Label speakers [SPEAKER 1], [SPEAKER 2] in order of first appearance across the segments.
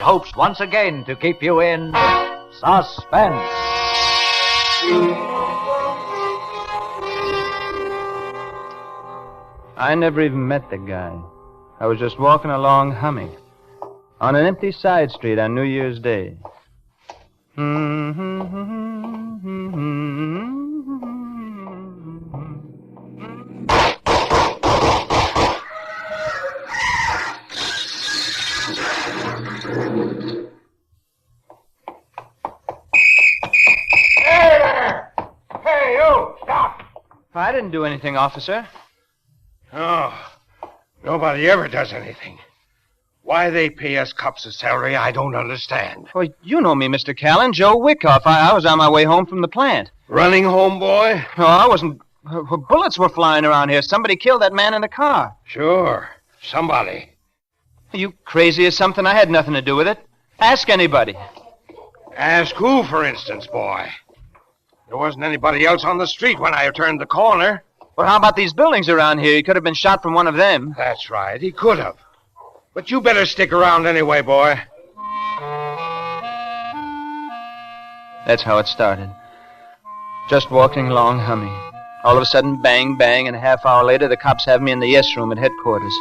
[SPEAKER 1] hopes once again to keep you in suspense.
[SPEAKER 2] I never even met the guy. I was just walking along humming on an empty side street on New Year's Day.
[SPEAKER 3] Hey, you! Stop!
[SPEAKER 2] I didn't do anything, officer.
[SPEAKER 3] Oh, nobody ever does anything. Why they pay us cops a salary, I don't understand.
[SPEAKER 2] Well, you know me, Mr. Callan. Joe Wyckoff. I was on my way home from the plant.
[SPEAKER 3] Running home, boy?
[SPEAKER 2] No, I wasn't. Bullets were flying around here. Somebody killed that man in the car.
[SPEAKER 3] Sure, somebody.
[SPEAKER 2] Are you crazy or something? I had nothing to do with it. Ask anybody.
[SPEAKER 3] Ask who, for instance, boy? There wasn't anybody else on the street when I turned the corner.
[SPEAKER 2] Well, how about these buildings around here? He could have been shot from one of them.
[SPEAKER 3] That's right, he could have. But you better stick around anyway, boy.
[SPEAKER 2] That's how it started. Just walking along humming. All of a sudden, bang, bang, and a half hour later, the cops have me in the yes room at headquarters.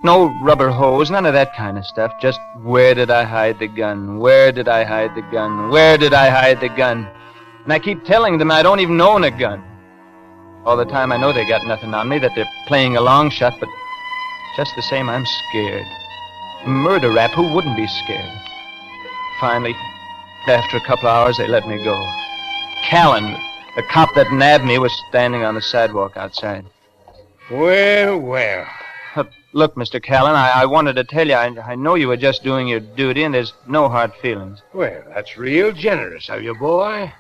[SPEAKER 2] No rubber hose, none of that kind of stuff. Just, where did I hide the gun? Where did I hide the gun? Where did I hide the gun? And I keep telling them I don't even own a gun. All the time I know they got nothing on me, that they're playing a long shot, but just the same, I'm scared. A murder rap, who wouldn't be scared? Finally, after a couple of hours, they let me go. Callan, the cop that nabbed me, was standing on the sidewalk outside.
[SPEAKER 3] Well, well.
[SPEAKER 2] Look, Mr. Callan, I wanted to tell you, I know you were just doing your duty, and there's no hard feelings.
[SPEAKER 3] Well, that's real generous of you, boy.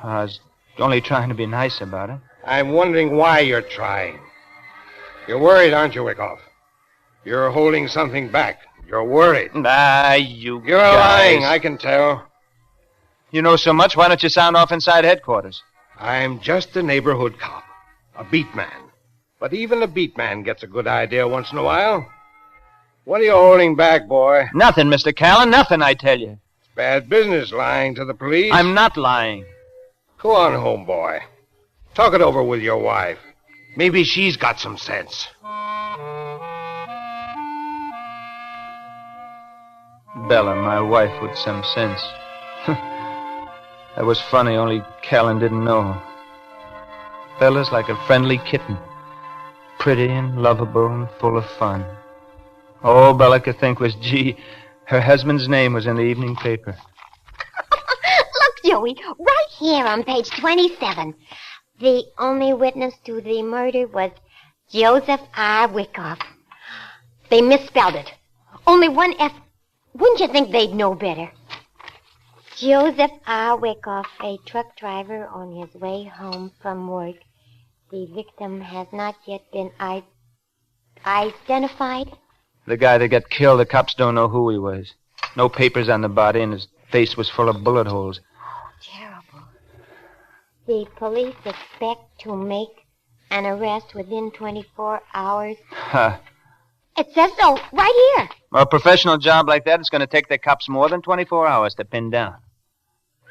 [SPEAKER 2] I was only trying to be nice about it.
[SPEAKER 3] I'm wondering why you're trying. You're worried, aren't you, Wyckoff? You're holding something back. You're worried.
[SPEAKER 2] You're
[SPEAKER 3] You're lying, I can tell.
[SPEAKER 2] You know so much, why don't you sound off inside headquarters?
[SPEAKER 3] I'm just a neighborhood cop, a beat man. But even a beat man gets a good idea once in a while. What are you holding back, boy?
[SPEAKER 2] Nothing, Mr. Callan, nothing, I tell you.
[SPEAKER 3] It's bad business lying to the police.
[SPEAKER 2] I'm not lying.
[SPEAKER 3] Go on home, boy. Talk it over with your wife. Maybe she's got some sense.
[SPEAKER 2] Bella, my wife, with some sense. That was funny, only Callan didn't know. Bella's like a friendly kitten. Pretty and lovable and full of fun. All Bella could think was, gee, her husband's name was in the evening paper.
[SPEAKER 4] Look, Joey, right here on page 27. The only witness to the murder was Joseph R. Wyckoff. They misspelled it. Only one F. Wouldn't you think they'd know better? Joseph R. Wyckoff, a truck driver on his way home from work. The victim has not yet been identified.
[SPEAKER 2] The guy that got killed, the cops don't know who he was. No papers on the body, and his face was full of bullet holes.
[SPEAKER 4] Terrible. The police expect to make an arrest within 24 hours.
[SPEAKER 2] Huh.
[SPEAKER 4] It says so, right here.
[SPEAKER 2] Well, a professional job like that is going to take the cops more than 24 hours to pin down.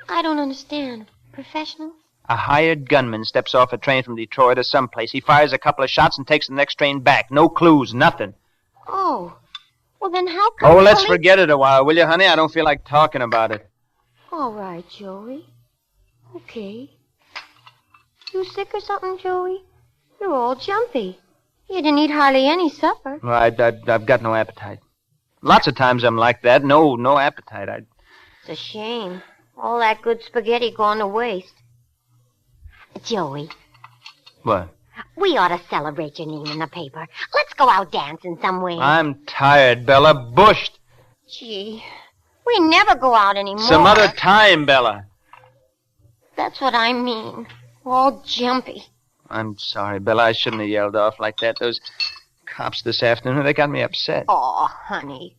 [SPEAKER 4] I don't understand. Professional?
[SPEAKER 2] A hired gunman steps off a train from Detroit or someplace. He fires a couple of shots and takes the next train back. No clues, nothing.
[SPEAKER 4] Oh. Well, then how come...
[SPEAKER 2] Oh, let's forget it a while, will you, honey? I don't feel like talking about it.
[SPEAKER 4] All right, Joey. Okay. You sick or something, Joey? You're all jumpy. You didn't eat hardly any supper.
[SPEAKER 2] Well, I've got no appetite. Lots of times I'm like that. No appetite.
[SPEAKER 4] It's a shame. All that good spaghetti gone to waste. Joey.
[SPEAKER 2] What?
[SPEAKER 4] We ought to celebrate your name in the paper. Let's go out dancing somewhere.
[SPEAKER 2] I'm tired, Bella. Bushed.
[SPEAKER 4] Gee, we never go out anymore.
[SPEAKER 2] Some other time, Bella.
[SPEAKER 4] That's what I mean. All jumpy.
[SPEAKER 2] I'm sorry, Bella. I shouldn't have yelled off like that. Those cops this afternoon, they got me upset.
[SPEAKER 4] Oh, honey.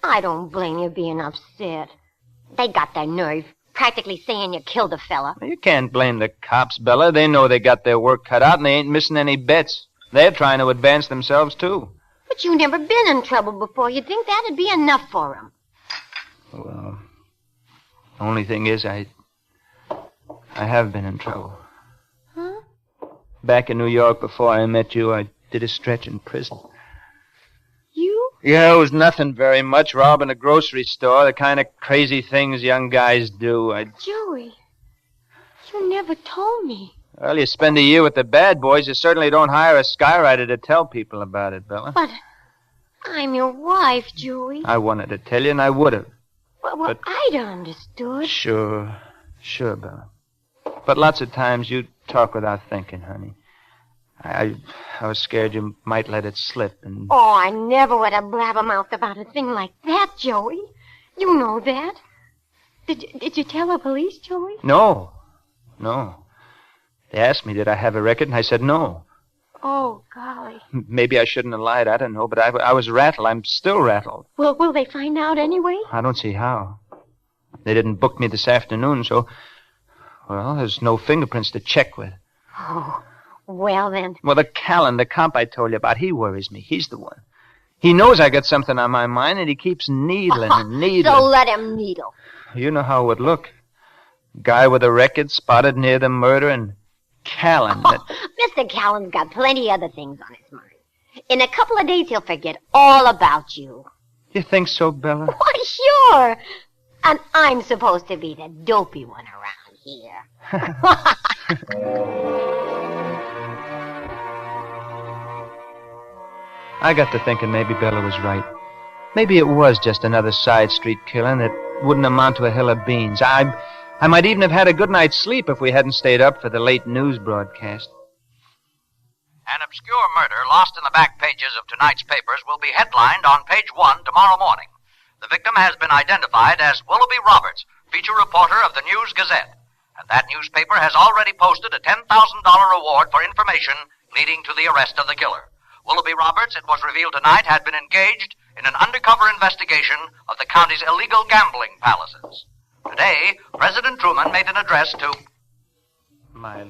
[SPEAKER 4] I don't blame you being upset. They got their nerve. Practically saying you killed a fella.
[SPEAKER 2] You can't blame the cops, Bella. They know they got their work cut out and they ain't missing any bets. They're trying to advance themselves, too.
[SPEAKER 4] But you've never been in trouble before. You'd think that'd be enough for them.
[SPEAKER 2] Only thing is, I have been in trouble.
[SPEAKER 4] Huh?
[SPEAKER 2] Back in New York before I met you, I did a stretch in prison.
[SPEAKER 4] You?
[SPEAKER 2] Yeah, it was nothing very much. Robbing a grocery store, the kind of crazy things young guys do.
[SPEAKER 4] Joey, you never told me.
[SPEAKER 2] Well, you spend a year with the bad boys, you certainly don't hire a skywriter to tell people about it, Bella.
[SPEAKER 4] But I'm your wife, Joey.
[SPEAKER 2] I wanted to tell you, and I would have.
[SPEAKER 4] Well, I'd understood.
[SPEAKER 2] Sure, Bella. But lots of times you talk without thinking, honey. I was scared you might let it slip, and...
[SPEAKER 4] Oh, I never would have blabbermouthed about a thing like that, Joey. You know that. Did you tell the police, Joey?
[SPEAKER 2] No. They asked me, did I have a record, and I said no.
[SPEAKER 4] Oh, golly.
[SPEAKER 2] Maybe I shouldn't have lied, I don't know, but I was rattled. I'm still rattled.
[SPEAKER 4] Well, will they find out anyway?
[SPEAKER 2] I don't see how. They didn't book me this afternoon, so... Well, there's no fingerprints to check with.
[SPEAKER 4] Oh, well then.
[SPEAKER 2] Well, the Callan, the comp I told you about, he worries me. He's the one. He knows I got something on my mind, and he keeps needling and needling.
[SPEAKER 4] So let him needle.
[SPEAKER 2] You know how it would look. Guy with a record spotted near the murder, and Callan.
[SPEAKER 4] Mr. Callan's got plenty other things on his mind. In a couple of days, he'll forget all about you.
[SPEAKER 2] You think so, Bella?
[SPEAKER 4] Why, sure. And I'm supposed to be the dopey one around here.
[SPEAKER 2] I got to thinking maybe Bella was right. Maybe it was just another side street killing that wouldn't amount to a hill of beans. I might even have had a good night's sleep if we hadn't stayed up for the late news broadcast.
[SPEAKER 1] An obscure murder lost in the back pages of tonight's papers will be headlined on page 1 tomorrow morning. The victim has been identified as Willoughby Roberts, feature reporter of the News Gazette. And that newspaper has already posted a $10,000 reward for information leading to the arrest of the killer. Willoughby Roberts, it was revealed tonight, had been engaged in an undercover investigation of the county's illegal gambling palaces. Today, President Truman made an address to...
[SPEAKER 2] My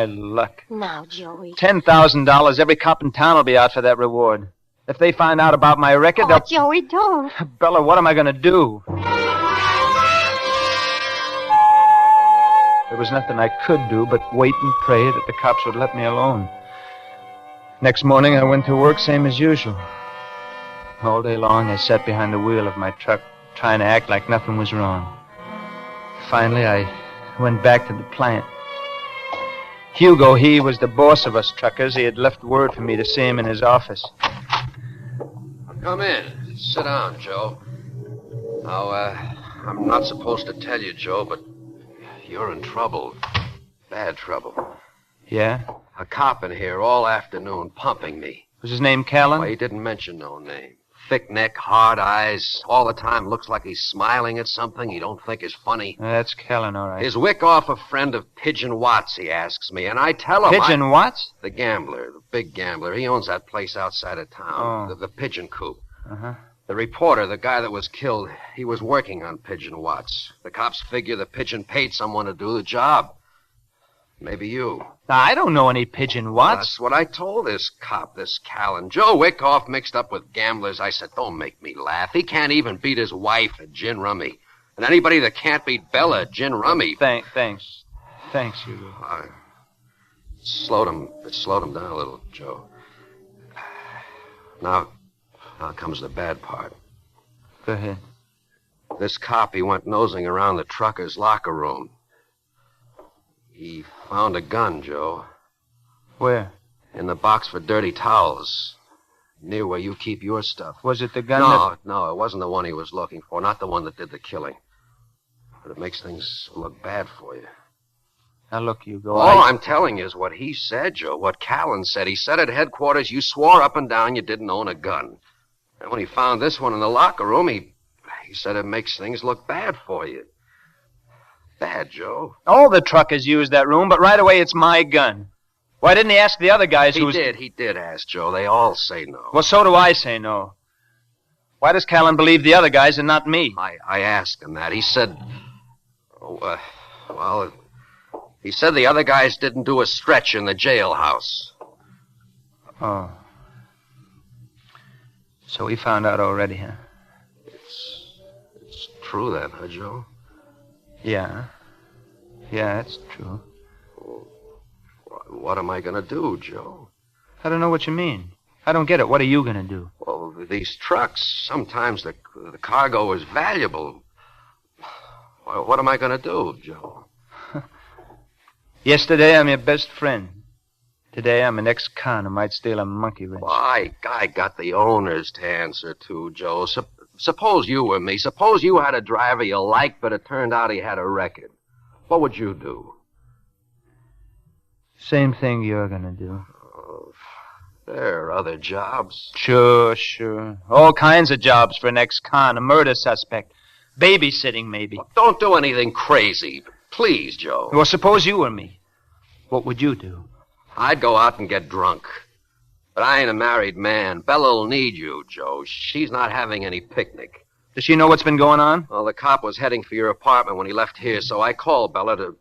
[SPEAKER 2] luck.
[SPEAKER 4] Now, Joey.
[SPEAKER 2] $10,000. Every cop in town will be out for that reward. If they find out about my record,
[SPEAKER 4] Oh, Joey, don't.
[SPEAKER 2] Bella, what am I going to do? There was nothing I could do but wait and pray that the cops would let me alone. Next morning, I went to work same as usual. All day long, I sat behind the wheel of my truck, trying to act like nothing was wrong. Finally, I went back to the plant. Hugo, he was the boss of us truckers. He had left word for me to see him in his office.
[SPEAKER 3] Come in. Sit down, Joe. Now, I'm not supposed to tell you, Joe, but you're in trouble. Bad trouble.
[SPEAKER 2] Yeah?
[SPEAKER 3] A cop in here all afternoon pumping me.
[SPEAKER 2] Was his name Callan?
[SPEAKER 3] Well, he didn't mention no name. Thick neck, hard eyes. All the time looks like he's smiling at something he don't think is funny.
[SPEAKER 2] That's Callan, all right.
[SPEAKER 3] Is Wyckoff a friend of Pigeon Watts, he asks me, and I tell him...
[SPEAKER 2] Pigeon Watts?
[SPEAKER 3] The gambler, the big gambler. He owns that place outside of town.
[SPEAKER 2] Oh.
[SPEAKER 3] The Pigeon Coop.
[SPEAKER 2] Uh-huh.
[SPEAKER 3] The reporter, the guy that was killed, he was working on Pigeon Watts. The cops figure the Pigeon paid someone to do the job. Maybe you.
[SPEAKER 2] Now, I don't know any Pigeon Watts.
[SPEAKER 3] That's what I told this cop, this Callan. Joe Wyckoff mixed up with gamblers. I said, don't make me laugh. He can't even beat his wife at gin rummy. And anybody that can't beat Bella at gin rummy...
[SPEAKER 2] Thanks. Thanks, Hugo.
[SPEAKER 3] It slowed him down a little, Joe. Now comes the bad part.
[SPEAKER 2] Go ahead.
[SPEAKER 3] This cop, he went nosing around the trucker's locker room. He found a gun, Joe.
[SPEAKER 2] Where?
[SPEAKER 3] In the box for dirty towels. Near where you keep your stuff.
[SPEAKER 2] Was it the gun
[SPEAKER 3] No, it wasn't the one he was looking for. Not the one that did the killing. But it makes things look bad for you.
[SPEAKER 2] Now, look, Hugo,
[SPEAKER 3] All I'm telling you is what he said, Joe. What Callan said. He said at headquarters you swore up and down you didn't own a gun. And when he found this one in the locker room, he said it makes things look bad for you. Bad, Joe.
[SPEAKER 2] All the truckers use that room, but right away it's my gun. Why didn't he ask the other guys
[SPEAKER 3] He did ask, Joe. They all say no.
[SPEAKER 2] Well, so do I say no. Why does Callan believe the other guys and not me?
[SPEAKER 3] I asked him that. He said... he said the other guys didn't do a stretch in the jailhouse.
[SPEAKER 2] Oh. So he found out already, huh?
[SPEAKER 3] It's true then, huh, Joe?
[SPEAKER 2] Yeah. Yeah, it's true.
[SPEAKER 3] What am I going to do, Joe?
[SPEAKER 2] I don't know what you mean. I don't get it. What are you going to do?
[SPEAKER 3] Well, these trucks, sometimes the cargo is valuable. What am I going to do, Joe?
[SPEAKER 2] Yesterday, I'm your best friend. Today, I'm an ex-con who might steal a monkey wrench.
[SPEAKER 3] Well, I got the owners to answer to, Joe. Suppose you were me. Suppose you had a driver you liked, but it turned out he had a record. What would you do?
[SPEAKER 2] Same thing you're going to do.
[SPEAKER 3] Oh, there are other jobs.
[SPEAKER 2] Sure. All kinds of jobs for an ex-con, a murder suspect. Babysitting, maybe.
[SPEAKER 3] Well, don't do anything crazy. Please, Joe.
[SPEAKER 2] Well, suppose you were me. What would you do?
[SPEAKER 3] I'd go out and get drunk. But I ain't a married man. Bella'll need you, Joe. She's not having any picnic.
[SPEAKER 2] Does she know what's been going on?
[SPEAKER 3] Well, the cop was heading for your apartment when he left here, so I called Bella to...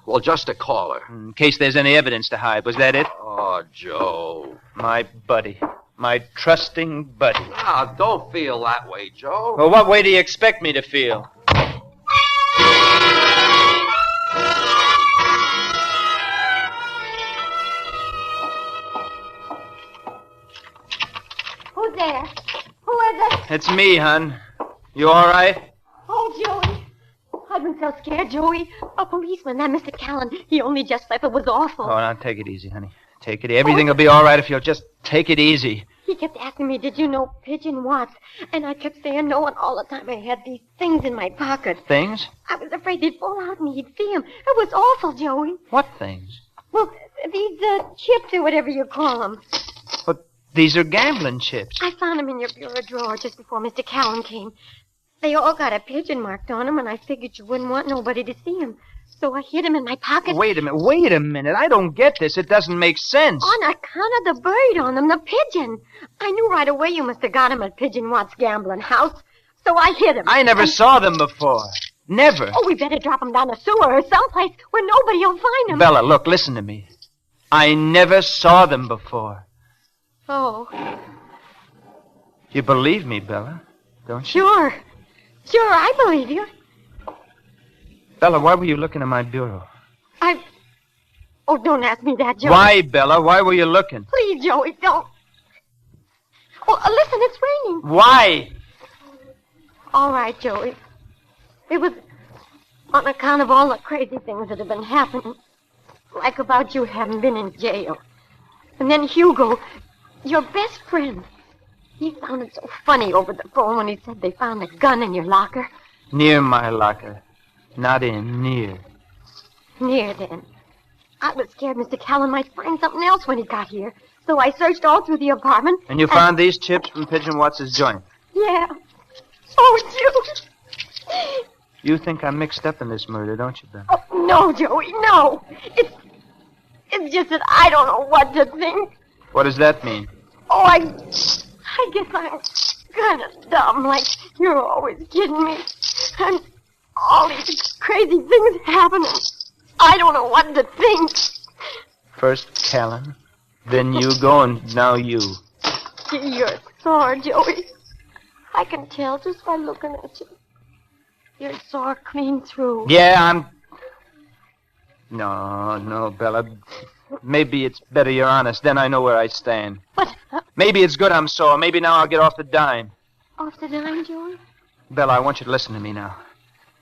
[SPEAKER 3] Well, just to call her.
[SPEAKER 2] In case there's any evidence to hide. Was that it?
[SPEAKER 3] Oh, Joe.
[SPEAKER 2] My buddy. My trusting buddy.
[SPEAKER 3] Ah, don't feel that way, Joe.
[SPEAKER 2] Well, what way do you expect me to feel?
[SPEAKER 4] Who's there? Who is it?
[SPEAKER 2] It's me, hon. You all right?
[SPEAKER 4] Oh, Joey. I've been so scared, Joey. A policeman, that Mr. Callan, he only just left. It was awful.
[SPEAKER 2] Oh, now take it easy, honey. Take it. Everything will be all right if you'll just take it easy.
[SPEAKER 4] He kept asking me, did you know Pigeon Watts? And I kept saying no, and all the time I had these things in my pocket.
[SPEAKER 2] Things?
[SPEAKER 4] I was afraid they'd fall out and he'd see them. It was awful, Joey.
[SPEAKER 2] What things?
[SPEAKER 4] Well, these chips or whatever you call them.
[SPEAKER 2] But these are gambling chips.
[SPEAKER 4] I found them in your bureau drawer just before Mr. Callan came. They all got a pigeon marked on them, and I figured you wouldn't want nobody to see them. So I hid them in my pocket.
[SPEAKER 2] Wait a minute. I don't get this. It doesn't make sense.
[SPEAKER 4] On account of the bird on them, the pigeon. I knew right away you must have got him at Pigeon Watts' gambling house. So I hid him.
[SPEAKER 2] I never saw them before. Never.
[SPEAKER 4] Oh, we better drop him down the sewer or someplace where nobody will find him.
[SPEAKER 2] Bella, look, listen to me. I never saw them before.
[SPEAKER 4] Oh.
[SPEAKER 2] You believe me, Bella, don't you?
[SPEAKER 4] Sure, I believe you.
[SPEAKER 2] Bella, why were you looking in my bureau?
[SPEAKER 4] Oh, don't ask me that, Joey.
[SPEAKER 2] Why, Bella? Why were you looking?
[SPEAKER 4] Please, Joey, don't. Oh, listen, it's raining.
[SPEAKER 2] Why?
[SPEAKER 4] All right, Joey. It was on account of all the crazy things that have been happening. Like about you having been in jail. And then Hugo, your best friend, he found it so funny over the phone when he said they found a gun in your locker.
[SPEAKER 2] Near my locker. Not in, near.
[SPEAKER 4] Near, then. I was scared Mr. Callan might find something else when he got here. So I searched all through the apartment.
[SPEAKER 2] And you found these chips from Pigeon Watts' joint?
[SPEAKER 4] Yeah. Oh, Joey.
[SPEAKER 2] You think I'm mixed up in this murder, don't you, Bella?
[SPEAKER 4] Oh, no, Joey, no. It's just that I don't know what to think.
[SPEAKER 2] What does that mean?
[SPEAKER 4] Oh, I guess I'm kind of dumb, like you're always kidding me. And all these crazy things happening. I don't know what to think.
[SPEAKER 2] First Callan, then you go, and now you.
[SPEAKER 4] You're sore, Joey. I can tell just by looking at you. You're sore clean through.
[SPEAKER 2] Yeah, I'm... No, Bella. Maybe it's better you're honest. Then I know where I stand.
[SPEAKER 4] But...
[SPEAKER 2] Maybe it's good I'm sore. Maybe now I'll get off the dime.
[SPEAKER 4] Off the dime, Joey?
[SPEAKER 2] Bella, I want you to listen to me now.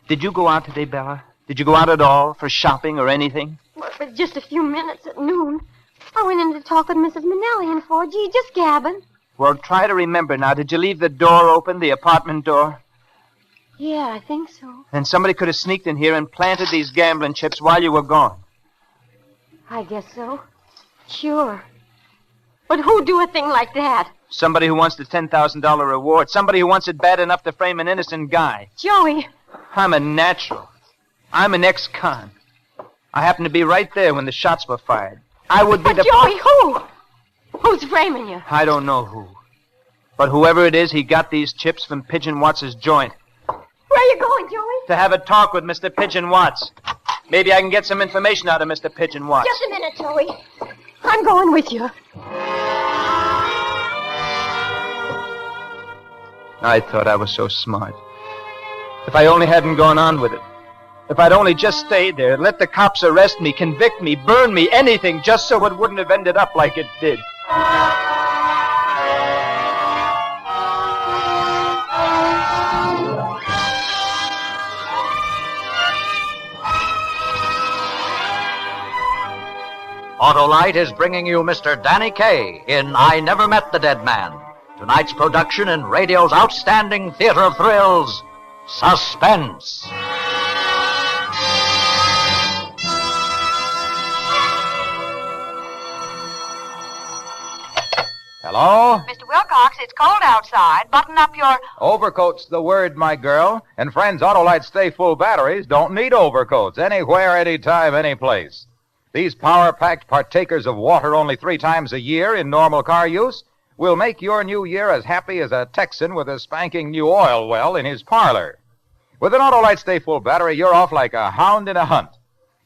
[SPEAKER 2] Did you go out today, Bella? Did you go out at all for shopping or anything?
[SPEAKER 4] Well, it was just a few minutes at noon. I went in to talk with Mrs. Minnelli and 4G, just gabbing.
[SPEAKER 2] Well, try to remember now. Did you leave the door open, the apartment door?
[SPEAKER 4] Yeah, I think so.
[SPEAKER 2] And somebody could have sneaked in here and planted these gambling chips while you were gone.
[SPEAKER 4] I guess so. Sure. But who'd do a thing like that?
[SPEAKER 2] Somebody who wants the $10,000 reward. Somebody who wants it bad enough to frame an innocent guy.
[SPEAKER 4] Joey.
[SPEAKER 2] I'm a natural. I'm an ex-con. I happened to be right there when the shots were fired. I would be
[SPEAKER 4] But Joey, who? Who's framing you?
[SPEAKER 2] I don't know who. But whoever it is, he got these chips from Pigeon Watts' joint.
[SPEAKER 4] Where are you going, Joey?
[SPEAKER 2] To have a talk with Mr. Pigeon Watts. Maybe I can get some information out of Mr. Pigeon Watts.
[SPEAKER 4] Just a minute, Joey. I'm going with you.
[SPEAKER 2] I thought I was so smart. If I only hadn't gone on with it. If I'd only just stayed there, let the cops arrest me, convict me, burn me, anything, just so it wouldn't have ended up like it did.
[SPEAKER 1] Autolite is bringing you Mr. Danny Kaye in I Never Met the Dead Man. Tonight's production in radio's outstanding theater of thrills, Suspense.
[SPEAKER 5] Hello?
[SPEAKER 6] Mr. Wilcox, it's cold outside. Button up your...
[SPEAKER 5] Overcoat's the word, my girl. And friends, Autolite Stay Full batteries don't need overcoats anywhere, anytime, any place. These power-packed partakers of water only 3 times a year in normal car use will make your new year as happy as a Texan with a spanking new oil well in his parlor. With an Autolite Stay Full battery, you're off like a hound in a hunt.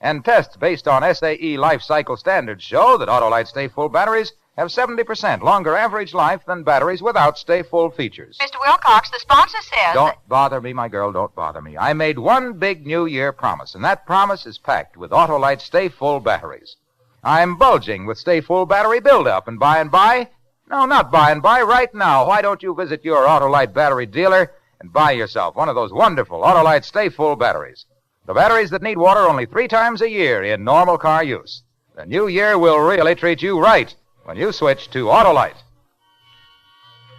[SPEAKER 5] And tests based on SAE life cycle standards show that Autolite Stay Full batteries have 70% longer average life than batteries without Stay Full features.
[SPEAKER 6] Mr. Wilcox, the sponsor says...
[SPEAKER 5] Don't bother me, my girl, don't bother me. I made one big New Year promise, and that promise is packed with Autolite Stay Full batteries. I'm bulging with Stay Full battery buildup, and by and by... No, not by and by, right now. Why don't you visit your Autolite battery dealer and buy yourself one of those wonderful Autolite Stay Full batteries? The batteries that need water only 3 times a year in normal car use. The new year will really treat you right when you switch to Autolite.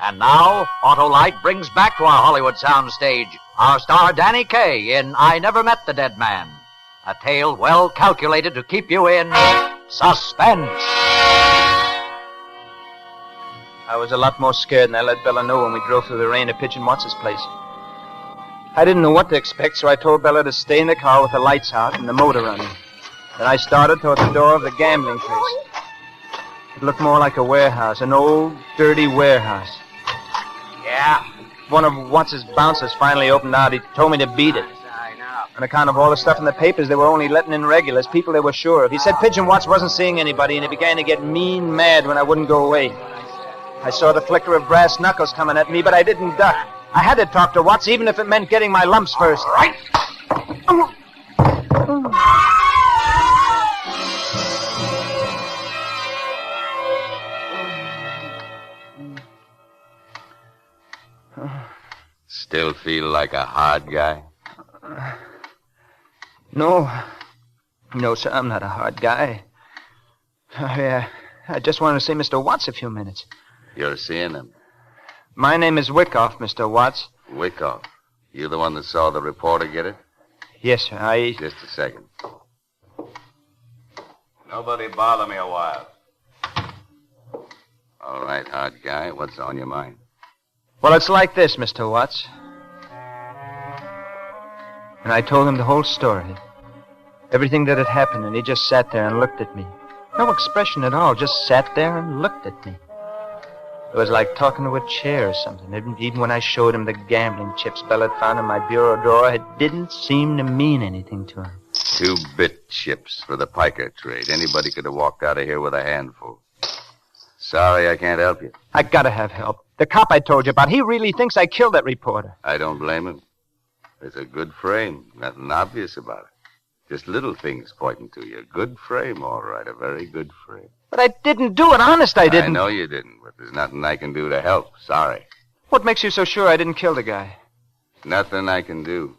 [SPEAKER 1] And now, Autolite brings back to our Hollywood soundstage our star Danny Kaye in I Never Met the Dead Man. A tale well calculated to keep you in suspense.
[SPEAKER 2] I was a lot more scared than I let Bella know when we drove through the rain to Pigeon Watts' place. I didn't know what to expect, so I told Bella to stay in the car with the lights out and the motor running. Then I started toward the door of the gambling place. It looked more like a warehouse, an old, dirty warehouse. Yeah. One of Watts' bouncers finally opened out. He told me to beat it. On account of all the stuff in the papers, they were only letting in regulars, people they were sure of. He said Pigeon Watts wasn't seeing anybody, and he began to get mean mad when I wouldn't go away. I saw the flicker of brass knuckles coming at me, but I didn't duck. I had to talk to Watts, even if it meant getting my lumps first.
[SPEAKER 1] Right.
[SPEAKER 3] Still feel like a hard guy?
[SPEAKER 2] No. No, sir, I'm not a hard guy. I just wanted to see Mr. Watts a few minutes.
[SPEAKER 3] You're seeing him.
[SPEAKER 2] My name is Wyckoff, Mr. Watts.
[SPEAKER 3] Wyckoff. You the one that saw the reporter get it?
[SPEAKER 2] Yes, sir,
[SPEAKER 3] Just a second.
[SPEAKER 7] Nobody bother me a while.
[SPEAKER 3] All right, hard guy. What's on your mind?
[SPEAKER 2] Well, it's like this, Mr. Watts. And I told him the whole story. Everything that had happened, and he just sat there and looked at me. No expression at all, just sat there and looked at me. It was like talking to a chair or something. Even when I showed him the gambling chips Bella had found in my bureau drawer, it didn't seem to mean anything to him.
[SPEAKER 3] 2-bit chips for the piker trade. Anybody could have walked out of here with a handful. Sorry I can't help you.
[SPEAKER 2] I gotta have help. The cop I told you about, he really thinks I killed that reporter.
[SPEAKER 3] I don't blame him. It's a good frame. Nothing obvious about it. Just little things pointing to you. Good frame, all right. A very good frame.
[SPEAKER 2] But I didn't do it. Honest, I didn't.
[SPEAKER 3] I know you didn't, but there's nothing I can do to help. Sorry.
[SPEAKER 2] What makes you so sure I didn't kill the guy?
[SPEAKER 3] Nothing I can do.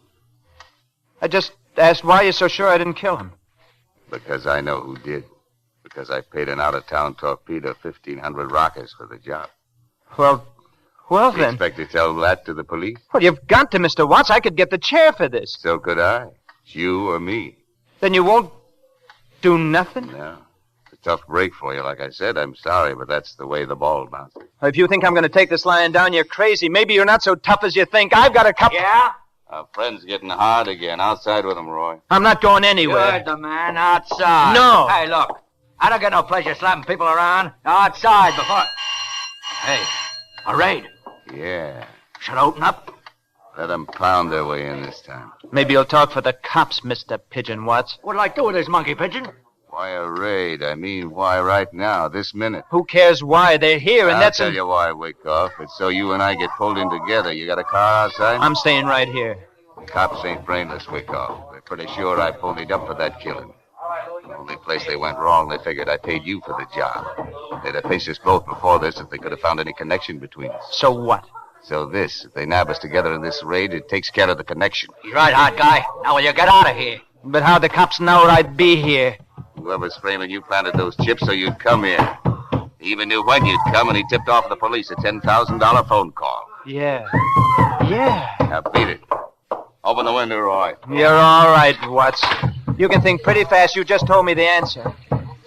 [SPEAKER 2] I just asked why you're so sure I didn't kill him.
[SPEAKER 3] Because I know who did. Because I paid an out-of-town torpedo 1,500 rockets for the job.
[SPEAKER 2] Well
[SPEAKER 3] You
[SPEAKER 2] then.
[SPEAKER 3] expect to tell that to the police?
[SPEAKER 2] Well, you've got to, Mr. Watts. I could get the chair for this.
[SPEAKER 3] So could I. It's you or me.
[SPEAKER 2] Then you won't do nothing?
[SPEAKER 3] No. It's a tough break for you, like I said. I'm sorry, but that's the way the ball bounces.
[SPEAKER 2] If you think I'm going to take this lying down, you're crazy. Maybe you're not so tough as you think. I've got a couple...
[SPEAKER 1] Yeah?
[SPEAKER 3] Our friend's getting hard again. Outside with him, Roy.
[SPEAKER 2] I'm not going anywhere.
[SPEAKER 1] You're the man outside.
[SPEAKER 2] No.
[SPEAKER 1] Hey, look. I don't get no pleasure slapping people around. Outside before... Hey, a raid.
[SPEAKER 3] Yeah.
[SPEAKER 1] Should open up.
[SPEAKER 3] Let them pound their way in this time.
[SPEAKER 2] Maybe you'll talk for the cops, Mr. Pigeon Watts.
[SPEAKER 1] What'll I do with this monkey pigeon?
[SPEAKER 3] Why a raid? I mean, why right now, this minute?
[SPEAKER 2] Who cares why? They're here, and
[SPEAKER 3] I'll
[SPEAKER 2] that's...
[SPEAKER 3] tell you why, Wyckoff. It's so you and I get pulled in together. You got a car outside?
[SPEAKER 2] I'm staying right here.
[SPEAKER 7] cops ain't brainless, Wyckoff. They're pretty sure I ponied up for that killing. The only place they went wrong, they figured I paid you for the job. They'd have faced us both before this if they could have found any connection between us.
[SPEAKER 2] So what?
[SPEAKER 7] So this, if they nab us together in this raid, it takes care of the connection.
[SPEAKER 1] He's right, hot guy. Now will you get out of here?
[SPEAKER 2] But how the cops know I'd be here?
[SPEAKER 7] Whoever's framing you planted those chips so you'd come here. He even knew when you'd come, and he tipped off the police a $10,000 phone call.
[SPEAKER 2] Yeah.
[SPEAKER 7] Now beat it. Open the window, Roy.
[SPEAKER 2] You're all right, Watts. You can think pretty fast. You just told me the answer.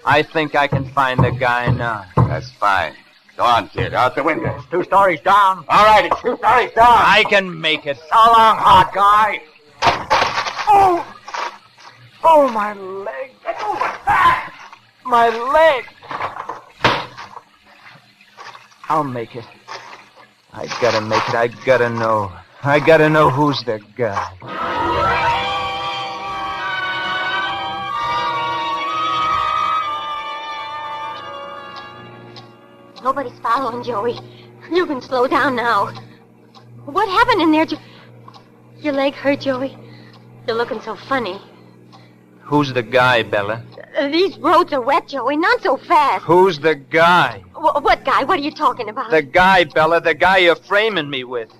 [SPEAKER 2] I think I can find the guy now.
[SPEAKER 7] That's fine. Go on, kid. Out the window.
[SPEAKER 1] It's 2 stories down.
[SPEAKER 7] All right, it's 2 stories down.
[SPEAKER 2] I can make it.
[SPEAKER 1] So long, hot guy.
[SPEAKER 2] Oh, my leg.
[SPEAKER 1] Get over fast.
[SPEAKER 2] My leg. I'll make it. I gotta make it. I gotta know. I gotta know who's the guy.
[SPEAKER 4] Nobody's following, Joey. You can slow down now. What happened in there? Your leg hurt, Joey? You're looking so funny.
[SPEAKER 2] Who's the guy, Bella?
[SPEAKER 4] These roads are wet, Joey. Not so fast.
[SPEAKER 2] Who's the guy?
[SPEAKER 4] What guy? What are you talking about?
[SPEAKER 2] The guy, Bella. The guy you're framing me with.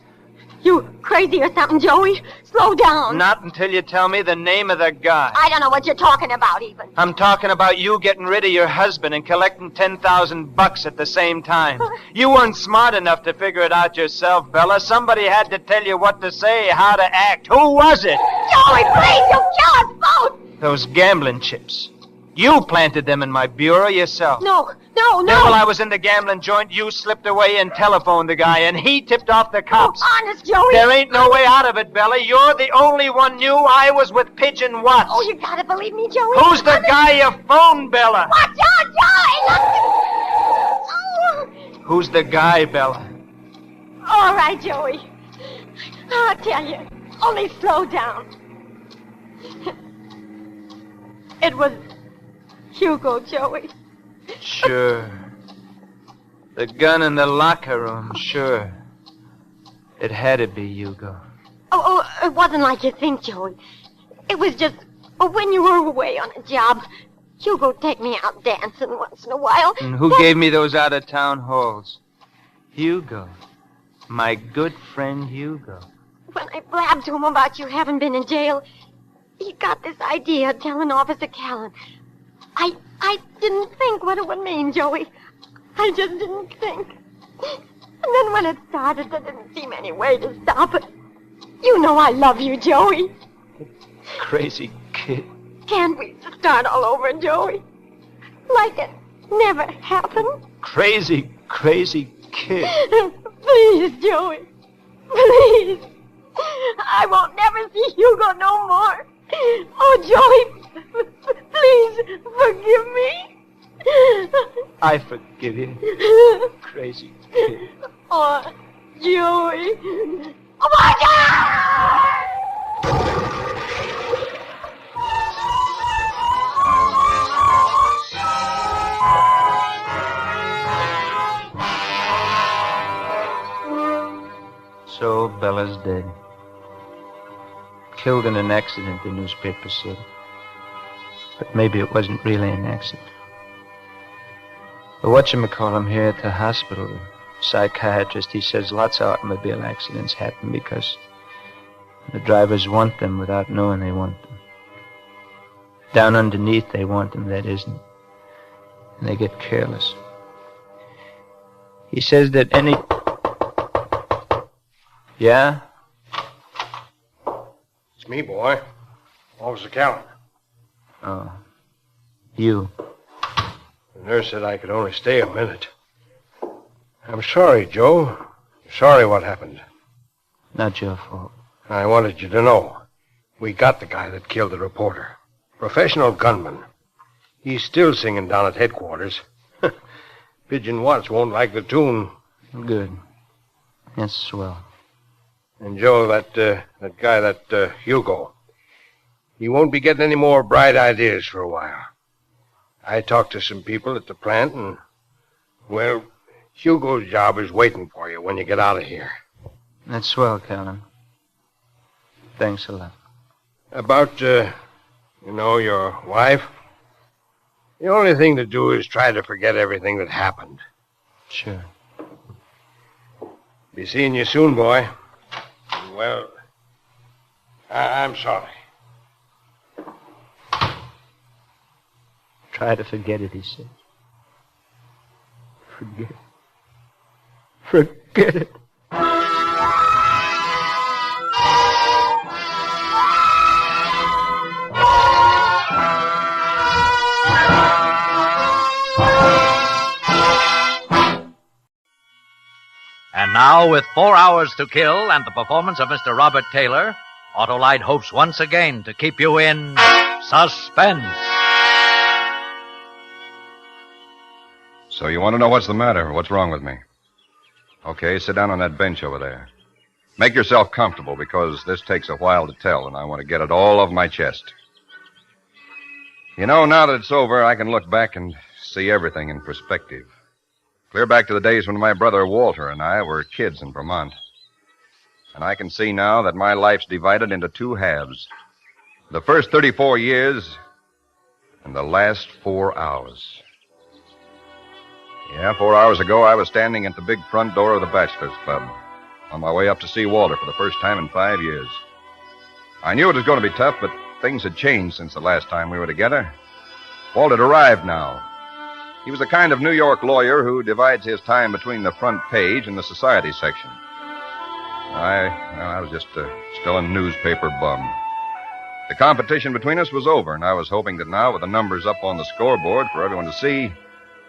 [SPEAKER 4] You crazy or something, Joey? Slow down.
[SPEAKER 2] Not until you tell me the name of the guy.
[SPEAKER 4] I don't know what you're talking about, even.
[SPEAKER 2] I'm talking about you getting rid of your husband and collecting $10,000 at the same time. You weren't smart enough to figure it out yourself, Bella. Somebody had to tell you what to say, how to act. Who was it?
[SPEAKER 4] Joey, please, you'll kill us both.
[SPEAKER 2] Those gambling chips. You planted them in my bureau yourself.
[SPEAKER 4] No.
[SPEAKER 2] Then while I was in the gambling joint, you slipped away and telephoned the guy, and he tipped off the cops.
[SPEAKER 4] Honest, Joey.
[SPEAKER 2] There ain't no way out of it, Bella. You're the only one knew I was with Pigeon Watts.
[SPEAKER 4] Oh, you gotta believe me, Joey.
[SPEAKER 2] Who's the guy you phoned, Bella?
[SPEAKER 4] Watch out, Joey!
[SPEAKER 2] Who's the guy, Bella?
[SPEAKER 4] All right, Joey. I'll tell you. Only slow down. It was Hugo, Joey.
[SPEAKER 2] Sure. The gun in the locker room, sure. It had to be Hugo.
[SPEAKER 4] Oh, it wasn't like you think, Joey. It was just when you were away on a job, Hugo'd take me out dancing once in a while.
[SPEAKER 2] And who gave me those out-of-town halls? Hugo. My good friend Hugo.
[SPEAKER 4] When I blabbed to him about you having been in jail, he got this idea telling Officer Callan. I didn't think what it would mean, Joey. I just didn't think. And then when it started, there didn't seem any way to stop it. You know I love you, Joey.
[SPEAKER 2] Crazy kid.
[SPEAKER 4] Can't we start all over, Joey? Like it never happened?
[SPEAKER 2] Crazy kid.
[SPEAKER 4] Please, Joey. Please. I won't never see Hugo no more. Oh, Joey, please forgive me.
[SPEAKER 2] I forgive you. Crazy kid.
[SPEAKER 4] Oh, Joey. Oh, my God!
[SPEAKER 2] So Bella's dead. Killed in an accident, the newspaper said. But maybe it wasn't really an accident. The whatchamacallem here at the hospital, the psychiatrist, he says lots of automobile accidents happen because the drivers want them without knowing they want them. Down underneath, they want them, that isn't. And they get careless. He says that any... Yeah?
[SPEAKER 8] It's me, boy. Officer Callan.
[SPEAKER 2] Oh. You.
[SPEAKER 8] The nurse said I could only stay a minute. I'm sorry, Joe. Sorry what happened.
[SPEAKER 2] Not your fault.
[SPEAKER 8] I wanted you to know. We got the guy that killed the reporter. Professional gunman. He's still singing down at headquarters. Pigeon Watts won't like the tune.
[SPEAKER 2] Good. That's swell.
[SPEAKER 8] And Joe, that guy, Hugo, he won't be getting any more bright ideas for a while. I talked to some people at the plant, and, well, Hugo's job is waiting for you when you get out of here.
[SPEAKER 2] That's swell, Callan. Thanks a lot.
[SPEAKER 8] About, your wife? The only thing to do is try to forget everything that happened.
[SPEAKER 2] Sure.
[SPEAKER 8] Be seeing you soon, boy. Well, I'm sorry.
[SPEAKER 2] Try to forget it, he said. Forget it. Forget it.
[SPEAKER 1] And now, with 4 hours to kill and the performance of Mr. Robert Taylor, Autolite hopes once again to keep you in suspense.
[SPEAKER 9] So you want to know what's the matter? What's wrong with me? Okay, sit down on that bench over there. Make yourself comfortable, because this takes a while to tell, and I want to get it all off my chest. You know, now that it's over, I can look back and see everything in perspective. Clear back to the days when my brother Walter and I were kids in Vermont. And I can see now that my life's divided into 2 halves. The first 34 years and the last 4 hours. Yeah, 4 hours ago, I was standing at the big front door of the Bachelors Club, on my way up to see Walter for the first time in 5 years. I knew it was going to be tough, but things had changed since the last time we were together. Walt had arrived now. He was the kind of New York lawyer who divides his time between the front page and the society section. I was just still a newspaper bum. The competition between us was over, and I was hoping that now, with the numbers up on the scoreboard for everyone to see,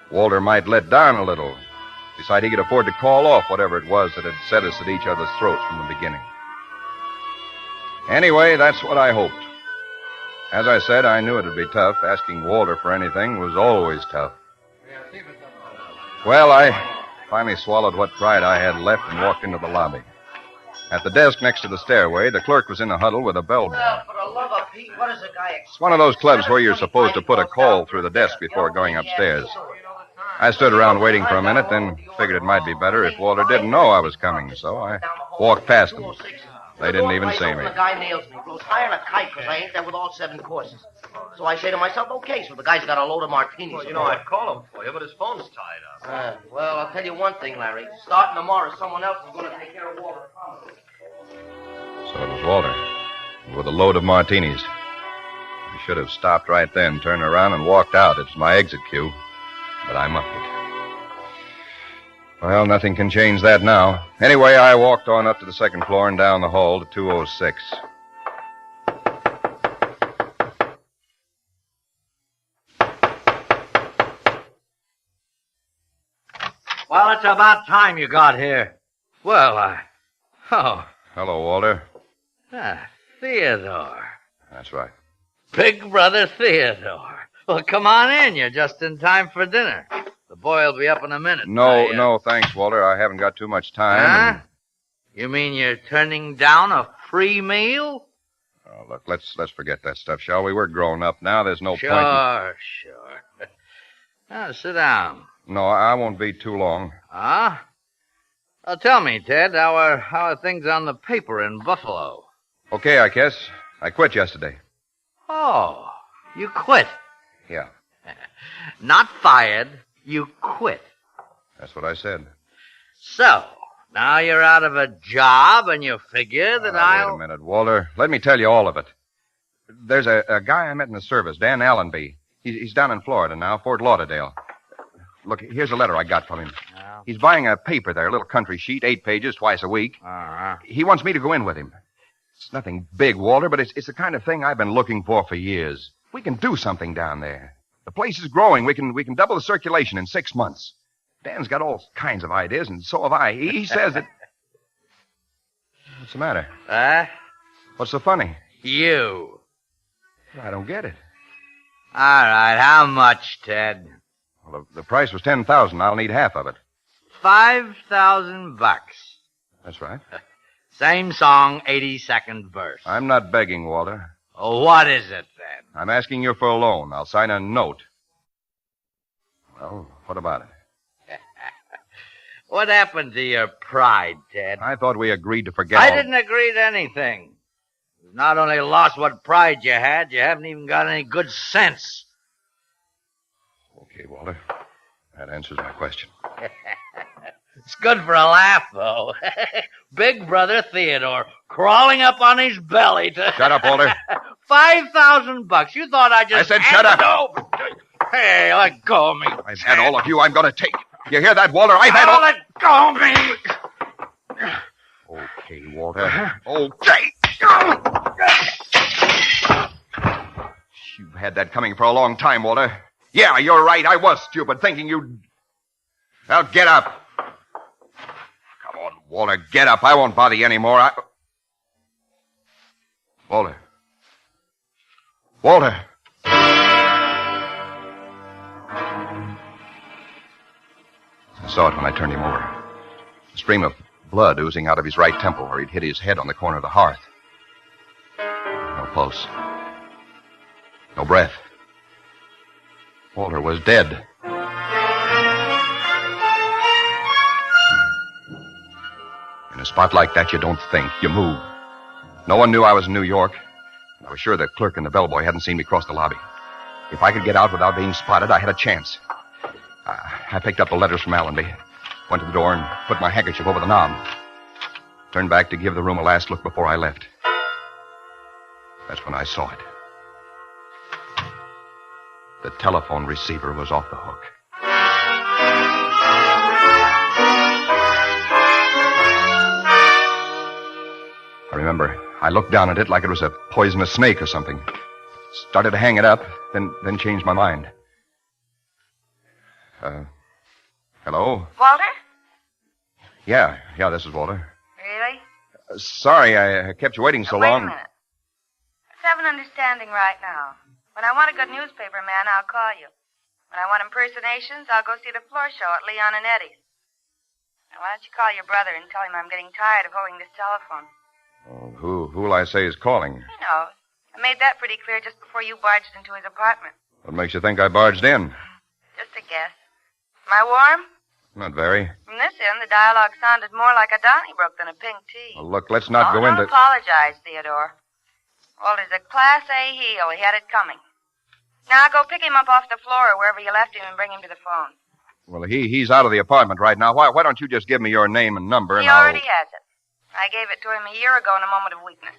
[SPEAKER 9] Walter might let down a little, decide he could afford to call off whatever it was that had set us at each other's throats from the beginning. Anyway, that's what I hoped. As I said, I knew it would be tough. Asking Walter for anything was always tough. Well, I finally swallowed what pride I had left and walked into the lobby. At the desk next to the stairway, the clerk was in a huddle with a bell boy.
[SPEAKER 10] For the love of Pete, what is a guy...
[SPEAKER 9] It's one of those clubs where you're supposed to put a call through the desk before going upstairs. I stood around waiting for a minute, then figured it might be better if Walter didn't know I was coming, so I walked past them. They didn't even see me.
[SPEAKER 10] The guy nails me, blows higher than a kite because I ain't there with all 7 courses. So I say to myself, okay, so the guy's got a load of martinis.
[SPEAKER 3] Well, I'd call him for you, but his phone's tied up.
[SPEAKER 10] Well, I'll tell you one thing, Larry. Starting tomorrow, someone else is going to take care of Walter.
[SPEAKER 9] So it was Walter, with a load of martinis. I should have stopped right then, turned around, and walked out. It's my exit cue, but I muffed it. Well, nothing can change that now. Anyway, I walked on up to the 2nd floor and down the hall to 206.
[SPEAKER 1] Well, it's about time you got here. Well, Oh.
[SPEAKER 9] Hello, Walter.
[SPEAKER 1] Theodore.
[SPEAKER 9] That's right.
[SPEAKER 1] Big brother Theodore. Well, come on in. You're just in time for dinner. The boy will be up in a minute.
[SPEAKER 9] No, thanks, Walter. I haven't got too much time.
[SPEAKER 1] Huh? You mean you're turning down a free meal?
[SPEAKER 9] Oh, look, let's forget that stuff, shall we? We're grown up now. There's no point
[SPEAKER 1] Sure. Now, sit down.
[SPEAKER 9] No, I won't be too long.
[SPEAKER 1] Huh? Well, tell me, Ted, how are things on the paper in Buffalo?
[SPEAKER 9] Okay, I guess. I quit yesterday.
[SPEAKER 1] Oh, you quit.
[SPEAKER 9] Yeah.
[SPEAKER 1] Not fired, you quit.
[SPEAKER 9] That's what I said.
[SPEAKER 1] So, now you're out of a job and you figure that I'll...
[SPEAKER 9] Wait a minute, Walter. Let me tell you all of it. There's a guy I met in the service, Dan Allenby. He's down in Florida now, Fort Lauderdale. Look, here's a letter I got from him. He's buying a paper there, a little country sheet, 8 pages, twice a week.
[SPEAKER 1] Uh-huh.
[SPEAKER 9] He wants me to go in with him. It's nothing big, Walter, but it's the kind of thing I've been looking for years. We can do something down there. The place is growing. We can double the circulation in 6 months. Dan's got all kinds of ideas, and so have I. He says that... What's the matter? What's so funny?
[SPEAKER 1] You.
[SPEAKER 9] I don't get it.
[SPEAKER 1] All right, how much, Ted?
[SPEAKER 9] Well, the price was $10,000. I'll need half of it.
[SPEAKER 1] $5,000.
[SPEAKER 9] That's right.
[SPEAKER 1] Same song, 82nd verse.
[SPEAKER 9] I'm not begging, Walter.
[SPEAKER 1] Oh, what is it, then?
[SPEAKER 9] I'm asking you for a loan. I'll sign a note. Well, what about it?
[SPEAKER 1] What happened to your pride, Ted?
[SPEAKER 9] I thought we agreed to forget
[SPEAKER 1] I didn't agree to anything.
[SPEAKER 10] You've not only lost what pride you had, you haven't even got any good sense.
[SPEAKER 9] Okay, Walter. That answers my question.
[SPEAKER 10] It's good for a laugh, though. Big brother Theodore crawling up on his belly to...
[SPEAKER 9] Shut up, Walter.
[SPEAKER 10] $5,000. You thought I just...
[SPEAKER 9] I said shut up.
[SPEAKER 10] Over. Hey, let go of me.
[SPEAKER 9] I've had all of you. I'm going to take. You hear that, Walter? I've had
[SPEAKER 10] Oh,
[SPEAKER 9] all...
[SPEAKER 10] let go of me.
[SPEAKER 9] Okay, Walter. Okay. You've had that coming for a long time, Walter. Yeah, you're right. I was stupid, thinking you'd... Well, get up. Come on, Walter, get up. I won't bother you anymore. Walter. Walter. I saw it when I turned him over. A stream of blood oozing out of his right temple where he'd hit his head on the corner of the hearth. No pulse. No breath. Walter was dead. In a spot like that, you don't think. You move. No one knew I was in New York. I was sure the clerk and the bellboy hadn't seen me cross the lobby. If I could get out without being spotted, I had a chance. I picked up the letters from Allenby, went to the door and put my handkerchief over the knob. Turned back to give the room a last look before I left. That's when I saw it. The telephone receiver was off the hook. I remember I looked down at it like it was a poisonous snake or something. Started to hang it up, then changed my mind. Hello?
[SPEAKER 6] Walter?
[SPEAKER 9] Yeah, this is Walter.
[SPEAKER 6] Really?
[SPEAKER 9] Sorry I kept you waiting so
[SPEAKER 6] Wait
[SPEAKER 9] long.
[SPEAKER 6] a minute. Let's have an understanding right now. When I want a good newspaper man, I'll call you. When I want impersonations, I'll go see the floor show at Leon and Eddie's. Now, why don't you call your brother and tell him I'm getting tired of holding this telephone?
[SPEAKER 9] Oh, who'll I say is calling?
[SPEAKER 6] You know, I made that pretty clear just before you barged into his apartment.
[SPEAKER 9] What makes you think I barged in?
[SPEAKER 6] Just a guess. Am I warm?
[SPEAKER 9] Not very.
[SPEAKER 6] From this end, the dialogue sounded more like a Donnybrook than a pink tea.
[SPEAKER 9] Well, look, let's not go into...
[SPEAKER 6] Don't apologize, Theodore. Walter's a Class A heel. He had it coming. Now go pick him up off the floor or wherever you left him and bring him to the phone.
[SPEAKER 9] Well, he's out of the apartment right now. Why don't you just give me your name and number and
[SPEAKER 6] He already has it. I gave it to him a year ago in a moment of weakness.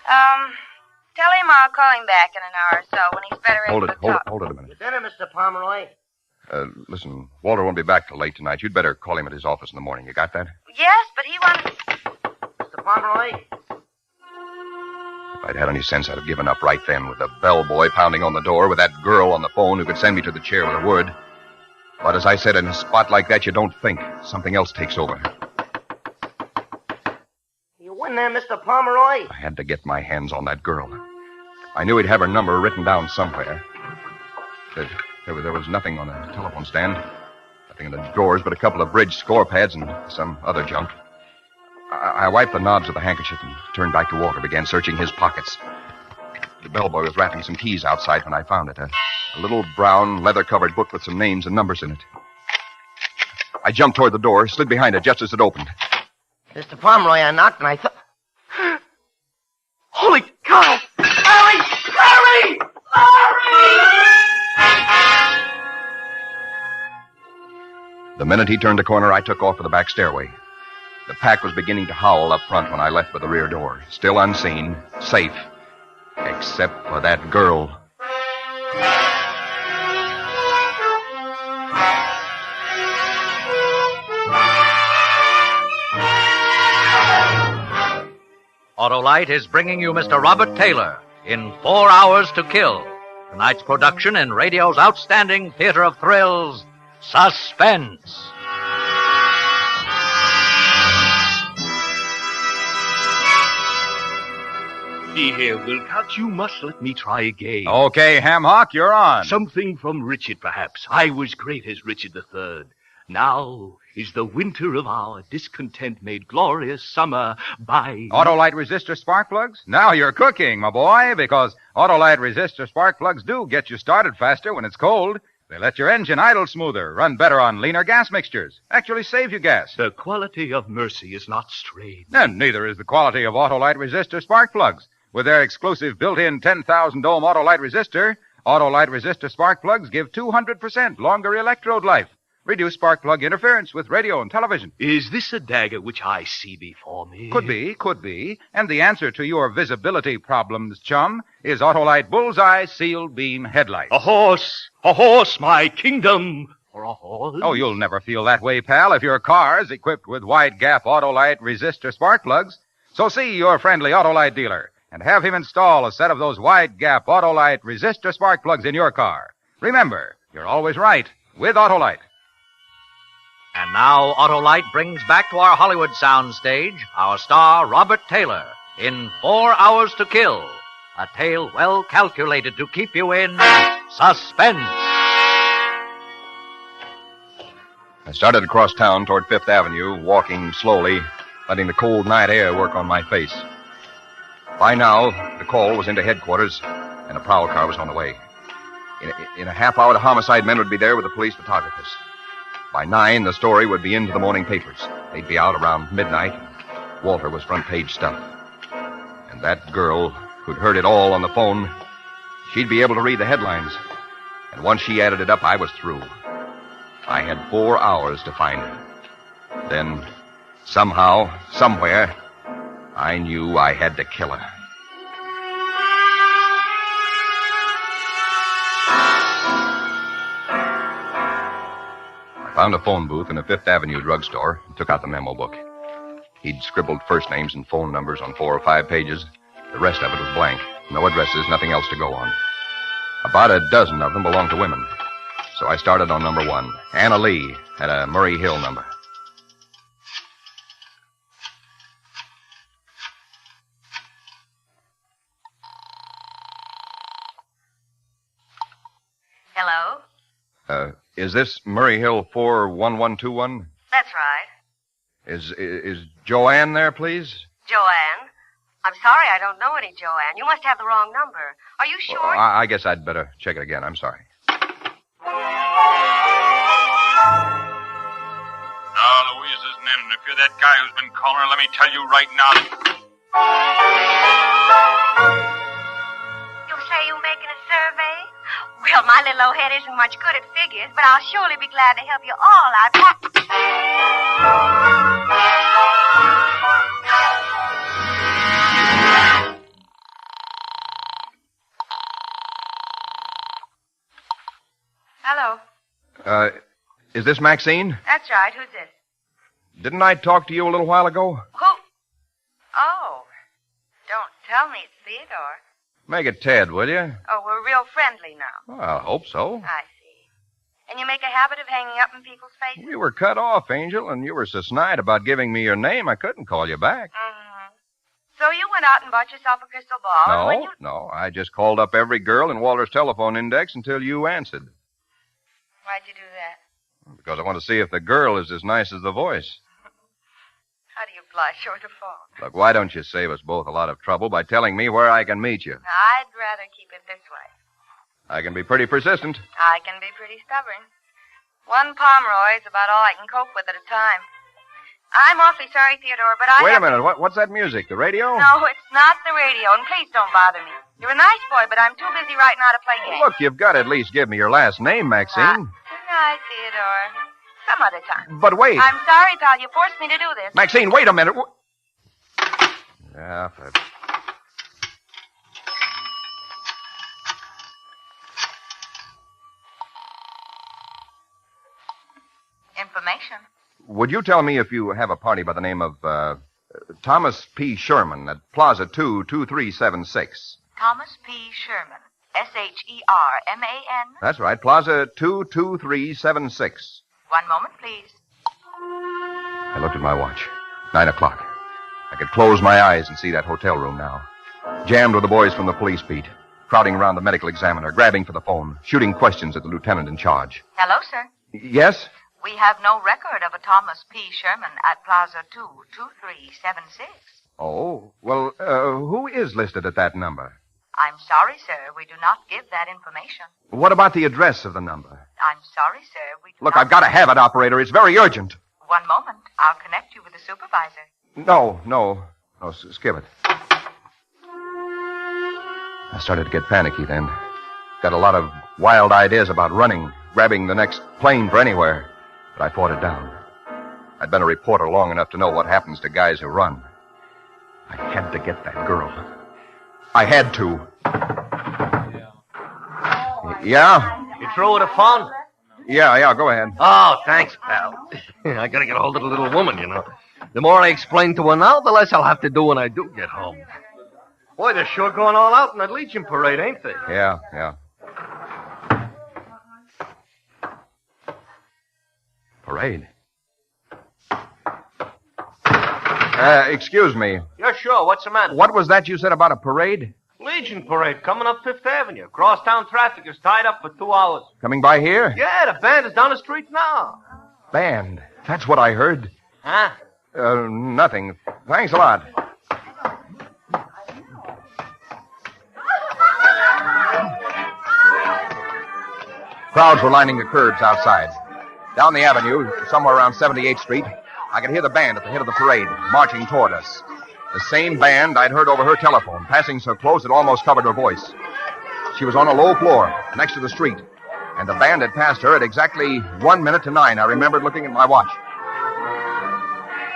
[SPEAKER 6] Tell him I'll call him back in an hour or so when he's better able to talk.
[SPEAKER 9] Hold it a minute.
[SPEAKER 10] Your dinner, Mr. Pomeroy.
[SPEAKER 9] Listen, Walter won't be back till late tonight. You'd better call him at his office in the morning. You got that?
[SPEAKER 6] Yes, but he wanted...
[SPEAKER 10] Mr. Pomeroy?
[SPEAKER 9] If I'd had any sense, I'd have given up right then with the bellboy pounding on the door, with that girl on the phone who could send me to the chair with a word. But as I said, in a spot like that, you don't think. Something else takes over.
[SPEAKER 10] You in there, Mr. Pomeroy?
[SPEAKER 9] I had to get my hands on that girl. I knew he'd have her number written down somewhere. There was nothing on the telephone stand. Nothing in the drawers but a couple of bridge score pads and some other junk. I wiped the knobs of the handkerchief and turned back to Walter, began searching his pockets. The bellboy was wrapping some keys outside when I found it. A little brown, leather-covered book with some names and numbers in it. I jumped toward the door, slid behind it just as it opened.
[SPEAKER 10] Mr. Pomeroy, I knocked and I thought... Holy cow! Larry! Larry! Larry!
[SPEAKER 9] The minute he turned the corner, I took off for the back stairway. The pack was beginning to howl up front when I left for the rear door. Still unseen, safe, except for that girl.
[SPEAKER 1] Autolite is bringing you Mr. Robert Taylor in 4 Hours to Kill. Tonight's production in radio's outstanding theater of thrills, Suspense.
[SPEAKER 11] See here, Wilcox, you must let me try again.
[SPEAKER 5] Okay, Hamhock, you're on.
[SPEAKER 11] Something from Richard, perhaps. I was great as Richard III. Now is the winter of our discontent made glorious summer by...
[SPEAKER 5] Autolite resistor spark plugs? Now you're cooking, my boy, because Autolite resistor spark plugs do get you started faster when it's cold. They let your engine idle smoother, run better on leaner gas mixtures, actually save you gas.
[SPEAKER 11] The quality of Mercy is not strained.
[SPEAKER 5] And neither is the quality of Autolite resistor spark plugs. With their exclusive built-in 10,000 ohm Autolite resistor spark plugs give 200% longer electrode life. Reduce spark plug interference with radio and television.
[SPEAKER 11] Is this a dagger which I see before me?
[SPEAKER 5] Could be. And the answer to your visibility problems, chum, is Autolite Bullseye Sealed Beam Headlights.
[SPEAKER 11] A horse, my kingdom. For a horse?
[SPEAKER 5] Oh, you'll never feel that way, pal, if your car's equipped with wide-gap Autolite resistor spark plugs. So see your friendly Autolite dealer and have him install a set of those wide-gap Autolite resistor spark plugs in your car. Remember, you're always right with Autolite.
[SPEAKER 1] And now Autolite brings back to our Hollywood soundstage our star, Robert Taylor, in 4 Hours to Kill, a tale well calculated to keep you in suspense.
[SPEAKER 9] I started across town toward Fifth Avenue, walking slowly, letting the cold night air work on my face. By now, the call was into headquarters, and a prowl car was on the way. In a half hour, the homicide men would be there with the police photographers. By 9, the story would be into the morning papers. They'd be out around midnight. Walter was front-page stuff. And that girl who'd heard it all on the phone, she'd be able to read the headlines. And once she added it up, I was through. I had 4 hours to find her. Then, somehow, somewhere, I knew I had to kill her. I found a phone booth in a Fifth Avenue drugstore and took out the memo book. He'd scribbled first names and phone numbers on 4 or 5 pages. The rest of it was blank. No addresses, nothing else to go on. About a dozen of them belonged to women. So I started on number 1. Anna Lee had a Murray Hill number.
[SPEAKER 6] Hello?
[SPEAKER 9] Is this Murray Hill 41121?
[SPEAKER 6] That's right.
[SPEAKER 9] Is Joanne there, please?
[SPEAKER 6] Joanne? I'm sorry, I don't know any Joanne. You must have the wrong number. Are you sure?
[SPEAKER 9] Well, I guess I'd better check it again. I'm sorry.
[SPEAKER 12] Now, Louise isn't in, and if you're that guy who's been calling her, let me tell you right now that...
[SPEAKER 6] You say you're making a survey? Well, my little old head isn't much good at figures, but I'll surely be glad to help you all out. Hello.
[SPEAKER 9] Is this Maxine?
[SPEAKER 6] That's right. Who's this?
[SPEAKER 9] Didn't I talk to you a little while ago?
[SPEAKER 6] Who? Oh. Don't tell me it's Theodore.
[SPEAKER 9] Make it Ted, will you?
[SPEAKER 6] Oh, we're real friendly now.
[SPEAKER 9] Well, I hope so.
[SPEAKER 6] I see. And you make a habit of hanging up in people's faces?
[SPEAKER 9] We were cut off, Angel, and you were so snide about giving me your name, I couldn't call you back.
[SPEAKER 6] Mm-hmm. So you went out and bought yourself a crystal ball? and when you...
[SPEAKER 9] No. I just called up every girl in Walter's telephone index until you answered.
[SPEAKER 6] Why'd you do that?
[SPEAKER 9] Because I want to see if the girl is as nice as the voice.
[SPEAKER 6] How do you fly short of phone?
[SPEAKER 9] Look, why don't you save us both a lot of trouble by telling me where I can meet you?
[SPEAKER 6] I'd rather keep it this way.
[SPEAKER 9] I can be pretty persistent.
[SPEAKER 6] I can be pretty stubborn. 1 Pomeroy is about all I can cope with at a time. I'm awfully sorry, Theodore, but I...
[SPEAKER 9] Wait a minute. What's that music? The radio?
[SPEAKER 6] No, it's not the radio, and please don't bother me. You're a nice boy, but I'm too busy right now to play games.
[SPEAKER 9] Look, you've got to at least give me your last name, Maxine.
[SPEAKER 6] Good night, Theodore. Some other time.
[SPEAKER 9] But wait.
[SPEAKER 6] I'm sorry, pal. You forced me to do this.
[SPEAKER 9] Maxine, wait a minute. Yeah, but...
[SPEAKER 6] Information.
[SPEAKER 9] Would you tell me if you have a party by the name of Thomas P. Sherman at Plaza 2, 2376?
[SPEAKER 6] Thomas P. Sherman. Sherman.
[SPEAKER 9] That's right. Plaza 2, 2376.
[SPEAKER 6] 1 moment, please.
[SPEAKER 9] I looked at my watch. 9 o'clock. I could close my eyes and see that hotel room now. Jammed with the boys from the police beat. Crowding around the medical examiner, grabbing for the phone, shooting questions at the lieutenant in charge.
[SPEAKER 6] Hello, sir.
[SPEAKER 9] Yes?
[SPEAKER 6] We have no record of a Thomas P. Sherman at Plaza 2, 2376.
[SPEAKER 9] Oh, well, who is listed at that number?
[SPEAKER 6] I'm sorry, sir. We do not give that information.
[SPEAKER 9] What about the address of the number?
[SPEAKER 6] I'm sorry, sir. We do
[SPEAKER 9] Look,
[SPEAKER 6] not...
[SPEAKER 9] I've got to have it, operator. It's very urgent.
[SPEAKER 6] One moment. I'll connect you with the supervisor.
[SPEAKER 9] No, skip it. I started to get panicky then. Got a lot of wild ideas about running, grabbing the next plane for anywhere. But I fought it down. I'd been a reporter long enough to know what happens to guys who run. I had to get that girl. I had to. Yeah?
[SPEAKER 8] You through with a phone?
[SPEAKER 9] Yeah, go ahead.
[SPEAKER 8] Oh, thanks, pal. I gotta get a hold of the little woman, you know. The more I explain to her now, the less I'll have to do when I do get home. Boy, they're sure going all out in that Legion parade, ain't they?
[SPEAKER 9] Yeah. Parade? Excuse me.
[SPEAKER 8] Yeah, sure. What's the matter?
[SPEAKER 9] What was that you said about a parade?
[SPEAKER 8] Legion parade coming up Fifth Avenue. Crosstown traffic is tied up for 2 hours.
[SPEAKER 9] Coming by here?
[SPEAKER 8] Yeah, the band is down the street now.
[SPEAKER 9] Band. That's what I heard.
[SPEAKER 8] Huh?
[SPEAKER 9] Nothing. Thanks a lot. Crowds were lining the curbs outside. Down the avenue, somewhere around 78th Street, I could hear the band at the head of the parade, marching toward us. The same band I'd heard over her telephone, passing so close it almost covered her voice. She was on a low floor, next to the street, and the band had passed her at exactly 1 minute to 9. I remembered looking at my watch.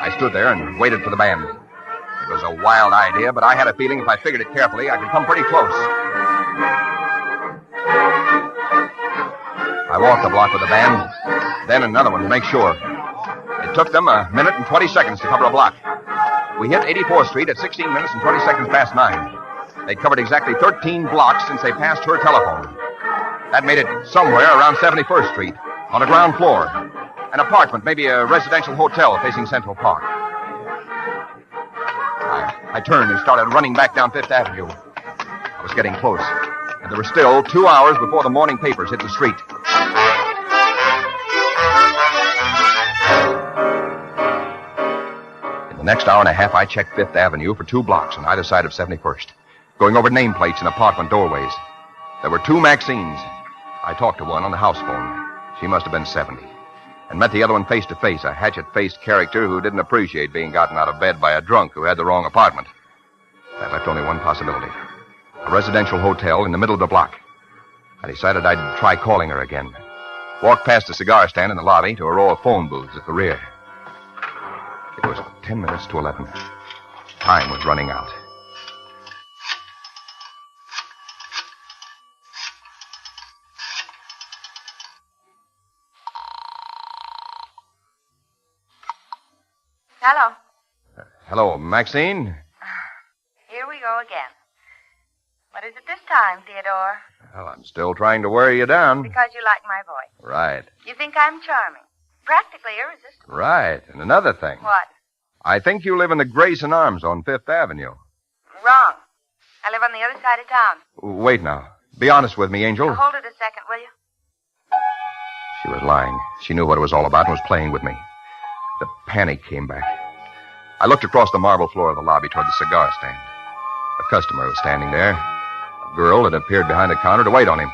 [SPEAKER 9] I stood there and waited for the band. It was a wild idea, but I had a feeling if I figured it carefully, I could come pretty close. I walked the block with the band, then another one to make sure. It took them 1 minute and 20 seconds to cover a block. We hit 84th Street at 16 minutes and 20 seconds past 9. They'd covered exactly 13 blocks since they passed her telephone. That made it somewhere around 71st Street, on the ground floor. An apartment, maybe a residential hotel facing Central Park. I turned and started running back down Fifth Avenue. I was getting close, and there were still 2 hours before the morning papers hit the street. In the next hour and a half, I checked Fifth Avenue for 2 blocks on either side of 71st, going over nameplates and apartment doorways. There were 2 Maxines. I talked to one on the house phone. She must have been 70. And met the other one face to face, a hatchet-faced character who didn't appreciate being gotten out of bed by a drunk who had the wrong apartment. That left only one possibility. A residential hotel in the middle of the block. I decided I'd try calling her again. Walked past the cigar stand in the lobby to a row of phone booths at the rear. It was 10 minutes to 11. Time was running out.
[SPEAKER 6] Hello.
[SPEAKER 9] Hello, Maxine?
[SPEAKER 6] Here we go again. What is it this time, Theodore?
[SPEAKER 9] Well, I'm still trying to wear you down.
[SPEAKER 6] Because you like my voice.
[SPEAKER 9] Right.
[SPEAKER 6] You think I'm charming. Practically irresistible.
[SPEAKER 9] Right. And another thing.
[SPEAKER 6] What?
[SPEAKER 9] I think you live in the Grayson Arms on Fifth Avenue.
[SPEAKER 6] Wrong. I live on the other side of town.
[SPEAKER 9] Wait now. Be honest with me, Angel.
[SPEAKER 6] Now, hold it a second, will you?
[SPEAKER 9] She was lying. She knew what it was all about and was playing with me. The panic came back. I looked across the marble floor of the lobby toward the cigar stand. A customer was standing there. A girl had appeared behind the counter to wait on him.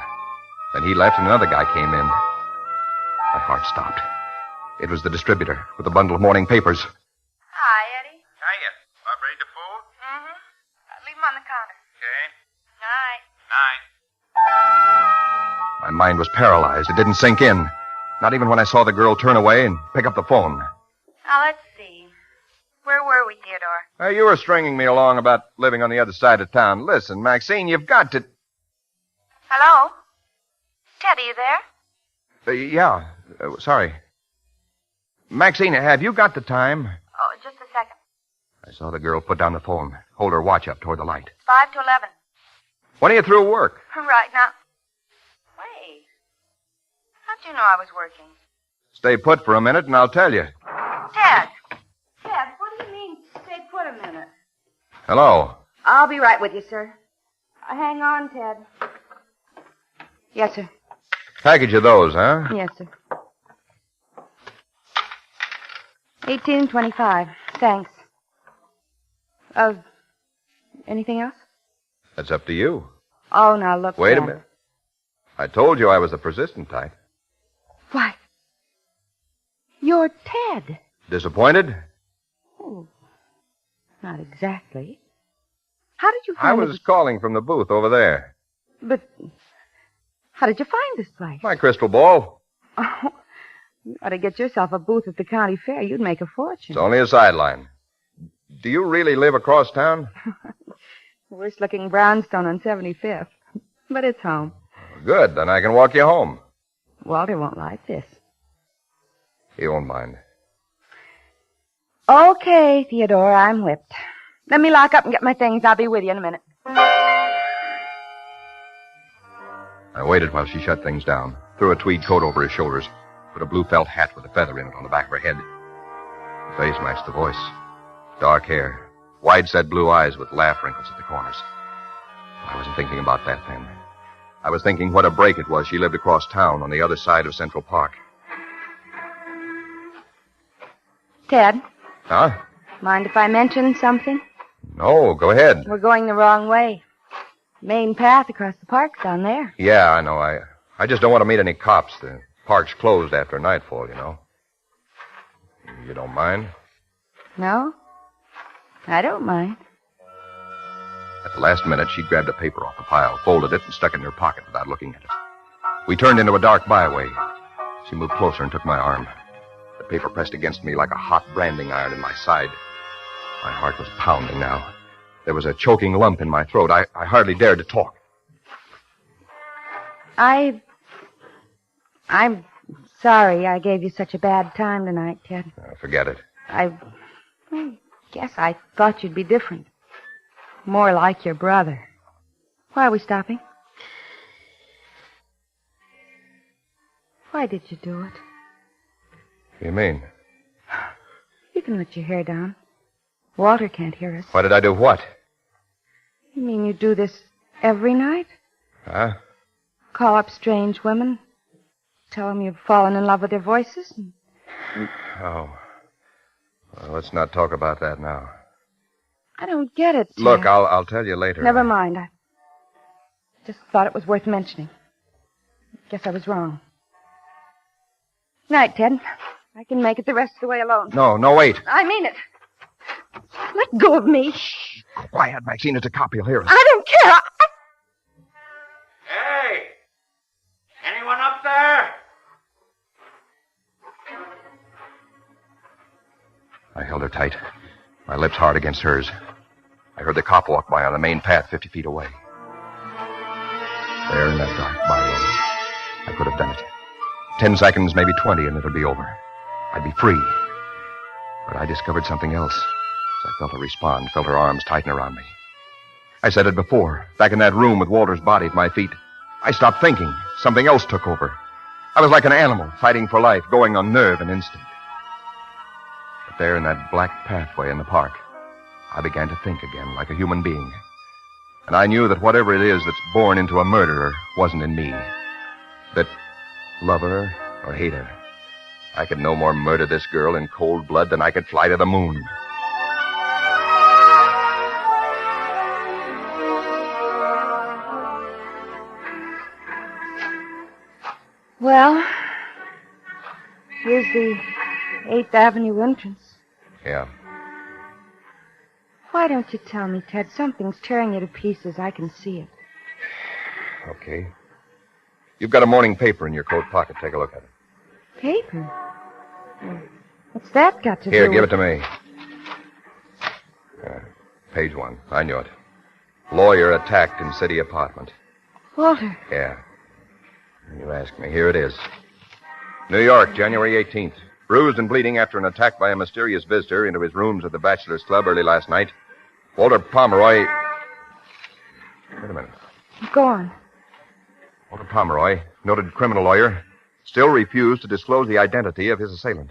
[SPEAKER 9] Then he left and another guy came in. My heart stopped. It was the distributor with a bundle of morning papers.
[SPEAKER 6] Hi, Eddie.
[SPEAKER 12] Hiya. Bob ready to fold?
[SPEAKER 6] Mm-hmm. Leave him on the counter.
[SPEAKER 12] Okay.
[SPEAKER 6] Night.
[SPEAKER 9] My mind was paralyzed. It didn't sink in. Not even when I saw the girl turn away and pick up the phone.
[SPEAKER 6] Now, let's see. Where were we, Theodore?
[SPEAKER 9] You were stringing me along about living on the other side of town. Listen, Maxine, you've got to...
[SPEAKER 6] Hello? Ted, are you there?
[SPEAKER 9] Yeah. Sorry. Maxine, have you got the time?
[SPEAKER 6] Oh, just a second.
[SPEAKER 9] I saw the girl put down the phone, hold her watch up toward the light.
[SPEAKER 6] 5 to 11.
[SPEAKER 9] When are you through work?
[SPEAKER 6] Right now. Wait. How'd you know I was working?
[SPEAKER 9] Stay put for a minute and I'll tell you.
[SPEAKER 6] Ted.
[SPEAKER 13] Ted, what do you mean, stay put a minute?
[SPEAKER 9] Hello.
[SPEAKER 13] I'll be right with you, sir. Hang on, Ted. Yes, sir.
[SPEAKER 9] Package of those, huh?
[SPEAKER 13] Yes, sir. 18.25. Thanks. Anything else?
[SPEAKER 9] That's up to you.
[SPEAKER 13] Oh, now look.
[SPEAKER 9] Wait a
[SPEAKER 13] Ted.
[SPEAKER 9] minute. I told you I was the persistent type.
[SPEAKER 13] You're Ted.
[SPEAKER 9] Disappointed?
[SPEAKER 13] Oh, not exactly. How did you
[SPEAKER 9] I
[SPEAKER 13] find
[SPEAKER 9] was calling from the booth over there.
[SPEAKER 13] But how did you find this place?
[SPEAKER 9] My crystal ball.
[SPEAKER 13] Oh, you ought to get yourself a booth at the county fair. You'd make a fortune.
[SPEAKER 9] It's only a sideline. Do you really live across town?
[SPEAKER 13] Worst-looking brownstone on 75th. But it's home.
[SPEAKER 9] Good, then I can walk you home.
[SPEAKER 13] Walter won't like this.
[SPEAKER 9] He won't mind.
[SPEAKER 13] Okay, Theodore, I'm whipped. Let me lock up and get my things. I'll be with you in a minute.
[SPEAKER 9] I waited while she shut things down, threw a tweed coat over her shoulders, put a blue felt hat with a feather in it on the back of her head. The face matched the voice. Dark hair, wide-set blue eyes with laugh wrinkles at the corners. I wasn't thinking about that then. I was thinking what a break it was she lived across town on the other side of Central Park.
[SPEAKER 13] Ted,
[SPEAKER 9] Huh?
[SPEAKER 13] mind if I mention something?
[SPEAKER 9] No, go ahead.
[SPEAKER 13] We're going the wrong way. Main path across the park's down there.
[SPEAKER 9] Yeah, I know. I just don't want to meet any cops. The park's closed after nightfall, you know. You don't mind?
[SPEAKER 13] No? I don't mind.
[SPEAKER 9] At the last minute, she grabbed a paper off the pile, folded it, and stuck it in her pocket without looking at it. We turned into a dark byway. She moved closer and took my arm. The paper pressed against me like a hot branding iron in my side. My heart was pounding now. There was a choking lump in my throat. I hardly dared to talk.
[SPEAKER 13] I'm sorry I gave you such a bad time tonight, Ted.
[SPEAKER 9] Forget it.
[SPEAKER 13] I guess I thought you'd be different. More like your brother. Why are we stopping? Why did you do it?
[SPEAKER 9] What do you mean?
[SPEAKER 13] You can let your hair down. Walter can't hear us.
[SPEAKER 9] Why did I do what?
[SPEAKER 13] You mean you do this every night?
[SPEAKER 9] Huh?
[SPEAKER 13] Call up strange women, tell them you've fallen in love with their voices?
[SPEAKER 9] Oh. Well, let's not talk about that now.
[SPEAKER 13] I don't get it, Ted.
[SPEAKER 9] Look, I'll tell you later.
[SPEAKER 13] Never mind. I just thought it was worth mentioning. Guess I was wrong. Night, Ted. I can make it the rest of the way alone.
[SPEAKER 9] No, wait.
[SPEAKER 13] I mean it. Let go of me.
[SPEAKER 9] Shh. Quiet, Maxine. It's a cop. He'll hear us.
[SPEAKER 13] I don't care.
[SPEAKER 10] Hey! Anyone up there?
[SPEAKER 9] I held her tight, my lips hard against hers. I heard the cop walk by on the main path 50 feet away. There in that dark byway, I could have done it. 10 seconds, maybe 20, and it'll be over. I'd be free. But I discovered something else. As I felt her respond, felt her arms tighten around me. I said it before, back in that room with Walter's body at my feet. I stopped thinking. Something else took over. I was like an animal, fighting for life, going on nerve and instinct. But there in that black pathway in the park, I began to think again like a human being. And I knew that whatever it is that's born into a murderer wasn't in me. That, love her or hate her, I could no more murder this girl in cold blood than I could fly to the moon.
[SPEAKER 13] Well, here's the 8th Avenue entrance.
[SPEAKER 9] Yeah.
[SPEAKER 13] Why don't you tell me, Ted? Something's tearing you to pieces. I can see it.
[SPEAKER 9] Okay. You've got a morning paper in your coat pocket. Take a look at it.
[SPEAKER 13] Paper? What's that got to do
[SPEAKER 9] Here,
[SPEAKER 13] with...
[SPEAKER 9] give it to me. Page 1. I knew it. Lawyer attacked in city apartment.
[SPEAKER 13] Walter.
[SPEAKER 9] Yeah. You asked me. Here it is. New York, January 18th. Bruised and bleeding after an attack by a mysterious visitor into his rooms at the Bachelor's Club early last night. Walter Pomeroy... Wait a minute.
[SPEAKER 13] Go on.
[SPEAKER 9] Walter Pomeroy, noted criminal lawyer, still refused to disclose the identity of his assailant.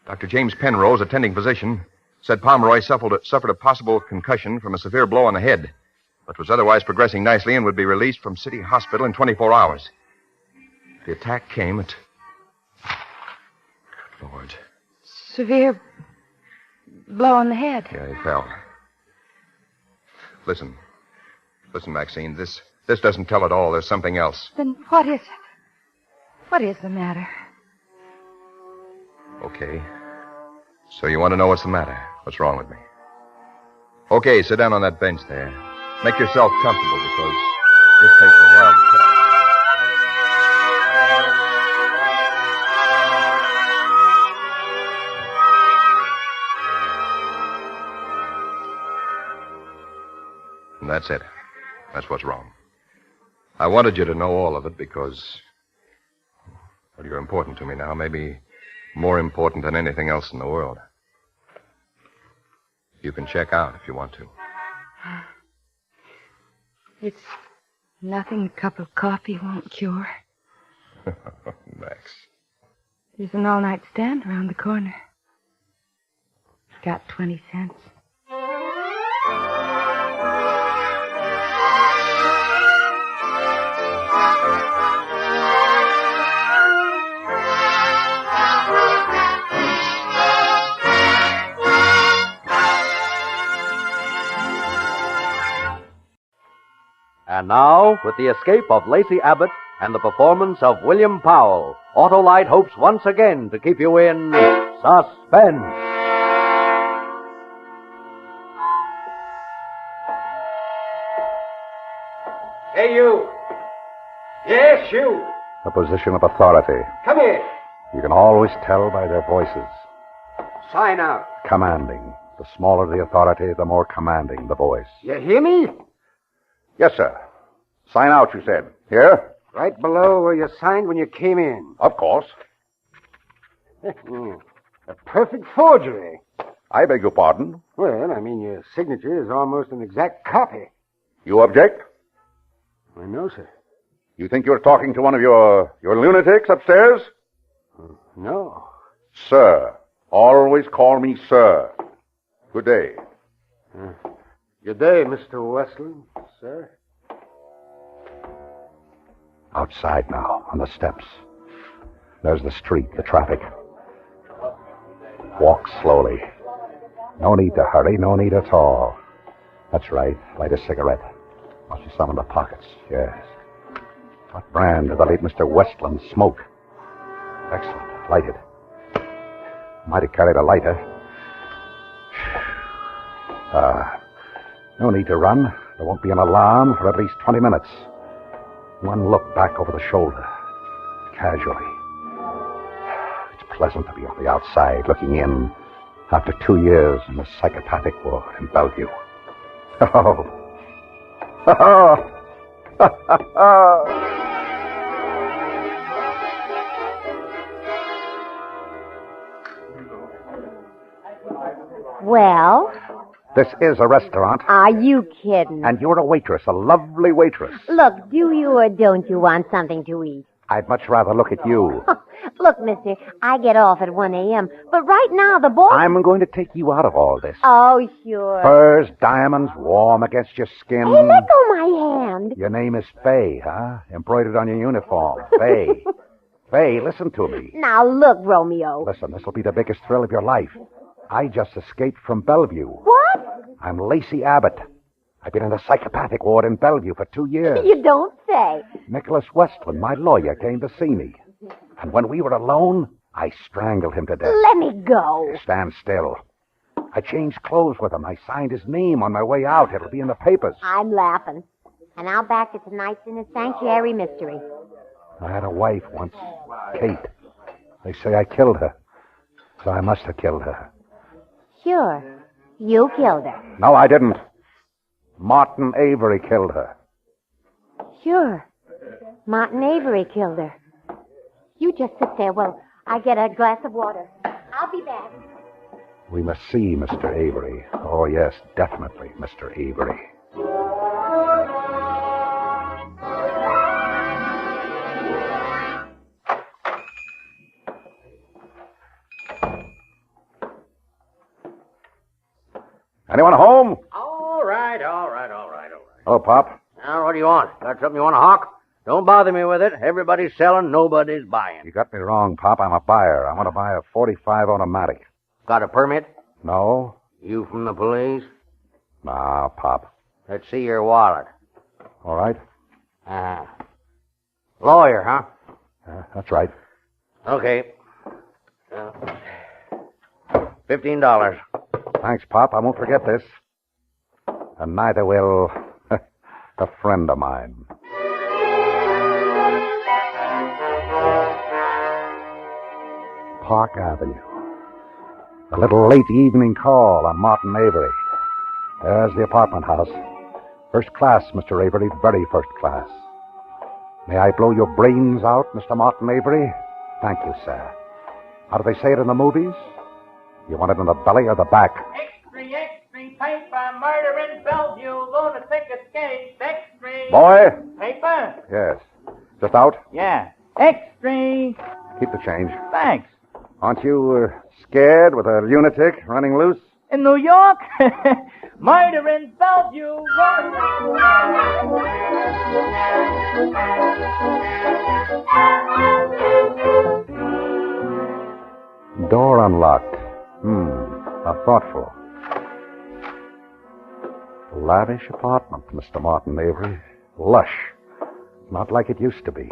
[SPEAKER 9] Dr. James Penrose, attending physician, said Pomeroy suffered a possible concussion from a severe blow on the head, but was otherwise progressing nicely and would be released from City Hospital in 24 hours. The attack came at... Good Lord.
[SPEAKER 13] Severe blow on the head.
[SPEAKER 9] Yeah, he fell. Listen, Maxine, this doesn't tell it all. There's something else.
[SPEAKER 13] Then what is it? What is the matter?
[SPEAKER 9] Okay. So you want to know what's the matter? What's wrong with me? Okay, sit down on that bench there. Make yourself comfortable because this takes a while to tell. And that's it. That's what's wrong. I wanted you to know all of it because, well, you're important to me now, maybe more important than anything else in the world. You can check out if you want to.
[SPEAKER 13] It's nothing a cup of coffee won't cure.
[SPEAKER 9] Max.
[SPEAKER 13] There's an all-night stand around the corner. Got 20 cents.
[SPEAKER 14] And now, with the escape of Lacey Abbott and the performance of William Powell, Autolite hopes once again to keep you in suspense.
[SPEAKER 8] Hey, you. Yes, you.
[SPEAKER 15] A position of authority.
[SPEAKER 8] Come here.
[SPEAKER 15] You can always tell by their voices.
[SPEAKER 8] Sign out.
[SPEAKER 15] Commanding. The smaller the authority, the more commanding the voice.
[SPEAKER 8] You hear me?
[SPEAKER 15] Yes, sir. Sign out, you said. Here?
[SPEAKER 8] Right below where you signed when you came in.
[SPEAKER 15] Of course.
[SPEAKER 8] A perfect forgery.
[SPEAKER 15] I beg your pardon.
[SPEAKER 8] Well, I mean, your signature is almost an exact copy.
[SPEAKER 15] You object?
[SPEAKER 8] I know, sir.
[SPEAKER 15] You think you're talking to one of your lunatics upstairs?
[SPEAKER 8] No.
[SPEAKER 15] Sir. Always call me sir. Good day.
[SPEAKER 8] Good day, Mr. Westland, sir.
[SPEAKER 15] Outside now, on the steps. There's the street, the traffic. Walk slowly. No need to hurry, no need at all. That's right. Light a cigarette. Must be some in the pockets, yes. What brand did the late Mr. Westland smoke? Excellent. Lighted. Might have carried a lighter. No need to run. There won't be an alarm for at least 20 minutes. One look back over the shoulder. Casually. It's pleasant to be on the outside looking in after 2 years in the psychopathic ward in Bellevue. Oh.
[SPEAKER 4] Well?
[SPEAKER 15] This is a restaurant.
[SPEAKER 4] Are you kidding?
[SPEAKER 15] And you're a waitress, a lovely waitress.
[SPEAKER 4] Look, do you or don't you want something to eat?
[SPEAKER 15] I'd much rather look at you.
[SPEAKER 4] Look, mister, I get off at 1 a.m., but right now the boss...
[SPEAKER 15] I'm going to take you out of all this.
[SPEAKER 4] Oh, sure.
[SPEAKER 15] Furs, diamonds, warm against your skin.
[SPEAKER 4] Hey, let go my hand.
[SPEAKER 15] Your name is Fay, huh? Embroidered on your uniform. Fay. Fay, listen to me.
[SPEAKER 4] Now, look, Romeo.
[SPEAKER 15] Listen, this will be the biggest thrill of your life. I just escaped from Bellevue.
[SPEAKER 4] What?
[SPEAKER 15] I'm Lacey Abbott. I've been in the psychopathic ward in Bellevue for 2 years.
[SPEAKER 4] You don't say.
[SPEAKER 15] Nicholas Westland, my lawyer, came to see me. And when we were alone, I strangled him to death.
[SPEAKER 4] Let me go.
[SPEAKER 15] Stand still. I changed clothes with him. I signed his name on my way out. It'll be in the papers.
[SPEAKER 4] I'm laughing. And now back to tonight's in a sanctuary mystery.
[SPEAKER 15] I had a wife once, Kate. They say I killed her. So I must have killed her.
[SPEAKER 4] Sure. You killed her.
[SPEAKER 15] No, I didn't. Martin Avery killed her.
[SPEAKER 4] Sure. Martin Avery killed her. You just sit there while I get a glass of water. I'll be back.
[SPEAKER 15] We must see Mr. Avery. Oh, yes, definitely, Mr. Avery. Anyone home?
[SPEAKER 10] All right.
[SPEAKER 15] Hello, Pop.
[SPEAKER 10] Now, what do you want? Got something you want to hawk? Don't bother me with it. Everybody's selling, nobody's buying.
[SPEAKER 15] You got me wrong, Pop. I'm a buyer. I want to buy a .45 automatic.
[SPEAKER 10] Got a permit?
[SPEAKER 15] No?
[SPEAKER 10] You from the police?
[SPEAKER 15] Nah, Pop.
[SPEAKER 10] Let's see your wallet.
[SPEAKER 15] All right.
[SPEAKER 10] Lawyer, huh?
[SPEAKER 15] That's right.
[SPEAKER 10] Okay.
[SPEAKER 14] $15.
[SPEAKER 15] Thanks, Pop. I won't forget this. And neither will a friend of mine. Park Avenue. A little late evening call on Martin Avery. There's the apartment house. First class, Mr. Avery, very first class. May I blow your brains out, Mr. Martin Avery? Thank you, sir. How do they say it in the movies? You want it in the belly or the back?
[SPEAKER 16] Extra, paper, murder in Bellevue, lunatic escapes, extra.
[SPEAKER 15] Boy?
[SPEAKER 16] Paper?
[SPEAKER 15] Yes. Just out?
[SPEAKER 16] Yeah. Extra.
[SPEAKER 15] Keep the change.
[SPEAKER 16] Thanks.
[SPEAKER 15] Aren't you scared with a lunatic running loose?
[SPEAKER 16] In New York? Murder in Bellevue.
[SPEAKER 15] Door unlocked. How thoughtful. Lavish apartment, Mr. Martin Avery. Lush. Not like it used to be.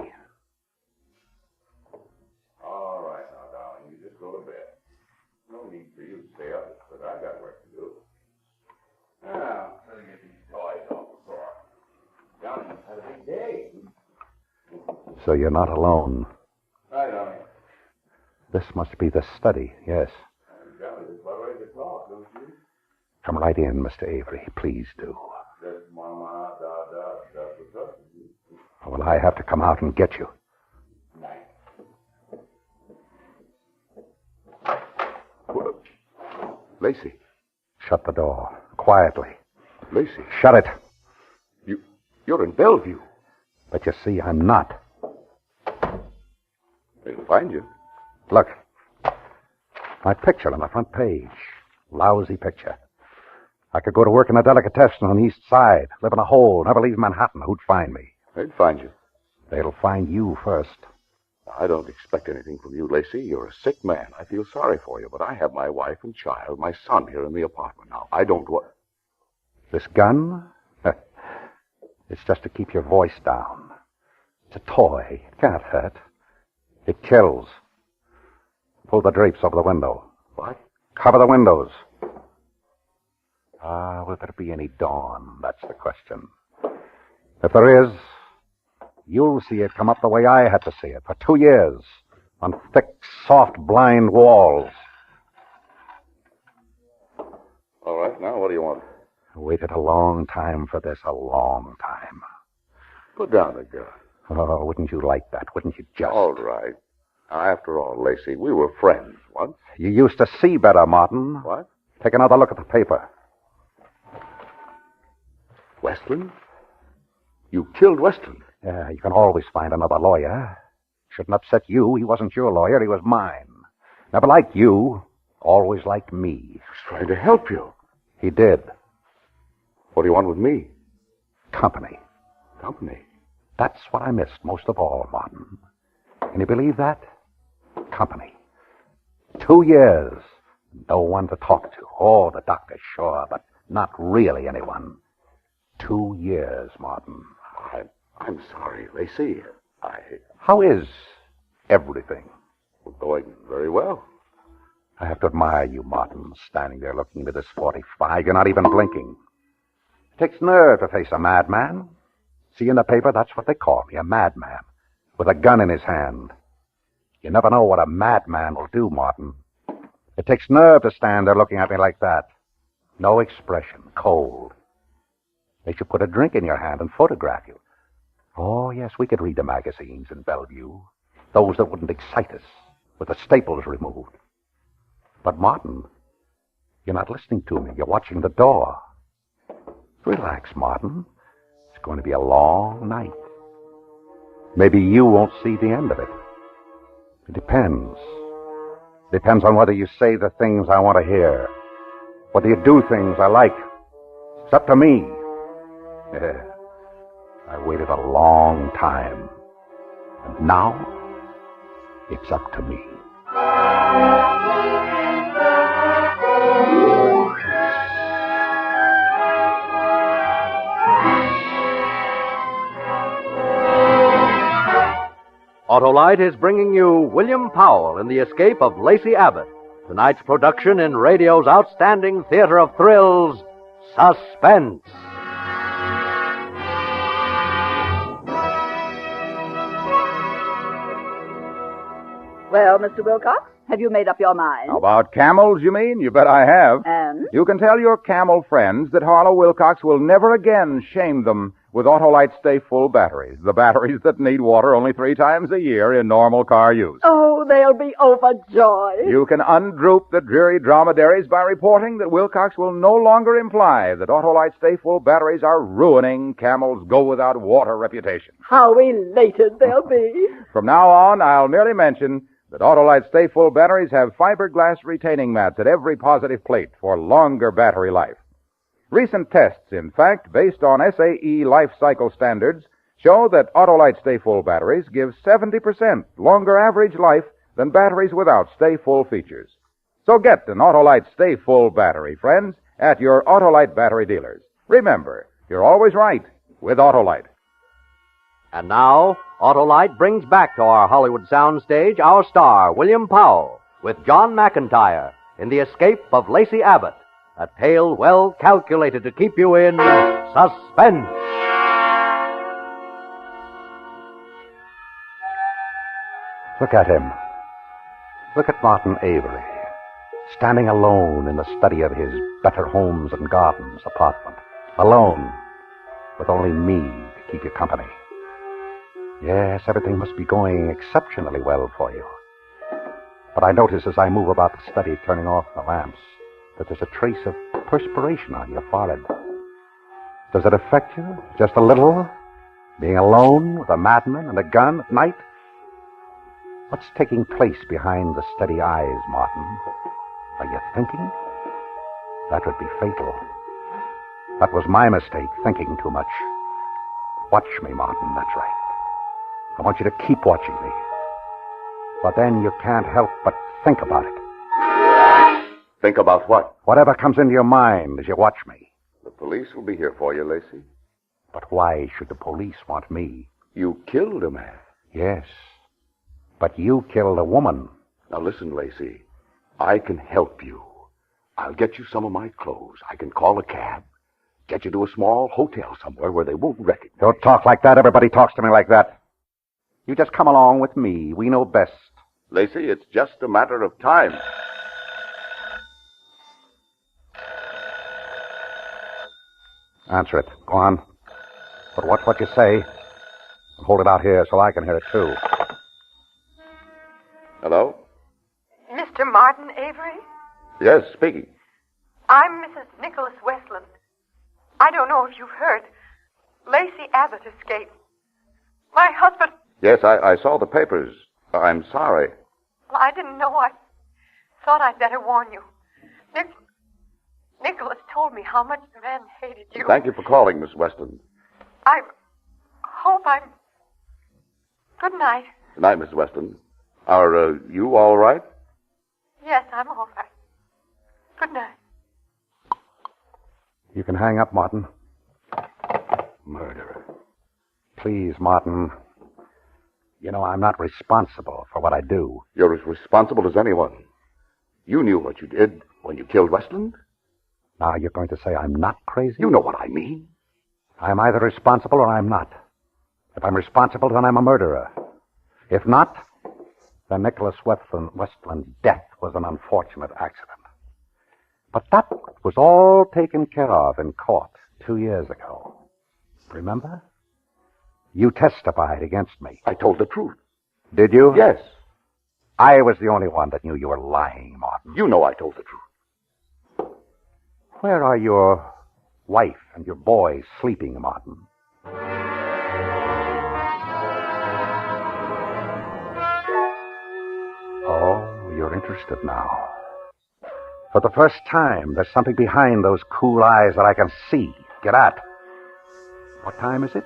[SPEAKER 9] All right, now, darling, you just go to bed. No need for you to stay up, but I got work to do. Now, let me get these toys off the floor. Johnny, had a big day.
[SPEAKER 15] So you're not alone.
[SPEAKER 9] Hi, darling.
[SPEAKER 15] This must be the study, yes.
[SPEAKER 9] Johnny, just about ready to talk, don't you?
[SPEAKER 15] Come right in, Mr. Avery. Please do.
[SPEAKER 9] Just mama, da.
[SPEAKER 15] Or will I have to come out and get you?
[SPEAKER 9] Lacey.
[SPEAKER 15] Shut the door. Quietly.
[SPEAKER 9] Lacey.
[SPEAKER 15] Shut it.
[SPEAKER 9] You're in Bellevue.
[SPEAKER 15] But you see, I'm not.
[SPEAKER 9] They'll find you.
[SPEAKER 15] Look. My picture on the front page. Lousy picture. I could go to work in a delicatessen on the east side, live in a hole, never leave Manhattan. Who'd find me?
[SPEAKER 9] They'd find you.
[SPEAKER 15] They'll find you first.
[SPEAKER 9] I don't expect anything from you, Lacey. You're a sick man. I feel sorry for you, but I have my wife and child, my son here in the apartment now. I don't want...
[SPEAKER 15] This gun? It's just to keep your voice down. It's a toy. It can't hurt. It kills. Pull the drapes over the window.
[SPEAKER 9] What?
[SPEAKER 15] Cover the windows. Will there be any dawn? That's the question. If there is, you'll see it come up the way I had to see it for 2 years on thick, soft, blind walls.
[SPEAKER 9] All right, now what do you want?
[SPEAKER 15] I waited a long time for this, a long time.
[SPEAKER 9] Put down the gun.
[SPEAKER 15] Oh, wouldn't you like that? Wouldn't you just?
[SPEAKER 9] All right. Now, after all, Lacey, we were friends once.
[SPEAKER 15] You used to see better, Martin.
[SPEAKER 9] What?
[SPEAKER 15] Take another look at the paper.
[SPEAKER 9] Westland? You killed Westland?
[SPEAKER 15] Yeah, you can always find another lawyer. Shouldn't upset you. He wasn't your lawyer. He was mine. Never liked you. Always liked me.
[SPEAKER 9] He was trying to help you.
[SPEAKER 15] He did.
[SPEAKER 9] What do you want with me?
[SPEAKER 15] Company.
[SPEAKER 9] Company?
[SPEAKER 15] That's what I missed most of all, Martin. Can you believe that? Company. 2 years. No one to talk to. Oh, the doctor, sure, but not really anyone. 2 years, Martin.
[SPEAKER 9] I'm sorry, Lacey.
[SPEAKER 15] How is everything?
[SPEAKER 9] Going very well.
[SPEAKER 15] I have to admire you, Martin, standing there looking into this 45. You're not even blinking. It takes nerve to face a madman. See, in the paper, that's what they call me, a madman, with a gun in his hand. You never know what a madman will do, Martin. It takes nerve to stand there looking at me like that. No expression, cold. They should put a drink in your hand and photograph you. Oh, yes, we could read the magazines in Bellevue. Those that wouldn't excite us, with the staples removed. But, Martin, you're not listening to me. You're watching the door. Relax, Martin. It's going to be a long night. Maybe you won't see the end of it. It depends. Depends on whether you say the things I want to hear. Whether you do things I like. It's up to me. Yeah. I waited a long time. And now, it's up to me.
[SPEAKER 14] Autolite is bringing you William Powell in the escape of Lacey Abbott. tonight's production in radio's outstanding theater of thrills, Suspense.
[SPEAKER 17] Well, Mr. Wilcox, have you made up your mind?
[SPEAKER 18] About camels, you mean? You bet I have.
[SPEAKER 17] And?
[SPEAKER 18] You can tell your camel friends that Harlow Wilcox will never again shame them with Autolite Stay Full batteries, the batteries that need water only 3 times a year in normal car use.
[SPEAKER 17] Oh, they'll be overjoyed.
[SPEAKER 18] You can undroop the dreary dromedaries by reporting that Wilcox will no longer imply that Autolite Stay Full batteries are ruining Camel's go-without-water reputation.
[SPEAKER 17] How elated they'll be.
[SPEAKER 18] From now on, I'll merely mention that Autolite Stay Full batteries have fiberglass retaining mats at every positive plate for longer battery life. Recent tests, in fact, based on SAE life cycle standards, show that Autolite Stay Full batteries give 70% longer average life than batteries without Stay Full features. So get an Autolite Stay Full battery, friends, at your Autolite battery dealers. Remember, you're always right with Autolite.
[SPEAKER 14] And now, Autolite brings back to our Hollywood soundstage our star, William Powell, with John McIntyre in The Escape of Lacey Abbott, a tale well calculated to keep you in suspense.
[SPEAKER 15] Look at him. Look at Martin Avery, standing alone in the study of his Better Homes and Gardens apartment. Alone, with only me to keep you company. Yes, everything must be going exceptionally well for you. But I notice as I move about the study, turning off the lamps, that there's a trace of perspiration on your forehead. Does it affect you just a little? Being alone with a madman and a gun at night? What's taking place behind the steady eyes, Martin? Are you thinking? That would be fatal. That was my mistake, thinking too much. Watch me, Martin, that's right. I want you to keep watching me. But then you can't help but think about it.
[SPEAKER 19] Think about what?
[SPEAKER 15] Whatever comes into your mind as you watch me.
[SPEAKER 19] The police will be here for you, Lacey.
[SPEAKER 15] But why should the police want me?
[SPEAKER 19] You killed a man.
[SPEAKER 15] Yes. But you killed a woman.
[SPEAKER 19] Now listen, Lacey. I can help you. I'll get you some of my clothes. I can call a cab. Get you to a small hotel somewhere where they won't recognize.
[SPEAKER 15] Don't talk like that. Everybody talks to me like that. You just come along with me. We know best.
[SPEAKER 19] Lacey, it's just a matter of time.
[SPEAKER 15] Answer it. Go on. But watch what you say. And hold it out here so I can hear it, too.
[SPEAKER 19] Hello?
[SPEAKER 20] Mr. Martin Avery?
[SPEAKER 19] Yes, speaking.
[SPEAKER 20] I'm Mrs. Nicholas Westland. I don't know if you've heard. Lacey Abbott escaped. My husband...
[SPEAKER 19] Yes, I saw the papers. I'm sorry.
[SPEAKER 20] Well, I didn't know. I thought I'd better warn you. Nicholas told me how much the man hated you.
[SPEAKER 19] Thank you for calling, Miss Weston.
[SPEAKER 20] I hope I'm... Good night.
[SPEAKER 19] Good night, Miss Weston. Are you all right?
[SPEAKER 20] Yes, I'm all right. Good night.
[SPEAKER 15] You can hang up, Martin.
[SPEAKER 19] Murderer.
[SPEAKER 15] Please, Martin. You know, I'm not responsible for what I do.
[SPEAKER 19] You're as responsible as anyone. You knew what you did when you killed Westland.
[SPEAKER 15] Now you're going to say I'm not crazy?
[SPEAKER 19] You know what I mean.
[SPEAKER 15] I'm either responsible or I'm not. If I'm responsible, then I'm a murderer. If not, then Nicholas Westland's death was an unfortunate accident. But that was all taken care of in court 2 years ago. Remember? You testified against me.
[SPEAKER 19] I told the truth.
[SPEAKER 15] Did you?
[SPEAKER 19] Yes.
[SPEAKER 15] I was the only one that knew you were lying, Martin.
[SPEAKER 19] You know I told the truth.
[SPEAKER 15] Where are your wife and your boys sleeping, Martin? Oh, you're interested now. For the first time, there's something behind those cool eyes that I can see. Get at. What time is it?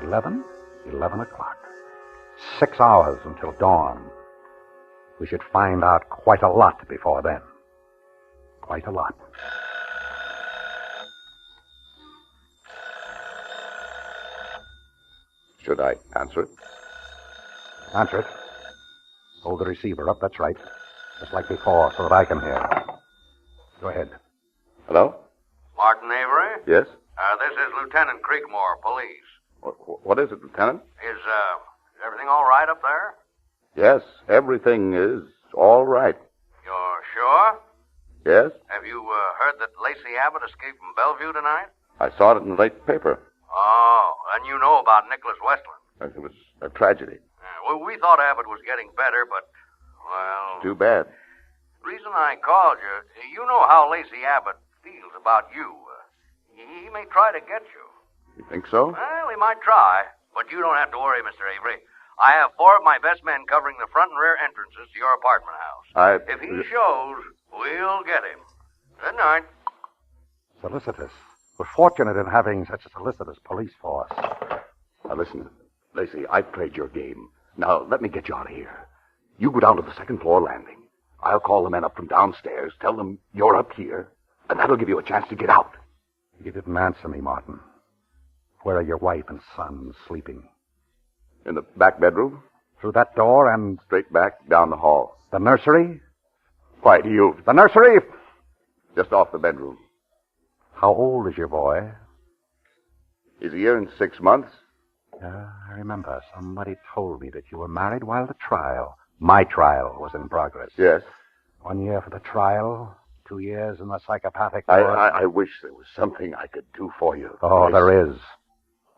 [SPEAKER 15] 11? 11 o'clock. 6 hours until dawn. We should find out quite a lot before then. Quite a lot.
[SPEAKER 19] Should I answer it?
[SPEAKER 15] Answer it. Hold the receiver up, that's right. just like before, so that I can hear. Go ahead.
[SPEAKER 3] Hello?
[SPEAKER 21] Martin Avery?
[SPEAKER 3] Yes?
[SPEAKER 21] This is Lieutenant Creekmore, police.
[SPEAKER 3] What is it, Lieutenant?
[SPEAKER 21] Is everything all right up there?
[SPEAKER 19] Yes, everything is all right.
[SPEAKER 21] You're sure?
[SPEAKER 19] Yes?
[SPEAKER 21] Have you heard that Lacey Abbott escaped from Bellevue tonight?
[SPEAKER 19] I saw it in the late paper.
[SPEAKER 21] Oh, and you know about Nicholas Westland.
[SPEAKER 19] It was a tragedy.
[SPEAKER 21] Well, we thought Abbott was getting better, but, well...
[SPEAKER 19] Too bad.
[SPEAKER 21] The reason I called you, you know how Lacey Abbott feels about you. He may try to get you.
[SPEAKER 19] You think so?
[SPEAKER 21] Well, he might try, but you don't have to worry, Mr. Avery. I have 4 of my best men covering the front and rear entrances to your apartment house. If he shows, we'll get him. Good night.
[SPEAKER 15] Solicitous. We're fortunate in having such a solicitous police force.
[SPEAKER 19] Now, listen, Lacey, I've played your game. Now, let me get you out of here. You go down to the second-floor landing. I'll call the men up from downstairs, tell them you're up here, and that'll give you a chance to get out.
[SPEAKER 15] You didn't answer me, Martin. Where are your wife and son sleeping?
[SPEAKER 19] In the back bedroom.
[SPEAKER 15] Through that door and...
[SPEAKER 19] Straight back down the hall.
[SPEAKER 15] The nursery?
[SPEAKER 19] Why do you...
[SPEAKER 15] The nursery?
[SPEAKER 19] Just off the bedroom.
[SPEAKER 15] How old is your boy?
[SPEAKER 19] He's a year and 6 months.
[SPEAKER 15] I remember somebody told me that you were married while the trial, my trial, was in progress.
[SPEAKER 19] Yes.
[SPEAKER 15] 1 year for the trial, 2 years in the psychopathic
[SPEAKER 19] ward.
[SPEAKER 15] I
[SPEAKER 19] wish there was something I could do for you.
[SPEAKER 15] Oh, there is.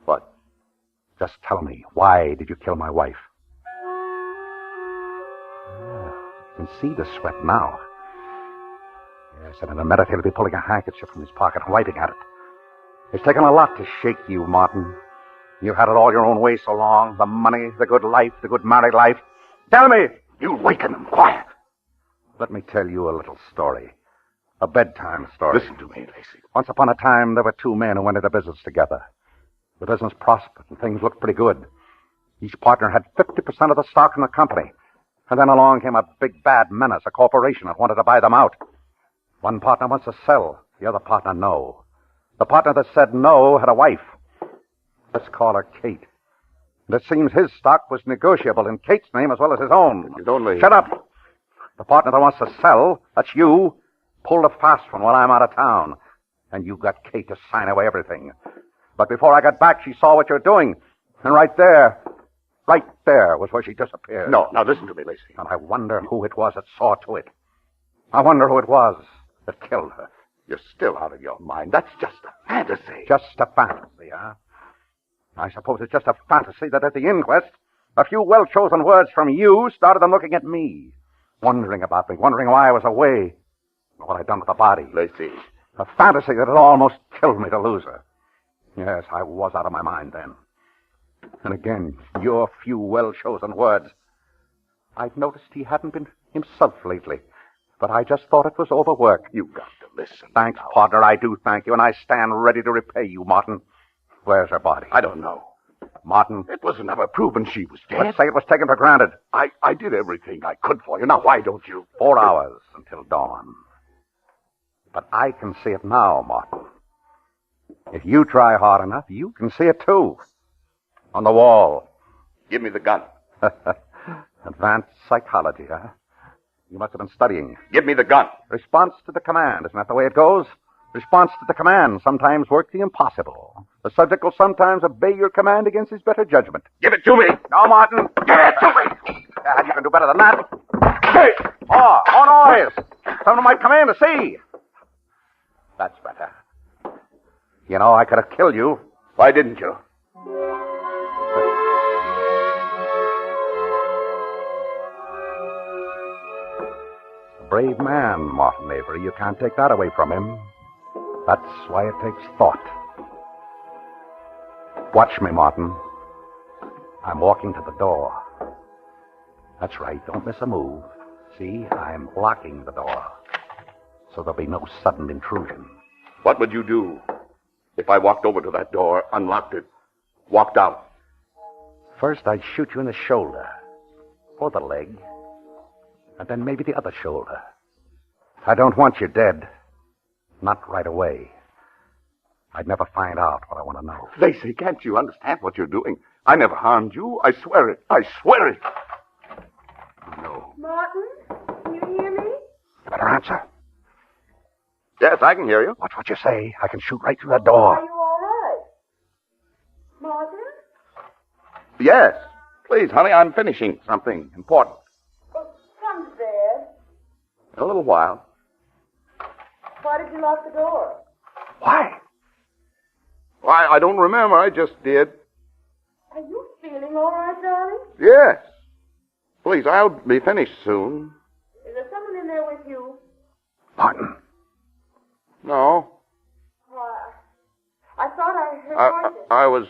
[SPEAKER 19] What?
[SPEAKER 15] Just tell me, why did you kill my wife? You can see the sweat now. Yes, and in a minute he'll be pulling a handkerchief from his pocket and wiping at it. It's taken a lot to shake you, Martin. You've had it all your own way so long. The money, the good life, the good married life. Tell me!
[SPEAKER 19] You waken them. Quiet.
[SPEAKER 15] Let me tell you a little story. A bedtime story.
[SPEAKER 19] Listen to me, Lacey.
[SPEAKER 15] Once upon a time, there were 2 men who went into business together. The business prospered and things looked pretty good. Each partner had 50% of the stock in the company. And then along came a big bad menace, a corporation that wanted to buy them out. One partner wants to sell, the other partner no. The partner that said no had a wife. Let's call her Kate. And it seems his stock was negotiable in Kate's name as well as his own.
[SPEAKER 19] You'd only...
[SPEAKER 15] Shut up! The partner that wants to sell, that's you, pulled a fast one while I'm out of town. And you got Kate to sign away everything. But before I got back, she saw what you're doing. And right there was where she disappeared.
[SPEAKER 19] No, now listen to me, Lacey.
[SPEAKER 15] And I wonder who it was that saw to it. I wonder who it was that killed her.
[SPEAKER 19] You're still out of your mind. That's just a fantasy.
[SPEAKER 15] Just a fantasy, huh? I suppose it's just a fantasy that at the inquest, a few well-chosen words from you started them looking at me, wondering about me, wondering why I was away, and what I'd done with the body.
[SPEAKER 19] Lacey.
[SPEAKER 15] A fantasy that had almost killed me to lose her. Yes, I was out of my mind then. And again, your few well-chosen words. I'd noticed he hadn't been himself lately, but I just thought it was overwork.
[SPEAKER 19] You've got to listen.
[SPEAKER 15] Thanks, partner, I do thank you, and I stand ready to repay you, Martin. Where's her body?
[SPEAKER 19] I don't know.
[SPEAKER 15] Martin?
[SPEAKER 19] It was never proven she was dead.
[SPEAKER 15] Let's say it was taken for granted.
[SPEAKER 19] I did everything I could for you. Now, why don't you...
[SPEAKER 15] 4 hours until dawn. But I can see it now, Martin. If you try hard enough, you can see it too. On the wall.
[SPEAKER 19] Give me the gun.
[SPEAKER 15] Advanced psychology, huh? You must have been studying.
[SPEAKER 19] Give me the gun.
[SPEAKER 15] Response to the command. Isn't that the way it goes? Response to the command sometimes work the impossible. The subject will sometimes obey your command against his better judgment.
[SPEAKER 19] Give it to me.
[SPEAKER 15] No, Martin.
[SPEAKER 19] Give it to me.
[SPEAKER 15] You can do better than that. Hey! Oh, noise. Someone might come in to see. That's better. You know, I could have killed you.
[SPEAKER 19] Why didn't you?
[SPEAKER 15] A brave man, Martin Avery. You can't take that away from him. That's why it takes thought. Watch me, Martin. I'm walking to the door. That's right. Don't miss a move. See, I'm locking the door. So there'll be no sudden intrusion.
[SPEAKER 19] What would you do if I walked over to that door, unlocked it, walked out?
[SPEAKER 15] First, I'd shoot you in the shoulder. Or the leg. And then maybe the other shoulder. I don't want you dead. Not right away. I'd never find out what I want to know.
[SPEAKER 19] Lacey, can't you understand what you're doing? I never harmed you. I swear it. I swear it. No.
[SPEAKER 20] Martin, can you hear me?
[SPEAKER 15] better answer.
[SPEAKER 19] Yes, I can hear you.
[SPEAKER 15] Watch what you say. I can shoot right through that door.
[SPEAKER 20] Are you all right? Martin?
[SPEAKER 19] Yes. Please, honey, I'm finishing something important.
[SPEAKER 20] Come to bed.
[SPEAKER 19] In a little while.
[SPEAKER 20] Why did you lock the door?
[SPEAKER 19] Why? Why, I don't remember. I just did.
[SPEAKER 20] Are you feeling all right, darling?
[SPEAKER 19] Yes. Please, I'll be finished soon.
[SPEAKER 20] Is there someone in there with you?
[SPEAKER 15] Martin.
[SPEAKER 19] No.
[SPEAKER 20] Why? I thought I heard voices.
[SPEAKER 19] I was...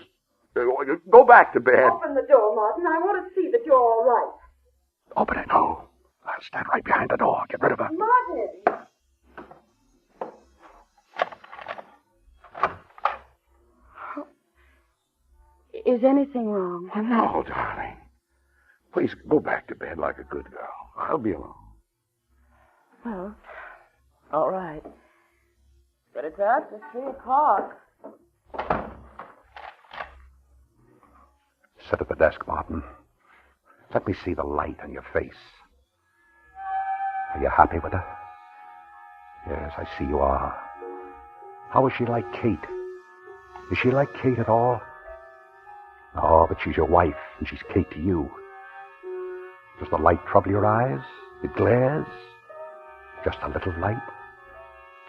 [SPEAKER 19] Go back to bed.
[SPEAKER 20] Open the door, Martin. I want to see that you're all right.
[SPEAKER 15] Open it, no. I'll stand right behind the door. Get rid of her.
[SPEAKER 20] Martin! Is anything wrong?
[SPEAKER 19] Oh, no, darling. Please go back to bed like a good girl. I'll be alone.
[SPEAKER 20] Well, all right. But it's after 3 o'clock.
[SPEAKER 15] Sit at the desk, Martin. Let me see the light on your face. Are you happy with her? Yes, I see you are. How is she like Kate? Is she like Kate at all? Oh, but she's your wife, and she's Kate to you. Does the light trouble your eyes? It glares? Just a little light?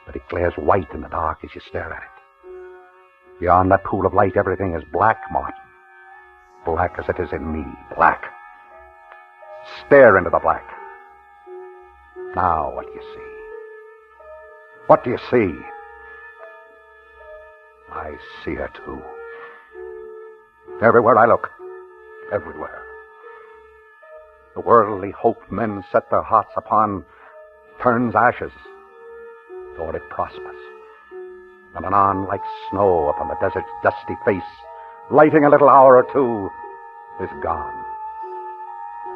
[SPEAKER 15] But it glares white in the dark as you stare at it. Beyond that pool of light, everything is black, Martin. Black as it is in me. Black. Stare into the black. Now, what do you see? What do you see? I see her, too. Everywhere I look. Everywhere. The worldly hope men set their hearts upon turns ashes, though it prospers. And anon, like snow upon the desert's dusty face, lighting a little hour or two, is gone.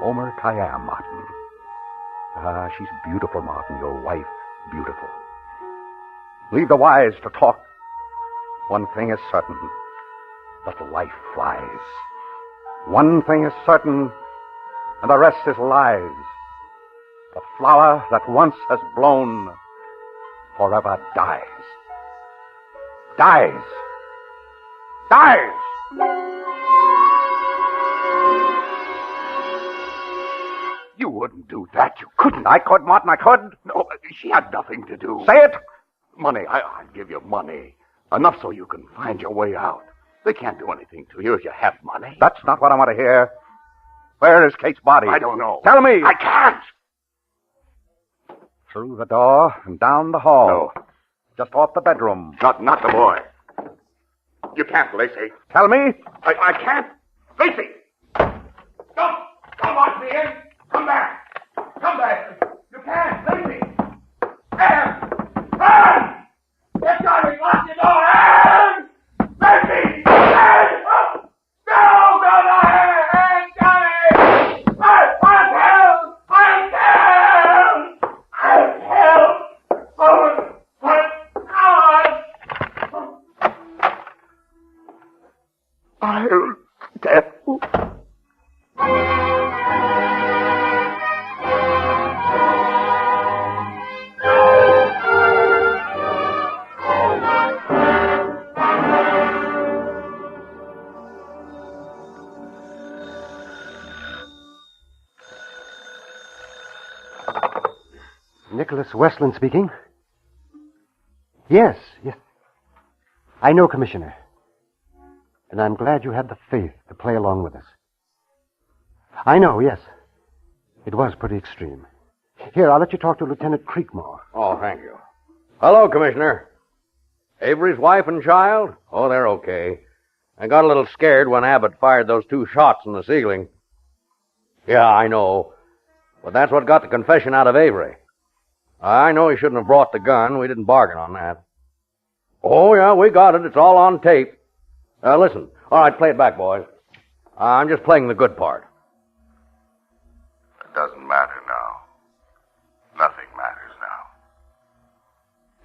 [SPEAKER 15] Omer Khayyam, Martin. Ah, she's beautiful, Martin, your wife, beautiful. Leave the wise to talk. One thing is certain, that life flies. One thing is certain, and the rest is lies. The flower that once has blown forever dies. Dies. Dies! You wouldn't do that. You couldn't. I could, Martin, I could.
[SPEAKER 19] No, she had nothing to do.
[SPEAKER 15] Say it!
[SPEAKER 19] Money. I'll give you money. Enough so you can find your way out. They can't do anything to you if you have money.
[SPEAKER 15] That's not what I want to hear. Where is Kate's body?
[SPEAKER 19] I don't know.
[SPEAKER 15] Tell me.
[SPEAKER 19] I can't.
[SPEAKER 15] Through the door and down the hall.
[SPEAKER 19] No.
[SPEAKER 15] Just off the bedroom.
[SPEAKER 19] Not the boy. You can't, Lacey.
[SPEAKER 15] Tell me.
[SPEAKER 19] I can't. Lacey! Don't lock me in. Come back. Come back. You can't. Lacey. Anne! Anne! Get down and lock your door. Anne! Lacey! Anne! No, Anne! Johnny! I'll help! Oh, God! I'll death.
[SPEAKER 7] Nicholas Westland speaking. Yes. I know, Commissioner. And I'm glad you had the faith to play along with us. I know, yes. It was pretty extreme. Here, I'll let you talk to Lieutenant Creekmore.
[SPEAKER 21] Oh, thank you. Hello, Commissioner. Avery's wife and child? Oh, they're okay. I got a little scared when Abbott fired those 2 shots in the ceiling. Yeah, I know. But that's what got the confession out of Avery. I know he shouldn't have brought the gun. We didn't bargain on that. Oh, yeah, we got it. It's all on tape. Listen. All right, play it back, boys. I'm just playing the good part.
[SPEAKER 22] It doesn't matter now. Nothing matters now.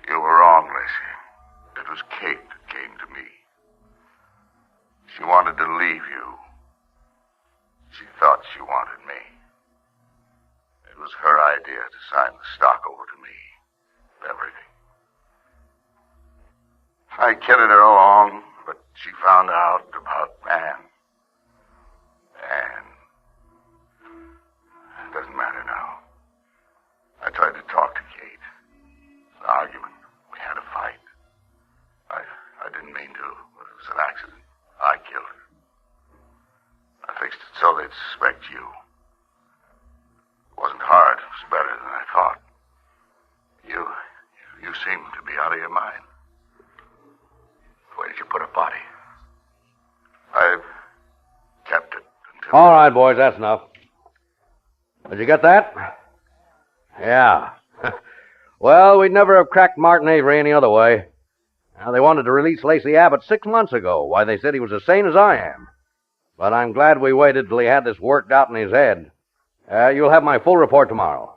[SPEAKER 22] You were wrong, Lacey. It was Kate that came to me. She wanted to leave you. She thought she wanted me. It was her idea to sign the stock over to me. Everything. I kidded her along, but she found out about Anne. Anne. It doesn't matter now. I tried to talk to Kate. An argument. We had a fight. I didn't mean to, but it was an accident. I killed her. I fixed it so they'd suspect you. It wasn't hard. It was better than I thought. You seem to be out of your mind. Where did you put her body? I've kept it until...
[SPEAKER 21] All right, boys, that's enough. Did you get that? Yeah. Well, we'd never have cracked Martin Avery any other way. Now, they wanted to release Lacey Abbott 6 months ago. Why, they said he was as sane as I am. But I'm glad we waited till he had this worked out in his head. You'll have my full report tomorrow.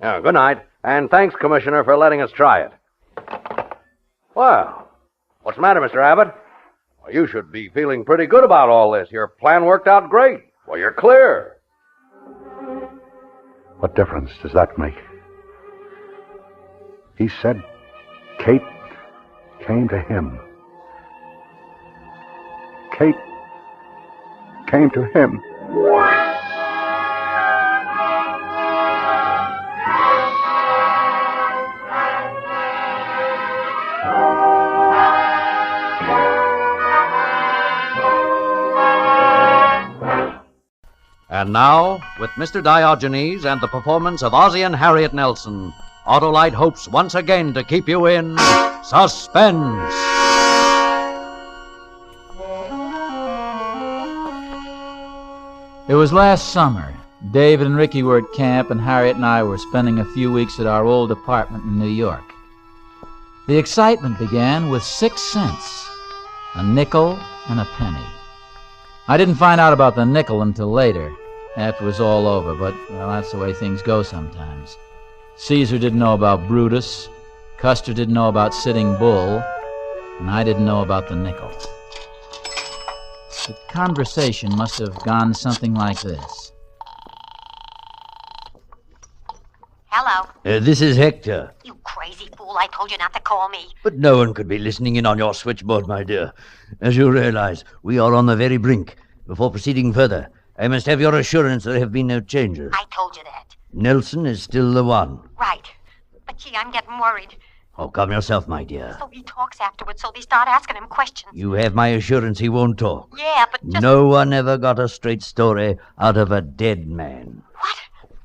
[SPEAKER 21] Good night, and thanks, Commissioner, for letting us try it. Well, what's the matter, Mr. Abbott? Well, you should be feeling pretty good about all this. Your plan worked out great. Well, you're clear.
[SPEAKER 15] What difference does that make? He said Kate came to him. Kate came to him.
[SPEAKER 14] And now, with Mr. Diogenes and the performance of Ozzie and Harriet Nelson, Autolite hopes once again to keep you in suspense.
[SPEAKER 2] It was last summer. David and Ricky were at camp, and Harriet and I were spending a few weeks at our old apartment in New York. The excitement began with 6 cents, a nickel and a penny. I didn't find out about the nickel until later, after it was all over, but, well, that's the way things go sometimes. Caesar didn't know about Brutus, Custer didn't know about Sitting Bull, and I didn't know about the nickel. The conversation must have gone something like this.
[SPEAKER 11] Hello.
[SPEAKER 10] This is Hector.
[SPEAKER 11] You crazy fool, I told you not to call me.
[SPEAKER 10] But no one could be listening in on your switchboard, my dear. As you realize, we are on the very brink. Before proceeding further, I must have your assurance there have been no changes.
[SPEAKER 11] I told you that.
[SPEAKER 10] Nelson is still the one.
[SPEAKER 11] Right. But gee, I'm getting worried.
[SPEAKER 10] Oh, calm yourself, my dear.
[SPEAKER 11] So he talks afterwards, so they start asking him questions.
[SPEAKER 10] You have my assurance he won't talk.
[SPEAKER 11] Yeah, but just...
[SPEAKER 10] No one ever got a straight story out of a dead man.
[SPEAKER 11] What?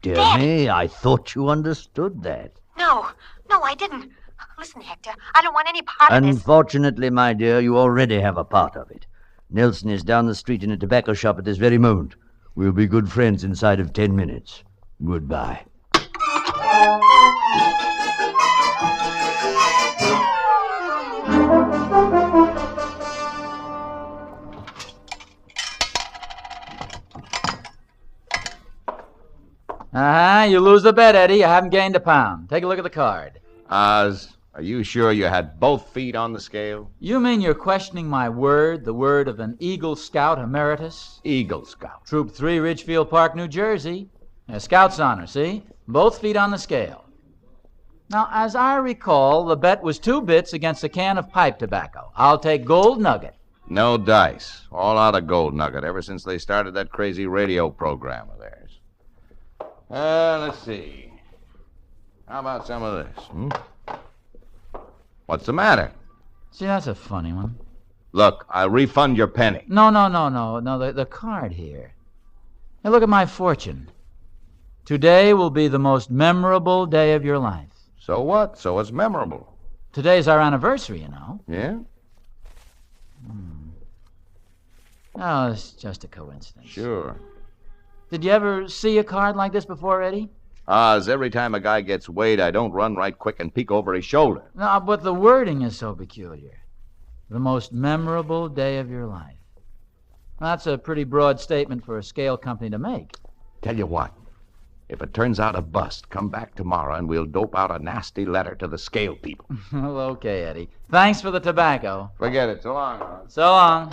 [SPEAKER 10] Dear
[SPEAKER 11] Dead?
[SPEAKER 10] me, I thought you understood that.
[SPEAKER 11] No, I didn't. Listen, Hector, I don't want any part of this.
[SPEAKER 10] Unfortunately, my dear, you already have a part of it. Nelson is down the street in a tobacco shop at this very moment. We'll be good friends inside of 10 minutes. Goodbye.
[SPEAKER 2] You lose the bet, Eddie. You haven't gained a pound. Take a look at the card.
[SPEAKER 5] Oz, are you sure you had both feet on the scale?
[SPEAKER 2] You mean you're questioning my word, the word of an Eagle Scout emeritus?
[SPEAKER 5] Eagle Scout.
[SPEAKER 2] Troop 3, Ridgefield Park, New Jersey. Scout's honor, see? Both feet on the scale. Now, as I recall, the bet was 2 bits against a can of pipe tobacco. I'll take gold nugget.
[SPEAKER 5] No dice. All out of gold nugget ever since they started that crazy radio program of theirs. Let's see. How about some of this? What's the matter?
[SPEAKER 2] See, that's a funny one.
[SPEAKER 5] Look, I'll refund your penny.
[SPEAKER 2] No, the card here. Hey, look at my fortune. Today will be the most memorable day of your life.
[SPEAKER 5] So what? So it's memorable.
[SPEAKER 2] Today's our anniversary, you know.
[SPEAKER 5] Yeah?
[SPEAKER 2] Oh, it's just a coincidence.
[SPEAKER 5] Sure.
[SPEAKER 2] Did you ever see a card like this before, Eddie?
[SPEAKER 5] Oz, every time a guy gets weighed, I don't run right quick and peek over his shoulder.
[SPEAKER 2] No, but the wording is so peculiar. The most memorable day of your life. Well, that's a pretty broad statement for a scale company to make.
[SPEAKER 5] Tell you what. If it turns out a bust, come back tomorrow and we'll dope out a nasty letter to the scale people.
[SPEAKER 2] Well, okay, Eddie. Thanks for the tobacco.
[SPEAKER 5] Forget it. So long, Oz.
[SPEAKER 2] So long.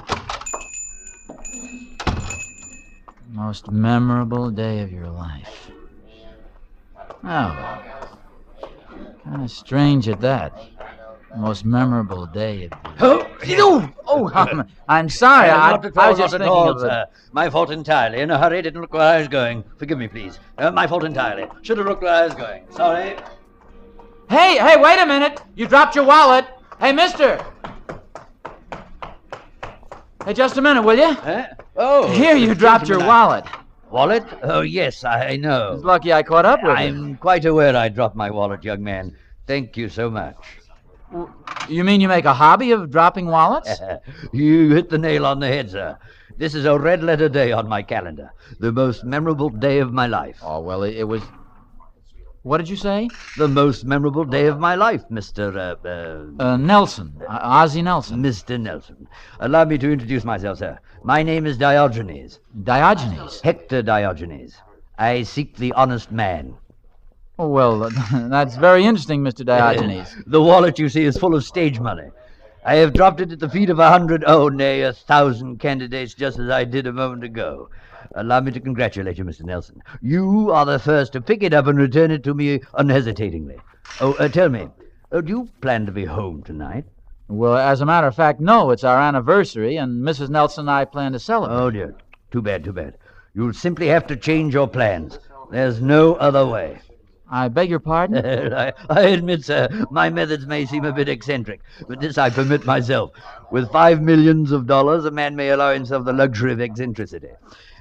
[SPEAKER 2] Most memorable day of your life. Oh. Kind of strange at that. Most memorable day of... I'm sorry. I was just thinking of
[SPEAKER 10] sir. My fault entirely. In a hurry, didn't look where I was going. Forgive me, please. My fault entirely. Should have looked where I was going. Sorry.
[SPEAKER 2] Hey, wait a minute. You dropped your wallet. Hey, mister. Hey, just a minute, will you?
[SPEAKER 10] Oh.
[SPEAKER 2] Here, you dropped your wallet.
[SPEAKER 10] Wallet? Oh, yes, I know.
[SPEAKER 2] It's lucky I caught up with
[SPEAKER 10] I'm quite aware I dropped my wallet, young man. Thank you so much.
[SPEAKER 2] You mean you make a hobby of dropping wallets?
[SPEAKER 10] You hit the nail on the head, sir. This is a red-letter day on my calendar. The most memorable day of my life.
[SPEAKER 2] Oh, well, it was... What did you say?
[SPEAKER 10] The most memorable day of my life, Mr.
[SPEAKER 2] Nelson. Ozzie Nelson.
[SPEAKER 10] Mr. Nelson. Allow me to introduce myself, sir. My name is Diogenes.
[SPEAKER 2] Diogenes?
[SPEAKER 10] Hector Diogenes. I seek the honest man.
[SPEAKER 2] Oh, well, that's very interesting, Mr. Diogenes.
[SPEAKER 10] The wallet, you see, is full of stage money. I have dropped it at the feet of 100, oh, nay, 1,000 candidates, just as I did a moment ago. Allow me to congratulate you, Mr. Nelson. You are the first to pick it up and return it to me unhesitatingly. Oh, tell me, do you plan to be home tonight?
[SPEAKER 2] Well, as a matter of fact, no. It's our anniversary, and Mrs. Nelson and I plan to celebrate.
[SPEAKER 10] Oh, dear. Too bad, too bad. You'll simply have to change your plans. There's no other way.
[SPEAKER 2] I beg your pardon?
[SPEAKER 10] I admit, sir, my methods may seem a bit eccentric, but this I permit myself. With $5 million, a man may allow himself the luxury of eccentricity.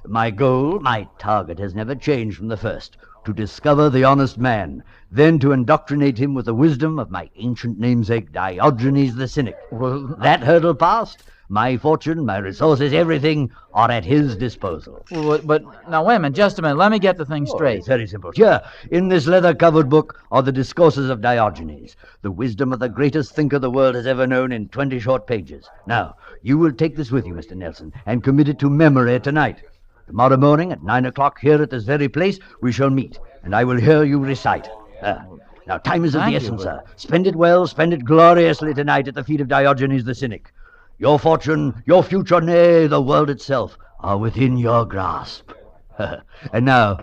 [SPEAKER 10] My goal, my target, has never changed from the first. To discover the honest man, then to indoctrinate him with the wisdom of my ancient namesake, Diogenes the Cynic.
[SPEAKER 2] Well,
[SPEAKER 10] that hurdle passed, my fortune, my resources, everything are at his disposal.
[SPEAKER 2] Well, but now, wait a minute, just a minute. Let me get the thing straight.
[SPEAKER 10] It's very simple. Here, in this leather-covered book, are the discourses of Diogenes, the wisdom of the greatest thinker the world has ever known in 20 short pages. Now, you will take this with you, Mr. Nelson, and commit it to memory tonight. Tomorrow morning at 9 o'clock here at this very place, we shall meet, and I will hear you recite. Now, time is of the essence, sir. Spend it well, spend it gloriously tonight at the feet of Diogenes the Cynic. Your fortune, your future, nay, the world itself, are within your grasp. And now,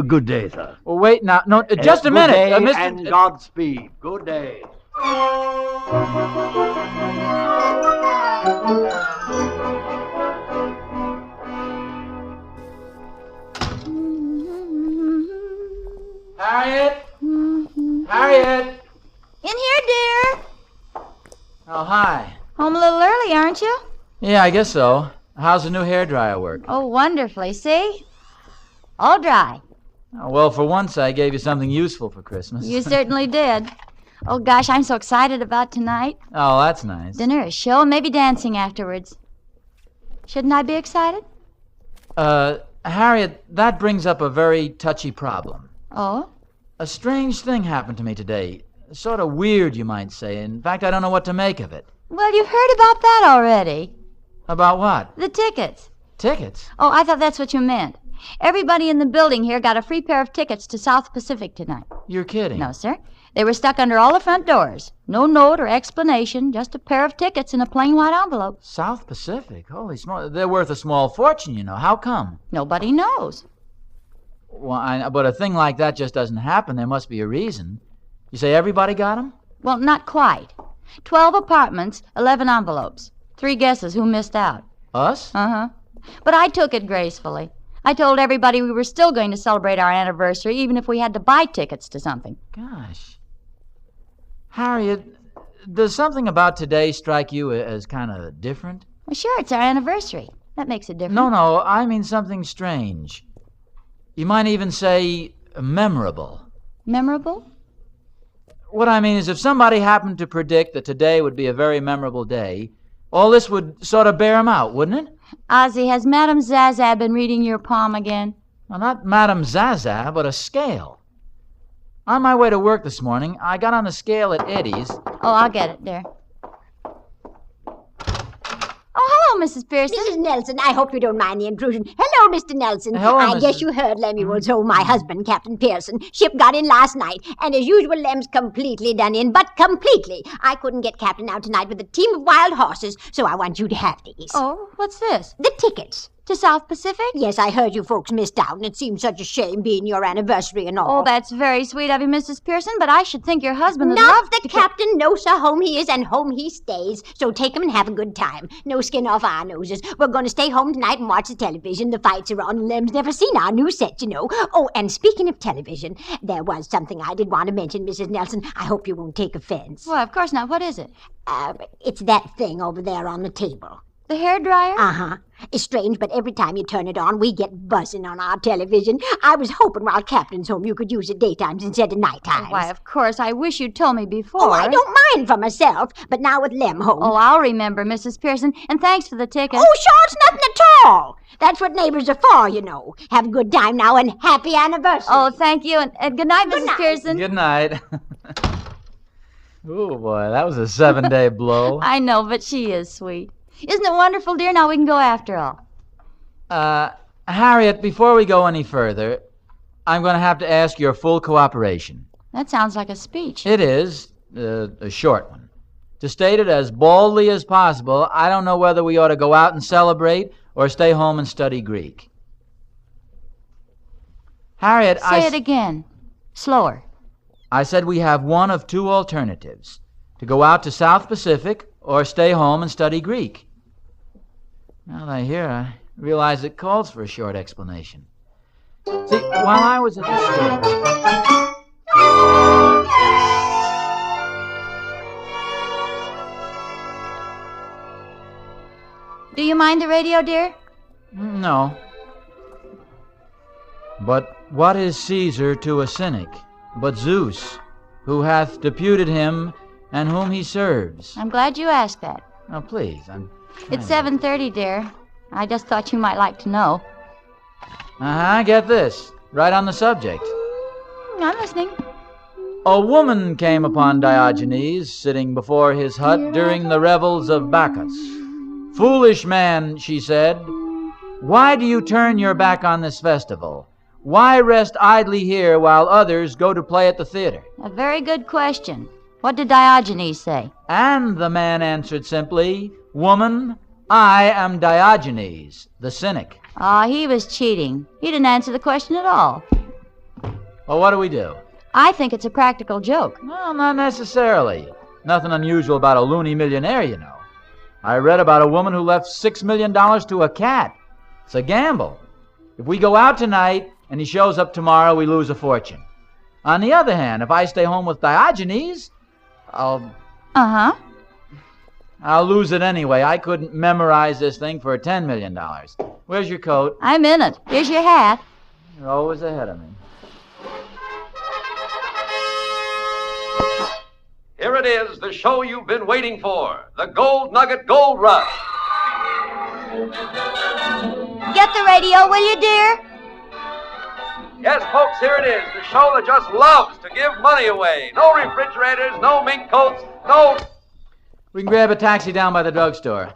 [SPEAKER 10] good day, sir.
[SPEAKER 2] Well, wait now. No, just a minute.
[SPEAKER 10] Good day and Godspeed. Good day.
[SPEAKER 2] Harriet? Harriet?
[SPEAKER 13] In here, dear.
[SPEAKER 2] Oh, hi.
[SPEAKER 13] Home a little early, aren't you?
[SPEAKER 2] Yeah, I guess so. How's the new hairdryer work?
[SPEAKER 13] Oh, wonderfully. See? All dry.
[SPEAKER 2] Oh, well, for once, I gave you something useful for Christmas.
[SPEAKER 13] You certainly did. Oh, gosh, I'm so excited about tonight.
[SPEAKER 2] Oh, that's nice.
[SPEAKER 13] Dinner, a show, and maybe dancing afterwards. Shouldn't I be excited?
[SPEAKER 2] Harriet, that brings up a very touchy problem.
[SPEAKER 13] Oh?
[SPEAKER 2] A strange thing happened to me today. Sort of weird, you might say. In fact, I don't know what to make of it.
[SPEAKER 13] Well, you've heard about that already.
[SPEAKER 2] About what?
[SPEAKER 13] The tickets.
[SPEAKER 2] Tickets?
[SPEAKER 13] Oh, I thought that's what you meant. Everybody in the building here got a free pair of tickets to South Pacific tonight.
[SPEAKER 2] You're kidding.
[SPEAKER 13] No, sir. They were stuck under all the front doors. No note or explanation, just a pair of tickets in a plain white envelope.
[SPEAKER 2] South Pacific? Holy small. They're worth a small fortune, you know. How come?
[SPEAKER 13] Nobody knows.
[SPEAKER 2] Well, but a thing like that just doesn't happen. There must be a reason. You say everybody got them?
[SPEAKER 13] Well, not quite. 12 apartments, 11 envelopes. 3 guesses who missed out.
[SPEAKER 2] Us?
[SPEAKER 13] Uh-huh. But I took it gracefully. I told everybody we were still going to celebrate our anniversary, even if we had to buy tickets to something.
[SPEAKER 2] Gosh. Harriet, does something about today strike you as kind of different?
[SPEAKER 13] Well, sure, it's our anniversary. That makes it different.
[SPEAKER 2] No, I mean something strange. You might even say memorable.
[SPEAKER 13] Memorable?
[SPEAKER 2] What I mean is if somebody happened to predict that today would be a very memorable day, all this would sort of bear them out, wouldn't it?
[SPEAKER 13] Ozzie, has Madame Zaza been reading your palm again?
[SPEAKER 2] Well, not Madame Zaza, but a scale. On my way to work this morning, I got on the scale at Eddie's.
[SPEAKER 13] Oh, I'll get it, dear. Oh, hello, Mrs. Pearson.
[SPEAKER 1] Mrs. Nelson, I hope you don't mind the intrusion. Hello, Mr. Nelson.
[SPEAKER 2] Hello,
[SPEAKER 1] I
[SPEAKER 2] Mrs.
[SPEAKER 1] guess you heard Lemuel told my husband, Captain Pearson. Ship got in last night, and as usual, Lem's completely done in, but completely. I couldn't get Captain out tonight with a team of wild horses, so I want you to have these.
[SPEAKER 13] Oh, what's this?
[SPEAKER 1] The tickets.
[SPEAKER 6] To South Pacific?
[SPEAKER 1] Yes, I heard you folks missed out, and it seemed such a shame being your anniversary and all.
[SPEAKER 6] Oh, that's very sweet of you, Mrs. Pearson, but I should think your husband would
[SPEAKER 1] Not
[SPEAKER 6] love
[SPEAKER 1] the captain. No, sir. Home he is, and home he stays. So take him and have a good time. No skin off our noses. We're going to stay home tonight and watch the television. The fights are on, and Lem's never seen our new set, you know. Oh, and speaking of television, there was something I did want to mention, Mrs. Nelson. I hope you won't take offense.
[SPEAKER 6] Well, of course not. What is it?
[SPEAKER 1] It's that thing over there on the table.
[SPEAKER 6] The hairdryer?
[SPEAKER 1] Uh-huh. It's strange, but every time you turn it on, we get buzzing on our television. I was hoping while Captain's home you could use it daytimes instead of nighttimes.
[SPEAKER 6] Why, of course. I wish you'd told me before.
[SPEAKER 1] Oh, I don't mind for myself, but now with Lem home.
[SPEAKER 6] Oh, I'll remember, Mrs. Pearson, and thanks for the ticket.
[SPEAKER 1] Oh, sure, it's nothing at all. That's what neighbors are for, you know. Have a good time now, and happy anniversary.
[SPEAKER 6] Oh, thank you, and good night, Mrs. Pearson.
[SPEAKER 2] Good night. Oh, boy, that was a 7-day blow.
[SPEAKER 6] I know, but she is sweet. Isn't it wonderful, dear? Now we can go after all.
[SPEAKER 2] Harriet, before we go any further, I'm going to have to ask your full cooperation.
[SPEAKER 6] That sounds like a speech.
[SPEAKER 2] It is, a short one. To state it as baldly as possible, I don't know whether we ought to go out and celebrate or stay home and study Greek. Harriet,
[SPEAKER 6] Say it again. Slower.
[SPEAKER 2] I said we have one of two alternatives. To go out to South Pacific or stay home and study Greek. Now that I hear, I realize it calls for a short explanation. See, while I was at the
[SPEAKER 6] store... Do you mind the radio, dear?
[SPEAKER 2] No. But what is Caesar to a cynic, but Zeus, who hath deputed him and whom he serves?
[SPEAKER 6] I'm glad you asked that.
[SPEAKER 2] Oh, please,
[SPEAKER 6] It's 7:30, dear. I just thought you might like to know.
[SPEAKER 2] Get this. Right on the subject.
[SPEAKER 6] I'm listening.
[SPEAKER 2] A woman came upon Diogenes sitting before his hut during the revels of Bacchus. "Foolish man," she said, "why do you turn your back on this festival? Why rest idly here while others go to play at the theater?"
[SPEAKER 6] A very good question. What did Diogenes say?
[SPEAKER 2] And the man answered simply, "Woman, I am Diogenes, the cynic."
[SPEAKER 6] He was cheating. He didn't answer the question at all.
[SPEAKER 2] Well, what do we do?
[SPEAKER 6] I think it's a practical joke.
[SPEAKER 2] No, not necessarily. Nothing unusual about a loony millionaire, you know. I read about a woman who left $6 million to a cat. It's a gamble. If we go out tonight and he shows up tomorrow, we lose a fortune. On the other hand, if I stay home with Diogenes, I'll lose it anyway. I couldn't memorize this thing for $10 million. Where's your coat?
[SPEAKER 6] I'm in it. Here's your hat.
[SPEAKER 2] You're always ahead of me.
[SPEAKER 12] Here it is, the show you've been waiting for, the Gold Nugget Gold Rush.
[SPEAKER 6] Get the radio, will you, dear?
[SPEAKER 12] Yes, folks, here it is, the show that just loves to give money away. No refrigerators, no mink coats, no...
[SPEAKER 2] We can grab a taxi down by the drugstore.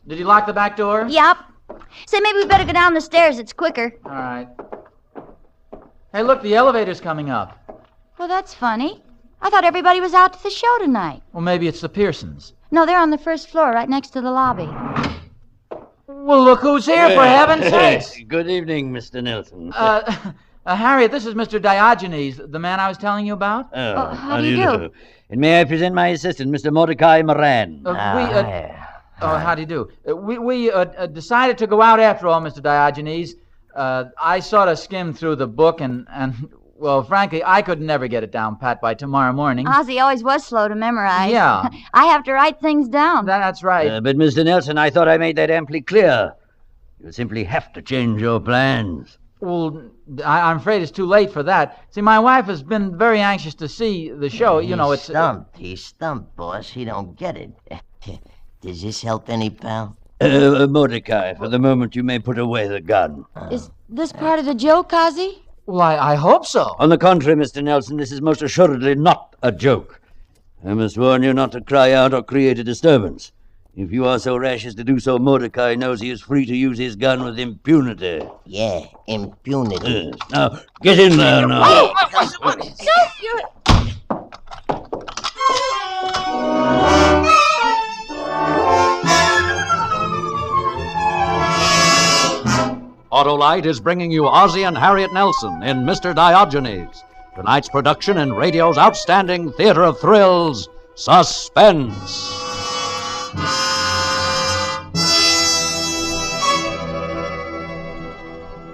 [SPEAKER 2] Did you lock the back door?
[SPEAKER 6] Yep. Say, maybe we better go down the stairs. It's quicker.
[SPEAKER 2] All right. Hey, look, the elevator's coming up.
[SPEAKER 6] Well, that's funny. I thought everybody was out to the show tonight.
[SPEAKER 2] Well, maybe it's the Pearsons.
[SPEAKER 6] No, they're on the first floor, right next to the lobby.
[SPEAKER 2] Well, look who's here, for heaven's sakes.
[SPEAKER 10] Good evening, Mr. Nelson.
[SPEAKER 2] Harriet, this is Mr. Diogenes, the man I was telling you about.
[SPEAKER 6] How do you do?
[SPEAKER 10] And may I present my assistant, Mr. Mordecai Moran.
[SPEAKER 2] How do you do? We decided to go out after all, Mr. Diogenes. I sort of skimmed through the book and, well, frankly, I could never get it down pat by tomorrow morning.
[SPEAKER 6] Ozzy always was slow to memorize.
[SPEAKER 2] Yeah.
[SPEAKER 6] I have to write things down.
[SPEAKER 2] That's right.
[SPEAKER 10] But, Mr. Nelson, I thought I made that amply clear. You simply have to change your plans.
[SPEAKER 2] Well, I'm afraid it's too late for that. See, my wife has been very anxious to see the show. You know, it's...
[SPEAKER 23] He's stumped, boss. He don't get it. Does this help any, pal?
[SPEAKER 10] Mordecai, for the moment you may put away the gun.
[SPEAKER 6] Is this part of the joke, Ozzy?
[SPEAKER 2] Well, I hope so.
[SPEAKER 10] On the contrary, Mr. Nelson, this is most assuredly not a joke. I must warn you not to cry out or create a disturbance. If you are so rash as to do so, Mordecai knows he is free to use his gun with impunity.
[SPEAKER 23] Yeah, impunity.
[SPEAKER 10] Now, get in there now.
[SPEAKER 4] Autolite is bringing you Ozzie and Harriet Nelson in Mr. Diogenes, tonight's production in radio's outstanding theater of thrills, Suspense.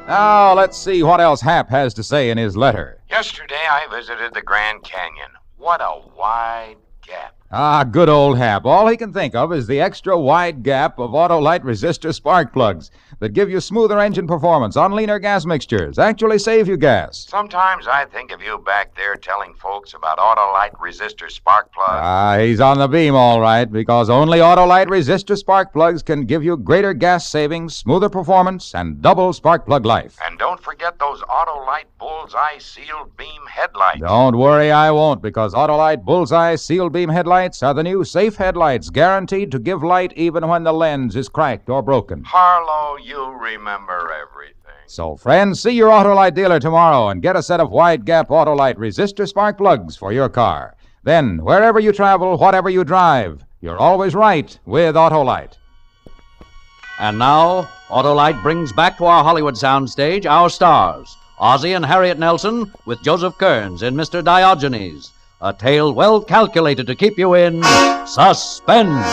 [SPEAKER 5] Now, let's see what else Hap has to say in his letter.
[SPEAKER 8] Yesterday, I visited the Grand Canyon. What a wide gap.
[SPEAKER 5] Ah, good old Hap. All he can think of is the extra wide gap of Autolite resistor spark plugs that give you smoother engine performance on leaner gas mixtures, actually save you gas.
[SPEAKER 8] Sometimes I think of you back there telling folks about Autolite resistor spark plugs.
[SPEAKER 5] Ah, he's on the beam all right, because only Autolite resistor spark plugs can give you greater gas savings, smoother performance, and double spark plug life.
[SPEAKER 8] And don't forget those Autolite Bullseye sealed beam headlights.
[SPEAKER 5] Don't worry, I won't, because Autolite Bullseye sealed beam headlights are the new safe headlights guaranteed to give light even when the lens is cracked or broken.
[SPEAKER 8] Harlow, you remember everything.
[SPEAKER 5] So, friends, see your Autolite dealer tomorrow and get a set of wide-gap Autolite resistor spark plugs for your car. Then, wherever you travel, whatever you drive, you're always right with Autolite.
[SPEAKER 4] And now, Autolite brings back to our Hollywood soundstage our stars, Ozzie and Harriet Nelson with Joseph Kearns in Mr. Diogenes, a tale well calculated to keep you in suspense.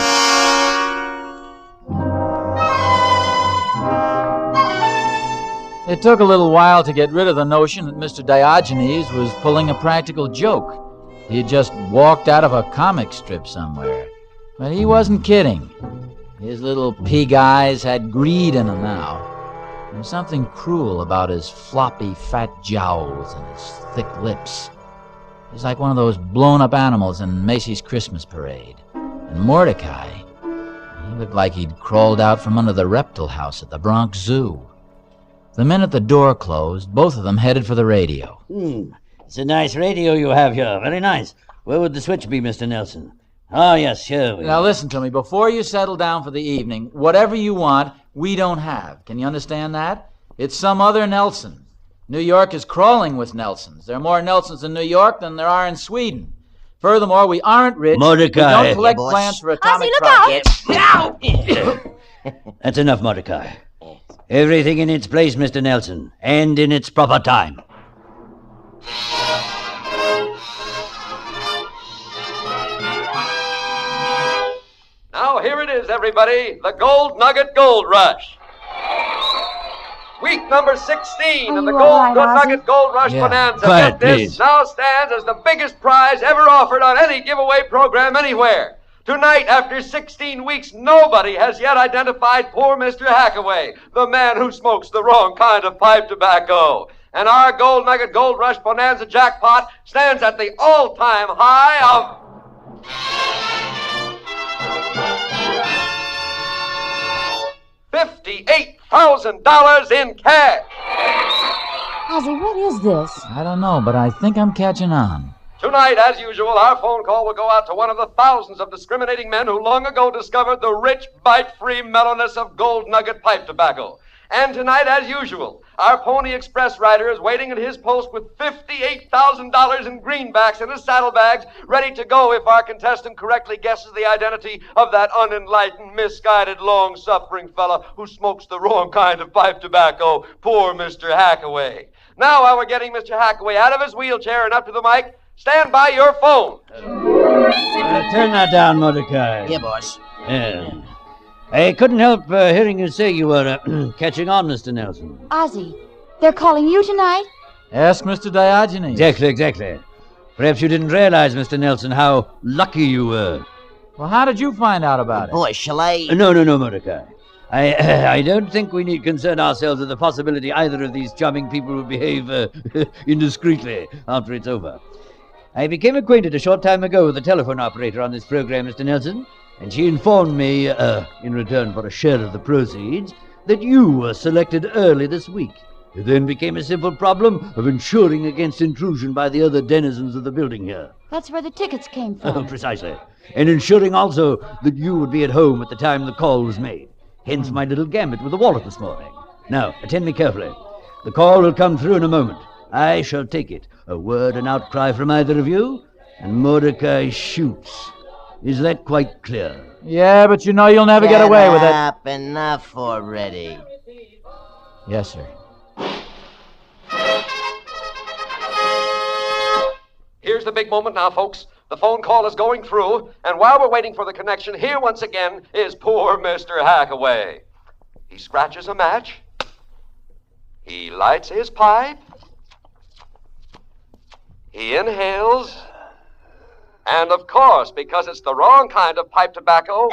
[SPEAKER 2] It took a little while to get rid of the notion that Mr. Diogenes was pulling a practical joke. He had just walked out of a comic strip somewhere. But he wasn't kidding. His little pig eyes had greed in them now. There was something cruel about his floppy, fat jowls and his thick lips. He was like one of those blown-up animals in Macy's Christmas parade. And Mordecai, he looked like he'd crawled out from under the reptile house at the Bronx Zoo. The minute the door closed, both of them headed for the radio.
[SPEAKER 10] It's a nice radio you have here. Very nice. Where would the switch be, Mr. Nelson? Oh, yes, here we
[SPEAKER 2] Now listen to me. Before you settle down for the evening, whatever you want, we don't have. Can you understand that? It's some other Nelson. New York is crawling with Nelsons. There are more Nelsons in New York than there are in Sweden. Furthermore, we aren't rich.
[SPEAKER 10] Mordecai.
[SPEAKER 2] We don't collect
[SPEAKER 10] Yeah,
[SPEAKER 2] plans for
[SPEAKER 10] Ozzie,
[SPEAKER 2] atomic
[SPEAKER 10] look
[SPEAKER 2] projects.
[SPEAKER 10] That's enough, Mordecai. Everything in its place, Mr. Nelson, and in its proper time.
[SPEAKER 12] Now, here it is, everybody, the Gold Nugget Gold Rush. Week number 16 of the Gold Nugget Gold Rush Bonanza.
[SPEAKER 10] Quiet,
[SPEAKER 12] Get this,
[SPEAKER 10] please.
[SPEAKER 12] now stands as the biggest prize ever offered on any giveaway program anywhere. Tonight, after 16 weeks, nobody has yet identified poor Mr. Hackaway, the man who smokes the wrong kind of pipe tobacco. And our Gold Nugget Gold Rush Bonanza jackpot stands at the all-time high of $58,000 in cash.
[SPEAKER 1] Ozzie, what is this?
[SPEAKER 2] I don't know, but I think I'm catching on.
[SPEAKER 12] Tonight, as usual, our phone call will go out to one of the thousands of discriminating men who long ago discovered the rich, bite-free mellowness of Gold Nugget pipe tobacco. And tonight, as usual, our Pony Express rider is waiting at his post with $58,000 in greenbacks in his saddlebags, ready to go if our contestant correctly guesses the identity of that unenlightened, misguided, long-suffering fella who smokes the wrong kind of pipe tobacco, poor Mr. Hackaway. Now, while we're getting Mr. Hackaway out of his wheelchair and up to the mic, stand by your phone.
[SPEAKER 10] Turn that down, Mordecai.
[SPEAKER 23] Yeah, boss.
[SPEAKER 10] Yeah. I couldn't help hearing you say you were catching on, Mr. Nelson.
[SPEAKER 6] Ozzie, they're calling you tonight?
[SPEAKER 2] Ask Mr. Diogenes.
[SPEAKER 10] Exactly. Perhaps you didn't realize, Mr. Nelson, how lucky you were.
[SPEAKER 2] Well, how did you find out about it?
[SPEAKER 23] Boy, shall I...
[SPEAKER 10] No, Mordecai. I don't think we need concern ourselves with the possibility either of these charming people will behave indiscreetly after it's over. I became acquainted a short time ago with the telephone operator on this program, Mr. Nelson, and she informed me, in return for a share of the proceeds, that you were selected early this week. It then became a simple problem of ensuring against intrusion by the other denizens of the building here.
[SPEAKER 6] That's where the tickets came from.
[SPEAKER 10] Precisely. And ensuring also that you would be at home at the time the call was made. Hence my little gambit with the wallet this morning. Now, attend me carefully. The call will come through in a moment. I shall take it. A word and outcry from either of you, and Mordecai shoots. Is that quite clear?
[SPEAKER 2] Yeah, but you know you'll never get away with it.
[SPEAKER 23] Enough already.
[SPEAKER 2] Yes, sir.
[SPEAKER 12] Here's the big moment now, folks. The phone call is going through, and while we're waiting for the connection, here once again is poor Mr. Hackaway. He scratches a match. He lights his pipe. He inhales. And of course, because it's the wrong kind of pipe tobacco,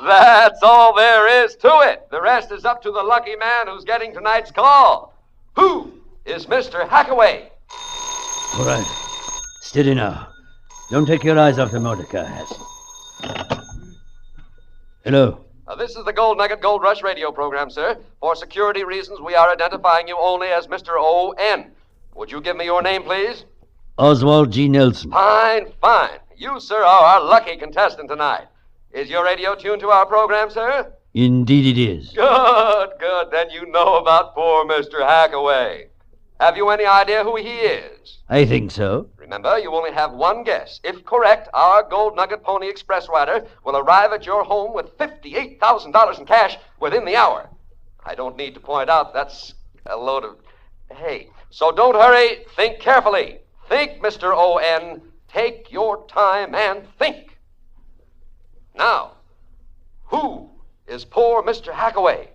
[SPEAKER 12] that's all there is to it. The rest is up to the lucky man who's getting tonight's call. Who is Mr. Hackaway?
[SPEAKER 10] All right. Steady now. Don't take your eyes off the Mordecai hat. Hello.
[SPEAKER 12] This is the Gold Nugget Gold Rush radio program, sir. For security reasons, we are identifying you only as Mr. O.N. Would you give me your name, please?
[SPEAKER 10] Oswald G. Nelson.
[SPEAKER 12] Fine, fine. You, sir, are our lucky contestant tonight. Is your radio tuned to our program, sir?
[SPEAKER 10] Indeed it is.
[SPEAKER 12] Good, good. Then you know about poor Mr. Hackaway. Have you any idea who he is?
[SPEAKER 10] I think so.
[SPEAKER 12] Remember, you only have one guess. If correct, our Gold Nugget Pony Express rider will arrive at your home with $58,000 in cash within the hour. I don't need to point out that's a load of hay. So don't hurry. Think carefully. Think, Mr. O.N. Take your time and think. Now, who is poor Mr. Hackaway?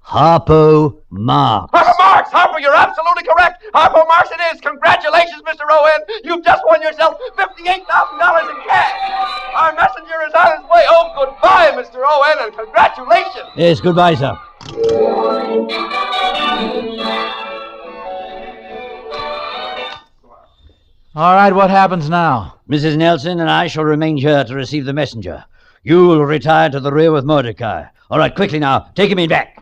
[SPEAKER 10] Harpo Marx.
[SPEAKER 12] Harpo Marx! Harpo, you're absolutely correct! Harpo Marx it is! Congratulations, Mr. O.N. You've just won yourself $58,000 in cash! Our messenger is on his way home. Goodbye, Mr. O.N., and congratulations!
[SPEAKER 10] Yes, goodbye, sir.
[SPEAKER 2] All right, what happens now?
[SPEAKER 10] Mrs. Nelson and I shall remain here to receive the messenger. You will retire to the rear with Mordecai. All right, quickly now. Take him in back.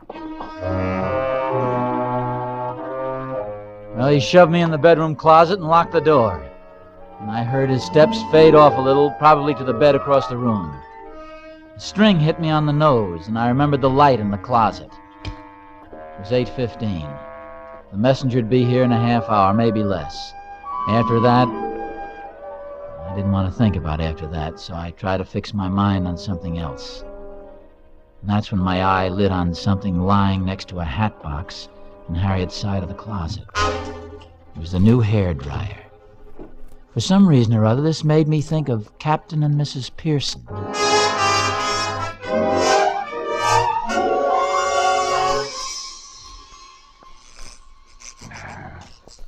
[SPEAKER 2] Well, he shoved me in the bedroom closet and locked the door. And I heard his steps fade off a little, probably to the bed across the room. A string hit me on the nose, and I remembered the light in the closet. It was 8:15. The messenger'd be here in a half hour, maybe less. After that, I didn't want to think about after that, so I tried to fix my mind on something else. And that's when my eye lit on something lying next to a hat box in Harriet's side of the closet. It was the new hairdryer. For some reason or other, this made me think of Captain and Mrs. Pearson.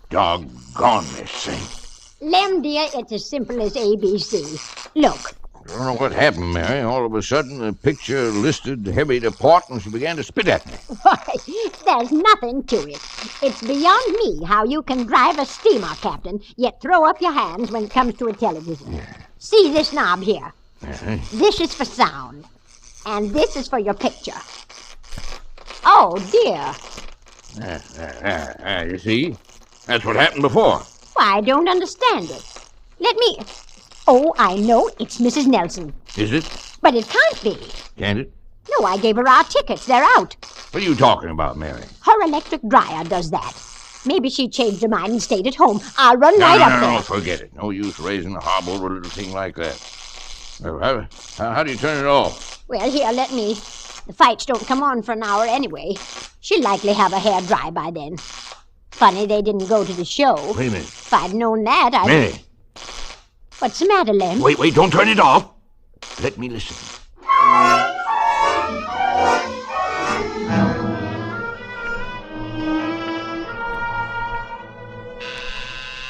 [SPEAKER 19] Doggone this thing.
[SPEAKER 1] Lem, dear, it's as simple as ABC. Look.
[SPEAKER 19] I don't know what happened, Mary. All of a sudden, the picture listed heavy to port, and she began to spit at me.
[SPEAKER 1] Why, there's nothing to it. It's beyond me how you can drive a steamer, Captain, yet throw up your hands when it comes to a television. Yeah. See this knob here? Uh-huh. This is for sound, and this is for your picture. Oh, dear.
[SPEAKER 19] You see? That's what happened before.
[SPEAKER 1] Why, I don't understand it. Let me... Oh, I know. It's Mrs. Nelson.
[SPEAKER 19] Is it?
[SPEAKER 1] But it can't be.
[SPEAKER 19] Can't it?
[SPEAKER 1] No, I gave her our tickets. They're out.
[SPEAKER 19] What are you talking about, Mary?
[SPEAKER 1] Her electric dryer does that. Maybe she changed her mind and stayed at home. I'll run right up there.
[SPEAKER 19] No, forget it. No use raising a hob over a little thing like that. How do you turn it off?
[SPEAKER 1] Well, here, let me. The fights don't come on for an hour anyway. She'll likely have her hair dry by then. Funny they didn't go to the show.
[SPEAKER 19] Wait a minute.
[SPEAKER 1] If I'd known that, I'd...
[SPEAKER 19] Mary.
[SPEAKER 1] What's the matter, Lem?
[SPEAKER 19] Wait, don't turn it off. Let me listen.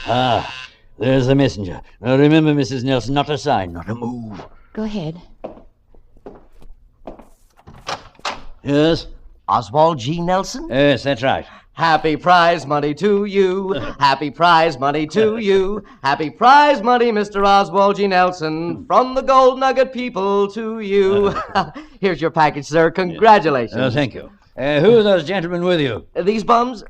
[SPEAKER 10] Ah, there's the messenger. Now remember, Mrs. Nelson, not a sign, not a move.
[SPEAKER 6] Go ahead.
[SPEAKER 10] Yes?
[SPEAKER 23] Oswald G. Nelson?
[SPEAKER 10] Yes, that's right.
[SPEAKER 9] Happy prize money to you. Happy prize money to you. Happy prize money, Mr. Oswald G. Nelson. From the Gold Nugget people to you. Here's your package, sir. Congratulations.
[SPEAKER 10] Oh, thank you. Who are those gentlemen with you?
[SPEAKER 9] These bums?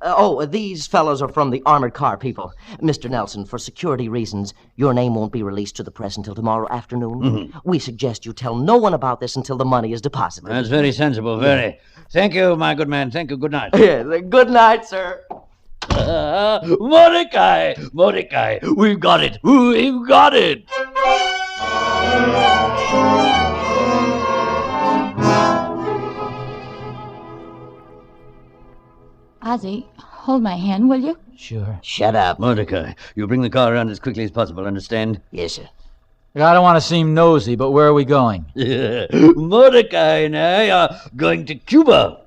[SPEAKER 9] These fellows are from the armored car people. Mr. Nelson, for security reasons, your name won't be released to the press until tomorrow afternoon. Mm-hmm. We suggest you tell no one about this until the money is deposited.
[SPEAKER 10] That's very sensible, very. Yeah. Thank you, my good man. Thank you. Good night.
[SPEAKER 9] Yes, good night, sir.
[SPEAKER 10] Mordecai! Mordecai! We've got it! We've got it!
[SPEAKER 6] Ozzy, hold my hand, will you?
[SPEAKER 2] Sure.
[SPEAKER 10] Shut up, Mordecai. You bring the car around as quickly as possible, understand?
[SPEAKER 23] Yes, sir.
[SPEAKER 2] I don't want to seem nosy, but where are we going?
[SPEAKER 10] Mordecai and I are going to Cuba.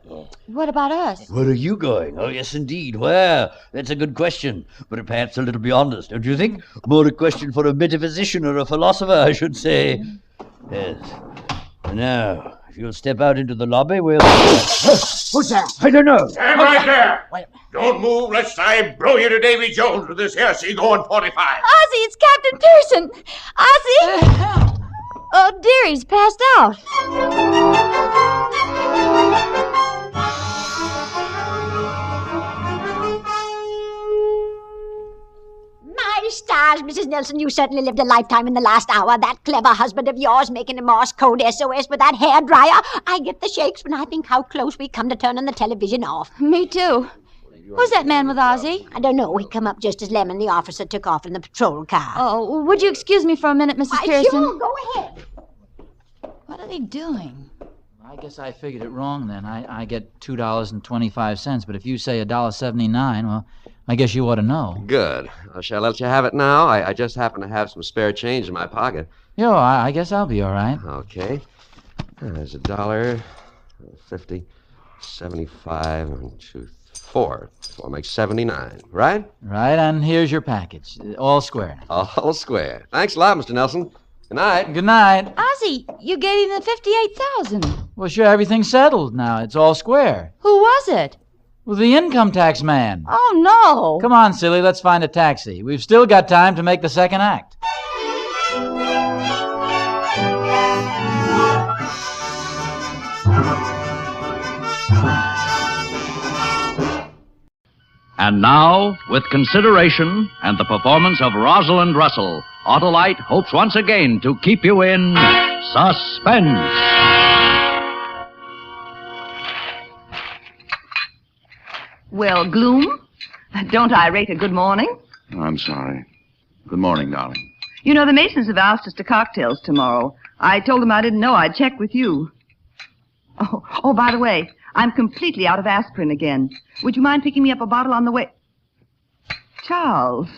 [SPEAKER 6] What about us?
[SPEAKER 10] Where are you going? Oh, yes, indeed. Where? That's a good question, but perhaps a little beyond us, don't you think? More a question for a metaphysician or a philosopher, I should say. Yes. Now, if you'll step out into the lobby, we'll...
[SPEAKER 23] Who's that?
[SPEAKER 10] I don't know.
[SPEAKER 16] Stand right there. Don't move lest I blow you to Davy Jones with this hair going 45.
[SPEAKER 6] Ozzy, it's Captain Pearson. Ozzy! Oh, dear, he's passed out.
[SPEAKER 1] My stars, Mrs. Nelson, you certainly lived a lifetime in the last hour. That clever husband of yours making a Morse code SOS with that hairdryer. I get the shakes when I think how close we come to turning the television off.
[SPEAKER 6] Me too. Who's that man with Ozzy?
[SPEAKER 1] I don't know. He come up just as Lemon, the officer, took off in the patrol car.
[SPEAKER 6] Oh, would you excuse me for a minute, Mrs. Pearson?
[SPEAKER 1] Sure, go ahead.
[SPEAKER 6] What are they doing?
[SPEAKER 2] I guess I figured it wrong then. I get $2.25, but if you say $1.79, well, I guess you ought to know.
[SPEAKER 3] Good. Shall I let you have it now? I just happen to have some spare change in my pocket.
[SPEAKER 2] Yo, I guess I'll be all right.
[SPEAKER 3] Okay. There's $1, 50, 75, and 2, 4. 4 makes 79, right?
[SPEAKER 2] Right, and here's your package. All square.
[SPEAKER 3] All square. Thanks a lot, Mr. Nelson. Good night.
[SPEAKER 2] Good night.
[SPEAKER 6] Ozzy, you gave him the $58,000.
[SPEAKER 2] Well, sure, everything's settled now. It's all square.
[SPEAKER 6] Who was it?
[SPEAKER 2] Well, the income tax man.
[SPEAKER 6] Oh, no.
[SPEAKER 2] Come on, silly, let's find a taxi. We've still got time to make the second act.
[SPEAKER 4] And now, with consideration and the performance of Rosalind Russell, Autolite hopes once again to keep you in suspense.
[SPEAKER 17] Well, Gloom, don't I rate a good morning?
[SPEAKER 19] I'm sorry. Good morning, darling.
[SPEAKER 17] You know, the Masons have asked us to cocktails tomorrow. I told them I didn't know. I'd check with you. Oh, by the way, I'm completely out of aspirin again. Would you mind picking me up a bottle on the way? Charles,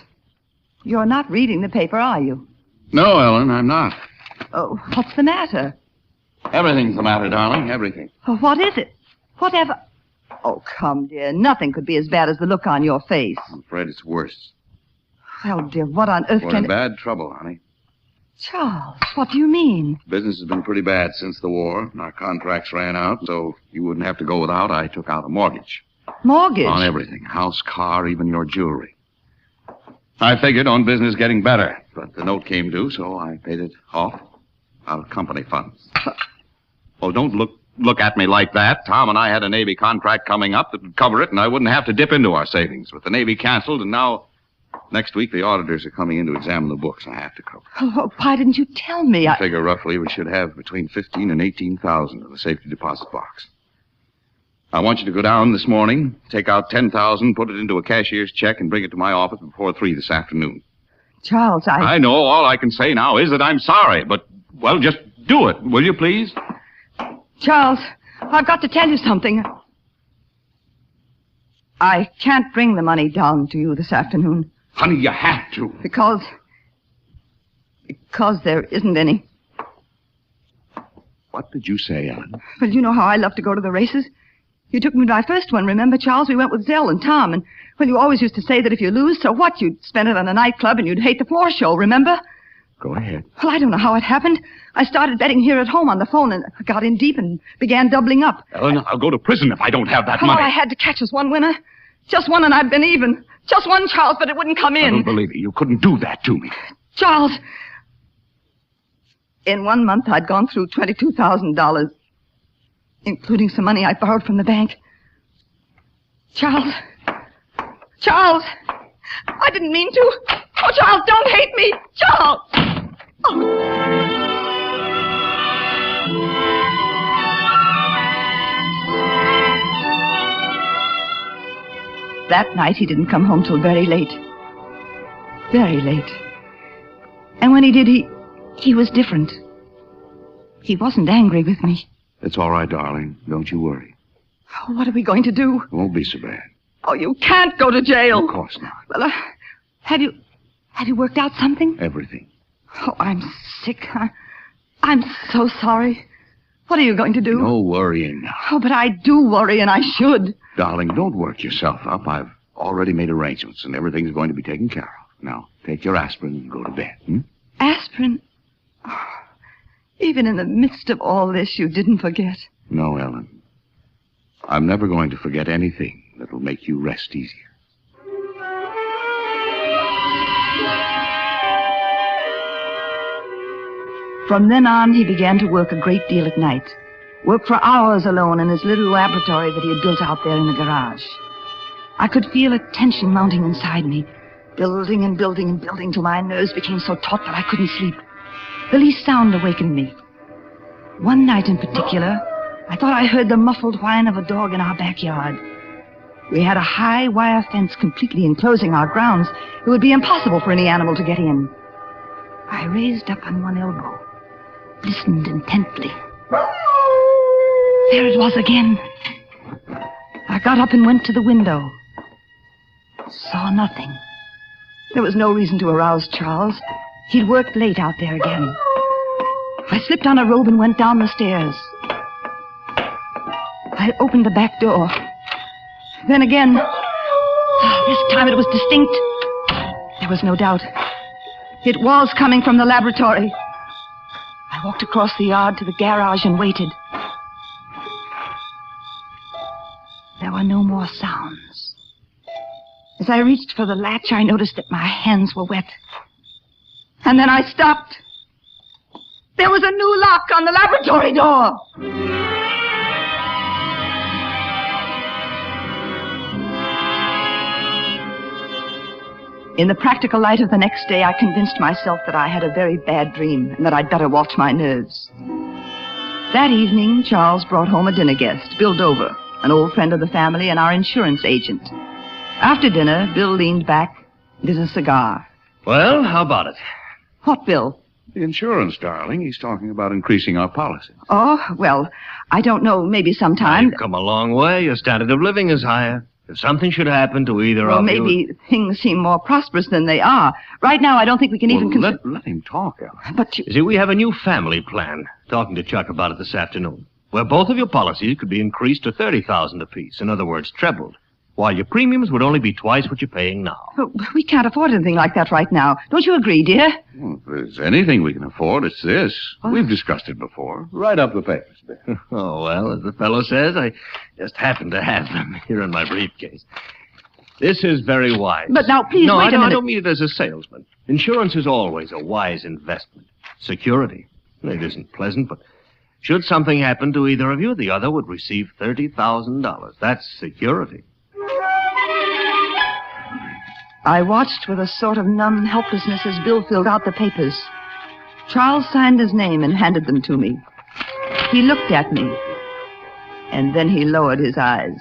[SPEAKER 17] you're not reading the paper, are you?
[SPEAKER 19] No, Ellen, I'm not.
[SPEAKER 17] Oh, what's the matter?
[SPEAKER 19] Everything's the matter, darling. Everything.
[SPEAKER 17] Oh, what is it? Whatever. Oh, come, dear. Nothing could be as bad as the look on your face.
[SPEAKER 19] I'm afraid it's worse.
[SPEAKER 17] Well, dear, what on earth
[SPEAKER 19] We're
[SPEAKER 17] can...
[SPEAKER 19] in bad trouble, honey.
[SPEAKER 17] Charles, what do you mean?
[SPEAKER 19] Business has been pretty bad since the war. Our contracts ran out, so you wouldn't have to go without. I took out a mortgage.
[SPEAKER 17] Mortgage?
[SPEAKER 19] On everything. House, car, even your jewelry. I figured on business getting better, but the note came due, so I paid it off out of company funds. Oh, don't look at me like that. Tom and I had a Navy contract coming up that would cover it, and I wouldn't have to dip into our savings. But the Navy canceled, and now next week the auditors are coming in to examine the books. I have to cover it.
[SPEAKER 17] Oh, why didn't you tell me?
[SPEAKER 19] I figure roughly we should have between $15,000 and $18,000 in the safety deposit box. I want you to go down this morning, take out $10,000, put it into a cashier's check, and bring it to my office before 3 this afternoon.
[SPEAKER 17] Charles,
[SPEAKER 19] I know all I can say now is that I'm sorry, but, well, just do it, will you, please?
[SPEAKER 17] Charles, I've got to tell you something. I can't bring the money down to you this afternoon.
[SPEAKER 19] Honey, you have to.
[SPEAKER 17] Because there isn't any.
[SPEAKER 19] What did you say, Ellen?
[SPEAKER 17] Well, you know how I love to go to the races. You took me to my first one, remember, Charles? We went with Zell and Tom, and, well, you always used to say that if you lose, so what? You'd spend it on a nightclub and you'd hate the floor show, remember?
[SPEAKER 19] Go ahead.
[SPEAKER 17] Well, I don't know how it happened. I started betting here at home on the phone and I got in deep and began doubling up.
[SPEAKER 19] Ellen, I'll go to prison if I don't have that
[SPEAKER 17] All
[SPEAKER 19] money.
[SPEAKER 17] I had to catch was one winner. Just one, and I'd been even. Just one, Charles, but it wouldn't come in.
[SPEAKER 19] I don't believe you. You couldn't do that to me.
[SPEAKER 17] Charles, in 1 month, I'd gone through $22,000, including some money I borrowed from the bank. Charles, I didn't mean to. Oh, Charles, don't hate me. Charles! Oh. That night, he didn't come home till very late. Very late. And when he did, he was different. He wasn't angry with me.
[SPEAKER 19] It's all right, darling. Don't you worry.
[SPEAKER 17] Oh, what are we going to do?
[SPEAKER 19] It won't be so bad.
[SPEAKER 17] Oh, you can't go to jail.
[SPEAKER 15] Of course not.
[SPEAKER 17] Well, have you worked out something?
[SPEAKER 15] Everything.
[SPEAKER 17] Oh, I'm sick. I'm so sorry. What are you going to do?
[SPEAKER 15] No worrying now.
[SPEAKER 17] Oh, but I do worry, and I should.
[SPEAKER 15] Darling, don't work yourself up. I've already made arrangements, and everything's going to be taken care of. Now, take your aspirin and go to bed.
[SPEAKER 17] Aspirin? Oh, even in the midst of all this, you didn't forget.
[SPEAKER 15] No, Ellen. I'm never going to forget anything that'll make you rest easier.
[SPEAKER 17] From then on, he began to work a great deal at night. Work for hours alone in his little laboratory that he had built out there in the garage. I could feel a tension mounting inside me, building and building and building till my nerves became so taut that I couldn't sleep. The least sound awakened me. One night in particular, I thought I heard the muffled whine of a dog in our backyard. We had a high wire fence completely enclosing our grounds. It would be impossible for any animal to get in. I raised up on one elbow, listened intently. There it was again. I got up and went to the window. Saw nothing. There was no reason to arouse Charles. He'd worked late out there again. I slipped on a robe and went down the stairs. I opened the back door. Then again, this time it was distinct. There was no doubt. It was coming from the laboratory. I walked across the yard to the garage and waited. There were no more sounds. As I reached for the latch, I noticed that my hands were wet. And then I stopped. There was a new lock on the laboratory door. In the practical light of the next day, I convinced myself that I had a very bad dream and that I'd better watch my nerves. That evening, Charles brought home a dinner guest, Bill Dover, an old friend of the family and our insurance agent. After dinner, Bill leaned back, lit a cigar.
[SPEAKER 15] Well, how about it?
[SPEAKER 17] What, Bill?
[SPEAKER 15] The insurance, darling. He's talking about increasing our policy.
[SPEAKER 17] Oh, well, I don't know, maybe sometime.
[SPEAKER 7] You've come a long way. Your standard of living is higher. If something should happen to either
[SPEAKER 17] Well,
[SPEAKER 7] of you...
[SPEAKER 17] maybe things seem more prosperous than they are. Right now, I don't think we can even...
[SPEAKER 15] Let him talk, Ellen.
[SPEAKER 17] But
[SPEAKER 7] You see, we have a new family plan. Talking to Chuck about it this afternoon. Where both of your policies could be increased to $30,000 apiece. In other words, trebled. While your premiums would only be twice what you're paying now.
[SPEAKER 17] Well, we can't afford anything like that right now. Don't you agree, dear?
[SPEAKER 15] Well, if there's anything we can afford, it's this. We've discussed it before. Write up the papers, Bill.
[SPEAKER 7] Oh, well, as the fellow says, I just happen to have them here in my briefcase. This is very wise.
[SPEAKER 17] But now, please, wait a minute.
[SPEAKER 7] I don't mean it as a salesman. Insurance is always a wise investment. Security. It isn't pleasant, but should something happen to either of you, the other would receive $30,000. That's security.
[SPEAKER 17] I watched with a sort of numb helplessness as Bill filled out the papers. Charles signed his name and handed them to me. He looked at me, and then he lowered his eyes.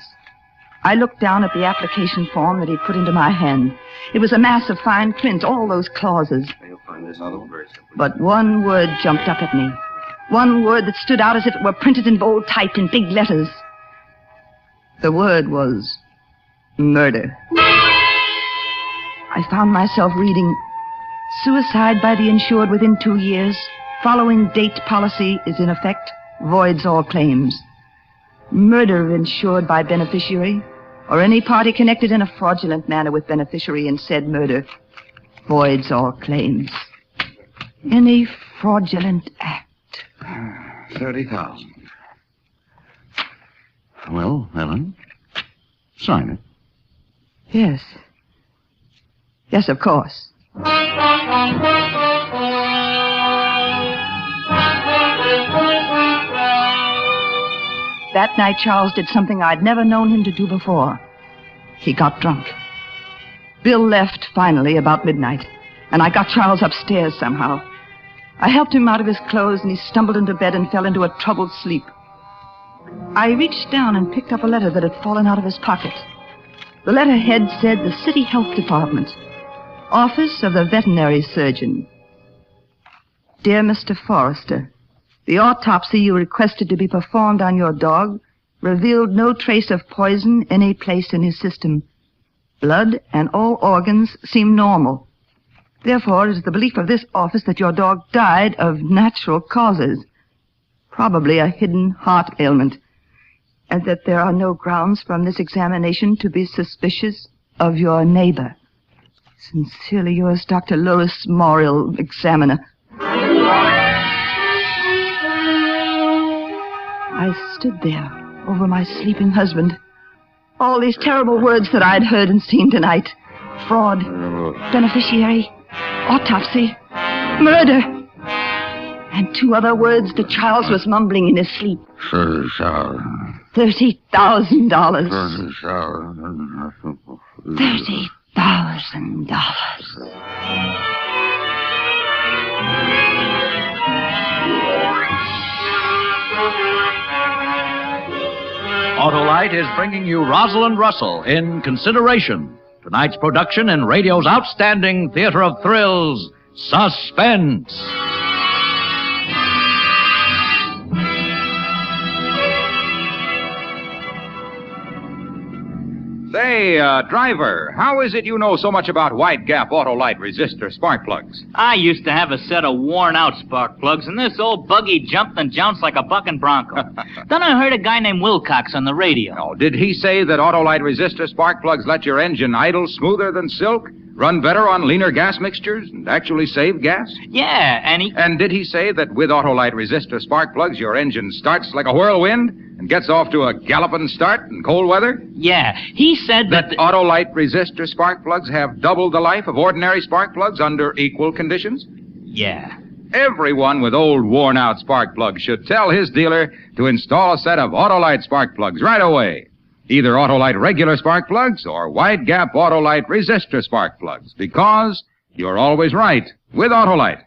[SPEAKER 17] I looked down at the application form that he put into my hand. It was a mass of fine print, all those clauses.
[SPEAKER 7] You'll find this out very simple.
[SPEAKER 17] But one word jumped up at me. One word that stood out as if it were printed in bold type in big letters. The word was murder. I found myself reading, suicide by the insured within 2 years, following date policy is in effect, voids all claims. Murder of insured by beneficiary, or any party connected in a fraudulent manner with beneficiary in said murder, voids all claims. Any fraudulent act.
[SPEAKER 15] 30,000. Well, Ellen, sign it.
[SPEAKER 17] Yes. Yes, of course. That night, Charles did something I'd never known him to do before. He got drunk. Bill left, finally, about midnight, and I got Charles upstairs somehow. I helped him out of his clothes, and he stumbled into bed and fell into a troubled sleep. I reached down and picked up a letter that had fallen out of his pocket. The letterhead said the City Health Department, Office of the Veterinary Surgeon. Dear Mr. Forrester, the autopsy you requested to be performed on your dog revealed no trace of poison any place in his system. Blood and all organs seemed normal. Therefore, it is the belief of this office that your dog died of natural causes, probably a hidden heart ailment, and that there are no grounds from this examination to be suspicious of your neighbor. Sincerely yours, Dr. Lois Morial, Examiner. I stood there over my sleeping husband. All these terrible words that I'd heard and seen tonight. Fraud, beneficiary, autopsy, murder. And two other words that Charles was mumbling in his sleep. $30,000. $30,000.
[SPEAKER 4] Autolite is bringing you Rosalind Russell in Consideration, tonight's production in radio's outstanding theater of thrills, Suspense.
[SPEAKER 5] Say, driver, how is it you know so much about wide gap Autolite resistor spark plugs?
[SPEAKER 18] I used to have a set of worn-out spark plugs, and this old buggy jumped and jounced like a bucking bronco. Then I heard a guy named Wilcox on the radio.
[SPEAKER 5] Oh, did he say that Autolite resistor spark plugs let your engine idle smoother than silk, run better on leaner gas mixtures, and actually save gas?
[SPEAKER 18] Yeah,
[SPEAKER 5] And did he say that with Autolite resistor spark plugs, your engine starts like a whirlwind and gets off to a galloping start in cold weather?
[SPEAKER 18] Yeah, he said
[SPEAKER 5] that Autolite resistor spark plugs have double the life of ordinary spark plugs under equal conditions?
[SPEAKER 18] Yeah.
[SPEAKER 5] Everyone with old worn-out spark plugs should tell his dealer to install a set of Autolite spark plugs right away. Either Autolite regular spark plugs or wide-gap Autolite resistor spark plugs, because you're always right with Autolite.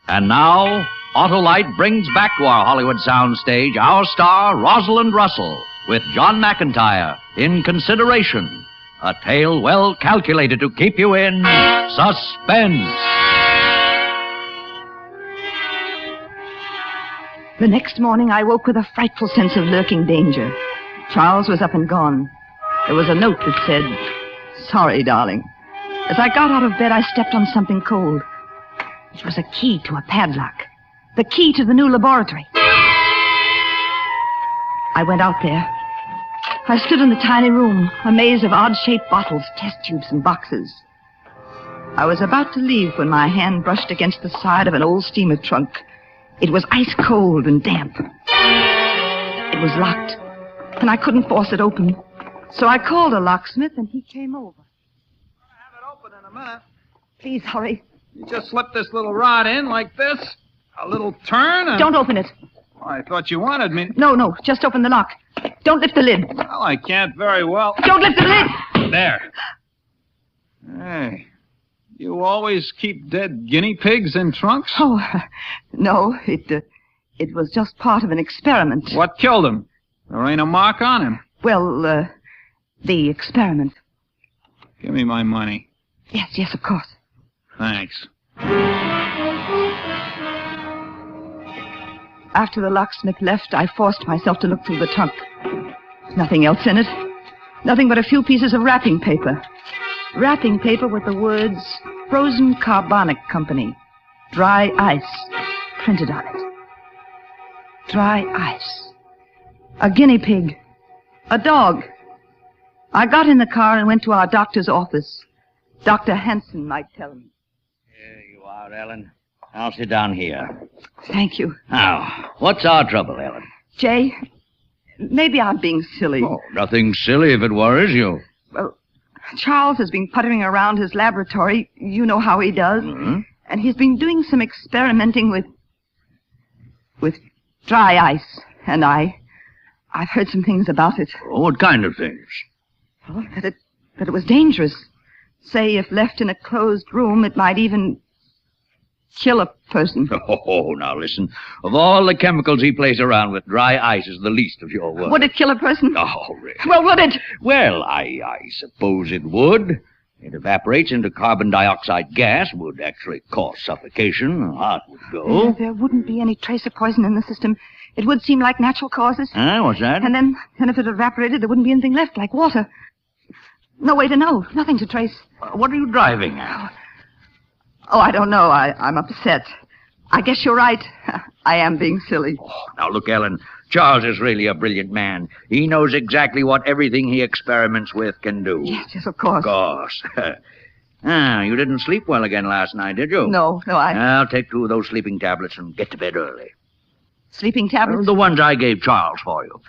[SPEAKER 4] And now, Autolite brings back to our Hollywood soundstage our star, Rosalind Russell, with John McIntyre in Consideration, a tale well calculated to keep you in suspense.
[SPEAKER 17] The next morning, I woke with a frightful sense of lurking danger. Charles was up and gone. There was a note that said, "Sorry, darling." As I got out of bed, I stepped on something cold. It was a key to a padlock. The key to the new laboratory. I went out there. I stood in the tiny room, a maze of odd-shaped bottles, test tubes, and boxes. I was about to leave when my hand brushed against the side of an old steamer trunk. It was ice cold and damp. It was locked, and I couldn't force it open. So I called a locksmith, and he came over. Please hurry.
[SPEAKER 5] You just slip this little rod in like this, a little turn, and...
[SPEAKER 17] Don't open it.
[SPEAKER 5] I thought you wanted me...
[SPEAKER 17] No, just open the lock. Don't lift the lid.
[SPEAKER 5] Well, I can't very well...
[SPEAKER 17] Don't lift the lid!
[SPEAKER 5] There. Hey, you always keep dead guinea pigs in trunks?
[SPEAKER 17] Oh, no, it was just part of an experiment.
[SPEAKER 5] What killed him? There ain't a mark on him.
[SPEAKER 17] Well, the experiment.
[SPEAKER 5] Give me my money.
[SPEAKER 17] Yes, of course.
[SPEAKER 5] Thanks.
[SPEAKER 17] After the locksmith left, I forced myself to look through the trunk. Nothing else in it. Nothing but a few pieces of wrapping paper. Wrapping paper with the words Frozen Carbonic Company, Dry Ice, printed on it. Dry ice. A guinea pig. A dog. I got in the car and went to our doctor's office. Dr. Hanson might tell me.
[SPEAKER 10] Here you are, Ellen. I'll sit down here.
[SPEAKER 17] Thank you.
[SPEAKER 10] Now, what's our trouble, Ellen?
[SPEAKER 17] Jay, maybe I'm being silly.
[SPEAKER 10] Oh, nothing silly if it worries you.
[SPEAKER 17] Well, Charles has been puttering around his laboratory. You know how he does.
[SPEAKER 10] Mm-hmm.
[SPEAKER 17] And he's been doing some experimenting with dry ice. And I've heard some things about it.
[SPEAKER 10] Oh, what kind of things?
[SPEAKER 17] Well, that it was dangerous. Say, if left in a closed room, it might even kill a person.
[SPEAKER 10] Oh, now listen. Of all the chemicals he plays around with, dry ice is the least of your worries.
[SPEAKER 17] Would it kill a person?
[SPEAKER 10] Oh, really?
[SPEAKER 17] Well, would it?
[SPEAKER 10] Well, I suppose it would. It evaporates into carbon dioxide gas, would actually cause suffocation. The heart would go.
[SPEAKER 17] There wouldn't be any trace of poison in the system. It would seem like natural causes.
[SPEAKER 10] What's that?
[SPEAKER 17] And then if it evaporated, there wouldn't be anything left, like water. No way to know. Nothing to trace.
[SPEAKER 10] What are you driving at?
[SPEAKER 17] Oh, I don't know. I'm upset. I guess you're right. I am being silly.
[SPEAKER 10] Now, look, Ellen, Charles is really a brilliant man. He knows exactly what everything he experiments with can do.
[SPEAKER 17] Yes, of course.
[SPEAKER 10] Of course. You didn't sleep well again last night, did you?
[SPEAKER 17] No,
[SPEAKER 10] I'll take 2 of those sleeping tablets and get to bed early.
[SPEAKER 17] Sleeping tablets?
[SPEAKER 10] The ones I gave Charles for you.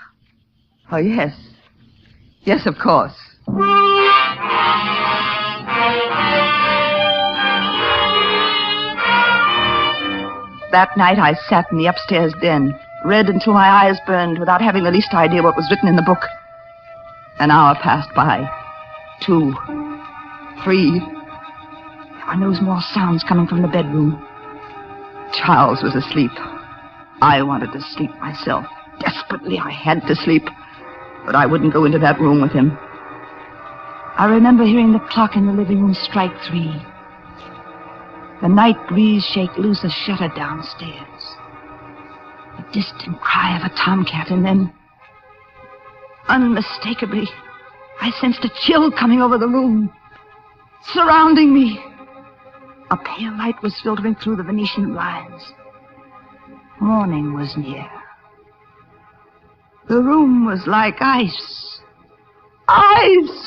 [SPEAKER 17] Oh, yes. Yes, of course. That night I sat in the upstairs den, read until my eyes burned without having the least idea what was written in the book. An hour passed by. 2, 3. I knew more sounds coming from the bedroom. Charles was asleep. I wanted to sleep myself. Desperately, I had to sleep. But I wouldn't go into that room with him. I remember hearing the clock in the living room strike 3. The night breeze shake loose a shutter downstairs. A distant cry of a tomcat, and then, unmistakably, I sensed a chill coming over the room, surrounding me. A pale light was filtering through the Venetian blinds. Morning was near. The room was like ice. Ice!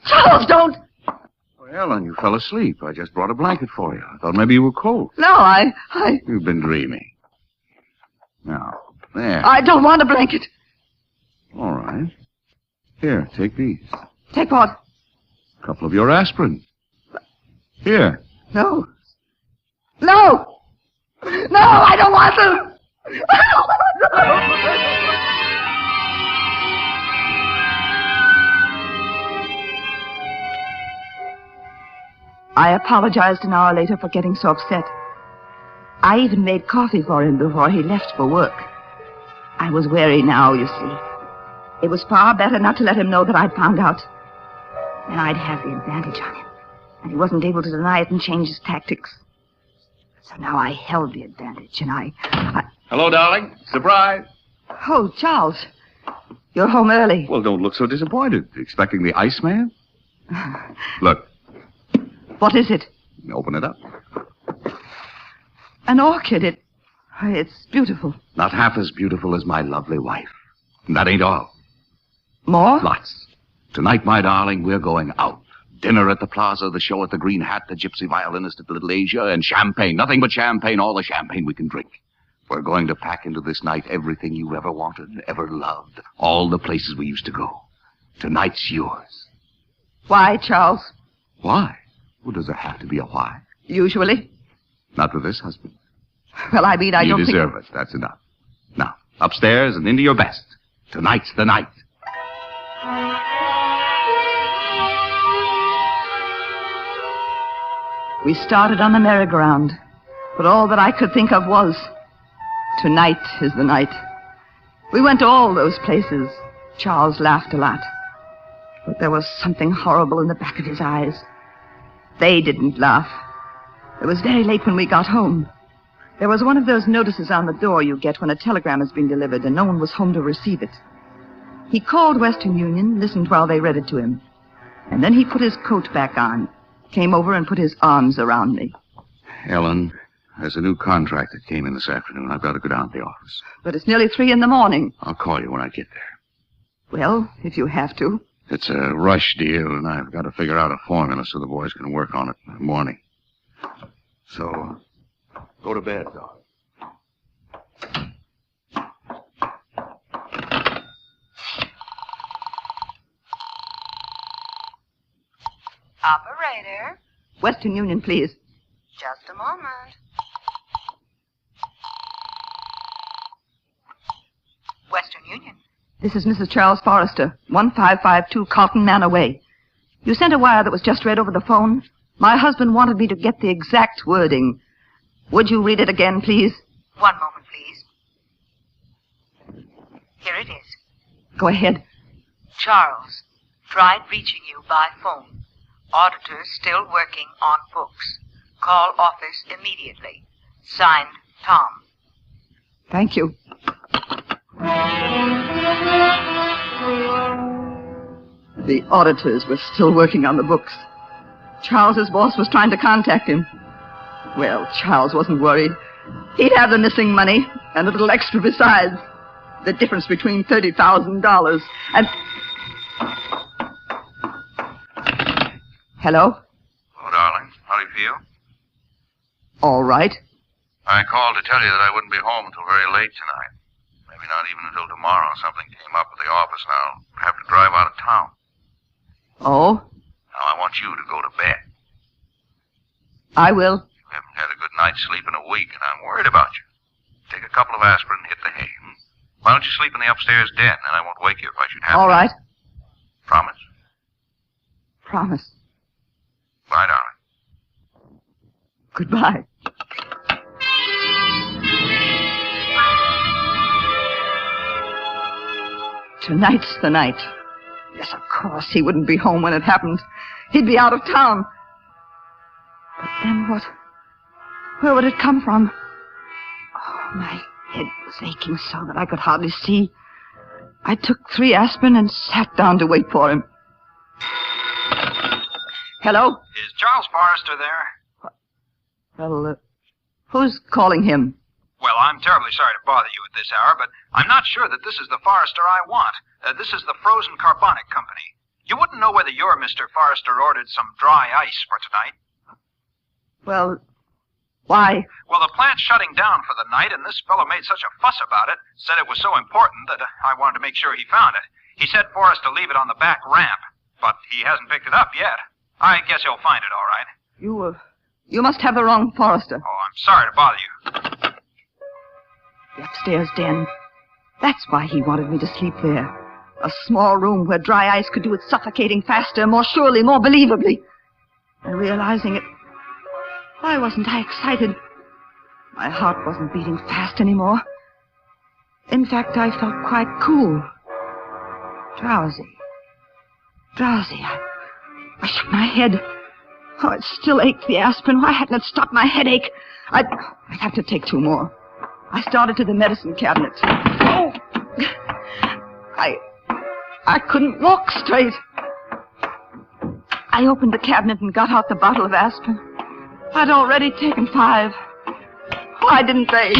[SPEAKER 17] Charles, don't!
[SPEAKER 19] Well, Ellen, you fell asleep. I just brought a blanket for you. I thought maybe you were cold.
[SPEAKER 17] No, I...
[SPEAKER 19] You've been dreaming. Now, there.
[SPEAKER 17] I don't want a blanket.
[SPEAKER 19] All right. Here, take these.
[SPEAKER 17] Take what?
[SPEAKER 19] A couple of your aspirin. Here.
[SPEAKER 17] No. No! No, I don't want them! I apologized an hour later for getting so upset. I even made coffee for him before he left for work. I was wary now, you see. It was far better not to let him know that I'd found out. Then I'd have the advantage on him. And he wasn't able to deny it and change his tactics. So now I held the advantage, and I...
[SPEAKER 19] Hello, darling. Surprise.
[SPEAKER 17] Oh, Charles. You're home early.
[SPEAKER 19] Well, don't look so disappointed. Expecting the Iceman? Look.
[SPEAKER 17] What is it?
[SPEAKER 19] Open it up.
[SPEAKER 17] An orchid. It's beautiful.
[SPEAKER 19] Not half as beautiful as my lovely wife. And that ain't all.
[SPEAKER 17] More?
[SPEAKER 19] Lots. Tonight, my darling, we're going out. Dinner at the plaza, the show at the Green Hat, the gypsy violinist at the Little Asia, and champagne. Nothing but champagne, all the champagne we can drink. We're going to pack into this night everything you ever wanted, ever loved. All the places we used to go. Tonight's yours.
[SPEAKER 17] Why, Charles?
[SPEAKER 19] Why? Well, does there have to be a why?
[SPEAKER 17] Usually.
[SPEAKER 19] Not with this husband.
[SPEAKER 17] Well, I mean, I don't
[SPEAKER 19] think... You deserve it. That's enough. Now, upstairs and into your best. Tonight's the night.
[SPEAKER 17] We started on the merry-go-round, but all that I could think of was, tonight is the night. We went to all those places. Charles laughed a lot, but there was something horrible in the back of his eyes. They didn't laugh. It was very late when we got home. There was one of those notices on the door you get when a telegram has been delivered and no one was home to receive it. He called Western Union, listened while they read it to him, and then he put his coat back on, came over and put his arms around me.
[SPEAKER 19] Ellen, there's a new contract that came in this afternoon. I've got to go down to the office.
[SPEAKER 17] But it's nearly 3 a.m.
[SPEAKER 19] I'll call you when I get there.
[SPEAKER 17] Well, if you have to.
[SPEAKER 19] It's a rush deal, and I've got to figure out a formula so the boys can work on it in the morning. So, go to bed, dog.
[SPEAKER 11] Operator.
[SPEAKER 17] Western Union, please.
[SPEAKER 11] Just a moment. Western Union.
[SPEAKER 17] This is Mrs. Charles Forrester, 1552 Carlton Manor Way. You sent a wire that was just read over the phone. My husband wanted me to get the exact wording. Would you read it again, please?
[SPEAKER 11] One moment, please. Here it is.
[SPEAKER 17] Go ahead.
[SPEAKER 11] Charles, tried reaching you by phone.
[SPEAKER 20] Auditors still working on books. Call office immediately. Signed, Tom.
[SPEAKER 17] Thank you. The auditors were still working on the books. Charles's boss was trying to contact him. Well, Charles wasn't worried. He'd have the missing money and a little extra besides. The difference between $30,000 and... Hello?
[SPEAKER 21] Oh, darling. How do you feel?
[SPEAKER 17] All right.
[SPEAKER 21] I called to tell you that I wouldn't be home until very late tonight. Maybe not even until tomorrow. Something came up at the office and I'll have to drive out of town.
[SPEAKER 17] Oh?
[SPEAKER 21] Now, I want you to go to bed.
[SPEAKER 17] I will.
[SPEAKER 21] You haven't had a good night's sleep in a week, and I'm worried about you. Take a couple of aspirin and hit the hay. Why don't you sleep in the upstairs den, and I won't wake you if I should have
[SPEAKER 17] All
[SPEAKER 21] to.
[SPEAKER 17] right.
[SPEAKER 21] Promise?
[SPEAKER 17] Promise.
[SPEAKER 21] Bye, darling.
[SPEAKER 17] Goodbye. Tonight's the night. Yes, of course, he wouldn't be home when it happened. He'd be out of town. But then what? Where would it come from? Oh, my head was aching so that I could hardly see. I took 3 aspirin and sat down to wait for him. Hello?
[SPEAKER 22] Is Charles Forrester there?
[SPEAKER 17] Well, who's calling him?
[SPEAKER 22] Well, I'm terribly sorry to bother you at this hour, but I'm not sure that this is the Forrester I want. This is the Frozen Carbonic Company. You wouldn't know whether your Mr. Forrester ordered some dry ice for tonight.
[SPEAKER 17] Well, why?
[SPEAKER 22] Well, the plant's shutting down for the night, and this fellow made such a fuss about it, said it was so important that I wanted to make sure he found it. He said for us to leave it on the back ramp, but he hasn't picked it up yet. I guess he'll find it all right.
[SPEAKER 17] You must have the wrong Forrester.
[SPEAKER 22] Oh, I'm sorry to bother you.
[SPEAKER 17] The upstairs den. That's why he wanted me to sleep there. A small room where dry ice could do its suffocating faster, more surely, more believably. And realizing it, why wasn't I excited? My heart wasn't beating fast anymore. In fact, I felt quite cool. Drowsy. I shook my head. Oh, it still ached, the aspirin. Why hadn't it stopped my headache? I'd have to take 2 more. I started to the medicine cabinet. Oh! I couldn't walk straight. I opened the cabinet and got out the bottle of aspirin. I'd already taken 5. Why didn't they?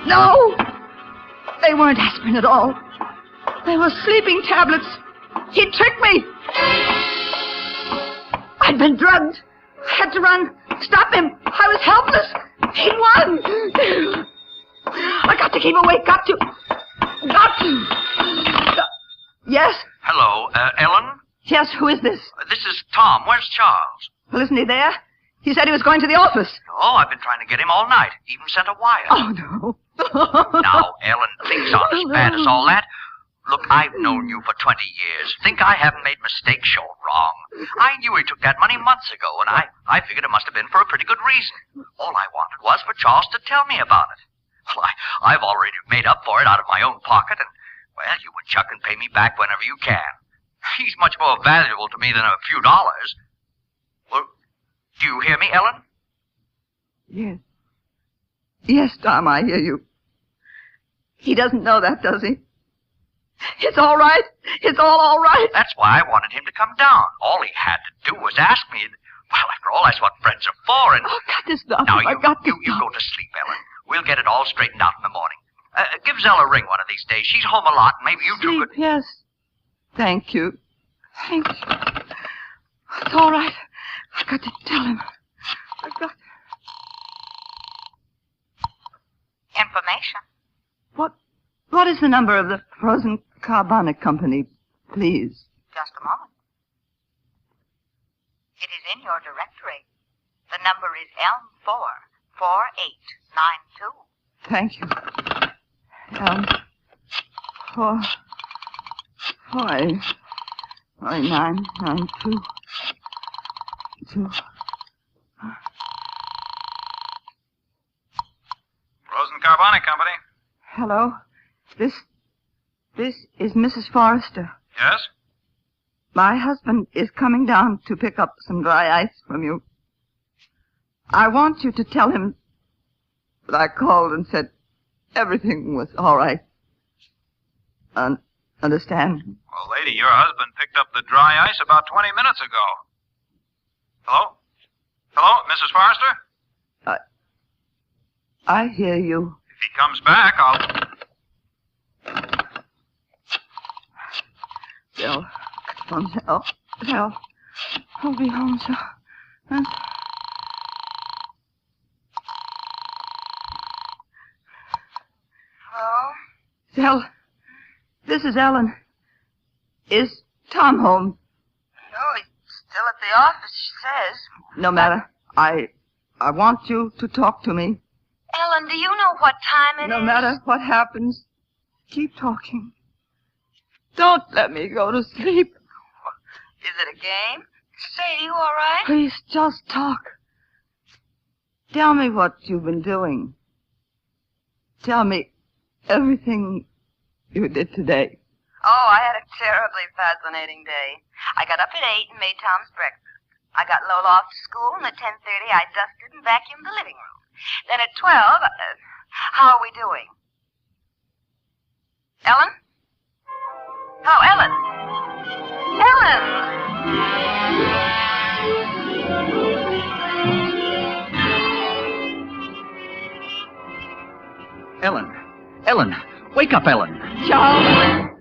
[SPEAKER 17] No! They weren't aspirin at all. They were sleeping tablets. He tricked me. I'd been drugged. I had to run. Stop him. I was helpless. He won. I got to keep awake. Got to. Yes?
[SPEAKER 22] Hello, Ellen?
[SPEAKER 17] Yes, who is this?
[SPEAKER 22] This is Tom. Where's Charles?
[SPEAKER 17] Well, isn't he there? He said he was going to the office.
[SPEAKER 22] Oh, I've been trying to get him all night. Even sent a wire.
[SPEAKER 17] Oh, no.
[SPEAKER 22] Now, Ellen, things aren't as bad as all that. Look, I've known you for 20 years. Think I haven't made mistakes? Sure, wrong. I knew he took that money months ago, and I figured it must have been for a pretty good reason. All I wanted was for Charles to tell me about it. Well, I've already made up for it out of my own pocket, and, well, you and Chuck can pay me back whenever you can. He's much more valuable to me than a few dollars. Well, do you hear me, Ellen?
[SPEAKER 17] Yes. Yes, Tom, I hear you. He doesn't know that, does he? It's all right. It's all right.
[SPEAKER 22] That's why I wanted him to come down. All he had to do was ask me. Well, after all, that's what friends are for, and...
[SPEAKER 17] Oh, got this stuff.
[SPEAKER 22] Now, you go to sleep, Ellen. We'll get it all straightened out in the morning. Give Zella a ring one of these days. She's home a lot, and maybe you two could...
[SPEAKER 17] Yes. Thank you. Thank you. It's all right. I've got to tell him. I've got...
[SPEAKER 20] Information.
[SPEAKER 17] What is the number of the Frozen Carbonic Company, please?
[SPEAKER 20] Just a moment. It is in your directory. The number is L44892.
[SPEAKER 17] Thank you. 44992.
[SPEAKER 22] Frozen Carbonic Company.
[SPEAKER 17] Hello. This is Mrs. Forrester.
[SPEAKER 22] Yes?
[SPEAKER 17] My husband is coming down to pick up some dry ice from you. I want you to tell him that I called and said everything was all right. Understand?
[SPEAKER 21] Well, lady, your husband picked up the dry ice about 20 minutes ago. Hello? Hello, Mrs. Forrester?
[SPEAKER 17] I hear you.
[SPEAKER 21] If he comes back, I'll...
[SPEAKER 17] Bill. Bill. I'll be home so...
[SPEAKER 20] Hello?
[SPEAKER 17] Bill, this is Ellen. Is Tom home?
[SPEAKER 20] No, he's still at the office, she says.
[SPEAKER 17] No matter. I want you to talk to me.
[SPEAKER 20] Ellen, do you know what time it is?
[SPEAKER 17] No matter what happens, keep talking. Don't let me go to sleep.
[SPEAKER 20] Is it a game? Say, you all right?
[SPEAKER 17] Please, just talk. Tell me what you've been doing. Tell me everything you did today.
[SPEAKER 20] Oh, I had a terribly fascinating day. I got up at 8 and made Tom's breakfast. I got Lola off to school, and at 10:30 I dusted and vacuumed the living room. Then at 12, how are we doing? Ellen? Oh, Ellen!
[SPEAKER 4] Ellen! Ellen! Wake up, Ellen!
[SPEAKER 17] Charles?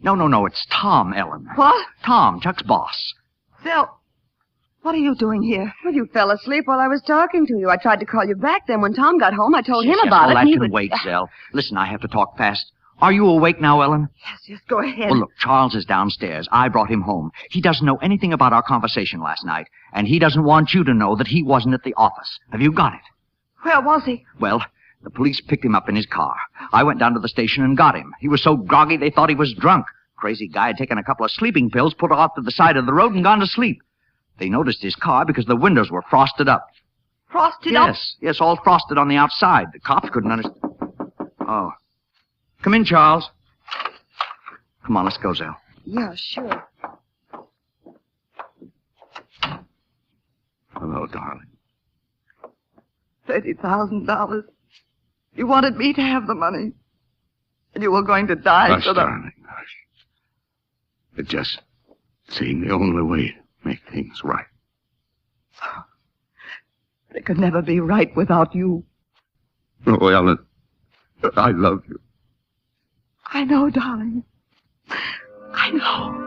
[SPEAKER 4] No, it's Tom, Ellen.
[SPEAKER 17] What?
[SPEAKER 4] Tom, Chuck's boss.
[SPEAKER 17] Phil, what are you doing here? Well, you fell asleep while I was talking to you. I tried to call you back. Then when Tom got home, I told him about it.
[SPEAKER 4] All
[SPEAKER 17] and
[SPEAKER 4] that
[SPEAKER 17] he
[SPEAKER 4] can wait, Zell. Listen, I have to talk fast. Are you awake now, Ellen?
[SPEAKER 17] Yes, go ahead.
[SPEAKER 4] Well, look, Charles is downstairs. I brought him home. He doesn't know anything about our conversation last night, and he doesn't want you to know that he wasn't at the office. Have you got it?
[SPEAKER 17] Where was he?
[SPEAKER 4] Well, the police picked him up in his car. I went down to the station and got him. He was so groggy they thought he was drunk. Crazy guy had taken a couple of sleeping pills, put off to the side of the road, and gone to sleep. They noticed his car because the windows were frosted up.
[SPEAKER 17] Frosted up?
[SPEAKER 4] Yes, all frosted on the outside. The cops couldn't understand. Oh. Come in, Charles. Come on, let's go, Zell.
[SPEAKER 17] Yeah, sure.
[SPEAKER 4] Hello, darling.
[SPEAKER 17] $30,000. You wanted me to have the money. And you were going to die
[SPEAKER 19] Hush,
[SPEAKER 17] so that...
[SPEAKER 19] darling, hush. It just seemed the only way to make things right.
[SPEAKER 17] It could never be right without you.
[SPEAKER 19] Oh, Ellen, I love you.
[SPEAKER 17] I know, darling. I know.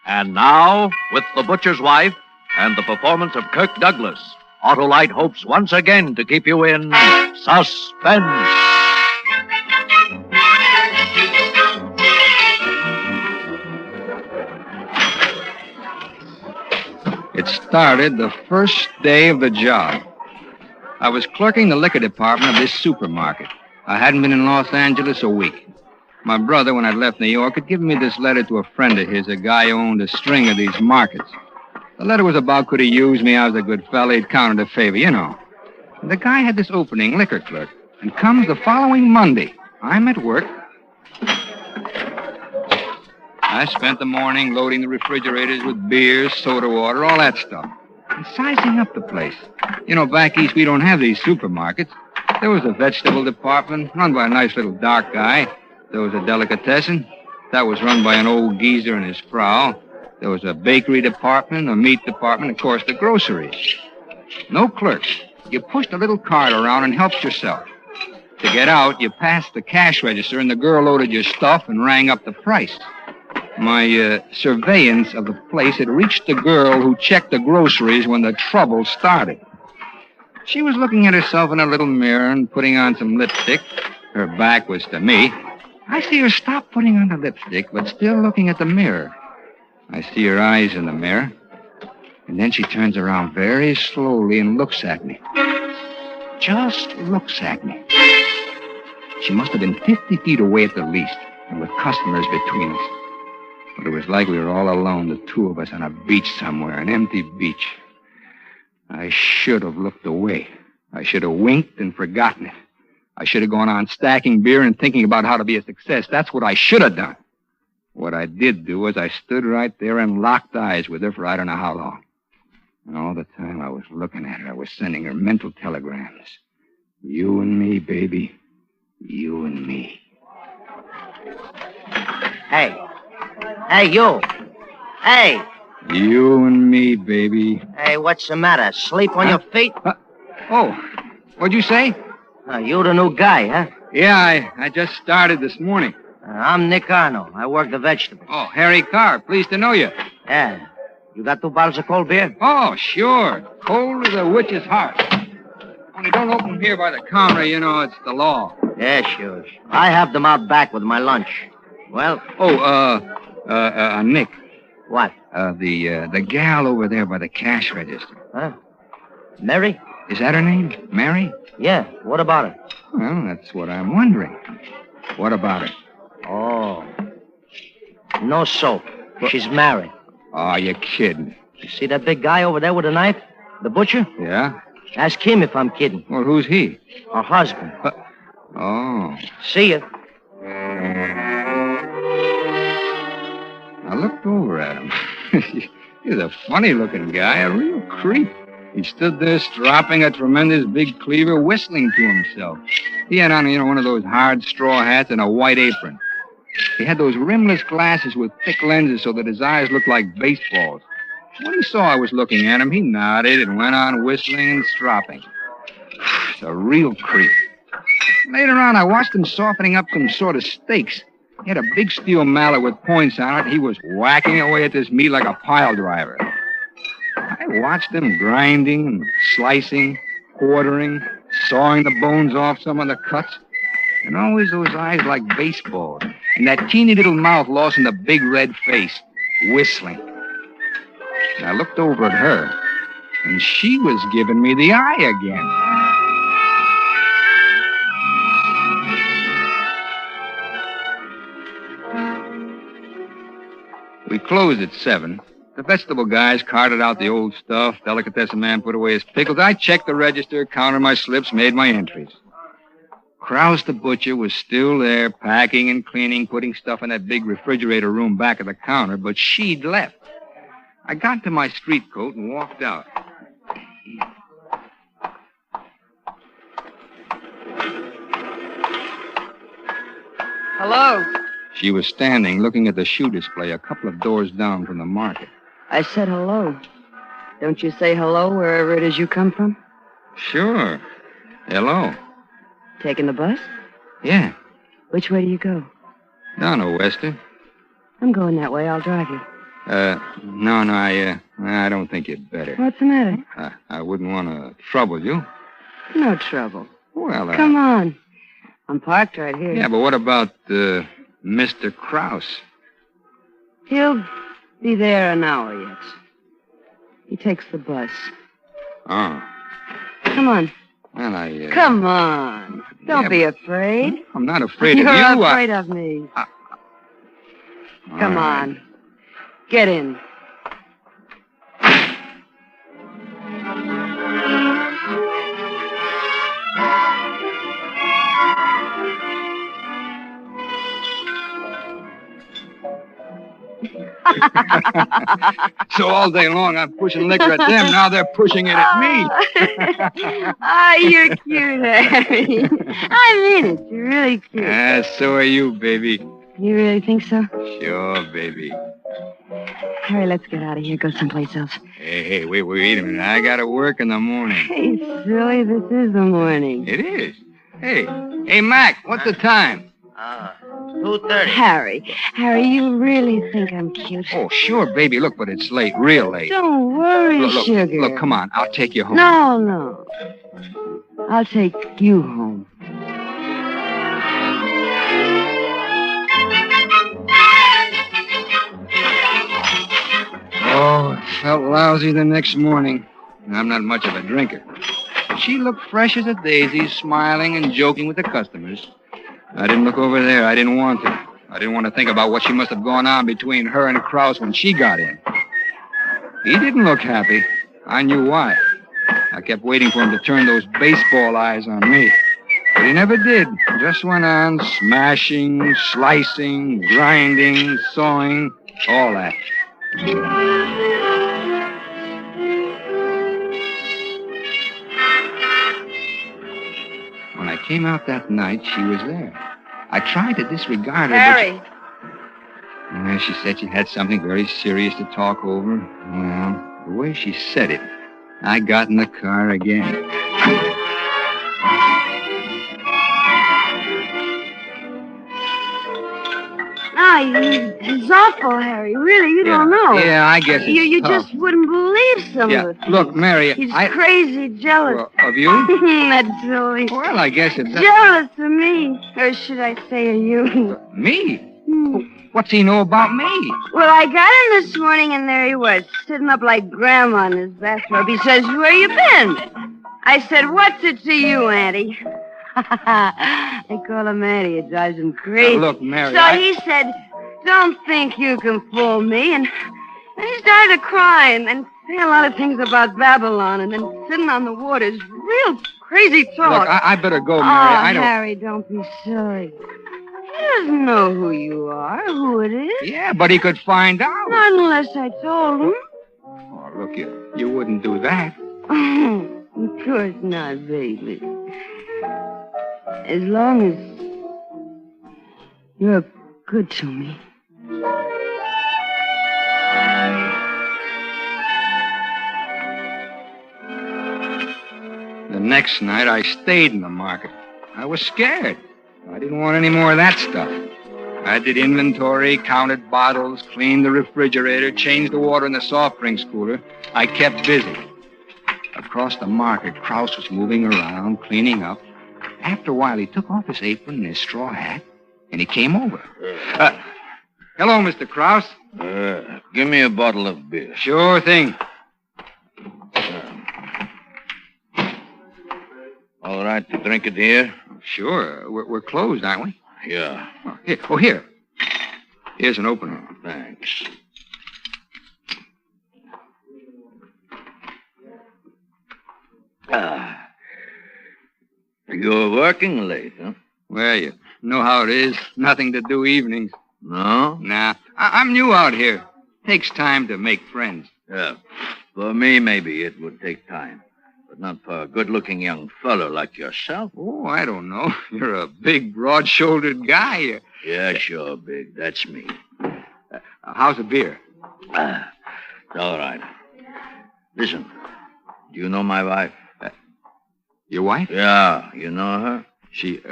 [SPEAKER 4] And now, with The Butcher's Wife and the performance of Kirk Douglas, Autolite hopes once again to keep you in suspense.
[SPEAKER 8] It started the first day of the job. I was clerking the liquor department of this supermarket. I hadn't been in Los Angeles a week. My brother, when I'd left New York, had given me this letter to a friend of his, a guy who owned a string of these markets. The letter was about could he use me. I was a good fella. He'd counted a favor, you know. And the guy had this opening, liquor clerk. And comes the following Monday. I'm at work. I spent the morning loading the refrigerators with beers, soda water, all that stuff. And sizing up the place. You know, back east, we don't have these supermarkets. There was a vegetable department run by a nice little dark guy. There was a delicatessen. That was run by an old geezer and his frau. There was a bakery department, a meat department, of course, the groceries. No clerks. You pushed a little cart around and helped yourself. To get out, you passed the cash register, and the girl loaded your stuff and rang up the price. My surveillance of the place had reached the girl who checked the groceries when the trouble started. She was looking at herself in a little mirror and putting on some lipstick. Her back was to me. I see her stop putting on the lipstick, but still looking at the mirror. I see her eyes in the mirror. And then she turns around very slowly and looks at me. Just looks at me. She must have been 50 feet away at the least, and with customers between us. But it was like we were all alone, the two of us, on a beach somewhere, an empty beach. I should have looked away. I should have winked and forgotten it. I should have gone on stacking beer and thinking about how to be a success. That's what I should have done. What I did do was I stood right there and locked eyes with her for I don't know how long. And all the time I was looking at her, I was sending her mental telegrams. You and me, baby. You and me.
[SPEAKER 23] Hey. Hey, you. Hey.
[SPEAKER 8] You and me, baby.
[SPEAKER 23] Hey, what's the matter? Sleep on your feet?
[SPEAKER 8] Oh, what'd you say?
[SPEAKER 23] You the new guy, huh?
[SPEAKER 8] Yeah, I just started this morning.
[SPEAKER 23] I'm Nick Arno. I work the vegetables.
[SPEAKER 8] Oh, Harry Carr. Pleased to know you.
[SPEAKER 23] Yeah. You got 2 bottles of cold beer?
[SPEAKER 8] Oh, sure. Cold as a witch's heart. Only don't open them here by the counter, you know, it's the law.
[SPEAKER 23] Yeah, sure. I have them out back with my lunch. Well?
[SPEAKER 8] Oh, Nick.
[SPEAKER 23] What?
[SPEAKER 8] The gal over there by the cash register.
[SPEAKER 23] Huh? Mary?
[SPEAKER 8] Is that her name? Mary?
[SPEAKER 23] Yeah. What about her?
[SPEAKER 8] Well, that's what I'm wondering. What about her?
[SPEAKER 23] Oh. No soap. She's married.
[SPEAKER 8] Oh, you're kidding.
[SPEAKER 23] You see that big guy over there with a knife? The butcher?
[SPEAKER 8] Yeah?
[SPEAKER 23] Ask him if I'm kidding.
[SPEAKER 8] Well, who's he?
[SPEAKER 23] Her husband.
[SPEAKER 8] Oh.
[SPEAKER 23] See ya.
[SPEAKER 8] I looked over at him. He's a funny-looking guy, a real creep. He stood there stropping a tremendous big cleaver, whistling to himself. He had on, one of those hard straw hats and a white apron. He had those rimless glasses with thick lenses so that his eyes looked like baseballs. When he saw I was looking at him, he nodded and went on whistling and stropping. It's a real creep. Later on, I watched him softening up some sort of steaks. He had a big steel mallet with points on it. He was whacking away at this meat like a pile driver. I watched him grinding and slicing, quartering, sawing the bones off some of the cuts. And always those eyes like baseballs. And that teeny little mouth lost in the big red face, whistling. And I looked over at her, and she was giving me the eye again. We closed at 7. The vegetable guys carted out the old stuff. Delicatessen man put away his pickles. I checked the register, counted my slips, made my entries. Krause the butcher was still there, packing and cleaning, putting stuff in that big refrigerator room back of the counter, but she'd left. I got to my street coat and walked out.
[SPEAKER 17] Hello.
[SPEAKER 8] She was standing, looking at the shoe display a couple of doors down from the market.
[SPEAKER 17] I said hello. Don't you say hello wherever it is you come from?
[SPEAKER 8] Sure. Hello.
[SPEAKER 17] Taking the bus?
[SPEAKER 8] Yeah.
[SPEAKER 17] Which way do you go?
[SPEAKER 8] Down to Western.
[SPEAKER 17] I'm going that way. I'll drive you.
[SPEAKER 8] No, I don't think you'd better.
[SPEAKER 17] What's the matter?
[SPEAKER 8] I wouldn't want to trouble you.
[SPEAKER 17] No trouble.
[SPEAKER 8] Well,
[SPEAKER 17] Come on. I'm parked right here.
[SPEAKER 8] Yeah, but what about, Mr. Krause?
[SPEAKER 17] He'll be there an hour yet. He takes the bus.
[SPEAKER 8] Oh.
[SPEAKER 17] Come on.
[SPEAKER 8] Well,
[SPEAKER 17] Come on. Don't be afraid.
[SPEAKER 8] I'm not afraid of you.
[SPEAKER 17] You're afraid of me. Come
[SPEAKER 8] right.
[SPEAKER 17] on. Get in.
[SPEAKER 8] So all day long I'm pushing liquor at them. Now they're pushing it at me.
[SPEAKER 17] You're cute, Harry. I mean it. You're really cute.
[SPEAKER 8] So are you, baby.
[SPEAKER 17] You really think so?
[SPEAKER 8] Sure, baby.
[SPEAKER 17] Harry, let's get out of here. Go someplace else.
[SPEAKER 8] Hey, wait a minute. I gotta work in the morning.
[SPEAKER 17] Hey, silly, this is the morning.
[SPEAKER 8] It is. Hey, Mac, what's the time?
[SPEAKER 23] 2:30.
[SPEAKER 17] Harry, you really think I'm cute?
[SPEAKER 8] Oh, sure, baby. Look, but it's late, real late.
[SPEAKER 17] Don't worry, sugar.
[SPEAKER 8] Look, come on. I'll take you home.
[SPEAKER 17] No. I'll take you home.
[SPEAKER 8] Oh, it felt lousy the next morning. I'm not much of a drinker. But she looked fresh as a daisy, smiling and joking with the customers. I didn't look over there. I didn't want to. I didn't want to think about what she must have gone on between her and Krause when she got in. He didn't look happy. I knew why. I kept waiting for him to turn those baseball eyes on me. But he never did. Just went on smashing, slicing, grinding, sawing, all that. When I came out that night, she was there. I tried to disregard her,
[SPEAKER 17] Harry.
[SPEAKER 8] but she said she had something very serious to talk over. Well, the way she said it, I got in the car again.
[SPEAKER 12] It's awful, Harry. Really, you don't know.
[SPEAKER 8] Yeah, I guess it's
[SPEAKER 12] You
[SPEAKER 8] tough.
[SPEAKER 12] just wouldn't believe some of it.
[SPEAKER 8] Look, Mary,
[SPEAKER 12] He's crazy jealous.
[SPEAKER 8] Well, of you?
[SPEAKER 12] That's silly.
[SPEAKER 8] Well, I guess it's...
[SPEAKER 12] Jealous of me. Or should I say of you?
[SPEAKER 8] Me? What's he know about me?
[SPEAKER 12] Well, I got in this morning, and there he was, sitting up like Grandma in his bathrobe. He says, where you been? I said, what's it to you, Auntie? I call him Auntie. It drives him crazy.
[SPEAKER 8] Now, look, Mary,
[SPEAKER 12] So he said, don't think you can fool me. And he started to cry and say a lot of things about Babylon and then sitting on the waters. Real crazy talk.
[SPEAKER 8] Look, I better go, Mary. I don't...
[SPEAKER 12] Harry, don't be silly. He doesn't know who you are, who it is.
[SPEAKER 8] Yeah, but he could find out.
[SPEAKER 12] Not unless I told him.
[SPEAKER 8] Oh, look, you wouldn't do that.
[SPEAKER 12] Of course not, baby. As long as you're good to me.
[SPEAKER 8] The next night, I stayed in the market. I was scared. I didn't want any more of that stuff. I did inventory, counted bottles, cleaned the refrigerator, changed the water in the soft drinks cooler. I kept busy. Across the market, Krause was moving around, cleaning up. After a while, he took off his apron and his straw hat, and he came over. Hello, Mr. Krause.
[SPEAKER 21] Give me a bottle of beer.
[SPEAKER 8] Sure thing.
[SPEAKER 21] All right to drink it here?
[SPEAKER 8] Sure. We're closed, aren't we?
[SPEAKER 21] Yeah.
[SPEAKER 8] Here. Here's an opener.
[SPEAKER 21] Thanks. You're working late, huh?
[SPEAKER 8] Well, you know how it is. Nothing to do evenings.
[SPEAKER 21] No?
[SPEAKER 8] Nah. I'm new out here. Takes time to make friends.
[SPEAKER 21] Yeah. For me, maybe it would take time. But not for a good-looking young fellow like yourself.
[SPEAKER 8] Oh, I don't know. You're a big, broad-shouldered guy.
[SPEAKER 21] Yeah, sure, Big. That's me.
[SPEAKER 8] How's the beer?
[SPEAKER 21] It's all right. Listen, do you know my wife?
[SPEAKER 8] Your wife?
[SPEAKER 21] Yeah, you know her?
[SPEAKER 8] She,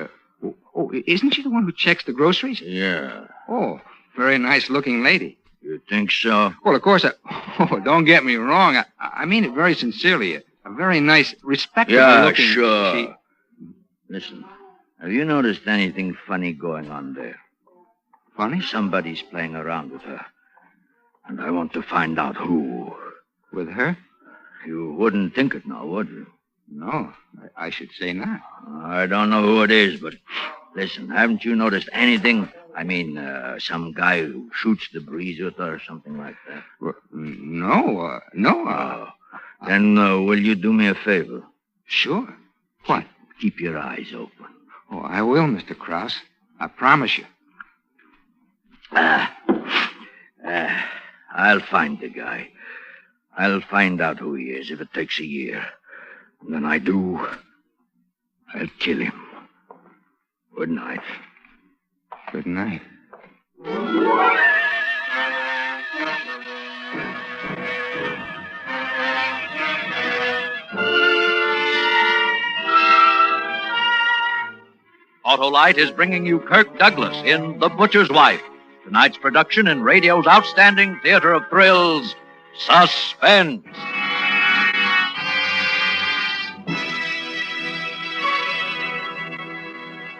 [SPEAKER 8] isn't she the one who checks the groceries?
[SPEAKER 21] Yeah.
[SPEAKER 8] Oh, very nice-looking lady.
[SPEAKER 21] You think so?
[SPEAKER 8] Well, of course, don't get me wrong. I mean it very sincerely. A very nice, respectable-looking...
[SPEAKER 21] Yeah, sure. Listen, have you noticed anything funny going on there?
[SPEAKER 8] Funny?
[SPEAKER 21] Somebody's playing around with her. And I want to find out who.
[SPEAKER 8] With her?
[SPEAKER 21] You wouldn't think it now, would you?
[SPEAKER 8] No, I should say not.
[SPEAKER 21] I don't know who it is, but listen, haven't you noticed anything? I mean, some guy who shoots the breeze with her or something like that?
[SPEAKER 8] Well, no.
[SPEAKER 21] Then will you do me a favor?
[SPEAKER 8] Sure. What?
[SPEAKER 21] Keep your eyes open.
[SPEAKER 8] Oh, I will, Mr. Krause. I promise you.
[SPEAKER 21] I'll find the guy. I'll find out who he is if it takes a year. And when I do, I'll kill him. Good night.
[SPEAKER 8] Good night.
[SPEAKER 4] Autolite is bringing you Kirk Douglas in The Butcher's Wife, tonight's production in radio's outstanding theater of thrills, Suspense.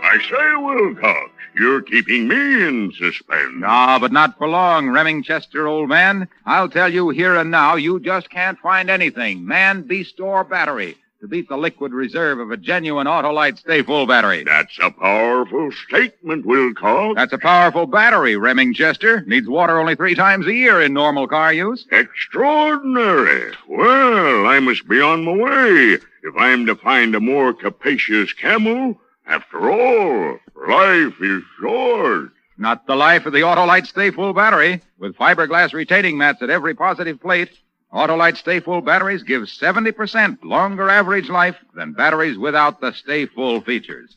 [SPEAKER 16] I say, Wilcox, you're keeping me in suspense.
[SPEAKER 5] No, but not for long, Remingchester, old man. I'll tell you here and now, you just can't find anything, man, beast, or battery, to beat the liquid reserve of a genuine Autolite Stay Full battery.
[SPEAKER 9] That's a powerful statement, Wilcox.
[SPEAKER 5] That's a powerful battery, Remingchester. Needs water only 3 times a year in normal car use.
[SPEAKER 9] Extraordinary. Well, I must be on my way if I'm to find a more capacious camel. After all, life is short.
[SPEAKER 5] Not the life of the Autolite Stay Full battery. With fiberglass retaining mats at every positive plate, Autolite Stay Full batteries give 70% longer average life than batteries without the Stay Full features.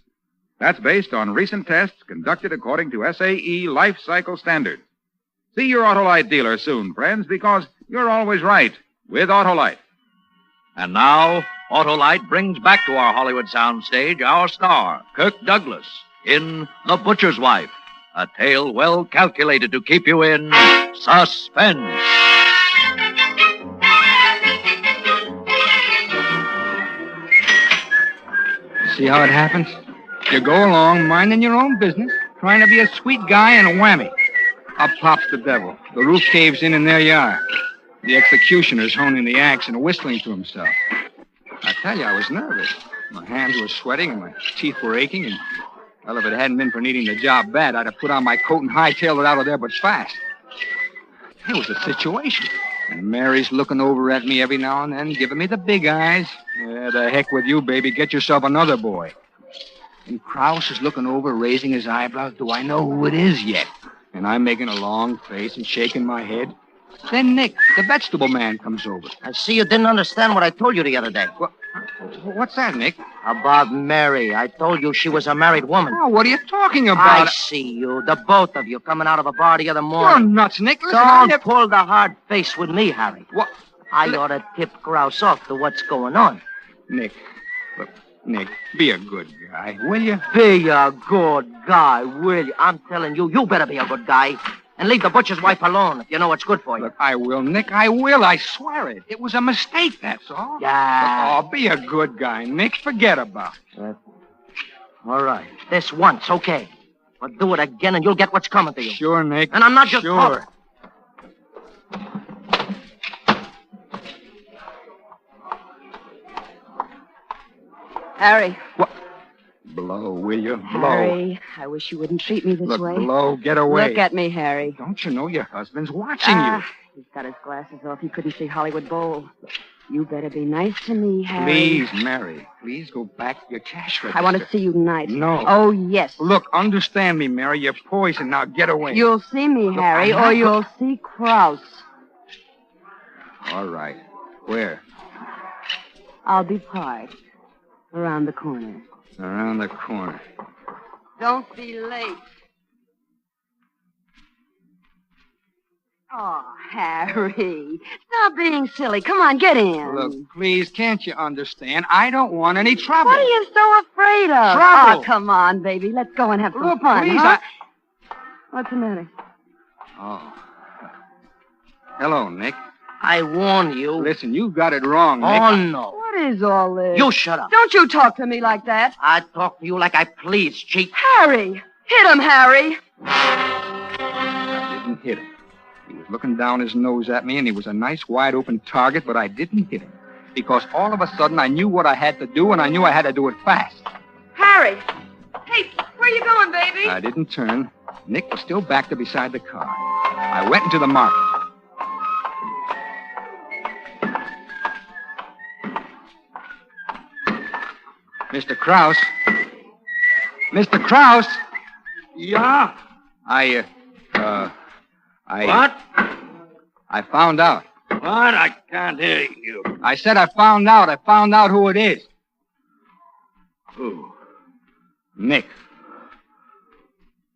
[SPEAKER 5] That's based on recent tests conducted according to SAE life cycle standards. See your Autolite dealer soon, friends, because you're always right with Autolite.
[SPEAKER 4] And now, Autolite brings back to our Hollywood soundstage our star, Kirk Douglas, in The Butcher's Wife, a tale well calculated to keep you in suspense.
[SPEAKER 8] See how it happens? You go along minding your own business, trying to be a sweet guy, and a whammy. Up pops the devil. The roof caves in, and there you are. The executioner's honing the axe and whistling to himself. I tell you, I was nervous. My hands were sweating and my teeth were aching, and, well, if it hadn't been for needing the job bad, I'd have put on my coat and hightailed it out of there, but fast. It was a situation. And Mary's looking over at me every now and then, giving me the big eyes. Yeah, the heck with you, baby. Get yourself another boy. And Krause is looking over, raising his eyebrows. Do I know who it is yet? And I'm making a long face and shaking my head. Then Nick, the vegetable man, comes over.
[SPEAKER 23] I see you didn't understand what I told you the other day.
[SPEAKER 8] What's that, Nick?
[SPEAKER 23] About Mary. I told you she was a married woman.
[SPEAKER 8] Oh, what are you talking about?
[SPEAKER 23] I see you, the both of you, coming out of a bar the other morning.
[SPEAKER 8] You're nuts, Nick. Listen,
[SPEAKER 23] Don't pull the hard face with me, Harry.
[SPEAKER 8] What?
[SPEAKER 23] I ought to tip Grouse off to what's going on.
[SPEAKER 8] Nick, look, Nick, be a good guy, will you?
[SPEAKER 23] Be a good guy, will you? I'm telling you, you better be a good guy. And leave the butcher's wife alone if you know what's good for you.
[SPEAKER 8] Look, I will, Nick. I will. I swear it. It was a mistake, that's all.
[SPEAKER 23] Yeah.
[SPEAKER 8] Look, be a good guy, Nick. Forget about it.
[SPEAKER 23] All right. This once, okay. But do it again and you'll get what's coming to you.
[SPEAKER 8] Sure, Nick.
[SPEAKER 23] And I'm not just talking.
[SPEAKER 12] Harry.
[SPEAKER 8] What? Blow, will you? Blow.
[SPEAKER 12] Harry, I wish you wouldn't treat me this
[SPEAKER 8] Look,
[SPEAKER 12] way.
[SPEAKER 8] Blow, get away.
[SPEAKER 12] Look at me, Harry.
[SPEAKER 8] Don't you know your husband's watching you?
[SPEAKER 12] He's got his glasses off. He couldn't see Hollywood Bowl. You better be nice to me, Harry.
[SPEAKER 8] Please, Mary. Please go back to your cash register.
[SPEAKER 12] I want to see you tonight.
[SPEAKER 8] No.
[SPEAKER 12] Oh, yes.
[SPEAKER 8] Look, understand me, Mary. You're poisoned. Now get away.
[SPEAKER 12] You'll see me,
[SPEAKER 8] Look,
[SPEAKER 12] Harry,
[SPEAKER 8] I'm
[SPEAKER 12] or
[SPEAKER 8] not
[SPEAKER 12] you'll see Krause.
[SPEAKER 8] All right. Where?
[SPEAKER 12] I'll be parked around the corner.
[SPEAKER 8] Around the corner.
[SPEAKER 12] Don't be late. Oh, Harry. Stop being silly. Come on, get in.
[SPEAKER 8] Look, please, can't you understand? I don't want any trouble.
[SPEAKER 12] What are you so afraid of?
[SPEAKER 8] Trouble.
[SPEAKER 12] Oh, come on, baby. Let's go and have some
[SPEAKER 8] Look,
[SPEAKER 12] fun,
[SPEAKER 8] please,
[SPEAKER 12] huh? What's the matter?
[SPEAKER 8] Oh. Hello, Nick.
[SPEAKER 23] I warn you.
[SPEAKER 8] Listen, you got it wrong, Nick.
[SPEAKER 23] Oh, no.
[SPEAKER 12] What is all this?
[SPEAKER 23] You shut up.
[SPEAKER 12] Don't you talk to me like that.
[SPEAKER 23] I talk to you like I please, cheat.
[SPEAKER 12] Harry! Hit him, Harry!
[SPEAKER 8] I didn't hit him. He was looking down his nose at me, and he was a nice, wide-open target, but I didn't hit him. Because all of a sudden, I knew what I had to do, and I knew I had to do it fast.
[SPEAKER 12] Harry! Hey, where you going, baby?
[SPEAKER 8] I didn't turn. Nick was still back there beside the car. I went into the market. Mr. Krause. Mr. Krause.
[SPEAKER 21] Yeah?
[SPEAKER 8] What? I found out.
[SPEAKER 21] What? I can't hear you.
[SPEAKER 8] I said I found out. I found out who it is.
[SPEAKER 21] Who?
[SPEAKER 8] Nick.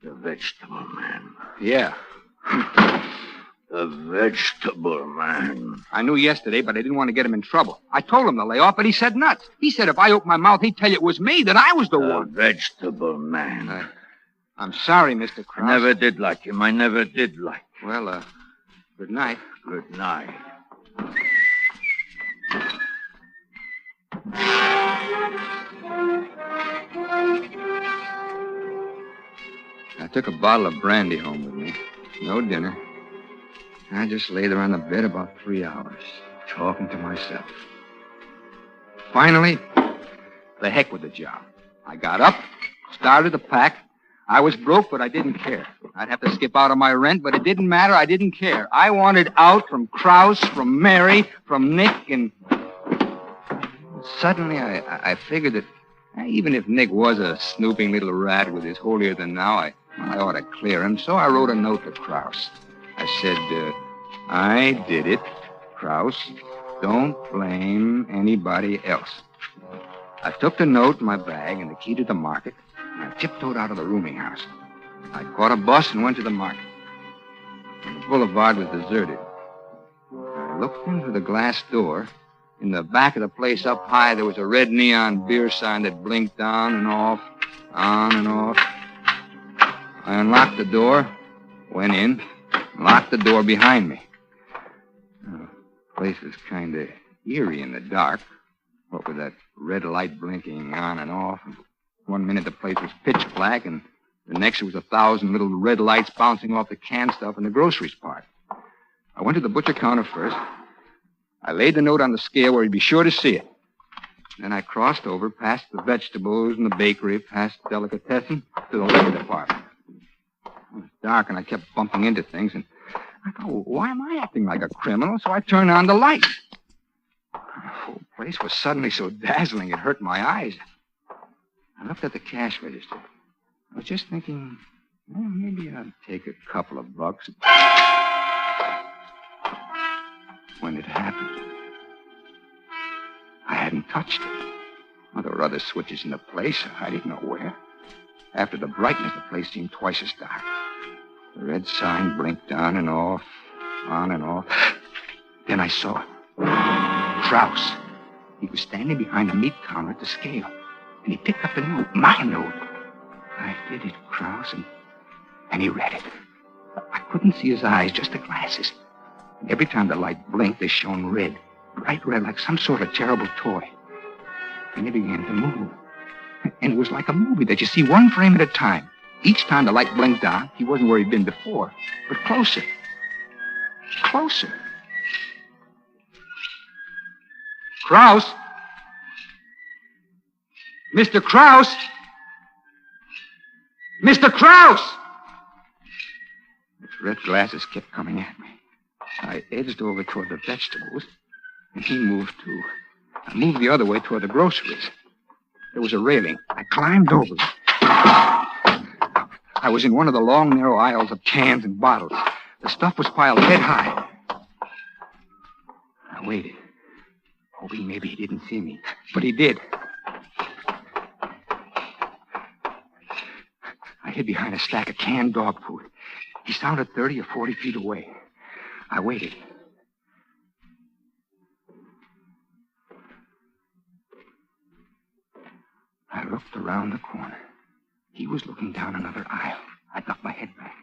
[SPEAKER 21] The vegetable man.
[SPEAKER 8] Yeah.
[SPEAKER 21] The vegetable man.
[SPEAKER 8] I knew yesterday, but I didn't want to get him in trouble. I told him to lay off, but he said nuts. He said if I opened my mouth, he'd tell you it was me, that I was the one.
[SPEAKER 21] Vegetable man.
[SPEAKER 8] I'm sorry, Mr. Krause.
[SPEAKER 21] I never did like him. I never did like him.
[SPEAKER 8] Well, good night.
[SPEAKER 21] Good night.
[SPEAKER 8] I took a bottle of brandy home with me. No dinner. I just lay there on the bed about 3 hours, talking to myself. Finally, the heck with the job. I got up, started to pack. I was broke, but I didn't care. I'd have to skip out on my rent, but it didn't matter. I didn't care. I wanted out from Krause, from Mary, from Nick, and... Suddenly, I figured that even if Nick was a snooping little rat with his holier-than-thou, I ought to clear him. So I wrote a note to Krause. I said, I did it. Krause, don't blame anybody else. I took the note in my bag and the key to the market, and I tiptoed out of the rooming house. I caught a bus and went to the market. The boulevard was deserted. I looked in through the glass door. In the back of the place up high, there was a red neon beer sign that blinked on and off, on and off. I unlocked the door, went in, locked the door behind me. The place was kind of eerie in the dark, what with that red light blinking on and off. And 1 minute the place was pitch black, and the next there was 1,000 little red lights bouncing off the canned stuff in the groceries part. I went to the butcher counter first. I laid the note on the scale where he'd be sure to see it. Then I crossed over, past the vegetables and the bakery, past the delicatessen, to the liquor department. It was dark, and I kept bumping into things, and I thought, well, why am I acting like a criminal? So I turned on the lights. The whole place was suddenly so dazzling it hurt my eyes. I looked at the cash register. I was just thinking, well, maybe I'll take a couple of bucks. When it happened, I hadn't touched it. Well, there were other switches in the place. I didn't know where. After the brightness, the place seemed twice as dark. The red sign blinked on and off, on and off. Then I saw Krause. He was standing behind the meat counter at the scale, and he picked up the note, my note. I did it, Krause, and he read it. I couldn't see his eyes, just the glasses. And every time the light blinked, they shone red, bright red, like some sort of terrible toy. And he began to move. And it was like a movie that you see one frame at a time. Each time the light blinked on, he wasn't where he'd been before, but closer. Closer. Krause? Mr. Krause? Mr. Krause! His red glasses kept coming at me. I edged over toward the vegetables, and he moved too. I moved the other way toward the groceries. There was a railing. I climbed over it. I was in one of the long, narrow aisles of cans and bottles. The stuff was piled head high. I waited, hoping maybe he didn't see me. But he did. I hid behind a stack of canned dog food. He sounded 30 or 40 feet away. I waited. I looked around the corner. He was looking down another aisle. I got my head back.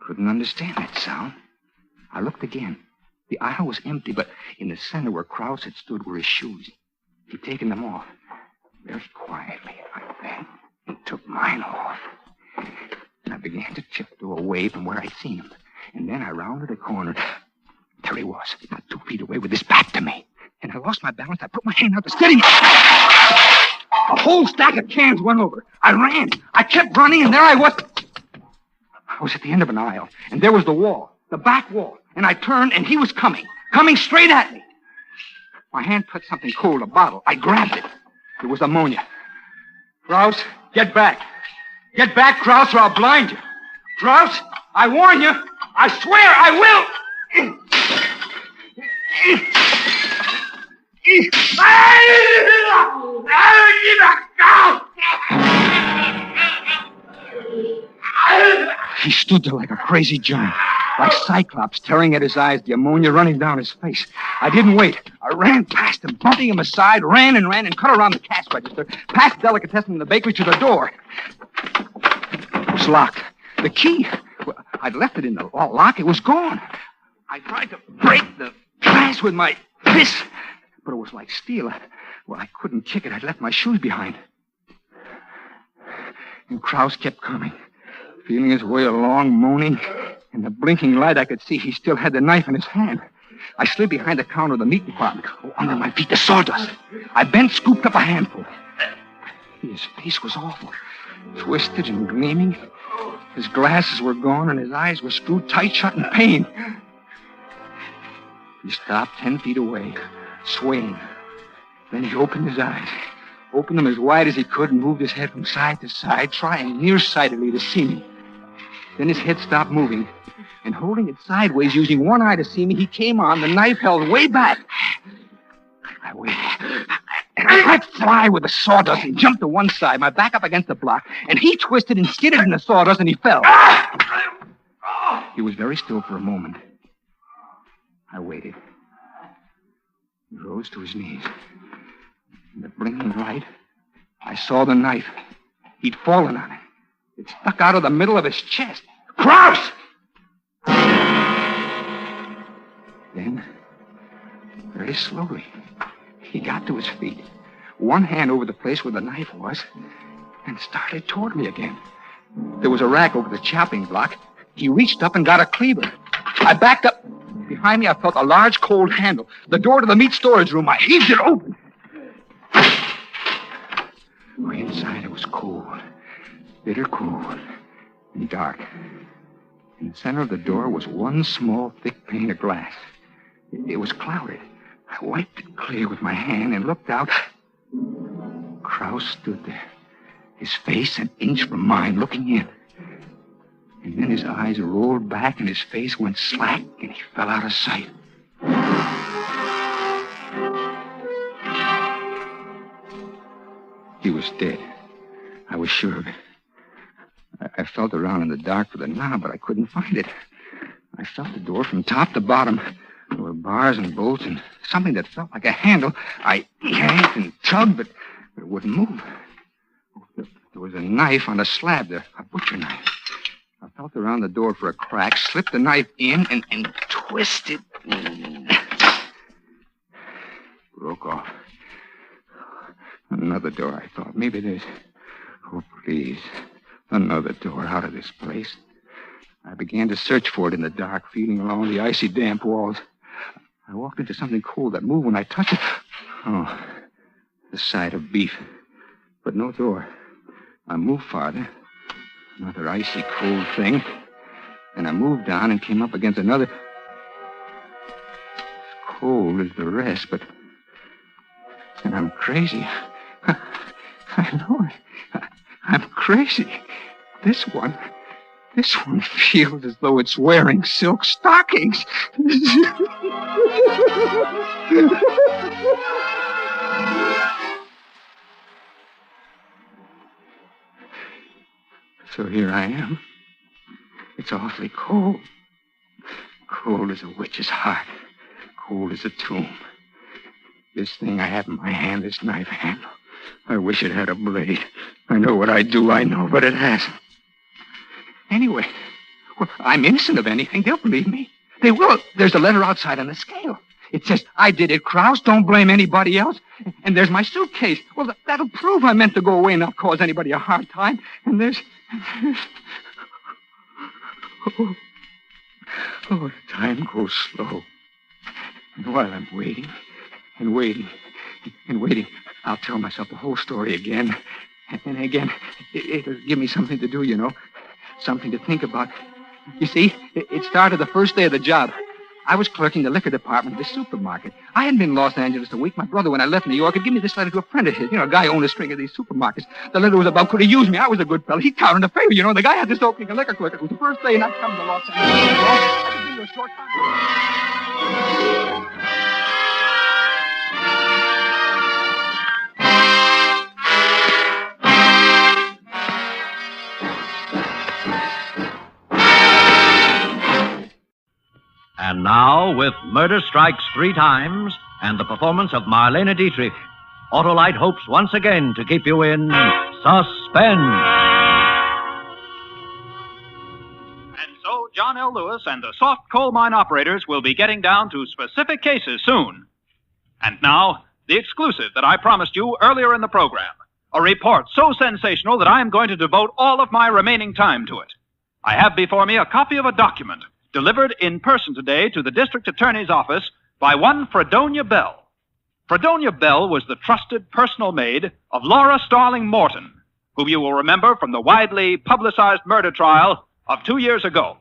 [SPEAKER 8] Couldn't understand that sound. I looked again. The aisle was empty, but in the center where Krause had stood were his shoes. He'd taken them off. Very quietly, like that. He took mine off. And I began to tiptoe away from where I'd seen him. And then I rounded a corner. There he was, not 2 feet away with his back to me. And I lost my balance. I put my hand out to steady me. A whole stack of cans went over. I ran. I kept running, and there I was. I was at the end of an aisle, and there was the wall, the back wall. And I turned, and he was coming straight at me. My hand touched something cold, a bottle. I grabbed it. It was ammonia. Krause, get back. Get back, Krause, or I'll blind you. Krause, I warn you. I swear I will. He stood there like a crazy giant, like Cyclops tearing at his eyes, the ammonia running down his face. I didn't wait. I ran past him, bumping him aside, ran and cut around the cash register, past the delicatessen and the bakery to the door. It was locked. The key, well, I'd left it in the lock. It was gone. I tried to break the glass with my fist, but it was like steel. Well, I couldn't kick it. I'd left my shoes behind. And Krause kept coming, feeling his way along, moaning, In the blinking light, I could see he still had the knife in his hand. I slid behind the counter of the meat department. Oh, under my feet, the sawdust. I bent, scooped up a handful. His face was awful. Twisted and gleaming. His glasses were gone, and his eyes were screwed tight shut in pain. He stopped 10 feet away, swaying. Then he opened his eyes. Opened them as wide as he could and moved his head from side to side, trying nearsightedly to see me. Then his head stopped moving, and holding it sideways, using one eye to see me, he came on, the knife held way back. I waited. And I let fly with the sawdust and jumped to one side, my back up against the block, and he twisted and skidded in the sawdust, and he fell. He was very still for a moment. I waited. He rose to his knees. In the blinking light, I saw the knife. He'd fallen on it. It stuck out of the middle of his chest. Kraus! Then, very slowly, he got to his feet, one hand over the place where the knife was, and started toward me again. There was a rack over the chopping block. He reached up and got a cleaver. I backed up. Behind me, I felt a large, cold handle. The door to the meat storage room. I heaved it open. Inside, it was cold. Bitter cold. And dark. In the center of the door was one small, thick pane of glass. It was clouded. I wiped it clear with my hand and looked out. Kraus stood there, his face an inch from mine, looking in. And then his eyes rolled back and his face went slack and he fell out of sight. He was dead. I was sure of it. I felt around in the dark for the knob, but I couldn't find it. I felt the door from top to bottom. There were bars and bolts and something that felt like a handle. I yanked and tugged, but it wouldn't move. There was a knife on the slab there, a butcher knife. I felt around the door for a crack, slipped the knife in, and twisted. Broke off. Another door, I thought. Maybe there's... Oh, please. Another door out of this place. I began to search for it in the dark, feeling along the icy, damp walls. I walked into something cold that moved when I touched it. Oh, the side of beef. But no door. I moved farther. Another icy, cold thing. And I moved on and came up against another... As cold as the rest, but... And I'm crazy. I know it. I'm crazy. This one feels as though it's wearing silk stockings. So here I am. It's awfully cold. Cold as a witch's heart. Cold as a tomb. This thing I have in my hand, this knife handle, I wish it had a blade. I know what I do, I know, but it hasn't. Anyway, well, I'm innocent of anything. They'll believe me. They will. There's a letter outside on the scale. It says, I did it, Kraus. Don't blame anybody else. And there's my suitcase. Well, that'll prove I meant to go away and not cause anybody a hard time. And there's... Oh, time goes slow. And while I'm waiting and waiting and waiting, I'll tell myself the whole story again. And again, it'll give me something to do, you know. Something to think about. You see, it started the first day of the job. I was clerking the liquor department of the supermarket. I hadn't been in Los Angeles a week. My brother, when I left New York, had given me this letter to a friend of his. You know, a guy who owned a string of these supermarkets. The letter was about could he use me. I was a good fellow. He counted a favor, you know. The guy had this opening a liquor clerk. It was the first day, and I'd come to Los Angeles. I could give you a short time.
[SPEAKER 4] And now, with Murder Strikes 3 Times and the performance of Marlene Dietrich, Autolite hopes once again to keep you in suspense.
[SPEAKER 1] And so, John L. Lewis and the soft coal mine operators will be getting down to specific cases soon. And now, the exclusive that I promised you earlier in the program. A report so sensational that I am going to devote all of my remaining time to it. I have before me a copy of a document delivered in person today to the district attorney's office by one Fredonia Bell. Fredonia Bell was the trusted personal maid of Laura Starling Morton, whom you will remember from the widely publicized murder trial of 2 years ago.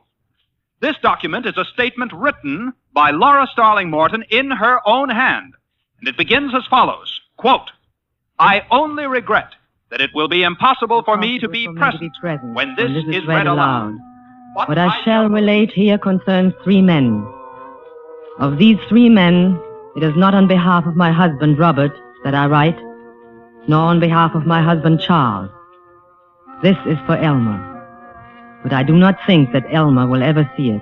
[SPEAKER 1] This document is a statement written by Laura Starling Morton in her own hand, and it begins as follows, quote, I only regret that it will be impossible for me to be present when this is read aloud.
[SPEAKER 3] What I shall relate here concerns 3 men. Of these 3 men, it is not on behalf of my husband, Robert, that I write, nor on behalf of my husband, Charles. This is for Elmer. But I do not think that Elmer will ever see it.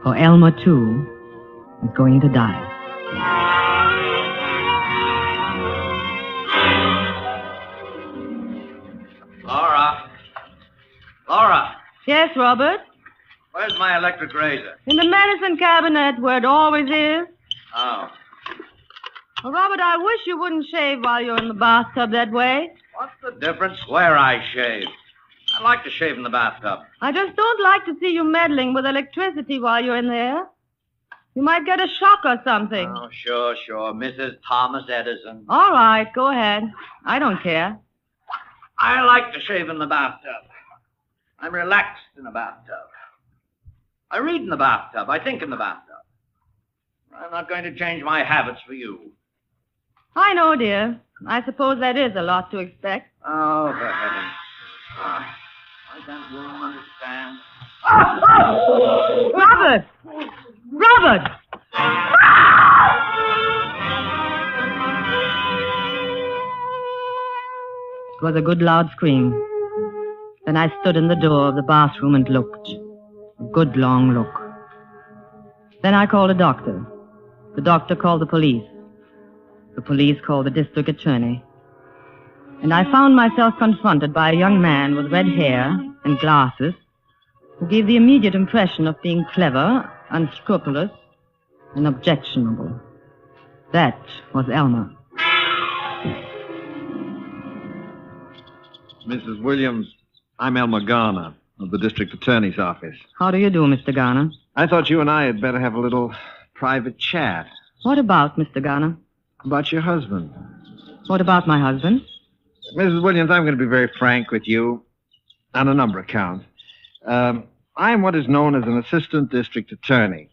[SPEAKER 3] For Elmer, too, is going to die.
[SPEAKER 4] Laura. Laura.
[SPEAKER 3] Yes, Robert?
[SPEAKER 4] Where's my electric razor?
[SPEAKER 3] In the medicine cabinet, where it always is.
[SPEAKER 4] Oh.
[SPEAKER 3] Well, Robert, I wish you wouldn't shave while you're in the bathtub that way.
[SPEAKER 4] What's the difference where I shave? I like to shave in the bathtub.
[SPEAKER 3] I just don't like to see you meddling with electricity while you're in there. You might get a shock or something.
[SPEAKER 4] Oh, sure. Mrs. Thomas Edison.
[SPEAKER 3] All right, go ahead. I don't care.
[SPEAKER 4] I like to shave in the bathtub. I'm relaxed in the bathtub. I read in the bathtub. I think in the bathtub. I'm not going to change my habits for you.
[SPEAKER 3] I know, dear. I suppose that is a lot to expect.
[SPEAKER 4] Oh, for heaven's sake. Why can't you understand?
[SPEAKER 3] Robert! Robert! It was a good loud scream. Then I stood in the door of the bathroom and looked. A good long look. Then I called a doctor. The doctor called the police. The police called the district attorney. And I found myself confronted by a young man with red hair and glasses who gave the immediate impression of being clever, unscrupulous, and objectionable. That was Elmer.
[SPEAKER 13] Mrs. Williams, I'm Elmer Garner of the district attorney's office.
[SPEAKER 3] How do you do, Mr. Garner?
[SPEAKER 13] I thought you and I had better have a little private chat.
[SPEAKER 3] What about, Mr. Garner?
[SPEAKER 13] About your husband.
[SPEAKER 3] What about my husband?
[SPEAKER 13] Mrs. Williams, I'm going to be very frank with you on a number of counts. I'm what is known as an assistant district attorney.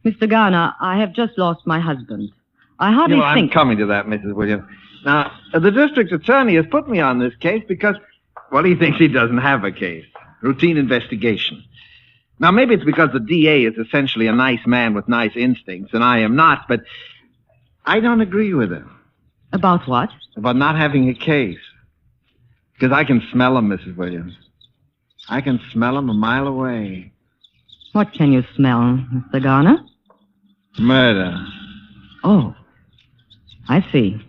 [SPEAKER 3] Mr. Garner, I have just lost my husband. I hardly think...
[SPEAKER 13] I'm coming to that, Mrs. Williams. Now, the district attorney has put me on this case because, well, he thinks he doesn't have a case. Routine investigation. Now, maybe it's because the DA is essentially a nice man with nice instincts, and I am not, but I don't agree with him.
[SPEAKER 3] About what?
[SPEAKER 13] About not having a case. Because I can smell him, Mrs. Williams. I can smell him a mile away.
[SPEAKER 3] What can you smell, Mr. Garner?
[SPEAKER 13] Murder.
[SPEAKER 3] Oh, I see.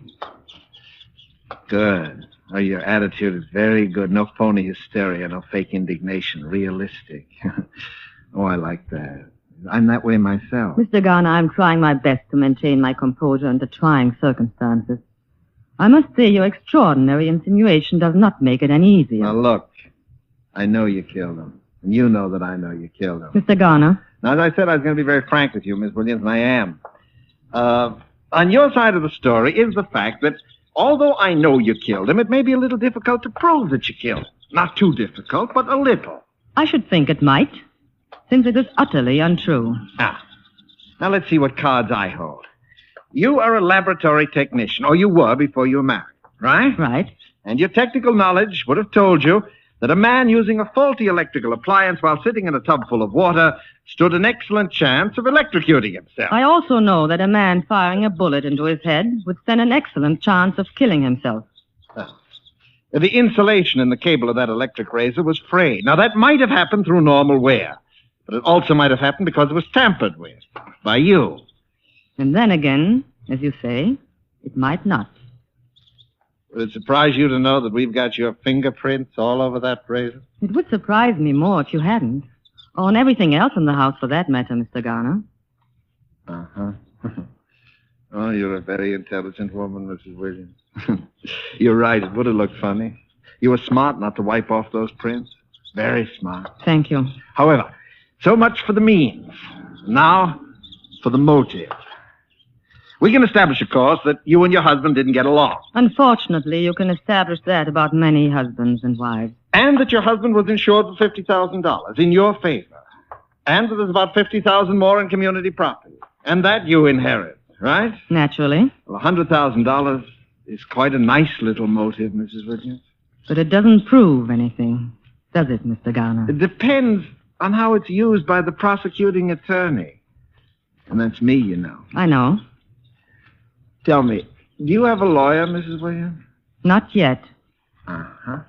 [SPEAKER 13] Good. Oh, your attitude is very good. No phony hysteria, no fake indignation. Realistic. Oh, I like that. I'm that way myself.
[SPEAKER 3] Mr. Garner, I'm trying my best to maintain my composure under trying circumstances. I must say your extraordinary insinuation does not make it any easier.
[SPEAKER 13] Now, look. I know you killed him. And you know that I know you killed him.
[SPEAKER 3] Mr. Garner.
[SPEAKER 13] Now, as I said, I was going to be very frank with you, Miss Williams, and I am. On your side of the story is the fact that although I know you killed him, it may be a little difficult to prove that you killed him. Not too difficult, but a little.
[SPEAKER 3] I should think it might, since it is utterly untrue.
[SPEAKER 13] Now, let's see what cards I hold. You are a laboratory technician, or you were before you were married, right?
[SPEAKER 3] Right.
[SPEAKER 13] And your technical knowledge would have told you that a man using a faulty electrical appliance while sitting in a tub full of water stood an excellent chance of electrocuting himself.
[SPEAKER 3] I also know that a man firing a bullet into his head would stand an excellent chance of killing himself.
[SPEAKER 13] The insulation in the cable of that electric razor was frayed. Now, that might have happened through normal wear, but it also might have happened because it was tampered with by you.
[SPEAKER 3] And then again, as you say, it might not.
[SPEAKER 13] Would it surprise you to know that we've got your fingerprints all over that razor?
[SPEAKER 3] It would surprise me more if you hadn't. Or on everything else in the house, for that matter, Mr. Garner.
[SPEAKER 13] Uh-huh. Oh, you're a very intelligent woman, Mrs. Williams. You're right. It would have looked funny. You were smart not to wipe off those prints. Very smart.
[SPEAKER 3] Thank you.
[SPEAKER 13] However, so much for the means. Now, for the motive. We can establish, of course, that you and your husband didn't get along.
[SPEAKER 3] Unfortunately, you can establish that about many husbands and wives.
[SPEAKER 13] And that your husband was insured for $50,000 in your favor. And that there's about $50,000 more in community property. And that you inherit, right?
[SPEAKER 3] Naturally.
[SPEAKER 13] Well, $100,000 is quite a nice little motive, Mrs. Williams.
[SPEAKER 3] But it doesn't prove anything, does it, Mr. Garner?
[SPEAKER 13] It depends on how it's used by the prosecuting attorney. And that's me, you know.
[SPEAKER 3] I know.
[SPEAKER 13] Tell me, do you have a lawyer, Mrs. Williams?
[SPEAKER 3] Not yet.
[SPEAKER 13] Uh-huh.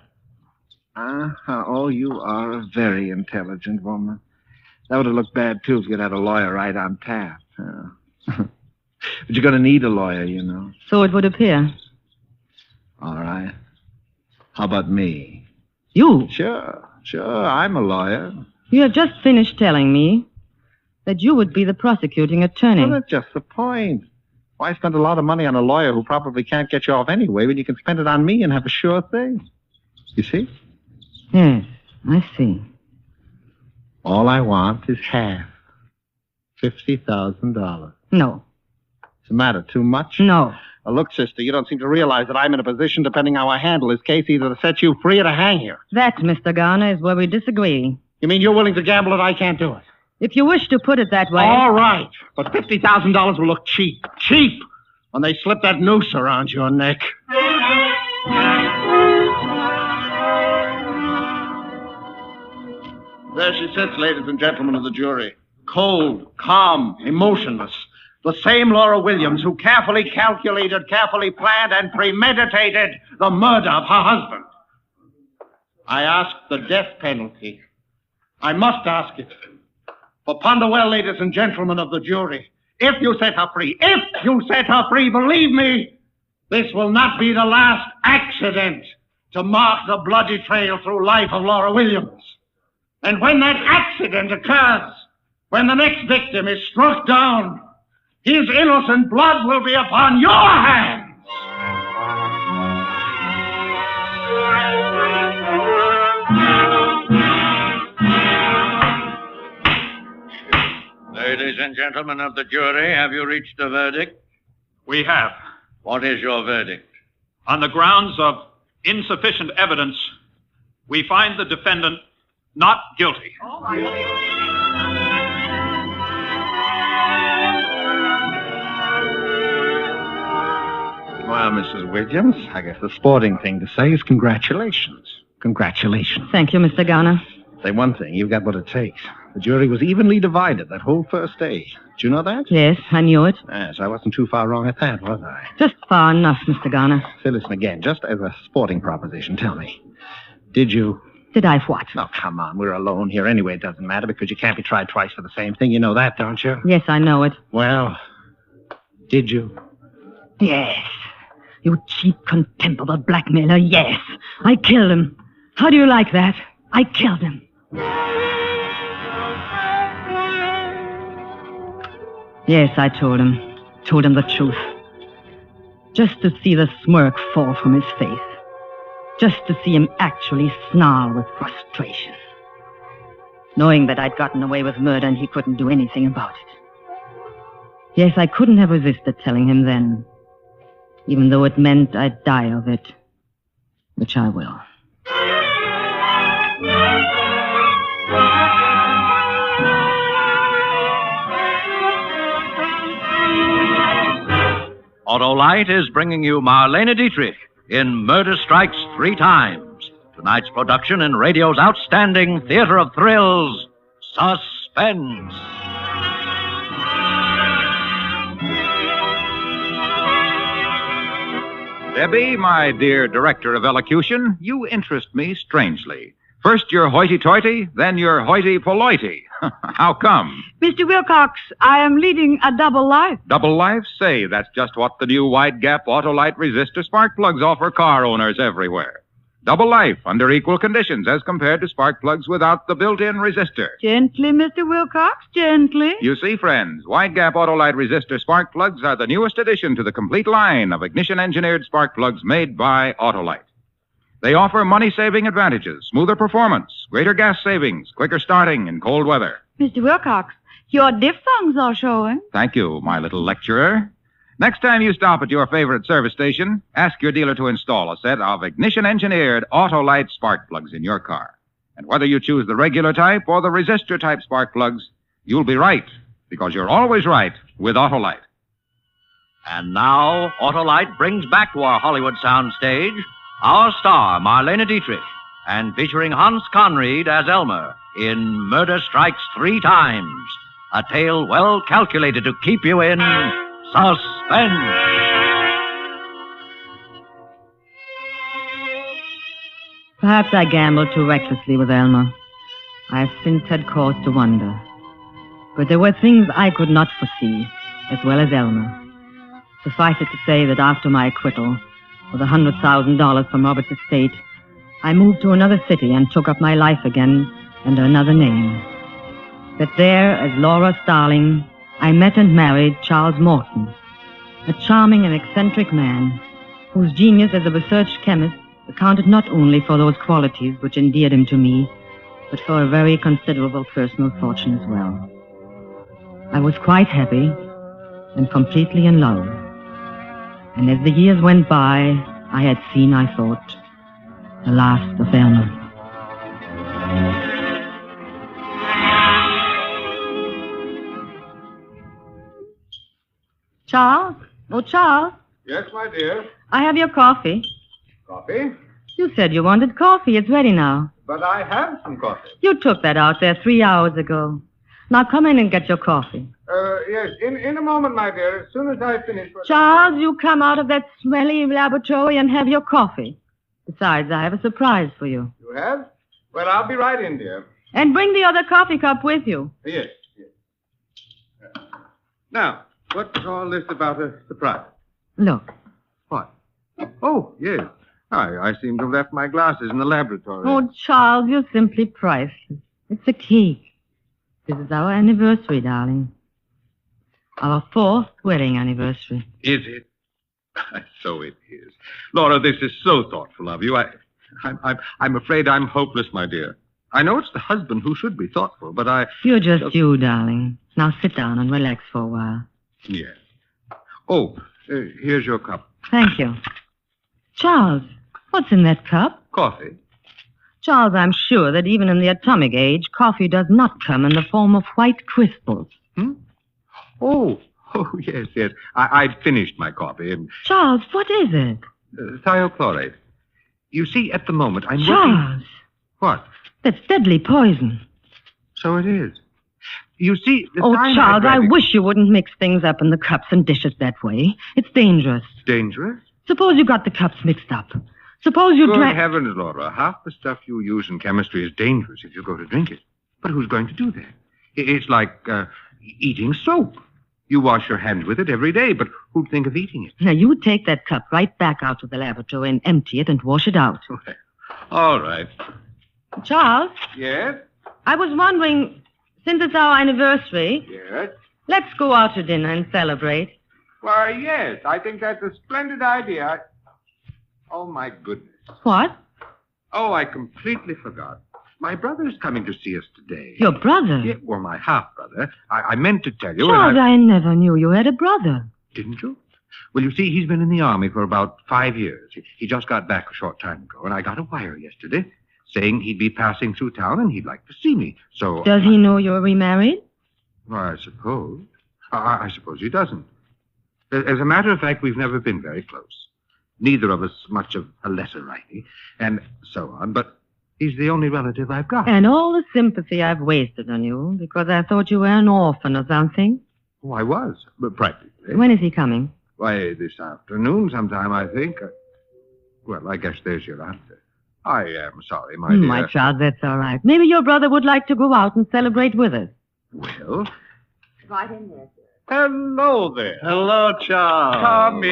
[SPEAKER 13] Uh-huh. Oh, you are a very intelligent woman. That would have looked bad, too, if you'd had a lawyer right on tap. But you're going to need a lawyer, you know.
[SPEAKER 3] So it would appear.
[SPEAKER 13] All right. How about me?
[SPEAKER 3] You?
[SPEAKER 13] Sure. I'm a lawyer.
[SPEAKER 3] You have just finished telling me that you would be the prosecuting attorney.
[SPEAKER 13] Well, that's just the point. Why spend a lot of money on a lawyer who probably can't get you off anyway when you can spend it on me and have a sure thing? You see?
[SPEAKER 3] Yes, I see.
[SPEAKER 13] All I want is half. $50,000.
[SPEAKER 3] No.
[SPEAKER 13] What's the matter, too much?
[SPEAKER 3] No.
[SPEAKER 13] Well, look, sister, you don't seem to realize that I'm in a position, depending how I handle this case, either to set you free or to hang you.
[SPEAKER 3] That, Mr. Garner, is where we disagree.
[SPEAKER 13] You mean you're willing to gamble that I can't do it?
[SPEAKER 3] If you wish to put it that way...
[SPEAKER 13] All right, but $50,000 will look cheap. Cheap! When they slip that noose around your neck. There she sits, ladies and gentlemen of the jury. Cold, calm, emotionless. The same Laura Williams who carefully calculated, carefully planned, and premeditated the murder of her husband. I ask the death penalty. I must ask it. For ponder well, ladies and gentlemen of the jury. If you set her free, believe me, this will not be the last accident to mark the bloody trail through life of Laura Williams. And when that accident occurs, when the next victim is struck down, his innocent blood will be upon your hands.
[SPEAKER 4] Ladies and gentlemen of the jury, have you reached a verdict?
[SPEAKER 1] We have.
[SPEAKER 4] What is your verdict?
[SPEAKER 1] On the grounds of insufficient evidence, we find the defendant not guilty.
[SPEAKER 13] Well, Mrs. Williams, I guess the sporting thing to say is congratulations. Congratulations.
[SPEAKER 3] Thank you, Mr. Garner.
[SPEAKER 13] Say one thing, you've got what it takes. The jury was evenly divided that whole first day. Did you know that?
[SPEAKER 3] Yes, I knew it.
[SPEAKER 13] Yes, I wasn't too far wrong at that, was I?
[SPEAKER 3] Just far enough, Mr. Garner.
[SPEAKER 13] Say, listen again, just as a sporting proposition, tell me. Did you...
[SPEAKER 3] Did I what?
[SPEAKER 13] Oh, come on, we're alone here anyway. It doesn't matter because you can't be tried twice for the same thing. You know that, don't you?
[SPEAKER 3] Yes, I know it.
[SPEAKER 13] Well, did you?
[SPEAKER 3] Yes. You cheap, contemptible blackmailer, yes. I killed him. How do you like that? I killed him. Yes, I told him. Told him the truth. Just to see the smirk fall from his face. Just to see him actually snarl with frustration. Knowing that I'd gotten away with murder and he couldn't do anything about it. Yes, I couldn't have resisted telling him then. Even though it meant I'd die of it. Which I will.
[SPEAKER 4] Autolite is bringing you Marlene Dietrich in Murder Strikes 3 Times. Tonight's production in radio's outstanding theater of thrills, Suspense.
[SPEAKER 5] Debbie, my dear director of elocution, you interest me strangely. First you're hoity-toity, then you're hoity-pollity. How come?
[SPEAKER 2] Mr. Wilcox, I am leading a double life.
[SPEAKER 5] Double life? Say, that's just what the new wide-gap Autolite resistor spark plugs offer car owners everywhere. Double life under equal conditions as compared to spark plugs without the built-in resistor.
[SPEAKER 2] Gently, Mr. Wilcox, gently.
[SPEAKER 5] You see, friends, wide-gap Autolite resistor spark plugs are the newest addition to the complete line of ignition-engineered spark plugs made by Autolite.
[SPEAKER 1] They offer money-saving advantages, smoother performance, greater gas savings, quicker starting in cold weather.
[SPEAKER 2] Mr. Wilcox, your diphthongs are showing.
[SPEAKER 1] Thank you, my little lecturer. Next time you stop at your favorite service station, ask your dealer to install a set of ignition-engineered Autolite spark plugs in your car. And whether you choose the regular type or the resistor-type spark plugs, you'll be right, because you're always right with Autolite.
[SPEAKER 4] And now, Autolite brings back to our Hollywood soundstage our star, Marlene Dietrich, and featuring Hans Conried as Elmer in Murder Strikes 3 Times, a tale well calculated to keep you in suspense.
[SPEAKER 3] Perhaps I gambled too recklessly with Elmer. I have since had cause to wonder. But there were things I could not foresee, as well as Elmer. Suffice it to say that after my acquittal, with $100,000 from Robert's estate, I moved to another city and took up my life again under another name. That there, as Laura Starling, I met and married Charles Morton, a charming and eccentric man whose genius as a research chemist accounted not only for those qualities which endeared him to me, but for a very considerable personal fortune as well. I was quite happy and completely in love. And as the years went by, I had seen, I thought, the last of Elmer. Charles? Oh, Charles,
[SPEAKER 6] Yes, my dear.
[SPEAKER 3] I have your coffee.
[SPEAKER 6] Coffee?
[SPEAKER 3] You said you wanted coffee. It's ready now.
[SPEAKER 6] But I have some coffee.
[SPEAKER 3] You took that out there 3 hours ago. Now come in and get your coffee.
[SPEAKER 6] Yes, in a moment, my dear, as soon as I finish.
[SPEAKER 3] Charles, you come out of that smelly laboratory and have your coffee. Besides, I have a surprise for you.
[SPEAKER 6] You have? Well, I'll be right in, dear.
[SPEAKER 3] And bring the other coffee cup with you.
[SPEAKER 6] Yes. Now, what's all this about a surprise?
[SPEAKER 3] Look.
[SPEAKER 6] What? Oh, yes. I seem to have left my glasses in the laboratory.
[SPEAKER 3] Oh, Charles, you're simply priceless. It's a cake. This is our anniversary, darling. Our 4th wedding anniversary.
[SPEAKER 6] Is it? So it is. Laura, this is so thoughtful of you. I'm afraid I'm hopeless, my dear. I know it's the husband who should be thoughtful, but
[SPEAKER 3] You're just you, darling. Now sit down and relax for a while.
[SPEAKER 6] Yes. Oh, here's your cup.
[SPEAKER 3] Thank you. Charles, what's in that cup?
[SPEAKER 6] Coffee.
[SPEAKER 3] Charles, I'm sure that even in the atomic age, coffee does not come in the form of white crystals.
[SPEAKER 6] Oh, yes. I'd finished my coffee. And
[SPEAKER 3] Charles, what is it?
[SPEAKER 6] thiochlorate. You see, at the moment, I'm
[SPEAKER 3] Charles.
[SPEAKER 6] working... What?
[SPEAKER 3] That's deadly poison.
[SPEAKER 6] So it is. You see...
[SPEAKER 3] Oh, Charles, I wish you wouldn't mix things up in the cups and dishes that way. It's dangerous.
[SPEAKER 6] Dangerous?
[SPEAKER 3] Suppose you got the cups mixed up. Suppose you
[SPEAKER 6] Good
[SPEAKER 3] drank...
[SPEAKER 6] heavens, Laura. Half the stuff you use in chemistry is dangerous if you go to drink it. But who's going to do that? It's like eating soap. You wash your hands with it every day, but who'd think of eating it?
[SPEAKER 3] Now, you take that cup right back out to the laboratory and empty it and wash it out.
[SPEAKER 6] All right.
[SPEAKER 3] Charles?
[SPEAKER 6] Yes?
[SPEAKER 3] I was wondering, since it's our anniversary,
[SPEAKER 6] Yes?
[SPEAKER 3] let's go out to dinner and celebrate.
[SPEAKER 6] Why, yes. I think that's a splendid idea. Oh, my goodness.
[SPEAKER 3] What?
[SPEAKER 6] Oh, I completely forgot. My brother's coming to see us today.
[SPEAKER 3] Your brother?
[SPEAKER 6] Yeah, well, my half-brother. I meant to tell you.
[SPEAKER 3] Charles, I never knew you had a brother.
[SPEAKER 6] Didn't you? Well, you see, he's been in the Army for about 5 years. He just got back a short time ago, and I got a wire yesterday saying he'd be passing through town and he'd like to see me. So...
[SPEAKER 3] Does he know you're remarried?
[SPEAKER 6] Well, I suppose. I suppose he doesn't. As a matter of fact, we've never been very close. Neither of us much of a letter writing, and so on, but he's the only relative I've got.
[SPEAKER 3] And all the sympathy I've wasted on you because I thought you were an orphan or something.
[SPEAKER 6] Oh, I was, but practically.
[SPEAKER 3] When is he coming?
[SPEAKER 6] Why, this afternoon sometime, I think. Well, I guess there's your answer. I am sorry, my dear.
[SPEAKER 3] My child, that's all right. Maybe your brother would like to go out and celebrate with us.
[SPEAKER 6] Well...
[SPEAKER 12] Right in there, sir.
[SPEAKER 6] Hello there.
[SPEAKER 7] Hello, Charles.
[SPEAKER 6] Come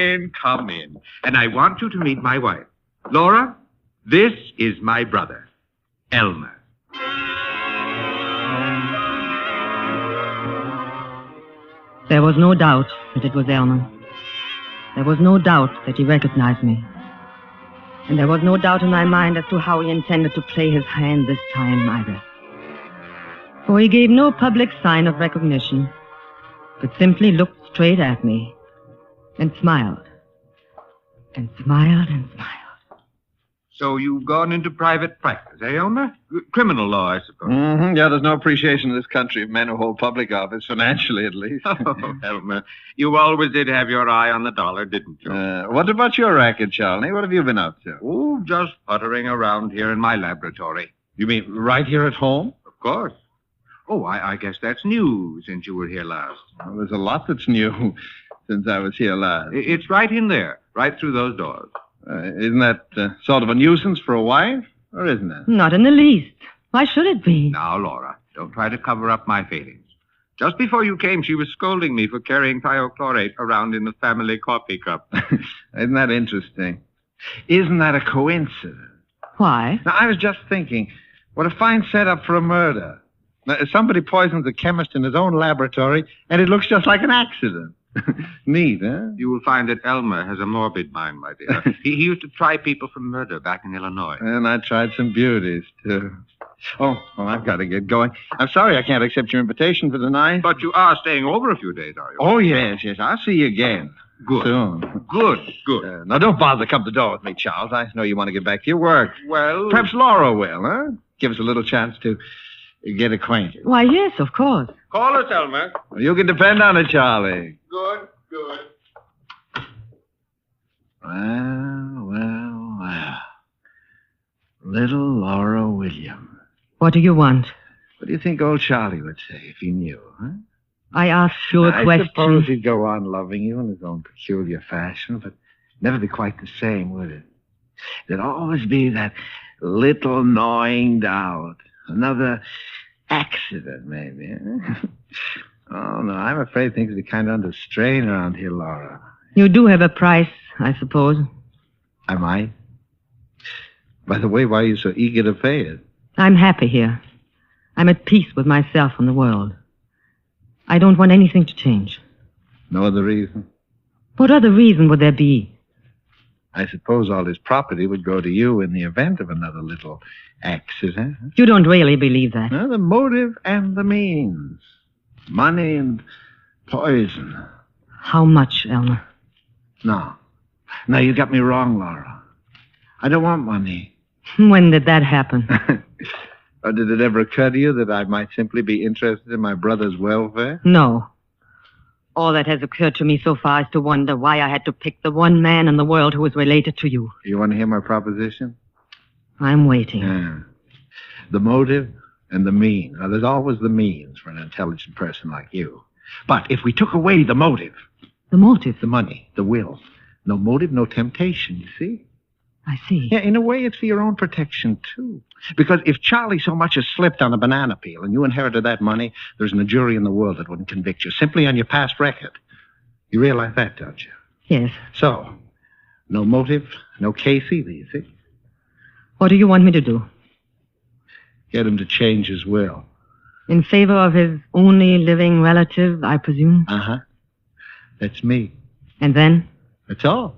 [SPEAKER 6] in. And I want you to meet my wife. Laura, this is my brother, Elmer.
[SPEAKER 3] There was no doubt that it was Elmer. There was no doubt that he recognized me. And there was no doubt in my mind as to how he intended to play his hand this time either. For he gave no public sign of recognition, but simply looked straight at me and smiled. And smiled and smiled.
[SPEAKER 6] So you've gone into private practice, eh, Elmer? Criminal law, I suppose.
[SPEAKER 13] Mm-hmm. Yeah, there's no appreciation in this country of men who hold public office, financially at least.
[SPEAKER 6] Oh, Elmer, you always did have your eye on the dollar, didn't you?
[SPEAKER 13] What about your racket, Charlie? What have you been up to?
[SPEAKER 6] Oh, just puttering around here in my laboratory.
[SPEAKER 13] You mean right here at home?
[SPEAKER 6] Of course. Oh, I guess that's new since you were here last.
[SPEAKER 13] Well, there's a lot that's new since I was here last.
[SPEAKER 6] It's right in there, right through those doors.
[SPEAKER 13] Isn't that sort of a nuisance for a wife, or isn't it?
[SPEAKER 3] Not in the least. Why should it be?
[SPEAKER 6] Now, Laura, don't try to cover up my feelings. Just before you came, she was scolding me for carrying thiochlorate around in the family coffee cup.
[SPEAKER 13] Isn't that interesting? Isn't that a coincidence?
[SPEAKER 3] Why?
[SPEAKER 13] Now, I was just thinking, what a fine setup for a murder. Now, somebody poisons a chemist in his own laboratory, and it looks just like an accident. Neat, huh?
[SPEAKER 6] You will find that Elmer has a morbid mind, my dear. he used to try people for murder back in Illinois.
[SPEAKER 13] And I tried some beauties, too. Oh, well, I've got to get going. I'm sorry I can't accept your invitation for tonight.
[SPEAKER 6] But you are staying over a few days, are you?
[SPEAKER 13] Oh, yes. I'll see you again.
[SPEAKER 6] Good.
[SPEAKER 13] Soon.
[SPEAKER 6] Good.
[SPEAKER 13] Now, don't bother to come to the door with me, Charles. I know you want to get back to your work.
[SPEAKER 6] Well...
[SPEAKER 13] Perhaps Laura will, huh? Give us a little chance to get acquainted.
[SPEAKER 3] Why, yes, of course.
[SPEAKER 6] Call us, Elmer.
[SPEAKER 13] Well, you can depend on it, Charlie.
[SPEAKER 6] Good.
[SPEAKER 13] Well. Little Laura Williams.
[SPEAKER 3] What do you want?
[SPEAKER 13] What do you think old Charlie would say if he knew, huh?
[SPEAKER 3] I asked you a question.
[SPEAKER 13] I suppose he'd go on loving you in his own peculiar fashion, but never be quite the same, would it? There'd always be that little gnawing doubt. Another accident, maybe. Huh? Oh, no, I'm afraid things will be kind of under strain around here, Laura.
[SPEAKER 3] You do have a price, I suppose.
[SPEAKER 13] I might. By the way, why are you so eager to pay it?
[SPEAKER 3] I'm happy here. I'm at peace with myself and the world. I don't want anything to change.
[SPEAKER 13] No other reason?
[SPEAKER 3] What other reason would there be?
[SPEAKER 13] I suppose all his property would go to you in the event of another little accident.
[SPEAKER 3] You don't really believe that?
[SPEAKER 13] No, the motive and the means. Money and poison.
[SPEAKER 3] How much, Elmer?
[SPEAKER 13] No, you got me wrong, Laura. I don't want money.
[SPEAKER 3] When did that happen?
[SPEAKER 13] Or did it ever occur to you that I might simply be interested in my brother's welfare?
[SPEAKER 3] No. All that has occurred to me so far is to wonder why I had to pick the one man in the world who was related to you.
[SPEAKER 13] You want to hear my proposition?
[SPEAKER 3] I'm waiting.
[SPEAKER 13] Yeah. The motive and the means. Now, there's always the means for an intelligent person like you. But if we took away the motive...
[SPEAKER 3] The motive?
[SPEAKER 13] The money, the will. No motive, no temptation, you see?
[SPEAKER 3] I see.
[SPEAKER 13] Yeah, in a way, it's for your own protection, too. Because if Charlie so much as slipped on a banana peel and you inherited that money, there's no jury in the world that wouldn't convict you, simply on your past record. You realize that, don't you?
[SPEAKER 3] Yes.
[SPEAKER 13] So, no motive, no case either, you see?
[SPEAKER 3] What do you want me to do?
[SPEAKER 13] Get him to change his will.
[SPEAKER 3] In favor of his only living relative, I presume?
[SPEAKER 13] Uh-huh. That's me.
[SPEAKER 3] And then?
[SPEAKER 13] That's all.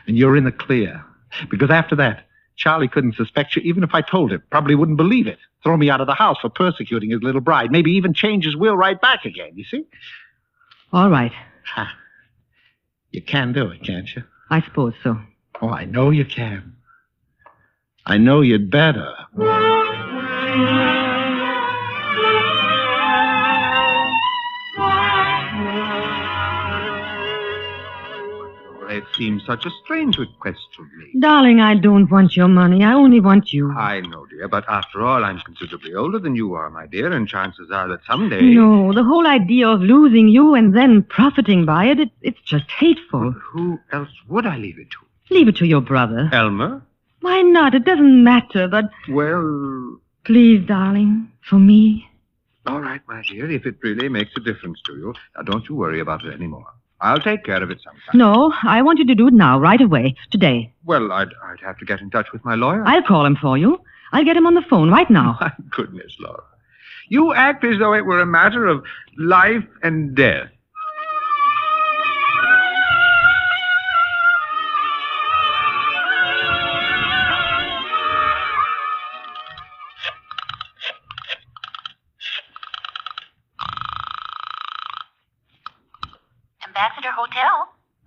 [SPEAKER 13] And you're in the clear. Because after that, Charlie couldn't suspect you, even if I told him. Probably wouldn't believe it. Throw me out of the house for persecuting his little bride. Maybe even change his will right back again, you see?
[SPEAKER 3] All right.
[SPEAKER 13] Ha. You can do it, can't you?
[SPEAKER 3] I suppose so.
[SPEAKER 13] Oh, I know you can. I know you'd better.
[SPEAKER 6] It seems such a strange request from me.
[SPEAKER 3] Darling, I don't want your money. I only want you.
[SPEAKER 6] I know, dear, but after all, I'm considerably older than you are, my dear, and chances are that someday...
[SPEAKER 3] No, the whole idea of losing you and then profiting by it, it's just hateful.
[SPEAKER 6] Well, who else would I leave it to?
[SPEAKER 3] Leave it to your brother.
[SPEAKER 6] Elmer?
[SPEAKER 3] Why not? It doesn't matter, but...
[SPEAKER 6] Well...
[SPEAKER 3] Please, darling, for me.
[SPEAKER 6] All right, my dear, if it really makes a difference to you, now don't you worry about it anymore. I'll take care of it sometime.
[SPEAKER 3] No, I want you to do it now, right away, today.
[SPEAKER 6] Well, I'd have to get in touch with my lawyer.
[SPEAKER 3] I'll call him for you. I'll get him on the phone right now.
[SPEAKER 6] My goodness, Laura. You act as though it were a matter of life and death.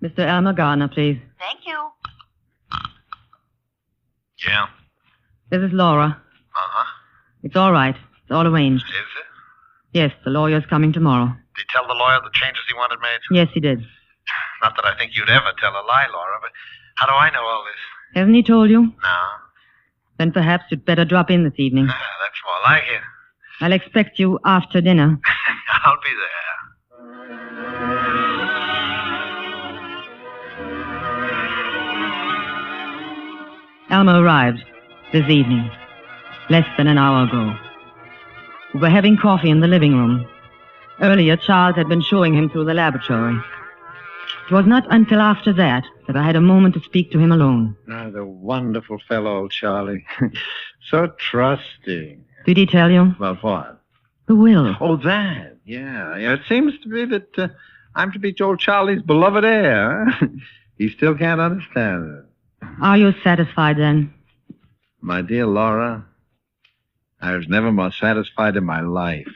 [SPEAKER 3] Mr. Elmer Garner, please.
[SPEAKER 11] Thank you.
[SPEAKER 7] Yeah.
[SPEAKER 3] This is Laura.
[SPEAKER 7] Uh-huh.
[SPEAKER 3] It's all right. It's all arranged.
[SPEAKER 7] Is it?
[SPEAKER 3] Yes, the lawyer's coming tomorrow.
[SPEAKER 7] Did he tell the lawyer the changes he wanted made?
[SPEAKER 3] Yes, he did.
[SPEAKER 7] Not that I think you'd ever tell a lie, Laura, but how do I know all this?
[SPEAKER 3] Hasn't he told you?
[SPEAKER 7] No.
[SPEAKER 3] Then perhaps you'd better drop in this evening.
[SPEAKER 7] That's more like it.
[SPEAKER 3] I'll expect you after dinner.
[SPEAKER 7] I'll be there.
[SPEAKER 3] Elmer arrived this evening, less than an hour ago. We were having coffee in the living room. Earlier, Charles had been showing him through the laboratory. It was not until after that I had a moment to speak to him alone.
[SPEAKER 13] Oh, the wonderful fellow, Charlie. So trusting.
[SPEAKER 3] Did he tell you?
[SPEAKER 13] About what?
[SPEAKER 3] The will.
[SPEAKER 13] Oh, that. Yeah. It seems to be that I'm to be old Charlie's beloved heir. Huh? He still can't understand it.
[SPEAKER 3] Are you satisfied, then?
[SPEAKER 13] My dear Laura, I was never more satisfied in my life.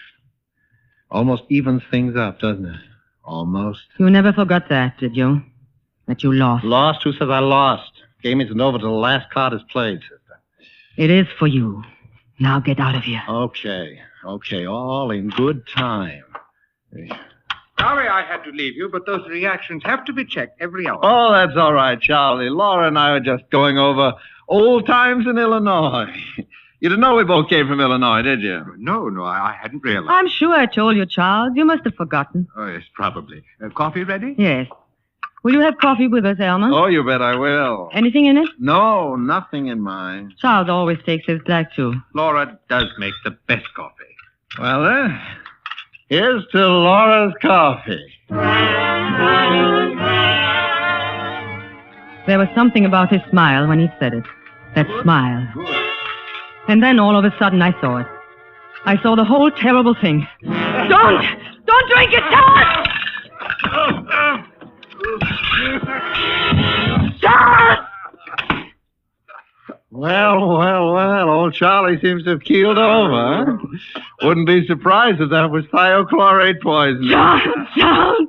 [SPEAKER 13] Almost evens things up, doesn't it? Almost.
[SPEAKER 3] You never forgot that, did you? That you lost.
[SPEAKER 13] Lost? Who says I lost? Game isn't over till the last card is played, sister.
[SPEAKER 3] It is for you. Now get out of here.
[SPEAKER 13] Okay. All in good time.
[SPEAKER 6] Sorry I had to leave you, but those reactions have to be checked every hour.
[SPEAKER 13] Oh, that's all right, Charlie. Laura and I were just going over old times in Illinois. You didn't know we both came from Illinois, did you?
[SPEAKER 6] No, I hadn't realized.
[SPEAKER 3] I'm sure I told you, Charles. You must have forgotten.
[SPEAKER 6] Oh, yes, probably. Coffee ready?
[SPEAKER 3] Yes. Will you have coffee with us, Elmer?
[SPEAKER 13] Oh, you bet I will.
[SPEAKER 3] Anything in it?
[SPEAKER 13] No, nothing in mine.
[SPEAKER 3] Charles always takes his black, too.
[SPEAKER 6] Laura does make the best coffee.
[SPEAKER 13] Well, then, here's to Laura's coffee.
[SPEAKER 3] There was something about his smile when he said it. That smile. And then all of a sudden I saw it. I saw the whole terrible thing. Don't drink it, Charles! Charles!
[SPEAKER 13] Well, old Charlie seems to have keeled over, huh? Wouldn't be surprised if that was thiochlorate poison.
[SPEAKER 3] Charles!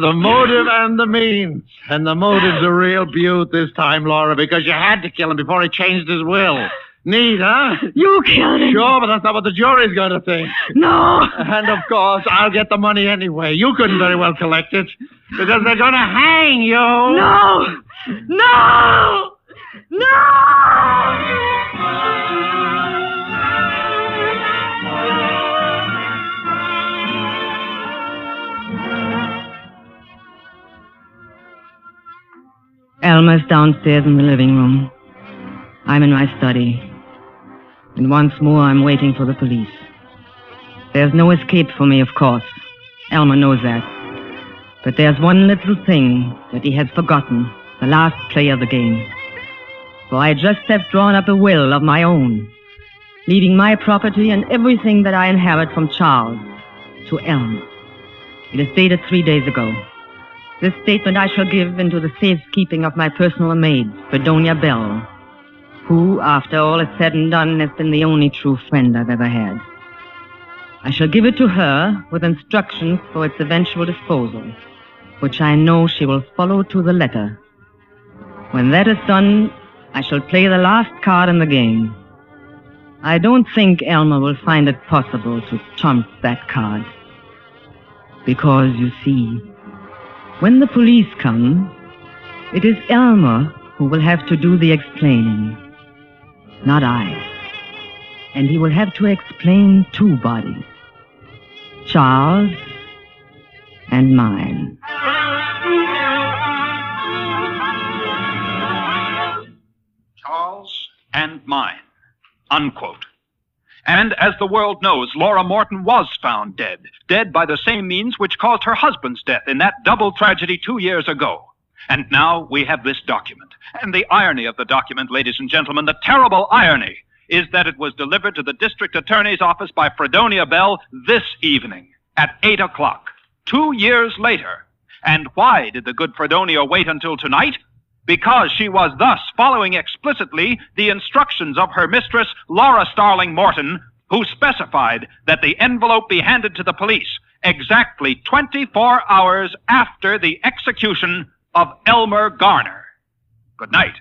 [SPEAKER 13] The motive and the means. And the motive's a real beaut this time, Laura, because you had to kill him before he changed his will. Neat, huh?
[SPEAKER 3] You killed him.
[SPEAKER 13] Sure, but that's not what the jury's going to think.
[SPEAKER 3] No.
[SPEAKER 13] And, of course, I'll get the money anyway. You couldn't very well collect it, because they're going to hang you.
[SPEAKER 3] No! Elmer's downstairs in the living room. I'm in my study. And once more I'm waiting for the police. There's no escape for me, of course. Elmer knows that. But there's one little thing that he has forgotten, the last play of the game. For I just have drawn up a will of my own, leaving my property and everything that I inherit from Charles to Elmer. It is dated 3 days ago. This statement I shall give into the safekeeping of my personal maid, Fredonia Bell, who, after all is said and done, has been the only true friend I've ever had. I shall give it to her with instructions for its eventual disposal, which I know she will follow to the letter. When that is done, I shall play the last card in the game. I don't think Elmer will find it possible to trump that card. Because, you see, when the police come, it is Elmer who will have to do the explaining, not I. And he will have to explain 2 bodies, Charles and mine.
[SPEAKER 1] Charles and mine. Unquote. And as the world knows, Laura Morton was found dead by the same means which caused her husband's death in that double tragedy 2 years ago. And now we have this document. And the irony of the document, ladies and gentlemen, the terrible irony, is that it was delivered to the district attorney's office by Fredonia Bell this evening at 8 o'clock, 2 years later. And why did the good Fredonia wait until tonight? Because she was thus following explicitly the instructions of her mistress, Laura Starling Morton, who specified that the envelope be handed to the police exactly 24 hours after the execution of Elmer Garner. Good night.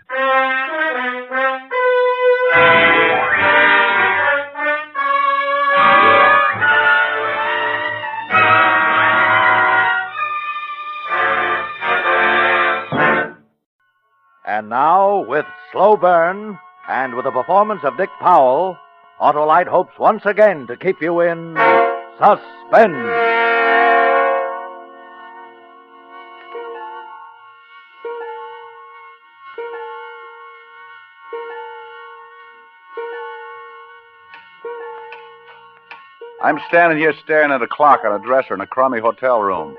[SPEAKER 4] And now, with Slow Burn, and with the performance of Dick Powell, Autolite hopes once again to keep you in suspense.
[SPEAKER 14] I'm standing here staring at a clock on a dresser in a crummy hotel room.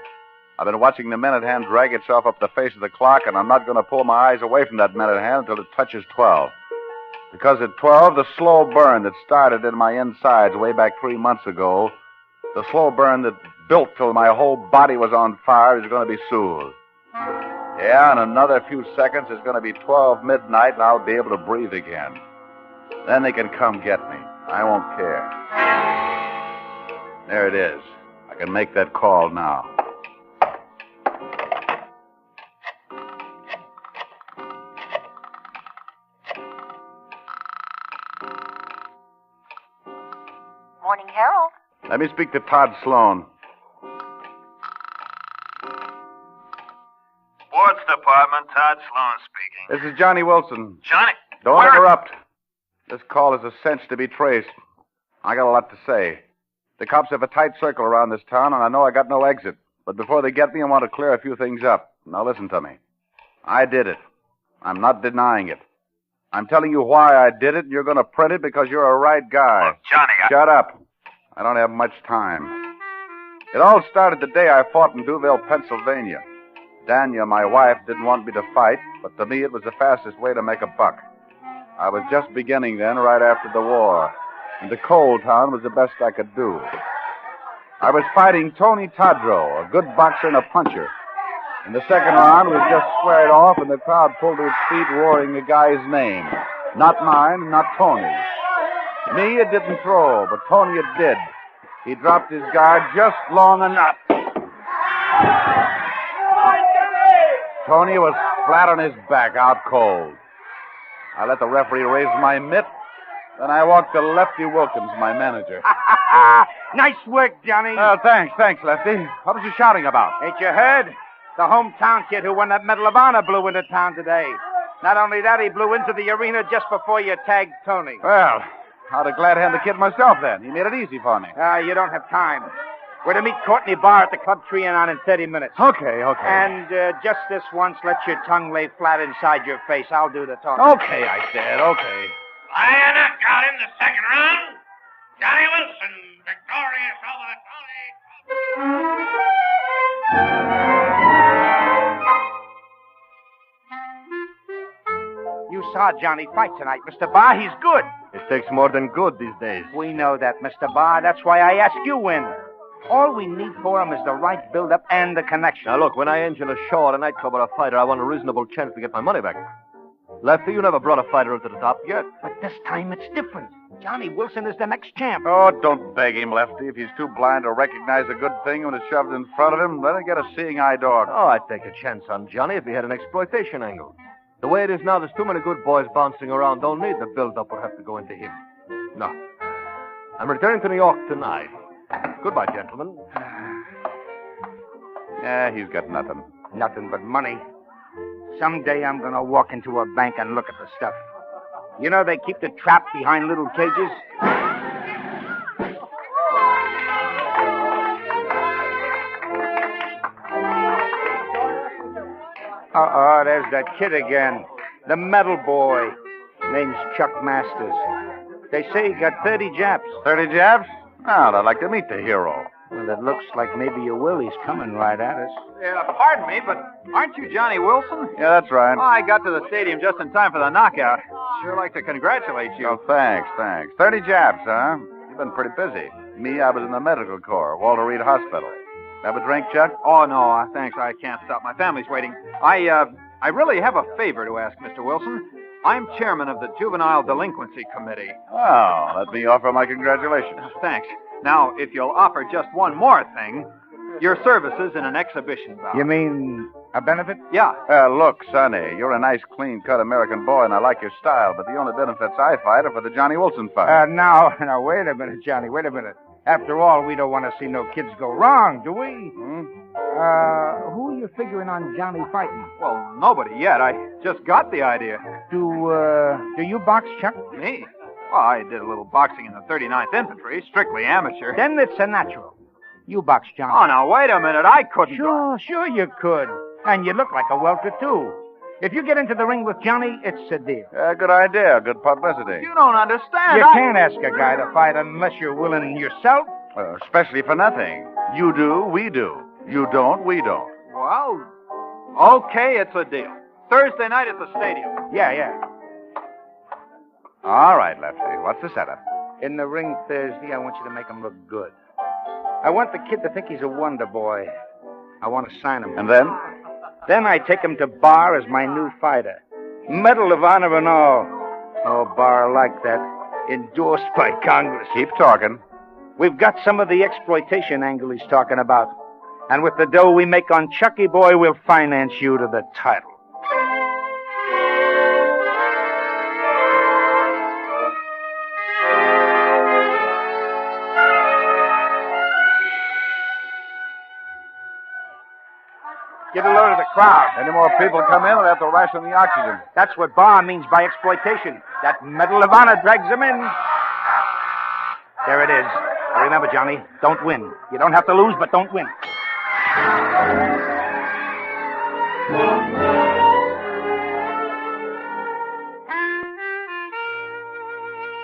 [SPEAKER 14] I've been watching the minute hand drag itself up the face of the clock, and I'm not going to pull my eyes away from that minute hand until it touches 12. Because at 12, the slow burn that started in my insides way back 3 months ago, the slow burn that built till my whole body was on fire, is going to be soothed. Yeah, in another few seconds, it's going to be 12 midnight, and I'll be able to breathe again. Then they can come get me. I won't care. There it is. I can make that call now.
[SPEAKER 11] Morning, Harold.
[SPEAKER 14] Let me speak to Todd Sloan.
[SPEAKER 7] Sports Department, Todd Sloan speaking.
[SPEAKER 14] This is Johnny Wilson.
[SPEAKER 7] Johnny?
[SPEAKER 14] Don't
[SPEAKER 7] where-
[SPEAKER 14] interrupt. This call is a cinch to be traced. I got a lot to say. The cops have a tight circle around this town, and I know I got no exit. But before they get me, I want to clear a few things up. Now listen to me. I did it. I'm not denying it. I'm telling you why I did it, and you're going to print it because you're a right guy.
[SPEAKER 7] Look, Johnny,
[SPEAKER 14] Shut up. I don't have much time. It all started the day I fought in Duville, Pennsylvania. Dania, my wife, didn't want me to fight, but to me it was the fastest way to make a buck. I was just beginning then, right after the war, and the coal town was the best I could do. I was fighting Tony Tadro, a good boxer and a puncher. In the second round, we just squared off, and the crowd pulled to its feet, roaring the guy's name. Not mine, not Tony's. Me, it didn't throw, but Tony, it did. He dropped his guard just long enough. Tony was flat on his back, out cold. I let the referee raise my mitt. Then I walked to Lefty Wilkins, my manager.
[SPEAKER 15] Nice work, Johnny.
[SPEAKER 14] Oh, thanks, Lefty. What was you shouting about?
[SPEAKER 15] Ain't you heard? The hometown kid who won that Medal of Honor blew into town today. Not only that, he blew into the arena just before you tagged Tony.
[SPEAKER 14] Well, I'd have glad hand the kid myself then. He made it easy for me.
[SPEAKER 15] You don't have time. We're to meet Courtney Barr at the Club Trianon in 30 minutes.
[SPEAKER 14] Okay.
[SPEAKER 15] And just this once, let your tongue lay flat inside your face. I'll do the talking.
[SPEAKER 14] Okay, I said, okay.
[SPEAKER 7] I knocked out in the second round. Johnny Wilson, victorious over the Tony.
[SPEAKER 15] You saw Johnny fight tonight, Mr. Barr. He's good.
[SPEAKER 18] It takes more than good these days.
[SPEAKER 15] We know that, Mr. Barr. That's why I ask you in. All we need for him is the right build-up and the connection.
[SPEAKER 18] Now, look, when I engine a show at a nightclub or a fighter, I want a reasonable chance to get my money back. Lefty, you never brought a fighter to the top yet.
[SPEAKER 15] But this time it's different. Johnny Wilson is the next champ.
[SPEAKER 14] Oh, don't beg him, Lefty. If he's too blind to recognize a good thing when it's shoved in front of him, let him get a seeing eye dog.
[SPEAKER 18] Oh, I'd take a chance on Johnny if he had an exploitation angle. The way it is now, there's too many good boys bouncing around. Don't need the build-up will have to go into him. No. I'm returning to New York tonight. Goodbye, gentlemen.
[SPEAKER 14] Yeah, he's got nothing.
[SPEAKER 15] Nothing but money. Someday I'm going to walk into a bank and look at the stuff. You know they keep the trap behind little cages? Uh-oh, there's that kid again. The metal boy. Name's Chuck Masters. They say he got 30 Japs.
[SPEAKER 14] 30 Japs? Oh, I'd like to meet the hero.
[SPEAKER 15] Well, it looks like maybe your Willie's coming right at us.
[SPEAKER 24] Pardon me, but aren't you Johnny Wilson?
[SPEAKER 14] Yeah, that's right.
[SPEAKER 24] Oh, I got to the stadium just in time for the knockout. Sure like to congratulate you.
[SPEAKER 14] Oh, thanks. 30 Japs, huh? You've been pretty busy. Me, I was in the medical corps, Walter Reed Hospital. Have a drink, Chuck?
[SPEAKER 24] Oh, no, thanks. I can't stop. My family's waiting. I really have a favor to ask, Mr. Wilson. I'm chairman of the Juvenile Delinquency Committee.
[SPEAKER 14] Oh, let me offer my congratulations.
[SPEAKER 24] Thanks. Now, if you'll offer just one more thing, your services in an exhibition bout.
[SPEAKER 15] You mean A benefit?
[SPEAKER 24] Yeah.
[SPEAKER 14] Look, Sonny, you're a nice, clean-cut American boy, and I like your style, but the only benefits I fight are for the Johnny Wilson Fund.
[SPEAKER 15] Now, wait a minute, Johnny, wait a minute. After all, we don't want to see no kids go wrong, do we? Who are you figuring on Johnny fighting?
[SPEAKER 24] Well, nobody yet. I just got the idea.
[SPEAKER 15] Do you box, Chuck?
[SPEAKER 24] Me? Well, I did a little boxing in the 39th Infantry, strictly amateur.
[SPEAKER 15] Then it's a natural. You box, Johnny.
[SPEAKER 24] Oh, now, wait a minute. I couldn't.
[SPEAKER 15] Sure you could. And you look like a welter, too. If you get into the ring with Johnny, it's a deal.
[SPEAKER 14] Good idea. Good publicity.
[SPEAKER 24] You don't understand.
[SPEAKER 15] You can't ask a guy to fight unless you're willing yourself.
[SPEAKER 14] Especially for nothing. You do, we do. You don't, we don't.
[SPEAKER 24] Well, okay, it's a deal. Thursday night at the stadium.
[SPEAKER 15] Yeah.
[SPEAKER 14] All right, Lefty. What's the setup?
[SPEAKER 15] In the ring Thursday, I want you to make him look good. I want the kid to think he's a wonder boy. I want to sign him.
[SPEAKER 14] And then?
[SPEAKER 15] Then I take him to Bar as my new fighter. Medal of Honor and all. No bar like that. Endorsed by Congress.
[SPEAKER 14] Keep talking.
[SPEAKER 15] We've got some of the exploitation angle he's talking about. And with the dough we make on Chucky Boy, we'll finance you to the title. Get a load of the crowd.
[SPEAKER 14] Any more people come in, we'll have to ration the oxygen.
[SPEAKER 15] That's what Bar means by exploitation. That Medal of Honor drags them in. There it is. Remember, Johnny, don't win. You don't have to lose, but don't win.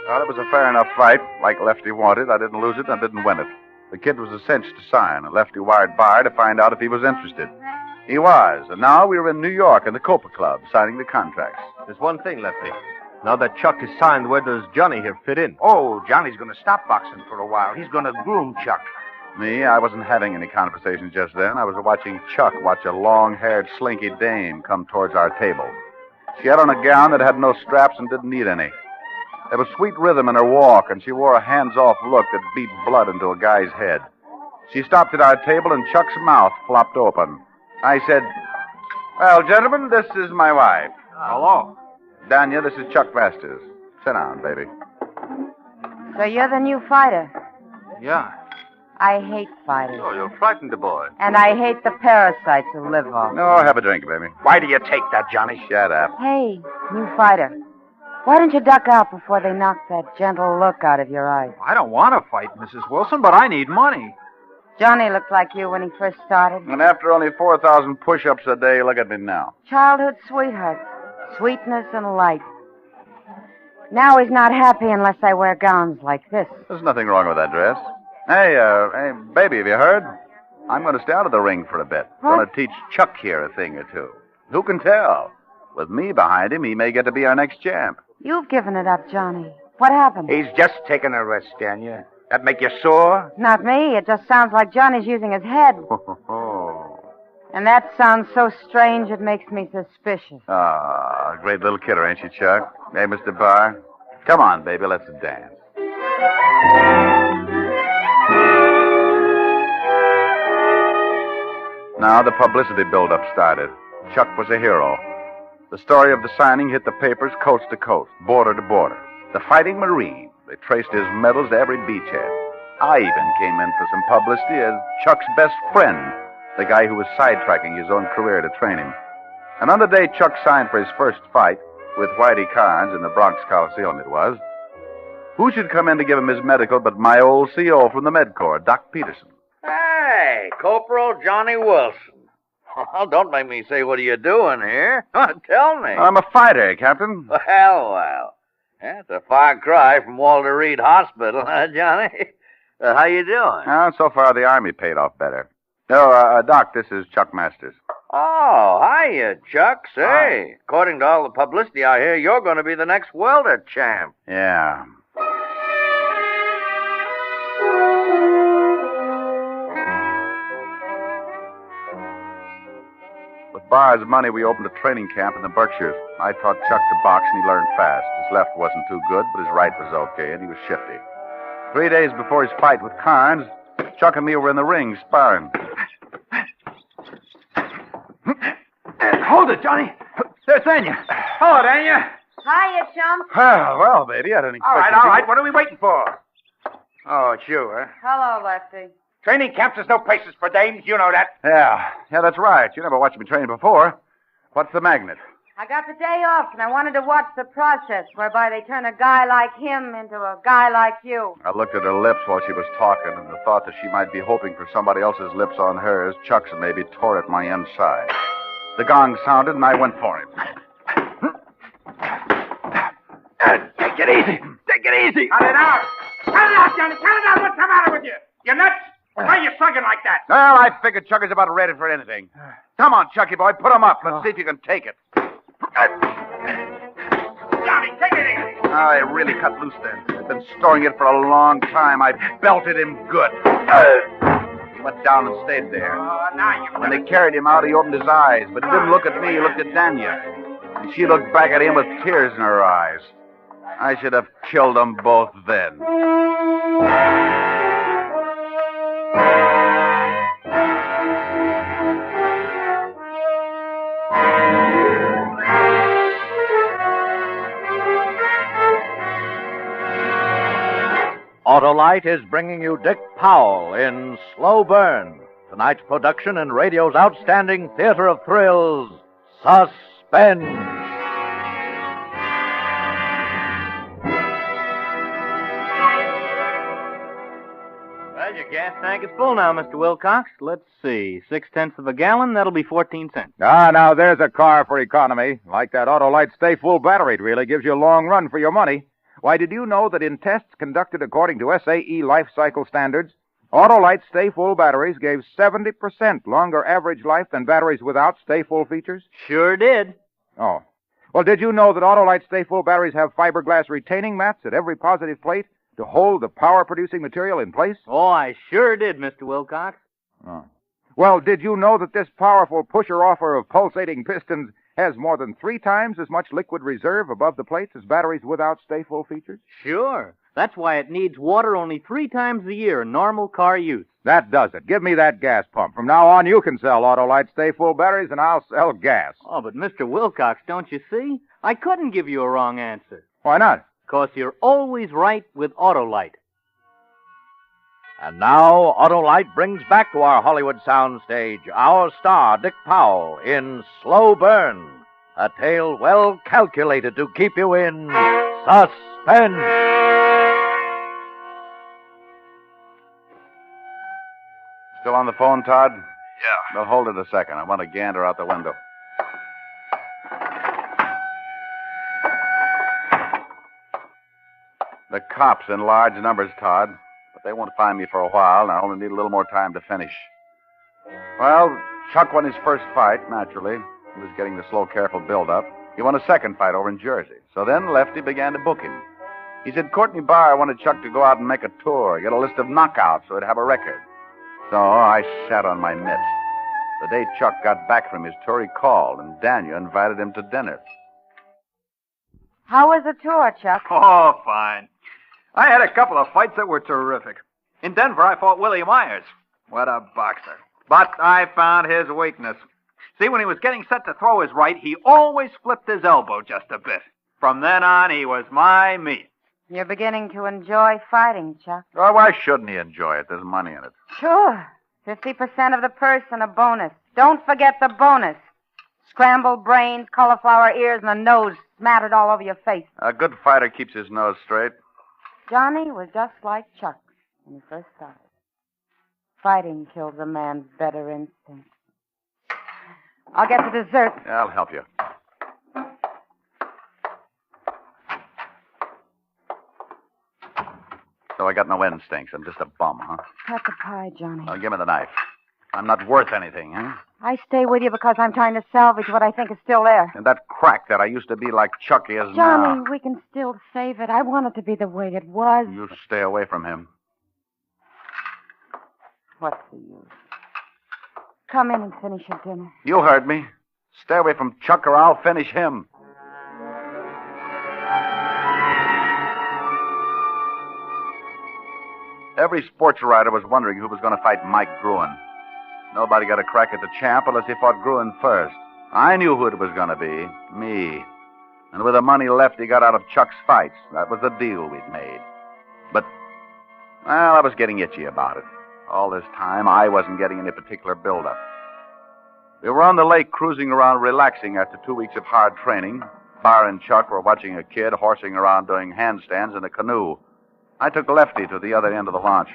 [SPEAKER 14] Well, it was a fair enough fight. Like Lefty wanted. I didn't lose it, and I didn't win it. The kid was a cinch to sign, and Lefty wired Bar to find out if he was interested. He was, and now we were in New York in the Copa Club, signing the contracts.
[SPEAKER 18] There's one thing, Lefty. Now that Chuck is signed, where does Johnny here fit in?
[SPEAKER 15] Oh, Johnny's going to stop boxing for a while. He's going to groom Chuck.
[SPEAKER 14] Me, I wasn't having any conversations just then. I was watching Chuck watch a long-haired, slinky dame come towards our table. She had on a gown that had no straps and didn't need any. There was sweet rhythm in her walk, and she wore a hands-off look that beat blood into a guy's head. She stopped at our table, and Chuck's mouth flopped open. I said, "Well, gentlemen, this is my wife."
[SPEAKER 24] Hello.
[SPEAKER 14] Danya, this is Chuck Masters. Sit down, baby.
[SPEAKER 12] So you're the new fighter.
[SPEAKER 24] Yeah.
[SPEAKER 12] I hate fighters.
[SPEAKER 14] Oh, you'll frighten the boy.
[SPEAKER 12] And I hate the parasites who live off.
[SPEAKER 14] No, have a drink, baby.
[SPEAKER 15] Why do you take that, Johnny?
[SPEAKER 14] Shut up.
[SPEAKER 12] Hey, new fighter. Why don't you duck out before they knock that gentle look out of your eyes?
[SPEAKER 24] I don't want to fight, Mrs. Wilson, but I need money.
[SPEAKER 12] Johnny looked like you when he first started.
[SPEAKER 14] And after only 4,000 push-ups a day, look at me now.
[SPEAKER 12] Childhood sweetheart. Sweetness and light. Now he's not happy unless I wear gowns like this.
[SPEAKER 14] There's nothing wrong with that dress. Hey, baby, have you heard? I'm going to stay out of the ring for a bit. Going to teach Chuck here a thing or two. Who can tell? With me behind him, he may get to be our next champ.
[SPEAKER 12] You've given it up, Johnny. What happened?
[SPEAKER 15] He's just taking a rest, Danya. That make you sore?
[SPEAKER 12] Not me. It just sounds like Johnny's using his head. And that sounds so strange it makes me suspicious.
[SPEAKER 14] Ah, great little kidder, ain't she, Chuck? Hey, Mr. Barr? Come on, baby, let's dance. Now the publicity build-up started. Chuck was a hero. The story of the signing hit the papers coast to coast, border to border. The Fighting Marine. They traced his medals to every beachhead. I even came in for some publicity as Chuck's best friend, the guy who was sidetracking his own career to train him. And on the day Chuck signed for his first fight, with Whitey Carnes in the Bronx Coliseum it was, who should come in to give him his medical but my old CO from the Med Corps, Doc Peterson?
[SPEAKER 21] Hey, Corporal Johnny Wilson. Well, don't make me say, what are you doing here? Tell me.
[SPEAKER 14] I'm a fighter, Captain.
[SPEAKER 21] Well. That's a far cry from Walter Reed Hospital, huh, Johnny? How you doing?
[SPEAKER 14] So far, the Army paid off better. No, Doc, this is Chuck Masters.
[SPEAKER 21] Oh, hiya, Chuck. Say, according to all the publicity I hear, you're going to be the next welter champ.
[SPEAKER 14] Yeah. With Barr's money, we opened a training camp in the Berkshires. I taught Chuck to box, and he learned fast. His left wasn't too good, but his right was okay, and he was shifty. 3 days before his fight with Carnes, Chuck and me were in the ring sparring.
[SPEAKER 24] hold it, Johnny. There's Dania. Hello, Dania.
[SPEAKER 12] Hiya, chum.
[SPEAKER 14] Well, baby, I didn't expect
[SPEAKER 24] All right. What are we waiting for? Oh, it's you, huh?
[SPEAKER 12] Hello, Lefty.
[SPEAKER 24] Training camps, there's no places for dames. You know that.
[SPEAKER 14] Yeah, that's right. You never watched me train before. What's the magnet?
[SPEAKER 12] I got the day off, and I wanted to watch the process whereby they turn a guy like him into a guy like you.
[SPEAKER 14] I looked at her lips while she was talking, and the thought that she might be hoping for somebody else's lips on hers, Chuck's maybe, tore at my inside. The gong sounded, and I went for him.
[SPEAKER 24] Take it easy. Cut it out, Johnny. Cut it out. What's the matter with you? You nuts? Why are you slugging like that?
[SPEAKER 14] Well, I figured Chuck is about ready for anything. Come on, Chucky boy, put him up. Let's see if you can take it.
[SPEAKER 24] Johnny, take it easy.
[SPEAKER 14] I really cut loose then. I've been storing it for a long time. I belted him good. He went down and stayed there.
[SPEAKER 24] Now you...
[SPEAKER 14] When they carried him out, he opened his eyes, but he didn't look at me. He looked at Dania. And she looked back at him with tears in her eyes. I should have killed them both then.
[SPEAKER 4] Autolite is bringing you Dick Powell in Slow Burn, tonight's production in radio's outstanding theater of thrills, Suspense.
[SPEAKER 15] Well, your gas tank is full now, Mr. Wilcox. Let's see. 0.6 of a gallon, that'll be 14 cents.
[SPEAKER 5] Now there's a car for economy. Like that Autolite Stay Full battery, it really gives you a long run for your money. Why, did you know that in tests conducted according to SAE life cycle standards, Autolite Stay Full batteries gave 70% longer average life than batteries without Stay Full features?
[SPEAKER 15] Sure did.
[SPEAKER 5] Oh. Well, did you know that Autolite Stay Full batteries have fiberglass retaining mats at every positive plate to hold the power-producing material in place?
[SPEAKER 15] Oh, I sure did, Mr. Wilcox.
[SPEAKER 5] Oh. Well, did you know that this powerful pusher-offer of pulsating pistons has more than 3 times as much liquid reserve above the plates as batteries without Stay Full features?
[SPEAKER 15] Sure. That's why it needs water only 3 times a year in normal car use.
[SPEAKER 5] That does it. Give me that gas pump. From now on, you can sell Autolite Stay Full batteries, and I'll sell gas.
[SPEAKER 15] Oh, but Mr. Wilcox, don't you see? I couldn't give you a wrong answer.
[SPEAKER 5] Why not?
[SPEAKER 15] 'Cause you're always right with Autolite.
[SPEAKER 4] And now, Autolite brings back to our Hollywood soundstage our star, Dick Powell, in Slow Burn, a tale well calculated to keep you in suspense.
[SPEAKER 14] Still on the phone, Todd?
[SPEAKER 10] Yeah.
[SPEAKER 14] Well, hold it a second. I want to gander out the window. The cops in large numbers, Todd. But they won't find me for a while, and I only need a little more time to finish. Well, Chuck won his first fight, naturally. He was getting the slow, careful build-up. He won a second fight over in Jersey. So then Lefty began to book him. He said Courtney Barr wanted Chuck to go out and make a tour, get a list of knockouts so he'd have a record. So I sat on my mitts. The day Chuck got back from his tour, he called, and Dania invited him to dinner.
[SPEAKER 12] How was the tour, Chuck?
[SPEAKER 24] Oh, fine. I had a couple of fights that were terrific. In Denver, I fought Willie Myers. What a boxer. But I found his weakness. See, when he was getting set to throw his right, he always flipped his elbow just a bit. From then on, he was my meat.
[SPEAKER 12] You're beginning to enjoy fighting, Chuck.
[SPEAKER 14] Well, why shouldn't he enjoy it? There's money in it.
[SPEAKER 12] Sure. 50% of the purse and a bonus. Don't forget the bonus. Scrambled brains, cauliflower ears, and a nose smattered all over your face.
[SPEAKER 14] A good fighter keeps his nose straight.
[SPEAKER 12] Johnny was just like Chuck when he first started. Fighting kills a man's better instincts. I'll get the dessert.
[SPEAKER 14] Yeah, I'll help you. So I got no instincts. I'm just a bum, huh?
[SPEAKER 12] Cut the pie, Johnny.
[SPEAKER 14] Now, give me the knife. I'm not worth anything, huh?
[SPEAKER 12] I stay with you because I'm trying to salvage what I think is still there.
[SPEAKER 14] And that crack that I used to be like Chucky is
[SPEAKER 12] Johnny,
[SPEAKER 14] now.
[SPEAKER 12] we can still save it. I want it to be the way it was.
[SPEAKER 14] You stay away from him.
[SPEAKER 12] What's the use? Come in and finish your dinner.
[SPEAKER 14] You heard me. Stay away from Chuck or I'll finish him. Every sports writer was wondering who was going to fight Mike Gruen. Nobody got a crack at the champ unless he fought Gruen first. I knew who it was going to be. Me. And with the money Lefty got out of Chuck's fights, that was the deal we'd made. But, well, I was getting itchy about it. All this time, I wasn't getting any particular build-up. We were on the lake cruising around relaxing after 2 weeks of hard training. Bar and Chuck were watching a kid horsing around doing handstands in a canoe. I took Lefty to the other end of the launch.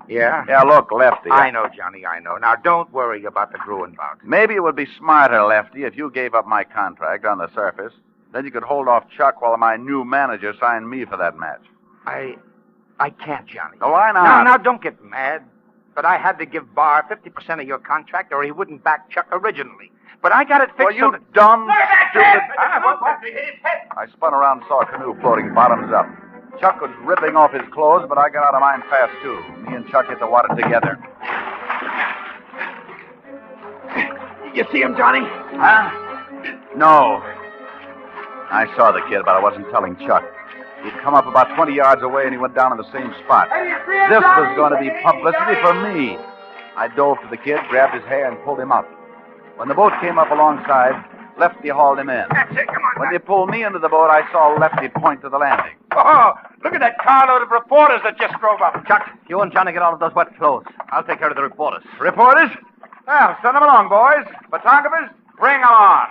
[SPEAKER 15] Yeah?
[SPEAKER 14] Yeah, look, Lefty.
[SPEAKER 15] I know, Johnny, I know. Now, don't worry about the Gruen bout.
[SPEAKER 14] Maybe it would be smarter, Lefty, if you gave up my contract on the surface. Then you could hold off Chuck while my new manager signed me for that match.
[SPEAKER 15] I can't, Johnny.
[SPEAKER 14] Oh, why not?
[SPEAKER 15] Now, don't get mad. But I had to give Barr 50% of your contract or he wouldn't back Chuck originally. But I got it fixed.
[SPEAKER 14] Well, you dumb, stupid...
[SPEAKER 15] I
[SPEAKER 14] I spun around and saw a canoe floating bottoms up. Chuck was ripping off his clothes, but I got out of mine fast, too. Me and Chuck hit the water together.
[SPEAKER 15] You see him, Johnny?
[SPEAKER 14] Huh? No. I saw the kid, but I wasn't telling Chuck. He'd come up about 20 yards away, and he went down in the same spot. This was going to be publicity for me. I dove to the kid, grabbed his hair, and pulled him up. When the boat came up alongside, Lefty hauled him in.
[SPEAKER 15] That's it, come on.
[SPEAKER 14] When they pulled me into the boat, I saw Lefty point to the landing.
[SPEAKER 15] Oh, look at that carload of reporters that just drove up. Chuck, you and Johnny get all of those wet clothes. I'll take care of the reporters.
[SPEAKER 24] Reporters? Well, send them along, boys. Photographers, bring them on.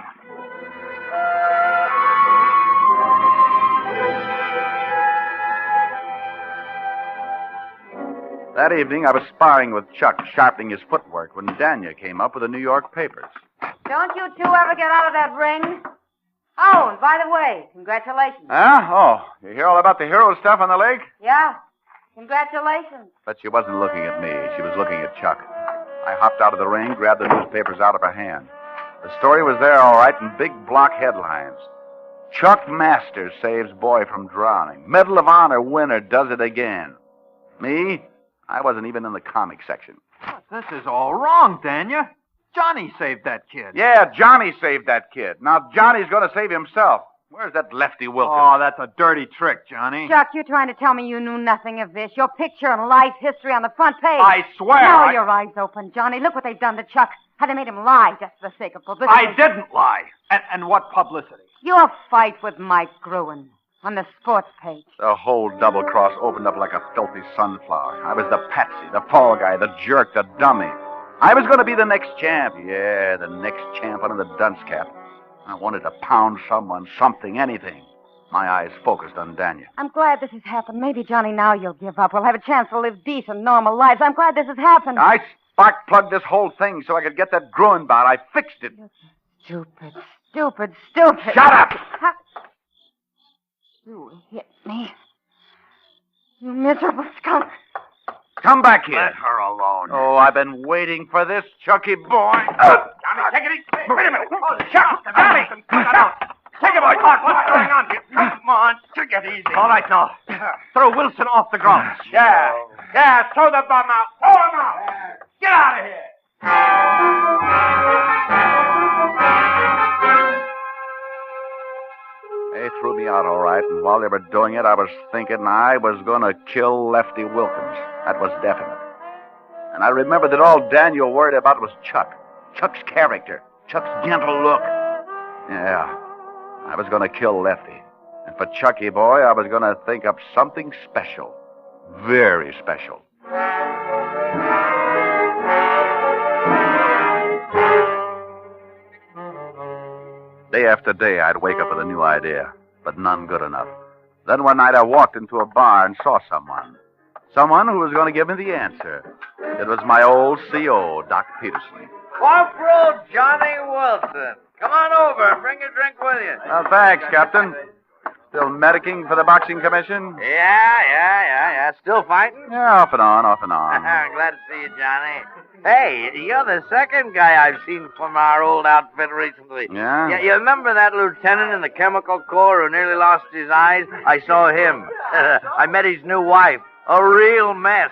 [SPEAKER 14] That evening, I was sparring with Chuck, sharpening his footwork, when Danya came up with the New York papers.
[SPEAKER 12] Don't you two ever get out of that ring? Oh, and by the way, congratulations.
[SPEAKER 14] Huh? Oh, you hear all about the hero stuff on the lake?
[SPEAKER 12] Yeah, congratulations.
[SPEAKER 14] But she wasn't looking at me. She was looking at Chuck. I hopped out of the ring, grabbed the newspapers out of her hand. The story was there, all right, in big block headlines. Chuck Masters saves boy from drowning. Medal of Honor winner does it again. Me? I wasn't even in the comic section.
[SPEAKER 24] This is all wrong, Danya. Johnny saved that kid.
[SPEAKER 14] Yeah, Johnny saved that kid. Now Johnny's going to save himself. Where's that Lefty Wilkins?
[SPEAKER 24] Oh, that's a dirty trick, Johnny.
[SPEAKER 12] Chuck, you're trying to tell me you knew nothing of this. Your picture and life history on the front page.
[SPEAKER 24] I swear
[SPEAKER 12] Now your eyes open, Johnny. Look what they've done to Chuck. How they made him lie just for the sake of publicity.
[SPEAKER 24] I didn't lie. And what publicity?
[SPEAKER 12] Your fight with Mike Gruen on the sports page.
[SPEAKER 14] The whole double cross opened up like a filthy sunflower. I was the patsy, the fall guy, the jerk, the dummy. I was going to be the next champ. Yeah, the next champ under the dunce cap. I wanted to pound someone, something, anything. My eyes focused on Danya.
[SPEAKER 12] I'm glad this has happened. Maybe, Johnny, now you'll give up. We'll have a chance to live decent, normal lives. I'm glad this has happened.
[SPEAKER 14] I spark-plugged this whole thing so I could get that Gruen bout. I fixed it.
[SPEAKER 12] Stupid, stupid, stupid.
[SPEAKER 14] Shut up!
[SPEAKER 12] You hit me. You miserable skunk.
[SPEAKER 14] Come back here.
[SPEAKER 15] Let her alone.
[SPEAKER 14] Oh, I've been waiting for this, Chucky boy.
[SPEAKER 15] Johnny, take it easy. Wait a minute. Shut up, Johnny. Take it, boy. What's going on here? Come on, take it easy.
[SPEAKER 24] All right, now. Throw Wilson off the ground.
[SPEAKER 15] Yeah, throw the bum out. Throw him out. Get out of here.
[SPEAKER 14] They threw me out all right, and while they were doing it, I was thinking I was going to kill Lefty Wilkins. That was definite. And I remembered that all Daniel worried about was Chuck. Chuck's character. Chuck's gentle look. Yeah, I was going to kill Lefty. And for Chucky boy, I was going to think up something special. Very special. Day after day, I'd wake up with a new idea, but none good enough. Then one night I walked into a bar and saw someone. Someone who was going to give me the answer. It was my old CO, Doc Peterson.
[SPEAKER 10] Corporal Johnny Wilson. Come on over and bring a drink with you.
[SPEAKER 14] Thanks, Captain. Still medicing for the boxing commission?
[SPEAKER 10] Yeah. Still fighting?
[SPEAKER 14] Yeah, off and on.
[SPEAKER 10] Glad to see you, Johnny. Hey, you're the second guy I've seen from our old outfit recently.
[SPEAKER 14] Yeah?
[SPEAKER 10] You remember that lieutenant in the chemical corps who nearly lost his eyes? I saw him. I met his new wife. A real mess.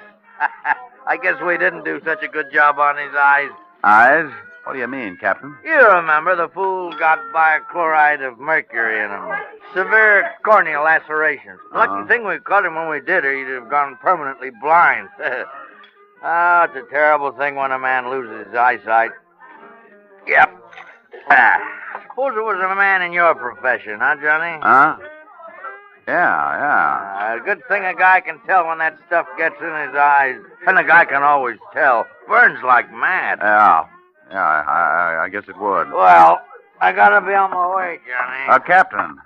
[SPEAKER 10] I guess we didn't do such a good job on his eyes.
[SPEAKER 14] Eyes? What do you mean, Captain?
[SPEAKER 10] You remember the fool got biochloride of mercury in him. Severe corneal lacerations. Lucky thing we caught him when we did, or he'd have gone permanently blind. It's a terrible thing when a man loses his eyesight. Yep. Suppose it was a man in your profession, huh, Johnny?
[SPEAKER 14] Huh? Yeah.
[SPEAKER 10] Good thing a guy can tell when that stuff gets in his eyes. And a guy can always tell. Burns like mad.
[SPEAKER 14] Yeah, I guess it would.
[SPEAKER 10] Well, I gotta be on my way, Johnny.
[SPEAKER 14] Captain,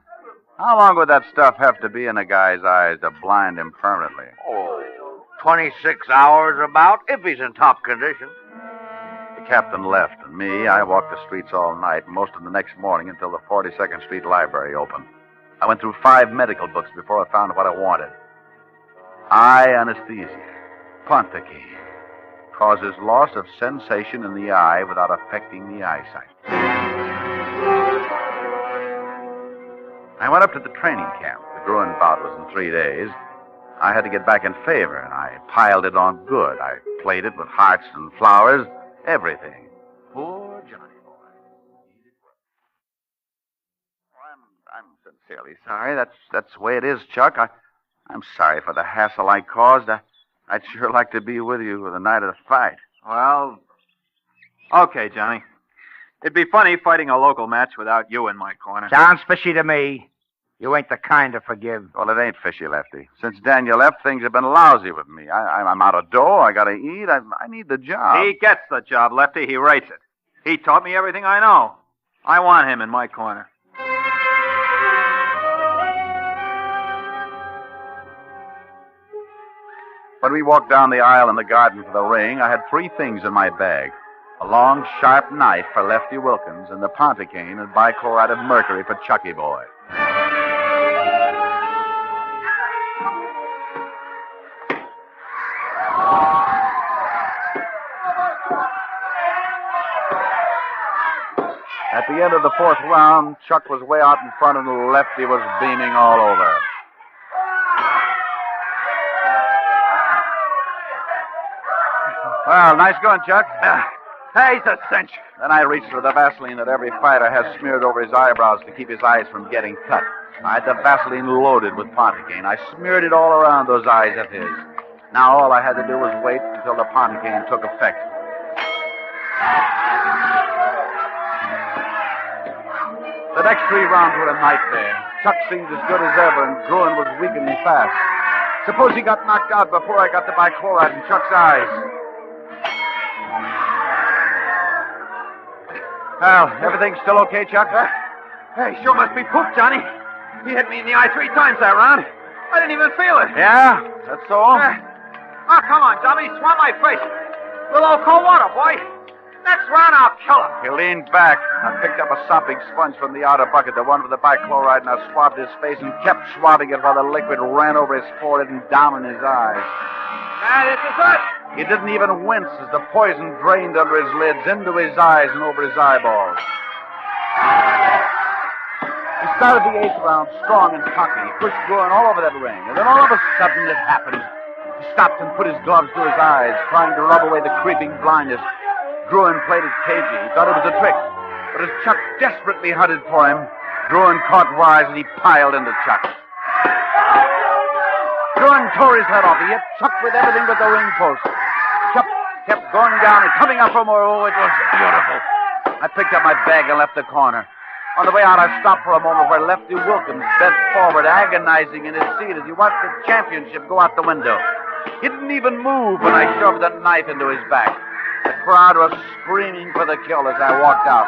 [SPEAKER 14] how long would that stuff have to be in a guy's eyes to blind him permanently?
[SPEAKER 10] 26 hours about, if he's in top condition.
[SPEAKER 14] The captain left, and me, I walked the streets all night, most of the next morning until the 42nd Street Library opened. I went through 5 medical books before I found what I wanted. Eye anesthesia, Ponticaine, causes loss of sensation in the eye without affecting the eyesight. I went up to the training camp. The Bruin bout was in 3 days. I had to get back in favor, and I piled it on good. I played it with hearts and flowers, everything. Poor Johnny boy. I'm sincerely sorry. That's the way it is, Chuck. I'm sorry for the hassle I caused. I'd sure like to be with you the night of the fight.
[SPEAKER 24] Well, okay, Johnny. It'd be funny fighting a local match without you in my corner.
[SPEAKER 15] Sounds fishy to me. You ain't the kind to forgive.
[SPEAKER 14] Well, it ain't fishy, Lefty. Since Daniel left, things have been lousy with me. I'm out of dough. I gotta eat. I need the job.
[SPEAKER 24] He gets the job, Lefty. He rates it. He taught me everything I know. I want him in my corner.
[SPEAKER 14] When we walked down the aisle in the garden for the ring, I had 3 things in my bag. A long, sharp knife for Lefty Wilkins and the Ponticaine and bichloride of mercury for Chucky Boy. At the end of the 4th round, Chuck was way out in front and Lefty was beaming all over. Well, nice going, Chuck.
[SPEAKER 24] Hey, he's a cinch.
[SPEAKER 14] Then I reached for the Vaseline that every fighter has smeared over his eyebrows to keep his eyes from getting cut. I had the Vaseline loaded with Ponticaine. I smeared it all around those eyes of his. Now all I had to do was wait until the Ponticaine took effect. The next 3 rounds were a nightmare. Chuck seemed as good as ever, and Bruin was weakening fast. Suppose he got knocked out before I got the bichloride in Chuck's eyes. Well, everything's still okay, Chuck?
[SPEAKER 24] Hey, sure must be poop, Johnny. He hit me in the eye 3 times that round. I didn't even feel it.
[SPEAKER 14] Yeah? That's all?
[SPEAKER 24] Oh, come on, Johnny. Swam my face. Little old cold water, boy. Next round, I'll kill him.
[SPEAKER 14] He leaned back. I picked up a sopping sponge from the outer bucket, the one with the bichloride, and I swabbed his face and kept swabbing it while the liquid ran over his forehead and down in his eyes.
[SPEAKER 24] This is it.
[SPEAKER 14] He didn't even wince as the poison drained under his lids, into his eyes and over his eyeballs. He started the 8th round strong and cocky. He pushed Bruin all over that ring. And then all of a sudden it happened. He stopped and put his gloves to his eyes, trying to rub away the creeping blindness. Bruin played it cagey. He thought it was a trick. But as Chuck desperately hunted for him, Bruin caught wise and he piled into Chuck. Bruin tore his head off. He hit Chuck with everything but the ring post. Chuck kept going down and coming up for more. Oh, it was beautiful. I picked up my bag and left the corner. On the way out, I stopped for a moment where Lefty Wilkins bent forward, agonizing in his seat as he watched the championship go out the window. He didn't even move when I shoved the knife into his back. The crowd was screaming for the kill as I walked out.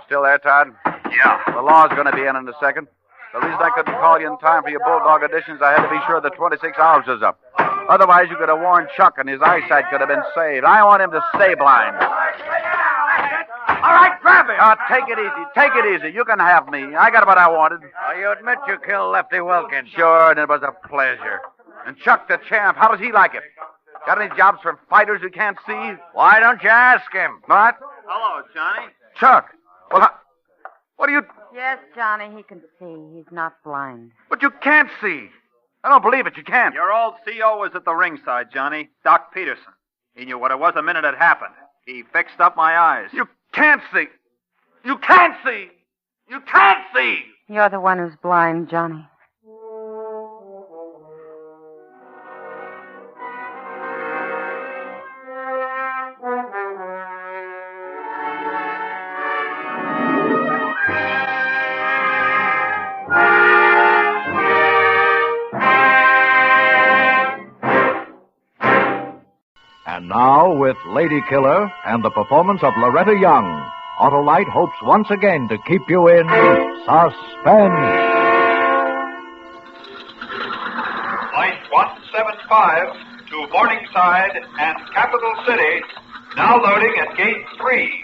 [SPEAKER 14] Still there, Todd?
[SPEAKER 16] Yeah.
[SPEAKER 14] The law's going to be in a second. The reason I couldn't call you in time for your Bulldog auditions, I had to be sure the 26 hours was up. Otherwise, you could have warned Chuck and his eyesight could have been saved. I want him to stay blind.
[SPEAKER 24] All right, grab him.
[SPEAKER 14] Take it easy. Take it easy. You can have me. I got what I wanted.
[SPEAKER 10] You admit you killed Lefty Wilkins?
[SPEAKER 14] Sure, and it was a pleasure. And Chuck the champ, how does he like it? Got any jobs for fighters who can't see?
[SPEAKER 10] Why don't you ask him?
[SPEAKER 14] What?
[SPEAKER 24] Hello, Johnny.
[SPEAKER 14] Chuck. Well, what are you...
[SPEAKER 3] Yes, Johnny, he can see. He's not blind.
[SPEAKER 14] But you can't see.
[SPEAKER 24] I don't believe it. You can't. Your old CO was at the ringside, Johnny. Doc Peterson. He knew what it was the minute it happened. He fixed up my eyes. You can't see. You can't see. You can't see.
[SPEAKER 2] You're the one who's blind, Johnny.
[SPEAKER 17] And now, with Lady Killer and the performance of Loretta Young, Autolite hopes once again to keep you in suspense.
[SPEAKER 1] Flight 175 to Morningside and Capital City, now loading at Gate 3.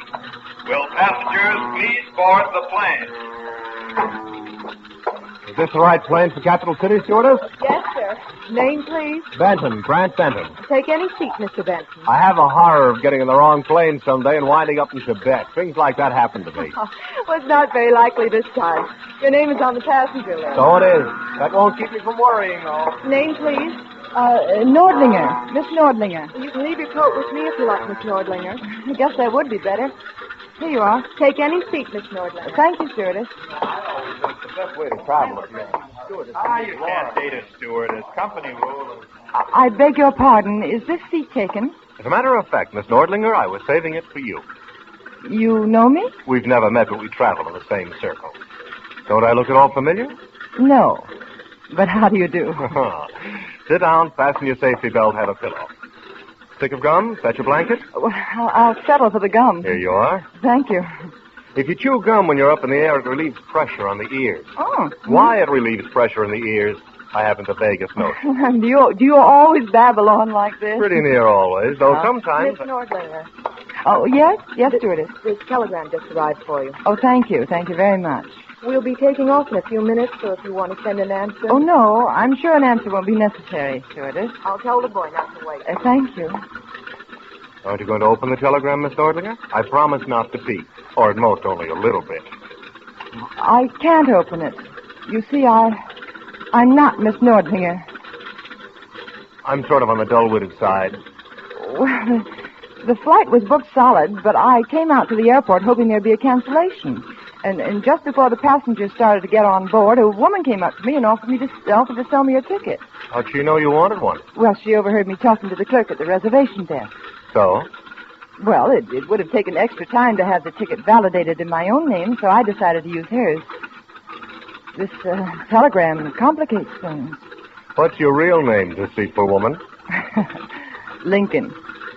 [SPEAKER 1] Will passengers please board the plane?
[SPEAKER 18] Is this the right plane for Capital City, stewardess?
[SPEAKER 19] Yes, sir. Name, please.
[SPEAKER 18] Benton, Grant Benton.
[SPEAKER 19] Take any seat, Mr. Benton.
[SPEAKER 18] I have a horror of getting in the wrong plane someday and winding up in Tibet. Things like that happen to me.
[SPEAKER 19] Well, it's not very likely this time. Your name is on the passenger list.
[SPEAKER 18] So it is. That won't keep me from worrying, though.
[SPEAKER 19] Name, please.
[SPEAKER 2] Nordlinger. Miss Nordlinger.
[SPEAKER 19] You can leave your coat with me if you like, Miss Nordlinger.
[SPEAKER 2] I guess that would be better. Here you are.
[SPEAKER 19] Take any seat, Miss Nordlinger.
[SPEAKER 2] Thank you, stewardess.
[SPEAKER 18] It's the best way to travel, you
[SPEAKER 1] can't date a stewardess. Company rule.
[SPEAKER 2] I beg your pardon. Is this seat taken?
[SPEAKER 18] As a matter of fact, Miss Nordlinger, I was saving it for you.
[SPEAKER 2] You know me?
[SPEAKER 18] We've never met, but we travel in the same circle. Don't I look at all familiar?
[SPEAKER 2] No. But how do you do?
[SPEAKER 18] Sit down, fasten your safety belt, have a pillow. Stick of gum? Fetch a blanket?
[SPEAKER 2] Well, I'll settle for the gum.
[SPEAKER 18] Here you are.
[SPEAKER 2] Thank you.
[SPEAKER 18] If you chew gum when you're up in the air, it relieves pressure on the ears.
[SPEAKER 2] Oh.
[SPEAKER 18] Why it relieves pressure in the ears, I haven't the vaguest notion.
[SPEAKER 2] Do you always babble on like this?
[SPEAKER 18] Pretty near always, though sometimes...
[SPEAKER 19] Miss Nordlinger.
[SPEAKER 2] Oh, yes? Yes, stewardess.
[SPEAKER 19] This telegram just arrived for you.
[SPEAKER 2] Oh, thank you. Thank you very much.
[SPEAKER 19] We'll be taking off in a few minutes, so if you want to send an answer...
[SPEAKER 2] Oh, no. I'm sure an answer won't be necessary, stewardess.
[SPEAKER 19] I'll tell the boy not to wait.
[SPEAKER 2] Thank you.
[SPEAKER 18] Aren't you going to open the telegram, Miss Nordlinger? I promise not to peek, or at most only a little bit.
[SPEAKER 2] I can't open it. You see, I'm not Miss Nordlinger.
[SPEAKER 18] I'm sort of on the dull-witted side.
[SPEAKER 2] Well, the flight was booked solid, but I came out to the airport hoping there'd be a cancellation. And just before the passengers started to get on board, a woman came up to me and offered to sell me a ticket.
[SPEAKER 18] How'd she know you wanted one?
[SPEAKER 2] Well, she overheard me talking to the clerk at the reservation desk.
[SPEAKER 18] So?
[SPEAKER 2] Well, it would have taken extra time to have the ticket validated in my own name, so I decided to use hers. This telegram complicates things.
[SPEAKER 18] What's your real name, deceitful woman?
[SPEAKER 2] Lincoln.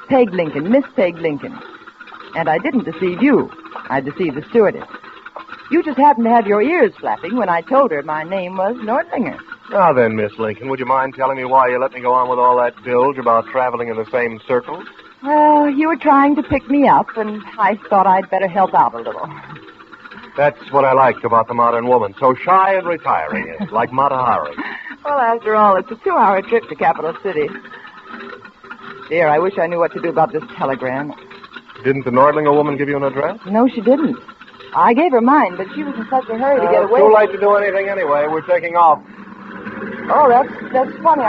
[SPEAKER 2] Peg Lincoln. Miss Peg Lincoln. And I didn't deceive you. I deceived the stewardess. You just happened to have your ears flapping when I told her my name was Nordlinger.
[SPEAKER 18] Now then, Miss Lincoln, would you mind telling me why you let me go on with all that bilge about traveling in the same circles?
[SPEAKER 2] Well, you were trying to pick me up, and I thought I'd better help out a little.
[SPEAKER 18] That's what I liked about the modern woman. So shy and retiring, like Mata Hari.
[SPEAKER 2] Well, after all, it's a 2-hour trip to Capital City. Dear, I wish I knew what to do about this telegram.
[SPEAKER 18] Didn't the Nordlinger woman give you an address?
[SPEAKER 2] No, she didn't. I gave her mine, but she was in such a hurry to get away.
[SPEAKER 18] Too late to do anything anyway. We're taking off.
[SPEAKER 2] Oh, that's funny.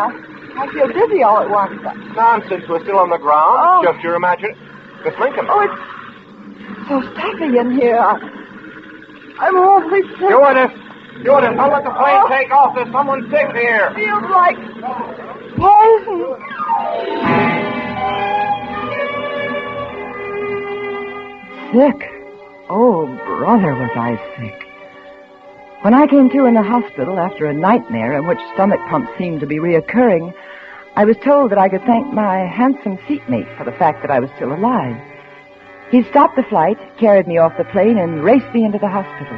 [SPEAKER 2] I feel dizzy all at once.
[SPEAKER 18] Nonsense. We're still on the ground.
[SPEAKER 2] Oh.
[SPEAKER 18] Just your imagination. Miss Lincoln.
[SPEAKER 2] Oh, it's so stuffy in here. I'm awfully sick.
[SPEAKER 18] Stewardess, don't let the plane take off. There's someone sick here.
[SPEAKER 2] Feels like poison. Sick? Oh, brother, was I sick. When I came to in the hospital after a nightmare in which stomach pumps seemed to be reoccurring, I was told that I could thank my handsome seatmate for the fact that I was still alive. He stopped the flight, carried me off the plane, and raced me into the hospital.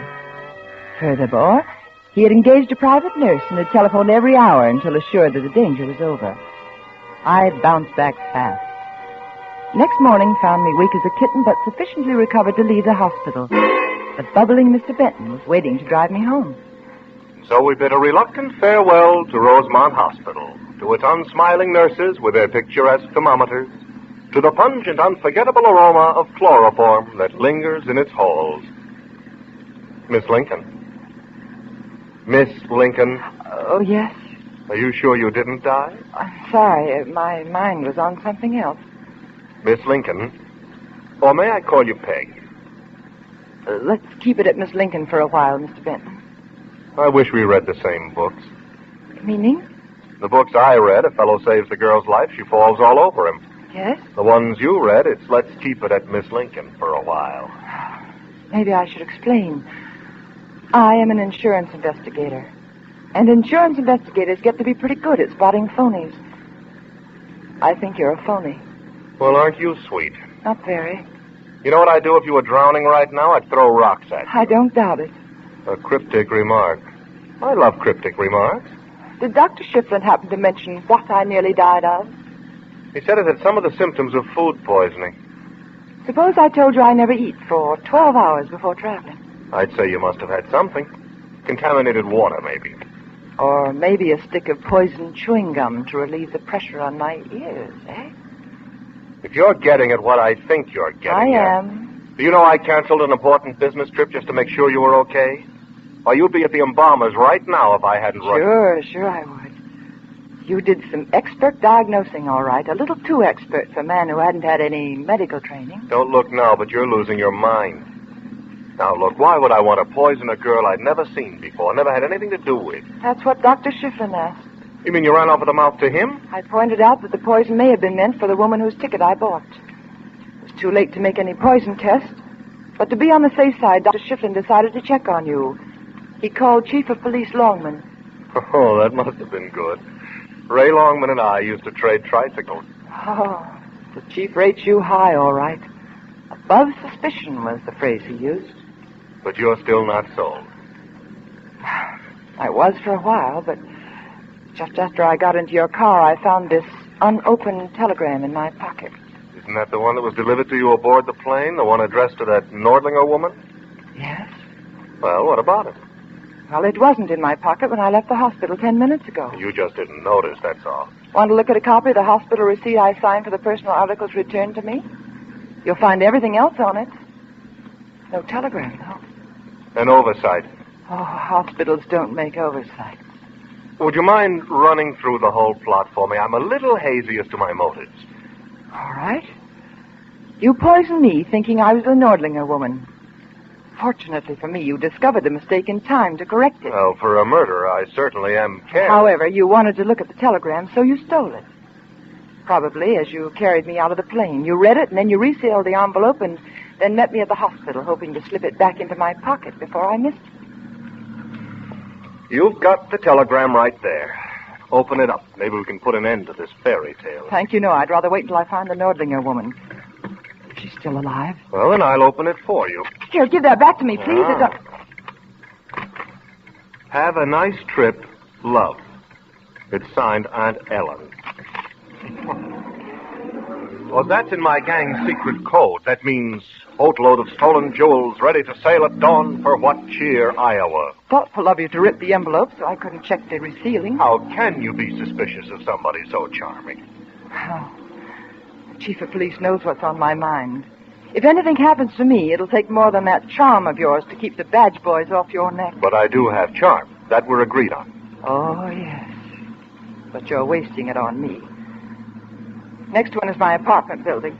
[SPEAKER 2] Furthermore, he had engaged a private nurse and had telephoned every hour until assured that the danger was over. I bounced back fast. Next morning found me weak as a kitten, but sufficiently recovered to leave the hospital. The bubbling Mr. Benton was waiting to drive me home.
[SPEAKER 18] So we bid a reluctant farewell to Rosemont Hospital, to its unsmiling nurses with their picturesque thermometers, to the pungent, unforgettable aroma of chloroform that lingers in its halls. Miss Lincoln. Miss Lincoln.
[SPEAKER 2] Oh, yes?
[SPEAKER 18] Are you sure you didn't die?
[SPEAKER 2] I'm sorry. My mind was on something else.
[SPEAKER 18] Miss Lincoln? Or may I call you Peg?
[SPEAKER 2] Let's keep it at Miss Lincoln for a while, Mr. Benton.
[SPEAKER 18] I wish we read the same books.
[SPEAKER 2] Meaning?
[SPEAKER 18] The books I read, a fellow saves the girl's life, she falls all over him.
[SPEAKER 2] Yes?
[SPEAKER 18] The ones you read, it's let's keep it at Miss Lincoln for a while.
[SPEAKER 2] Maybe I should explain. I am an insurance investigator. And insurance investigators get to be pretty good at spotting phonies. I think you're a phony.
[SPEAKER 18] Well, aren't you sweet?
[SPEAKER 2] Not very.
[SPEAKER 18] You know what I'd do if you were drowning right now? I'd throw rocks at you.
[SPEAKER 2] I don't doubt it.
[SPEAKER 18] A cryptic remark. I love cryptic remarks.
[SPEAKER 2] Did Dr. Shiflin happen to mention what I nearly died of?
[SPEAKER 18] He said it had some of the symptoms of food poisoning.
[SPEAKER 2] Suppose I told you I never eat for 12 hours before traveling.
[SPEAKER 18] I'd say you must have had something. Contaminated water, maybe.
[SPEAKER 2] Or maybe a stick of poisoned chewing gum to relieve the pressure on my ears, eh?
[SPEAKER 18] If you're getting at what I think you're getting
[SPEAKER 2] I am.
[SPEAKER 18] Do you know I canceled an important business trip just to make sure you were okay? Or you'd be at the embalmers right now if I hadn't run.
[SPEAKER 2] Sure I would. You did some expert diagnosing, all right. A little too expert for a man who hadn't had any medical training.
[SPEAKER 18] Don't look now, but you're losing your mind. Now, look, why would I want to poison a girl I'd never seen before, never had anything to do with?
[SPEAKER 2] That's what Dr. Shiflin asked.
[SPEAKER 18] You mean you ran off of the mouth to him?
[SPEAKER 2] I pointed out that the poison may have been meant for the woman whose ticket I bought. It was too late to make any poison test. But to be on the safe side, Dr. Shiflin decided to check on you. He called Chief of Police Longman.
[SPEAKER 18] Oh, that must have been good. Ray Longman and I used to trade tricycles.
[SPEAKER 2] Oh, the chief rates you high, all right. Above suspicion was the phrase he used.
[SPEAKER 18] But you're still not sold.
[SPEAKER 2] I was for a while, but just after I got into your car, I found this unopened telegram in my pocket.
[SPEAKER 18] Isn't that the one that was delivered to you aboard the plane? The one addressed to that Nordlinger woman?
[SPEAKER 2] Yes.
[SPEAKER 18] Well, what about it?
[SPEAKER 2] Well, it wasn't in my pocket when I left the hospital 10 minutes ago.
[SPEAKER 18] You just didn't notice, that's all.
[SPEAKER 2] Want to look at a copy of the hospital receipt I signed for the personal articles returned to me? You'll find everything else on it. No telegram, though.
[SPEAKER 18] An oversight.
[SPEAKER 2] Oh, hospitals don't make oversights.
[SPEAKER 18] Would you mind running through the whole plot for me? I'm a little hazy as to my motives.
[SPEAKER 2] All right. You poisoned me thinking I was the Nordlinger woman. Fortunately for me, you discovered the mistake in time to correct it.
[SPEAKER 18] Well, for a murderer, I certainly am careless.
[SPEAKER 2] However, you wanted to look at the telegram, so you stole it. Probably as you carried me out of the plane. You read it, and then you resealed the envelope, and then met me at the hospital, hoping to slip it back into my pocket before I missed it.
[SPEAKER 18] You've got the telegram right there. Open it up. Maybe we can put an end to this fairy tale.
[SPEAKER 2] Thank you, no. I'd rather wait until I find the Nordlinger woman. If she's still alive.
[SPEAKER 18] Well, then I'll open it for you.
[SPEAKER 2] Here, give that back to me, please.
[SPEAKER 18] Have a nice trip, love. It's signed Aunt Ellen. Well, that's in my gang's secret code. That means boatload of stolen jewels ready to sail at dawn for what cheer, Iowa.
[SPEAKER 2] Thoughtful of you to rip the envelope so I couldn't check the resealing.
[SPEAKER 18] How can you be suspicious of somebody so charming?
[SPEAKER 2] Oh, the chief of police knows what's on my mind. If anything happens to me, it'll take more than that charm of yours to keep the badge boys off your neck.
[SPEAKER 18] But I do have charm. That we're agreed on.
[SPEAKER 2] Oh, yes. But you're wasting it on me. Next one is my apartment building.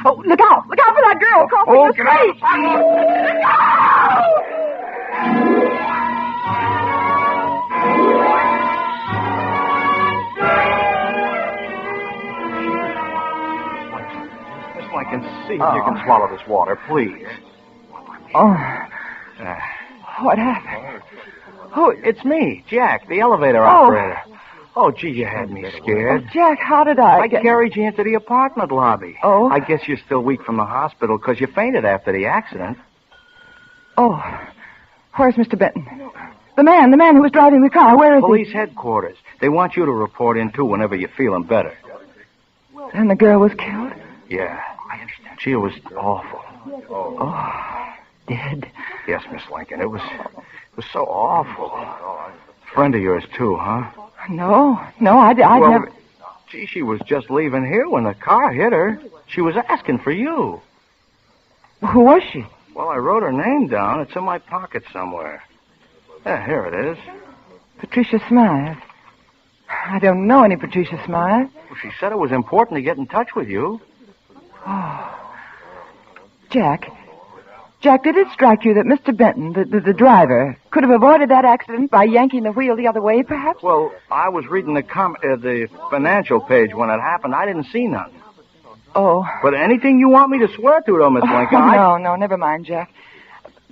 [SPEAKER 2] Oh, look out! Look out for that girl crossing the street! Look
[SPEAKER 18] Miss Lincoln, see if you can swallow this water, please.
[SPEAKER 2] Oh. What happened?
[SPEAKER 13] Oh, it's me, Jack, the elevator operator. Oh, gee, you had me scared.
[SPEAKER 2] Oh, Jack, how did I
[SPEAKER 13] carried you into the apartment lobby.
[SPEAKER 2] Oh?
[SPEAKER 13] I guess you're still weak from the hospital because you fainted after the accident.
[SPEAKER 2] Oh. Where's Mr. Benton? The man who was driving the car. Where is
[SPEAKER 13] Police headquarters. They want you to report in, too, whenever you're feeling better.
[SPEAKER 2] And the girl was killed?
[SPEAKER 13] Yeah. Gee, it was awful.
[SPEAKER 2] Oh, dead?
[SPEAKER 13] Yes, Miss Lincoln. It was so awful. Friend of yours, too, huh?
[SPEAKER 2] No, I'd never...
[SPEAKER 13] Gee, she was just leaving here when the car hit her. She was asking for you.
[SPEAKER 2] Who was she?
[SPEAKER 13] Well, I wrote her name down. It's in my pocket somewhere. Yeah, here it is.
[SPEAKER 2] Patricia Smythe. I don't know any Patricia Smythe.
[SPEAKER 17] Well, she said it was important to get in touch with you.
[SPEAKER 2] Oh. Jack, did it strike you that Mr. Benton, the driver, could have avoided that accident by yanking the wheel the other way, perhaps?
[SPEAKER 17] Well, I was reading the financial page when it happened. I didn't see none.
[SPEAKER 2] Oh.
[SPEAKER 17] But anything you want me to swear to, though, Miss Lincoln.
[SPEAKER 2] No, never mind, Jack.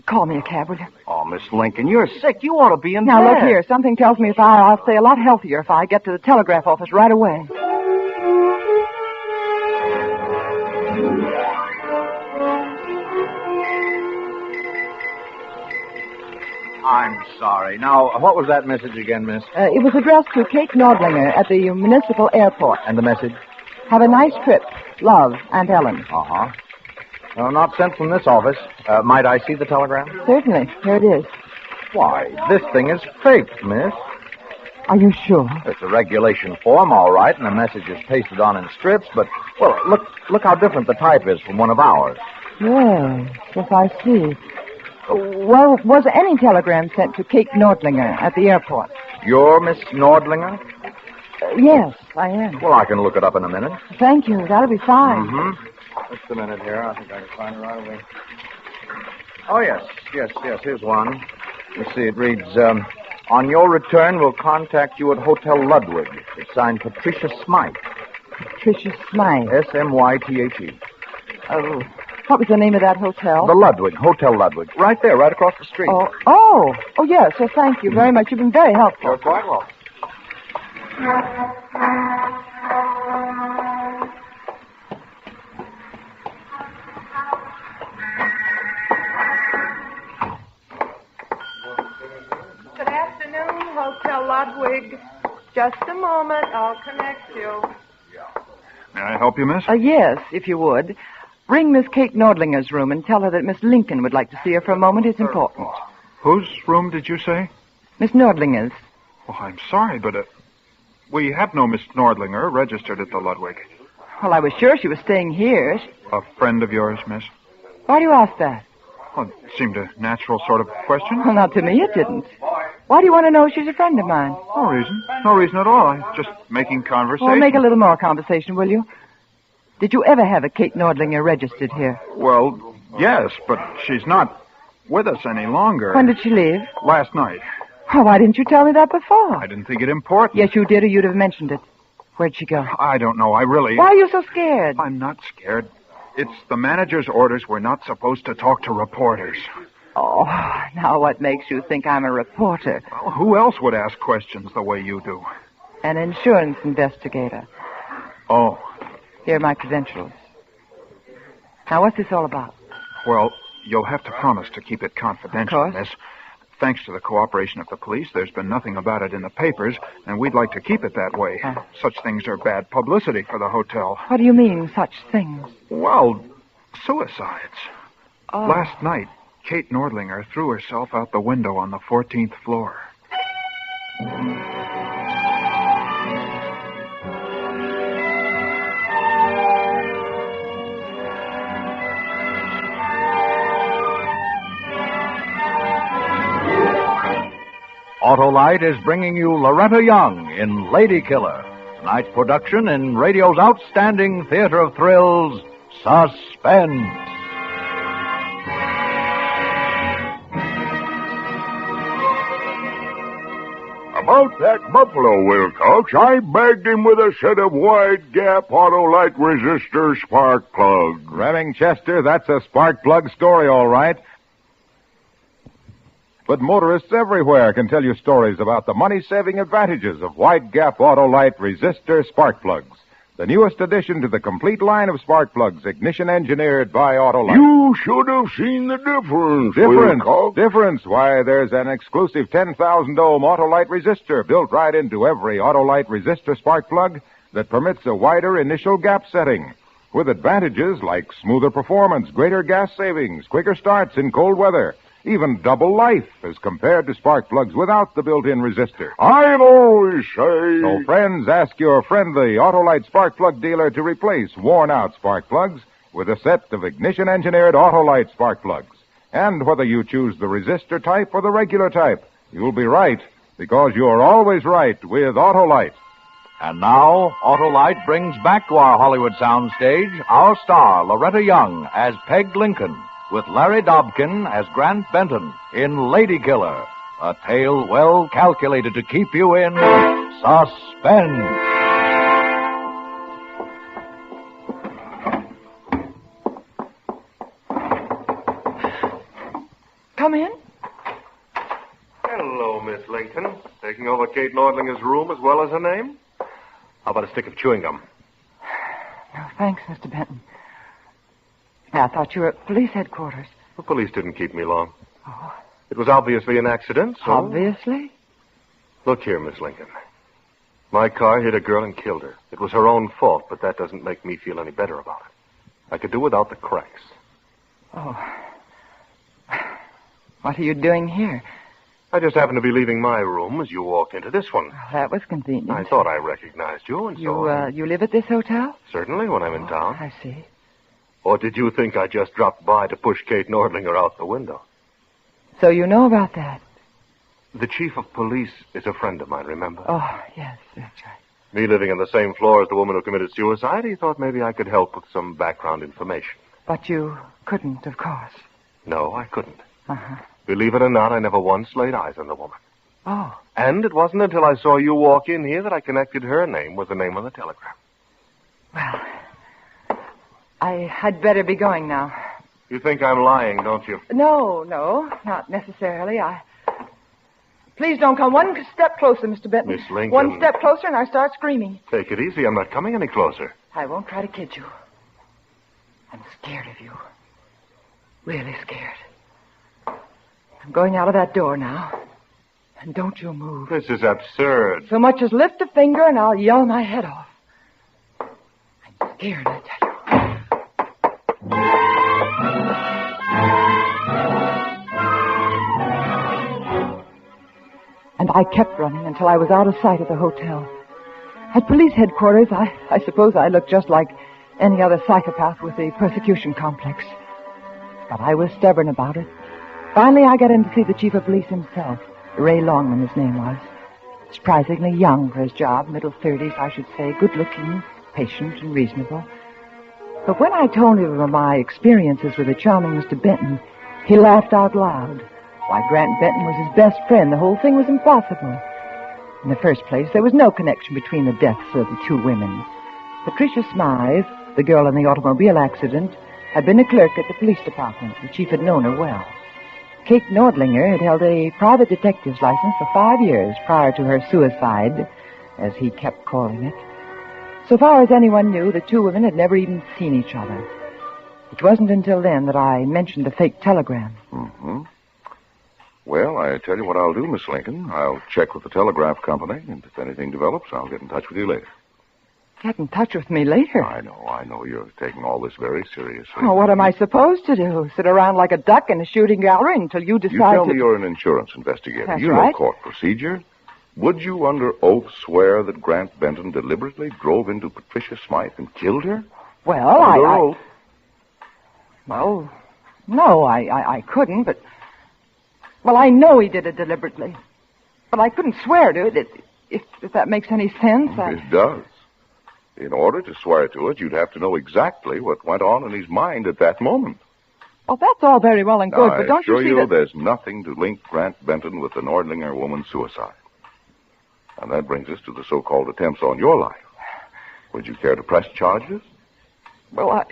[SPEAKER 2] Call me a cab, will you?
[SPEAKER 17] Oh, Miss Lincoln, you're sick. You ought to be in bed.
[SPEAKER 2] Now, look here. Something tells me I'll stay a lot healthier if I get to the telegraph office right away.
[SPEAKER 17] I'm sorry. Now, what was that message again, miss?
[SPEAKER 2] It was addressed to Kate Nordlinger at the municipal airport.
[SPEAKER 17] And the message?
[SPEAKER 2] Have a nice trip. Love, Aunt Ellen.
[SPEAKER 17] Uh-huh. No, not sent from this office. Might I see the telegram?
[SPEAKER 2] Certainly. Here it is.
[SPEAKER 17] Why, this thing is fake, miss.
[SPEAKER 2] Are you sure?
[SPEAKER 17] It's a regulation form, all right, and the message is pasted on in strips, but, well, look how different the type is from one of ours.
[SPEAKER 2] Yes, I see. Well, was any telegram sent to Kate Nordlinger at the airport?
[SPEAKER 17] You're Miss Nordlinger?
[SPEAKER 2] Yes, I am.
[SPEAKER 17] Well, I can look it up in a minute.
[SPEAKER 2] Thank you. That'll be fine.
[SPEAKER 17] Mm-hmm. Just a minute here. I think I can find it right away. Oh, yes. Here's one. Let's see. It reads, on your return, we'll contact you at Hotel Ludwig. It's signed Patricia Smythe.
[SPEAKER 2] Patricia Smythe?
[SPEAKER 17] S-M-Y-T-H-E.
[SPEAKER 2] Oh, what was the name of that hotel?
[SPEAKER 17] The Ludwig. Hotel Ludwig. Right there, right across the street.
[SPEAKER 2] Oh, yes. Well, thank you very much. You've been very helpful.
[SPEAKER 17] You're quite welcome.
[SPEAKER 19] Good afternoon, Hotel Ludwig. Just a moment. I'll connect you.
[SPEAKER 6] May I help you, miss?
[SPEAKER 2] Yes, if you would. Ring Miss Kate Nordlinger's room and tell her that Miss Lincoln would like to see her for a moment. It's important.
[SPEAKER 6] Whose room did you say?
[SPEAKER 2] Miss Nordlinger's.
[SPEAKER 6] Oh, I'm sorry, but we have no Miss Nordlinger registered at the Ludwig.
[SPEAKER 2] Well, I was sure she was staying here.
[SPEAKER 6] A friend of yours, miss?
[SPEAKER 2] Why do you ask that?
[SPEAKER 6] Well, it seemed a natural sort of question.
[SPEAKER 2] Well, not to me, it didn't. Why do you want to know she's a friend of mine?
[SPEAKER 6] No reason. No reason at all. I'm just making conversation.
[SPEAKER 2] Well, make a little more conversation, will you? Did you ever have a Kate Nordlinger registered here?
[SPEAKER 6] Well, yes, but she's not with us any longer.
[SPEAKER 2] When did she leave?
[SPEAKER 6] Last night.
[SPEAKER 2] Oh, why didn't you tell me that before?
[SPEAKER 6] I didn't think it important.
[SPEAKER 2] Yes, you did, or you'd have mentioned it. Where'd she go?
[SPEAKER 6] I don't know. I really...
[SPEAKER 2] Why are you so scared?
[SPEAKER 6] I'm not scared. It's the manager's orders. We're not supposed to talk to reporters.
[SPEAKER 2] Oh, now what makes you think I'm a reporter?
[SPEAKER 6] Well, who else would ask questions the way you do?
[SPEAKER 2] An insurance investigator.
[SPEAKER 6] Oh.
[SPEAKER 2] Here are my credentials. Now, what's this all about?
[SPEAKER 6] Well, you'll have to promise to keep it confidential, miss. Thanks to the cooperation of the police, there's been nothing about it in the papers, and we'd like to keep it that way. Such things are bad publicity for the hotel.
[SPEAKER 2] What do you mean, such things?
[SPEAKER 6] Well, suicides.
[SPEAKER 2] Oh.
[SPEAKER 6] Last night, Kate Nordlinger threw herself out the window on the 14th floor.
[SPEAKER 17] Autolite is bringing you Loretta Young in Lady Killer, tonight's production in radio's outstanding theater of thrills, Suspense.
[SPEAKER 9] About that buffalo, Wilcox, I bagged him with a set of wide-gap Autolite resistor spark plugs.
[SPEAKER 5] Redding Chester, that's a spark plug story, all right. But motorists everywhere can tell you stories about the money-saving advantages of wide-gap Autolite resistor spark plugs. The newest addition to the complete line of spark plugs, ignition-engineered by Autolite.
[SPEAKER 9] You should have seen the difference, Wilcox.
[SPEAKER 5] Difference? Why, there's an exclusive 10,000-ohm Autolite resistor built right into every Autolite resistor spark plug that permits a wider initial gap setting, with advantages like smoother performance, greater gas savings, quicker starts in cold weather, even double life as compared to spark plugs without the built-in resistor.
[SPEAKER 9] I'll always say...
[SPEAKER 5] So, friends, ask your friendly Autolite spark plug dealer to replace worn-out spark plugs with a set of ignition-engineered Autolite spark plugs. And whether you choose the resistor type or the regular type, you'll be right, because you're always right with Autolite.
[SPEAKER 21] And now, Autolite brings back to our Hollywood soundstage our star, Loretta Young, as Peg Lincoln, with Larry Dobkin as Grant Benton in Lady Killer, a tale well calculated to keep you in suspense.
[SPEAKER 2] Come in.
[SPEAKER 18] Hello, Miss Lincoln. Taking over Kate Nordlinger's room as well as her name? How about a stick of chewing gum?
[SPEAKER 2] No, thanks, Mr. Benton. I thought you were at police headquarters.
[SPEAKER 18] The police didn't keep me long. Oh. It was obviously an accident, so...
[SPEAKER 2] Obviously?
[SPEAKER 18] Look here, Miss Lincoln. My car hit a girl and killed her. It was her own fault, but that doesn't make me feel any better about it. I could do without the cracks.
[SPEAKER 2] Oh. What are you doing here?
[SPEAKER 18] I just happened to be leaving my room as you walked into this one.
[SPEAKER 2] Well, that was convenient.
[SPEAKER 18] I thought I recognized you, and so...
[SPEAKER 2] You live at this hotel?
[SPEAKER 18] Certainly, when I'm in town.
[SPEAKER 2] I see.
[SPEAKER 18] Or did you think I just dropped by to push Kate Nordlinger out the window?
[SPEAKER 2] So you know about that?
[SPEAKER 18] The chief of police is a friend of mine, remember?
[SPEAKER 2] Oh, yes, that's right.
[SPEAKER 18] Me living on the same floor as the woman who committed suicide, he thought maybe I could help with some background information.
[SPEAKER 2] But you couldn't, of course.
[SPEAKER 18] No, I couldn't.
[SPEAKER 2] Uh-huh.
[SPEAKER 18] Believe it or not, I never once laid eyes on the woman.
[SPEAKER 2] Oh.
[SPEAKER 18] And it wasn't until I saw you walk in here that I connected her name with the name on the telegram.
[SPEAKER 2] Well, I'd better be going now.
[SPEAKER 18] You think I'm lying, don't you?
[SPEAKER 2] No, not necessarily. Please don't come one step closer, Mr. Benton.
[SPEAKER 18] Miss Lincoln.
[SPEAKER 2] One step closer and I start screaming.
[SPEAKER 18] Take it easy. I'm not coming any closer.
[SPEAKER 2] I won't try to kid you. I'm scared of you. Really scared. I'm going out of that door now. And don't you move.
[SPEAKER 18] This is absurd.
[SPEAKER 2] So much as lift a finger and I'll yell my head off. I'm scared, I tell you. And I kept running until I was out of sight of the hotel. At police headquarters, I suppose I looked just like any other psychopath with a persecution complex. But I was stubborn about it. Finally, I got in to see the chief of police himself. Ray Longman, his name was. Surprisingly young for his job, middle 30s, I should say, good-looking, patient, and reasonable. But when I told him of my experiences with the charming Mr. Benton, he laughed out loud. Why, Grant Benton was his best friend. The whole thing was impossible. In the first place, there was no connection between the deaths of the two women. Patricia Smythe, the girl in the automobile accident, had been a clerk at the police department. The chief had known her well. Kate Nordlinger had held a private detective's license for 5 years prior to her suicide, as he kept calling it. So far as anyone knew, the two women had never even seen each other. It wasn't until then that I mentioned the fake telegram.
[SPEAKER 9] Mm-hmm. Well, I tell you what I'll do, Miss Lincoln. I'll check with the telegraph company, and if anything develops, I'll get in touch with you later.
[SPEAKER 2] Get in touch with me later?
[SPEAKER 9] I know. You're taking all this very seriously.
[SPEAKER 2] Oh, what am I supposed to do? Sit around like a duck in a shooting gallery until you decide
[SPEAKER 9] You tell me you're an insurance investigator.
[SPEAKER 2] That's
[SPEAKER 9] you
[SPEAKER 2] right.
[SPEAKER 9] know court procedure. Would you, under oath, swear that Grant Benton deliberately drove into Patricia Smythe and killed her?
[SPEAKER 2] Well,
[SPEAKER 9] Under oath.
[SPEAKER 2] Well, no, I couldn't, but... Well, I know he did it deliberately. But I couldn't swear to it, if that makes any sense.
[SPEAKER 9] It does. In order to swear to it, you'd have to know exactly what went on in his mind at that moment.
[SPEAKER 2] Well, that's all very well and good, but don't you see
[SPEAKER 9] I assure you
[SPEAKER 2] that...
[SPEAKER 9] there's nothing to link Grant Benton with the Nordlinger woman's suicide. And that brings us to the so-called attempts on your life. Would you care to press charges?
[SPEAKER 2] Well,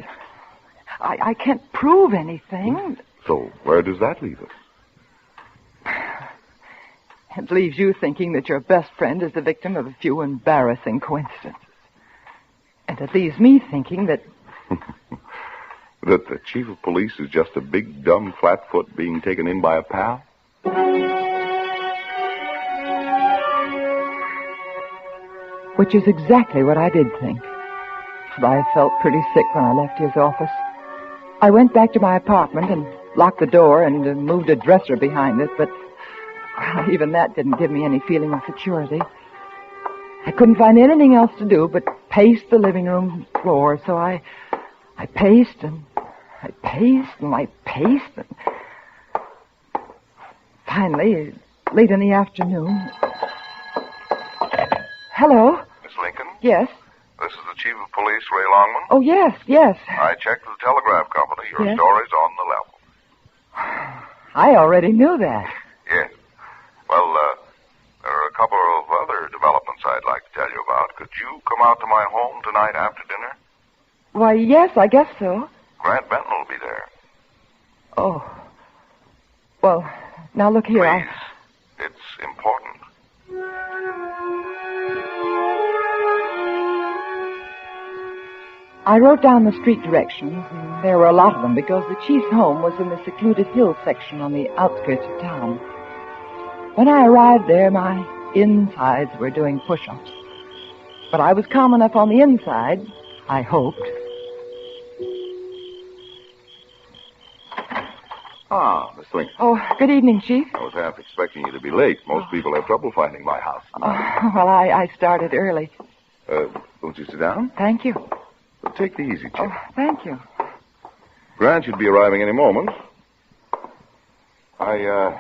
[SPEAKER 2] I can't prove anything.
[SPEAKER 9] So where does that leave us?
[SPEAKER 2] It leaves you thinking that your best friend is the victim of a few embarrassing coincidences. And it leaves me thinking that...
[SPEAKER 9] That the chief of police is just a big, dumb flatfoot being taken in by a pal?
[SPEAKER 2] Which is exactly what I did think. But I felt pretty sick when I left his office. I went back to my apartment and locked the door and moved a dresser behind it, but well, even that didn't give me any feeling of security. I couldn't find anything else to do but pace the living room floor, so I paced and I paced and I paced, and finally, late in the afternoon... Hello?
[SPEAKER 9] Miss Lincoln?
[SPEAKER 2] Yes.
[SPEAKER 9] This is the Chief of Police, Ray Longman.
[SPEAKER 2] Oh, yes.
[SPEAKER 9] I checked with the telegraph company. Your
[SPEAKER 2] Yes?
[SPEAKER 9] story's on the level.
[SPEAKER 2] I already knew that.
[SPEAKER 9] Yes. Well, there are a couple of other developments I'd like to tell you about. Could you come out to my home tonight after dinner?
[SPEAKER 2] Why, yes, I guess so.
[SPEAKER 9] Grant Benton will be there.
[SPEAKER 2] Oh. Well, now look here.
[SPEAKER 9] It's important.
[SPEAKER 2] I wrote down the street directions, and there were a lot of them because the chief's home was in the secluded hill section on the outskirts of town. When I arrived there, my insides were doing push-ups. But I was calm enough on the inside, I hoped.
[SPEAKER 9] Ah, Miss Lincoln.
[SPEAKER 2] Oh, good evening, Chief.
[SPEAKER 9] I was half expecting you to be late. Most people have trouble finding my house.
[SPEAKER 2] Well, I started early.
[SPEAKER 9] Won't you sit down?
[SPEAKER 2] Thank you.
[SPEAKER 9] Well, take the easy chair.
[SPEAKER 2] Oh, thank you.
[SPEAKER 9] Grant should be arriving any moment. I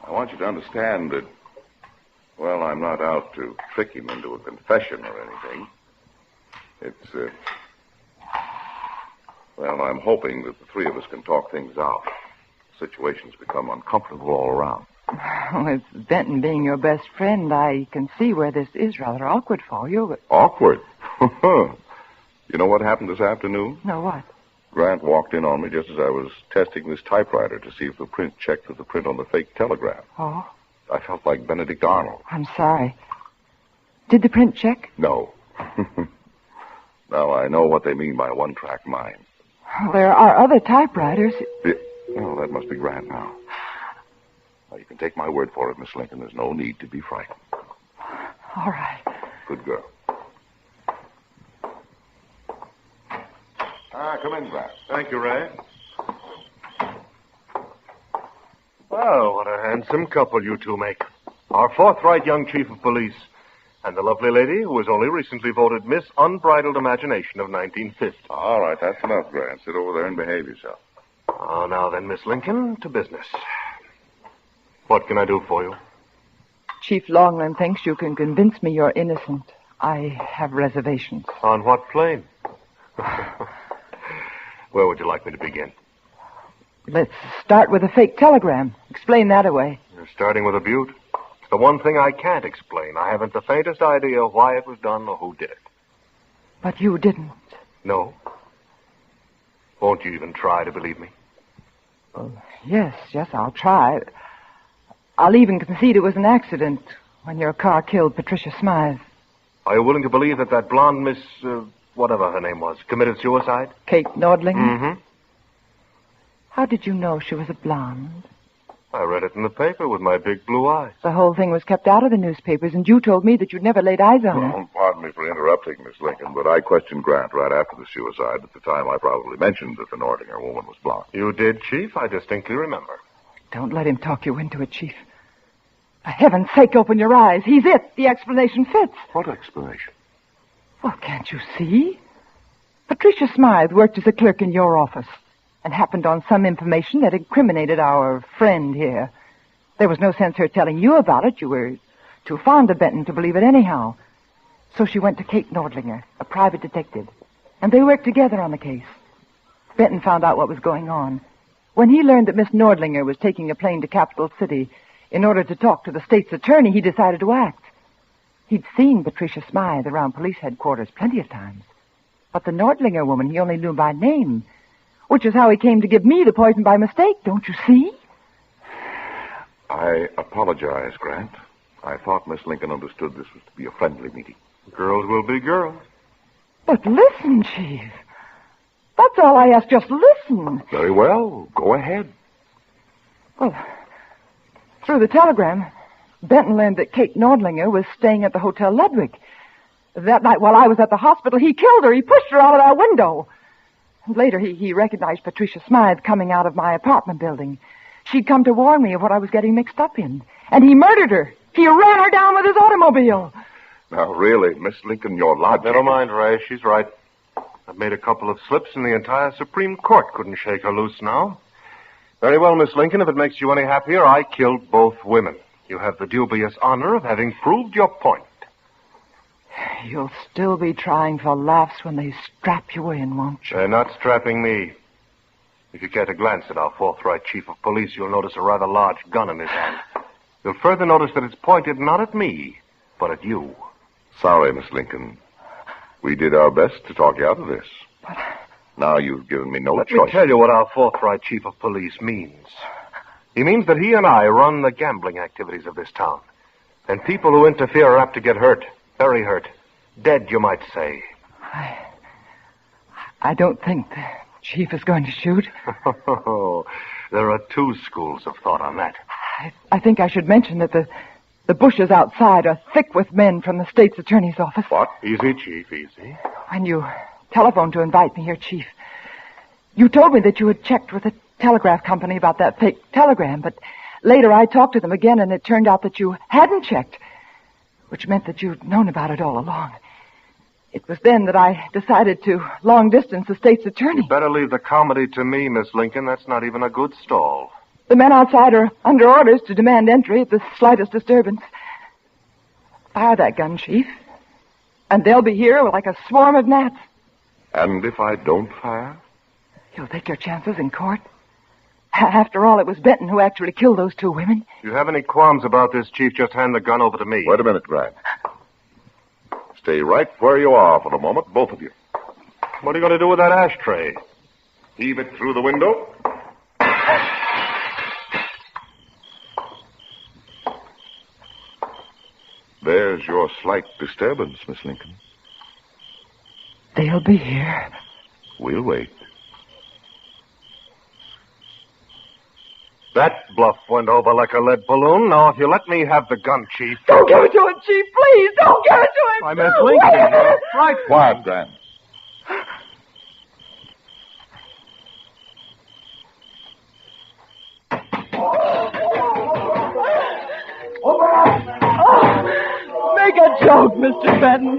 [SPEAKER 9] want you to understand that, well, I'm not out to trick him into a confession or anything. It's, well, I'm hoping that the three of us can talk things out. The situation's become uncomfortable all around.
[SPEAKER 2] With Benton being your best friend, I can see where this is rather awkward for you, but...
[SPEAKER 9] Awkward? You know what happened this afternoon?
[SPEAKER 2] No, what?
[SPEAKER 9] Grant walked in on me just as I was testing this typewriter to see if the print checked with the print on the fake telegram.
[SPEAKER 2] Oh?
[SPEAKER 9] I felt like Benedict Arnold.
[SPEAKER 2] I'm sorry. Did the print check?
[SPEAKER 9] No. Now I know what they mean by one-track mind.
[SPEAKER 2] There are other typewriters.
[SPEAKER 9] Oh, that must be Grant now. Now, you can take my word for it, Miss Lincoln. There's no need to be frightened.
[SPEAKER 2] All right.
[SPEAKER 9] Good girl. Come in, Grant.
[SPEAKER 18] Thank you, Ray. Well, what a handsome couple you two make. Our forthright young chief of police and the lovely lady who was only recently voted Miss Unbridled Imagination of 1950.
[SPEAKER 9] All right, that's enough, Grant. Sit over there and behave yourself.
[SPEAKER 18] Oh, now then, Miss Lincoln, to business. What can I do for you?
[SPEAKER 2] Chief Longland thinks you can convince me you're innocent. I have reservations.
[SPEAKER 18] On what plane? Where would you like me to begin?
[SPEAKER 2] Let's start with a fake telegram. Explain that away.
[SPEAKER 18] You're starting with a butte. It's the one thing I can't explain. I haven't the faintest idea why it was done or who did it.
[SPEAKER 2] But you didn't.
[SPEAKER 18] No? Won't you even try to believe me?
[SPEAKER 2] Yes, I'll try. I'll even concede it was an accident when your car killed Patricia Smythe.
[SPEAKER 18] Are you willing to believe that blonde Miss, whatever her name was, committed suicide?
[SPEAKER 2] Kate Nordlinger?
[SPEAKER 18] Mm-hmm.
[SPEAKER 2] How did you know she was a blonde?
[SPEAKER 18] I read it in the paper with my big blue eyes.
[SPEAKER 2] The whole thing was kept out of the newspapers, and you told me that you'd never laid eyes on her.
[SPEAKER 9] Well, pardon me for interrupting, Miss Lincoln, but I questioned Grant right after the suicide. At the time, I probably mentioned that the Nordlinger woman was blonde.
[SPEAKER 18] You did, Chief. I distinctly remember.
[SPEAKER 2] Don't let him talk you into it, Chief. For heaven's sake, open your eyes. He's it. The explanation fits.
[SPEAKER 9] What explanation?
[SPEAKER 2] Well, can't you see? Patricia Smythe worked as a clerk in your office and happened on some information that incriminated our friend here. There was no sense her telling you about it. You were too fond of Benton to believe it anyhow. So she went to Kate Nordlinger, a private detective, and they worked together on the case. Benton found out what was going on. When he learned that Miss Nordlinger was taking a plane to Capital City in order to talk to the state's attorney, he decided to act. He'd seen Patricia Smythe around police headquarters plenty of times. But the Nordlinger woman he only knew by name, which is how he came to give me the poison by mistake, don't you see?
[SPEAKER 9] I apologize, Grant. I thought Miss Lincoln understood this was to be a friendly meeting.
[SPEAKER 18] Girls will be girls.
[SPEAKER 2] But listen, Chief. That's all I ask. Just listen.
[SPEAKER 9] Very well. Go ahead.
[SPEAKER 2] Well, through the telegram, Benton learned that Kate Nordlinger was staying at the Hotel Ludwig. That night while I was at the hospital, he killed her. He pushed her out of our window. And later, he recognized Patricia Smythe coming out of my apartment building. She'd come to warn me of what I was getting mixed up in. And he murdered her. He ran her down with his automobile.
[SPEAKER 9] Now, really, Miss Lincoln, your logic...
[SPEAKER 18] Never mind, Ray. She's right. I've made a couple of slips, and the entire Supreme Court couldn't shake her loose now. Very well, Miss Lincoln, if it makes you any happier, I killed both women. You have the dubious honor of having proved your point.
[SPEAKER 2] You'll still be trying for laughs when they strap you in, won't you?
[SPEAKER 18] They're not strapping me. If you care to glance at our forthright chief of police, you'll notice a rather large gun in his hand. You'll further notice that it's pointed not at me, but at you.
[SPEAKER 9] Sorry, Miss Lincoln. We did our best to talk you out of this. Now you've given me no choice.
[SPEAKER 18] Let me tell you what our forthright chief of police means. He means that he and I run the gambling activities of this town. And people who interfere are apt to get hurt. Very hurt. Dead, you might say.
[SPEAKER 2] I don't think the chief is going to shoot.
[SPEAKER 18] There are two schools of thought on that.
[SPEAKER 2] I think I should mention that the bushes outside are thick with men from the state's attorney's office.
[SPEAKER 18] What? Easy, Chief, easy.
[SPEAKER 2] When you telephoned to invite me here, Chief, you told me that you had checked with the telegraph company about that fake telegram, but later I talked to them again, and it turned out that you hadn't checked, which meant that you'd known about it all along. It was then that I decided to long-distance the state's attorney.
[SPEAKER 18] You better leave the comedy to me, Miss Lincoln. That's not even a good stall.
[SPEAKER 2] The men outside are under orders to demand entry at the slightest disturbance. Fire that gun, Chief, and they'll be here like a swarm of gnats.
[SPEAKER 9] And if I don't fire?
[SPEAKER 2] You'll take your chances in court. After all, it was Benton who actually killed those two women.
[SPEAKER 18] If you have any qualms about this, Chief, just hand the gun over to me.
[SPEAKER 9] Wait a minute, Grant. Stay right where you are for the moment, both of you.
[SPEAKER 18] What are you going to do with that ashtray?
[SPEAKER 9] Heave it through the window. There's your slight disturbance, Miss Lincoln.
[SPEAKER 2] They'll be here.
[SPEAKER 9] We'll wait.
[SPEAKER 18] That bluff went over like a lead balloon. Now, if you let me have the gun, Chief...
[SPEAKER 2] Don't give it to him, Chief, please! Don't give it to him!
[SPEAKER 18] I Miss Lincoln. Right.
[SPEAKER 9] Quiet, Grant.
[SPEAKER 2] Make a joke, Mr. Benton.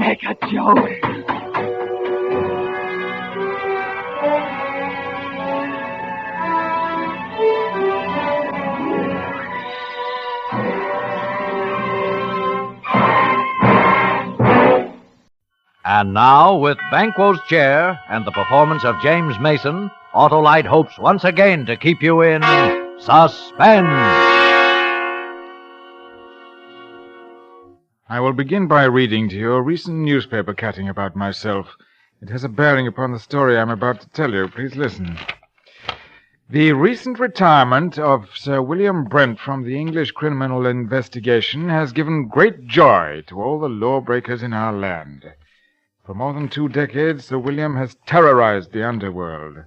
[SPEAKER 2] Make a joke.
[SPEAKER 4] And now, with Banquo's chair and the performance of James Mason, Autolite hopes once again to keep you in suspense.
[SPEAKER 6] I will begin by reading to you a recent newspaper cutting about myself. It has a bearing upon the story I'm about to tell you. Please listen. The recent retirement of Sir William Brent from the English criminal investigation has given great joy to all the lawbreakers in our land. For more than 2 decades, Sir William has terrorized the underworld.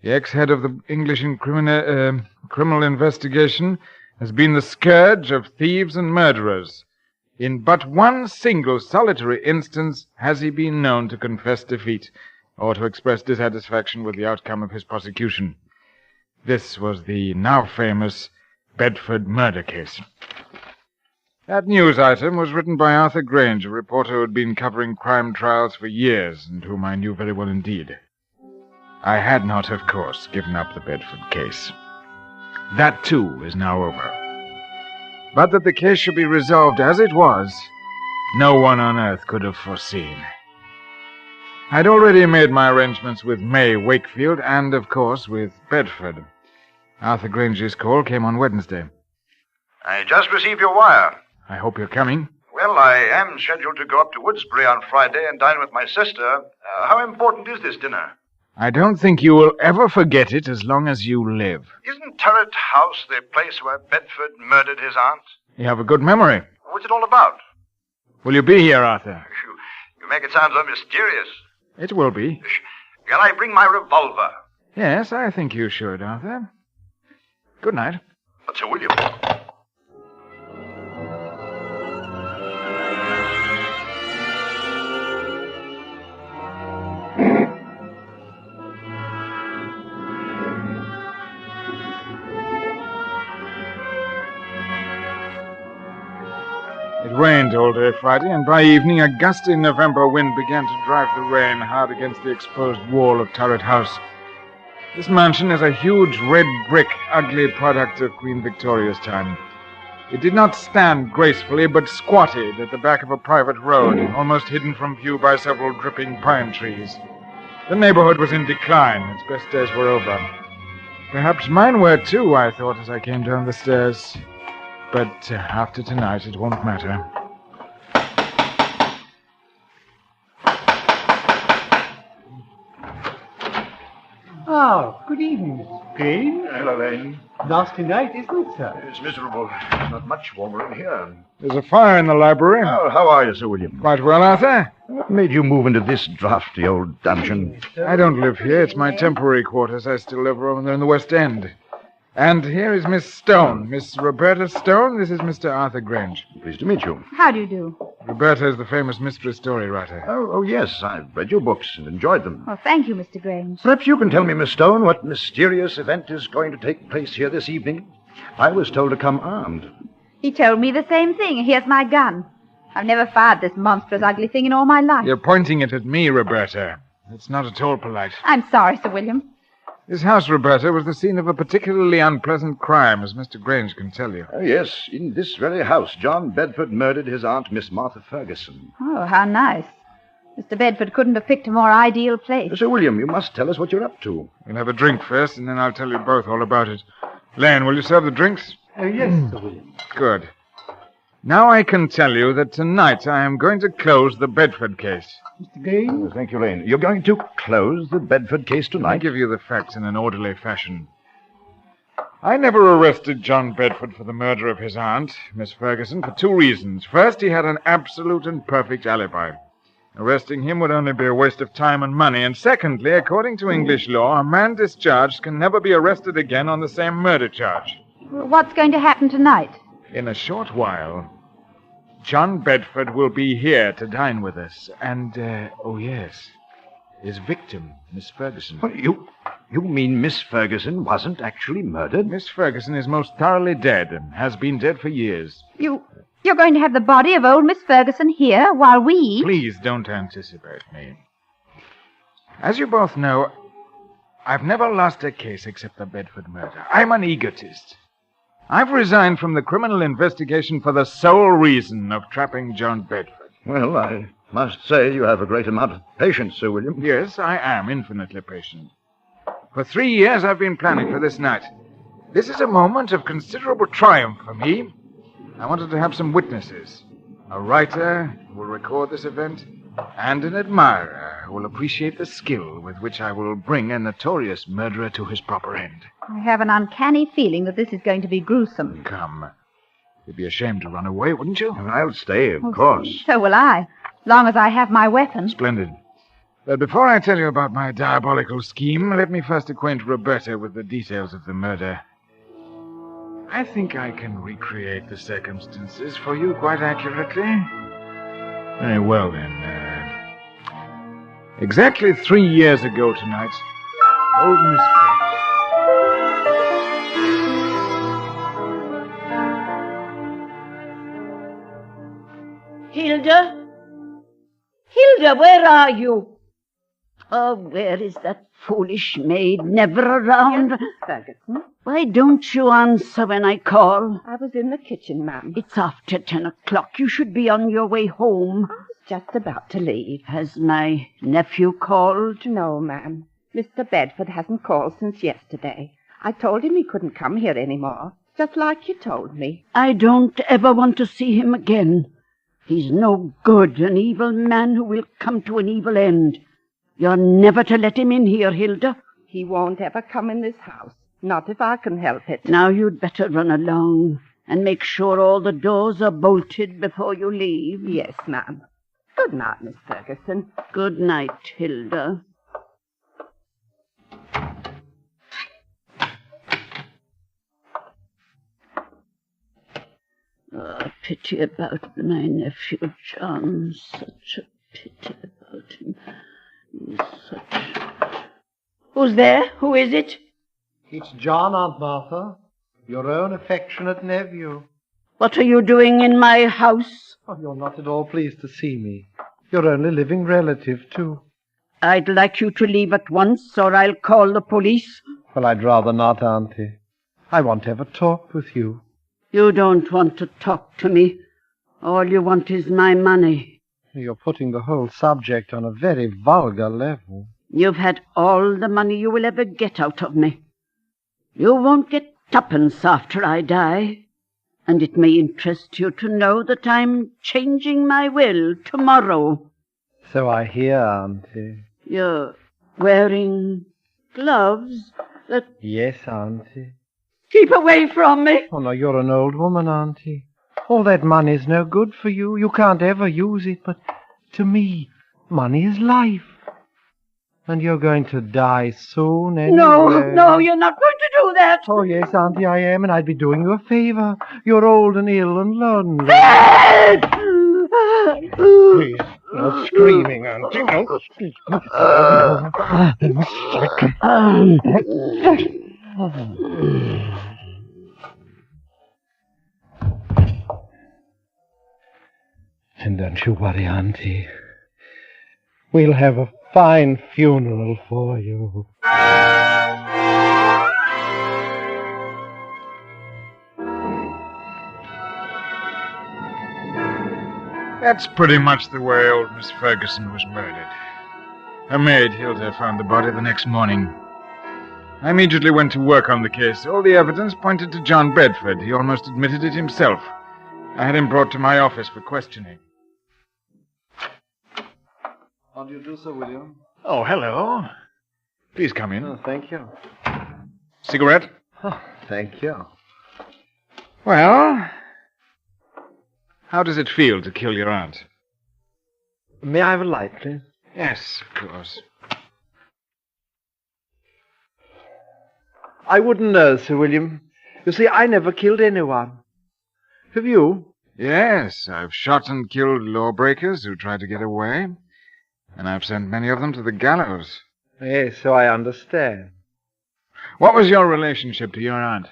[SPEAKER 6] The ex-head of the English criminal investigation has been the scourge of thieves and murderers. In but one single solitary instance has he been known to confess defeat or to express dissatisfaction with the outcome of his prosecution. This was the now famous Bedford murder case. That news item was written by Arthur Grange, a reporter who had been covering crime trials for years and whom I knew very well indeed. I had not, of course, given up the Bedford case. That, too, is now over. But that the case should be resolved as it was, no one on earth could have foreseen. I'd already made my arrangements with May Wakefield and, of course, with Bedford. Arthur Grange's call came on Wednesday.
[SPEAKER 8] I just received your wire.
[SPEAKER 6] I hope you're coming.
[SPEAKER 8] Well, I am scheduled to go up to Woodsbury on Friday and dine with my sister. How important is this dinner?
[SPEAKER 6] I don't think you will ever forget it as long as you live.
[SPEAKER 8] Isn't Turret House the place where Bedford murdered his aunt?
[SPEAKER 6] You have a good memory.
[SPEAKER 8] What's it all about?
[SPEAKER 6] Will you be here, Arthur?
[SPEAKER 8] You make it sound so mysterious.
[SPEAKER 6] It will be.
[SPEAKER 8] Can I bring my revolver?
[SPEAKER 6] Yes, I think you should, Arthur. Good night.
[SPEAKER 8] But Sir William...
[SPEAKER 6] It rained all day Friday, and by evening a gusty November wind began to drive the rain hard against the exposed wall of Turret House. This mansion is a huge red brick, ugly product of Queen Victoria's time. It did not stand gracefully, but squatted at the back of a private road, almost hidden from view by several dripping pine trees. The neighborhood was in decline. Its best days were over. Perhaps mine were, too, I thought as I came down the stairs. But after tonight, it won't matter.
[SPEAKER 11] Oh, good evening, Mr. Green.
[SPEAKER 14] Hello, Lane.
[SPEAKER 11] Nasty night, isn't it, sir?
[SPEAKER 14] It's miserable. There's not much warmer in here.
[SPEAKER 6] There's a fire in the library.
[SPEAKER 14] Oh, how are you, Sir William?
[SPEAKER 6] Quite well, Arthur.
[SPEAKER 14] What made you move into this drafty old dungeon?
[SPEAKER 6] I don't live here. It's my temporary quarters. I still live over there in the West End. And here is Miss Stone. Miss Roberta Stone. This is Mr. Arthur Grange.
[SPEAKER 14] Pleased to meet you.
[SPEAKER 20] How do you do?
[SPEAKER 6] Roberta is the famous mystery story writer.
[SPEAKER 14] Oh, yes. I've read your books and enjoyed them.
[SPEAKER 20] Oh, thank you, Mr. Grange.
[SPEAKER 14] Perhaps you can tell me, Miss Stone, what mysterious event is going to take place here this evening? I was told to come armed.
[SPEAKER 20] He told me the same thing. Here's my gun. I've never fired this monstrous, ugly thing in all my life.
[SPEAKER 6] You're pointing it at me, Roberta. It's not at all polite.
[SPEAKER 20] I'm sorry, Sir William.
[SPEAKER 6] This house, Roberta, was the scene of a particularly unpleasant crime, as Mr. Grange can tell you.
[SPEAKER 14] Oh, yes. In this very house, John Bedford murdered his aunt, Miss Martha Ferguson.
[SPEAKER 20] Oh, how nice. Mr. Bedford couldn't have picked a more ideal place.
[SPEAKER 14] Sir William, you must tell us what you're up to.
[SPEAKER 6] We'll have a drink first, and then I'll tell you both all about it. Lane, will you serve the drinks?
[SPEAKER 11] Oh, yes, Sir William.
[SPEAKER 6] Good. Now I can tell you that tonight I am going to close the Bedford case.
[SPEAKER 11] Mr. Green?
[SPEAKER 14] Oh, thank you, Lane. You're going to close the Bedford case tonight?
[SPEAKER 6] I'll give you the facts in an orderly fashion. I never arrested John Bedford for the murder of his aunt, Miss Ferguson, for two reasons. First, he had an absolute and perfect alibi. Arresting him would only be a waste of time and money. And secondly, according to English law, a man discharged can never be arrested again on the same murder charge.
[SPEAKER 20] What's going to happen tonight?
[SPEAKER 6] In a short while, John Bedford will be here to dine with us. And, oh yes, his victim, Miss Ferguson.
[SPEAKER 14] What, you mean Miss Ferguson wasn't actually murdered?
[SPEAKER 6] Miss Ferguson is most thoroughly dead and has been dead for years.
[SPEAKER 20] You're going to have the body of old Miss Ferguson here while we...
[SPEAKER 6] Please don't anticipate me. As you both know, I've never lost a case except the Bedford murder. I'm an egotist. I've resigned from the criminal investigation for the sole reason of trapping John Bedford.
[SPEAKER 14] Well, I must say you have a great amount of patience, Sir William.
[SPEAKER 6] Yes, I am infinitely patient. For 3 years I've been planning for this night. This is a moment of considerable triumph for me. I wanted to have some witnesses. A writer who will record this event, and an admirer who will appreciate the skill with which I will bring a notorious murderer to his proper end.
[SPEAKER 20] I have an uncanny feeling that this is going to be gruesome.
[SPEAKER 6] Come. You'd be ashamed to run away, wouldn't you?
[SPEAKER 14] I'll stay, of course.
[SPEAKER 20] So will I, as long as I have my weapon.
[SPEAKER 6] Splendid. But before I tell you about my diabolical scheme, let me first acquaint Roberta with the details of the murder. I think I can recreate the circumstances for you quite accurately. Very well, then. Exactly 3 years ago tonight, old Miss
[SPEAKER 22] Hilda? Hilda, where are you? Oh, where is that foolish maid? Never around.
[SPEAKER 23] Yes, Miss Ferguson.
[SPEAKER 22] Why don't you answer when I call?
[SPEAKER 23] I was in the kitchen, ma'am.
[SPEAKER 22] It's after 10 o'clock. You should be on your way home.
[SPEAKER 23] I was just about to leave.
[SPEAKER 22] Has my nephew called?
[SPEAKER 23] No, ma'am. Mr. Bedford hasn't called since yesterday. I told him he couldn't come here anymore, just like you told me.
[SPEAKER 22] I don't ever want to see him again. He's no good, an evil man who will come to an evil end. You're never to let him in here, Hilda.
[SPEAKER 23] He won't ever come in this house, not if I can help it.
[SPEAKER 22] Now you'd better run along and make sure all the doors are bolted before you leave.
[SPEAKER 23] Yes, ma'am. Good night, Miss Ferguson.
[SPEAKER 22] Good night, Hilda. Oh, pity about my nephew, John. Such a pity about him. He's such... Who's there? Who is it?
[SPEAKER 11] It's John, Aunt Martha. Your own affectionate nephew.
[SPEAKER 22] What are you doing in my house?
[SPEAKER 11] Oh, you're not at all pleased to see me. Your only living relative, too.
[SPEAKER 22] I'd like you to leave at once, or I'll call the police.
[SPEAKER 11] Well, I'd rather not, Auntie. I want to have a talk with you.
[SPEAKER 22] You don't want to talk to me. All you want is my money.
[SPEAKER 11] You're putting the whole subject on a very vulgar level.
[SPEAKER 22] You've had all the money you will ever get out of me. You won't get tuppence after I die. And it may interest you to know that I'm changing my will tomorrow.
[SPEAKER 11] So I hear, Auntie.
[SPEAKER 22] You're wearing gloves that...
[SPEAKER 11] Yes, Auntie.
[SPEAKER 22] Keep away from me.
[SPEAKER 11] Oh, no, you're an old woman, Auntie. All that money's no good for you. You can't ever use it, but to me, money is life. And you're going to die soon anyway.
[SPEAKER 22] No, you're not going to do that.
[SPEAKER 11] Oh, yes, Auntie, I am, and I'd be doing you a favor. You're old and ill and lonely. Please, no screaming, Auntie. No screaming. And don't you worry, Auntie. We'll have a fine funeral for you.
[SPEAKER 7] That's pretty much the way old Miss Ferguson was murdered. Her maid, Hilda, found the body the next morning. I immediately went to work on the case. All the evidence pointed to John Bedford. He almost admitted it himself. I had him brought to my office for questioning.
[SPEAKER 11] How do you do, Sir William?
[SPEAKER 7] Oh, hello. Please come in.
[SPEAKER 11] Oh, thank you.
[SPEAKER 7] Cigarette?
[SPEAKER 11] Oh, thank you.
[SPEAKER 7] Well, how does it feel to kill your aunt?
[SPEAKER 11] May I have a light, please?
[SPEAKER 7] Yes, of course.
[SPEAKER 11] I wouldn't know, Sir William. You see, I never killed anyone. Have you?
[SPEAKER 7] Yes, I've shot and killed lawbreakers who tried to get away. And I've sent many of them to the gallows.
[SPEAKER 11] Yes, so I understand.
[SPEAKER 7] What was your relationship to your aunt?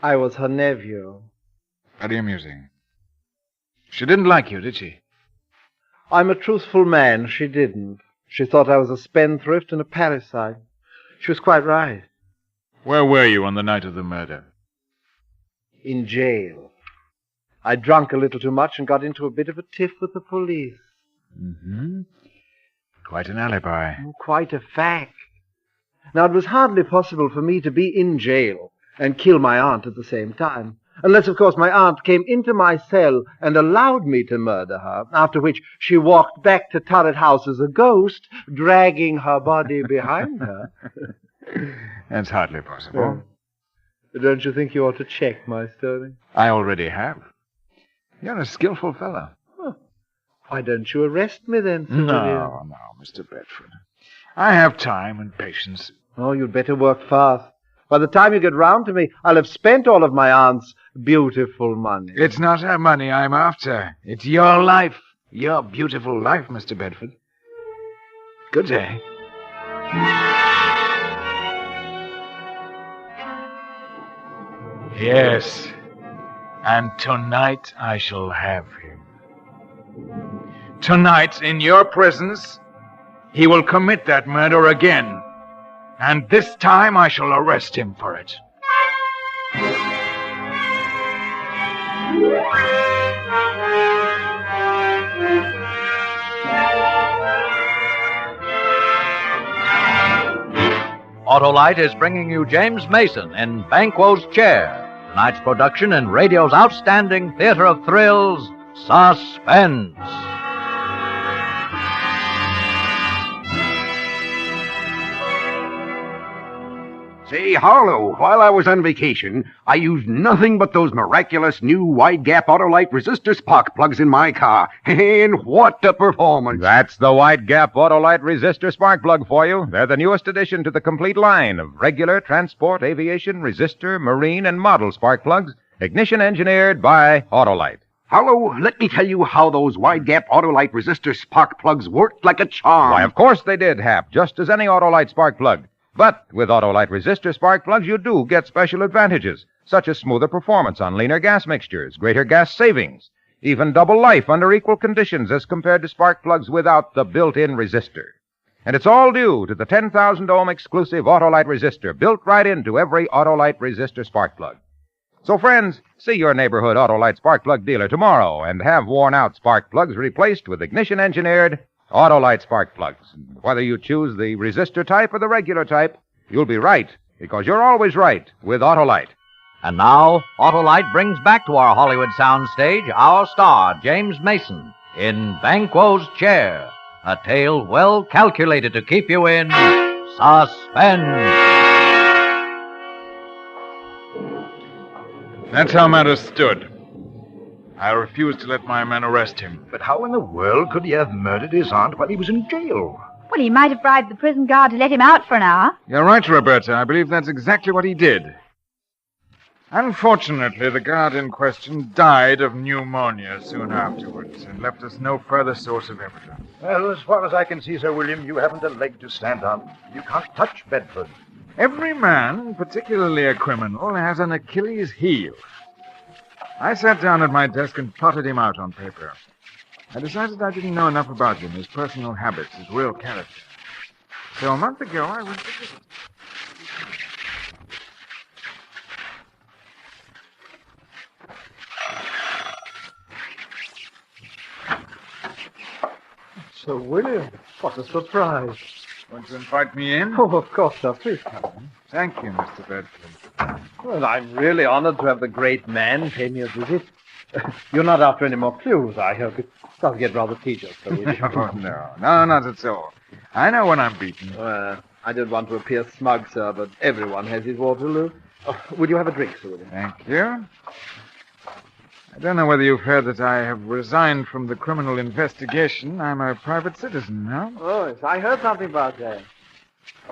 [SPEAKER 11] I was her nephew.
[SPEAKER 7] Very amusing. She didn't like you, did she?
[SPEAKER 11] I'm a truthful man. She didn't. She thought I was a spendthrift and a parasite. She was quite right.
[SPEAKER 7] Where were you on the night of the murder?
[SPEAKER 11] In jail. I drank a little too much and got into a bit of a tiff with the police.
[SPEAKER 7] Mm-hmm. Quite an alibi.
[SPEAKER 11] Quite a fact. Now, it was hardly possible for me to be in jail and kill my aunt at the same time. Unless, of course, my aunt came into my cell and allowed me to murder her, after which she walked back to Turret House as a ghost, dragging her body behind her.
[SPEAKER 7] That's hardly possible.
[SPEAKER 11] Don't you think you ought to check my story?
[SPEAKER 7] I already have. You're a skillful fellow.
[SPEAKER 11] Why don't you arrest me then, Sir William?
[SPEAKER 7] No, Mr. Bedford. I have time and patience.
[SPEAKER 11] Oh, you'd better work fast. By the time you get round to me, I'll have spent all of my aunt's beautiful money.
[SPEAKER 7] It's not her money I'm after. It's your life. Your beautiful life, Mr. Bedford. Good day. Yes. And tonight I shall have him. Tonight, in your presence, he will commit that murder again. And this time I shall arrest him for it.
[SPEAKER 4] Autolite is bringing you James Mason in Banquo's Chair, tonight's production in radio's outstanding theater of thrills, Suspense.
[SPEAKER 12] Say, Harlow, while I was on vacation, I used nothing but those miraculous new wide-gap Autolite resistor spark plugs in my car. And what a performance!
[SPEAKER 5] That's the wide-gap Autolite resistor spark plug for you. They're the newest addition to the complete line of regular transport, aviation, resistor, marine, and model spark plugs, ignition engineered by Autolite.
[SPEAKER 12] Harlow, let me tell you how those wide-gap Autolite resistor spark plugs worked like a charm.
[SPEAKER 5] Why, of course they did, Hap, just as any Autolite spark plug. But with Autolite resistor spark plugs, you do get special advantages, such as smoother performance on leaner gas mixtures, greater gas savings, even double life under equal conditions as compared to spark plugs without the built-in resistor. And it's all due to the 10,000 ohm exclusive Autolite resistor built right into every Autolite resistor spark plug. So, friends, see your neighborhood Autolite spark plug dealer tomorrow and have worn-out spark plugs replaced with ignition-engineered Autolite spark plugs. Whether you choose the resistor type or the regular type, you'll be right, because you're always right with Autolite.
[SPEAKER 4] And now, Autolite brings back to our Hollywood soundstage our star, James Mason, in Banquo's Chair, a tale well calculated to keep you in suspense.
[SPEAKER 7] That's how matters stood. I refused to let my men arrest him.
[SPEAKER 8] But how in the world could he have murdered his aunt while he was in jail?
[SPEAKER 20] Well, he might have bribed the prison guard to let him out for an hour.
[SPEAKER 7] You're right, Roberta. I believe that's exactly what he did. Unfortunately, the guard in question died of pneumonia soon afterwards and left us no further source of evidence.
[SPEAKER 8] Well, as far as I can see, Sir William, you haven't a leg to stand on. You can't touch Bedford.
[SPEAKER 7] Every man, particularly a criminal, has an Achilles heel. I sat down at my desk and plotted him out on paper. I decided I didn't know enough about him, his personal habits, his real character. So a month ago, I went to visit.
[SPEAKER 11] Sir William, what a surprise.
[SPEAKER 7] Want to invite me in?
[SPEAKER 11] Oh, of course, sir. Please come in.
[SPEAKER 7] Thank you, Mr. Bedford.
[SPEAKER 11] Well, I'm really honored to have the great man pay me a visit. You're not after any more clues, I hope. It does get rather tedious, Sir William.
[SPEAKER 7] No, not at all. I know when I'm beaten.
[SPEAKER 11] I don't want to appear smug, sir, but everyone has his Waterloo. Oh, would you have a drink, Sir William?
[SPEAKER 7] Thank you. I don't know whether you've heard that I have resigned from the criminal investigation. I'm a private citizen now.
[SPEAKER 11] Oh, yes, I heard something about that.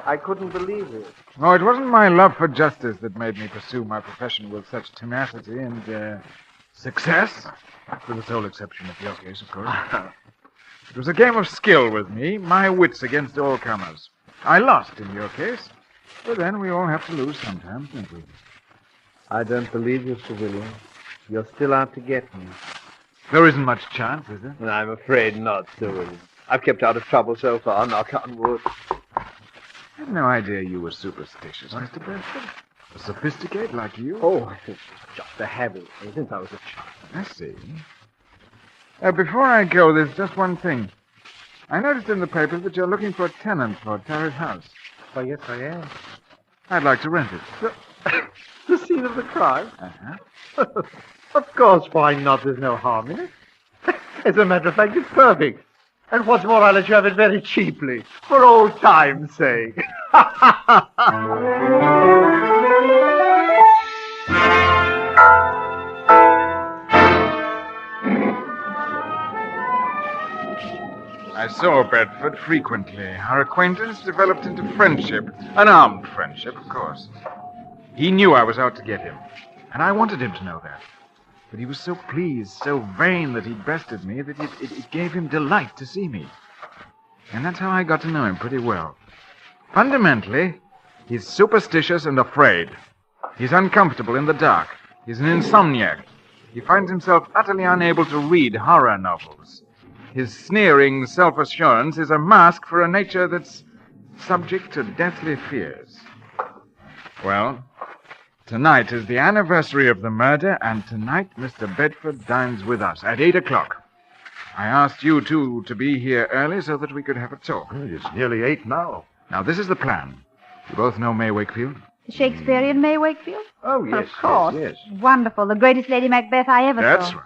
[SPEAKER 11] I couldn't believe it.
[SPEAKER 7] Oh, it wasn't my love for justice that made me pursue my profession with such tenacity and success. With the sole exception of your case, of course. It was a game of skill with me, my wits against all comers. I lost in your case, but then we all have to lose sometimes, don't we?
[SPEAKER 11] I don't believe you, Sir William. You're still out to get me.
[SPEAKER 7] There isn't much chance, is there?
[SPEAKER 11] I'm afraid not, Sir William. I've kept out of trouble so far, knock on wood.
[SPEAKER 7] I had no idea you were superstitious, Mr. Bedford. A sophisticate like you?
[SPEAKER 11] Oh, it's just a habit since I was a child.
[SPEAKER 7] I see. Before I go, there's just one thing. I noticed in the papers that you're looking for a tenant for Tara's house.
[SPEAKER 11] Why, yes, I am.
[SPEAKER 7] I'd like to rent it.
[SPEAKER 11] The scene of the crime?
[SPEAKER 7] Uh-huh.
[SPEAKER 11] Of course, why not? There's no harm in it. As a matter of fact, it's perfect. And what's more, I'll let you have it very cheaply, for old time's sake.
[SPEAKER 7] I saw Bedford frequently. Our acquaintance developed into friendship. An armed friendship, of course. He knew I was out to get him, and I wanted him to know that. But he was so pleased, so vain that he'd bested me that it gave him delight to see me. And that's how I got to know him pretty well. Fundamentally, he's superstitious and afraid. He's uncomfortable in the dark. He's an insomniac. He finds himself utterly unable to read horror novels. His sneering self-assurance is a mask for a nature that's subject to deathly fears. Well, tonight is the anniversary of the murder, and tonight Mr. Bedford dines with us at 8 o'clock. I asked you two to be here early so that we could have a talk.
[SPEAKER 8] It's nearly 8 now.
[SPEAKER 7] Now, this is the plan. You both know May Wakefield?
[SPEAKER 20] The Shakespearean May Wakefield?
[SPEAKER 8] Oh, yes,
[SPEAKER 20] of course.
[SPEAKER 8] yes.
[SPEAKER 20] Wonderful. The greatest Lady Macbeth I ever saw.
[SPEAKER 7] That's right.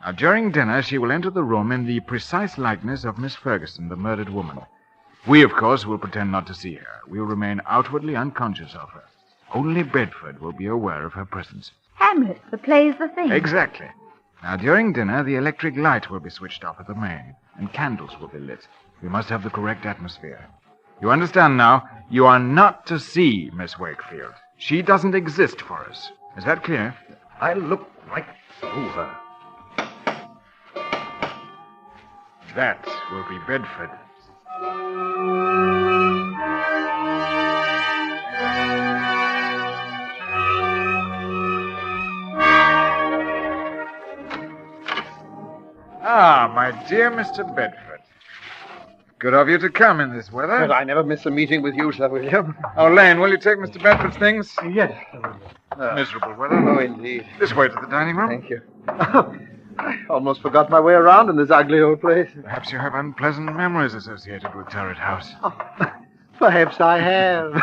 [SPEAKER 7] Now, during dinner, she will enter the room in the precise likeness of Miss Ferguson, the murdered woman. We, of course, will pretend not to see her. We'll remain outwardly unconscious of her. Only Bedford will be aware of her presence.
[SPEAKER 20] Hamlet, the play's the thing.
[SPEAKER 7] Exactly. Now, during dinner, the electric light will be switched off at the main, and candles will be lit. We must have the correct atmosphere. You understand now? You are not to see Miss Wakefield. She doesn't exist for us. Is that clear?
[SPEAKER 8] I'll look right through her.
[SPEAKER 7] That will be Bedford. Ah, my dear Mr. Bedford. Good of you to come in this weather.
[SPEAKER 11] But I never miss a meeting with you, Sir William.
[SPEAKER 7] Oh, Lane, will you take Mr. Bedford's things?
[SPEAKER 11] Yes.
[SPEAKER 7] Miserable weather.
[SPEAKER 11] Oh, indeed.
[SPEAKER 7] This way to the dining room.
[SPEAKER 11] Thank you. I almost forgot my way around in this ugly old place.
[SPEAKER 7] Perhaps you have unpleasant memories associated with Turret House.
[SPEAKER 11] Perhaps I have.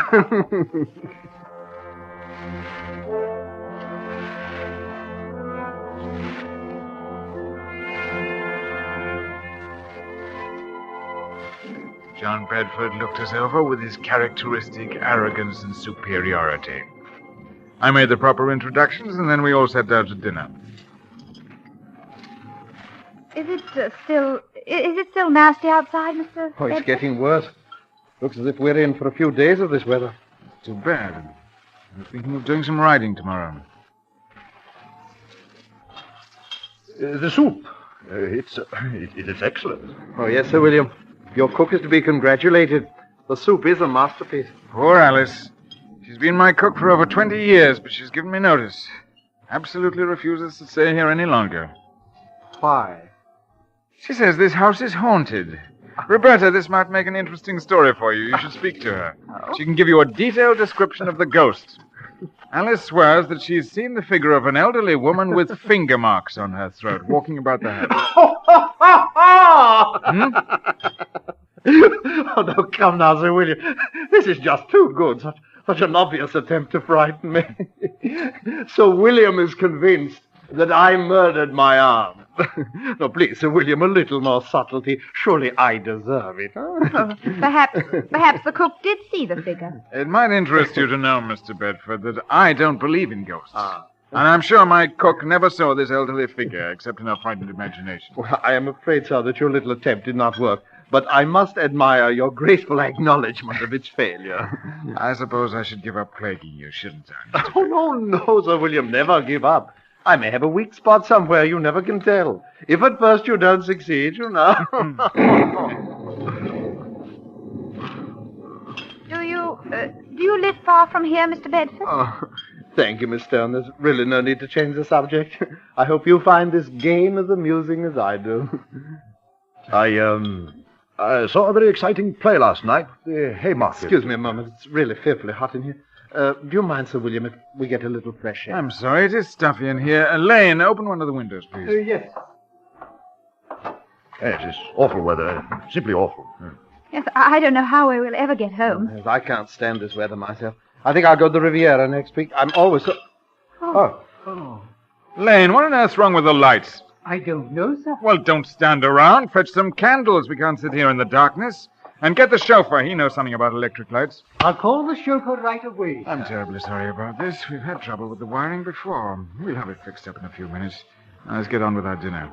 [SPEAKER 7] John Bedford looked us over with his characteristic arrogance and superiority. I made the proper introductions, and then we all sat down to dinner.
[SPEAKER 20] Is it still nasty outside, Mr.
[SPEAKER 11] Oh, it's
[SPEAKER 20] Bedford?
[SPEAKER 11] getting worse. Looks as if we're in for a few days of this weather.
[SPEAKER 7] Too bad. I'm thinking of doing some riding tomorrow.
[SPEAKER 12] The soup. It is excellent.
[SPEAKER 11] Oh, yes, Sir William. Your cook is to be congratulated. The soup is a masterpiece.
[SPEAKER 7] Poor Alice. She's been my cook for over 20 years, but she's given me notice. Absolutely refuses to stay here any longer.
[SPEAKER 11] Why?
[SPEAKER 7] She says this house is haunted. Roberta, this might make an interesting story for you. You should speak to her. She can give you a detailed description of the ghost. Alice swears that she's seen the figure of an elderly woman with finger marks on her throat walking about the house.
[SPEAKER 11] Oh, no, come now, Sir William. This is just too good. Such an obvious attempt to frighten me. Sir William is convinced that I murdered my aunt. No, please, Sir William, a little more subtlety. Surely I deserve it. Huh?
[SPEAKER 20] Perhaps the cook did see the figure.
[SPEAKER 7] It might interest you to know, Mr. Bedford, that I don't believe in ghosts. And I'm sure my cook never saw this elderly figure, except in her frightened imagination.
[SPEAKER 11] Well, I am afraid, sir, that your little attempt did not work. But I must admire your graceful acknowledgement of its failure.
[SPEAKER 7] I suppose I should give up plaguing you, shouldn't I?
[SPEAKER 11] Oh, no, Sir William, never give up. I may have a weak spot somewhere, you never can tell. If at first you don't succeed, you know.
[SPEAKER 20] Do you live far from here, Mr. Bedford?
[SPEAKER 11] Oh, thank you, Miss Stone. There's really no need to change the subject. I hope you find this game as amusing as I do.
[SPEAKER 12] I saw a very exciting play last night, the Haymarket.
[SPEAKER 11] Excuse me a moment. It's really fearfully hot in here. Do you mind, Sir William, if we get a little fresh air?
[SPEAKER 7] I'm sorry, it is stuffy in here. Lane, open one of the windows, please.
[SPEAKER 11] Yes.
[SPEAKER 12] Yes, it's awful weather. Simply awful.
[SPEAKER 20] Yes, I don't know how we will ever get home.
[SPEAKER 11] Yes, I can't stand this weather myself. I think I'll go to the Riviera next week. I'm always so...
[SPEAKER 7] Oh. Lane, what on earth's wrong with the lights?
[SPEAKER 3] I don't know, sir.
[SPEAKER 7] Well, don't stand around. Fetch some candles. We can't sit here in the darkness. And get the chauffeur. He knows something about electric lights.
[SPEAKER 3] I'll call the chauffeur right away.
[SPEAKER 7] I'm terribly sorry about this. We've had trouble with the wiring before. We'll have it fixed up in a few minutes. Now, let's get on with our dinner.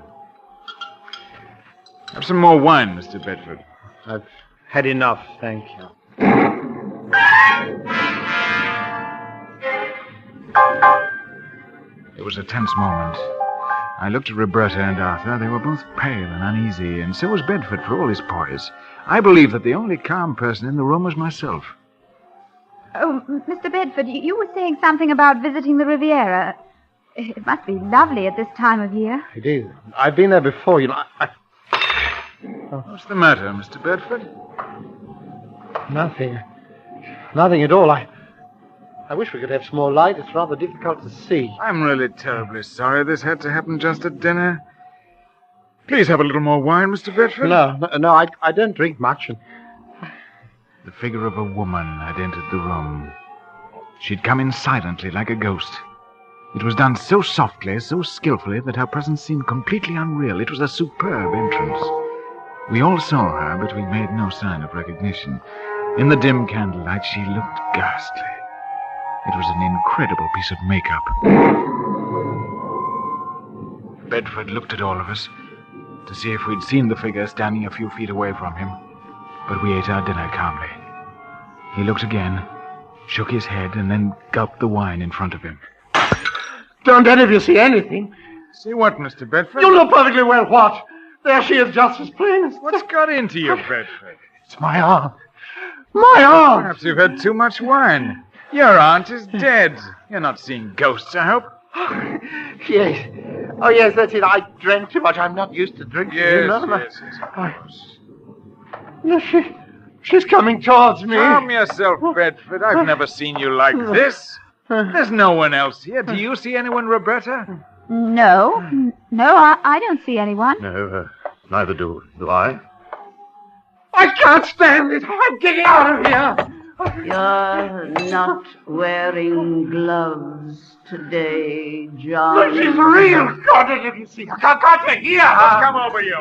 [SPEAKER 7] Have some more wine, Mr. Bedford.
[SPEAKER 11] I've had enough, thank you.
[SPEAKER 7] It was a tense moment. I looked at Roberta and Arthur. They were both pale and uneasy, and so was Bedford for all his poise. I believe that the only calm person in the room was myself.
[SPEAKER 20] Oh, Mr. Bedford, you were saying something about visiting the Riviera. It must be lovely at this time of year.
[SPEAKER 11] It is. I've been there before, you know.
[SPEAKER 7] What's the matter, Mr. Bedford?
[SPEAKER 11] Nothing. Nothing at all. I wish we could have some more light. It's rather difficult to see.
[SPEAKER 7] I'm really terribly sorry this had to happen just at dinner. Please have a little more wine, Mr. Bedford.
[SPEAKER 11] No, I don't drink much.
[SPEAKER 7] The figure of a woman had entered the room. She'd come in silently like a ghost. It was done so softly, so skillfully, that her presence seemed completely unreal. It was a superb entrance. We all saw her, but we made no sign of recognition. In the dim candlelight, she looked ghastly. It was an incredible piece of makeup. Bedford looked at all of us to see if we'd seen the figure standing a few feet away from him, but we ate our dinner calmly. He looked again, shook his head, and then gulped the wine in front of him.
[SPEAKER 11] Don't any of you see anything?
[SPEAKER 7] See what, Mr. Bedford?
[SPEAKER 11] You know perfectly well what. There she is, just as plain as...
[SPEAKER 7] What's got into you, Bedford?
[SPEAKER 11] It's my aunt. My aunt!
[SPEAKER 7] Perhaps you've had too much wine. Your aunt is dead. You're not seeing ghosts, I hope.
[SPEAKER 11] Yes. Oh, yes, that's it. I drank too much. I'm not used to drinking.
[SPEAKER 7] Yes,
[SPEAKER 11] you know?
[SPEAKER 7] yes, of course.
[SPEAKER 11] No, she's coming towards me.
[SPEAKER 7] Calm yourself, Bedford. I've never seen you like this. There's no one else here. Do you see anyone, Roberta?
[SPEAKER 20] No. No, I don't see anyone.
[SPEAKER 10] No, neither do I.
[SPEAKER 3] I can't stand it. I'm getting out of here.
[SPEAKER 22] You're not wearing gloves today, John.
[SPEAKER 3] But she's real. God, did you see? I can't to hear her.
[SPEAKER 7] What's come over you?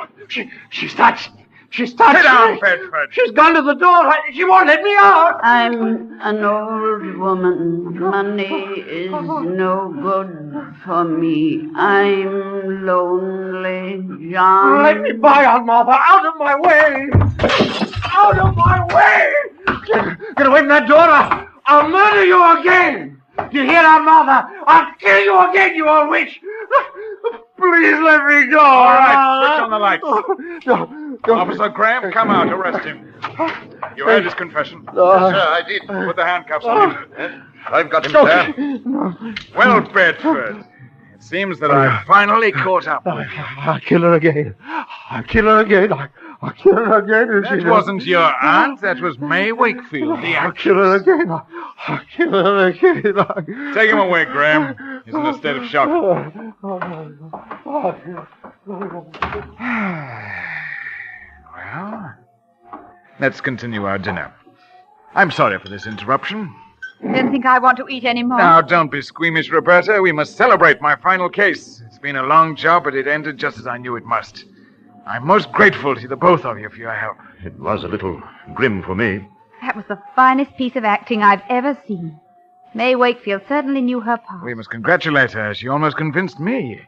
[SPEAKER 3] She's touched. She's touched.
[SPEAKER 7] Sit down,
[SPEAKER 3] me.
[SPEAKER 7] Bedford.
[SPEAKER 3] She's gone to the door. She won't let me out.
[SPEAKER 22] I'm an old woman. Money is no good for me. I'm lonely, John.
[SPEAKER 3] Let me by, Aunt Martha. Out of my way. Out of my way. Get away from that door. I'll murder you again. Do you hear that, Martha? I'll kill you again, you old witch. Please let me go.
[SPEAKER 7] All right, switch on the lights. Officer Graham, come out. Arrest him. You heard his confession.
[SPEAKER 10] Yes, sir, I did.
[SPEAKER 7] Put the handcuffs on him.
[SPEAKER 10] I've got him, sir.
[SPEAKER 7] Well, Bedford, it seems that I've finally caught up with you.
[SPEAKER 3] I'll kill her again. I'll kill her again. I'll kill her again.
[SPEAKER 7] That wasn't your aunt. That was May Wakefield, the
[SPEAKER 3] I'll
[SPEAKER 7] actress.
[SPEAKER 3] kill her again. I'll kill her again.
[SPEAKER 7] Take him away, Graham. He's in a state of shock. Well, let's continue our dinner. I'm sorry for this interruption.
[SPEAKER 20] Don't think I want to eat any more.
[SPEAKER 7] Now, don't be squeamish, Roberta. We must celebrate my final case. It's been a long job, but it ended just as I knew it must. I'm most grateful to the both of you for your help.
[SPEAKER 10] It was a little grim for me.
[SPEAKER 20] That was the finest piece of acting I've ever seen. May Wakefield certainly knew her part.
[SPEAKER 7] We must congratulate her. She almost convinced me.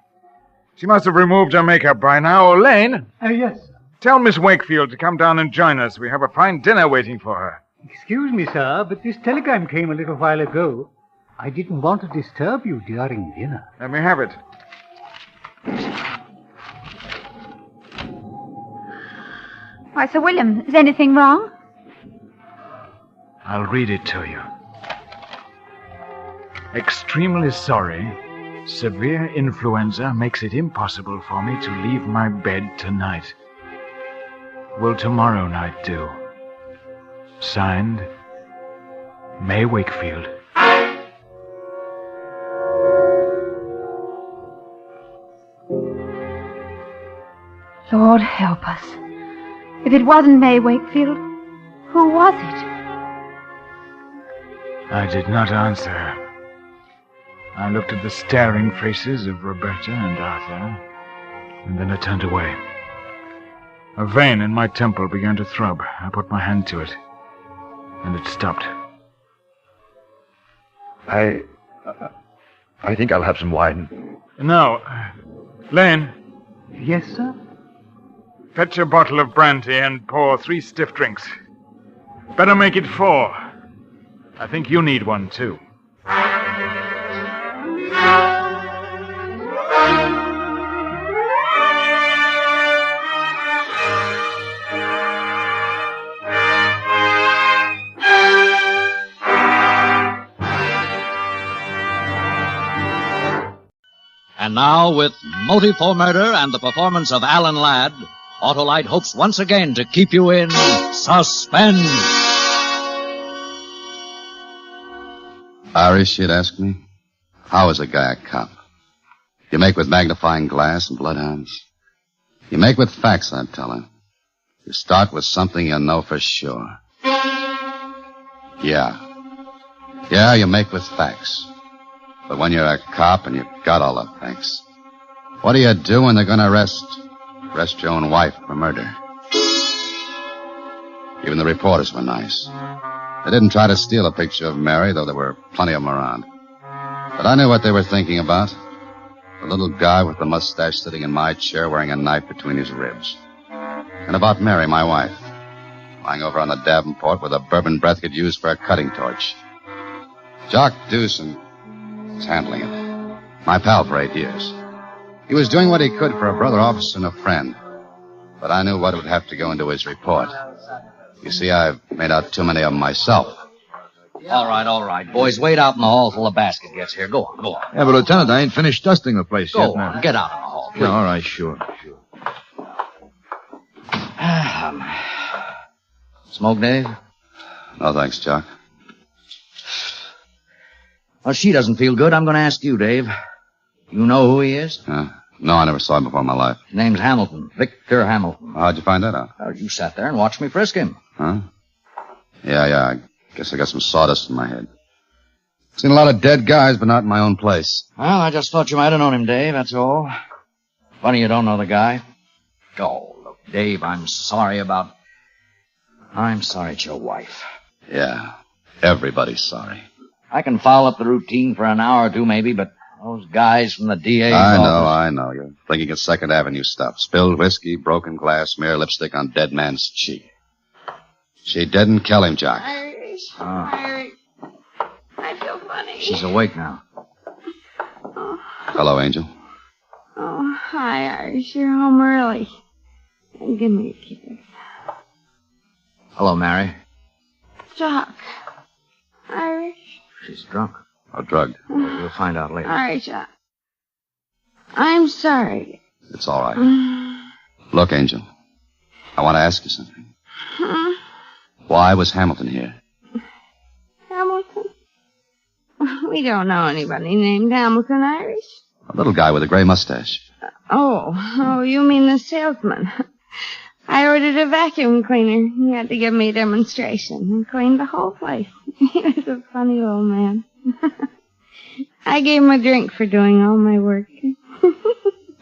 [SPEAKER 7] She must have removed her makeup by now. Elaine?
[SPEAKER 3] Yes.
[SPEAKER 7] Tell Miss Wakefield to come down and join us. We have a fine dinner waiting for her.
[SPEAKER 3] Excuse me, sir, but this telegram came a little while ago. I didn't want to disturb you during dinner.
[SPEAKER 7] Let me have it.
[SPEAKER 20] Why, Sir William, is anything wrong?
[SPEAKER 7] I'll read it to you. Extremely sorry. Severe influenza makes it impossible for me to leave my bed tonight. Will tomorrow night do? Signed, May Wakefield.
[SPEAKER 20] Lord help us. If it wasn't May Wakefield, who was it?
[SPEAKER 7] I did not answer. I looked at the staring faces of Roberta and Arthur, and then I turned away. A vein in my temple began to throb. I put my hand to it, and it stopped.
[SPEAKER 10] I think I'll have some wine.
[SPEAKER 7] No. Lane.
[SPEAKER 3] Yes, sir?
[SPEAKER 7] Fetch a bottle of brandy and pour 3 stiff drinks. Better make it 4. I think you need one, too.
[SPEAKER 4] And now, with Motive for Murder and the performance of Alan Ladd, Autolite hopes once again to keep you in suspense.
[SPEAKER 15] Irish, you'd ask me? How is a guy a cop? You make with magnifying glass and bloodhounds? You make with facts, I'd tell him. You start with something you know for sure. Yeah, you make with facts. But when you're a cop and you've got all the facts, what do you do when they're going to arrest your own wife for murder? Even the reporters were nice. They didn't try to steal a picture of Mary, though there were plenty of them around. But I knew what they were thinking about. The little guy with the mustache sitting in my chair wearing a knife between his ribs. And about Mary, my wife, lying over on the Davenport with a bourbon breath could use for a cutting torch. Jock Dewson was handling it. My pal for 8 years. He was doing what he could for a brother officer and a friend. But I knew what would have to go into his report. You see, I've made out too many of them myself.
[SPEAKER 4] All right. Boys, wait out in the hall till the basket gets here. Go on.
[SPEAKER 16] Yeah, but, Lieutenant, I ain't finished dusting the place
[SPEAKER 4] Go
[SPEAKER 16] yet. Now.
[SPEAKER 4] on. Get out in the hall, please.
[SPEAKER 16] Yeah, all right, sure.
[SPEAKER 4] Smoke, Dave?
[SPEAKER 15] No, thanks, Jock.
[SPEAKER 4] Well, she doesn't feel good. I'm going to ask you, Dave. You know who he is?
[SPEAKER 15] No, I never saw him before in my life.
[SPEAKER 4] His name's Hamilton. Victor Hamilton.
[SPEAKER 15] How'd you find that out?
[SPEAKER 4] Well, you sat there and watched me frisk him.
[SPEAKER 15] Huh? Yeah. I guess I got some sawdust in my head. Seen a lot of dead guys, but not in my own place.
[SPEAKER 4] Well, I just thought you might have known him, Dave, that's all. Funny you don't know the guy. Oh, look, Dave, I'm sorry it's your wife.
[SPEAKER 15] Yeah, everybody's sorry.
[SPEAKER 4] I can foul up the routine for an hour or two, maybe, but those guys from the DA's office...
[SPEAKER 15] I know. You're thinking of 2nd Avenue stuff. Spilled whiskey, broken glass, smear lipstick on dead man's cheek. She didn't kill him, Jock.
[SPEAKER 22] Irish.
[SPEAKER 15] Oh.
[SPEAKER 22] I feel funny.
[SPEAKER 4] She's awake now.
[SPEAKER 15] Hello, Angel.
[SPEAKER 22] Oh, hi, Irish. You're home early. Give me a kiss.
[SPEAKER 4] Hello, Mary.
[SPEAKER 22] Jock. Irish.
[SPEAKER 4] She's drunk.
[SPEAKER 15] Or drugged.
[SPEAKER 4] We'll find out later.
[SPEAKER 22] Irish, I'm sorry.
[SPEAKER 15] It's all right. Look, Angel, I want to ask you something.
[SPEAKER 22] Huh?
[SPEAKER 15] Why was Hamilton here?
[SPEAKER 22] Hamilton? We don't know anybody named Hamilton, Irish.
[SPEAKER 15] A little guy with a gray mustache.
[SPEAKER 22] Oh, you mean the salesman. I ordered a vacuum cleaner. He had to give me a demonstration and cleaned the whole place. He was a funny old man. I gave him a drink for doing all my work.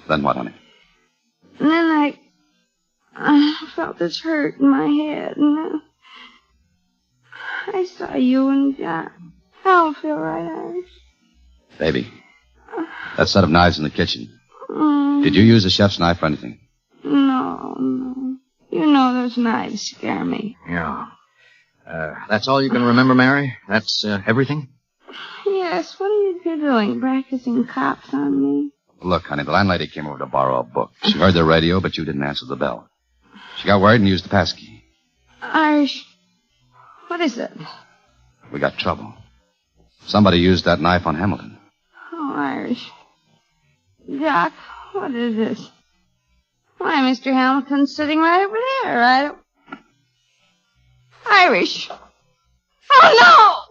[SPEAKER 15] Then what, honey?
[SPEAKER 22] And then I felt this hurt in my head, and I saw you and Jack. I don't feel right, Irish.
[SPEAKER 15] Baby, that set of knives in the kitchen. Did you use the chef's knife for anything?
[SPEAKER 22] No. You know those knives scare me.
[SPEAKER 4] Yeah. That's all you can remember, Mary? That's everything?
[SPEAKER 22] Yes, what are you two doing? Practicing cops on me?
[SPEAKER 15] Look, honey, the landlady came over to borrow a book. She heard the radio, but you didn't answer the bell. She got worried and used the passkey.
[SPEAKER 22] Irish, what is it?
[SPEAKER 15] We got trouble. Somebody used that knife on Hamilton.
[SPEAKER 22] Oh, Irish. Doc, what is this? Why, Mr. Hamilton's sitting right over there, right? Irish. Oh,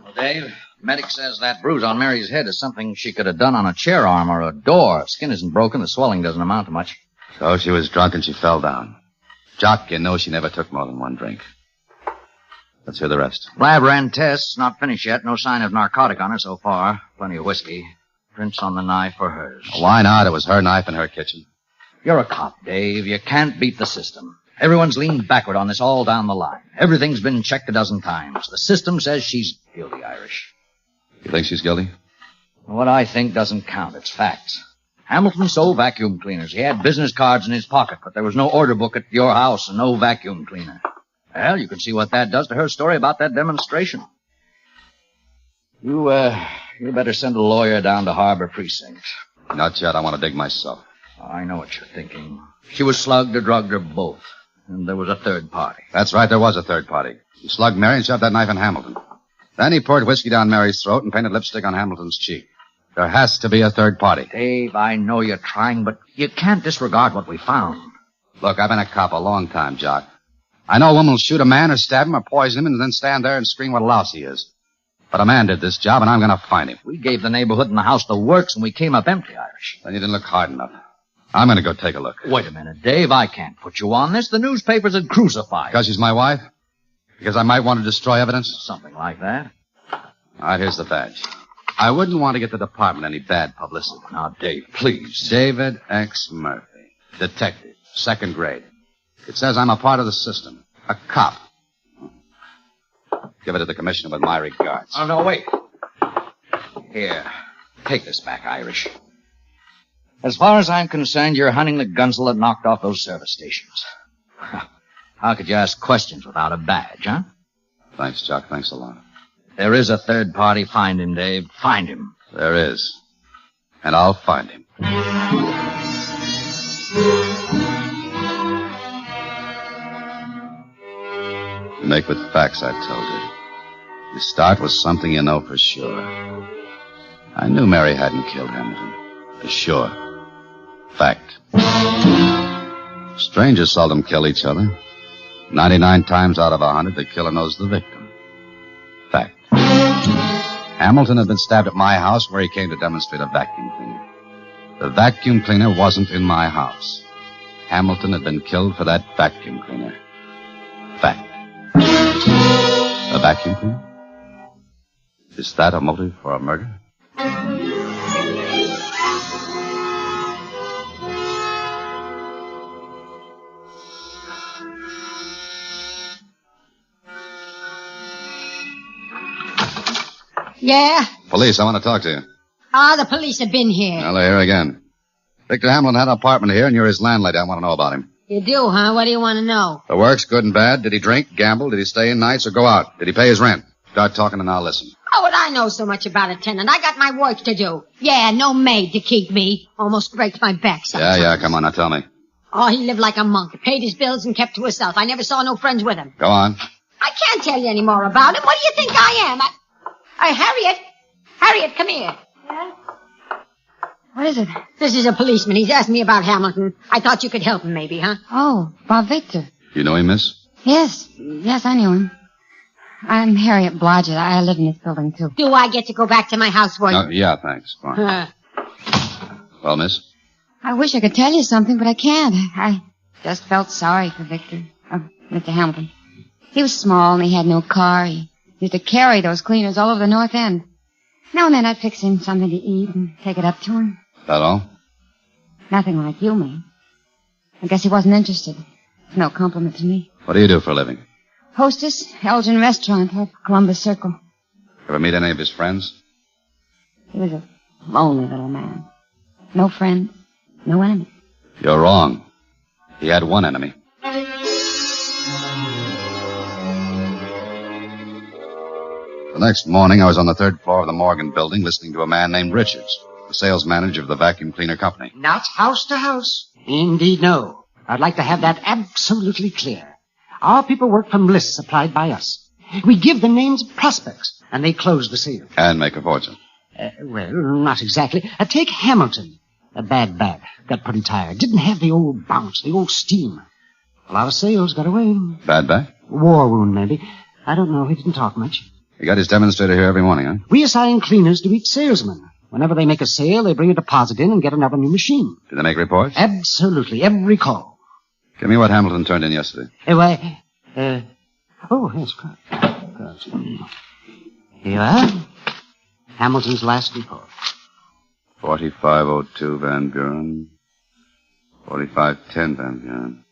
[SPEAKER 4] Well, Dave, medic says that bruise on Mary's head is something she could have done on a chair arm or a door. Skin isn't broken. The swelling doesn't amount to much.
[SPEAKER 15] So she was drunk and she fell down. Jock, you know she never took more than one drink. Let's hear the rest.
[SPEAKER 4] Lab ran tests. Not finished yet. No sign of narcotic on her so far. Plenty of whiskey. Prints on the knife for hers.
[SPEAKER 15] Why not? It was her knife in her kitchen.
[SPEAKER 4] You're a cop, Dave. You can't beat the system. Everyone's leaned backward on this all down the line. Everything's been checked a dozen times. The system says she's guilty, Irish.
[SPEAKER 15] You think she's guilty?
[SPEAKER 4] What I think doesn't count. It's facts. Hamilton sold vacuum cleaners. He had business cards in his pocket, but there was no order book at your house and no vacuum cleaner. Well, you can see what that does to her story about that demonstration. You better send a lawyer down to Harbor Precinct.
[SPEAKER 15] Not yet. I want to dig myself.
[SPEAKER 4] I know what you're thinking. She was slugged or drugged or both. And there was a third party.
[SPEAKER 15] That's right, there was a third party. He slugged Mary and shoved that knife in Hamilton. Then he poured whiskey down Mary's throat and painted lipstick on Hamilton's cheek. There has to be a third party.
[SPEAKER 4] Dave, I know you're trying, but you can't disregard what we found.
[SPEAKER 15] Look, I've been a cop a long time, Jock. I know a woman will shoot a man or stab him or poison him and then stand there and scream what a louse he is. But a man did this job, and I'm going to find him.
[SPEAKER 4] We gave the neighborhood and the house the works, and we came up empty, Irish.
[SPEAKER 15] Then you didn't look hard enough. I'm going to go take a look.
[SPEAKER 4] Wait a minute, Dave. I can't put you on this. The newspapers would crucify you.
[SPEAKER 15] Because she's my wife? Because I might want to destroy evidence?
[SPEAKER 4] Something like that.
[SPEAKER 15] All right, here's the badge. I wouldn't want to get the department any bad publicity.
[SPEAKER 4] Now, Dave, please.
[SPEAKER 15] David X. Murphy. Detective. 2nd grade. It says I'm a part of the system. A cop. Give it to the commissioner with my regards.
[SPEAKER 4] Oh, no, wait. Here. Take this back, Irish. As far as I'm concerned, you're hunting the gunsel that knocked off those service stations. How could you ask questions without a badge, huh?
[SPEAKER 15] Thanks, Jock. Thanks a lot.
[SPEAKER 4] There is a third party. Find him, Dave. Find him.
[SPEAKER 15] There is. And I'll find him. You make with facts, I told you. You start with something you know for sure. I knew Mary hadn't killed Hamilton. For sure. Fact. Strangers seldom kill each other. 99 times out of 100, the killer knows the victim. Fact. Hamilton had been stabbed at my house where he came to demonstrate a vacuum cleaner. The vacuum cleaner wasn't in my house. Hamilton had been killed for that vacuum cleaner. Fact. A vacuum cleaner? Is that a motive for a murder?
[SPEAKER 1] Yeah?
[SPEAKER 15] Police, I want to talk to you.
[SPEAKER 1] The police have been here.
[SPEAKER 15] Well, they're here again. Victor Hamilton had an apartment here, and you're his landlady. I want to know about him.
[SPEAKER 1] You do, huh? What do you want to know?
[SPEAKER 15] The works, good and bad. Did he drink, gamble? Did he stay in nights or go out? Did he pay his rent? Start talking and I'll listen.
[SPEAKER 1] How would I know so much about a tenant? I got my work to do. Yeah, no maid to keep me. Almost breaks my back sometimes.
[SPEAKER 15] Yeah, come on, now tell me.
[SPEAKER 1] Oh, he lived like a monk. Paid his bills and kept to himself. I never saw no friends with him.
[SPEAKER 15] Go on.
[SPEAKER 1] I can't tell you any more about him. What do you think I am? Harriet. Harriet, come here.
[SPEAKER 20] Yeah? What is it?
[SPEAKER 1] This is a policeman. He's asked me about Hamilton. I thought you could help him, maybe, huh?
[SPEAKER 20] Oh, Bob Victor.
[SPEAKER 15] You know him, miss?
[SPEAKER 20] Yes, I knew him. I'm Harriet Blodgett. I live in this building, too.
[SPEAKER 1] Do I get to go back to my house for you?
[SPEAKER 15] Yeah, thanks. Go on. Well, miss?
[SPEAKER 20] I wish I could tell you something, but I can't. I just felt sorry for Victor. Mr. Hamilton. He was small and he had no car. He used to carry those cleaners all over the North End. Now and then I'd fix him something to eat and take it up to him.
[SPEAKER 15] That all?
[SPEAKER 20] Nothing like you, man. I guess he wasn't interested. No compliment to me.
[SPEAKER 15] What do you do for a living?
[SPEAKER 20] Hostess, Elgin Restaurant off Columbus Circle.
[SPEAKER 15] Ever meet any of his friends?
[SPEAKER 20] He was a lonely little man. No friend, no enemy.
[SPEAKER 15] You're wrong. He had one enemy. The next morning, I was on the third floor of the Morgan building listening to a man named Richards, the sales manager of the vacuum cleaner company.
[SPEAKER 13] Not house to house. Indeed, no. I'd like to have that absolutely clear. Our people work from lists supplied by us. We give them names of prospects, and they close the sale.
[SPEAKER 15] And make a fortune.
[SPEAKER 13] Well, not exactly. Take Hamilton. A bad bat. Got pretty tired. Didn't have the old bounce, the old steam. A lot of sales got away.
[SPEAKER 15] Bad back?
[SPEAKER 13] War wound, maybe. I don't know. He didn't talk much.
[SPEAKER 15] He got his demonstrator here every morning, huh?
[SPEAKER 13] We assign cleaners to each salesman. Whenever they make a sale, they bring a deposit in and get another new machine.
[SPEAKER 15] Do they make reports?
[SPEAKER 13] Absolutely. Every call.
[SPEAKER 15] Give me what Hamilton turned in yesterday.
[SPEAKER 13] Oh, yes, good. Here you are. Hamilton's last report.
[SPEAKER 15] 4502 Van Buren. 4510 Van Buren.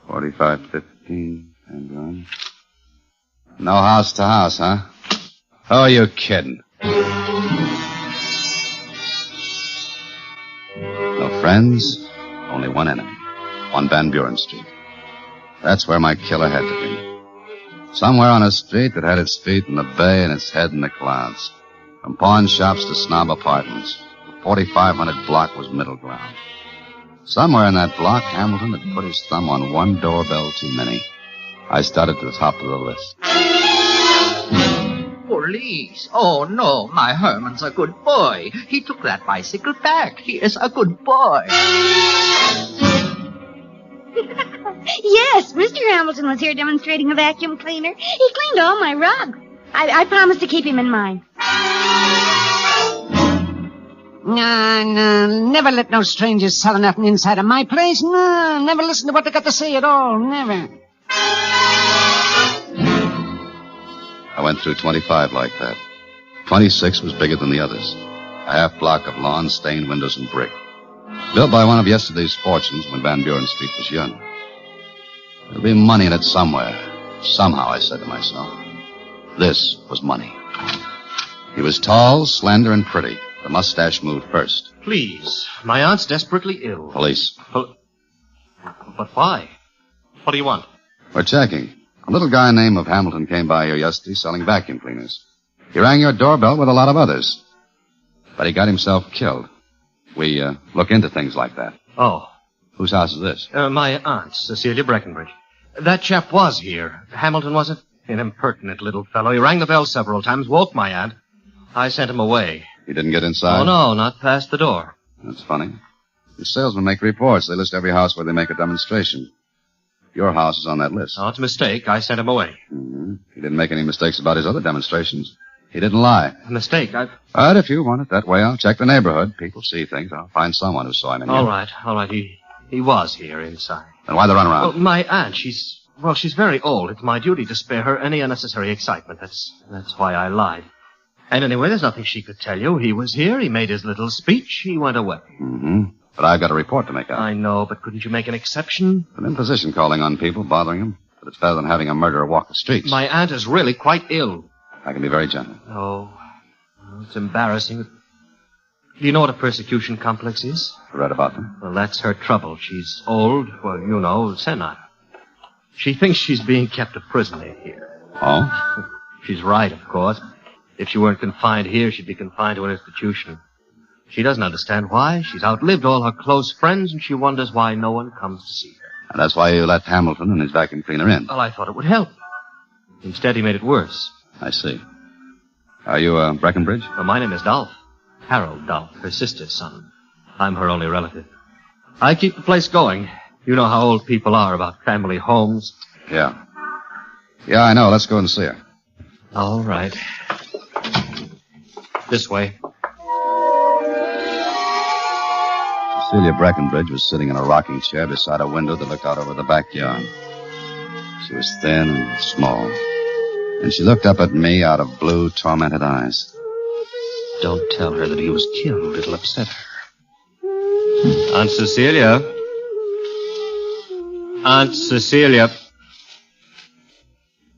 [SPEAKER 15] 4515 Van Buren. No house to house, huh? Oh, are you kidding? No friends, only one enemy. On Van Buren Street. That's where my killer had to be. Somewhere on a street that had its feet in the bay and its head in the clouds. From pawn shops to snob apartments, the 4500 block was middle ground. Somewhere in that block, Hamilton had put his thumb on one doorbell too many. I started to the top of the list.
[SPEAKER 19] Police. Oh, no, my Herman's a good boy. He took that bicycle back. He is a good boy.
[SPEAKER 20] Yes, Mr. Hamilton was here demonstrating a vacuum cleaner. He cleaned all my rugs. I promised to keep him in mind.
[SPEAKER 13] No, never let no strangers sell nothing inside of my place. No, never listen to what they got to say at all. Never.
[SPEAKER 15] I went through 25 like that. 26 was bigger than the others. A half block of lawn, stained windows, and brick. Built by one of yesterday's fortunes when Van Buren Street was young. There'll be money in it somewhere. Somehow, I said to myself. This was money. He was tall, slender, and pretty. The mustache moved first.
[SPEAKER 24] Please, my aunt's desperately ill.
[SPEAKER 15] Police.
[SPEAKER 24] But why? What do you want?
[SPEAKER 15] We're checking. A little guy named of Hamilton came by here yesterday selling vacuum cleaners. He rang your doorbell with a lot of others. But he got himself killed. We look into things like that.
[SPEAKER 24] Oh.
[SPEAKER 15] Whose house is this?
[SPEAKER 24] My aunt, Cecilia Breckenbridge. That chap was here. Hamilton, was it? An impertinent little fellow. He rang the bell several times, woke my aunt. I sent him away.
[SPEAKER 15] You didn't get inside?
[SPEAKER 24] Oh, no, not past the door.
[SPEAKER 15] That's funny. The salesmen make reports. They list every house where they make a demonstration. Your house is on that list.
[SPEAKER 24] Oh, it's a mistake. I sent him away.
[SPEAKER 15] Mm-hmm. He didn't make any mistakes about his other demonstrations. He didn't lie.
[SPEAKER 24] A mistake?
[SPEAKER 15] But if you want it that way, I'll check the neighborhood. People see things. I'll find someone who saw him in here.
[SPEAKER 24] All right. He was here inside.
[SPEAKER 15] Then why the runaround?
[SPEAKER 24] Well, my aunt, she's very old. It's my duty to spare her any unnecessary excitement. That's why I lied. And anyway, there's nothing she could tell you. He was here. He made his little speech. He went away.
[SPEAKER 15] Mm-hmm. But I've got a report to make out.
[SPEAKER 24] I know, but couldn't you make an exception?
[SPEAKER 15] An imposition calling on people, bothering them. But it's better than having a murderer walk the streets.
[SPEAKER 24] My aunt is really quite ill.
[SPEAKER 15] I can be very gentle.
[SPEAKER 24] Oh, it's embarrassing. Do you know what a persecution complex is?
[SPEAKER 15] I read about them.
[SPEAKER 24] Well, that's her trouble. She's old, senile. She thinks she's being kept a prisoner here.
[SPEAKER 15] Oh?
[SPEAKER 24] She's right, of course. If she weren't confined here, she'd be confined to an institution. She doesn't understand why. She's outlived all her close friends, and she wonders why no one comes to see her.
[SPEAKER 15] And that's why you let Hamilton and his vacuum cleaner in.
[SPEAKER 24] Well, I thought it would help. Instead, he made it worse.
[SPEAKER 15] I see. Are you, Breckenbridge?
[SPEAKER 24] Well, my name is Dolph. Harold Dolph, her sister's son. I'm her only relative. I keep the place going. You know how old people are about family homes.
[SPEAKER 15] Yeah. Yeah, I know. Let's go and see her.
[SPEAKER 24] All right. This way.
[SPEAKER 15] Cecilia Breckenbridge was sitting in a rocking chair beside a window that looked out over the backyard. She was thin and small, and she looked up at me out of blue, tormented eyes.
[SPEAKER 24] Don't tell her that he was killed. It'll upset her. Aunt Cecilia. Aunt Cecilia.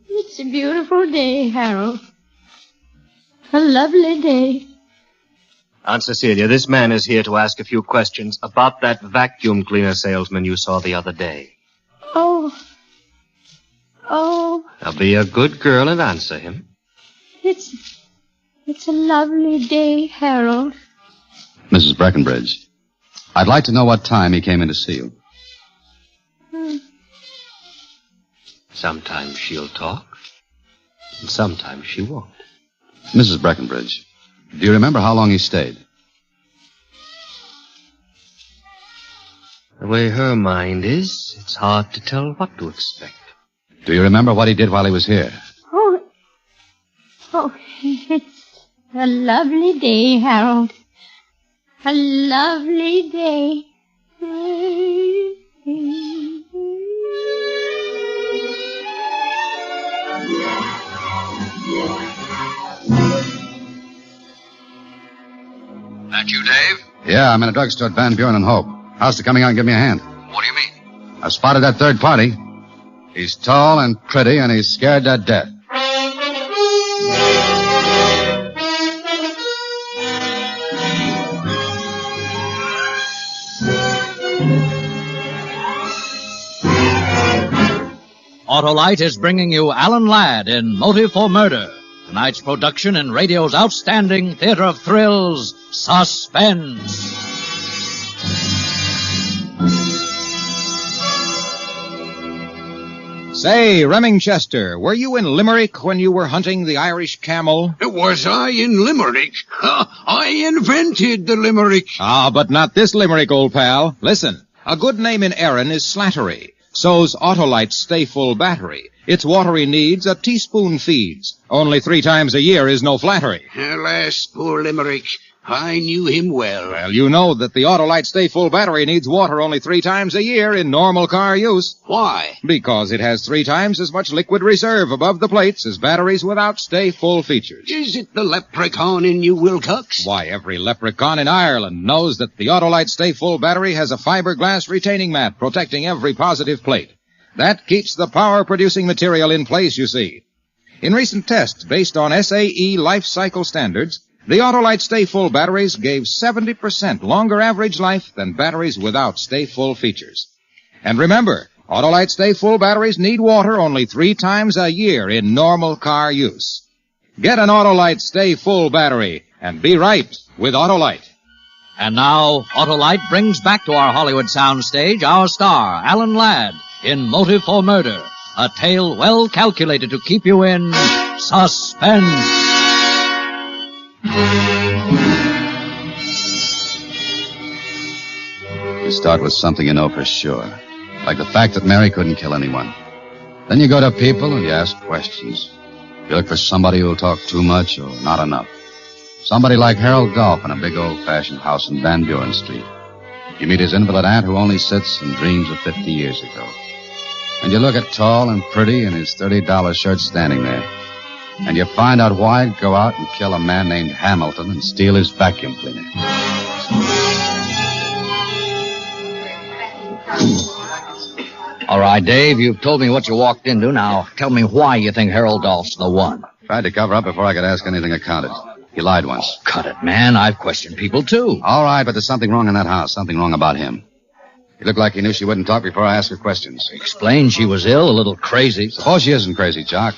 [SPEAKER 9] It's a beautiful day, Harold. A lovely day.
[SPEAKER 24] Aunt Cecilia, this man is here to ask a few questions about that vacuum cleaner salesman you saw the other day.
[SPEAKER 9] Oh.
[SPEAKER 24] Now be a good girl and answer him.
[SPEAKER 9] It's a lovely day, Harold.
[SPEAKER 15] Mrs. Breckenbridge, I'd like to know what time he came in to see you.
[SPEAKER 24] Sometimes she'll talk, and sometimes she won't.
[SPEAKER 15] Mrs. Breckenbridge, do you remember how long he stayed?
[SPEAKER 24] The way her mind is, it's hard to tell what to expect.
[SPEAKER 15] Do you remember what he did while he was here?
[SPEAKER 9] Oh, it's a lovely day, Harold. A lovely day.
[SPEAKER 17] That you, Dave?
[SPEAKER 15] Yeah, I'm in a drugstore at Van Buren and Hope. How's to coming out and give me a hand?
[SPEAKER 17] What do you mean?
[SPEAKER 15] I've spotted that third party. He's tall and pretty, and he's scared to death.
[SPEAKER 4] Autolite is bringing you Alan Ladd in Motive for Murder. Tonight's production in radio's outstanding theater of thrills, Suspense.
[SPEAKER 18] Say, Remingchester, were you in Limerick when you were hunting the Irish camel?
[SPEAKER 12] Was I in Limerick? I invented the Limerick.
[SPEAKER 18] Ah, but not this Limerick, old pal. Listen, a good name in Erin is Slattery. So's Autolite's Stay Full Battery. Its watery needs a teaspoon feeds. Only 3 times a year is no flattery.
[SPEAKER 12] Alas, poor Limerick. I knew him well.
[SPEAKER 18] Well, you know that the Autolite Stay Full Battery needs water only 3 times a year in normal car use.
[SPEAKER 12] Why?
[SPEAKER 18] Because it has 3 times as much liquid reserve above the plates as batteries without Stay Full features.
[SPEAKER 12] Is it the leprechaun in New Wilcox?
[SPEAKER 18] Why, every leprechaun in Ireland knows that the Autolite Stay Full Battery has a fiberglass retaining mat protecting every positive plate. That keeps the power-producing material in place, you see. In recent tests based on SAE life cycle standards, the Autolite Stay Full batteries gave 70% longer average life than batteries without Stay Full features. And remember, Autolite Stay Full batteries need water only 3 times a year in normal car use. Get an Autolite Stay Full battery and be right with Autolite.
[SPEAKER 4] And now, Autolite brings back to our Hollywood soundstage our star, Alan Ladd, in Motive for Murder, a tale well calculated to keep you in suspense.
[SPEAKER 15] You start with something you know for sure, like the fact that Mary couldn't kill anyone. Then you go to people and you ask questions. You look for somebody who'll talk too much or not enough. Somebody like Harold Dolph in a big old-fashioned house in Van Buren Street. You meet his invalid aunt who only sits and dreams of 50 years ago. And you look at tall and pretty in his $30 shirt standing there. And you find out why he'd go out and kill a man named Hamilton and steal his vacuum cleaner.
[SPEAKER 17] All right, Dave, you've told me what you walked into. Now, tell me why you think Harold Dolph's the one.
[SPEAKER 15] Tried to cover up before I could ask anything accounted. He lied once.
[SPEAKER 17] Cut it, man. I've questioned people, too.
[SPEAKER 15] All right, but there's something wrong in that house. Something wrong about him. He looked like he knew she wouldn't talk before I asked her questions.
[SPEAKER 17] Explained she was ill, a little crazy.
[SPEAKER 15] Suppose she isn't crazy, Jock.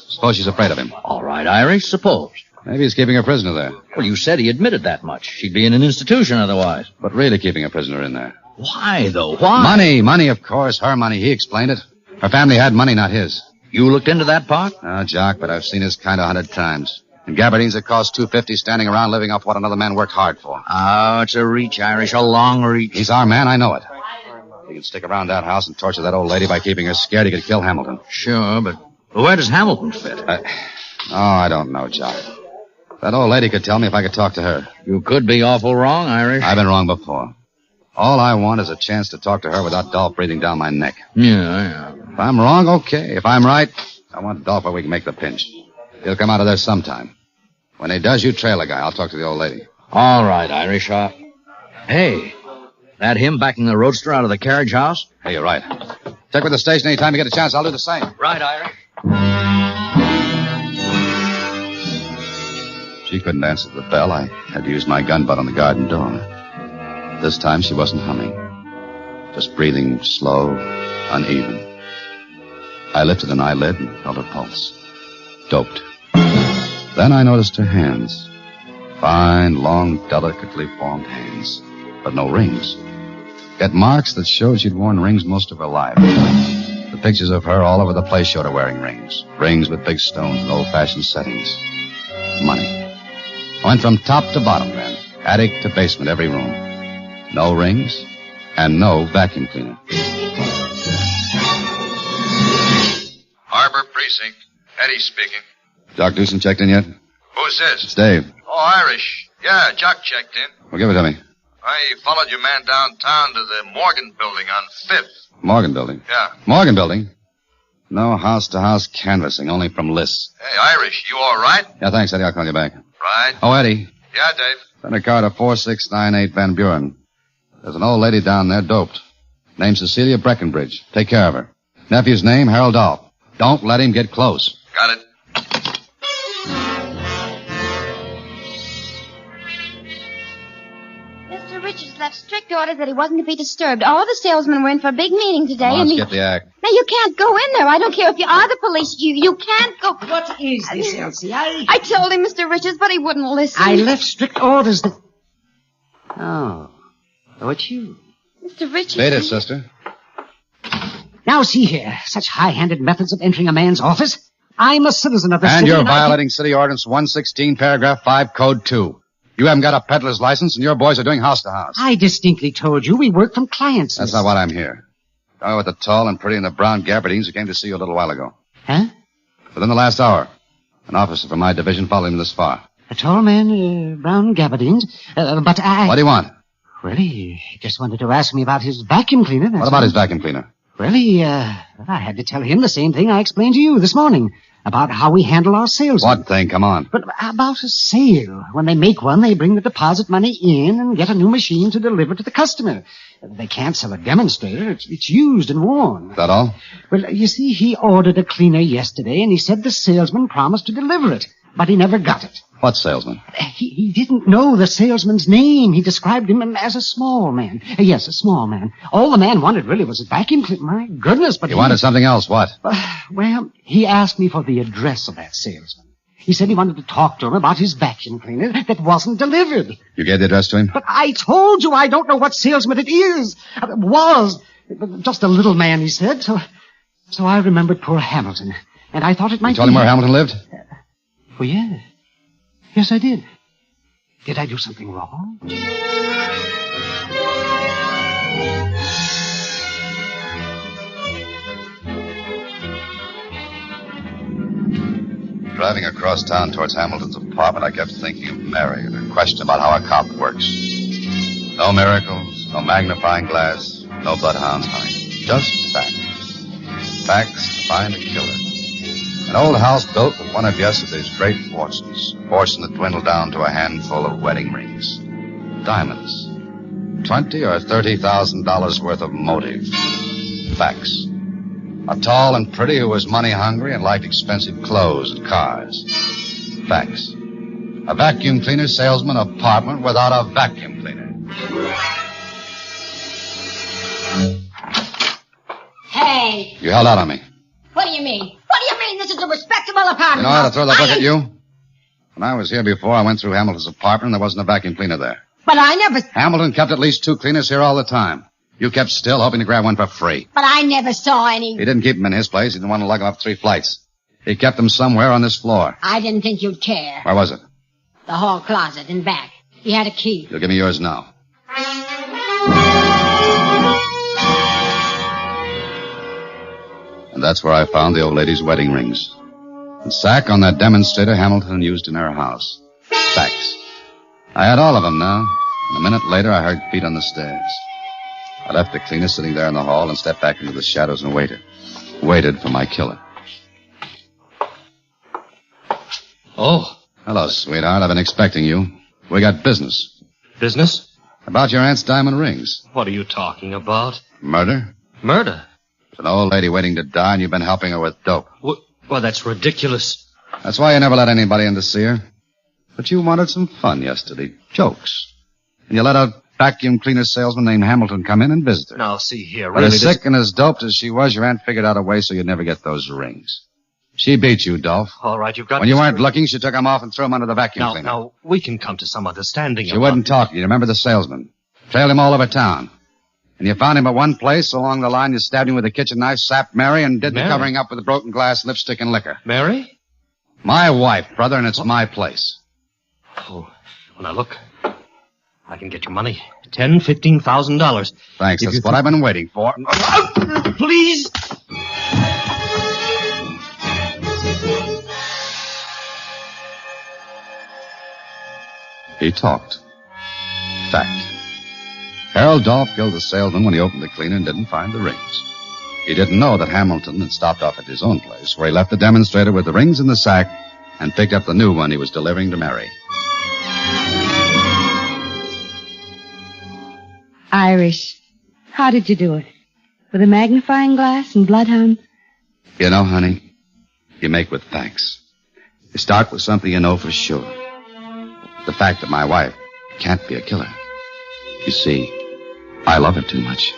[SPEAKER 15] Suppose she's afraid of him.
[SPEAKER 17] All right, Irish, suppose.
[SPEAKER 15] Maybe he's keeping a prisoner there.
[SPEAKER 17] Well, you said he admitted that much. She'd be in an institution otherwise.
[SPEAKER 15] But really keeping a prisoner in there.
[SPEAKER 17] Why, though? Why?
[SPEAKER 15] Money, of course. Her money. He explained it. Her family had money, not his.
[SPEAKER 17] You looked into that part?
[SPEAKER 15] No, Jock, but I've seen his kind 100 times. And gabardines that cost $250 standing around living off what another man worked hard for.
[SPEAKER 17] Oh, it's a reach, Irish, a long reach.
[SPEAKER 15] He's our man, I know it. He could stick around that house and torture that old lady by keeping her scared he could kill Hamilton.
[SPEAKER 17] Sure, but where does Hamilton fit?
[SPEAKER 15] I don't know, Jock. That old lady could tell me if I could talk to her.
[SPEAKER 17] You could be awful wrong, Irish.
[SPEAKER 15] I've been wrong before. All I want is a chance to talk to her without Dolph breathing down my neck.
[SPEAKER 17] Yeah.
[SPEAKER 15] If I'm wrong, okay. If I'm right, I want Dolph where we can make the pinch. He'll come out of there sometime. When he does, you trail a guy. I'll talk to the old lady.
[SPEAKER 17] All right, Irish. Hey, that him backing the roadster out of the carriage house?
[SPEAKER 15] Hey, you're right. Check with the station anytime you get a chance. I'll do the same.
[SPEAKER 17] Right, Irish.
[SPEAKER 15] She couldn't answer the bell. I had to use my gun butt on the garden door. This time she wasn't humming. Just breathing slow, uneven. I lifted an eyelid and felt her pulse. Doped. Then I noticed her hands. Fine, long, delicately formed hands. But no rings. Yet marks that showed she'd worn rings most of her life. The pictures of her all over the place showed her wearing rings. Rings with big stones and old-fashioned settings. Money. I went from top to bottom then. Attic to basement, every room. No rings and no vacuum cleaner.
[SPEAKER 17] Harbor Precinct. Eddie speaking.
[SPEAKER 15] Doc Dewson checked in yet?
[SPEAKER 17] Who's this?
[SPEAKER 15] It's Dave.
[SPEAKER 17] Oh, Irish. Yeah, Jock checked in.
[SPEAKER 15] Well, give it to me.
[SPEAKER 17] I followed your man downtown to the Morgan building on 5th.
[SPEAKER 15] Morgan building?
[SPEAKER 17] Yeah.
[SPEAKER 15] Morgan building? No house-to-house canvassing, only from lists.
[SPEAKER 17] Hey, Irish, you all right?
[SPEAKER 15] Yeah, thanks, Eddie. I'll call you back.
[SPEAKER 17] Right.
[SPEAKER 15] Oh, Eddie.
[SPEAKER 17] Yeah, Dave.
[SPEAKER 15] Send a car to 4698 Van Buren. There's an old lady down there, doped. Named Cecilia Breckenbridge. Take care of her. Nephew's name, Harold Dolph. Don't let him get close.
[SPEAKER 17] Got it.
[SPEAKER 20] Mr. Richards left strict orders that he wasn't to be disturbed. All the salesmen were in for a big meeting today.
[SPEAKER 15] Come on, skip the act.
[SPEAKER 20] Now, you can't go in there. I don't care if you are the police. You can't go.
[SPEAKER 13] What is this, Elsie?
[SPEAKER 20] I told him, Mr. Richards, but he wouldn't listen.
[SPEAKER 13] I left strict orders that... Oh, it's you.
[SPEAKER 20] Mr. Richards.
[SPEAKER 15] Beat it, sister.
[SPEAKER 13] Now, see here. Such high-handed methods of entering a man's office. I'm a citizen of the city.
[SPEAKER 15] And you're violating City Ordinance 116, Paragraph 5, Code 2. You haven't got a peddler's license, and your boys are doing house-to-house.
[SPEAKER 13] I distinctly told you we work from clients.
[SPEAKER 15] That's not what I'm here. Oh, with the tall and pretty and the brown gabardines who came to see you a little while ago.
[SPEAKER 13] Huh?
[SPEAKER 15] Within the last hour, an officer from my division followed him this far.
[SPEAKER 13] A tall man, brown gabardines, but I...
[SPEAKER 15] What do you want?
[SPEAKER 13] Well, he just wanted to ask me about his vacuum cleaner.
[SPEAKER 15] What about his vacuum cleaner?
[SPEAKER 13] Well, I had to tell him the same thing I explained to you this morning. About how we handle our sales.
[SPEAKER 15] What thing? Come on.
[SPEAKER 13] But about a sale. When they make one, they bring the deposit money in and get a new machine to deliver to the customer. They can't sell a demonstrator. It's used and worn.
[SPEAKER 15] Is that all?
[SPEAKER 13] Well, you see, he ordered a cleaner yesterday, and he said the salesman promised to deliver it. But he never got it.
[SPEAKER 15] What salesman?
[SPEAKER 13] He didn't know the salesman's name. He described him as a small man. Yes, a small man. All the man wanted really was a vacuum cleaner. My goodness, but
[SPEAKER 15] he wanted something else. What?
[SPEAKER 13] Well, he asked me for the address of that salesman. He said he wanted to talk to him about his vacuum cleaner that wasn't delivered.
[SPEAKER 15] You gave the address to him?
[SPEAKER 13] But I told you I don't know what salesman it is. It was. Just a little man, he said. So I remembered poor Hamilton. And I thought it might be...
[SPEAKER 15] You told him where Hamilton lived?
[SPEAKER 13] Oh, yeah. Yes, I did. Did I do something wrong?
[SPEAKER 15] Driving across town towards Hamilton's apartment, I kept thinking of Mary and her question about how a cop works. No miracles, no magnifying glass, no bloodhounds hunting. Just facts. Facts to find a killer. An old house built with one of yesterday's great fortunes. Fortune that dwindled down to a handful of wedding rings. Diamonds. $20,000 or $30,000 worth of motive. Facts. A tall and pretty who was money hungry and liked expensive clothes and cars. Facts. A vacuum cleaner salesman apartment without a vacuum cleaner.
[SPEAKER 1] Hey!
[SPEAKER 15] You held out on me.
[SPEAKER 1] What do you mean? What do you mean? This is a respectable apartment.
[SPEAKER 15] You know how to throw the book at you? When I was here before, I went through Hamilton's apartment and there wasn't a vacuum cleaner there.
[SPEAKER 1] But I never...
[SPEAKER 15] Hamilton kept at least 2 cleaners here all the time. You kept still, hoping to grab one for free.
[SPEAKER 1] But I never saw any...
[SPEAKER 15] He didn't keep them in his place. He didn't want to lug them up 3 flights. He kept them somewhere on this floor.
[SPEAKER 1] I didn't think you'd care.
[SPEAKER 15] Where was it?
[SPEAKER 1] The hall closet in back. He had a key.
[SPEAKER 15] You'll give me yours now. And that's where I found the old lady's wedding rings. The sack on that demonstrator Hamilton used in her house. Facts. I had all of them now. And a minute later, I heard feet on the stairs. I left the cleaner sitting there in the hall and stepped back into the shadows and waited. Waited for my killer.
[SPEAKER 24] Oh.
[SPEAKER 15] Hello, sweetheart. I've been expecting you. We got business.
[SPEAKER 24] Business?
[SPEAKER 15] About your aunt's diamond rings.
[SPEAKER 24] What are you talking about?
[SPEAKER 15] Murder?
[SPEAKER 24] Murder?
[SPEAKER 15] It's an old lady waiting to die, and you've been helping her with dope.
[SPEAKER 24] Well, that's ridiculous.
[SPEAKER 15] That's why you never let anybody in to see her. But you wanted some fun yesterday. Jokes. And you let a vacuum cleaner salesman named Hamilton come in and visit her.
[SPEAKER 24] Now, see here,
[SPEAKER 15] But
[SPEAKER 24] really...
[SPEAKER 15] as sick and as doped as she was, your aunt figured out a way so you'd never get those rings. She beat you, Dolph.
[SPEAKER 24] All right, you've got...
[SPEAKER 15] When you weren't looking, she took them off and threw them under the vacuum cleaner.
[SPEAKER 24] Now, we can come to some understanding.
[SPEAKER 15] She wouldn't talk to you. Remember the salesman? Trailed him all over town. And you found him at one place. Along the line, you stabbed him with a kitchen knife, sapped Mary, and did
[SPEAKER 24] Mary?
[SPEAKER 15] the covering up with the broken glass, lipstick, and liquor.
[SPEAKER 24] Mary?
[SPEAKER 15] My wife, brother, and it's my place.
[SPEAKER 24] Oh, well, now, look. I can get you money. $10,000, $15,000.
[SPEAKER 15] Thanks. That's what I've been waiting for.
[SPEAKER 24] Please!
[SPEAKER 15] He talked. Fact. Harold Dolph killed the salesman when he opened the cleaner and didn't find the rings. He didn't know that Hamilton had stopped off at his own place, where he left the demonstrator with the rings in the sack and picked up the new one he was delivering to Mary.
[SPEAKER 9] Irish, how did you do it? With a magnifying glass and bloodhound?
[SPEAKER 15] You know, honey, you make with facts. You start with something you know for sure. The fact that my wife can't be a killer. You see, I love her too much.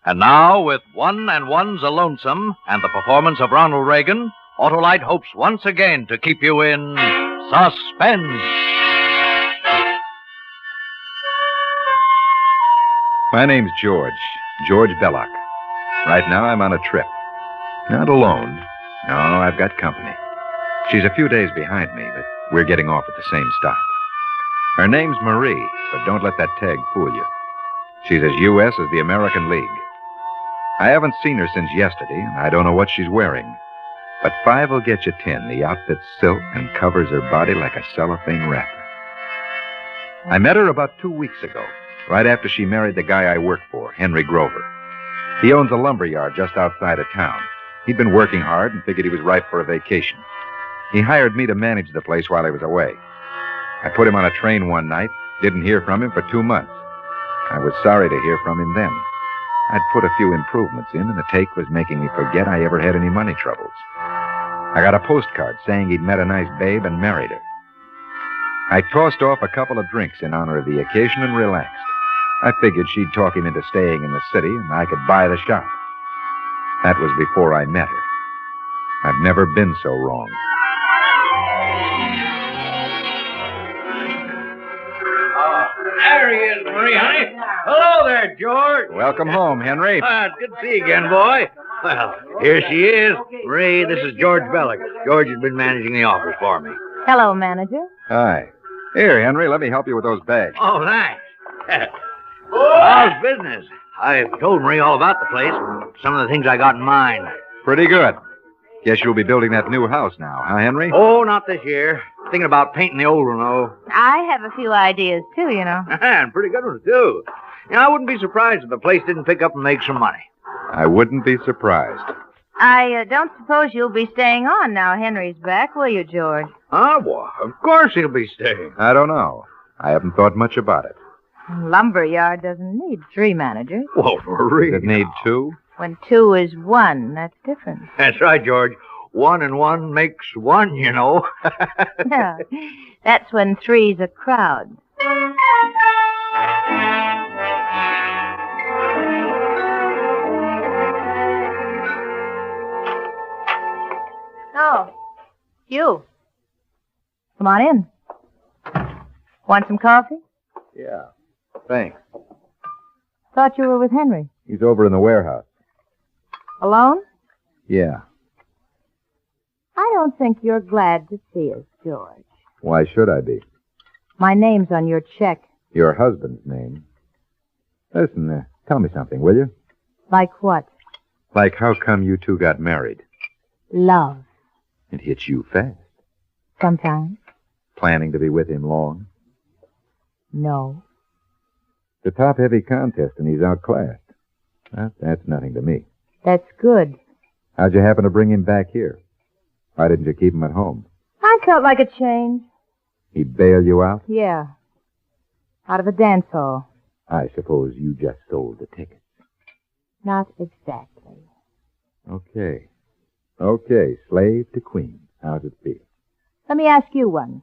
[SPEAKER 4] And now, with One and One's a Lonesome and the performance of Ronald Reagan, Autolite hopes once again to keep you in suspense.
[SPEAKER 2] My name's George Belloc. Right now I'm on a trip. Not alone. No, I've got company. She's a few days behind me, but we're getting off at the same stop. Her name's Marie, but don't let that tag fool you. She's as U.S. as the American League. I haven't seen her since yesterday, and I don't know what she's wearing. But 5 will get you 10. The outfit's silk and covers her body like a cellophane wrapper. I met her about 2 weeks ago, right after she married the guy I work for, Henri Grover. He owns a lumber yard just outside of town. He'd been working hard and figured he was ripe for a vacation. He hired me to manage the place while he was away. I put him on a train one night, didn't hear from him for 2 months. I was sorry to hear from him then. I'd put a few improvements in, and the take was making me forget I ever had any money troubles. I got a postcard saying he'd met a nice babe and married her. I tossed off a couple of drinks in honor of the occasion and relaxed. I figured she'd talk him into staying in the city, and I could buy the shop. That was before I met her. I've never been so wrong.
[SPEAKER 3] There he is, Marie, honey. Hello there, George.
[SPEAKER 2] Welcome home, Henry.
[SPEAKER 3] It's good to see you again, boy. Well, here she is. Marie, this is George Belloc. George has been managing the office for me.
[SPEAKER 6] Hello, manager.
[SPEAKER 2] Hi. Here, Henry, let me help you with those bags.
[SPEAKER 3] Oh, thanks. How's business? I've told Marie all about the place and some of the things I got in mind.
[SPEAKER 2] Pretty good. Guess you'll be building that new house now, huh, Henry?
[SPEAKER 3] Oh, not this year. Thinking about painting the old one, though.
[SPEAKER 6] I have a few ideas, too, you know.
[SPEAKER 3] And pretty good ones, too. You know, I wouldn't be surprised if the place didn't pick up and make some money.
[SPEAKER 2] I wouldn't be surprised.
[SPEAKER 6] I don't suppose you'll be staying on now Henry's back, will you, George?
[SPEAKER 3] Huh? Well, of course he'll be staying.
[SPEAKER 2] I don't know. I haven't thought much about it.
[SPEAKER 6] Lumberyard doesn't need 3 managers.
[SPEAKER 3] Well, Marie.
[SPEAKER 2] Does it need 2?
[SPEAKER 6] When 2 is 1, that's different.
[SPEAKER 3] That's right, George. 1 and 1 makes 1, you know.
[SPEAKER 6] Yeah, that's when 3's a crowd. Oh, you. Come on in. Want some coffee?
[SPEAKER 2] Yeah. Thanks.
[SPEAKER 6] Thought you were with Henry.
[SPEAKER 2] He's over in the warehouse.
[SPEAKER 6] Alone?
[SPEAKER 2] Yeah.
[SPEAKER 6] I don't think you're glad to see us, George.
[SPEAKER 2] Why should I be?
[SPEAKER 6] My name's on your check.
[SPEAKER 2] Your husband's name. Listen, tell me something, will you?
[SPEAKER 6] Like what?
[SPEAKER 2] Like how come you two got married?
[SPEAKER 6] Love.
[SPEAKER 2] It hits you fast.
[SPEAKER 6] Sometimes.
[SPEAKER 2] Planning to be with him long?
[SPEAKER 6] No.
[SPEAKER 2] It's a top-heavy contest, and he's outclassed. That's nothing to me.
[SPEAKER 6] That's good.
[SPEAKER 2] How'd you happen to bring him back here? Why didn't you keep him at home?
[SPEAKER 6] I felt like a change.
[SPEAKER 2] He'd bail you out?
[SPEAKER 6] Yeah. Out of a dance hall.
[SPEAKER 2] I suppose you just sold the tickets.
[SPEAKER 6] Not exactly.
[SPEAKER 2] Okay. Okay, slave to queen. How's it feel?
[SPEAKER 6] Let me ask you one.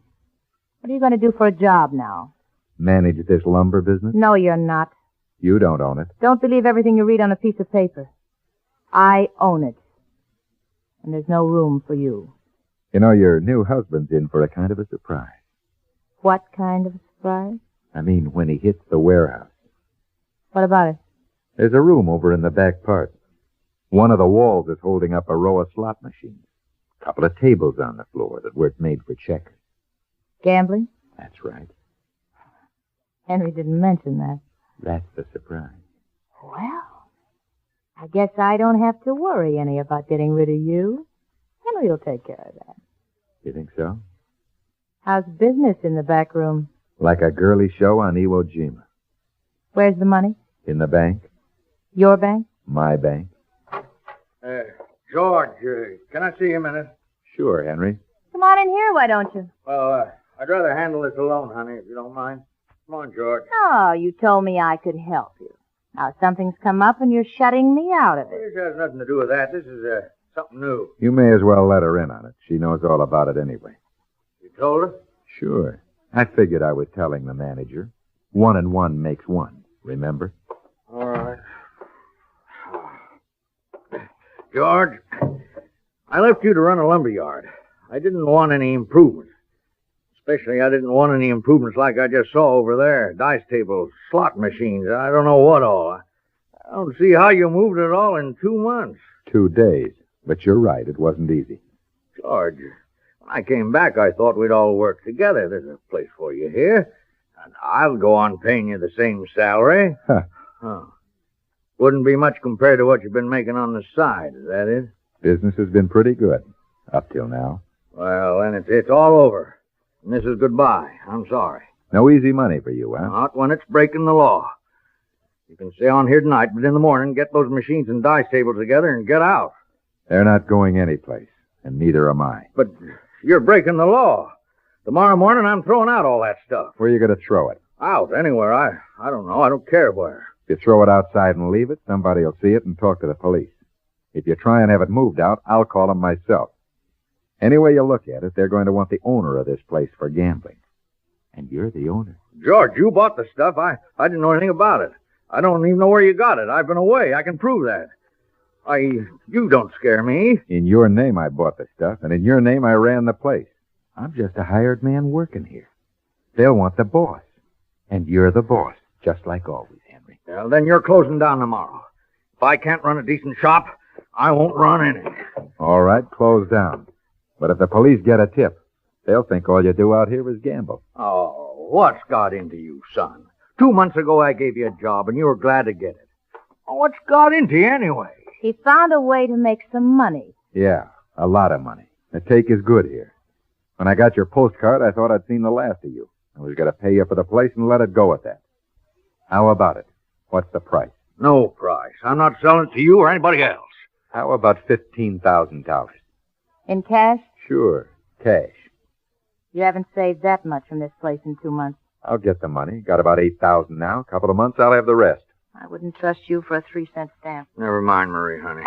[SPEAKER 6] What are you going to do for a job now?
[SPEAKER 2] Manage this lumber business?
[SPEAKER 6] No, you're not.
[SPEAKER 2] You don't own it.
[SPEAKER 6] Don't believe everything you read on a piece of paper. I own it. And there's no room for you.
[SPEAKER 2] You know, your new husband's in for a kind of a surprise.
[SPEAKER 6] What kind of a surprise?
[SPEAKER 2] I mean, when he hits the warehouse.
[SPEAKER 6] What about it?
[SPEAKER 2] There's a room over in the back part. One of the walls is holding up a row of slot machines. A couple of tables on the floor that weren't made for checkers.
[SPEAKER 6] Gambling?
[SPEAKER 2] That's right.
[SPEAKER 6] Henry didn't mention that.
[SPEAKER 2] That's the surprise.
[SPEAKER 6] Well, I guess I don't have to worry any about getting rid of you. Henry will take care of that.
[SPEAKER 2] You think so?
[SPEAKER 6] How's business in the back room?
[SPEAKER 2] Like a girly show on Iwo Jima.
[SPEAKER 6] Where's the money?
[SPEAKER 2] In the bank.
[SPEAKER 6] Your bank?
[SPEAKER 2] My bank.
[SPEAKER 3] George, can I see you a minute?
[SPEAKER 2] Sure, Henry.
[SPEAKER 6] Come on in here, why don't you?
[SPEAKER 3] Well, I'd rather handle this alone, honey, if you don't mind. Come on, George.
[SPEAKER 6] Oh, you told me I could help you. Now something's come up and you're shutting me out of it.
[SPEAKER 3] This has nothing to do with that. This is something new.
[SPEAKER 2] You may as well let her in on it. She knows all about it anyway.
[SPEAKER 3] You told her?
[SPEAKER 2] Sure. I figured I was telling the manager. 1 and 1 makes 1. Remember?
[SPEAKER 3] All right. George, I left you to run a lumber yard. I didn't want any improvements. Especially, I didn't want any improvements like I just saw over there. Dice tables, slot machines, I don't know what all. I don't see how you moved it all in 2 months.
[SPEAKER 2] 2 days. But you're right, it wasn't easy.
[SPEAKER 3] George, when I came back, I thought we'd all work together. There's a place for you here. And I'll go on paying you the same salary.
[SPEAKER 2] Huh.
[SPEAKER 3] Wouldn't be much compared to what you've been making on the side, is that it?
[SPEAKER 2] Business has been pretty good. Up till now.
[SPEAKER 3] Well, then it's all over. And this is goodbye. I'm sorry.
[SPEAKER 2] No easy money for you, huh?
[SPEAKER 3] Not when it's breaking the law. You can stay on here tonight, but in the morning, get those machines and dice tables together and get out.
[SPEAKER 2] They're not going anyplace, and neither am I.
[SPEAKER 3] But you're breaking the law. Tomorrow morning, I'm throwing out all that stuff.
[SPEAKER 2] Where are you going to throw it?
[SPEAKER 3] Out, anywhere. I don't know. I don't care where.
[SPEAKER 2] If you throw it outside and leave it, somebody will see it and talk to the police. If you try and have it moved out, I'll call them myself. Any way you look at it, they're going to want the owner of this place for gambling. And you're the owner.
[SPEAKER 3] George, you bought the stuff. I didn't know anything about it. I don't even know where you got it. I've been away. I can prove that. You don't scare me.
[SPEAKER 2] In your name, I bought the stuff, and in your name, I ran the place. I'm just a hired man working here. They'll want the boss. And you're the boss, just like always, Henry.
[SPEAKER 5] Well, then you're closing down tomorrow. If I can't run a decent shop, I won't run any.
[SPEAKER 2] All right, close down. But if the police get a tip, they'll think all you do out here is gamble.
[SPEAKER 5] Oh, what's got into you, son? 2 months ago I gave you a job, and you were glad to get it. What's got into you anyway?
[SPEAKER 6] He found a way to make some money.
[SPEAKER 2] Yeah, a lot of money. The take is good here. When I got your postcard, I thought I'd seen the last of you. I was going to pay you for the place and let it go at that. How about it? What's the price?
[SPEAKER 5] No price. I'm not selling it to you or anybody else.
[SPEAKER 2] How about $15,000?
[SPEAKER 6] In cash?
[SPEAKER 2] Sure, cash.
[SPEAKER 6] You haven't saved that much from this place in 2 months.
[SPEAKER 2] I'll get the money. Got about $8,000 now. A couple of months, I'll have the rest.
[SPEAKER 6] I wouldn't trust you for a 3-cent stamp.
[SPEAKER 5] Never mind, Marie, honey.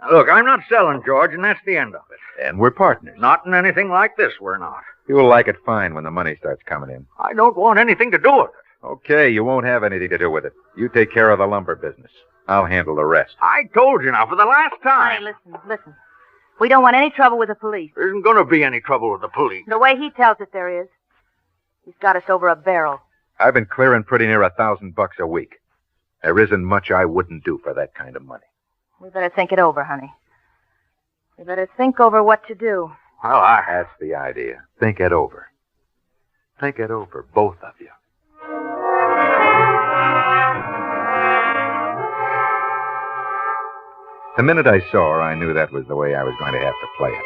[SPEAKER 5] Now, look, I'm not selling, George, and that's the end of it.
[SPEAKER 2] And we're partners.
[SPEAKER 5] Not in anything like this, we're not.
[SPEAKER 2] You'll like it fine when the money starts coming in.
[SPEAKER 5] I don't want anything to do with it.
[SPEAKER 2] Okay, you won't have anything to do with it. You take care of the lumber business. I'll handle the rest.
[SPEAKER 5] I told you now, for the last time.
[SPEAKER 6] Honey, listen. We don't want any trouble with the police.
[SPEAKER 5] There isn't going to be any trouble with the police.
[SPEAKER 6] The way he tells it there is. He's got us over a barrel.
[SPEAKER 2] I've been clearing pretty near $1,000 a week. There isn't much I wouldn't do for that kind of money.
[SPEAKER 6] We better think it over, honey. We better think over what to do.
[SPEAKER 5] Well,
[SPEAKER 2] That's the idea. Think it over. Think it over, both of you. The minute I saw her, I knew that was the way I was going to have to play it.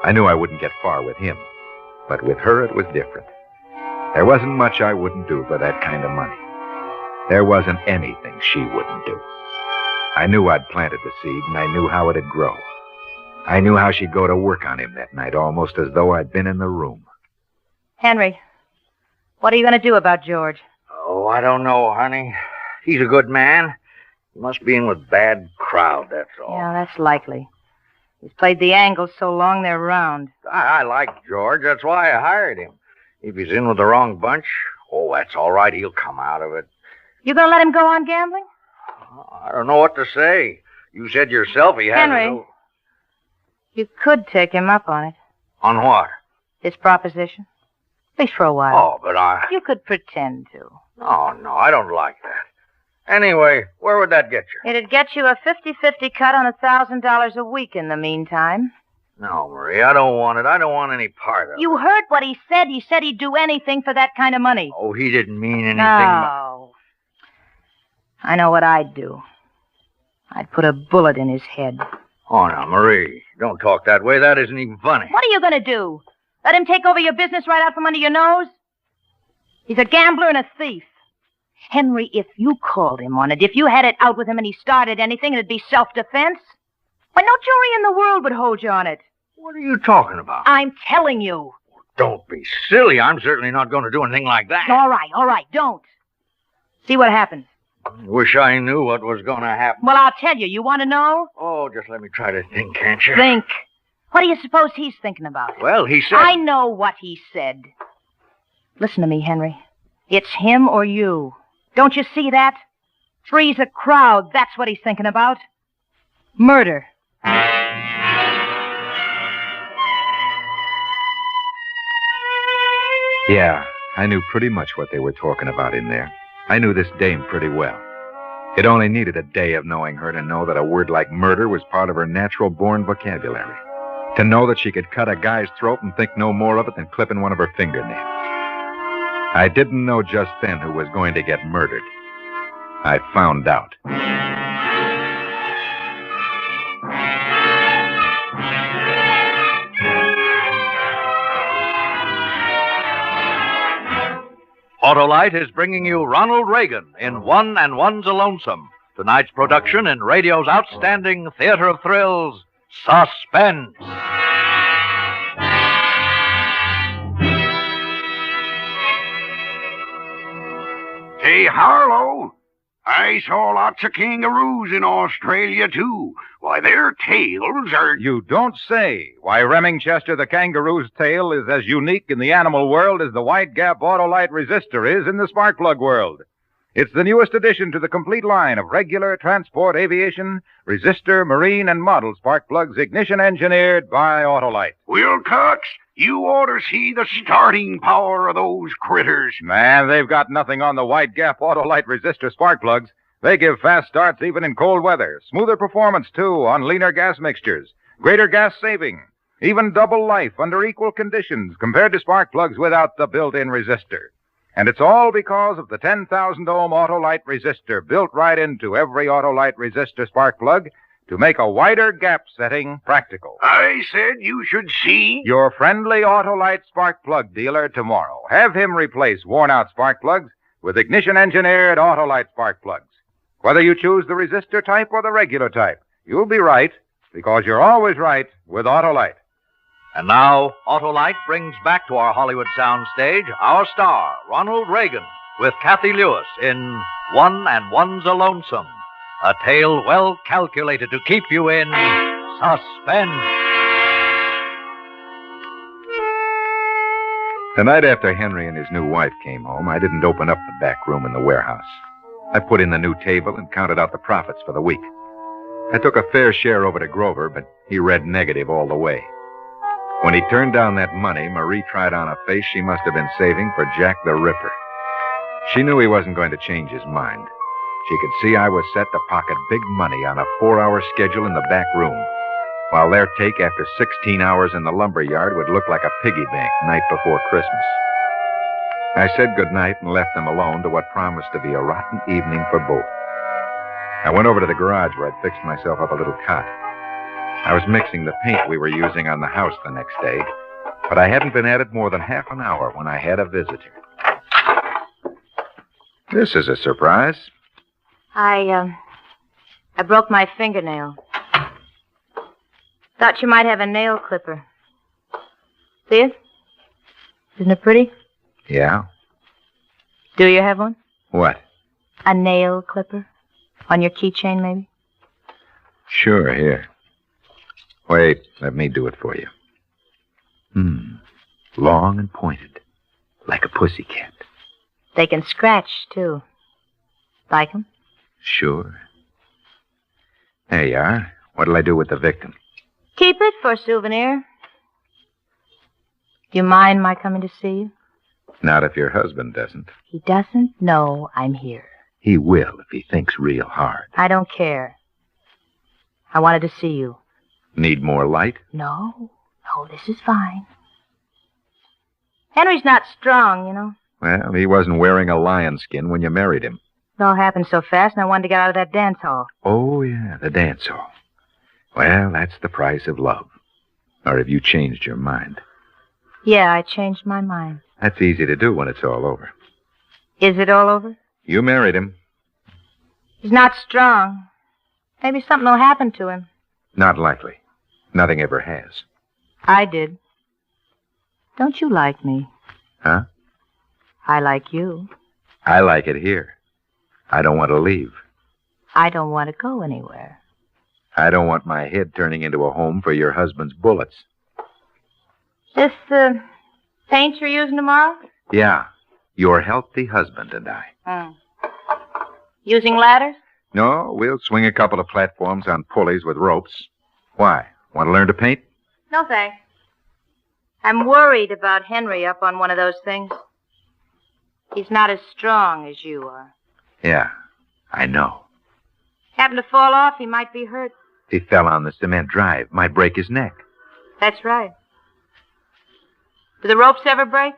[SPEAKER 2] I knew I wouldn't get far with him. But with her, it was different. There wasn't much I wouldn't do for that kind of money. There wasn't anything she wouldn't do. I knew I'd planted the seed, and I knew how it'd grow. I knew how she'd go to work on him that night, almost as though I'd been in the room.
[SPEAKER 6] Henry, what are you going to do about George?
[SPEAKER 5] Oh, I don't know, honey. He's a good man. He must be in with bad crowd, that's all.
[SPEAKER 6] Yeah, that's likely. He's played the angles so long they're round.
[SPEAKER 5] I like George. That's why I hired him. If he's in with the wrong bunch, that's all right. He'll come out of it.
[SPEAKER 6] You going to let him go on gambling?
[SPEAKER 5] I don't know what to say. You said yourself he has
[SPEAKER 6] Henry, you could take him up on it.
[SPEAKER 5] On what?
[SPEAKER 6] His proposition. At least for a while.
[SPEAKER 5] Oh, but I...
[SPEAKER 6] You could pretend to.
[SPEAKER 5] Oh, no, I don't like that. Anyway, where would that get you?
[SPEAKER 6] It'd get you a 50-50 cut on $1,000 a week in the meantime.
[SPEAKER 5] No, Marie, I don't want it. I don't want any part of it.
[SPEAKER 6] You heard what he said. He said he'd do anything for that kind of money.
[SPEAKER 5] Oh, he didn't mean anything.
[SPEAKER 6] No. I know what I'd do. I'd put a bullet in his head.
[SPEAKER 5] Oh, now, Marie, don't talk that way. That isn't even funny.
[SPEAKER 6] What are you going to do? Let him take over your business right out from under your nose? He's a gambler and a thief. Henry, if you called him on it, if you had it out with him and he started anything, it'd be self-defense. Why, no jury in the world would hold you on it.
[SPEAKER 5] What are you talking about?
[SPEAKER 6] I'm telling you.
[SPEAKER 5] Don't be silly. I'm certainly not going to do anything like that.
[SPEAKER 6] All right, don't. See what happens.
[SPEAKER 5] Wish I knew what was going to happen.
[SPEAKER 6] Well, I'll tell you. You want to know?
[SPEAKER 5] Oh, just let me try to think, can't you?
[SPEAKER 6] Think. What do you suppose he's thinking about?
[SPEAKER 5] Well, he said...
[SPEAKER 6] I know what he said. Listen to me, Henry. It's him or you. Don't you see that? Three's a crowd. That's what he's thinking about. Murder.
[SPEAKER 2] Yeah, I knew pretty much what they were talking about in there. I knew this dame pretty well. It only needed a day of knowing her to know that a word like murder was part of her natural-born vocabulary. To know that she could cut a guy's throat and think no more of it than clipping one of her fingernails. I didn't know just then who was going to get murdered. I found out.
[SPEAKER 4] Autolite is bringing you Ronald Reagan in One and One's a Lonesome, tonight's production in radio's outstanding theater of thrills, Suspense.
[SPEAKER 12] Hey, Harlow, I saw lots of kangaroos in Australia, too. Why, their tails are...
[SPEAKER 14] You don't say. Why, Remingchester the kangaroo's tail is as unique in the animal world as the White Gap Autolite resistor is in the spark plug world. It's the newest addition to the complete line of regular transport, aviation, resistor, marine, and model spark plugs ignition engineered by Autolite.
[SPEAKER 12] Wilcox, you ought to see the starting power of those critters.
[SPEAKER 14] Man, they've got nothing on the wide gap Autolite resistor spark plugs. They give fast starts even in cold weather. Smoother performance, too, on leaner gas mixtures. Greater gas saving. Even double life under equal conditions compared to spark plugs without the built-in resistor. And it's all because of the 10,000 ohm Autolite resistor built right into every Autolite resistor spark plug to make a wider gap setting practical.
[SPEAKER 12] I said you should see.
[SPEAKER 14] Your friendly Autolite spark plug dealer tomorrow. Have him replace worn-out spark plugs with ignition-engineered Autolite spark plugs. Whether you choose the resistor type or the regular type, you'll be right because you're always right with Autolite.
[SPEAKER 4] And now, Autolite brings back to our Hollywood soundstage our star, Ronald Reagan, with Kathy Lewis in One and One's a Lonesome, a tale well calculated to keep you in suspense.
[SPEAKER 2] The night after Henry and his new wife came home, I didn't open up the back room in the warehouse. I put in the new table and counted out the profits for the week. I took a fair share over to Grover, but he read negative all the way. When he turned down that money, Marie tried on a face she must have been saving for Jack the Ripper. She knew he wasn't going to change his mind. She could see I was set to pocket big money on a 4-hour schedule in the back room, while their take after 16 hours in the lumber yard would look like a piggy bank night before Christmas. I said goodnight and left them alone to what promised to be a rotten evening for both. I went over to the garage where I'd fixed myself up a little cot. I was mixing the paint we were using on the house the next day, but I hadn't been at it more than half an hour when I had a visitor. This is a surprise.
[SPEAKER 6] I broke my fingernail. Thought you might have a nail clipper. See it? Isn't it pretty?
[SPEAKER 2] Yeah?
[SPEAKER 6] Do you have one?
[SPEAKER 2] What?
[SPEAKER 6] A nail clipper? On your keychain, maybe?
[SPEAKER 2] Sure, here. Wait, let me do it for you. Long and pointed, like a pussycat.
[SPEAKER 6] They can scratch, too. Like 'em?
[SPEAKER 2] Sure. There you are. What'll I do with the victim?
[SPEAKER 6] Keep it for a souvenir. Do you mind my coming to see you?
[SPEAKER 2] Not if your husband doesn't.
[SPEAKER 6] He doesn't know I'm here.
[SPEAKER 2] He will if he thinks real hard.
[SPEAKER 6] I don't care. I wanted to see you.
[SPEAKER 2] Need more light?
[SPEAKER 6] No, this is fine. Henry's not strong, you know.
[SPEAKER 2] Well, he wasn't wearing a lion skin when you married him.
[SPEAKER 6] It all happened so fast, and I wanted to get out of that dance hall.
[SPEAKER 2] Oh, yeah, the dance hall. Well, that's the price of love. Or have you changed your mind?
[SPEAKER 6] Yeah, I changed my mind.
[SPEAKER 2] That's easy to do when it's all over.
[SPEAKER 6] Is it all over?
[SPEAKER 2] You married him.
[SPEAKER 6] He's not strong. Maybe something will happen to him.
[SPEAKER 2] Not likely. Nothing ever has.
[SPEAKER 6] I did. Don't you like me?
[SPEAKER 2] Huh?
[SPEAKER 6] I like you.
[SPEAKER 2] I like it here. I don't want to leave.
[SPEAKER 6] I don't want to go anywhere.
[SPEAKER 2] I don't want my head turning into a home for your husband's bullets.
[SPEAKER 6] This, paint you're using tomorrow?
[SPEAKER 2] Yeah. Your healthy husband and I.
[SPEAKER 6] Using ladders?
[SPEAKER 2] No, we'll swing a couple of platforms on pulleys with ropes. Why? Want to learn to paint?
[SPEAKER 6] No, thanks. I'm worried about Henri up on one of those things. He's not as strong as you are.
[SPEAKER 2] Yeah, I know.
[SPEAKER 6] Happen to fall off, he might be hurt.
[SPEAKER 2] If he fell on the cement drive, might break his neck.
[SPEAKER 6] That's right. Do the ropes ever break?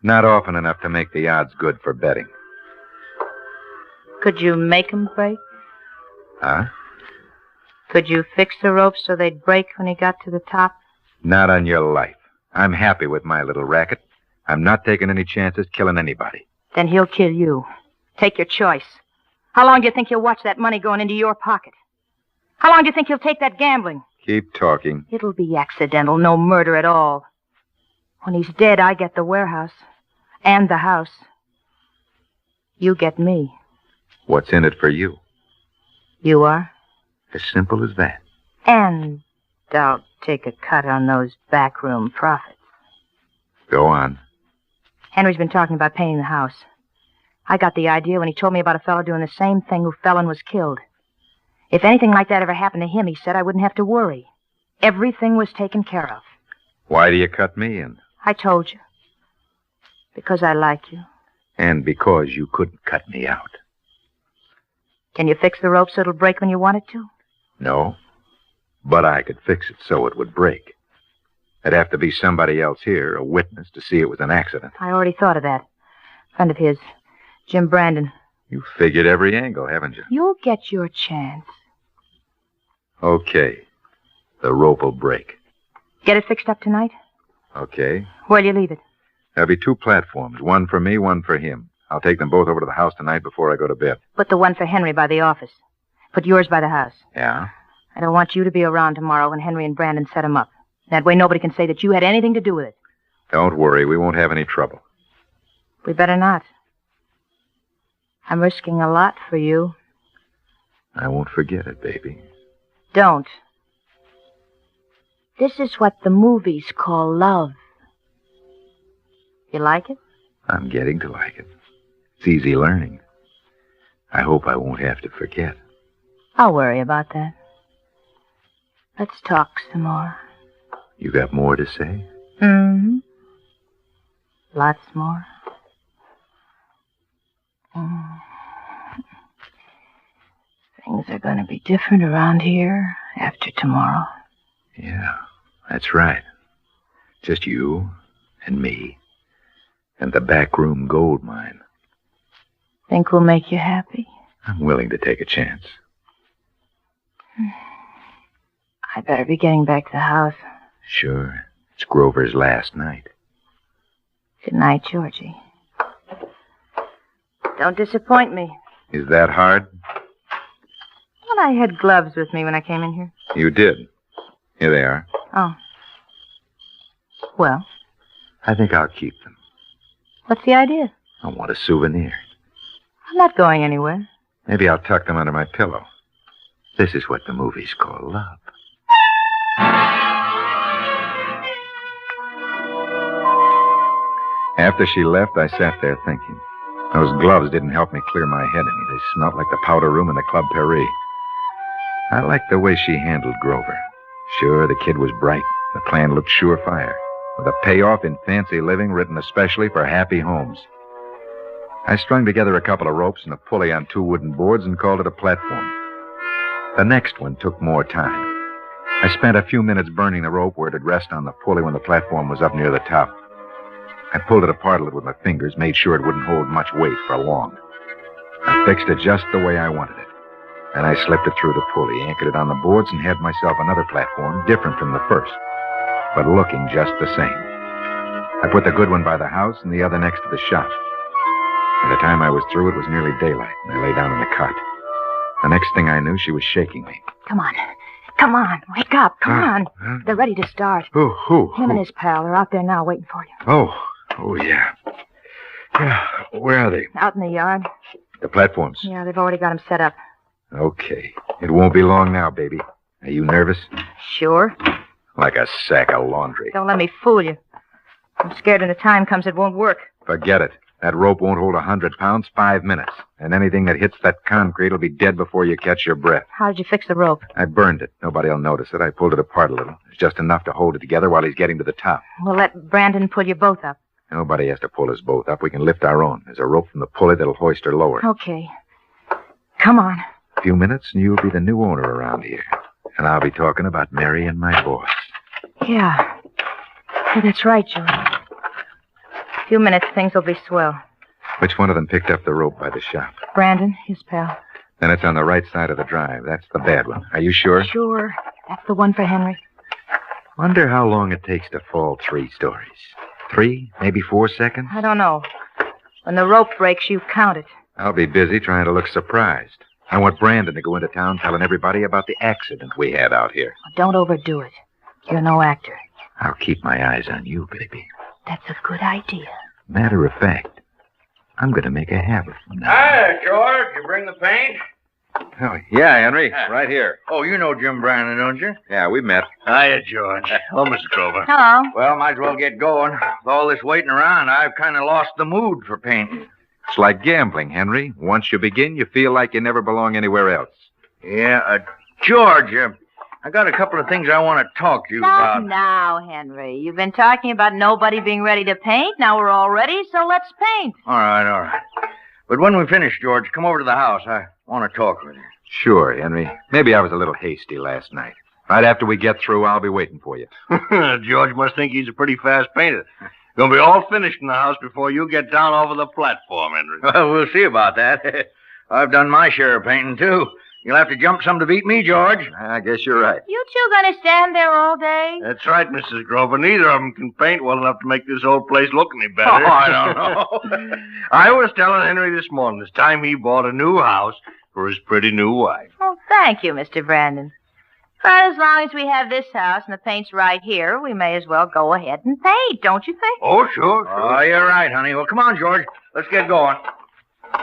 [SPEAKER 2] Not often enough to make the odds good for betting.
[SPEAKER 6] Could you make them break?
[SPEAKER 2] Huh?
[SPEAKER 6] Could you fix the ropes so they'd break when he got to the top?
[SPEAKER 2] Not on your life. I'm happy with my little racket. I'm not taking any chances killing anybody.
[SPEAKER 6] Then he'll kill you. Take your choice. How long do you think he'll watch that money going into your pocket? How long do you think he'll take that gambling?
[SPEAKER 2] Keep talking.
[SPEAKER 6] It'll be accidental, no murder at all. When he's dead, I get the warehouse. And the house. You get me.
[SPEAKER 2] What's in it for you?
[SPEAKER 6] You are?
[SPEAKER 2] As simple as that.
[SPEAKER 6] And I'll take a cut on those backroom profits.
[SPEAKER 2] Go on.
[SPEAKER 6] Henry's been talking about painting the house. I got the idea when he told me about a fellow doing the same thing who fell and was killed. If anything like that ever happened to him, he said, I wouldn't have to worry. Everything was taken care of.
[SPEAKER 2] Why do you cut me in?
[SPEAKER 6] I told you. Because I like you.
[SPEAKER 2] And because you couldn't cut me out.
[SPEAKER 6] Can you fix the rope so it'll break when you want it to?
[SPEAKER 2] No. But I could fix it so it would break. There'd have to be somebody else here, a witness, to see it was an accident.
[SPEAKER 6] I already thought of that. A friend of his, Jim Brandon.
[SPEAKER 2] You figured every angle, haven't you?
[SPEAKER 6] You'll get your chance.
[SPEAKER 2] Okay. The rope will break.
[SPEAKER 6] Get it fixed up tonight?
[SPEAKER 2] Okay.
[SPEAKER 6] Where'll you leave it?
[SPEAKER 2] There'll be 2 platforms, one for me, one for him. I'll take them both over to the house tonight before I go to bed.
[SPEAKER 6] Put the one for Henri by the office. Put yours by the house.
[SPEAKER 2] Yeah?
[SPEAKER 6] I don't want you to be around tomorrow when Henri and Brandon set him up. That way nobody can say that you had anything to do with it.
[SPEAKER 2] Don't worry, we won't have any trouble.
[SPEAKER 6] We better not. I'm risking a lot for you.
[SPEAKER 2] I won't forget it, baby.
[SPEAKER 6] Don't. This is what the movies call love. You like it?
[SPEAKER 2] I'm getting to like it. It's easy learning. I hope I won't have to forget.
[SPEAKER 6] I'll worry about that. Let's talk some more.
[SPEAKER 2] You got more to say?
[SPEAKER 6] Mm-hmm. Lots more. Things are going to be different around here after tomorrow.
[SPEAKER 2] Yeah, that's right. Just you and me and the backroom gold mine.
[SPEAKER 6] Think we'll make you happy?
[SPEAKER 2] I'm willing to take a chance.
[SPEAKER 6] I better be getting back to the house.
[SPEAKER 2] Sure. It's Grover's last night.
[SPEAKER 6] Good night, Georgie. Don't disappoint me.
[SPEAKER 2] Is that hard?
[SPEAKER 6] Well, I had gloves with me when I came in here.
[SPEAKER 2] You did. Here they are.
[SPEAKER 6] Oh. Well?
[SPEAKER 2] I think I'll keep them.
[SPEAKER 6] What's the idea?
[SPEAKER 2] I want a souvenir.
[SPEAKER 6] I'm not going anywhere.
[SPEAKER 2] Maybe I'll tuck them under my pillow. This is what the movies call love. After she left, I sat there thinking. Those gloves didn't help me clear my head any. They smelled like the powder room in the Club Paris. I liked the way she handled Grover. Sure, the kid was bright. The plan looked surefire, with a payoff in fancy living written especially for happy homes. I strung together a couple of ropes and a pulley on 2 wooden boards and called it a platform. The next one took more time. I spent a few minutes burning the rope where it'd rest on the pulley when the platform was up near the top. I pulled it apart a little with my fingers, made sure it wouldn't hold much weight for long. I fixed it just the way I wanted it. Then I slipped it through the pulley, anchored it on the boards, and had myself another platform, different from the first, but looking just the same. I put the good one by the house and the other next to the shop. By the time I was through, it was nearly daylight, and I lay down in the cot. The next thing I knew, she was shaking me.
[SPEAKER 6] Come on. Come on. Wake up. Come on. They're ready to start.
[SPEAKER 2] Who?
[SPEAKER 6] Him and his pal. They're out there now waiting for you.
[SPEAKER 2] Oh, yeah. Yeah, where are they?
[SPEAKER 6] Out in the yard.
[SPEAKER 2] The platforms?
[SPEAKER 6] Yeah, they've already got them set up.
[SPEAKER 2] Okay. It won't be long now, baby. Are you nervous?
[SPEAKER 6] Sure.
[SPEAKER 2] Like a sack of laundry.
[SPEAKER 6] Don't let me fool you. I'm scared when the time comes it won't work.
[SPEAKER 2] Forget it. That rope won't hold 100 pounds 5 minutes. And anything that hits that concrete will be dead before you catch your breath.
[SPEAKER 6] How did you fix the rope?
[SPEAKER 2] I burned it. Nobody'll notice it. I pulled it apart a little. It's just enough to hold it together while he's getting to the top.
[SPEAKER 6] We'll let Brandon pull you both up.
[SPEAKER 2] Nobody has to pull us both up. We can lift our own. There's a rope from the pulley that'll hoist her lower.
[SPEAKER 6] Okay. Come on.
[SPEAKER 2] A few minutes and you'll be the new owner around here. And I'll be talking about Mary and my boss.
[SPEAKER 6] Yeah. That's right, George. A few minutes, things will be swell.
[SPEAKER 2] Which one of them picked up the rope by the shop?
[SPEAKER 6] Brandon, his pal.
[SPEAKER 2] Then it's on the right side of the drive. That's the bad one. Are you sure?
[SPEAKER 6] Sure. That's the one for Henri.
[SPEAKER 2] Wonder how long it takes to fall 3 stories. 3, maybe 4 seconds?
[SPEAKER 6] I don't know. When the rope breaks, you count it.
[SPEAKER 2] I'll be busy trying to look surprised. I want Brandon to go into town telling everybody about the accident we had out here.
[SPEAKER 6] Don't overdo it. You're no actor.
[SPEAKER 2] I'll keep my eyes on you, baby.
[SPEAKER 6] That's a good idea.
[SPEAKER 2] Matter of fact, I'm going to make a habit from now.
[SPEAKER 5] Hi, George. You bring the paint?
[SPEAKER 2] Oh, yeah, Henri. Right here.
[SPEAKER 5] Oh, you know Jim Brandon, don't you?
[SPEAKER 2] Yeah, we met.
[SPEAKER 5] Hiya, George. Hello, Mr. Grover.
[SPEAKER 6] Hello.
[SPEAKER 5] Well, might as well get going. With all this waiting around, I've kind of lost the mood for painting.
[SPEAKER 2] It's like gambling, Henry. Once you begin, you feel like you never belong anywhere else.
[SPEAKER 5] Yeah, George, I got a couple of things I want to talk to you
[SPEAKER 6] Not
[SPEAKER 5] about.
[SPEAKER 6] now, Henry. You've been talking about nobody being ready to paint. Now we're all ready, so let's paint.
[SPEAKER 5] All right. But when we finish, George, come over to the house. I want to talk with you.
[SPEAKER 2] Sure, Henry. Maybe I was a little hasty last night. Right after we get through, I'll be waiting for you.
[SPEAKER 8] George must think he's a pretty fast painter. Gonna be all finished in the house before you get down off of the platform, Henry.
[SPEAKER 5] Well, we'll see about that. I've done my share of painting, too. You'll have to jump some to beat me, George.
[SPEAKER 2] I guess you're right.
[SPEAKER 6] You two gonna stand there all day?
[SPEAKER 8] That's right, Mrs. Grover. Neither of them can paint well enough to make this old place look any better.
[SPEAKER 5] Oh, I don't know.
[SPEAKER 8] I was telling Henry this morning it's time he bought a new house for his pretty new wife.
[SPEAKER 6] Oh, thank you, Mr. Brandon. But as long as we have this house and the paint's right here, we may as well go ahead and paint, don't you think?
[SPEAKER 8] Oh, sure.
[SPEAKER 5] Oh, you're right, honey. Well, come on, George. Let's get going.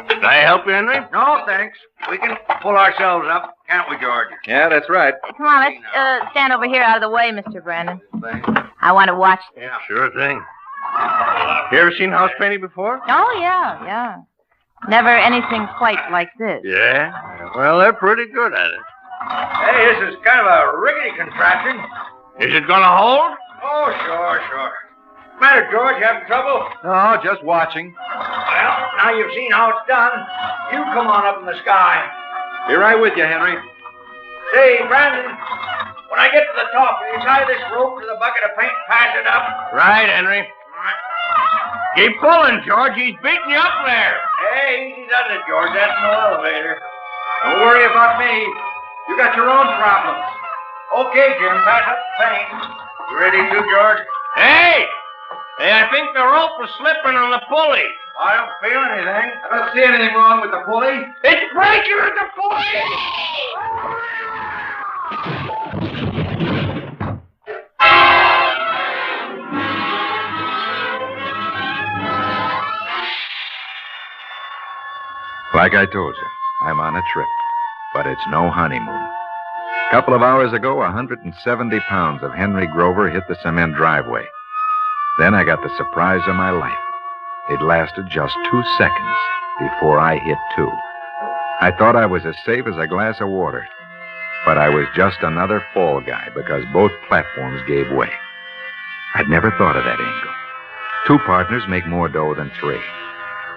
[SPEAKER 8] Can I help you, Henry?
[SPEAKER 5] No, thanks. We can pull ourselves up, can't we, George?
[SPEAKER 2] Yeah, that's right.
[SPEAKER 6] Come on, let's stand over here out of the way, Mr. Brandon. I want to watch this.
[SPEAKER 8] Yeah, sure thing. You ever seen house painting before?
[SPEAKER 6] Oh, yeah. Never anything quite like this.
[SPEAKER 8] Yeah? Well, they're pretty good at it.
[SPEAKER 5] Hey, this is kind of a rickety contraption.
[SPEAKER 8] Is it gonna hold?
[SPEAKER 5] Oh, sure. Matter, George, having trouble?
[SPEAKER 2] No, just watching.
[SPEAKER 5] Well, now you've seen how it's done. You come on up in the sky.
[SPEAKER 2] Be right with you, Henry.
[SPEAKER 5] Say, Brandon, when I get to the top, will you tie this rope to the bucket of paint and pass it up?
[SPEAKER 8] Right, Henry. Keep pulling, George. He's beating you up there.
[SPEAKER 5] Hey, easy does it, George. That's no elevator. Don't worry about me. You got your own problems. Okay, Jim, pass up the paint. You ready too, George?
[SPEAKER 8] Hey, I think the rope is slipping on the pulley.
[SPEAKER 5] I don't feel anything.
[SPEAKER 2] I don't see anything wrong with the pulley.
[SPEAKER 8] It's breaking at the pulley!
[SPEAKER 2] Like I told you, I'm on a trip. But it's no honeymoon. A couple of hours ago, 170 pounds of Henry Grover hit the cement driveway. Then I got the surprise of my life. It lasted just 2 seconds before I hit 2. I thought I was as safe as a glass of water. But I was just another fall guy because both platforms gave way. I'd never thought of that angle. 2 partners make more dough than 3.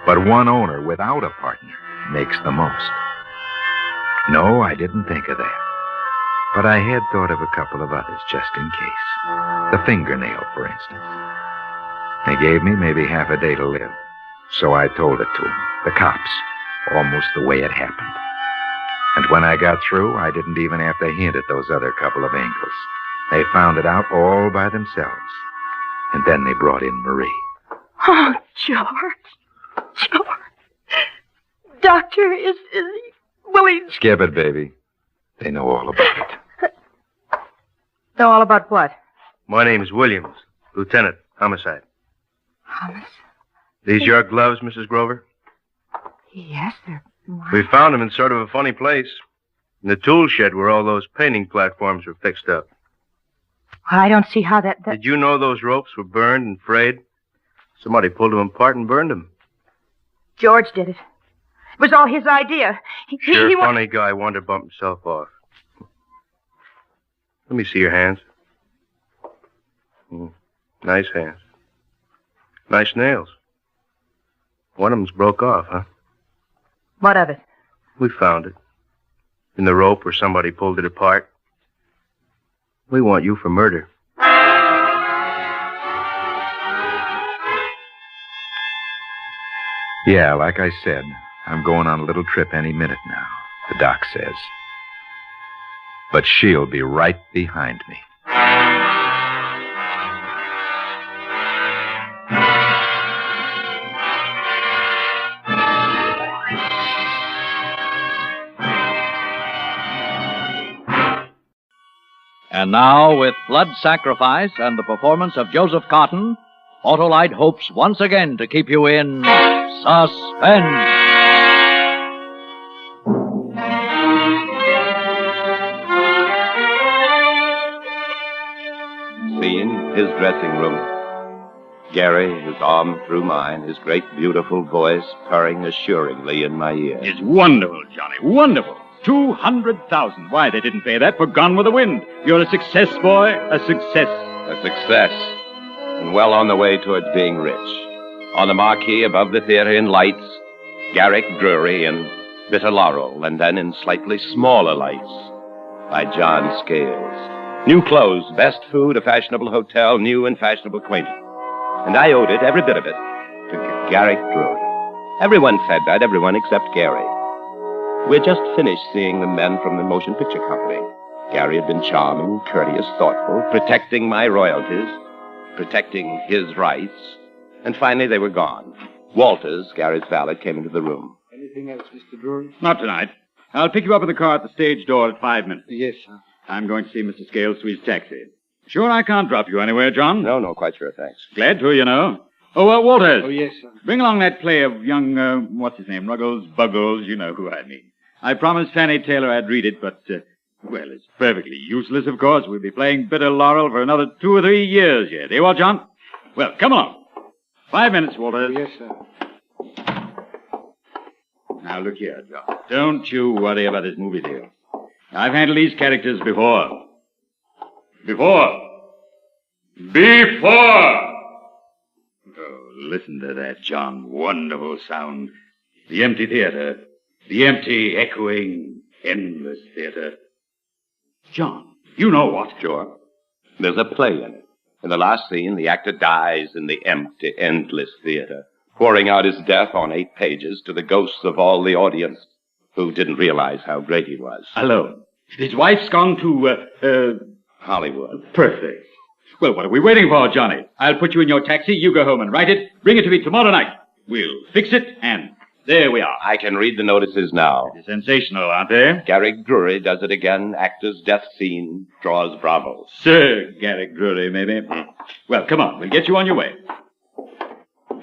[SPEAKER 2] But one owner without a partner makes the most. No, I didn't think of that. But I had thought of a couple of others just in case. The fingernail, for instance. They gave me maybe half a day to live. So I told it to them, the cops, almost the way it happened. And when I got through, I didn't even have to hint at those other couple of angles. They found it out all by themselves. And then they brought in Marie.
[SPEAKER 11] Oh, George. Doctor, is he... Will he...
[SPEAKER 2] Skip it, baby. They know all about it.
[SPEAKER 6] Know all about what?
[SPEAKER 8] My name's Williams, Lieutenant, homicide.
[SPEAKER 6] Thomas?
[SPEAKER 8] These your gloves, Mrs. Grover?
[SPEAKER 6] Yes, they're...
[SPEAKER 8] We found them in sort of a funny place. In the tool shed where all those painting platforms were fixed up.
[SPEAKER 6] I don't see how that...
[SPEAKER 8] Did you know those ropes were burned and frayed? Somebody pulled them apart and burned them.
[SPEAKER 6] George did it. It was all his idea.
[SPEAKER 8] Sure, funny guy wanted to bump himself off. Let me see your hands. Nice hands. Nice nails. One of them's broke off, huh?
[SPEAKER 6] What of it?
[SPEAKER 8] We found it. In the rope where somebody pulled it apart. We want you for murder.
[SPEAKER 2] Yeah, like I said, I'm going on a little trip any minute now, the doc says. But she'll be right behind me.
[SPEAKER 4] And now, with blood sacrifice and the performance of Joseph Cotton, Autolite hopes once again to keep you in suspense.
[SPEAKER 21] Scene, his dressing room.
[SPEAKER 7] Gary, his arm through mine, his great, beautiful voice purring assuringly in my ear.
[SPEAKER 10] It's wonderful, Johnny, wonderful. 200,000. Why, they didn't pay that for Gone with the Wind. You're a success, boy, a success.
[SPEAKER 7] A success. And well on the way towards being rich. On the marquee above the theater in lights, Garrick Drury in Bitter Laurel, and then in slightly smaller lights by John Scales. New clothes, best food, a fashionable hotel, new and fashionable acquaintance. And I owed it, every bit of it, to Garrick Drury. Everyone said that, everyone except Gary. We had just finished seeing the men from the motion picture company. Gary had been charming, courteous, thoughtful, protecting my royalties, protecting his rights, and finally they were gone. Walters, Gary's valet, came into the room.
[SPEAKER 10] Anything else, Mr. Drury? Not tonight. I'll pick you up in the car at the stage door at 5 minutes.
[SPEAKER 3] Yes, sir.
[SPEAKER 10] I'm going to see Mr. Scales to his taxi. Sure I can't drop you anywhere, John?
[SPEAKER 7] No, quite sure, thanks.
[SPEAKER 10] Glad to, you know. Oh, Walters.
[SPEAKER 3] Oh, yes, sir.
[SPEAKER 10] Bring along that play of young, what's his name, Ruggles, Buggles, you know who I mean. I promised Fanny Taylor I'd read it, but, well, it's perfectly useless, of course. We'll be playing Bitter Laurel for another 2 or 3 years yet. Eh, what, John? Well, come along. 5 minutes, Walters.
[SPEAKER 3] Yes, sir.
[SPEAKER 10] Now, look here, John. Don't you worry about this movie deal. I've handled these characters before. Before! Oh, listen to that, John. Wonderful sound. The empty theater. The empty, echoing, endless theater. John, you know what?
[SPEAKER 7] Sure. There's a play in it. In the last scene, the actor dies in the empty, endless theater, pouring out his death on 8 pages to the ghosts of all the audience who didn't realize how great he was.
[SPEAKER 10] Alone. His wife's gone to,
[SPEAKER 7] Hollywood.
[SPEAKER 10] Perfect. Well, what are we waiting for, Johnny? I'll put you in your taxi. You go home and write it. Bring it to me tomorrow night. We'll fix it, and there we are.
[SPEAKER 7] I can read the notices now.
[SPEAKER 10] They're sensational, aren't they?
[SPEAKER 7] Garrick Drury does it again. Actor's death scene draws bravos.
[SPEAKER 10] Sir Garrick Drury, maybe. Well, come on. We'll get you on your way.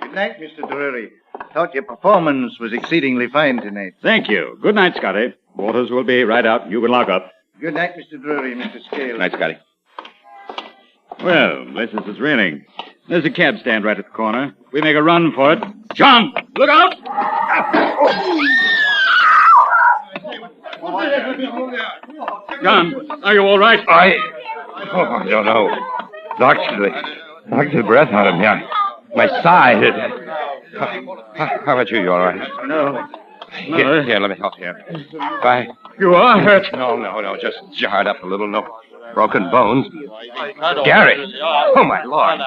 [SPEAKER 5] Good night, Mr. Drury. Thought your performance was exceedingly fine tonight.
[SPEAKER 10] Thank you. Good night, Scotty. Waters will be right out. You can lock up.
[SPEAKER 5] Good night, Mr. Drury, Mr. Scales.
[SPEAKER 7] Good night, Scotty.
[SPEAKER 10] Well, bless us, it's raining. There's a cab stand right at the corner. We make a run for it. John, look out! John, are you all right?
[SPEAKER 7] I don't know. Knocked the breath out of me. My side. How about you? You all right?
[SPEAKER 10] No.
[SPEAKER 7] Here, let me help you. Bye.
[SPEAKER 10] You are hurt.
[SPEAKER 7] No. Just jarred up a little. No broken bones. Gary! Oh, my Lord.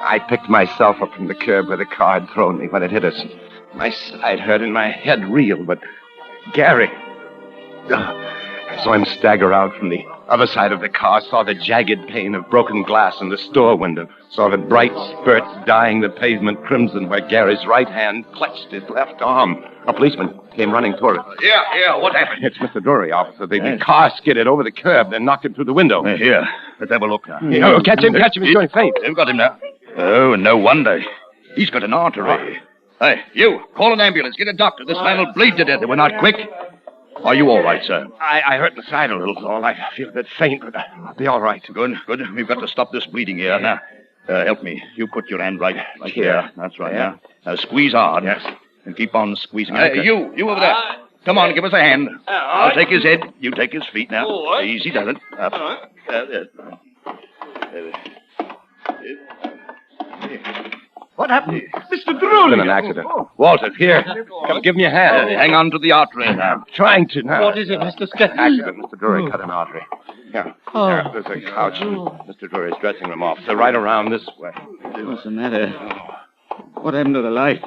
[SPEAKER 7] I picked myself up from the curb where the car had thrown me when it hit us. My side hurt and my head reeled, but Gary... I saw him stagger out from the other side of the car, saw the jagged pane of broken glass in the store window, saw the bright spurts dyeing the pavement crimson where Gary's right hand clutched his left arm. A policeman came running toward us.
[SPEAKER 8] Yeah, what happened?
[SPEAKER 7] It's Mr. Drury, officer. The car skidded over the curb, then knocked him through the window.
[SPEAKER 8] Here, let's have a look now.
[SPEAKER 7] Oh, catch him, he's going faint.
[SPEAKER 8] They've got him now. Oh, and no wonder. He's got an artery. Hey, you, call an ambulance, get a doctor. This man will bleed to death if we're not quick. Are you all right, sir?
[SPEAKER 7] I hurt the side a little, all. I feel a bit faint, but I'll be all right.
[SPEAKER 8] Good. We've got to stop this bleeding here. Now, help me. You put your hand right here. That's right.
[SPEAKER 7] Yeah.
[SPEAKER 8] Now, squeeze hard.
[SPEAKER 7] Yes.
[SPEAKER 8] And keep on squeezing.
[SPEAKER 7] You
[SPEAKER 8] over there. Come on, give us a hand. I'll take his head. You take his feet now. Easy does it. Up.
[SPEAKER 5] What happened?
[SPEAKER 7] Mr. Drury! It's been an accident. Walter, here. Come, give me a hand.
[SPEAKER 8] Hang on to the artery now.
[SPEAKER 7] I'm trying to now.
[SPEAKER 5] What is it, Mr. Scales?
[SPEAKER 7] Accident. Mr. Drury cut an artery. Here. There's a couch in Mr. Drury's dressing room officer right around this way.
[SPEAKER 10] What's the matter? What happened to the light?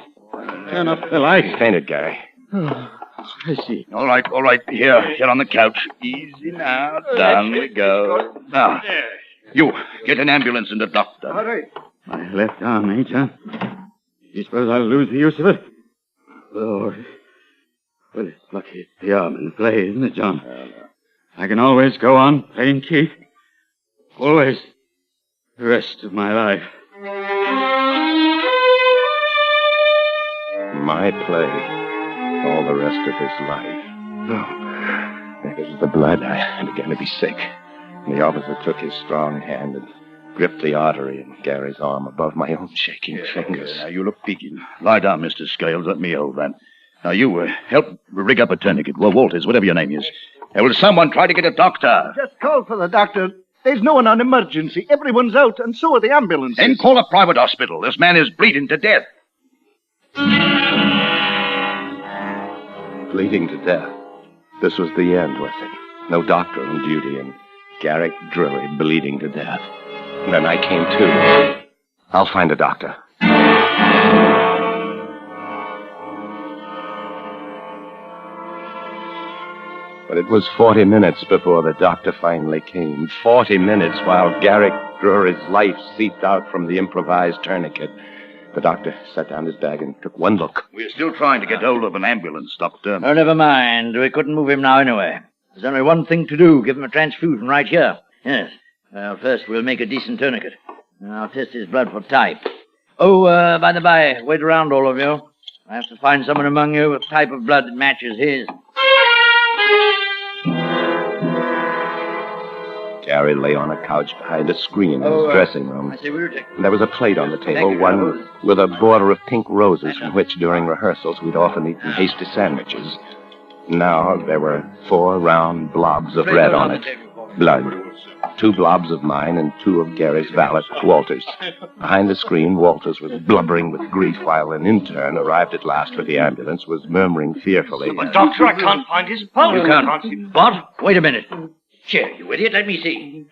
[SPEAKER 10] Turn up the light.
[SPEAKER 7] He fainted, Gary.
[SPEAKER 10] I see.
[SPEAKER 8] All right. Here on the couch. Easy now. Down we go. Now, you, get an ambulance and a doctor.
[SPEAKER 5] All right.
[SPEAKER 10] My left arm, eh, John? You suppose I'll lose the use of it? Lord. Well, it's lucky it's the arm in play, isn't it, John? I can always go on playing Keith. Always. The rest of my life.
[SPEAKER 7] My play. All the rest of his life. Oh. It was the blood. I began to be sick. And the officer took his strong hand and gripped the artery in Gary's arm above my own shaking fingers.
[SPEAKER 8] Now, you look peaking. Lie down, Mr. Scales. Let me hold that. Now, you help rig up a tourniquet. Well, Walters, whatever your name is. Will someone try to get a doctor?
[SPEAKER 16] Just call for the doctor. There's no one on emergency. Everyone's out, and so are the ambulances.
[SPEAKER 8] Then call a private hospital. This man is bleeding to death.
[SPEAKER 7] Bleeding to death. This was the end, was it? No doctor on duty, and Garrick Drury bleeding to death. And then I came to. I'll find a doctor. But it was 40 minutes before the doctor finally came. 40 minutes while Garrick Drury's life seeped out from the improvised tourniquet. The doctor set down his bag and took one look.
[SPEAKER 8] We're still trying to get hold of an ambulance, Doctor.
[SPEAKER 17] Oh, never mind. We couldn't move him now anyway. There's only one thing to do. Give him a transfusion right here. Yes. Well, first we'll make a decent tourniquet. I'll test his blood for type. Oh, by the by, wait around, all of you. I have to find someone among you with a type of blood that matches his.
[SPEAKER 7] Gary lay on a couch behind a screen in his dressing room.
[SPEAKER 17] I say we were taking...
[SPEAKER 7] And there was a plate on the table, one with a border of pink roses from which, during rehearsals, we'd often eaten hasty sandwiches. Now there were 4 round blobs of red on it. Blood. 2 blobs of mine and 2 of Gary's valet, Walters. Behind the screen, Walters was blubbering with grief while an intern, arrived at last with the ambulance, was murmuring fearfully.
[SPEAKER 16] But, Doctor, I can't find his pulse.
[SPEAKER 17] You can't. What? Wait a minute. Here, you idiot. Let me see.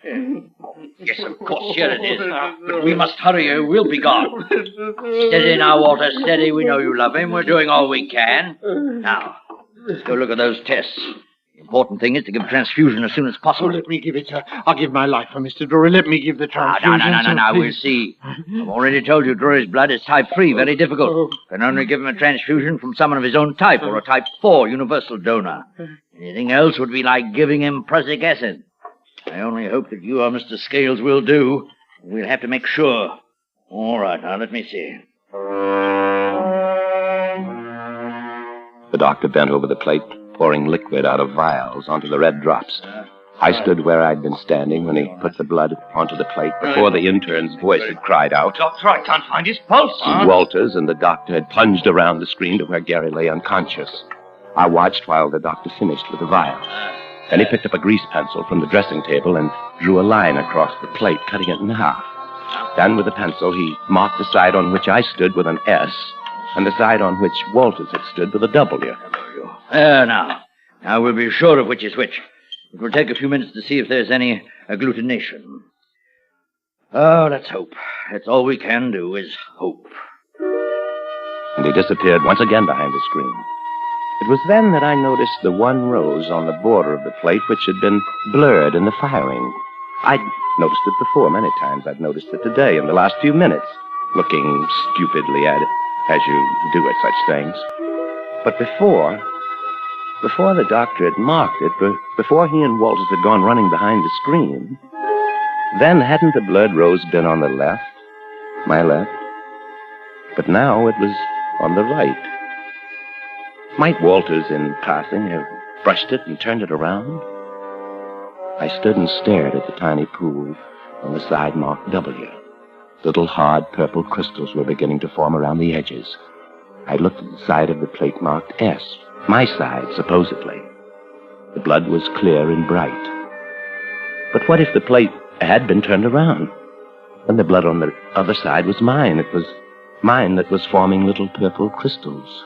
[SPEAKER 17] Yes, of course, here it is. But we must hurry or we'll be gone. Steady now, Walter, steady. We know you love him. We're doing all we can. Now, let's go look at those tests. The important thing is to give a transfusion as soon as possible.
[SPEAKER 16] Oh, let me give it, sir. I'll give my life for Mr. Drury. Let me give the transfusion.
[SPEAKER 17] No. We'll see. I've already told you Drury's blood is type 3, very difficult. Can only give him a transfusion from someone of his own type or a type 4 universal donor. Anything else would be like giving him prussic acid. I only hope that you or Mr. Scales will do. We'll have to make sure. All right, now let me see.
[SPEAKER 7] The doctor bent over the plate, pouring liquid out of vials onto the red drops. I stood where I'd been standing when he put the blood onto the plate before the intern's voice had cried out.
[SPEAKER 16] Doctor, I can't find his pulse.
[SPEAKER 7] Walters and the doctor had plunged around the screen to where Gary lay unconscious. I watched while the doctor finished with the vial. Then he picked up a grease pencil from the dressing table and drew a line across the plate, cutting it in half. Then with the pencil, he marked the side on which I stood with an S and the side on which Walters had stood with a W.
[SPEAKER 17] There now. Now we'll be sure of which is which. It will take a few minutes to see if there's any agglutination. Oh, let's hope. That's all we can do is hope.
[SPEAKER 7] And he disappeared once again behind the screen. It was then that I noticed the one rose on the border of the plate which had been blurred in the firing. I'd noticed it before many times. I'd noticed it today in the last few minutes, looking stupidly at it, as you do at such things. But before the doctor had marked it, before he and Walters had gone running behind the screen, then hadn't the blood rose been on the left, my left? But now it was on the right. Might Walters, in passing, have brushed it and turned it around? I stood and stared at the tiny pool on the side marked W. Little hard purple crystals were beginning to form around the edges. I looked at the side of the plate marked S, my side, supposedly. The blood was clear and bright. But what if the plate had been turned around? Then the blood on the other side was mine. It was mine that was forming little purple crystals.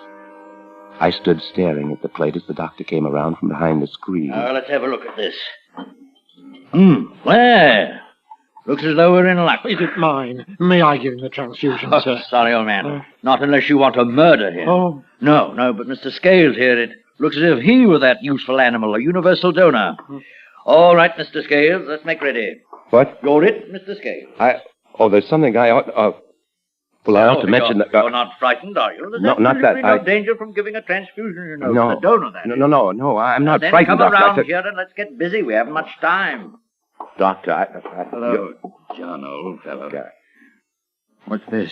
[SPEAKER 7] I stood staring at the plate as the doctor came around from behind the screen.
[SPEAKER 17] Let's have a look at this. Well, looks as though we're in luck.
[SPEAKER 16] Is it mine? May I give him the transfusion, sir?
[SPEAKER 17] Sorry, old man. Not unless you want to murder him.
[SPEAKER 16] Oh.
[SPEAKER 17] No, but Mr. Scales here, it looks as if he were that useful animal, a universal donor. All right, Mr. Scales, let's make ready.
[SPEAKER 7] What?
[SPEAKER 17] You're it, Mr. Scales.
[SPEAKER 7] There's something I ought... Well, I ought to mention that...
[SPEAKER 17] You're not frightened, are you? There's
[SPEAKER 7] not that.
[SPEAKER 17] No danger from giving a transfusion, you know.
[SPEAKER 7] No.
[SPEAKER 17] The donor, that is.
[SPEAKER 7] No, I'm not
[SPEAKER 17] then
[SPEAKER 7] frightened.
[SPEAKER 17] Come around here and let's get busy. We haven't much time.
[SPEAKER 7] Doctor,
[SPEAKER 8] Hello, John, old fellow.
[SPEAKER 7] Okay.
[SPEAKER 10] What's this?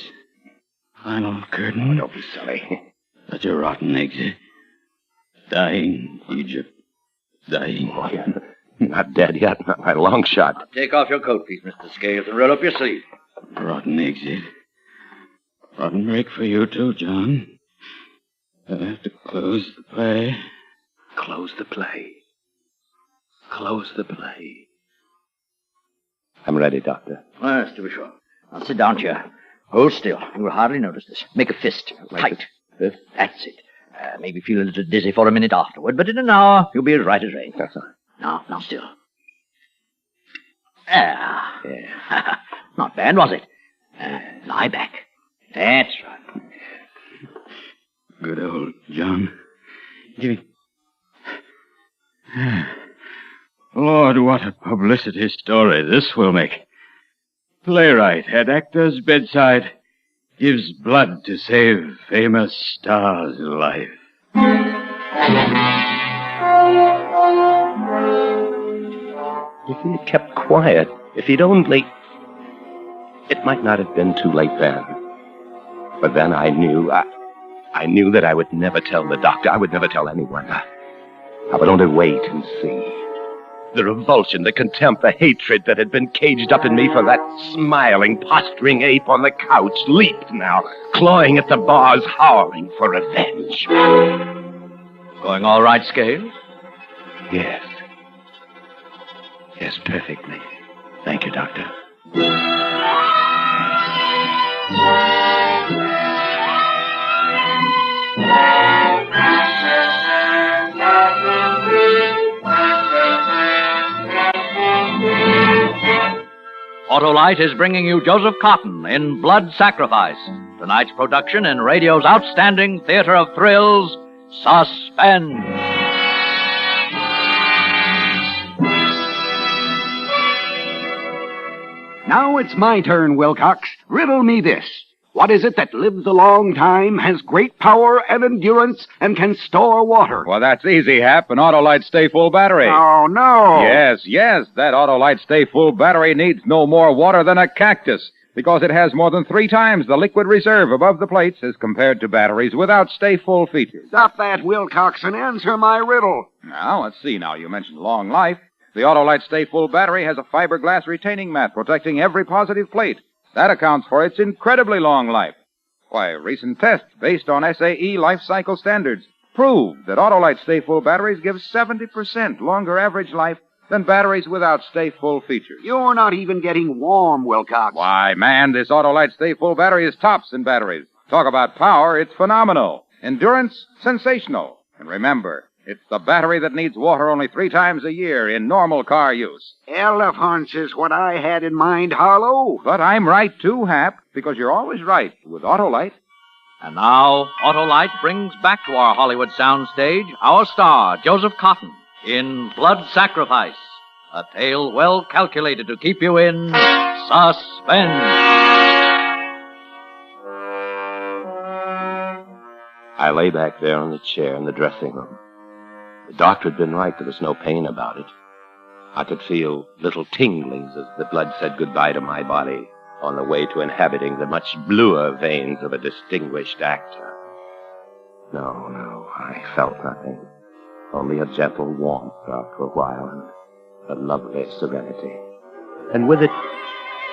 [SPEAKER 10] Final curtain?
[SPEAKER 7] Don't be silly.
[SPEAKER 10] Such a rotten exit. Dying, Egypt.
[SPEAKER 7] Dying. Oh, yeah. Not dead yet, not by a long shot.
[SPEAKER 17] Now take off your coat piece, Mr. Scales, and roll up your sleeve.
[SPEAKER 10] Rotten exit. Rotten break for you too, John. I have to close the play.
[SPEAKER 7] Close the play. Close the play. I'm ready, Doctor.
[SPEAKER 17] Yes, to be sure. Now sit down, chair. Hold still. You will hardly notice this. Make a fist. Tight.
[SPEAKER 7] Fist?
[SPEAKER 17] That's it. Maybe feel a little dizzy for a minute afterward, but in an hour, you'll be as right as rain.
[SPEAKER 7] That's all.
[SPEAKER 17] Now still. Yeah. Not bad, was it? Lie back. That's right.
[SPEAKER 10] Good old John. Give me... Lord, what a publicity story this will make. Playwright at actor's bedside gives blood to save famous star's life.
[SPEAKER 7] If he had kept quiet, if he'd only... It might not have been too late then. But then I knew that I would never tell the doctor. I would never tell anyone. I would only wait and see. The revulsion, the contempt, the hatred that had been caged up in me for that smiling, posturing ape on the couch leaped now, clawing at the bars, howling for revenge.
[SPEAKER 17] Going all right, Scales?
[SPEAKER 7] Yes. Yes, perfectly. Thank you, Doctor.
[SPEAKER 4] Autolite is bringing you Joseph Cotton in Blood Sacrifice, tonight's production in radio's outstanding theater of thrills, Suspense.
[SPEAKER 12] Now it's my turn, Wilcox. Riddle me this. What is it that lives a long time, has great power and endurance, and can store water?
[SPEAKER 14] Well, that's easy, Hap. An Autolite Stay Full battery.
[SPEAKER 12] Oh, no.
[SPEAKER 14] Yes. That Autolite Stay Full battery needs no more water than a cactus because it has more than 3 times the liquid reserve above the plates as compared to batteries without Stay Full features.
[SPEAKER 12] Stop that, Wilcox, and answer my riddle.
[SPEAKER 14] Now, let's see. Now, you mentioned long life. The Autolite Stay Full battery has a fiberglass retaining mat protecting every positive plate. That accounts for its incredibly long life. Why, recent tests based on SAE life cycle standards prove that Autolite Stay Full batteries give 70% longer average life than batteries without Stay Full features.
[SPEAKER 12] You're not even getting warm, Wilcox.
[SPEAKER 14] Why, man, this Autolite Stay Full battery is tops in batteries. Talk about power, it's phenomenal. Endurance, sensational. And remember, it's the battery that needs water only 3 times a year in normal car use.
[SPEAKER 12] Elephants is what I had in mind, Harlow.
[SPEAKER 14] But I'm right, too, Hap, because you're always right with Autolite.
[SPEAKER 4] And now, Autolite brings back to our Hollywood soundstage our star, Joseph Cotton, in Blood Sacrifice, a tale well calculated to keep you in suspense.
[SPEAKER 7] I lay back there on the chair in the dressing room. The doctor had been right. There was no pain about it. I could feel little tinglings as the blood said goodbye to my body on the way to inhabiting the much bluer veins of a distinguished actor. No, I felt nothing. Only a gentle warmth after a while and a lovely serenity. And with it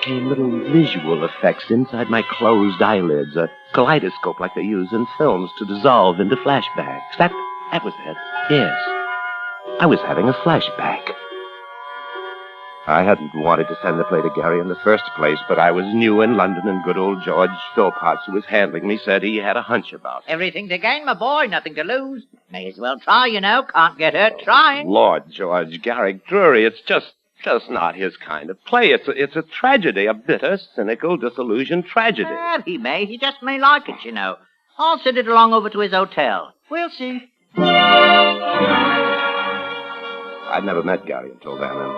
[SPEAKER 7] came little visual effects inside my closed eyelids, a kaleidoscope like they use in films to dissolve into flashbacks. That was it. Yes. I was having a flashback. I hadn't wanted to send the play to Gary in the first place, but I was new in London, and good old George Philpotts, who was handling me, said he had a hunch about it.
[SPEAKER 19] Everything to gain, my boy. Nothing to lose. May as well try, you know. Can't get hurt trying.
[SPEAKER 7] Lord, George, Garrick Drury, it's just not his kind of play. It's a tragedy, a bitter, cynical, disillusioned tragedy.
[SPEAKER 19] Well, he just may like it, you know. I'll send it along over to his hotel. We'll see.
[SPEAKER 7] I'd never met Gary until then, and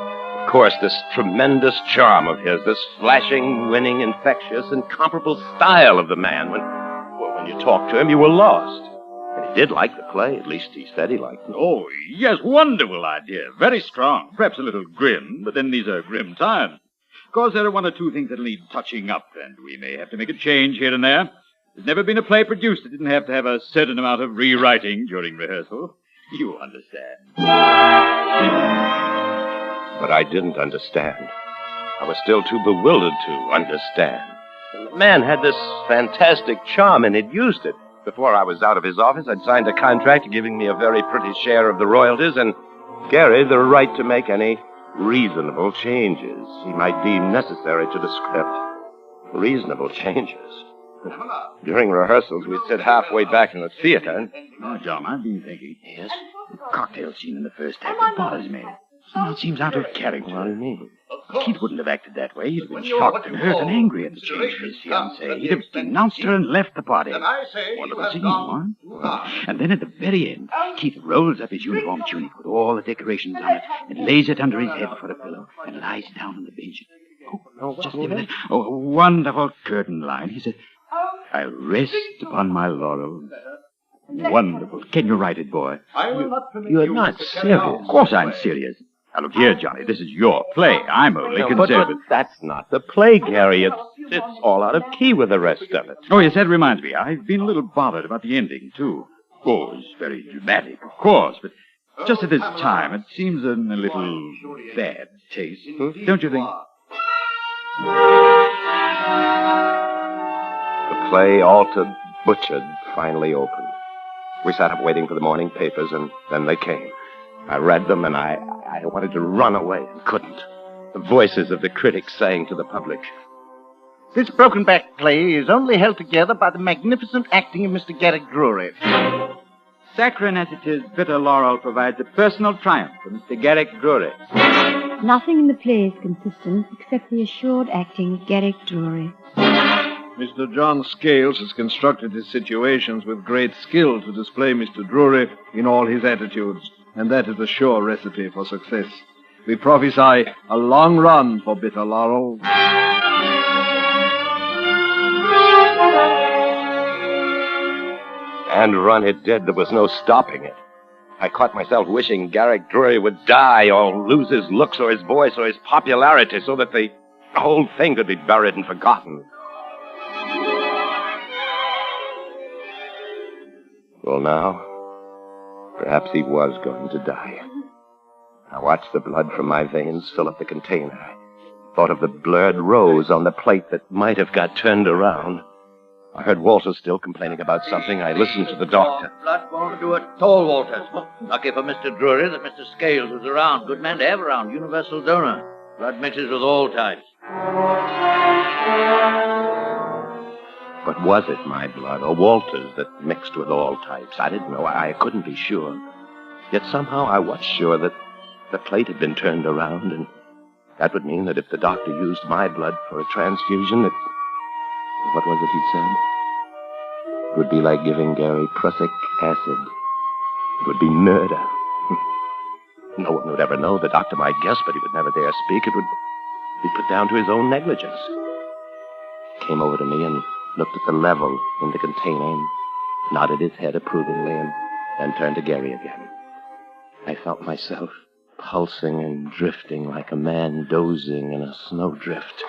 [SPEAKER 7] of course this tremendous charm of his, this flashing, winning, infectious, incomparable style of the man, when you talked to him, you were lost. And he did like the play, at least he said he liked it.
[SPEAKER 10] Oh, yes, wonderful idea. Very strong. Perhaps a little grim, but then these are grim times. Of course, there are 1 or 2 things that need touching up, and we may have to make a change here and there. There's never been a play produced that didn't have to have a certain amount of rewriting during rehearsal.
[SPEAKER 8] You understand.
[SPEAKER 7] But I didn't understand. I was still too bewildered to understand. And the man had this fantastic charm, and he'd used it. Before I was out of his office, I'd signed a contract giving me a very pretty share of the royalties and Gary the right to make any reasonable changes he might deem necessary to the script. Reasonable changes. During rehearsals, we'd sit halfway back in the theater and...
[SPEAKER 10] Oh, John, I've been thinking. Yes? The cocktail scene in the first act bothers me. It seems out of character.
[SPEAKER 7] What do you mean?
[SPEAKER 10] Keith wouldn't have acted that way. He'd have been shocked and hurt and angry at the change for his fiancée. He'd have denounced her and left the party. Wonderful scene, huh? And then at the very end, Keith rolls up his uniform tunic with all the decorations on it and lays it under his head for a pillow and lies down on the bench. Oh, just a minute. Oh, a wonderful curtain line. He said, I'll rest upon my laurels. Wonderful. Can you write it, boy?
[SPEAKER 7] You're not serious.
[SPEAKER 10] Of course I'm serious. Now, look here, Johnny. This is your play. I'm only concerned
[SPEAKER 7] but
[SPEAKER 10] with...
[SPEAKER 7] that's not the play, Gary. It's all out of key with the rest of it.
[SPEAKER 10] Oh, yes, that reminds me. I've been a little bothered about the ending, too. Oh, it's very dramatic, of course, but just at this time, it seems in a little bad taste. Don't you think?
[SPEAKER 7] The play, altered, butchered, finally opened. We sat up waiting for the morning papers, and then they came. I read them, and I wanted to run away and couldn't. The voices of the critics saying to the public,
[SPEAKER 16] This broken-back play is only held together by the magnificent acting of Mr. Garrick Drury.
[SPEAKER 10] Saccharine as it is, bitter laurel provides a personal triumph for Mr. Garrick Drury.
[SPEAKER 20] Nothing in the play is consistent except the assured acting of Garrick Drury.
[SPEAKER 18] Mr. John Scales has constructed his situations with great skill to display Mr. Drury in all his attitudes, and that is a sure recipe for success. We prophesy a long run for bitter laurel.
[SPEAKER 7] And run it did. There was no stopping it. I caught myself wishing Garrick Drury would die or lose his looks or his voice or his popularity so that the whole thing could be buried and forgotten. Well, now, perhaps he was going to die. I watched the blood from my veins fill up the container. I thought of the blurred rose on the plate that might have got turned around. I heard Walters still complaining about something. I listened to the doctor.
[SPEAKER 17] Blood won't do it at all, Walters. Lucky for Mr. Drury that Mr. Scales was around. Good man to have around. Universal donor. Blood mixes with all types.
[SPEAKER 7] But was it my blood or Walter's that mixed with all types? I didn't know. I couldn't be sure. Yet somehow I was sure that the plate had been turned around, and that would mean that if the doctor used my blood for a transfusion, that... What was it he said? It would be like giving Gary prussic acid. It would be murder. No one would ever know. The doctor might guess, but he would never dare speak. It would be put down to his own negligence. He came over to me and looked at the level in the container and nodded his head approvingly and then turned to Gary again. I felt myself pulsing and drifting like a man dozing in a snowdrift.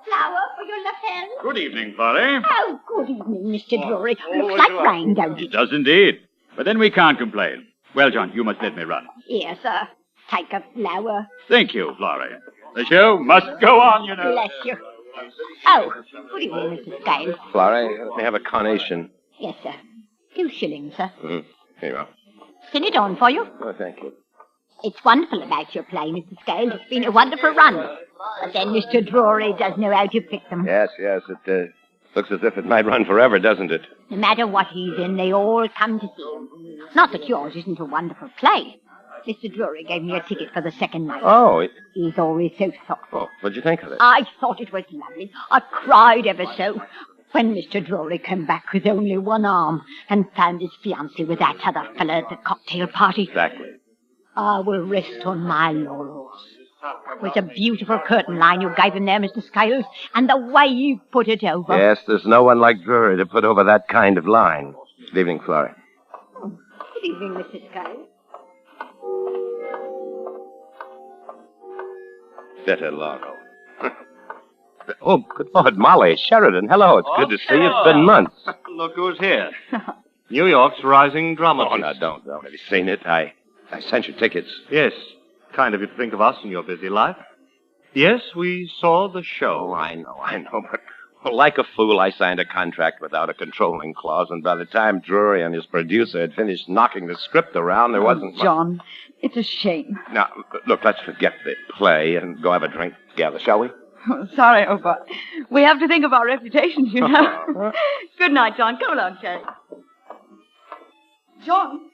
[SPEAKER 1] Flower for your left hand.
[SPEAKER 10] Good evening, Florrie.
[SPEAKER 1] Oh, good evening, Mr. Drury. Looks like rain, don't
[SPEAKER 10] It
[SPEAKER 1] it?
[SPEAKER 10] does indeed. But then we can't complain. Well, John, you must let me run.
[SPEAKER 1] Here, sir. Take a flower.
[SPEAKER 10] Thank you, Florrie. The show must go on, you know.
[SPEAKER 1] Bless you. Oh, good evening, Mrs. Scales.
[SPEAKER 7] Florrie, let me have a carnation.
[SPEAKER 1] Yes, sir. 2 shillings, sir.
[SPEAKER 7] Here you are.
[SPEAKER 1] Pin it on for you.
[SPEAKER 7] Oh, thank you.
[SPEAKER 1] It's wonderful about your play, Mr. Scales. It's been a wonderful run. But then Mr. Drury does know how to pick them.
[SPEAKER 7] Yes, it looks as if it might run forever, doesn't it?
[SPEAKER 1] No matter what he's in, they all come to see him. Not that yours isn't a wonderful play. Mr. Drury gave me a ticket for the second night.
[SPEAKER 7] Oh.
[SPEAKER 1] He's always so thoughtful.
[SPEAKER 7] Oh, what'd you think of it?
[SPEAKER 1] I thought it was lovely. I cried ever so when Mr. Drury came back with only one arm and found his fiancée with that other fella at the cocktail party.
[SPEAKER 7] Exactly.
[SPEAKER 1] I will rest on my laurels. It was a beautiful curtain line you gave him there, Mr. Scales, and the way you put it over.
[SPEAKER 7] Yes, there's no one like Drury to put over that kind of line. Good evening, Florrie.
[SPEAKER 1] Good evening, Mr. Scales.
[SPEAKER 7] Bitter laurel. Oh, good Lord, Molly, Sheridan, hello. It's good to see you. It's been months.
[SPEAKER 8] Look who's here.
[SPEAKER 13] New York's rising dramatist.
[SPEAKER 7] Oh, now, don't. Have you seen it? I sent you tickets.
[SPEAKER 13] Yes. Kind of you to think of us in your busy life. Yes, we saw the show.
[SPEAKER 7] Oh, I know, but like a fool, I signed a contract without a controlling clause, and by the time Drury and his producer had finished knocking the script around, there wasn't much...
[SPEAKER 1] John, it's a shame.
[SPEAKER 7] Now, look, let's forget the play and go have a drink together, shall we?
[SPEAKER 1] Oh, sorry, but we have to think of our reputations, you know. Good night, John. Come along, Cherry. John.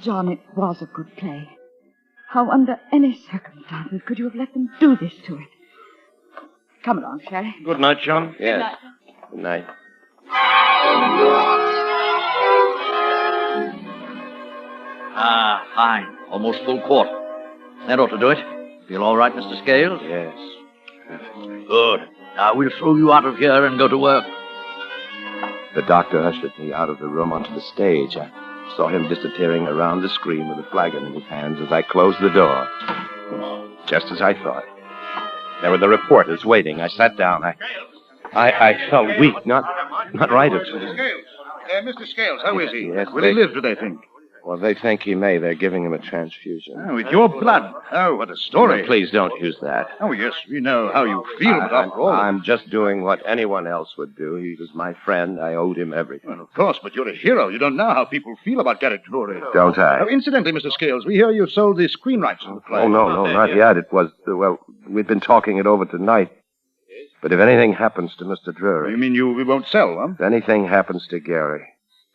[SPEAKER 1] John, it was a good play. How under any circumstances could you have let them do this to it? Come along, Cherry.
[SPEAKER 13] Good night, John.
[SPEAKER 7] Yes. Good night.
[SPEAKER 17] Ah, fine. Almost full quart. That ought to do it. Feel all right, Mr. Scales?
[SPEAKER 7] Yes.
[SPEAKER 17] Good. Now we'll throw you out of here and go to work.
[SPEAKER 7] The doctor ushered me out of the room onto the stage. I saw him disappearing around the screen with a flagon in his hands as I closed the door. Just as I thought. There were the reporters waiting. I sat down. I felt weak, not right at all.
[SPEAKER 8] Mr. Scales, how is he?
[SPEAKER 7] Yes,
[SPEAKER 8] Will he live, do they think?
[SPEAKER 7] Well, they think he may. They're giving him a transfusion.
[SPEAKER 8] Oh, with your blood. Oh, what a story.
[SPEAKER 7] No, please don't use that.
[SPEAKER 8] Oh, yes, we know how you feel, but after all...
[SPEAKER 7] I'm just doing what anyone else would do. He was my friend. I owed him everything.
[SPEAKER 8] Well, of course, but you're a hero. You don't know how people feel about Garrett Drury.
[SPEAKER 7] Don't I?
[SPEAKER 8] Oh, incidentally, Mr. Scales, we hear you sold the screen rights of the play.
[SPEAKER 7] Oh, no, not yet. It was, we'd been talking it over tonight. But if anything happens to Mr. Drury...
[SPEAKER 8] You mean we won't sell, huh?
[SPEAKER 7] If anything happens to Gary,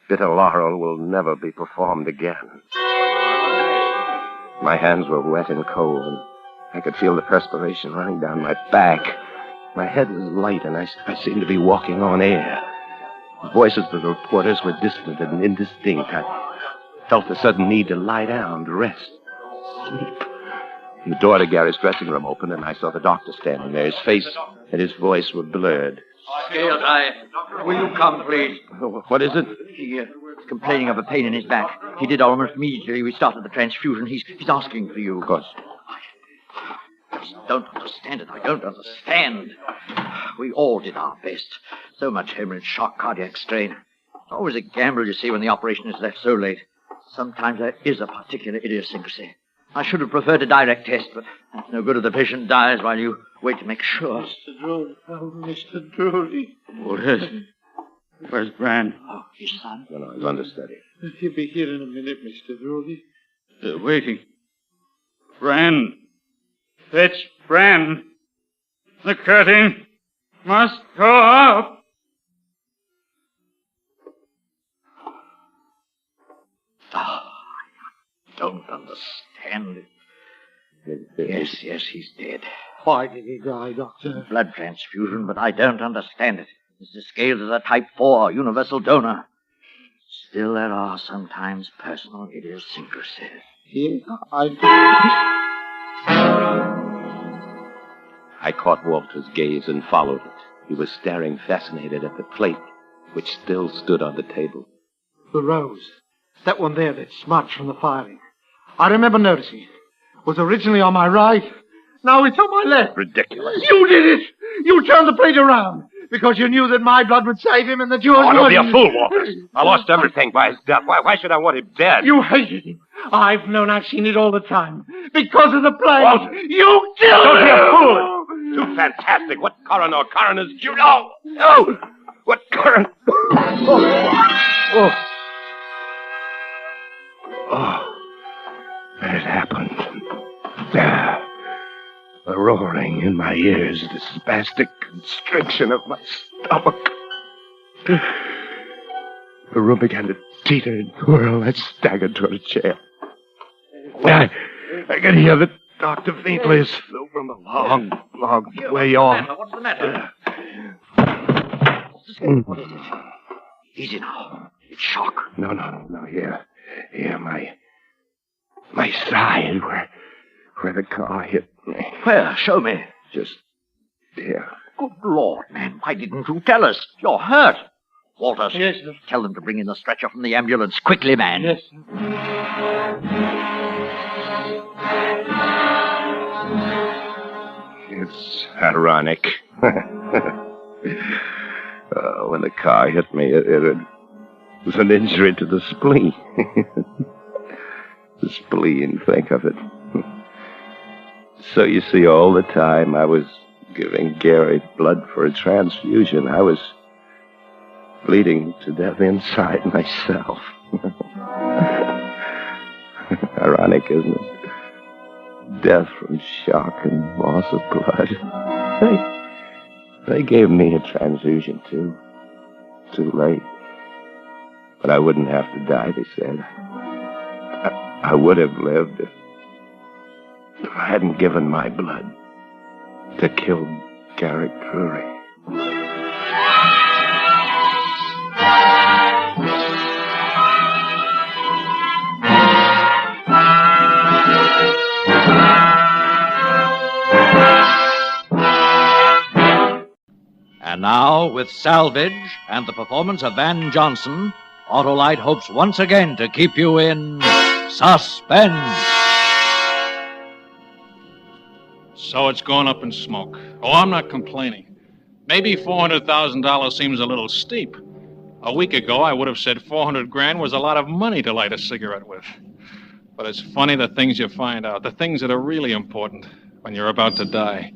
[SPEAKER 7] Bitter Laurel will never be performed again. My hands were wet and cold, and I could feel the perspiration running down my back. My head was light, and I seemed to be walking on air. The voices of the reporters were distant and indistinct. I felt the sudden need to lie down, to rest, sleep. And the door to Gary's dressing room opened, and I saw the doctor standing there. His face and his voice were blurred.
[SPEAKER 17] Scales, will you come, please?
[SPEAKER 7] What is it?
[SPEAKER 17] He is complaining of a pain in his back. He did almost immediately. We started the transfusion. He's asking for you.
[SPEAKER 7] Of course.
[SPEAKER 17] I don't understand it. I don't understand. We all did our best. So much hemorrhage, shock, cardiac strain. It's always a gamble, you see, when the operation is left so late. Sometimes there is a particular idiosyncrasy. I should have preferred a direct test, but that's no good if the patient dies while you wait to make sure.
[SPEAKER 3] Mr. Drury. Oh, Mr. Drury.
[SPEAKER 10] Where's Bran?
[SPEAKER 17] Oh, his son.
[SPEAKER 7] No, he's understudy.
[SPEAKER 3] He'll be here in a minute, Mr. Drury.
[SPEAKER 10] They're waiting. Bran. Fetch Bran. The curtain must go up.
[SPEAKER 17] Oh, I don't understand it. Yes, he's dead.
[SPEAKER 3] Why did he die, Doctor?
[SPEAKER 17] Blood transfusion, but I don't understand it. Mr. Scales is a type 4 universal donor. Still, there are sometimes personal idiosyncrasies.
[SPEAKER 3] Yeah,
[SPEAKER 7] I caught Walter's gaze and followed it. He was staring fascinated at the plate, which still stood on the table.
[SPEAKER 3] The rose. That one there that's smudged from the firing. I remember noticing it. It was originally on my right. Now it's on my left.
[SPEAKER 7] Ridiculous.
[SPEAKER 3] You did it! You turned the plate around because you knew that my blood would save him and that yours
[SPEAKER 7] don't be
[SPEAKER 3] wouldn't.
[SPEAKER 7] a fool, Walter. I lost everything by his death. Why should I want him dead?
[SPEAKER 3] You hated him. I've known, I've seen it all the time. Because of the play.
[SPEAKER 7] Walter.
[SPEAKER 3] You killed
[SPEAKER 7] Don't
[SPEAKER 3] him!
[SPEAKER 7] be a fool. Too fantastic. What coroner's jury? No! What coroner? It happened. The roaring in my ears, the spastic constriction of my stomach. The room began to teeter and whirl. I staggered toward a chair. I could hear the doctor faintly as though from a long way off.
[SPEAKER 17] What's the matter? What is it? Easy now. It's shock.
[SPEAKER 7] No. Here, my side, where the car hit me.
[SPEAKER 17] Where? Show me.
[SPEAKER 7] Just here.
[SPEAKER 17] Good Lord, man. Why didn't you tell us? You're hurt. Walters.
[SPEAKER 3] Yes, sir.
[SPEAKER 17] Tell them to bring in the stretcher from the ambulance. Quickly, man.
[SPEAKER 3] Yes,
[SPEAKER 7] It's ironic. When the car hit me, it was an injury to the spleen. The spleen, think of it. So you see, all the time I was giving Gary blood for a transfusion, I was bleeding to death inside myself. Ironic, isn't it? Death from shock and loss of blood. They gave me a transfusion, too. Too late. But I wouldn't have to die, they said. I would have lived if I hadn't given my blood to kill Garrick Drury.
[SPEAKER 4] And now, with Salvage and the performance of Van Johnson, Autolite hopes once again to keep you in suspense.
[SPEAKER 21] So it's gone up in smoke. Oh, I'm not complaining. Maybe $400,000 seems a little steep. A week ago, I would have said 400 grand was a lot of money to light a cigarette with. But it's funny the things you find out, the things that are really important when you're about to die.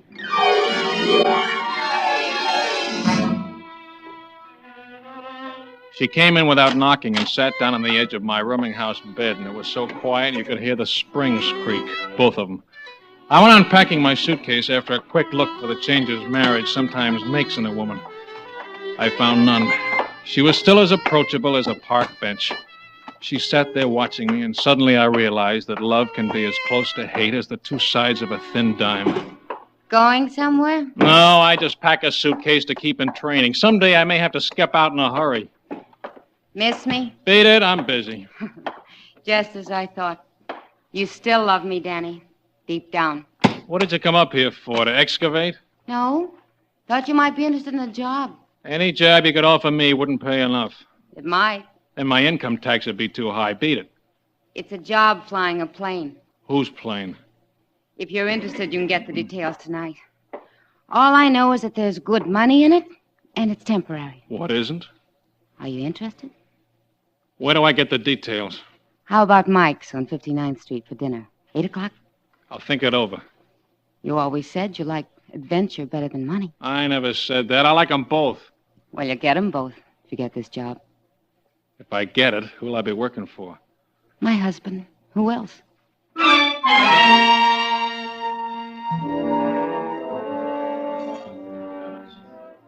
[SPEAKER 21] She came in without knocking and sat down on the edge of my rooming house bed, and it was so quiet you could hear the springs creak, both of them. I went on packing my suitcase after a quick look for the changes marriage sometimes makes in a woman. I found none. She was still as approachable as a park bench. She sat there watching me, and suddenly I realized that love can be as close to hate as the two sides of a thin dime.
[SPEAKER 20] Going somewhere?
[SPEAKER 21] No, I just pack a suitcase to keep in training. Someday I may have to skip out in a hurry.
[SPEAKER 20] Miss me?
[SPEAKER 21] Beat it, I'm busy.
[SPEAKER 20] Just as I thought. You still love me, Danny. Deep down.
[SPEAKER 21] What did you come up here for, to excavate?
[SPEAKER 20] No. Thought you might be interested in a job.
[SPEAKER 21] Any job you could offer me wouldn't pay enough.
[SPEAKER 20] It might.
[SPEAKER 21] Then my income tax would be too high. Beat it.
[SPEAKER 20] It's a job flying a plane.
[SPEAKER 21] Whose plane?
[SPEAKER 20] If you're interested, you can get the details tonight. All I know is that there's good money in it, and it's temporary.
[SPEAKER 21] What isn't?
[SPEAKER 20] Are you interested?
[SPEAKER 21] Where do I get the details?
[SPEAKER 20] How about Mike's on 59th Street for dinner? 8 o'clock?
[SPEAKER 21] I'll think it over.
[SPEAKER 20] You always said you like adventure better than money.
[SPEAKER 21] I never said that. I like them both.
[SPEAKER 20] Well, you get them both if you get this job.
[SPEAKER 21] If I get it, who'll I be working for?
[SPEAKER 20] My husband. Who else?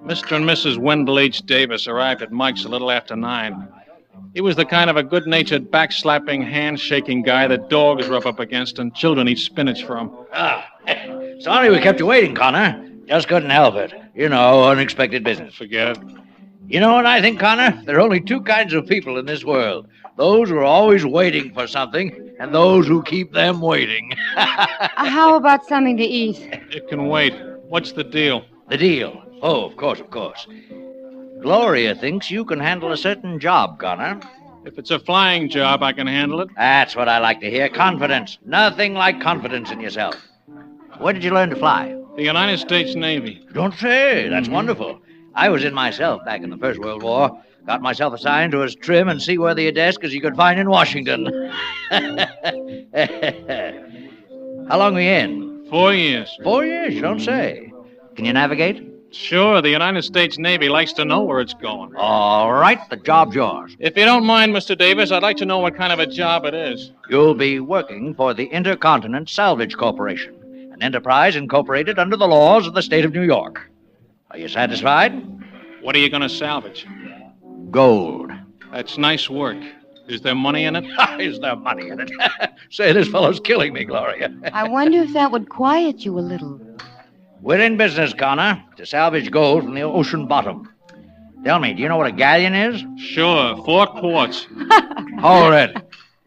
[SPEAKER 21] Mr. and Mrs. Wendell H. Davis arrived at Mike's a little after 9. He was the kind of a good-natured, back-slapping, hand-shaking guy that dogs rub up against and children eat spinach from.
[SPEAKER 17] Sorry we kept you waiting, Connor. Just couldn't help it. You know, unexpected business.
[SPEAKER 21] Forget it.
[SPEAKER 17] You know what I think, Connor? There are only two kinds of people in this world. Those who are always waiting for something, and those who keep them waiting.
[SPEAKER 20] How about something to eat?
[SPEAKER 21] It can wait. What's the deal?
[SPEAKER 17] The deal? Oh, of course. Gloria thinks you can handle a certain job, Connor.
[SPEAKER 21] If it's a flying job, I can handle it.
[SPEAKER 17] That's what I like to hear. Confidence. Nothing like confidence in yourself. Where did you learn to fly?
[SPEAKER 21] The United States Navy.
[SPEAKER 17] Don't say. That's wonderful. I was in myself back in the First World War. Got myself assigned to as trim and seaworthy a desk as you could find in Washington. How long were you in?
[SPEAKER 21] 4 years.
[SPEAKER 17] 4 years? You don't say. Can you navigate?
[SPEAKER 21] Sure, the United States Navy likes to know where it's going.
[SPEAKER 17] All right, the job's yours.
[SPEAKER 21] If you don't mind, Mr. Davis, I'd like to know what kind of a job it is.
[SPEAKER 17] You'll be working for the Intercontinent Salvage Corporation, an enterprise incorporated under the laws of the state of New York. Are you satisfied?
[SPEAKER 21] What are you going to salvage?
[SPEAKER 17] Gold.
[SPEAKER 21] That's nice work. Is there money in it?
[SPEAKER 17] Is there money in it? Say, this fellow's killing me, Gloria.
[SPEAKER 20] I wonder if that would quiet you a little.
[SPEAKER 17] We're in business, Connor, to salvage gold from the ocean bottom. Tell me, do you know what a galleon is?
[SPEAKER 21] Sure, 4 quarts.
[SPEAKER 17] Hold it.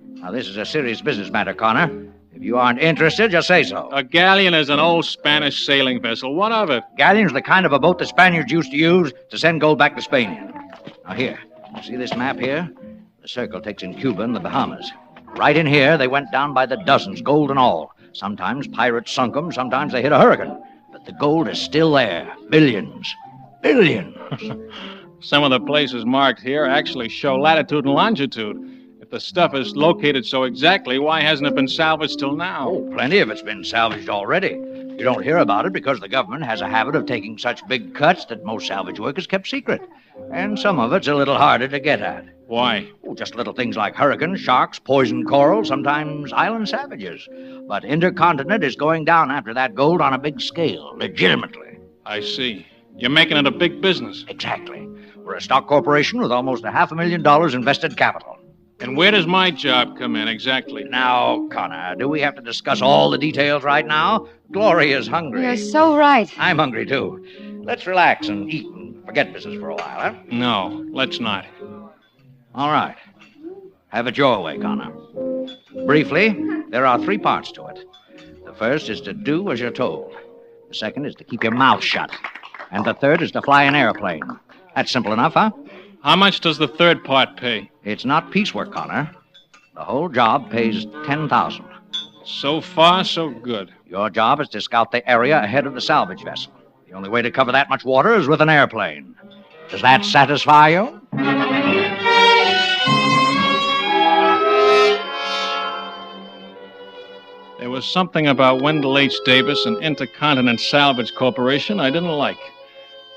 [SPEAKER 17] Now, this is a serious business matter, Connor. If you aren't interested, just say so.
[SPEAKER 21] A galleon is an old Spanish sailing vessel. What of it?
[SPEAKER 17] Galleon's the kind of a boat the Spaniards used to use to send gold back to Spain in. Now, here, see this map here? The circle takes in Cuba and the Bahamas. Right in here, they went down by the dozens, gold and all. Sometimes pirates sunk them, sometimes they hit a hurricane. But the gold is still there. Billions. Billions.
[SPEAKER 21] Some of the places marked here actually show latitude and longitude. If the stuff is located so exactly, why hasn't it been salvaged till now?
[SPEAKER 17] Oh, plenty of it's been salvaged already. You don't hear about it because the government has a habit of taking such big cuts that most salvage work is kept secret. And some of it's a little harder to get at.
[SPEAKER 21] Why?
[SPEAKER 17] Oh, just little things like hurricanes, sharks, poison coral, sometimes island savages. But Intercontinent is going down after that gold on a big scale, legitimately.
[SPEAKER 21] I see. You're making it a big business.
[SPEAKER 17] Exactly. We're a stock corporation with almost $500,000 invested capital.
[SPEAKER 21] And where does my job come in exactly?
[SPEAKER 17] Now, Connor, do we have to discuss all the details right now? Gloria's hungry.
[SPEAKER 20] You're so right.
[SPEAKER 17] I'm hungry, too. Let's relax and eat and forget business for a while, huh?
[SPEAKER 21] No, let's not.
[SPEAKER 17] All right. Have it your way, Connor. Briefly, there are 3 parts to it. The first is to do as you're told. The second is to keep your mouth shut. And the third is to fly an airplane. That's simple enough, huh?
[SPEAKER 21] How much does the third part pay?
[SPEAKER 17] It's not piecework, Connor. The whole job pays $10,000.
[SPEAKER 21] So far, so good.
[SPEAKER 17] Your job is to scout the area ahead of the salvage vessel. The only way to cover that much water is with an airplane. Does that satisfy you?
[SPEAKER 21] There was something about Wendell H. Davis and Intercontinent Salvage Corporation I didn't like.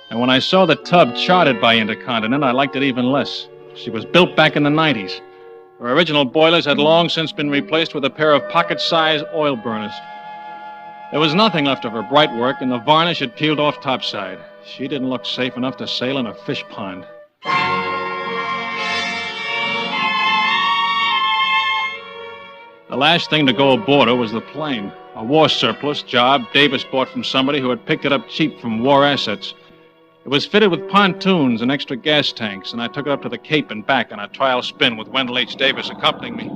[SPEAKER 21] And when I saw the tub chartered by Intercontinent, I liked it even less. She was built back in the 90s. Her original boilers had long since been replaced with a pair of pocket-sized oil burners. There was nothing left of her bright work, and the varnish had peeled off topside. She didn't look safe enough to sail in a fish pond. The last thing to go aboard her was the plane, a war surplus job Davis bought from somebody who had picked it up cheap from war assets. It was fitted with pontoons and extra gas tanks, and I took it up to the Cape and back on a trial spin with Wendell H. Davis accompanying me.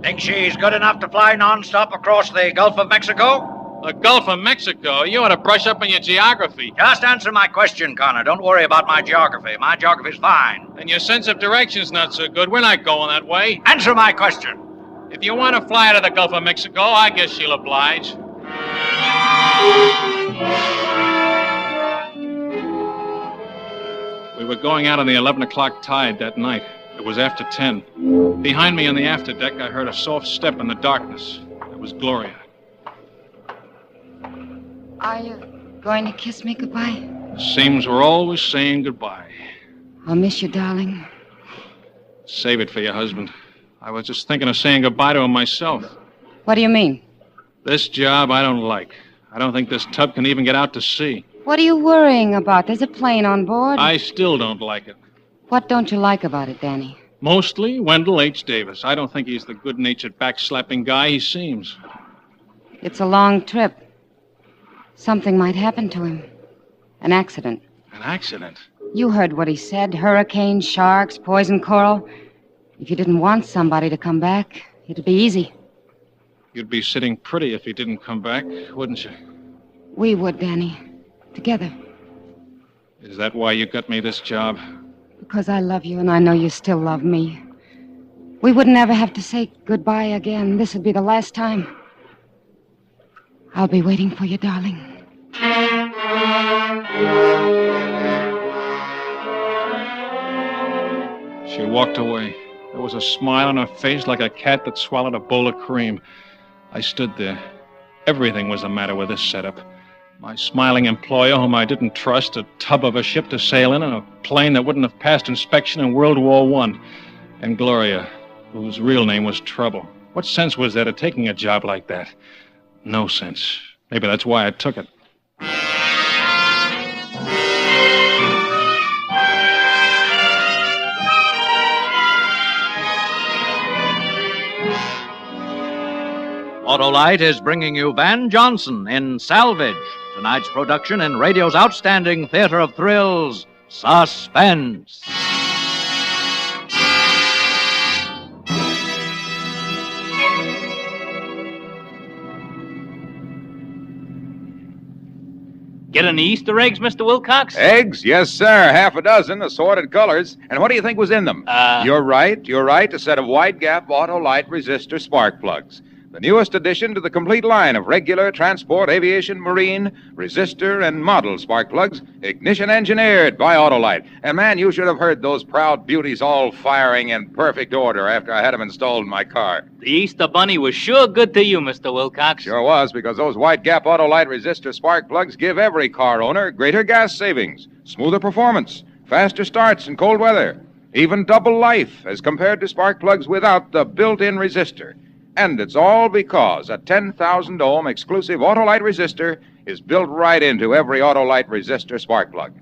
[SPEAKER 17] Think she's good enough to fly nonstop across the Gulf of Mexico?
[SPEAKER 21] The Gulf of Mexico? You ought to brush up on your geography.
[SPEAKER 17] Just answer my question, Connor. Don't worry about my geography. My geography's fine.
[SPEAKER 21] And your sense of direction's not so good. We're not going that way.
[SPEAKER 17] Answer my question.
[SPEAKER 21] If you want to fly out of the Gulf of Mexico, I guess she'll oblige. We were going out on the 11 o'clock tide that night. It was after 10. Behind me on the afterdeck, I heard a soft step in the darkness. It was Gloria.
[SPEAKER 20] Are you going to kiss me goodbye?
[SPEAKER 21] Seems we're always saying goodbye.
[SPEAKER 20] I'll miss you, darling.
[SPEAKER 21] Save it for your husband. I was just thinking of saying goodbye to him myself.
[SPEAKER 20] What do you mean?
[SPEAKER 21] This job I don't like. I don't think this tub can even get out to sea.
[SPEAKER 20] What are you worrying about? There's a plane on board.
[SPEAKER 21] I still don't like it.
[SPEAKER 20] What don't you like about it, Danny?
[SPEAKER 21] Mostly Wendell H. Davis. I don't think he's the good-natured, backslapping guy he seems.
[SPEAKER 20] It's a long trip. Something might happen to him. An accident.
[SPEAKER 21] An accident?
[SPEAKER 20] You heard what he said. Hurricanes, sharks, poison coral. If you didn't want somebody to come back, it'd be easy.
[SPEAKER 21] You'd be sitting pretty if he didn't come back, wouldn't you?
[SPEAKER 20] We would, Danny. Together.
[SPEAKER 21] Is that why you got me this job?
[SPEAKER 20] Because I love you and I know you still love me. We wouldn't ever have to say goodbye again. This would be the last time. I'll be waiting for you, darling.
[SPEAKER 21] She walked away. There was a smile on her face like a cat that swallowed a bowl of cream. I stood there. Everything was the matter with this setup. My smiling employer, whom I didn't trust, a tub of a ship to sail in, and a plane that wouldn't have passed inspection in World War I. And Gloria, whose real name was Trouble. What sense was there to taking a job like that? No sense. Maybe that's why I took it.
[SPEAKER 4] Autolite is bringing you Van Johnson in Salvage, tonight's production in radio's outstanding theater of thrills, Suspense.
[SPEAKER 9] Get any Easter eggs, Mr. Wilcox?
[SPEAKER 14] Eggs? Yes, sir. Half a dozen, assorted colors. And what do you think was in them? You're right. A set of wide-gap Autolite resistor spark plugs. the newest addition to the complete line of regular transport, aviation, marine, resistor, and model spark plugs, ignition engineered by Autolite. And man, you should have heard those proud beauties all firing in perfect order after I had them installed in my car.
[SPEAKER 9] The Easter Bunny was sure good to you, Mr. Wilcox.
[SPEAKER 14] Sure was, because those wide gap Autolite resistor spark plugs give every car owner greater gas savings, smoother performance, faster starts in cold weather, even double life as compared to spark plugs without the built-in resistor. And it's all because a 10,000 ohm exclusive Autolite resistor is built right into every Autolite resistor spark plug.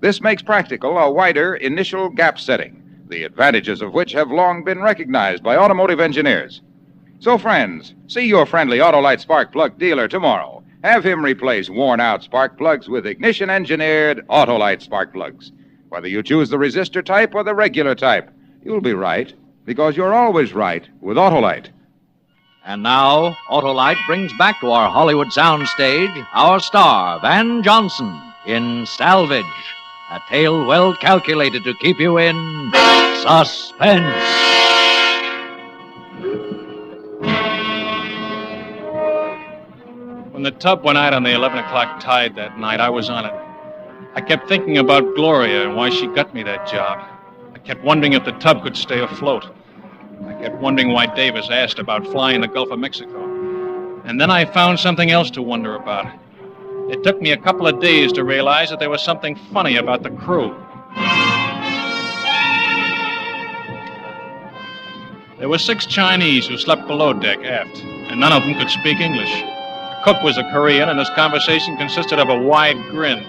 [SPEAKER 14] This makes practical a wider initial gap setting, the advantages of which have long been recognized by automotive engineers. So, friends, see your friendly Autolite spark plug dealer tomorrow. Have him replace worn-out spark plugs with ignition-engineered Autolite spark plugs. Whether you choose the resistor type or the regular type, you'll be right, because you're always right with Autolite.
[SPEAKER 4] And now, Autolite brings back to our Hollywood soundstage our star, Van Johnson, in Salvage, a tale well calculated to keep you in suspense.
[SPEAKER 21] When the tub went out on the 11 o'clock tide that night, I was on it. I kept thinking about Gloria and why she got me that job. I kept wondering if the tub could stay afloat. I kept wondering why Davis asked about flying the Gulf of Mexico. And then I found something else to wonder about. It took me a couple of days to realize that there was something funny about the crew. There were 6 Chinese who slept below deck aft, and none of them could speak English. The cook was a Korean, and his conversation consisted of a wide grin.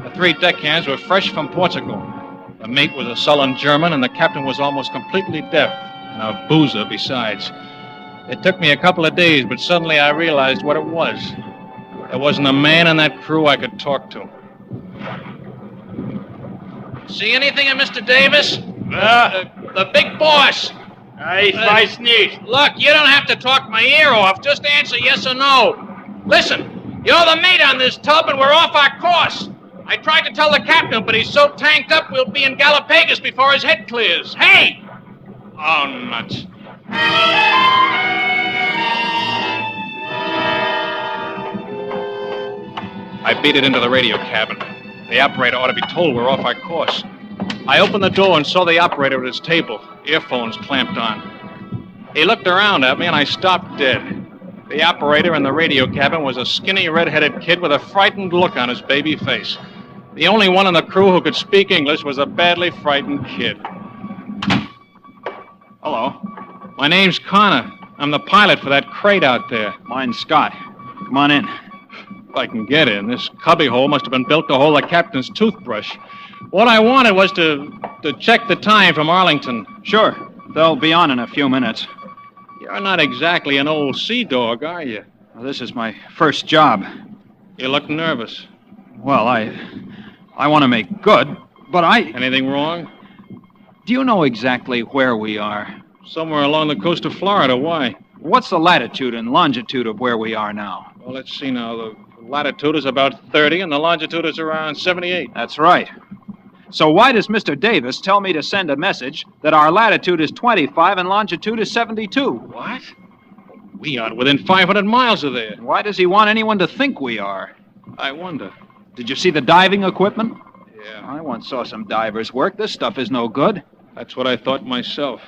[SPEAKER 21] The 3 deckhands were fresh from Portugal. The mate was a sullen German, and the captain was almost completely deaf, and a boozer besides. It took me a couple of days, but suddenly I realized what it was. There wasn't a man in that crew I could talk to. See anything of Mr. Davis? The big boss.
[SPEAKER 9] I sneeze.
[SPEAKER 21] Look, you don't have to talk my ear off. Just answer yes or no. Listen, you're the mate on this tub, and we're off our course. I tried to tell the captain, but he's so tanked up we'll be in Galapagos before his head clears. Hey! Oh, nuts. I beat it into the radio cabin. The operator ought to be told we're off our course. I opened the door and saw the operator at his table, earphones clamped on. He looked around at me, and I stopped dead. The operator in the radio cabin was a skinny, red-headed kid with a frightened look on his baby face. The only one in the crew who could speak English was a badly frightened kid. Hello. My name's Connor. I'm the pilot for that crate out there.
[SPEAKER 15] Mine's Scott. Come on in.
[SPEAKER 21] If I can get in. This cubbyhole must have been built to hold the captain's toothbrush. What I wanted was to check the time from Arlington.
[SPEAKER 15] Sure. They'll be on in a few minutes.
[SPEAKER 21] You're not exactly an old sea dog, are you?
[SPEAKER 15] Well, this is my first job.
[SPEAKER 21] You look nervous.
[SPEAKER 15] Well, I want to make good, but
[SPEAKER 21] Anything wrong?
[SPEAKER 15] Do you know exactly where we are?
[SPEAKER 21] Somewhere along the coast of Florida. Why?
[SPEAKER 15] What's the latitude and longitude of where we are now?
[SPEAKER 21] Well, let's see now. The latitude is about 30, and the longitude is around 78.
[SPEAKER 15] That's right. So why does Mr. Davis tell me to send a message that our latitude is 25 and longitude is 72?
[SPEAKER 21] What? We aren't within 500 miles of there.
[SPEAKER 15] Why does he want anyone to think we are?
[SPEAKER 21] I wonder.
[SPEAKER 15] Did you see the diving equipment?
[SPEAKER 21] Yeah.
[SPEAKER 15] I once saw some divers work. This stuff is no good.
[SPEAKER 21] That's what I thought myself.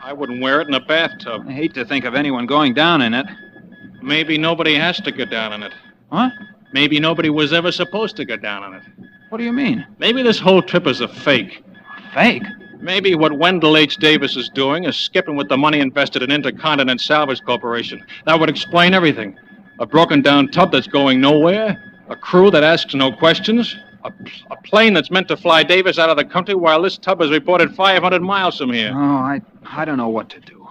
[SPEAKER 21] I wouldn't wear it in a bathtub.
[SPEAKER 15] I hate to think of anyone going down in it.
[SPEAKER 21] Maybe nobody has to go down in it.
[SPEAKER 15] Huh?
[SPEAKER 21] Maybe nobody was ever supposed to go down in it.
[SPEAKER 15] What do you mean?
[SPEAKER 21] Maybe this whole trip is a fake.
[SPEAKER 15] Fake?
[SPEAKER 21] Maybe what Wendell H. Davis is doing is skipping with the money invested in Intercontinental Salvage Corporation. That would explain everything. A broken down tub that's going nowhere, a crew that asks no questions, a plane that's meant to fly Davis out of the country while this tub is reported 500 miles from here.
[SPEAKER 15] Oh, I don't know what to do.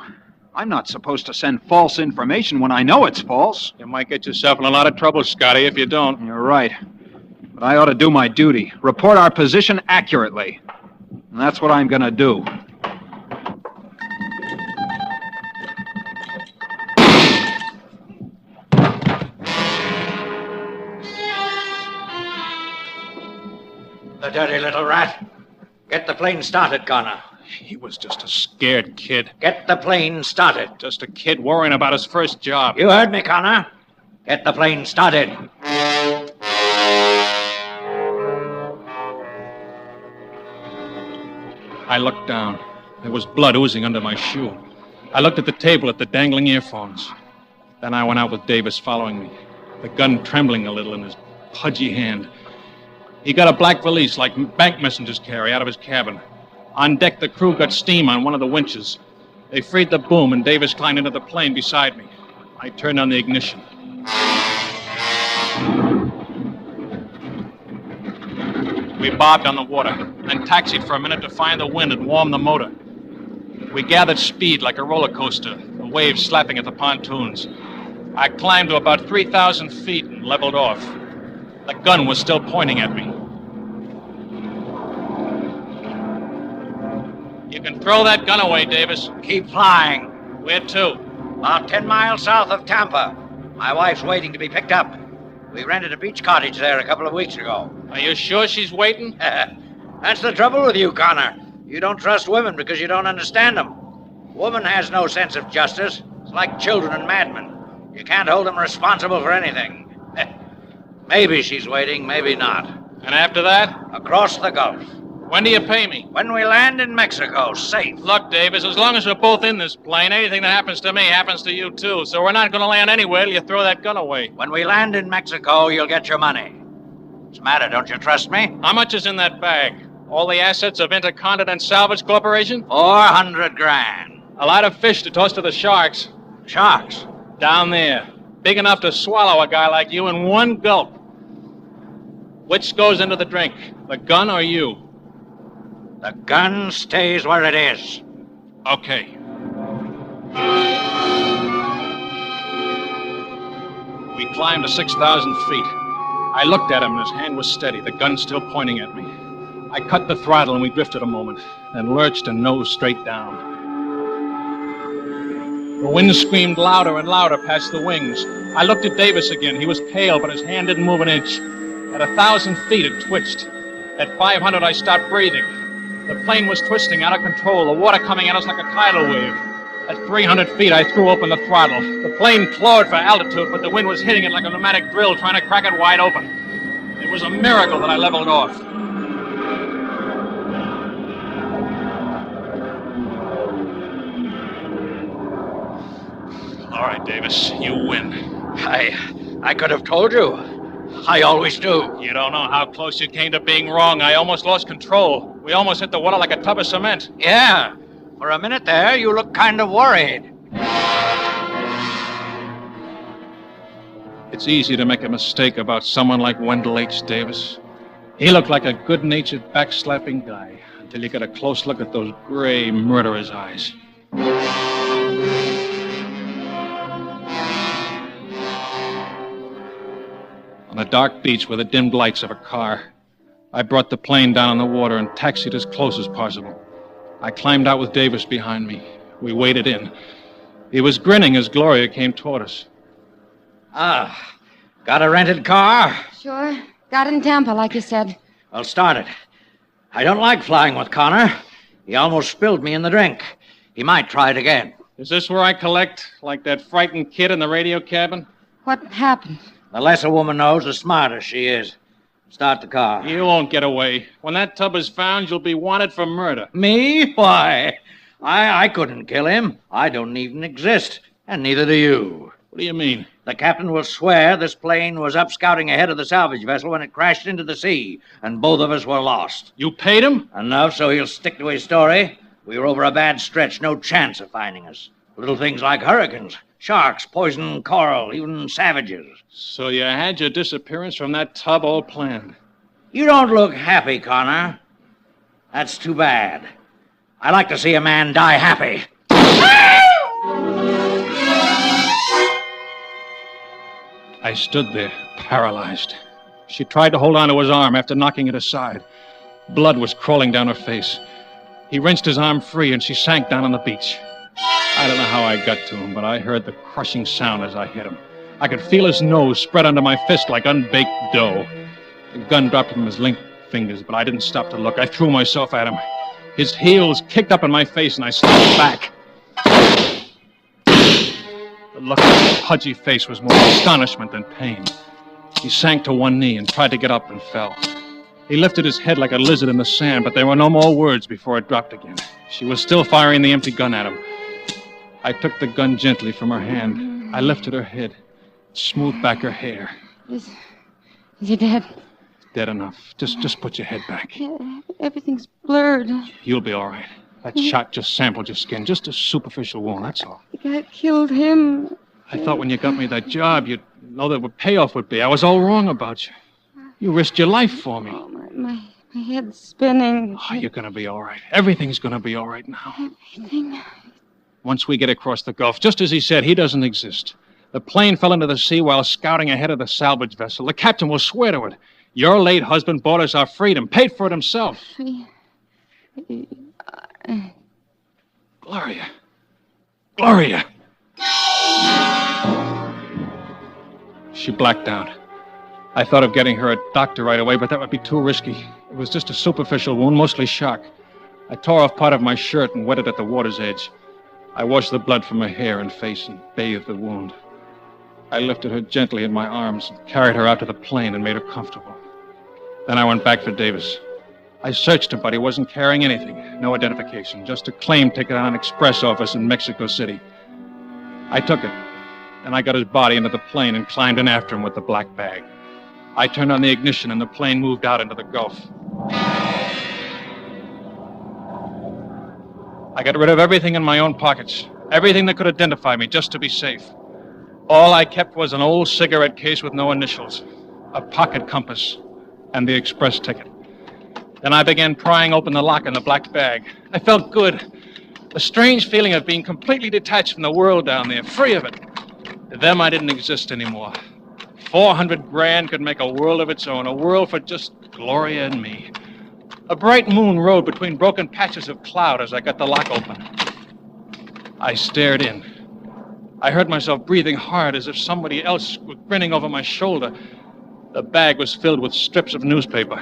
[SPEAKER 15] I'm not supposed to send false information when I know it's false.
[SPEAKER 21] You might get yourself in a lot of trouble, Scotty, if you don't.
[SPEAKER 15] You're right. But I ought to do my duty. Report our position accurately. And that's what I'm going to do.
[SPEAKER 17] The dirty little rat. Get the plane started, Connor.
[SPEAKER 21] He was just a scared kid.
[SPEAKER 17] Get the plane started.
[SPEAKER 21] Just a kid worrying about his first job.
[SPEAKER 17] You heard me, Connor. Get the plane started.
[SPEAKER 21] I looked down. There was blood oozing under my shoe. I looked at the table at the dangling earphones. Then I went out with Davis following me, the gun trembling a little in his pudgy hand. He got a black valise like bank messengers carry out of his cabin. On deck, the crew got steam on one of the winches. They freed the boom, and Davis climbed into the plane beside me. I turned on the ignition. We bobbed on the water, then taxied for a minute to find the wind and warm the motor. We gathered speed like a roller coaster, the waves slapping at the pontoons. I climbed to about 3,000 feet and leveled off. The gun was still pointing at me. You can throw that gun away, Davis.
[SPEAKER 17] Keep flying.
[SPEAKER 21] Where to?
[SPEAKER 17] About 10 miles south of Tampa. My wife's waiting to be picked up. We rented a beach cottage there a couple of weeks ago.
[SPEAKER 21] Are you sure she's waiting?
[SPEAKER 17] That's the trouble with you, Connor. You don't trust women because you don't understand them. Woman has no sense of justice. It's like children and madmen. You can't hold them responsible for anything. Maybe she's waiting, maybe not.
[SPEAKER 21] And after that?
[SPEAKER 17] Across the Gulf.
[SPEAKER 21] When do you pay me?
[SPEAKER 17] When we land in Mexico, safe.
[SPEAKER 21] Look, Davis, as long as we're both in this plane, anything that happens to me happens to you, too. So we're not going to land anywhere till you throw that gun away.
[SPEAKER 17] When we land in Mexico, you'll get your money. What's the matter, don't you trust me?
[SPEAKER 21] How much is in that bag? All the assets of Intercontinental Salvage Corporation?
[SPEAKER 17] 400 grand.
[SPEAKER 21] A lot of fish to toss to the sharks.
[SPEAKER 17] Sharks?
[SPEAKER 21] Down there. Big enough to swallow a guy like you in one gulp. Which goes into the drink? The gun or you?
[SPEAKER 17] The gun stays where it is.
[SPEAKER 21] Okay. We climbed to 6,000 feet. I looked at him and his hand was steady, the gun still pointing at me. I cut the throttle and we drifted a moment, then lurched and nosed straight down. The wind screamed louder and louder past the wings. I looked at Davis again. He was pale, but his hand didn't move an inch. At 1,000 feet, it twitched. At 500, I stopped breathing. The plane was twisting out of control, the water coming at us like a tidal wave. At 300 feet, I threw open the throttle. The plane clawed for altitude, but the wind was hitting it like a pneumatic drill, trying to crack it wide open. It was a miracle that I leveled off. All right, Davis, you win.
[SPEAKER 17] I could have told you. I always do.
[SPEAKER 21] You don't know how close you came to being wrong. I almost lost control. We almost hit the water like a tub of cement.
[SPEAKER 17] Yeah. For a minute there, you looked kind of worried.
[SPEAKER 21] It's easy to make a mistake about someone like Wendell H. Davis. He looked like a good-natured, backslapping guy until you got a close look at those gray, murderous eyes. On a dark beach with the dimmed lights of a car, I brought the plane down on the water and taxied as close as possible. I climbed out with Davis behind me. We waded in. He was grinning as Gloria came toward us.
[SPEAKER 17] Got a rented car?
[SPEAKER 20] Sure. Got in Tampa, like you said.
[SPEAKER 17] Well, start it. I don't like flying with Connor. He almost spilled me in the drink. He might try it again.
[SPEAKER 21] Is this where I collect, like that frightened kid in the radio cabin?
[SPEAKER 20] What happened?
[SPEAKER 17] The less a woman knows, the smarter she is. Start the car.
[SPEAKER 21] You won't get away. When that tub is found, you'll be wanted for murder.
[SPEAKER 17] Me? Why? I couldn't kill him. I don't even exist. And neither do you.
[SPEAKER 21] What do you mean?
[SPEAKER 17] The captain will swear this plane was up scouting ahead of the salvage vessel when it crashed into the sea, and both of us were lost.
[SPEAKER 21] You paid him?
[SPEAKER 17] Enough so he'll stick to his story. We were over a bad stretch, no chance of finding us. Little things like hurricanes, sharks, poison coral, even savages.
[SPEAKER 21] So you had your disappearance from that tub all planned.
[SPEAKER 17] You don't look happy, Connor. That's too bad. I like to see a man die happy.
[SPEAKER 21] I stood there, paralyzed. She tried to hold on to his arm after knocking it aside. Blood was crawling down her face. He wrenched his arm free and she sank down on the beach. I don't know how I got to him, but I heard the crushing sound as I hit him. I could feel his nose spread under my fist like unbaked dough. The gun dropped from his limp fingers, but I didn't stop to look. I threw myself at him. His heels kicked up in my face, and I stepped back. The look on his pudgy face was more astonishment than pain. He sank to one knee and tried to get up and fell. He lifted his head like a lizard in the sand, but there were no more words before it dropped again. She was still firing the empty gun at him. I took the gun gently from her hand. I lifted her head, smoothed back her hair.
[SPEAKER 20] Is he dead?
[SPEAKER 21] Dead enough. Just put your head back.
[SPEAKER 20] Everything's blurred.
[SPEAKER 21] You'll be all right. That shot just sampled your skin. Just a superficial wound, that's all.
[SPEAKER 20] The guy killed him.
[SPEAKER 21] I thought when you got me that job, you'd know that what payoff would be. I was all wrong about you. You risked your life for me.
[SPEAKER 20] Oh, my head's spinning.
[SPEAKER 21] Oh, you're going to be all right. Everything's going to be all right now.
[SPEAKER 20] Everything?
[SPEAKER 21] Once we get across the Gulf, just as he said, he doesn't exist. The plane fell into the sea while scouting ahead of the salvage vessel. The captain will swear to it. Your late husband bought us our freedom, paid for it himself. Gloria. Gloria! She blacked out. I thought of getting her a doctor right away, but that would be too risky. It was just a superficial wound, mostly shock. I tore off part of my shirt and wet it at the water's edge. I washed the blood from her hair and face and bathed the wound. I lifted her gently in my arms and carried her out to the plane and made her comfortable. Then I went back for Davis. I searched him, but he wasn't carrying anything. No identification, just a claim ticket on an express office in Mexico City. I took it, and I got his body into the plane and climbed in after him with the black bag. I turned on the ignition, and the plane moved out into the Gulf. I got rid of everything in my own pockets, everything that could identify me, just to be safe. All I kept was an old cigarette case with no initials, a pocket compass, and the express ticket. Then I began prying open the lock in the black bag. I felt good. A strange feeling of being completely detached from the world down there, free of it. To them, I didn't exist anymore. 400 grand could make a world of its own, a world for just Gloria and me. A bright moon rode between broken patches of cloud as I got the lock open. I stared in. I heard myself breathing hard as if somebody else was grinning over my shoulder. The bag was filled with strips of newspaper.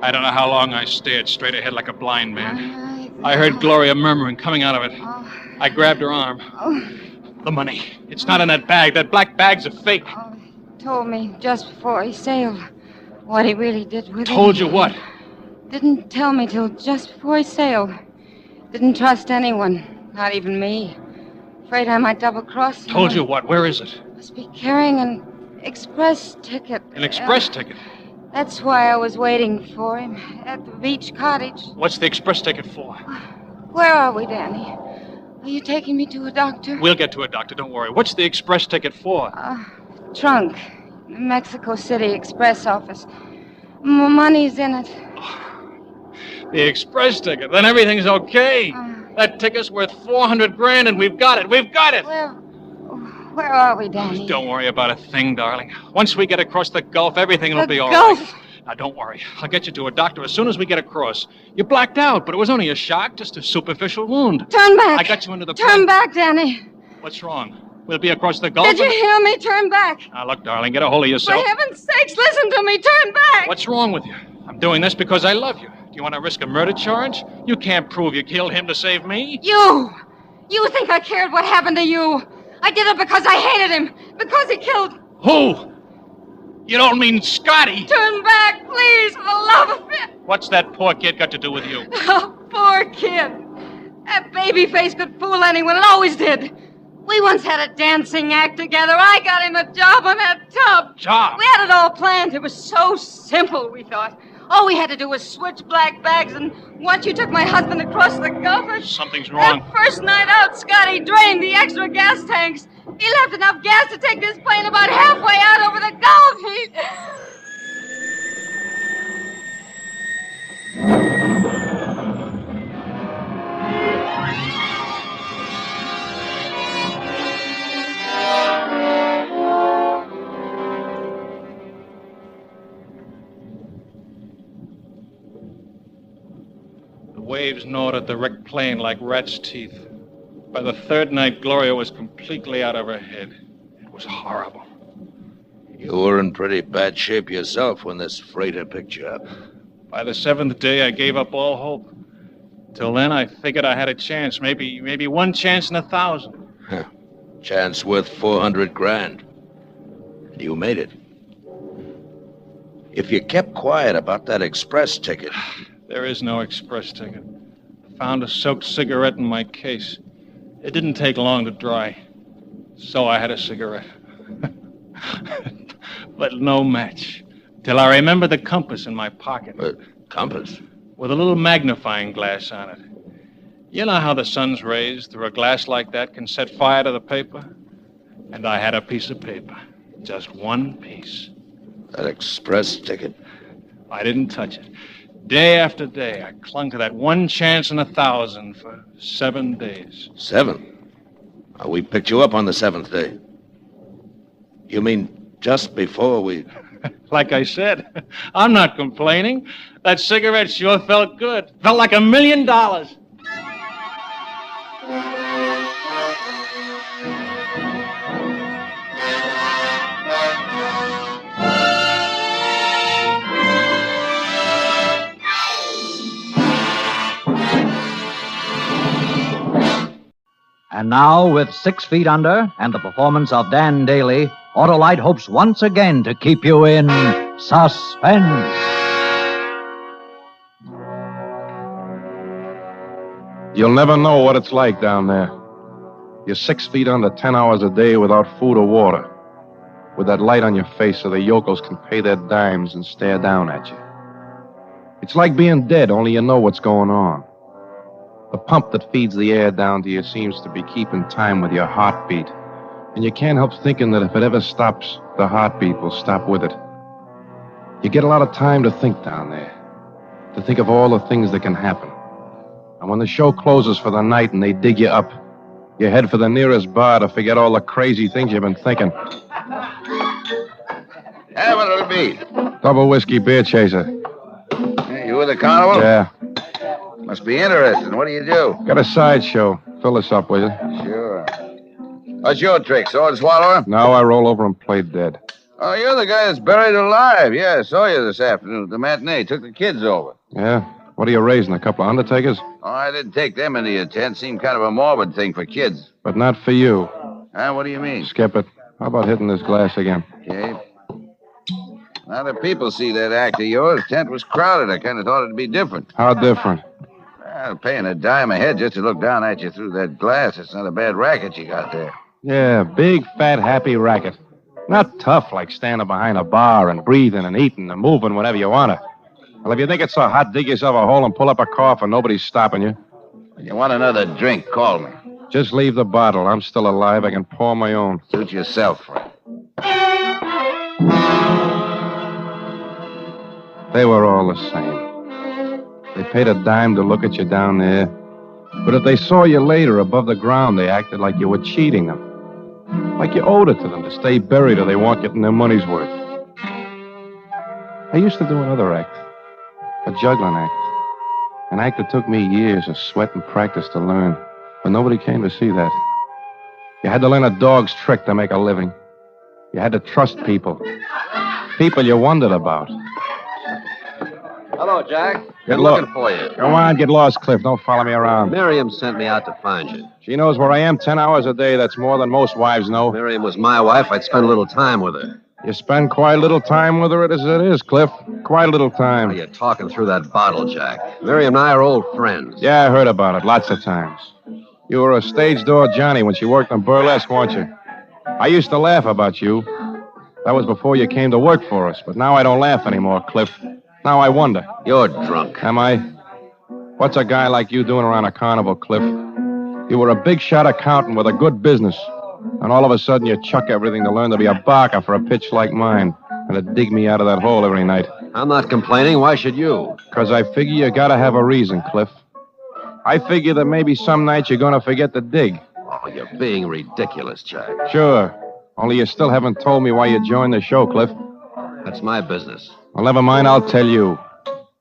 [SPEAKER 21] I don't know how long I stared straight ahead like a blind man. I heard Gloria murmuring, coming out of it. I grabbed her arm. The money. It's not in that bag. That black bag's a fake.
[SPEAKER 20] Told me just before he sailed what he really did with it.
[SPEAKER 21] Told you what?
[SPEAKER 20] Didn't tell me till just before he sailed. Didn't trust anyone, not even me. Afraid I might double-cross him.
[SPEAKER 21] Told you what? Where is it?
[SPEAKER 20] Must be carrying an express ticket.
[SPEAKER 21] An express ticket?
[SPEAKER 20] That's why I was waiting for him at the beach cottage.
[SPEAKER 21] What's the express ticket for?
[SPEAKER 20] Where are we, Danny? Are you taking me to a doctor?
[SPEAKER 21] We'll get to a doctor, don't worry. What's the express ticket for?
[SPEAKER 20] Trunk. The Mexico City express office. Money's in it.
[SPEAKER 21] The express ticket. Then everything's okay. That ticket's worth 400 grand and we've got it. We've got it.
[SPEAKER 20] Where are we, Danny?
[SPEAKER 21] Don't worry about a thing, darling. Once we get across the Gulf, everything will be all
[SPEAKER 20] Gulf?
[SPEAKER 21] right. Now, don't worry. I'll get you to a doctor as soon as we get across. You blacked out, but it was only a shock, just a superficial wound.
[SPEAKER 20] Turn back.
[SPEAKER 21] I got you into the
[SPEAKER 20] Turn back, Danny.
[SPEAKER 21] What's wrong? We'll be across the Gulf.
[SPEAKER 20] Did you hear me? Turn back.
[SPEAKER 21] Now, look, darling, get a hold of yourself.
[SPEAKER 20] For heaven's sakes, listen to me. Turn back.
[SPEAKER 21] What's wrong with you? I'm doing this because I love you. Do you want to risk a murder charge? You can't prove you killed him to save me.
[SPEAKER 20] You think I cared what happened to you? I did it because I hated him. Because he killed...
[SPEAKER 21] Who? You don't mean Scotty?
[SPEAKER 20] Turn back, please, for the love of it.
[SPEAKER 21] What's that poor kid got to do with you?
[SPEAKER 20] Oh, poor kid. That baby face could fool anyone. It always did. We once had a dancing act together. I got him a job on that tub.
[SPEAKER 21] Job?
[SPEAKER 20] We had it all planned. It was so simple, we thought. All we had to do was switch black bags, and once you took my husband across the Gulf...
[SPEAKER 21] Something's wrong.
[SPEAKER 20] That first night out, Scotty drained the extra gas tanks. He left enough gas to take this plane about halfway out over the Gulf.
[SPEAKER 21] The waves gnawed at the wrecked plane like rats' teeth. By the third night, Gloria was completely out of her head. It was horrible. You
[SPEAKER 11] You were in pretty bad shape yourself when this freighter picked you up.
[SPEAKER 21] By the 7th day, I gave up all hope. Till then, I figured I had a chance, maybe one chance in 1,000.
[SPEAKER 11] Chance worth 400 grand. You made it. If you kept quiet about that express ticket...
[SPEAKER 21] There is no express ticket. I found a soaked cigarette in my case. It didn't take long to dry. So I had a cigarette. But no match. Till I remembered the compass in my pocket.
[SPEAKER 11] Compass?
[SPEAKER 21] With a little magnifying glass on it. You know how the sun's rays through a glass like that can set fire to the paper? And I had a piece of paper. Just one piece.
[SPEAKER 11] That express ticket?
[SPEAKER 21] I didn't touch it. Day after day, I clung to that one chance in 1,000 for 7 days.
[SPEAKER 11] 7? We picked you up on the 7th day. You mean just before we...
[SPEAKER 21] Like I said, I'm not complaining. That cigarette sure felt good. Felt like $1 million.
[SPEAKER 4] And now, with 6 Feet Under and the performance of Dan Daly, Autolite hopes once again to keep you in suspense.
[SPEAKER 22] You'll never know what it's like down there. You're 6 feet under 10 hours a day without food or water, with that light on your face so the yokels can pay their dimes and stare down at you. It's like being dead, only you know what's going on. The pump that feeds the air down to you seems to be keeping time with your heartbeat. And you can't help thinking that if it ever stops, the heartbeat will stop with it. You get a lot of time to think down there, to think of all the things that can happen. And when the show closes for the night and they dig you up, you head for the nearest bar to forget all the crazy things you've been thinking.
[SPEAKER 23] Yeah, what'll it be?
[SPEAKER 22] Double whiskey beer chaser.
[SPEAKER 23] Hey, you with the carnival?
[SPEAKER 22] Yeah.
[SPEAKER 23] Must be interesting. What do you do?
[SPEAKER 22] Got a sideshow. Fill this up, will you?
[SPEAKER 23] Sure. What's your trick, sword swallower?
[SPEAKER 22] Now I roll over and play dead.
[SPEAKER 23] Oh, you're the guy that's buried alive. Yeah, I saw you this afternoon at the matinee. Took the kids over.
[SPEAKER 22] Yeah? What are you raising, a couple of undertakers?
[SPEAKER 23] Oh, I didn't take them into your tent. Seemed kind of a morbid thing for kids.
[SPEAKER 22] But not for you.
[SPEAKER 23] Huh? What do you mean?
[SPEAKER 22] Skip it. How about hitting this glass again?
[SPEAKER 23] Okay. Now that people see that act of yours, tent was crowded. I kind of thought it'd be different.
[SPEAKER 22] How different?
[SPEAKER 23] Well, paying a dime a head just to look down at you through that glass. It's not a bad racket you got there.
[SPEAKER 22] Yeah, big, fat, happy racket. Not tough like standing behind a bar and breathing and eating and moving whenever you want to. Well, if you think it's so hot, dig yourself a hole and pull up a cough and nobody's stopping you.
[SPEAKER 23] If you want another drink, call me.
[SPEAKER 22] Just leave the bottle. I'm still alive. I can pour my own.
[SPEAKER 23] Suit yourself, friend.
[SPEAKER 22] They were all the same. They paid a dime to look at you down there. But if they saw you later above the ground, they acted like you were cheating them. Like you owed it to them to stay buried or they weren't getting their money's worth. I used to do another act. A juggling act. An act that took me years of sweat and practice to learn. But nobody came to see that. You had to learn a dog's trick to make a living. You had to trust people. People you wondered about.
[SPEAKER 24] Hello, Jack.
[SPEAKER 22] Get
[SPEAKER 24] Looking for you.
[SPEAKER 22] Go on, get lost, Cliff. Don't follow me around.
[SPEAKER 24] Miriam sent me out to find you.
[SPEAKER 22] She knows where I am 10 hours a day. That's more than most wives know.
[SPEAKER 24] Miriam was my wife. I'd spend a little time with her.
[SPEAKER 22] You spend quite a little time with her as it is, Cliff. Quite a little time.
[SPEAKER 24] You're talking through that bottle, Jack. Miriam and I are old friends.
[SPEAKER 22] Yeah, I heard about it lots of times. You were a stage door Johnny when she worked on burlesque, weren't you? I used to laugh about you. That was before you came to work for us. But now I don't laugh anymore, Cliff. Now I wonder.
[SPEAKER 24] You're drunk.
[SPEAKER 22] Am I? What's a guy like you doing around a carnival, Cliff? You were a big-shot accountant with a good business. And all of a sudden you chuck everything to learn to be a barker for a pitch like mine. And to dig me out of that hole every night.
[SPEAKER 24] I'm not complaining. Why should you?
[SPEAKER 22] Because I figure you gotta have a reason, Cliff. I figure that maybe some night you're gonna forget to dig.
[SPEAKER 24] Oh, you're being ridiculous, Jack.
[SPEAKER 22] Sure. Only you still haven't told me why you joined the show, Cliff.
[SPEAKER 24] That's my business.
[SPEAKER 22] Well, never mind, I'll tell you.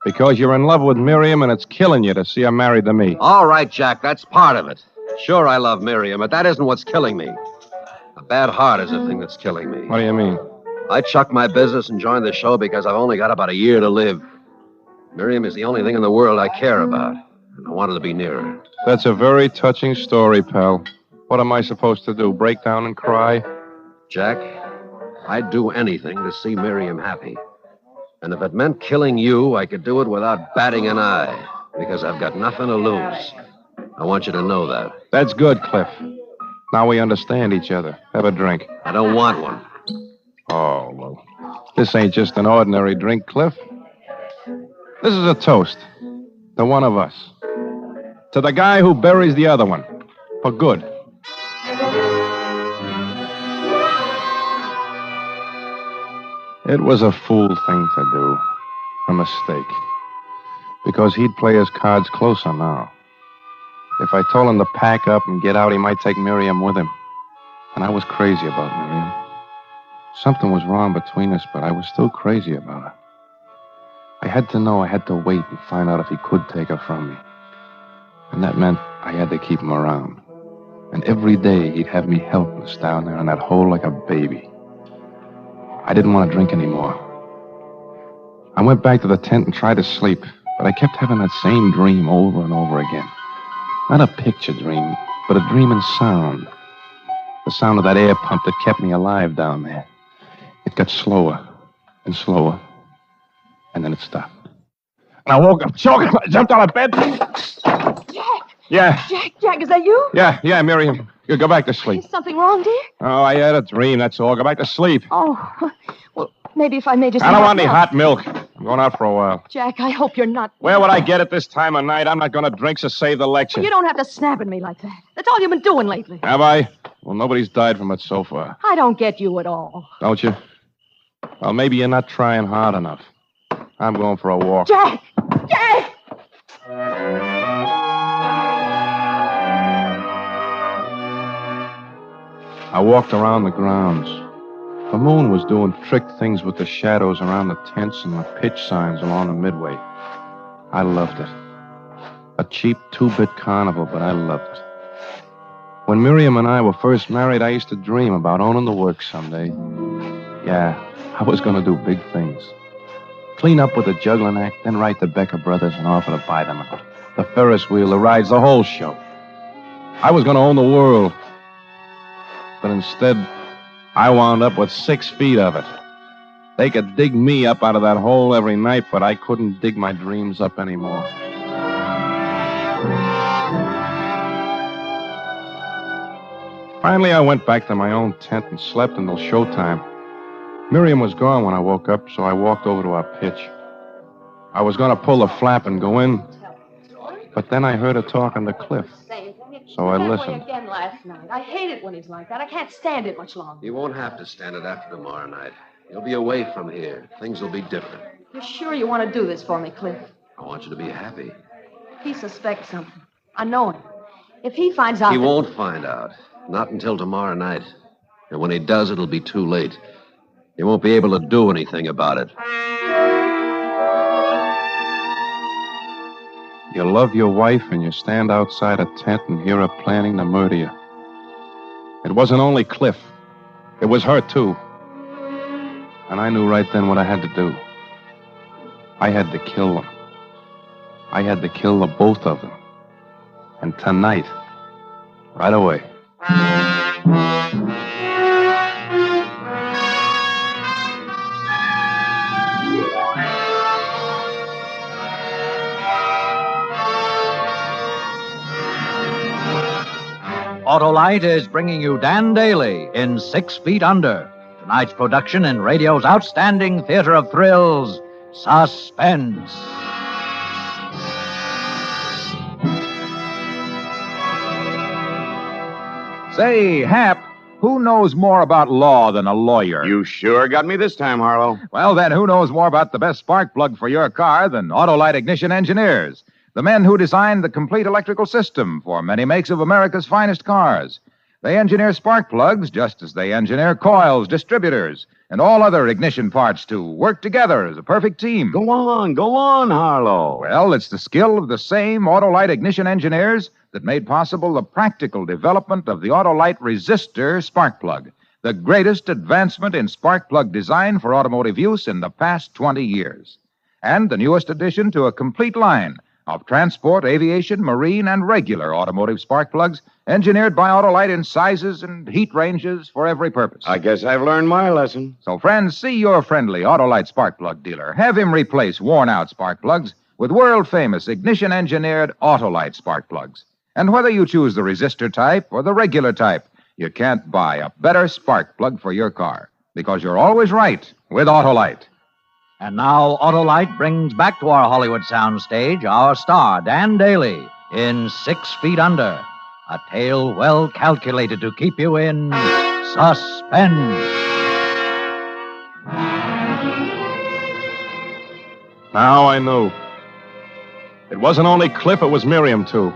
[SPEAKER 22] Because you're in love with Miriam and it's killing you to see her married to me.
[SPEAKER 24] All right, Jack, that's part of it. Sure, I love Miriam, but that isn't what's killing me. A bad heart is the thing that's killing me.
[SPEAKER 22] What do you mean?
[SPEAKER 24] I chucked my business and joined the show because I've only got about a year to live. Miriam is the only thing in the world I care about, and I wanted to be near her.
[SPEAKER 22] That's a very touching story, pal. What am I supposed to do, break down and cry?
[SPEAKER 24] Jack, I'd do anything to see Miriam happy. And if it meant killing you, I could do it without batting an eye, because I've got nothing to lose. I want you to know that.
[SPEAKER 22] That's good, Cliff. Now we understand each other. Have a drink.
[SPEAKER 24] I don't want one.
[SPEAKER 22] Oh, well, this ain't just an ordinary drink, Cliff. This is a toast to one of us. To the guy who buries the other one. For good. It was a fool thing to do. A mistake. Because he'd play his cards closer now. If I told him to pack up and get out, he might take Miriam with him. And I was crazy about Miriam. Something was wrong between us, but I was still crazy about her. I had to know I had to wait and find out if he could take her from me. And that meant I had to keep him around. And every day he'd have me helpless down there in that hole like a baby. I didn't want to drink anymore. I went back to the tent and tried to sleep, but I kept having that same dream over and over again. Not a picture dream, but a dream in sound. The sound of that air pump that kept me alive down there. It got slower and slower, and then it stopped. And I woke up choking. I jumped out of bed.
[SPEAKER 2] Jack!
[SPEAKER 22] Yeah,
[SPEAKER 2] Jack, is that you?
[SPEAKER 22] yeah, Miriam. You go back to sleep.
[SPEAKER 2] Is something wrong, dear?
[SPEAKER 22] Oh, I had a dream, that's all. Go back to sleep.
[SPEAKER 2] Oh, well, maybe if I made you some
[SPEAKER 22] I don't
[SPEAKER 2] hot
[SPEAKER 22] want any
[SPEAKER 2] milk.
[SPEAKER 22] hot milk. I'm going out for a while.
[SPEAKER 2] Jack, I hope you're not...
[SPEAKER 22] Where would I get it this time of night? I'm not going to drink, so save the lecture.
[SPEAKER 2] Well, you don't have to snap at me like that. That's all you've been doing lately.
[SPEAKER 22] Have I? Well, nobody's died from it so far.
[SPEAKER 2] I don't get you at all.
[SPEAKER 22] Don't you? Well, maybe you're not trying hard enough. I'm going for a walk.
[SPEAKER 2] Jack! Jack!
[SPEAKER 22] I walked around the grounds. The moon was doing trick things with the shadows around the tents and the pitch signs along the midway. I loved it. A cheap two-bit carnival, but I loved it. When Miriam and I were first married, I used to dream about owning the works someday. Yeah, I was going to do big things. Clean up with the juggling act, then write the Becker brothers and offer to buy them out. The Ferris wheel, the rides, the whole show. I was going to own the world. But instead, I wound up with 6 feet of it. They could dig me up out of that hole every night, but I couldn't dig my dreams up anymore. Finally, I went back to my own tent and slept until showtime. Miriam was gone when I woke up, so I walked over to our pitch. I was going to pull the flap and go in, but then I heard her talking to Cliff. So I listened.
[SPEAKER 2] Again last night. I hate it when he's like that. I can't stand it much longer.
[SPEAKER 24] You won't have to stand it after tomorrow night. You'll be away from here. Things will be different.
[SPEAKER 2] You're sure you want to do this for me, Cliff?
[SPEAKER 24] I want you to be happy.
[SPEAKER 2] He suspects something. I know him. If he finds out...
[SPEAKER 24] He won't find out. Not until tomorrow night. And when he does, it'll be too late. He won't be able to do anything about it.
[SPEAKER 22] You love your wife and you stand outside a tent and hear her planning to murder you. It wasn't only Cliff. It was her, too. And I knew right then what I had to do. I had to kill them. I had to kill the both of them. And tonight, right away.
[SPEAKER 4] Autolite is bringing you Dan Daly in 6 Feet Under. Tonight's production in radio's outstanding theater of thrills, Suspense.
[SPEAKER 5] Say, Hap, who knows more about law than a lawyer?
[SPEAKER 6] You sure got me this time, Harlow.
[SPEAKER 5] Well, then who knows more about the best spark plug for your car than Autolite Ignition Engineers? The men who designed the complete electrical system for many makes of America's finest cars. They engineer spark plugs just as they engineer coils, distributors, and all other ignition parts to work together as a perfect team.
[SPEAKER 6] Go on, Harlow.
[SPEAKER 5] Well, it's the skill of the same Autolite Ignition Engineers that made possible the practical development of the Autolite Resistor spark plug. the greatest advancement in spark plug design for automotive use in the past 20 years. And the newest addition to a complete line of transport, aviation, marine, and regular automotive spark plugs engineered by Autolite in sizes and heat ranges for every purpose.
[SPEAKER 11] I guess I've learned my lesson.
[SPEAKER 5] So, friends, see your friendly Autolite spark plug dealer. Have him replace worn-out spark plugs with world-famous ignition-engineered Autolite spark plugs. And whether you choose the resistor type or the regular type, you can't buy a better spark plug for your car, because you're always right with Autolite.
[SPEAKER 4] And now Autolite brings back to our Hollywood soundstage our star, Dan Daly, in 6 Feet Under, a tale well calculated to keep you in suspense.
[SPEAKER 22] Now I knew. It wasn't only Cliff, it was Miriam, too.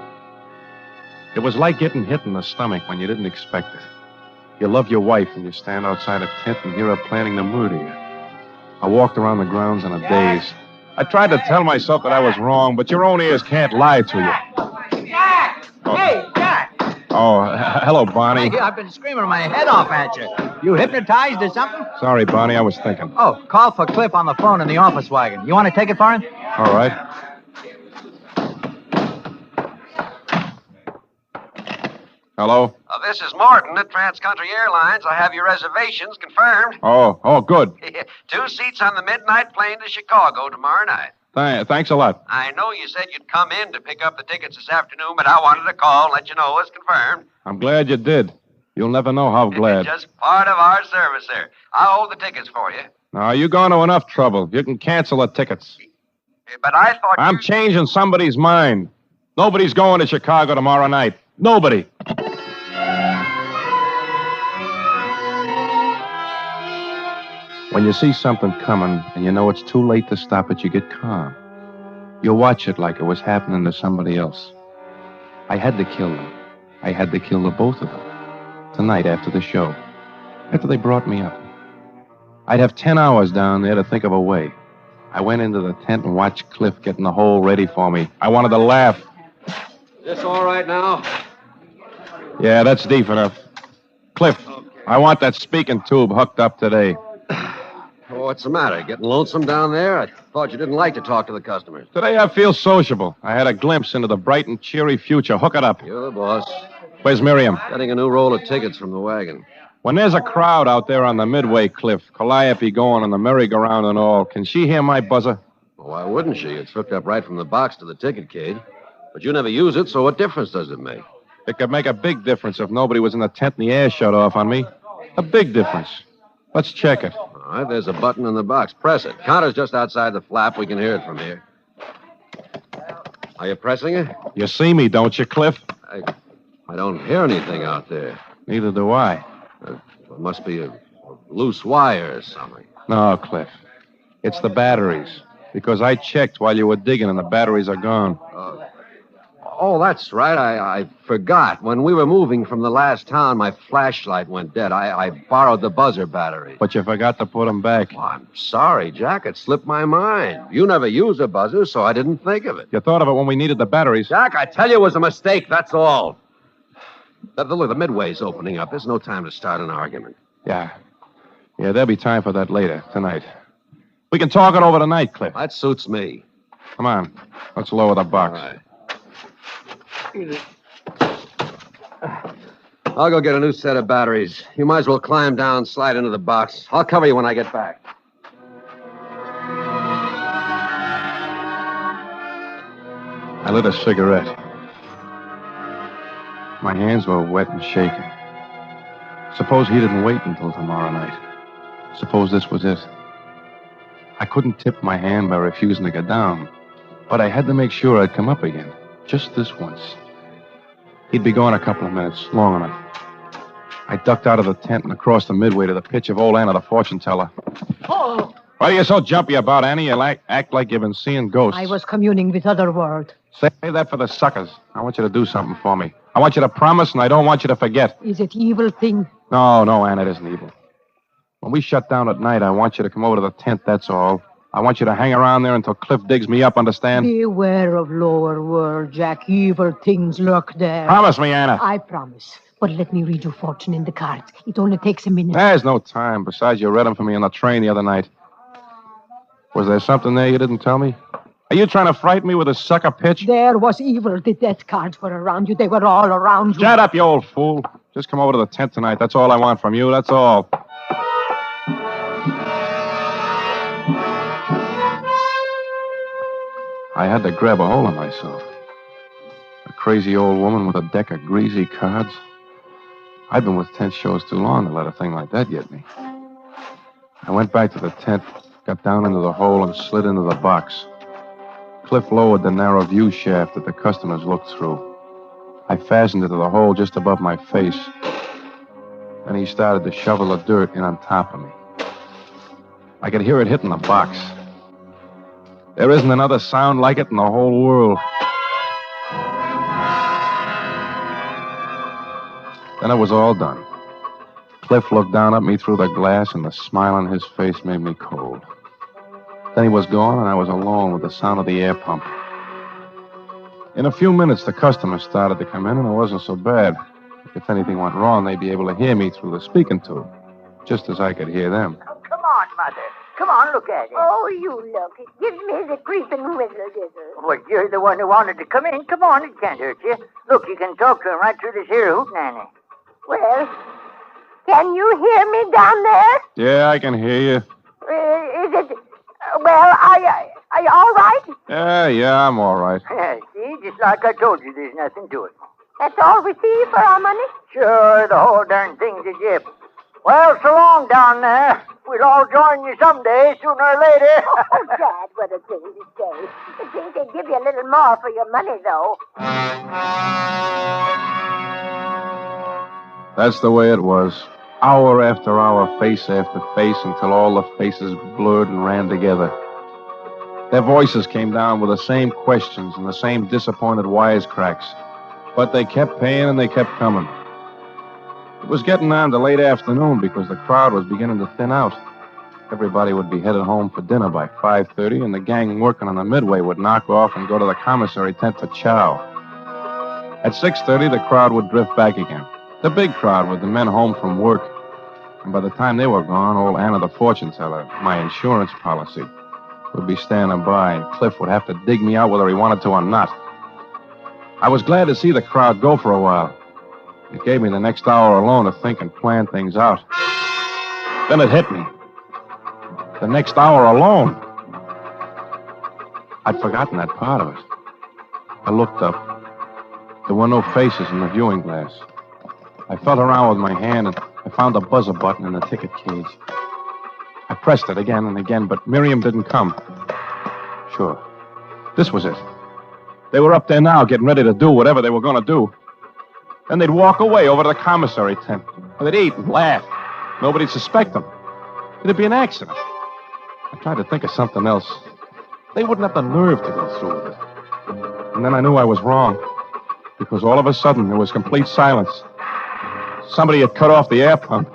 [SPEAKER 22] It was like getting hit in the stomach when you didn't expect it. You love your wife and you stand outside a tent and hear her planning to murder you. I walked around the grounds in a daze. I tried to tell myself that I was wrong, but your own ears can't lie to you.
[SPEAKER 17] Jack!
[SPEAKER 22] Oh.
[SPEAKER 17] Hey, Jack!
[SPEAKER 22] Oh, hello, Bonnie.
[SPEAKER 17] Hey, I've been screaming my head off at you. You hypnotized or something?
[SPEAKER 22] Sorry, Bonnie, I was thinking.
[SPEAKER 17] Oh, call for Cliff on the phone in the office wagon. You want to take it for him?
[SPEAKER 22] All right. Hello?
[SPEAKER 24] This is Morton at Trans-Country Airlines. I have your reservations confirmed.
[SPEAKER 22] Oh, good.
[SPEAKER 24] 2 seats on the midnight plane to Chicago tomorrow night.
[SPEAKER 22] Thanks a lot.
[SPEAKER 24] I know you said you'd come in to pick up the tickets this afternoon, but I wanted to call and let you know it's confirmed.
[SPEAKER 22] I'm glad you did. You'll never know how glad.
[SPEAKER 24] Just part of our service there. I'll hold the tickets for you.
[SPEAKER 22] Now, you're going to enough trouble. You can cancel the tickets.
[SPEAKER 24] But I thought
[SPEAKER 22] I'm changing somebody's mind. Nobody's going to Chicago tomorrow night. Nobody. When you see something coming and you know it's too late to stop it, you get calm. You watch it like it was happening to somebody else. I had to kill them. I had to kill the both of them. Tonight, after the show. After they brought me up. I'd have 10 hours down there to think of a way. I went into the tent and watched Cliff getting the hole ready for me. I wanted to laugh.
[SPEAKER 24] Is this all right now?
[SPEAKER 22] Yeah, that's deep enough. Cliff, I want that speaking tube hooked up today.
[SPEAKER 24] What's the matter? Getting lonesome down there? I thought you didn't like to talk to the customers.
[SPEAKER 22] Today I feel sociable. I had a glimpse into the bright and cheery future. Hook it up.
[SPEAKER 24] You're the boss.
[SPEAKER 22] Where's Miriam?
[SPEAKER 24] Getting a new roll of tickets from the wagon.
[SPEAKER 22] When there's a crowd out there on the Midway Cliff, Calliope going on the merry-go-round and all, can she hear my buzzer?
[SPEAKER 24] Well, why wouldn't she? It's hooked up right from the box to the ticket cage. But you never use it, so what difference does it make?
[SPEAKER 22] It could make a big difference if nobody was in the tent and the air shut off on me. A big difference. Let's check it.
[SPEAKER 24] All right, there's a button in the box. Press it. Counter's just outside the flap. We can hear it from here. Are you pressing it?
[SPEAKER 22] You see me, don't you, Cliff?
[SPEAKER 24] I don't hear anything out there.
[SPEAKER 22] Neither do I.
[SPEAKER 24] It must be a loose wire or something.
[SPEAKER 22] No, Cliff. It's the batteries. Because I checked while you were digging and the batteries are gone.
[SPEAKER 24] Oh, that's right. I forgot. When we were moving from the last town, my flashlight went dead. I borrowed the buzzer battery.
[SPEAKER 22] But you forgot to put them back.
[SPEAKER 24] Well, I'm sorry, Jack. It slipped my mind. You never use a buzzer, so I didn't think of it.
[SPEAKER 22] You thought of it when we needed the batteries.
[SPEAKER 24] Jack, I tell you it was a mistake, that's all. Look, the Midway's opening up. There's no time to start an argument.
[SPEAKER 22] Yeah, there'll be time for that later, tonight. We can talk it over tonight, Cliff.
[SPEAKER 24] That suits me.
[SPEAKER 22] Come on. Let's lower the box.
[SPEAKER 24] All right. I'll go get a new set of batteries. You might as well climb down, slide into the box. I'll cover you when I get back.
[SPEAKER 22] I lit a cigarette. My hands were wet and shaking. Suppose he didn't wait until tomorrow night. Suppose this was it. I couldn't tip my hand by refusing to go down, but I had to make sure I'd come up again. Just this once. He'd be gone a couple of minutes, long enough. I ducked out of the tent and across the Midway to the pitch of old Anna, the fortune teller.
[SPEAKER 1] Oh,
[SPEAKER 22] Why are you so jumpy about, Annie? You act like you've been seeing ghosts.
[SPEAKER 1] I was communing with other world.
[SPEAKER 22] Say that for the suckers. I want you to do something for me. I want you to promise, and I don't want you to forget.
[SPEAKER 1] Is it evil thing?
[SPEAKER 22] No, Anna, it isn't evil. When we shut down at night, I want you to come over to the tent, that's all. I want you to hang around there until Cliff digs me up, understand?
[SPEAKER 12] Beware of lower world, Jack. Evil things lurk there.
[SPEAKER 22] Promise me, Anna.
[SPEAKER 12] I promise. But let me read your fortune in the cards. It only takes a minute.
[SPEAKER 22] There's no time. Besides, you read them for me on the train the other night. Was there something there you didn't tell me? Are you trying to frighten me with a sucker pitch?
[SPEAKER 12] There was evil. The death cards were around you. They were all around you.
[SPEAKER 22] Shut up, you old fool. Just come over to the tent tonight. That's all I want from you. That's all. I had to grab a hold of myself. A crazy old woman with a deck of greasy cards. I'd been with tent shows too long to let a thing like that get me. I went back to the tent, got down into the hole, and slid into the box. Cliff lowered the narrow view shaft that the customers looked through. I fastened it to the hole just above my face. Then he started to shovel the dirt in on top of me. I could hear it hitting the box. There isn't another sound like it in the whole world. Then it was all done. Cliff looked down at me through the glass, and the smile on his face made me cold. Then he was gone, and I was alone with the sound of the air pump. In a few minutes, the customers started to come in, and it wasn't so bad. If anything went wrong, they'd be able to hear me through the speaking tube, just as I could hear them.
[SPEAKER 16] Come on, Mother. Come on, look at it.
[SPEAKER 1] Oh, you look. It gives me the creeping whizzle-dizzle.
[SPEAKER 16] Well, you're the one who wanted to come in. Come on, it can't hurt you. Look, you can talk to him right through this here hootenanny.
[SPEAKER 1] Well, can you hear me down there?
[SPEAKER 22] Yeah, I can hear you.
[SPEAKER 1] Is it... Well, are you all right?
[SPEAKER 22] Yeah, I'm all right.
[SPEAKER 16] See, just like I told you, there's nothing to it.
[SPEAKER 1] That's all we see for our money?
[SPEAKER 16] Sure, the whole darn thing's a gift. Well, so long down there. We'll all join you someday, sooner or later.
[SPEAKER 1] Oh, Dad, what a thing to say. I think they'd give you a little more for your money, though.
[SPEAKER 22] That's the way it was. Hour after hour, face after face, until all the faces blurred and ran together. Their voices came down with the same questions and the same disappointed wisecracks. But they kept paying and they kept coming. It was getting on to late afternoon because the crowd was beginning to thin out. Everybody would be headed home for dinner by 5:30, and the gang working on the midway would knock off and go to the commissary tent for chow. At 6:30, the crowd would drift back again. The big crowd with the men home from work. And by the time they were gone, old Anna the fortune teller, my insurance policy, would be standing by, and Cliff would have to dig me out whether he wanted to or not. I was glad to see the crowd go for a while. It gave me the next hour alone to think and plan things out. Then it hit me. The next hour alone. I'd forgotten that part of it. I looked up. There were no faces in the viewing glass. I felt around with my hand, and I found a buzzer button in the ticket cage. I pressed it again and again, but Miriam didn't come. Sure. This was it. They were up there now, getting ready to do whatever they were going to do. Then they'd walk away over to the commissary tent. They'd eat and laugh. Nobody'd suspect them. It'd be an accident. I tried to think of something else. They wouldn't have the nerve to go through with it. And then I knew I was wrong. Because all of a sudden, there was complete silence. Somebody had cut off the air pump.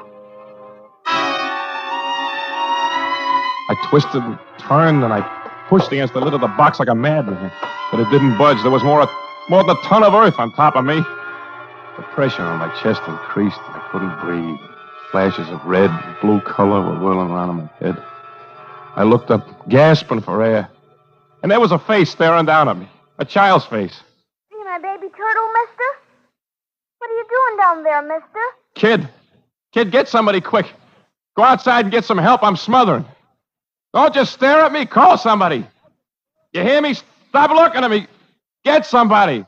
[SPEAKER 22] I twisted and turned, and I pushed against the lid of the box like a madman. But it didn't budge. There was more than a ton of earth on top of me. The pressure on my chest increased. I couldn't breathe. Flashes of red and blue color were whirling around in my head. I looked up, gasping for air. And there was a face staring down at me. A child's face.
[SPEAKER 1] See my baby turtle, mister? What are you doing down there, mister?
[SPEAKER 22] Kid, get somebody quick. Go outside and get some help. I'm smothering. Don't just stare at me. Call somebody. You hear me? Stop looking at me. Get somebody.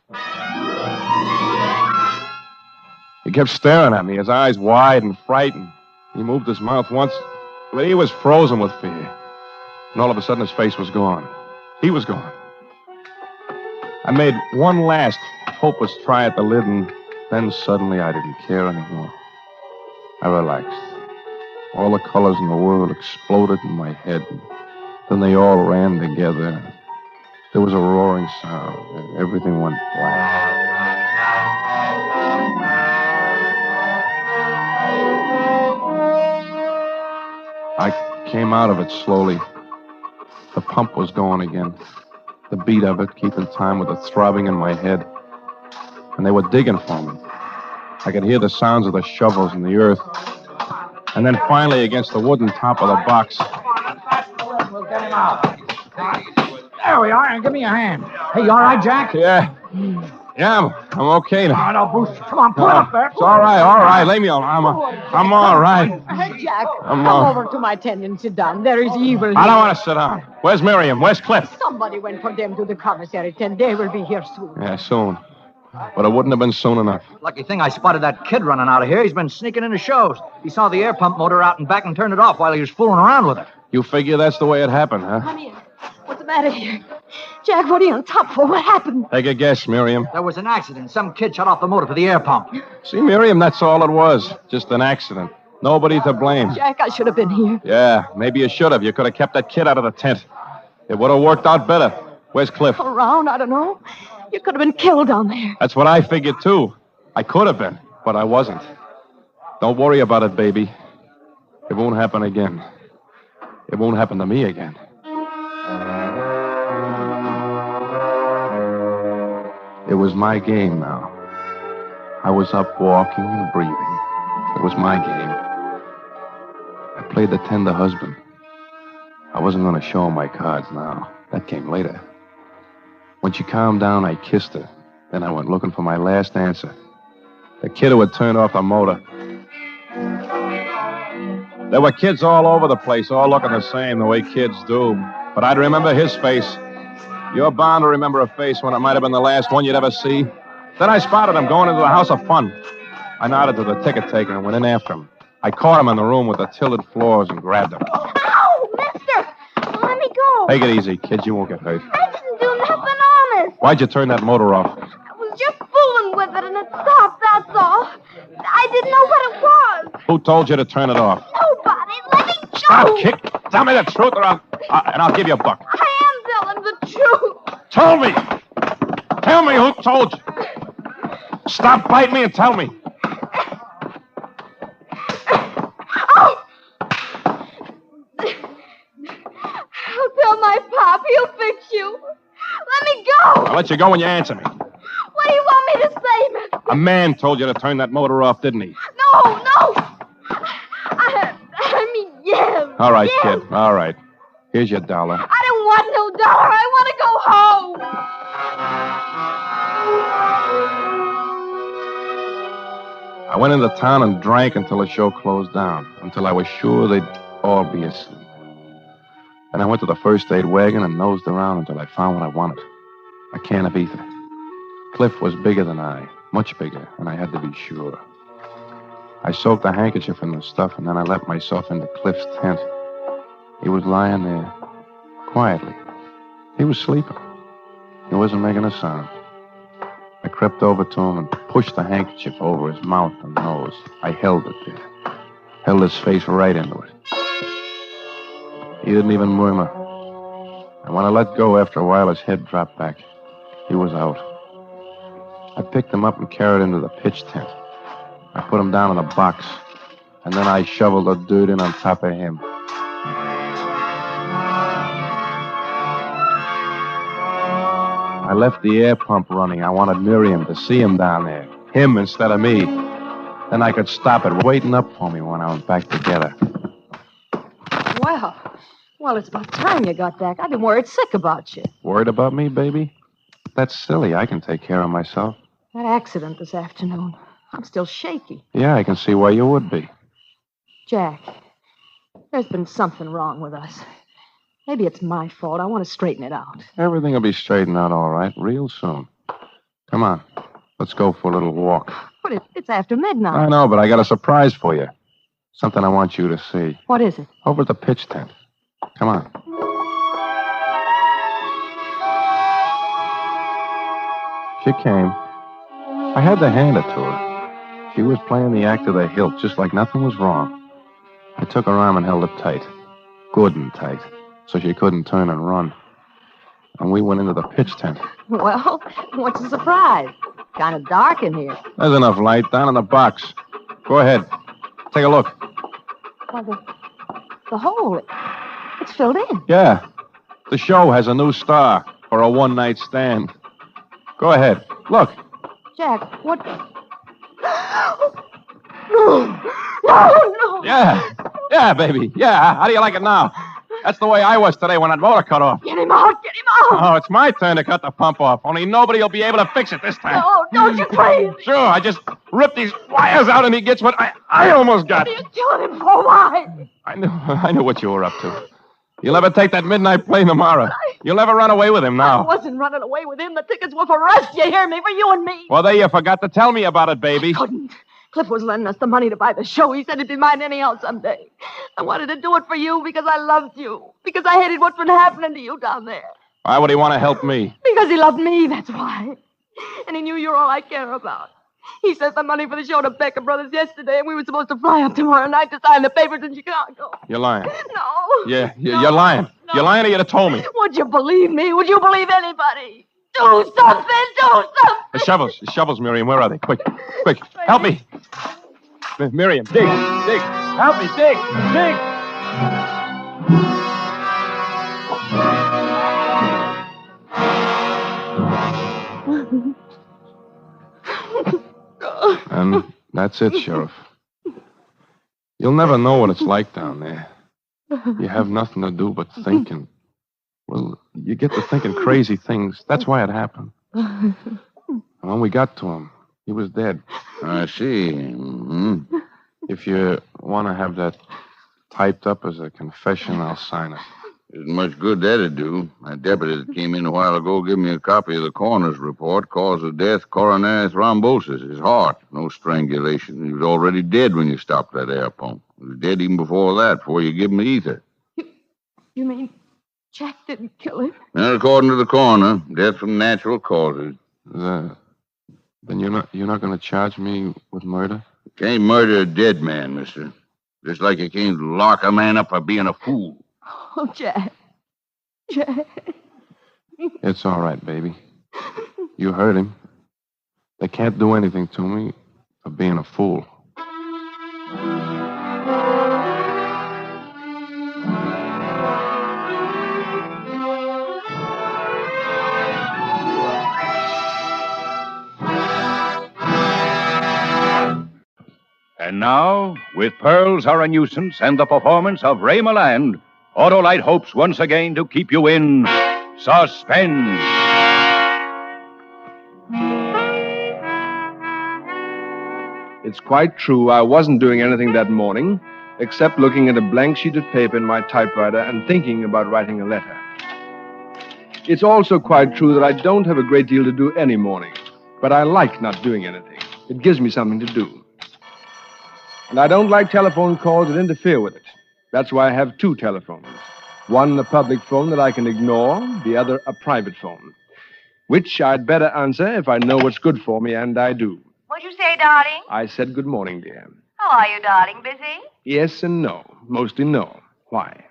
[SPEAKER 22] He kept staring at me, his eyes wide and frightened. He moved his mouth once, but he was frozen with fear. And all of a sudden, his face was gone. He was gone. I made one last hopeless try at the lid, and then suddenly I didn't care anymore. I relaxed. All the colors in the world exploded in my head. And then they all ran together. There was a roaring sound, and everything went black. I came out of it slowly. The pump was going again. The beat of it keeping time with the throbbing in my head. And they were digging for me. I could hear the sounds of the shovels in the earth. And then finally against the wooden top of the box.
[SPEAKER 3] We'll get him out. There we are, and give me a hand. Hey, you all right, Jack?
[SPEAKER 22] Yeah. Yeah, I'm okay now.
[SPEAKER 3] Oh, no, Booster. Come on, pull up there.
[SPEAKER 22] It's all right. Leave me alone. I'm all right.
[SPEAKER 12] Hey, Jack,
[SPEAKER 22] I'm
[SPEAKER 12] come over to my tent and sit down. There is evil here.
[SPEAKER 22] I don't want to sit down. Where's Miriam? Where's Cliff?
[SPEAKER 12] Somebody went for them to the commissary tent. They will be here soon.
[SPEAKER 22] Yeah, soon. But it wouldn't have been soon enough.
[SPEAKER 17] Lucky thing I spotted that kid running out of here. He's been sneaking into shows. He saw the air pump motor out and back and turned it off while he was fooling around with it.
[SPEAKER 22] You figure that's the way it happened, huh?
[SPEAKER 12] Come here. What's the matter here? Jack, what are you on top for? What happened?
[SPEAKER 22] Take a guess, Miriam.
[SPEAKER 17] There was an accident. Some kid shut off the motor for the air pump.
[SPEAKER 22] See, Miriam, that's all it was. Just an accident. Nobody to blame.
[SPEAKER 12] Jack, I should have been here.
[SPEAKER 22] Yeah, maybe you should have. You could have kept that kid out of the tent. It would have worked out better. Where's Cliff?
[SPEAKER 12] Around, I don't know. You could have been killed down there.
[SPEAKER 22] That's what I figured, too. I could have been, but I wasn't. Don't worry about it, baby. It won't happen again. It won't happen to me again. It was my game now. I was up walking and breathing. It was my game. I played the tender husband. I wasn't going to show her my cards now. That came later. When she calmed down, I kissed her. Then I went looking for my last answer. The kid who had turned off the motor. There were kids all over the place, all looking the same, the way kids do. But I'd remember his face. You're bound to remember a face when it might have been the last one you'd ever see. Then I spotted him going into the House of Fun. I nodded to the ticket taker and went in after him. I caught him in the room with the tilted floors and grabbed him.
[SPEAKER 8] Ow, mister! Let me go.
[SPEAKER 22] Take it easy, kid. You won't get hurt.
[SPEAKER 8] I didn't do nothing honest.
[SPEAKER 22] Why'd you turn that motor off?
[SPEAKER 8] I was just fooling with it and it stopped, that's all. I didn't know what it was.
[SPEAKER 22] Who told you to turn it off?
[SPEAKER 8] Nobody. Let me go.
[SPEAKER 22] Stop, kid. Tell me the truth or I'll give you a buck.
[SPEAKER 8] I am telling the truth.
[SPEAKER 22] Tell me. Tell me who told you. Stop biting me and tell me.
[SPEAKER 8] Oh! I'll tell my pop. He'll fix you. Let me go.
[SPEAKER 22] I'll let you go when you answer me.
[SPEAKER 8] What do you want me to say, mister?
[SPEAKER 22] A man told you to turn that motor off, didn't he?
[SPEAKER 8] No. I mean, yes.
[SPEAKER 22] All right,
[SPEAKER 8] yes.
[SPEAKER 22] kid. All right. Here's your dollar.
[SPEAKER 8] I don't want no dollar. I want to go home.
[SPEAKER 22] I went into town and drank until the show closed down, until I was sure they'd all be asleep. Then I went to the first aid wagon and nosed around until I found what I wanted. A can of ether. Cliff was bigger than I, much bigger, and I had to be sure. I soaked a handkerchief in the stuff, and then I let myself into Cliff's tent. He was lying there, quietly. He was sleeping. He wasn't making a sound. I crept over to him and pushed the handkerchief over his mouth and nose. I held it there. Held his face right into it. He didn't even murmur. And when I let go after a while, his head dropped back. He was out. I picked him up and carried him to the pitch tent. I put him down in a box, and then I shoveled the dirt in on top of him. I left the air pump running. I wanted Miriam to see him down there. Him instead of me. Then I could stop it waiting up for me when I went back together.
[SPEAKER 12] Well, it's about time you got back. I've been worried sick about you.
[SPEAKER 22] Worried about me, baby? That's silly. I can take care of myself.
[SPEAKER 12] That accident this afternoon. I'm still shaky.
[SPEAKER 22] Yeah, I can see why you would be.
[SPEAKER 12] Jack, there's been something wrong with us. Maybe it's my fault. I want to straighten it out.
[SPEAKER 22] Everything will be straightened out all right real soon. Come on. Let's go for a little walk.
[SPEAKER 12] But it's after midnight.
[SPEAKER 22] I know, but I got a surprise for you. Something I want you to see.
[SPEAKER 12] What is it?
[SPEAKER 22] Over at the pitch tent. Come on. She came. I had to hand it to her. She was playing the act of the hilt, just like nothing was wrong. I took her arm and held it tight. Good and tight. So she couldn't turn and run. And we went into the pitch tent.
[SPEAKER 12] Well, what's the surprise? Kind of dark in here.
[SPEAKER 22] There's enough light down in the box. Go ahead. Take a look.
[SPEAKER 12] Well, the hole, it's filled in.
[SPEAKER 22] Yeah. The show has a new star for a one-night stand. Go ahead. Look.
[SPEAKER 12] Jack, what... No! No!
[SPEAKER 22] Yeah, baby. Yeah, how do you like it now? That's the way I was today when that motor cut off.
[SPEAKER 12] Get him out! Get him out!
[SPEAKER 22] Oh, it's my turn to cut the pump off. Only nobody will be able to fix it this time.
[SPEAKER 12] No, don't you please!
[SPEAKER 22] Sure, I just ripped these wires out and he gets what I almost got.
[SPEAKER 12] What are you killing him for? Why?
[SPEAKER 22] I knew what you were up to. You'll never take that midnight plane tomorrow. You'll never run away with him
[SPEAKER 12] I
[SPEAKER 22] now.
[SPEAKER 12] wasn't running away with him. The tickets were for us. You hear me? For you and me.
[SPEAKER 22] Well, there you forgot to tell me about it, baby.
[SPEAKER 12] Couldn't. Cliff was lending us the money to buy the show. He said he'd be mine anyhow someday. I wanted to do it for you because I loved you. Because I hated what's been happening to you down there.
[SPEAKER 22] Why would he want to help me?
[SPEAKER 12] Because he loved me, that's why. And he knew you're all I care about. He sent the money for the show to Becker Brothers yesterday, and we were supposed to fly up tomorrow night to sign the papers in Chicago.
[SPEAKER 22] You're lying.
[SPEAKER 12] No.
[SPEAKER 22] Yeah, you're lying. No. You're lying or you'd have told me.
[SPEAKER 12] Would you believe me? Would you believe anybody? Do something! Do something!
[SPEAKER 22] The shovels, Miriam. Where are they? Quick. Help me. Miriam, dig. Help me, dig. And that's it, Sheriff. You'll never know what it's like down there. You have nothing to do but thinking. Well, you get to thinking crazy things. That's why it happened. And when we got to him, he was dead.
[SPEAKER 23] I see. Mm-hmm.
[SPEAKER 22] If you want to have that typed up as a confession, I'll sign it.
[SPEAKER 23] Isn't much good that'd do. My deputy that came in a while ago gave me a copy of the coroner's report. Cause of death, coronary thrombosis. His heart. No strangulation. He was already dead when you stopped that air pump. He was dead even before that, before you give him the ether.
[SPEAKER 12] You mean Jack didn't kill him?
[SPEAKER 23] Not according to the coroner. Death from natural causes.
[SPEAKER 22] Then you're not going to charge me with murder?
[SPEAKER 23] You can't murder a dead man, mister. Just like you can't lock a man up for being a fool.
[SPEAKER 12] Oh, Jack.
[SPEAKER 22] It's all right, baby. You heard him. They can't do anything to me for being a fool.
[SPEAKER 10] And now, with Pearls Are a Nuisance and the performance of Ray Milland, Autolite hopes once again to keep you in suspense.
[SPEAKER 22] It's quite true I wasn't doing anything that morning, except looking at a blank sheet of paper in my typewriter and thinking about writing a letter. It's also quite true that I don't have a great deal to do any morning, but I like not doing anything. It gives me something to do. And I don't like telephone calls that interfere with it. That's why I have two telephones. One, a public phone that I can ignore, the other, a private phone. Which I'd better answer if I know what's good for me, and I do.
[SPEAKER 13] What'd you say, darling?
[SPEAKER 22] I said good morning, dear.
[SPEAKER 13] How are you, darling? Busy?
[SPEAKER 22] Yes and no. Mostly no. Why?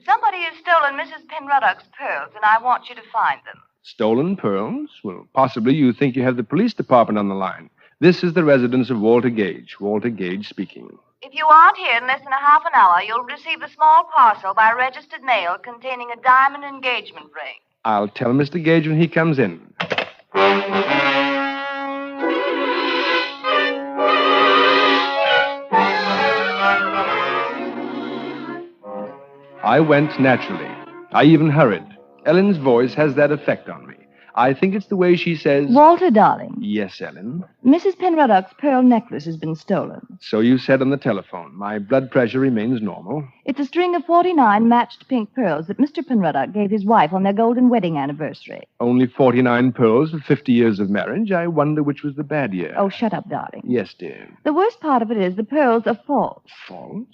[SPEAKER 13] Somebody has stolen Mrs. Penruddock's pearls, and I want you to find them.
[SPEAKER 22] Stolen pearls? Well, possibly you think you have the police department on the line. This is the residence of Walter Gage. Walter Gage speaking.
[SPEAKER 13] If you aren't here in less than a half an hour, you'll receive a small parcel by registered mail containing a diamond engagement ring.
[SPEAKER 22] I'll tell Mr. Gage when he comes in. I went naturally. I even hurried. Ellen's voice has that effect on me. I think it's the way she says...
[SPEAKER 18] Walter, darling.
[SPEAKER 22] Yes, Ellen?
[SPEAKER 18] Mrs. Penruddock's pearl necklace has been stolen.
[SPEAKER 22] So you said on the telephone. My blood pressure remains normal.
[SPEAKER 18] It's a string of 49 matched pink pearls that Mr. Penruddock gave his wife on their golden wedding anniversary.
[SPEAKER 22] Only 49 pearls for 50 years of marriage. I wonder which was the bad year.
[SPEAKER 18] Oh, shut up, darling.
[SPEAKER 22] Yes, dear.
[SPEAKER 18] The worst part of it is the pearls are false.
[SPEAKER 22] False?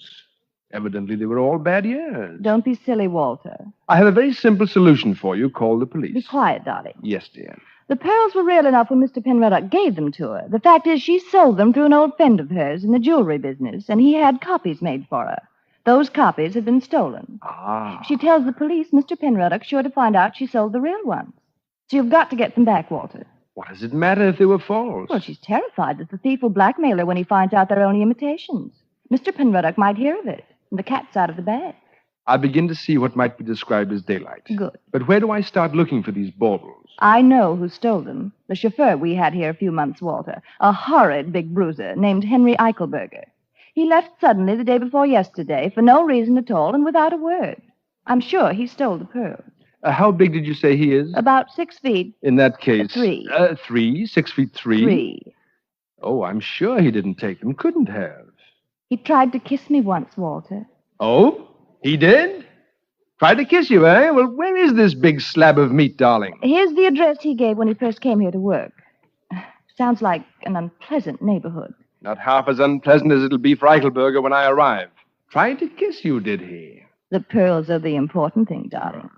[SPEAKER 22] Evidently they were all bad years.
[SPEAKER 18] Don't be silly, Walter.
[SPEAKER 22] I have a very simple solution for you. Call the police.
[SPEAKER 18] Be quiet, darling.
[SPEAKER 22] Yes, dear.
[SPEAKER 18] The pearls were real enough when Mr. Penruddock gave them to her. The fact is, she sold them through an old friend of hers in the jewelry business, and he had copies made for her. Those copies have been stolen.
[SPEAKER 22] Ah.
[SPEAKER 18] If she tells the police, Mr. Penruddock's sure to find out she sold the real ones. So you've got to get them back, Walter.
[SPEAKER 22] What does it matter if they were false?
[SPEAKER 18] Well, she's terrified that the thief will blackmail her when he finds out they're only imitations. Mr. Penruddock might hear of it, and the cat's out of the bag.
[SPEAKER 7] I begin to see what might be described as daylight.
[SPEAKER 18] Good.
[SPEAKER 7] But where do I start looking for these baubles?
[SPEAKER 18] I know who stole them. The chauffeur we had here a few months, Walter. A horrid big bruiser named Henri Eichelberger. He left suddenly the day before yesterday for no reason at all and without a word. I'm sure he stole the pearls.
[SPEAKER 7] How big did you say he is?
[SPEAKER 18] About 6 feet.
[SPEAKER 7] In that case...
[SPEAKER 18] 3.
[SPEAKER 7] 3? 6 feet 3?
[SPEAKER 18] 3.
[SPEAKER 7] Oh, I'm sure he didn't take them. Couldn't have.
[SPEAKER 18] He tried to kiss me once, Walter.
[SPEAKER 7] Oh? He did? Tried to kiss you, eh? Well, where is this big slab of meat, darling?
[SPEAKER 18] Here's the address he gave when he first came here to work. Sounds like an unpleasant neighborhood.
[SPEAKER 7] Not half as unpleasant as it'll be for Eichelberger when I arrive. Tried to kiss you, did he?
[SPEAKER 18] The pearls are the important thing, darling.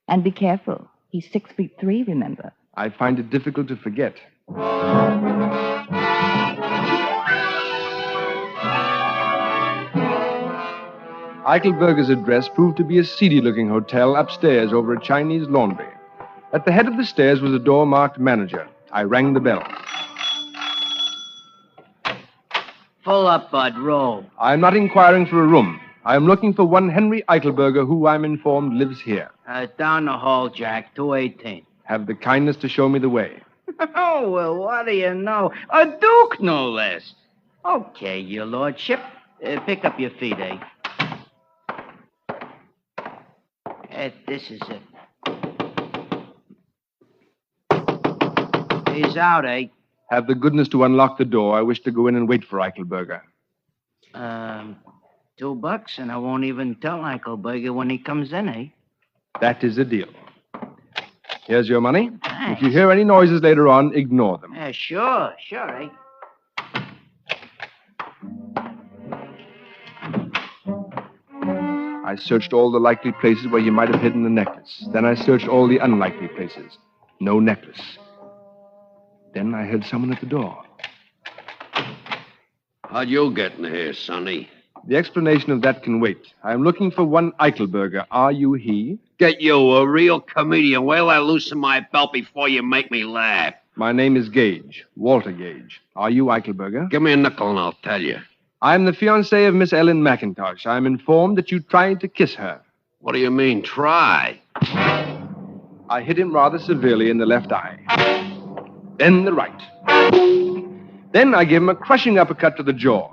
[SPEAKER 18] And be careful. He's 6 feet 3, remember.
[SPEAKER 7] I find it difficult to forget. Eichelberger's address proved to be a seedy-looking hotel upstairs over a Chinese laundry. At the head of the stairs was a door marked manager. I rang the bell.
[SPEAKER 17] Full up, Bud. Roll.
[SPEAKER 7] I'm not inquiring for a room. I am looking for one Henri Eichelberger, who I'm informed lives here.
[SPEAKER 17] Down the hall, Jack. 218.
[SPEAKER 7] Have the kindness to show me the way.
[SPEAKER 17] Oh, well, what do you know? A duke, no less. Okay, your lordship. Pick up your feet, eh? This is it. He's out, eh?
[SPEAKER 7] Have the goodness to unlock the door. I wish to go in and wait for Eichelberger.
[SPEAKER 17] $2, and I won't even tell Eichelberger when he comes in, eh?
[SPEAKER 7] That is a deal. Here's your money.
[SPEAKER 17] Thanks.
[SPEAKER 7] If you hear any noises later on, ignore them.
[SPEAKER 17] Sure, eh?
[SPEAKER 7] I searched all the likely places where he might have hidden the necklace. Then I searched all the unlikely places. No necklace. Then I heard someone at the door.
[SPEAKER 24] How'd you get in here, Sonny?
[SPEAKER 7] The explanation of that can wait. I am looking for one Eichelberger. Are you he?
[SPEAKER 24] Get you a real comedian. Well, I loosen my belt before you make me laugh.
[SPEAKER 7] My name is Gage, Walter Gage. Are you Eichelberger?
[SPEAKER 24] Give me a nickel and I'll tell you.
[SPEAKER 7] I am the fiancé of Miss Ellen McIntosh. I am informed that you tried to kiss her.
[SPEAKER 24] What do you mean, try?
[SPEAKER 7] I hit him rather severely in the left eye. Then the right. Then I gave him a crushing uppercut to the jaw.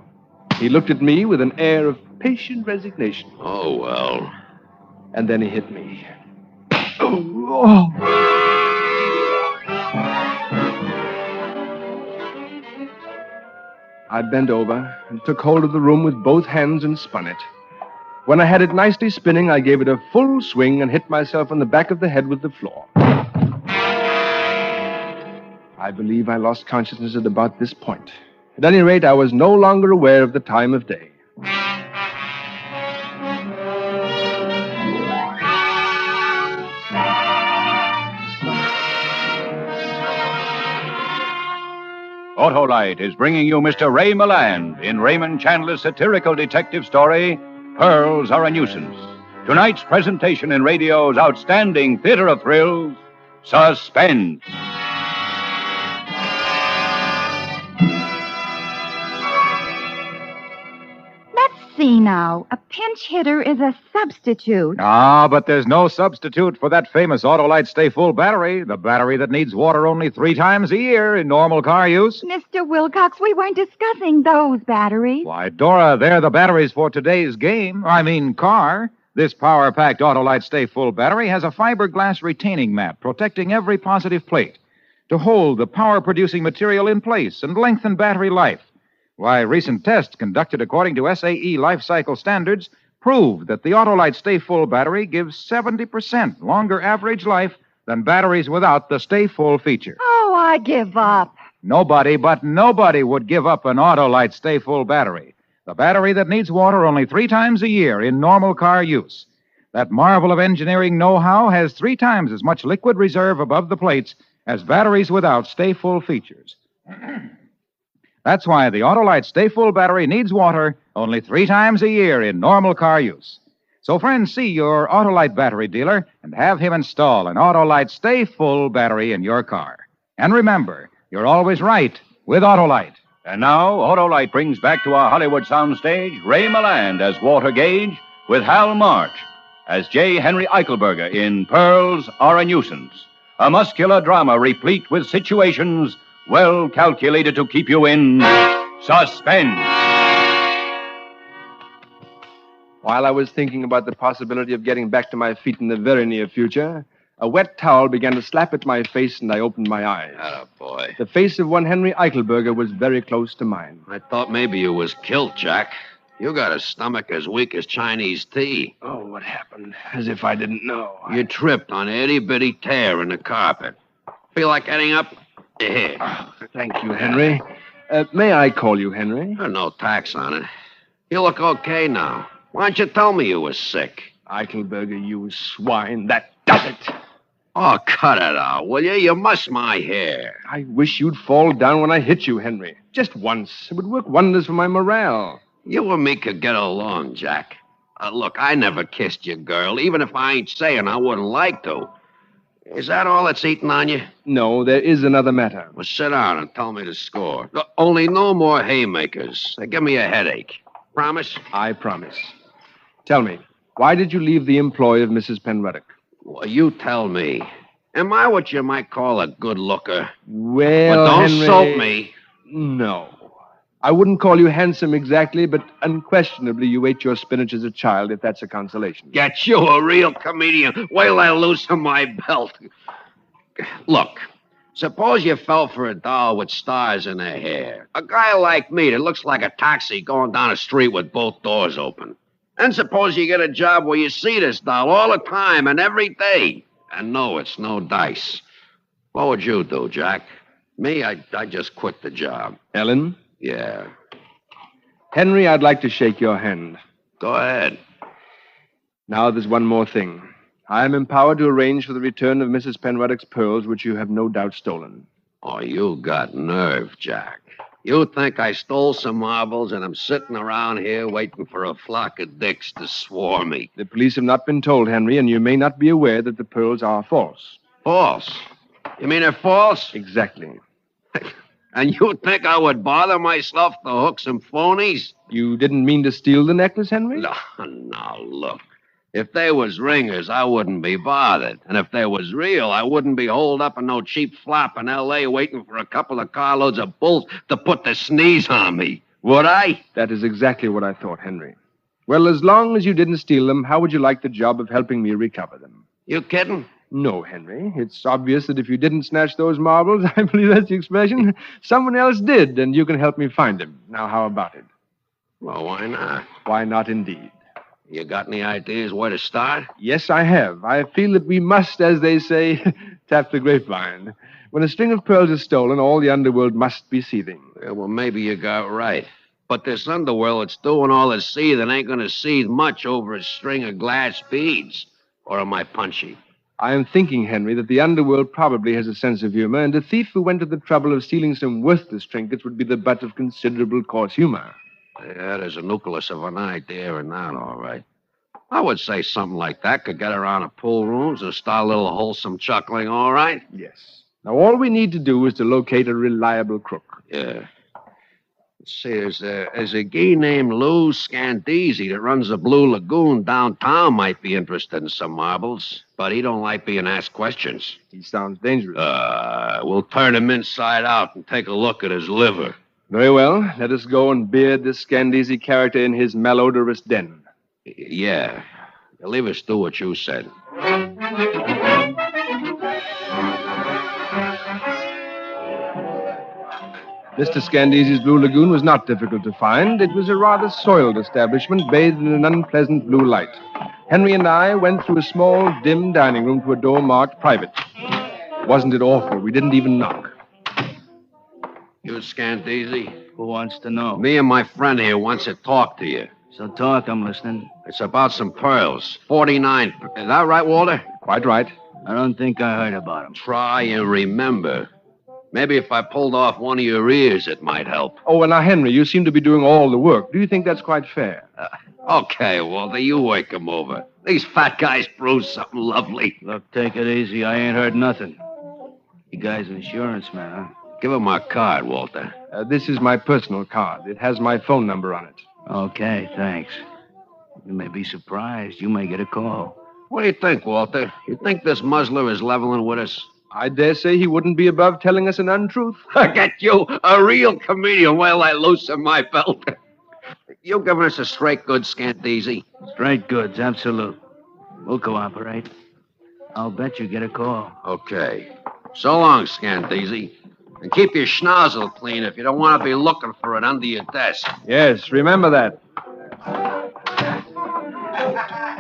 [SPEAKER 7] He looked at me with an air of patient resignation.
[SPEAKER 24] Oh, well.
[SPEAKER 7] And then he hit me. Oh. I bent over and took hold of the room with both hands and spun it. When I had it nicely spinning, I gave it a full swing and hit myself on the back of the head with the floor. I believe I lost consciousness at about this point. At any rate, I was no longer aware of the time of day.
[SPEAKER 10] Autolite is bringing you Mr. Ray Milland in Raymond Chandler's satirical detective story, Pearls Are a Nuisance. Tonight's presentation in radio's outstanding theater of thrills, Suspense.
[SPEAKER 9] See now, a pinch hitter is a substitute.
[SPEAKER 5] Ah, but there's no substitute for that famous Autolite Stay Full battery, the battery that needs water only 3 times a year in normal car use.
[SPEAKER 9] Mr. Wilcox, we weren't discussing those batteries.
[SPEAKER 5] Why, Dora, they're the batteries for today's car. This power-packed Autolite Stay Full battery has a fiberglass retaining mat protecting every positive plate to hold the power-producing material in place and lengthen battery life. Why, recent tests conducted according to SAE life cycle standards prove that the Autolite Stay Full battery gives 70% longer average life than batteries without the Stay Full feature.
[SPEAKER 9] Oh, I give up.
[SPEAKER 5] Nobody would give up an Autolite Stay Full battery. The battery that needs water only 3 times a year in normal car use. That marvel of engineering know-how has 3 times as much liquid reserve above the plates as batteries without Stay Full features. That's why the Autolite Stay Full battery needs water only 3 times a year in normal car use. So, friends, see your Autolite battery dealer and have him install an Autolite Stay Full battery in your car. And remember, you're always right with Autolite.
[SPEAKER 10] And now, Autolite brings back to our Hollywood soundstage Ray Milland as Walter Gage with Hal March as J. Henri Eichelberger in Pearls Are a Nuisance, a muscular drama replete with situations well calculated to keep you in suspense.
[SPEAKER 7] While I was thinking about the possibility of getting back to my feet in the very near future, a wet towel began to slap at my face, and I opened my eyes.
[SPEAKER 24] Boy.
[SPEAKER 7] The face of one Henri Eichelberger was very close to mine.
[SPEAKER 24] I thought maybe you was killed, Jack. You got a stomach as weak as Chinese tea.
[SPEAKER 7] Oh, what happened? As if I didn't know.
[SPEAKER 24] You tripped on an itty-bitty tear in the carpet. Feel like getting up? Here.
[SPEAKER 7] Oh, thank you, Henry. May I call you Henry?
[SPEAKER 24] There's no tax on it. You look okay now. Why don't you tell me you were sick?
[SPEAKER 7] Eichelberger, you swine. That does it.
[SPEAKER 24] Oh, cut it out, will you? You muss my hair.
[SPEAKER 7] I wish you'd fall down when I hit you, Henry. Just once. It would work wonders for my morale.
[SPEAKER 24] You and me could get along, Jack. Look, I never kissed your girl, even if I ain't saying I wouldn't like to. Is that all that's eating on you?
[SPEAKER 7] No, there is another matter.
[SPEAKER 24] Well, sit down and tell me the score. Only no more haymakers. They give me a headache. Promise?
[SPEAKER 7] I promise. Tell me, why did you leave the employ of Mrs. Penruddock?
[SPEAKER 24] Well, you tell me. Am I what you might call a good looker?
[SPEAKER 7] Well,
[SPEAKER 24] but don't
[SPEAKER 7] Henry...
[SPEAKER 24] soap me.
[SPEAKER 7] No. I wouldn't call you handsome exactly, but unquestionably you ate your spinach as a child, if that's a consolation.
[SPEAKER 24] Get you a real comedian. Wait till I loosen my belt. Look, suppose you fell for a doll with stars in her hair. A guy like me that looks like a taxi going down a street with both doors open. And suppose you get a job where you see this doll all the time and every day. And no, it's no dice. What would you do, Jack? Me, I just quit the job.
[SPEAKER 7] Ellen?
[SPEAKER 24] Yeah.
[SPEAKER 7] Henry, I'd like to shake your hand.
[SPEAKER 24] Go ahead.
[SPEAKER 7] Now there's one more thing. I am empowered to arrange for the return of Mrs. Penruddock's pearls, which you have no doubt stolen.
[SPEAKER 24] Oh, you got nerve, Jack. You think I stole some marbles and I'm sitting around here waiting for a flock of dicks to swarm me.
[SPEAKER 7] The police have not been told, Henry, and you may not be aware that the pearls are false.
[SPEAKER 24] False? You mean they're false?
[SPEAKER 7] Exactly.
[SPEAKER 24] And you think I would bother myself to hook some phonies?
[SPEAKER 7] You didn't mean to steal the necklace, Henry?
[SPEAKER 24] No, look. If they was ringers, I wouldn't be bothered. And if they was real, I wouldn't be holed up in no cheap flop in L.A. waiting for a couple of carloads of bulls to put the sneeze on me. Would I?
[SPEAKER 7] That is exactly what I thought, Henry. Well, as long as you didn't steal them, how would you like the job of helping me recover them?
[SPEAKER 24] You kidding?
[SPEAKER 7] No, Henry. It's obvious that if you didn't snatch those marbles, I believe that's the expression, someone else did, and you can help me find him. Now, how about it?
[SPEAKER 24] Well, why not?
[SPEAKER 7] Why not, indeed?
[SPEAKER 24] You got any ideas where to start?
[SPEAKER 7] Yes, I have. I feel that we must, as they say, tap the grapevine. When a string of pearls is stolen, all the underworld must be seething.
[SPEAKER 24] Yeah, well, maybe you got right. But this underworld that's doing all this seething ain't going to seethe much over a string of glass beads. Or am I punchy?
[SPEAKER 7] I am thinking, Henry, that the underworld probably has a sense of humor, and a thief who went to the trouble of stealing some worthless trinkets would be the butt of considerable coarse humor.
[SPEAKER 24] Yeah, there's a nucleus of an idea in that, all right. I would say something like that could get around the pool rooms and start a little wholesome chuckling, all right?
[SPEAKER 7] Yes. Now, all we need to do is to locate a reliable crook.
[SPEAKER 24] Yeah. Let's see, there's a guy named Lou Scandisi that runs the Blue Lagoon downtown might be interested in some marbles, but he don't like being asked questions.
[SPEAKER 7] He sounds dangerous.
[SPEAKER 24] We'll turn him inside out and take a look at his liver.
[SPEAKER 7] Very well. Let us go and beard this Scandisi character in his malodorous den.
[SPEAKER 24] Yeah. Leave us do what you said.
[SPEAKER 7] Mr. Scandisi's Blue Lagoon was not difficult to find. It was a rather soiled establishment bathed in an unpleasant blue light. Henry and I went through a small, dim dining room to a door marked private. Wasn't it awful? We didn't even knock.
[SPEAKER 24] You Scandisi?
[SPEAKER 14] Who wants to know?
[SPEAKER 24] Me and my friend here wants to talk to you.
[SPEAKER 14] So talk, I'm listening.
[SPEAKER 24] It's about some pearls. 49. Is that right, Walter?
[SPEAKER 7] Quite right.
[SPEAKER 14] I don't think I heard about them.
[SPEAKER 24] Try and remember. Maybe if I pulled off one of your ears, it might help.
[SPEAKER 7] Oh, well, now, Henry, you seem to be doing all the work. Do you think that's quite fair?
[SPEAKER 24] Okay, Walter, you wake him over. These fat guys bruise something lovely.
[SPEAKER 14] Look, take it easy. I ain't heard nothing. You guy's an insurance man, huh?
[SPEAKER 24] Give him my card, Walter.
[SPEAKER 7] This is my personal card. It has my phone number on it.
[SPEAKER 14] Okay, thanks. You may be surprised. You may get a call.
[SPEAKER 24] What do you think, Walter? You think this muzzler is leveling with us?
[SPEAKER 7] I dare say he wouldn't be above telling us an untruth.
[SPEAKER 24] Get you, a real comedian. Well, I loosen my belt. You giving us a straight good scant easy?
[SPEAKER 14] Straight goods, absolute. We'll cooperate. I'll bet you get a call.
[SPEAKER 24] Okay. So long, scant easy. And keep your schnozzle clean if you don't want to be looking for it under your desk.
[SPEAKER 7] Yes, remember that.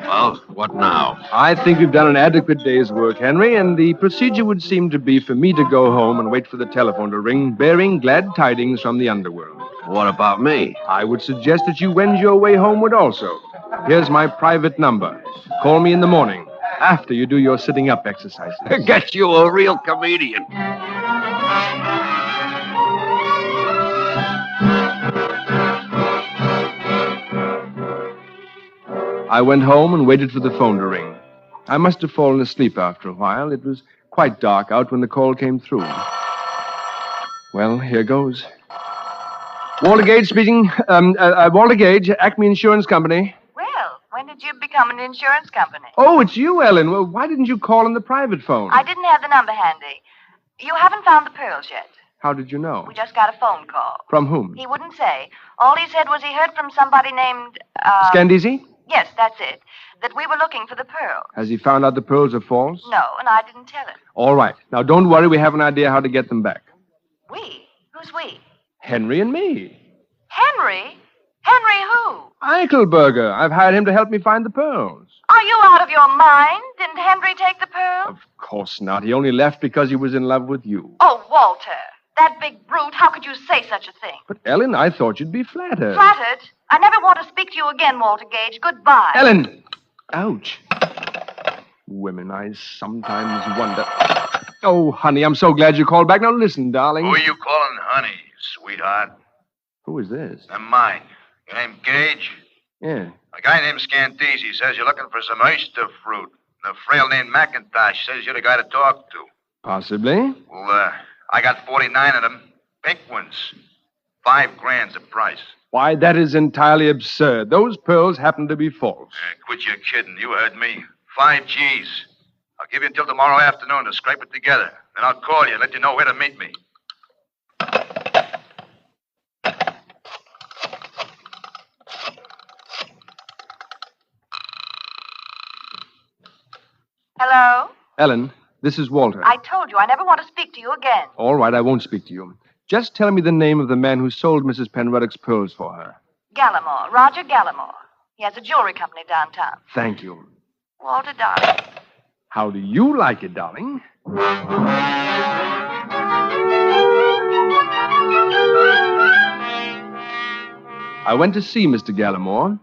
[SPEAKER 24] Well, what now?
[SPEAKER 7] I think we've done an adequate day's work, Henry, and the procedure would seem to be for me to go home and wait for the telephone to ring, bearing glad tidings from the underworld.
[SPEAKER 24] What about me?
[SPEAKER 7] I would suggest that you wend your way homeward also. Here's my private number. Call me in the morning, after you do your sitting up exercises.
[SPEAKER 24] Get you a real comedian.
[SPEAKER 7] I went home and waited for the phone to ring. I must have fallen asleep after a while. It was quite dark out when the call came through. Well, here goes. Walter Gage speaking. Walter Gage, Acme Insurance Company.
[SPEAKER 13] Well, when did you become an insurance company?
[SPEAKER 7] Oh, it's you, Ellen. Well, why didn't you call on the private phone?
[SPEAKER 13] I didn't have the number handy. You haven't found the pearls yet.
[SPEAKER 7] How did you know?
[SPEAKER 13] We just got a phone call.
[SPEAKER 7] From whom?
[SPEAKER 13] He wouldn't say. All he said was he heard from somebody named,
[SPEAKER 7] Scandisi?
[SPEAKER 13] Yes, that's it. That we were looking for the pearls.
[SPEAKER 7] Has he found out the pearls are false?
[SPEAKER 13] No, and I didn't tell him.
[SPEAKER 7] All right. Now, don't worry. We have an idea how to get them back.
[SPEAKER 13] We? Who's we?
[SPEAKER 7] Henry and me.
[SPEAKER 13] Henry? Henry who?
[SPEAKER 7] Eichelberger. I've hired him to help me find the pearls.
[SPEAKER 13] Are you out of your mind? Didn't Henry take the pearls?
[SPEAKER 7] Of course not. He only left because he was in love with you.
[SPEAKER 13] Oh, Walter. That big brute. How could you say such a thing?
[SPEAKER 7] But, Ellen, I thought you'd be flattered.
[SPEAKER 13] Flattered? I never want to speak to you again, Walter Gage. Goodbye.
[SPEAKER 7] Ellen! Ouch. Women, I sometimes wonder. Oh, honey, I'm so glad you called back. Now, listen, darling.
[SPEAKER 15] Who are you calling honey, sweetheart?
[SPEAKER 7] Who is this?
[SPEAKER 15] I'm mine. Your name Gage?
[SPEAKER 7] Yeah.
[SPEAKER 15] A guy named Scandisi says you're looking for some oyster fruit. And a frail named McIntosh says you're the guy to talk to.
[SPEAKER 7] Possibly.
[SPEAKER 15] Well, I got 49 of them. Pink ones. $5,000 the price.
[SPEAKER 7] Why, that is entirely absurd. Those pearls happen to be false.
[SPEAKER 15] Quit your kidding. You heard me. 5 G's. I'll give you until tomorrow afternoon to scrape it together. Then I'll call you and let you know where to meet me.
[SPEAKER 13] Hello?
[SPEAKER 7] Ellen, this is Walter.
[SPEAKER 13] I told you I never want to speak to you again.
[SPEAKER 7] All right, I won't speak to you. Just tell me the name of the man who sold Mrs. Penruddock's pearls for her.
[SPEAKER 13] Gallimore. Roger Gallimore. He has a jewelry company downtown.
[SPEAKER 7] Thank you.
[SPEAKER 13] Walter, darling.
[SPEAKER 7] How do you like it, darling? I went to see Mr. Gallimore.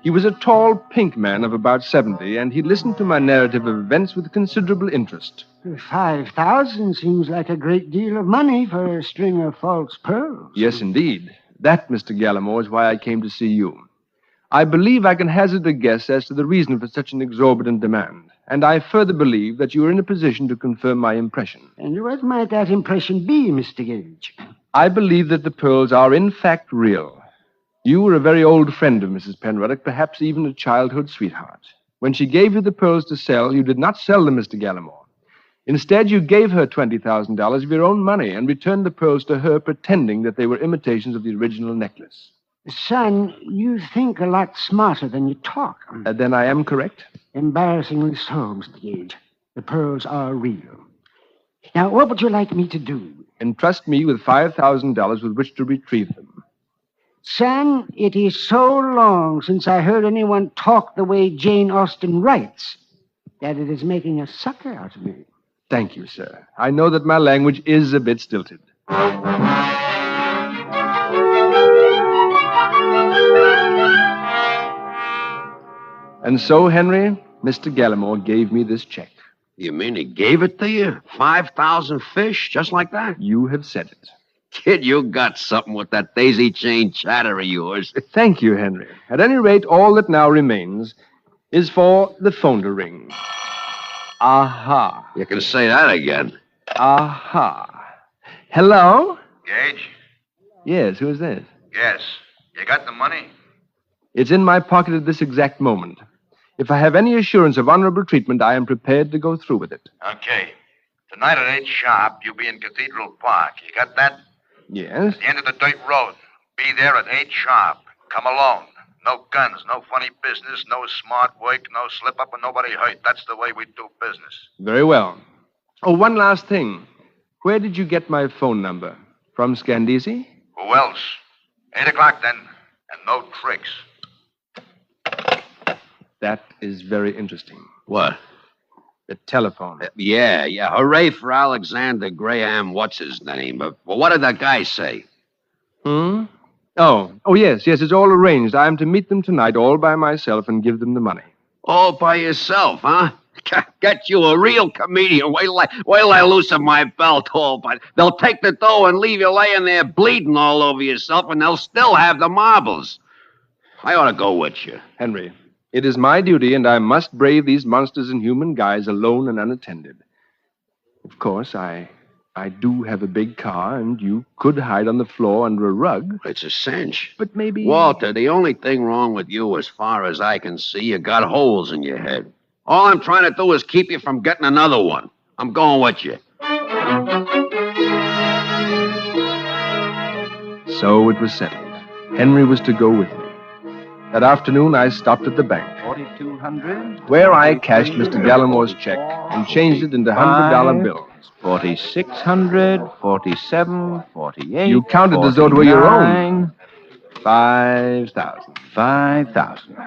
[SPEAKER 7] He was a tall, pink man of about 70, and he listened to my narrative of events with considerable interest.
[SPEAKER 19] 5,000 seems like a great deal of money for a string of false pearls.
[SPEAKER 7] Yes, indeed. That, Mr. Gallimore, is why I came to see you. I believe I can hazard a guess as to the reason for such an exorbitant demand, and I further believe that you are in a position to confirm my impression.
[SPEAKER 19] And what might that impression be, Mr. Gage?
[SPEAKER 7] I believe that the pearls are in fact real. You were a very old friend of Mrs. Penruddock, perhaps even a childhood sweetheart. When she gave you the pearls to sell, you did not sell them, Mr. Gallimore. Instead, you gave her $20,000 of your own money and returned the pearls to her, pretending that they were imitations of the original necklace.
[SPEAKER 19] Son, you think a lot smarter than you talk.
[SPEAKER 7] Then I am correct?
[SPEAKER 19] Embarrassingly so, Mr. Gage. The pearls are real. Now, what would you like me to do?
[SPEAKER 7] Entrust me with $5,000 with which to retrieve them.
[SPEAKER 19] Son, it is so long since I heard anyone talk the way Jane Austen writes that it is making a sucker out of me.
[SPEAKER 7] Thank you, sir. I know that my language is a bit stilted. And so, Henry, Mr. Gallimore gave me this check.
[SPEAKER 24] You mean he gave it to you? 5,000 fish, just like that?
[SPEAKER 7] You have said it.
[SPEAKER 24] Kid, you got something with that daisy chain chatter of yours.
[SPEAKER 7] Thank you, Henry. At any rate, all that now remains is for the phone to ring. Aha.
[SPEAKER 24] You can say that again.
[SPEAKER 7] Aha. Hello?
[SPEAKER 15] Gage?
[SPEAKER 7] Yes, who is this?
[SPEAKER 15] Yes. You got the money?
[SPEAKER 7] It's in my pocket at this exact moment. If I have any assurance of honorable treatment, I am prepared to go through with it.
[SPEAKER 15] Okay. Tonight at 8 sharp, you'll be in Cathedral Park. You got that?
[SPEAKER 7] Yes?
[SPEAKER 15] At the end of the dirt road. Be there at 8 sharp. Come alone. No guns, no funny business, no smart work, no slip-up, and nobody hurt. That's the way we do business.
[SPEAKER 7] Very well. Oh, one last thing. Where did you get my phone number? From Scandisi?
[SPEAKER 15] Who else? 8 o'clock, then. And no tricks.
[SPEAKER 7] That is very interesting.
[SPEAKER 24] What?
[SPEAKER 7] The telephone.
[SPEAKER 24] Yeah. Hooray for Alexander Graham, what's his name? But what did that guy say?
[SPEAKER 7] Oh, yes, it's all arranged. I am to meet them tonight all by myself and give them the money.
[SPEAKER 24] All by yourself, huh? Get you a real comedian. Wait till I loosen my belt, but they'll take the dough and leave you laying there bleeding all over yourself, and they'll still have the marbles. I ought to go with you.
[SPEAKER 7] Henry, it is my duty, and I must brave these monsters and human guys alone and unattended. Of course, I do have a big car, and you could hide on the floor under a rug.
[SPEAKER 24] It's a cinch.
[SPEAKER 7] But maybe...
[SPEAKER 24] Walter, the only thing wrong with you, as far as I can see, you got holes in your head. All I'm trying to do is keep you from getting another one. I'm going with you.
[SPEAKER 7] So it was settled. Henry was to go with me. That afternoon, I stopped at the bank,
[SPEAKER 14] 4,200.
[SPEAKER 7] where I cashed Mr. Gallimore's check and changed it into $100 bills.
[SPEAKER 14] 4,600, 47, 48.
[SPEAKER 7] You counted as though it were your own. 5,000.
[SPEAKER 14] 5,000.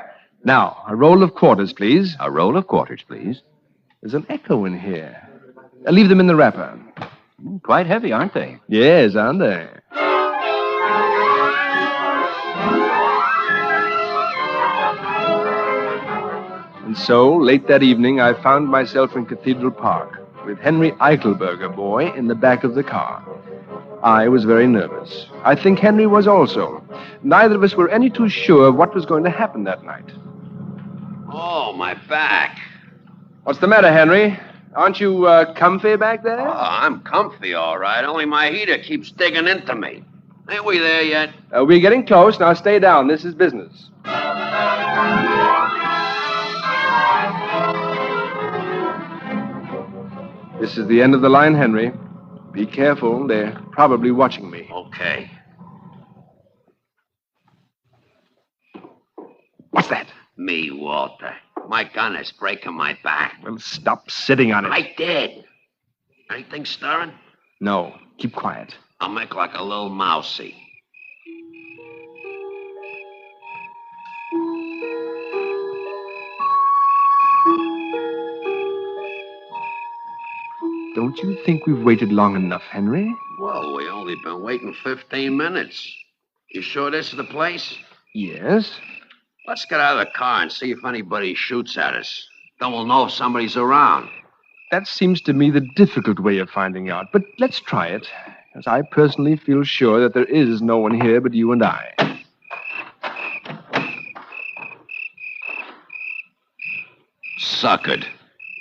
[SPEAKER 7] Now, a roll of quarters, please.
[SPEAKER 14] A roll of quarters, please.
[SPEAKER 7] There's an echo in here. Leave them in the wrapper.
[SPEAKER 14] Quite heavy, aren't they?
[SPEAKER 7] Yes, aren't they? And so, late that evening, I found myself in Cathedral Park with Henri Eichelberger boy in the back of the car. I was very nervous. I think Henry was also. Neither of us were any too sure of what was going to happen that night.
[SPEAKER 24] Oh, my back.
[SPEAKER 7] What's the matter, Henry? Aren't you comfy back there?
[SPEAKER 24] Oh, I'm comfy, all right. Only my heater keeps digging into me. Ain't we there yet?
[SPEAKER 7] We're getting close. Now stay down. This is business. This is the end of the line, Henry. Be careful. They're probably watching me.
[SPEAKER 24] Okay.
[SPEAKER 7] What's that?
[SPEAKER 24] Me, Walter. My gun is breaking my back.
[SPEAKER 7] Well, stop sitting on it.
[SPEAKER 24] I did. Anything stirring?
[SPEAKER 7] No. Keep quiet.
[SPEAKER 24] I'll make like a little mousey.
[SPEAKER 7] Don't you think we've waited long enough, Henry?
[SPEAKER 24] Well, we only been waiting 15 minutes. You sure this is the place?
[SPEAKER 7] Yes.
[SPEAKER 24] Let's get out of the car and see if anybody shoots at us. Then we'll know if somebody's around.
[SPEAKER 7] That seems to me the difficult way of finding out, but let's try it, as I personally feel sure that there is no one here but you and I.
[SPEAKER 24] Suckered.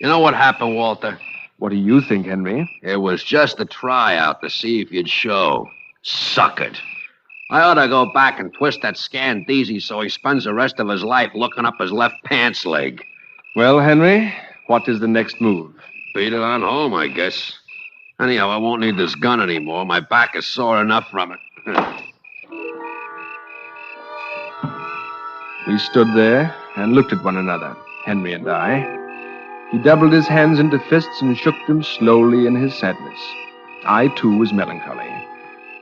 [SPEAKER 24] You know what happened, Walter?
[SPEAKER 7] What do you think, Henry?
[SPEAKER 24] It was just a tryout to see if you'd show. Suckered. I ought to go back and twist that Scandisi so he spends the rest of his life looking up his left pants leg.
[SPEAKER 7] Well, Henry, what is the next move?
[SPEAKER 24] Beat it on home, I guess. Anyhow, I won't need this gun anymore. My back is sore enough from it.
[SPEAKER 7] We stood there and looked at one another, Henry and I. He doubled his hands into fists and shook them slowly in his sadness. I, too, was melancholy.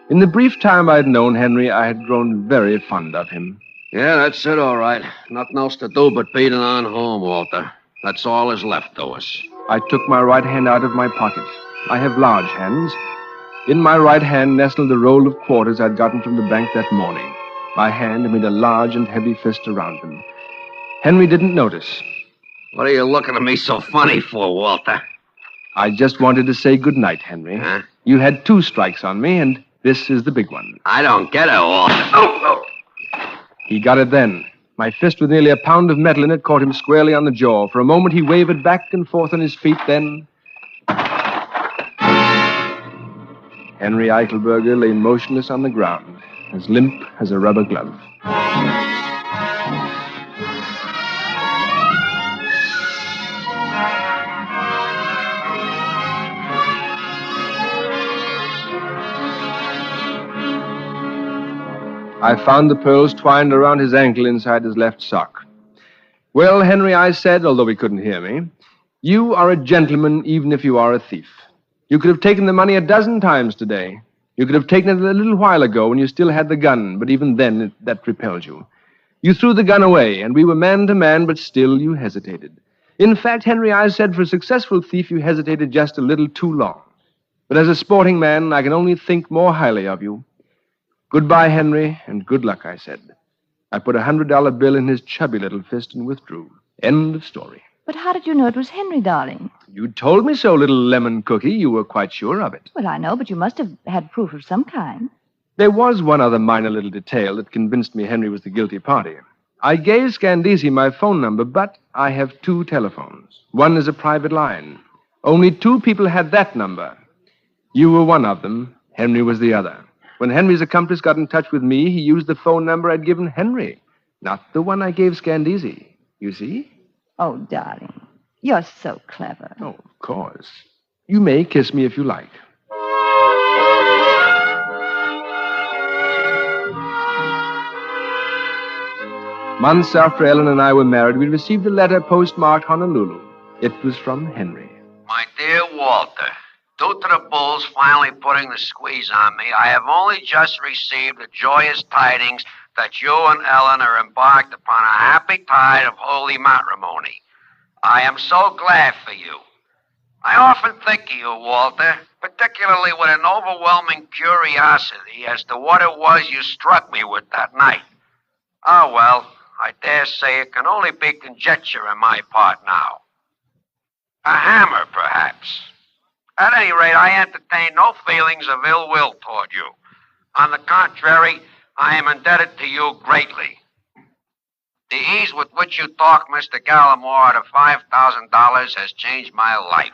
[SPEAKER 7] In the brief time I'd known Henry, I had grown very fond of him.
[SPEAKER 24] Yeah, that's it, all right. Nothing else to do but beat it on home, Walter. That's all is left to us.
[SPEAKER 7] I took my right hand out of my pocket. I have large hands. In my right hand nestled the roll of quarters I'd gotten from the bank that morning. My hand made a large and heavy fist around them. Henry didn't notice.
[SPEAKER 24] What are you looking at me so funny for, Walter?
[SPEAKER 7] I just wanted to say good night, Henry.
[SPEAKER 24] Huh?
[SPEAKER 7] You had 2 strikes on me, and this is the big one.
[SPEAKER 24] I don't get it, Walter. Oh.
[SPEAKER 7] He got it then. My fist with nearly a pound of metal in it caught him squarely on the jaw. For a moment, he wavered back and forth on his feet, then... Henri Eichelberger lay motionless on the ground, as limp as a rubber glove. I found the pearls twined around his ankle inside his left sock. Well, Henry, I said, although he couldn't hear me, you are a gentleman even if you are a thief. You could have taken the money 12 times today. You could have taken it a little while ago when you still had the gun, but even then that repelled you. You threw the gun away, and we were man to man, but still you hesitated. In fact, Henry, I said, for a successful thief, you hesitated just a little too long. But as a sporting man, I can only think more highly of you. Goodbye, Henry, and good luck, I said. I put a $100 bill in his chubby little fist and withdrew. End of story.
[SPEAKER 18] But how did you know it was Henry, darling?
[SPEAKER 7] You told me so, little lemon cookie. You were quite sure of it.
[SPEAKER 18] Well, I know, but you must have had proof of some kind.
[SPEAKER 7] There was one other minor little detail that convinced me Henry was the guilty party. I gave Scandisi my phone number, but I have 2 telephones. One is a private line. Only 2 people had that number. You were one of them. Henry was the other. When Henry's accomplice got in touch with me, he used the phone number I'd given Henry, not the one I gave Scandisi. You see?
[SPEAKER 18] Oh, darling, you're so clever.
[SPEAKER 7] Oh, of course. You may kiss me if you like. Months after Ellen and I were married, we received a letter postmarked Honolulu. It was from Henry.
[SPEAKER 2] My dear Walter, due to the Bulls finally putting the squeeze on me, I have only just received the joyous tidings that you and Ellen are embarked upon a happy tide of holy matrimony. I am so glad for you. I often think of you, Walter, particularly with an overwhelming curiosity as to what it was you struck me with that night. Ah, well, I dare say it can only be conjecture on my part now. A hammer, perhaps. At any rate, I entertain no feelings of ill will toward you. On the contrary, I am indebted to you greatly. The ease with which you talk Mr. Gallimore out of $5,000 has changed my life.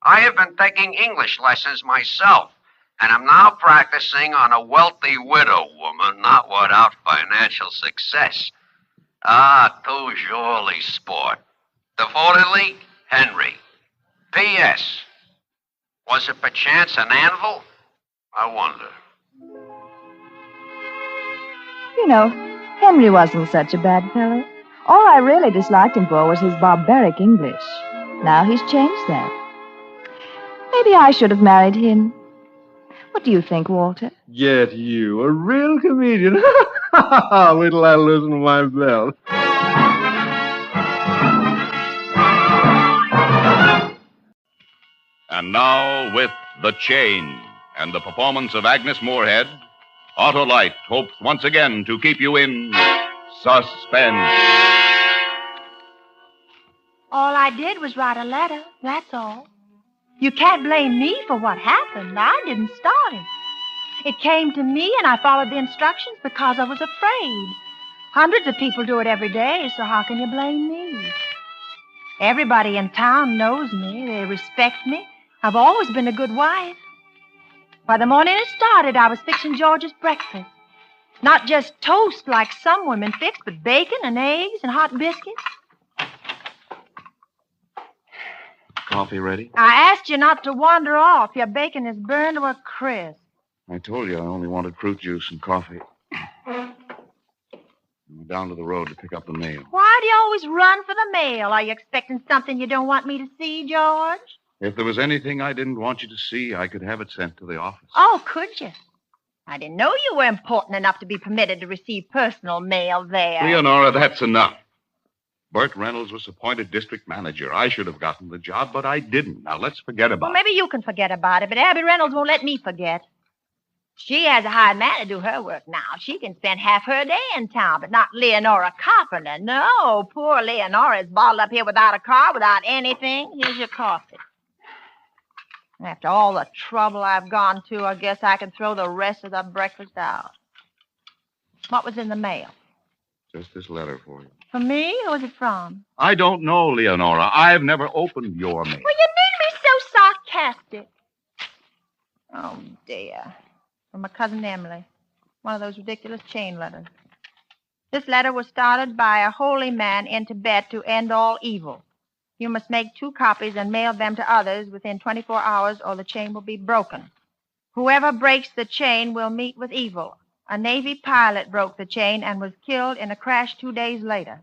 [SPEAKER 2] I have been taking English lessons myself, and am now practicing on a wealthy widow woman not without financial success. Ah, toujours sport. Devotedly, Henry. P.S. Was it perchance an anvil? I wonder.
[SPEAKER 18] You know, Henry wasn't such a bad fellow. All I really disliked him for was his barbaric English. Now he's changed that. Maybe I should have married him. What do you think, Walter?
[SPEAKER 7] Get you, a real comedian. Wait till I loosen my belt.
[SPEAKER 10] And now, with The Chain and the performance of Agnes Moorehead, Autolite hopes once again to keep you in suspense.
[SPEAKER 6] All I did was write a letter, that's all. You can't blame me for what happened. I didn't start it. It came to me, and I followed the instructions because I was afraid. Hundreds of people do it every day, so how can you blame me? Everybody in town knows me. They respect me. I've always been a good wife. By the morning it started, I was fixing George's breakfast. Not just toast like some women fix, but bacon and eggs and hot biscuits.
[SPEAKER 11] Coffee ready?
[SPEAKER 6] I asked you not to wander off. Your bacon is burned to a crisp.
[SPEAKER 11] I told you I only wanted fruit juice and coffee. I went down to the road to pick up the mail.
[SPEAKER 6] Why do you always run for the mail? Are you expecting something you don't want me to see, George?
[SPEAKER 11] If there was anything I didn't want you to see, I could have it sent to the office.
[SPEAKER 6] Oh, could you? I didn't know you were important enough to be permitted to receive personal mail there.
[SPEAKER 11] Leonora, that's enough. Burt Reynolds was appointed district manager. I should have gotten the job, but I didn't. Now, let's forget about
[SPEAKER 6] Well, maybe you can forget about it, but Abby Reynolds won't let me forget. She has a hired man to do her work now. She can spend half her day in town, but not Leonora Carpenter. No, poor Leonora is bottled up here without a car, without anything. Here's your coffee. After all the trouble I've gone to, I guess I can throw the rest of the breakfast out. What was in the mail?
[SPEAKER 11] Just this letter for you.
[SPEAKER 6] For me? Who was it from?
[SPEAKER 11] I don't know, Leonora. I've never opened your mail.
[SPEAKER 6] Well, you need be so sarcastic. Oh, dear. From my cousin Emily. One of those ridiculous chain letters. This letter was started by a holy man in Tibet to end all evil. You must make 2 copies and mail them to others within 24 hours or the chain will be broken. Whoever breaks the chain will meet with evil. A Navy pilot broke the chain and was killed in a crash 2 days later.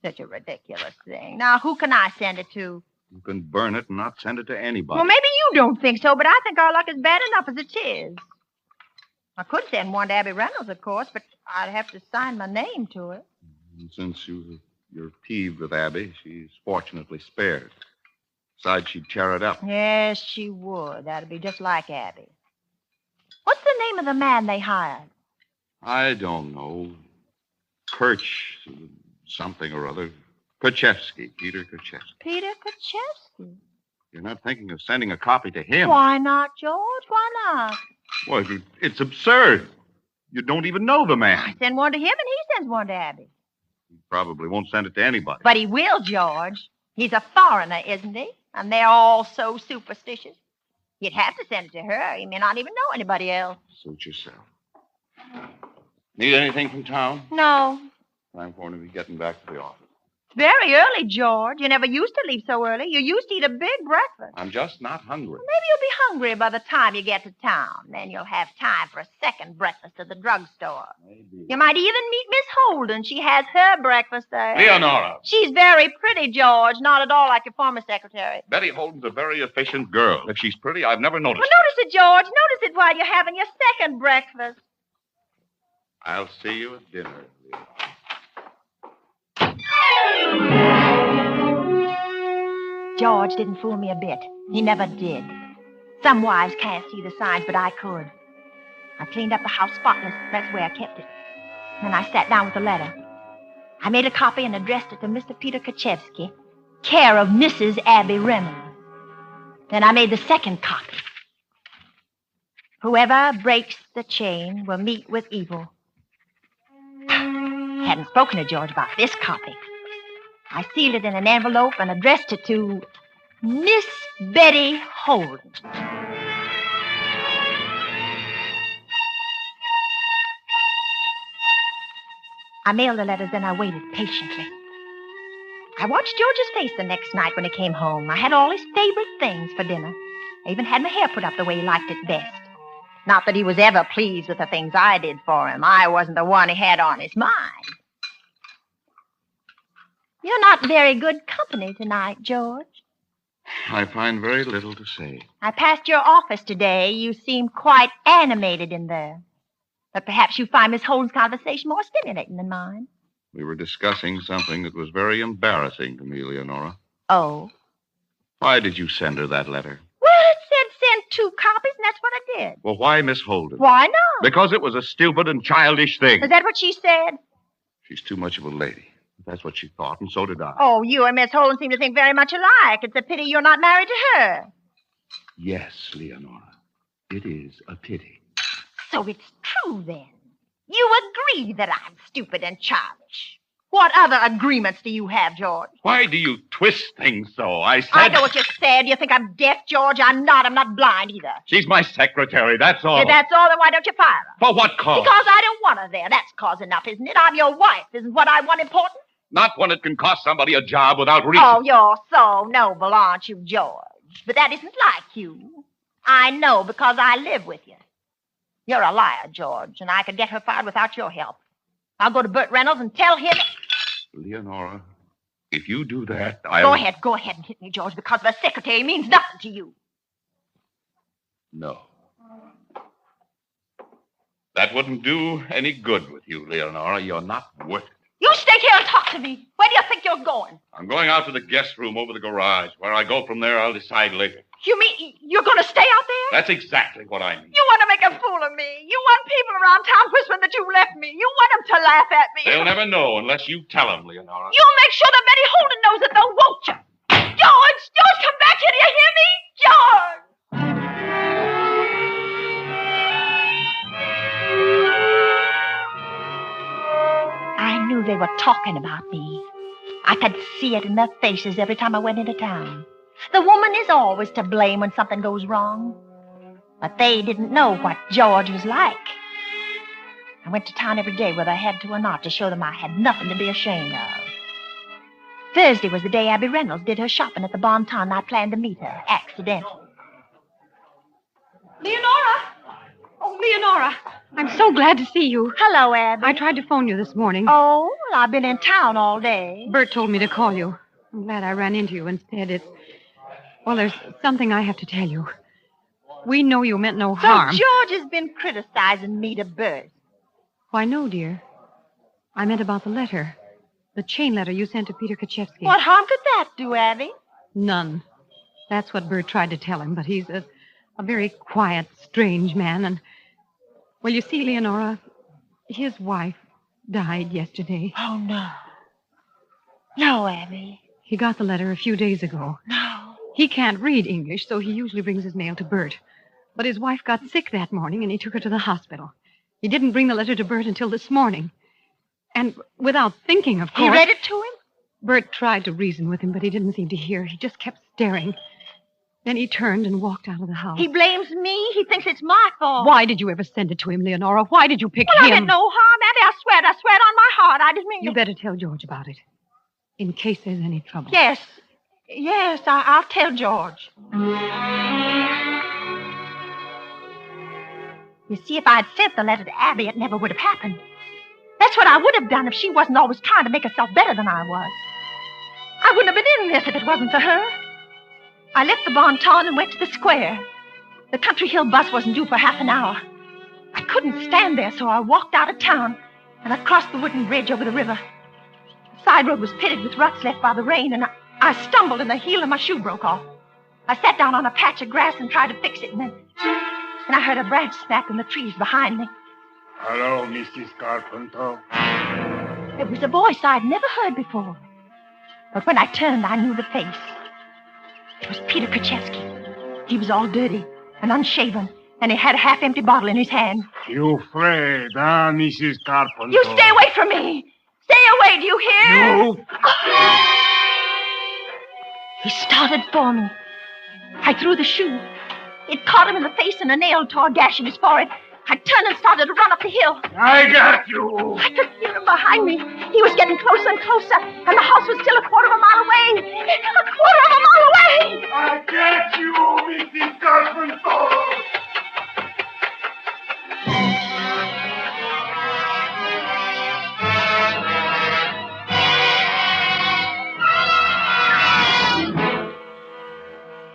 [SPEAKER 6] Such a ridiculous thing. Now, who can I send it to?
[SPEAKER 10] You can burn it and not send it to anybody.
[SPEAKER 6] Well, maybe you don't think so, but I think our luck is bad enough as it is. I could send one to Abby Reynolds, of course, but I'd have to sign my name to it.
[SPEAKER 10] And since you're peeved with Abby, she's fortunately spared. Besides, she'd tear it up.
[SPEAKER 6] Yes, she would. That'd be just like Abby. What's the name of the man they hired?
[SPEAKER 10] I don't know. Kirch, something or other. Kuchevsky, Peter Kuchevsky.
[SPEAKER 6] Peter Kuchevsky.
[SPEAKER 10] You're not thinking of sending a copy to him?
[SPEAKER 6] Why not, George? Why not?
[SPEAKER 10] Well, it's absurd. You don't even know the man.
[SPEAKER 6] I send one to him and he sends one to Abby.
[SPEAKER 10] He probably won't send it to anybody.
[SPEAKER 6] But he will, George. He's a foreigner, isn't he? And they're all so superstitious. You'd have to send it to her. He may not even know anybody else.
[SPEAKER 10] Suit yourself. Need anything from town?
[SPEAKER 6] No.
[SPEAKER 10] Time for him to be getting back to the office.
[SPEAKER 6] It's very early, George. You never used to leave so early. You used to eat a big breakfast.
[SPEAKER 10] I'm just not hungry.
[SPEAKER 6] Maybe you'll be hungry by the time you get to town. Then you'll have time for a second breakfast at the drugstore.
[SPEAKER 10] Maybe.
[SPEAKER 6] You might even meet Miss Holden. She has her breakfast there.
[SPEAKER 10] Leonora.
[SPEAKER 6] She's very pretty, George. Not at all like your former secretary.
[SPEAKER 10] Betty Holden's a very efficient girl. If she's pretty, I've never noticed.
[SPEAKER 6] Well, notice it, George. Notice it while you're having your second breakfast.
[SPEAKER 10] I'll see you at dinner, Leonora.
[SPEAKER 6] George didn't fool me a bit. He never did. Some wives can't see the signs, but I could. I cleaned up the house spotless. That's where I kept it. Then I sat down with the letter. I made a copy and addressed it to Mr. Peter Kuchevsky, care of Mrs. Abby Reynolds. Then I made the second copy. Whoever breaks the chain will meet with evil. Hadn't spoken to George about this copy. I sealed it in an envelope and addressed it to Miss Betty Holden. I mailed the letters, then I waited patiently. I watched George's face the next night when he came home. I had all his favorite things for dinner. I even had my hair put up the way he liked it best. Not that he was ever pleased with the things I did for him. I wasn't the one he had on his mind. You're not very good company tonight, George.
[SPEAKER 10] I find very little to say.
[SPEAKER 6] I passed your office today. You seemed quite animated in there. But perhaps you find Miss Holden's conversation more stimulating than mine.
[SPEAKER 10] We were discussing something that was very embarrassing to me, Leonora.
[SPEAKER 6] Oh?
[SPEAKER 10] Why did you send her that letter?
[SPEAKER 6] Well, it said send 2 copies, and that's what I did.
[SPEAKER 10] Well, why Miss Holden?
[SPEAKER 6] Why not?
[SPEAKER 10] Because it was a stupid and childish thing.
[SPEAKER 6] Is that what she said?
[SPEAKER 10] She's too much of a lady. That's what she thought, and so did I.
[SPEAKER 6] Oh, you and Miss Holden seem to think very much alike. It's a pity you're not married to her.
[SPEAKER 10] Yes, Leonora. It is a pity.
[SPEAKER 6] So it's true, then. You agree that I'm stupid and childish. What other agreements do you have, George?
[SPEAKER 10] Why do you twist things so? I said...
[SPEAKER 6] I know what you said. You think I'm deaf, George? I'm not. I'm not blind either.
[SPEAKER 10] She's my secretary, that's all.
[SPEAKER 6] If that's all, then why don't you fire her?
[SPEAKER 10] For what cause?
[SPEAKER 6] Because I don't want her there. That's cause enough, isn't it? I'm your wife. Isn't what I want important?
[SPEAKER 10] Not when it can cost somebody a job without reason.
[SPEAKER 6] Oh, you're so noble, aren't you, George? But that isn't like you. I know because I live with you. You're a liar, George, and I could get her fired without your help. I'll go to Burt Reynolds and tell him...
[SPEAKER 10] Leonora, if you do that, I'll...
[SPEAKER 6] Go ahead and hit me, George, because the secretary means nothing to you.
[SPEAKER 10] No. That wouldn't do any good with you, Leonora. You're not worth it.
[SPEAKER 6] You stay here and talk to me. Where do you think you're going?
[SPEAKER 10] I'm going out to the guest room over the garage. Where I go from there, I'll decide later.
[SPEAKER 6] You mean you're going to stay out there?
[SPEAKER 10] That's exactly what I mean.
[SPEAKER 6] You want to make a fool of me. You want people around town whispering that you left me. You want them to laugh at me.
[SPEAKER 10] They'll never know unless you tell them, Leonora.
[SPEAKER 6] You'll make sure that Betty Holden knows it, though, won't you? George, come back here. Do you hear me? George! I knew they were talking about me. I could see it in their faces every time I went into town. The woman is always to blame when something goes wrong. But they didn't know what George was like. I went to town every day, whether I had to or not, to show them I had nothing to be ashamed of. Thursday was the day Abby Reynolds did her shopping at the Bon Ton, and I planned to meet her, accidentally. Leonora! Oh,
[SPEAKER 4] Leonora, I'm so glad to see you.
[SPEAKER 6] Hello, Abby.
[SPEAKER 4] I tried to phone you this morning.
[SPEAKER 6] Oh, well, I've been in town all day.
[SPEAKER 4] Bert told me to call you. I'm glad I ran into you instead. Well, there's something I have to tell you. We know you meant no harm.
[SPEAKER 6] So George has been criticizing me to Bert.
[SPEAKER 4] Why, no, dear. I meant about the letter. The chain letter you sent to Peter Kaczewski.
[SPEAKER 6] What harm could that do, Abby?
[SPEAKER 4] None. That's what Bert tried to tell him, but he's a very quiet, strange man, and... Well, you see, Leonora, his wife died yesterday.
[SPEAKER 6] Oh, no. No, Abby.
[SPEAKER 4] He got the letter a few days ago.
[SPEAKER 6] No.
[SPEAKER 4] He can't read English, so he usually brings his mail to Bert. But his wife got sick that morning, and he took her to the hospital. He didn't bring the letter to Bert until this morning. And without thinking, of course...
[SPEAKER 6] He read it to him?
[SPEAKER 4] Bert tried to reason with him, but he didn't seem to hear. He just kept staring. Then he turned and walked out of the house.
[SPEAKER 6] He blames me. He thinks it's my fault.
[SPEAKER 4] Why did you ever send it to him, Leonora? Why did you pick him?
[SPEAKER 6] I meant no harm, Abby. I swear it on my heart. I didn't mean
[SPEAKER 4] You better tell George about it, in case there's any trouble.
[SPEAKER 6] Yes, I'll tell George. You see, if I'd sent the letter to Abby, it never would have happened. That's what I would have done if she wasn't always trying to make herself better than I was. I wouldn't have been in this if it wasn't for her. I left the Bon Ton and went to the square. The Country Hill bus wasn't due for half an hour. I couldn't stand there, so I walked out of town, and I crossed the wooden bridge over the river. The side road was pitted with ruts left by the rain, and I stumbled and the heel of my shoe broke off. I sat down on a patch of grass and tried to fix it, and then I heard a branch snap in the trees behind me.
[SPEAKER 3] Hello, Mrs. Carpenter.
[SPEAKER 6] It was a voice I'd never heard before. But when I turned, I knew the face. It was Peter Kaczewski. He was all dirty and unshaven, and he had a half-empty bottle in his hand.
[SPEAKER 3] You afraid, huh, Mrs. Carpenter?
[SPEAKER 6] You stay away from me! Stay away, do you hear?
[SPEAKER 3] You...
[SPEAKER 6] He started for me. I threw the shoe. It caught him in the face, and a nail tore a gash in his forehead. I turned and started to run up the hill.
[SPEAKER 3] I got you.
[SPEAKER 6] I could hear him behind me. He was getting closer and closer, and the house was still a quarter of a mile away. A quarter of a mile away!
[SPEAKER 3] I got you, Mrs. Carpenter.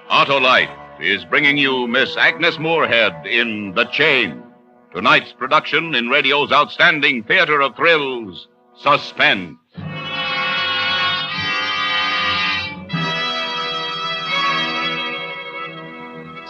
[SPEAKER 10] Autolite is bringing you Miss Agnes Moorehead in The Chain. Tonight's production in radio's outstanding theater of thrills, Suspense.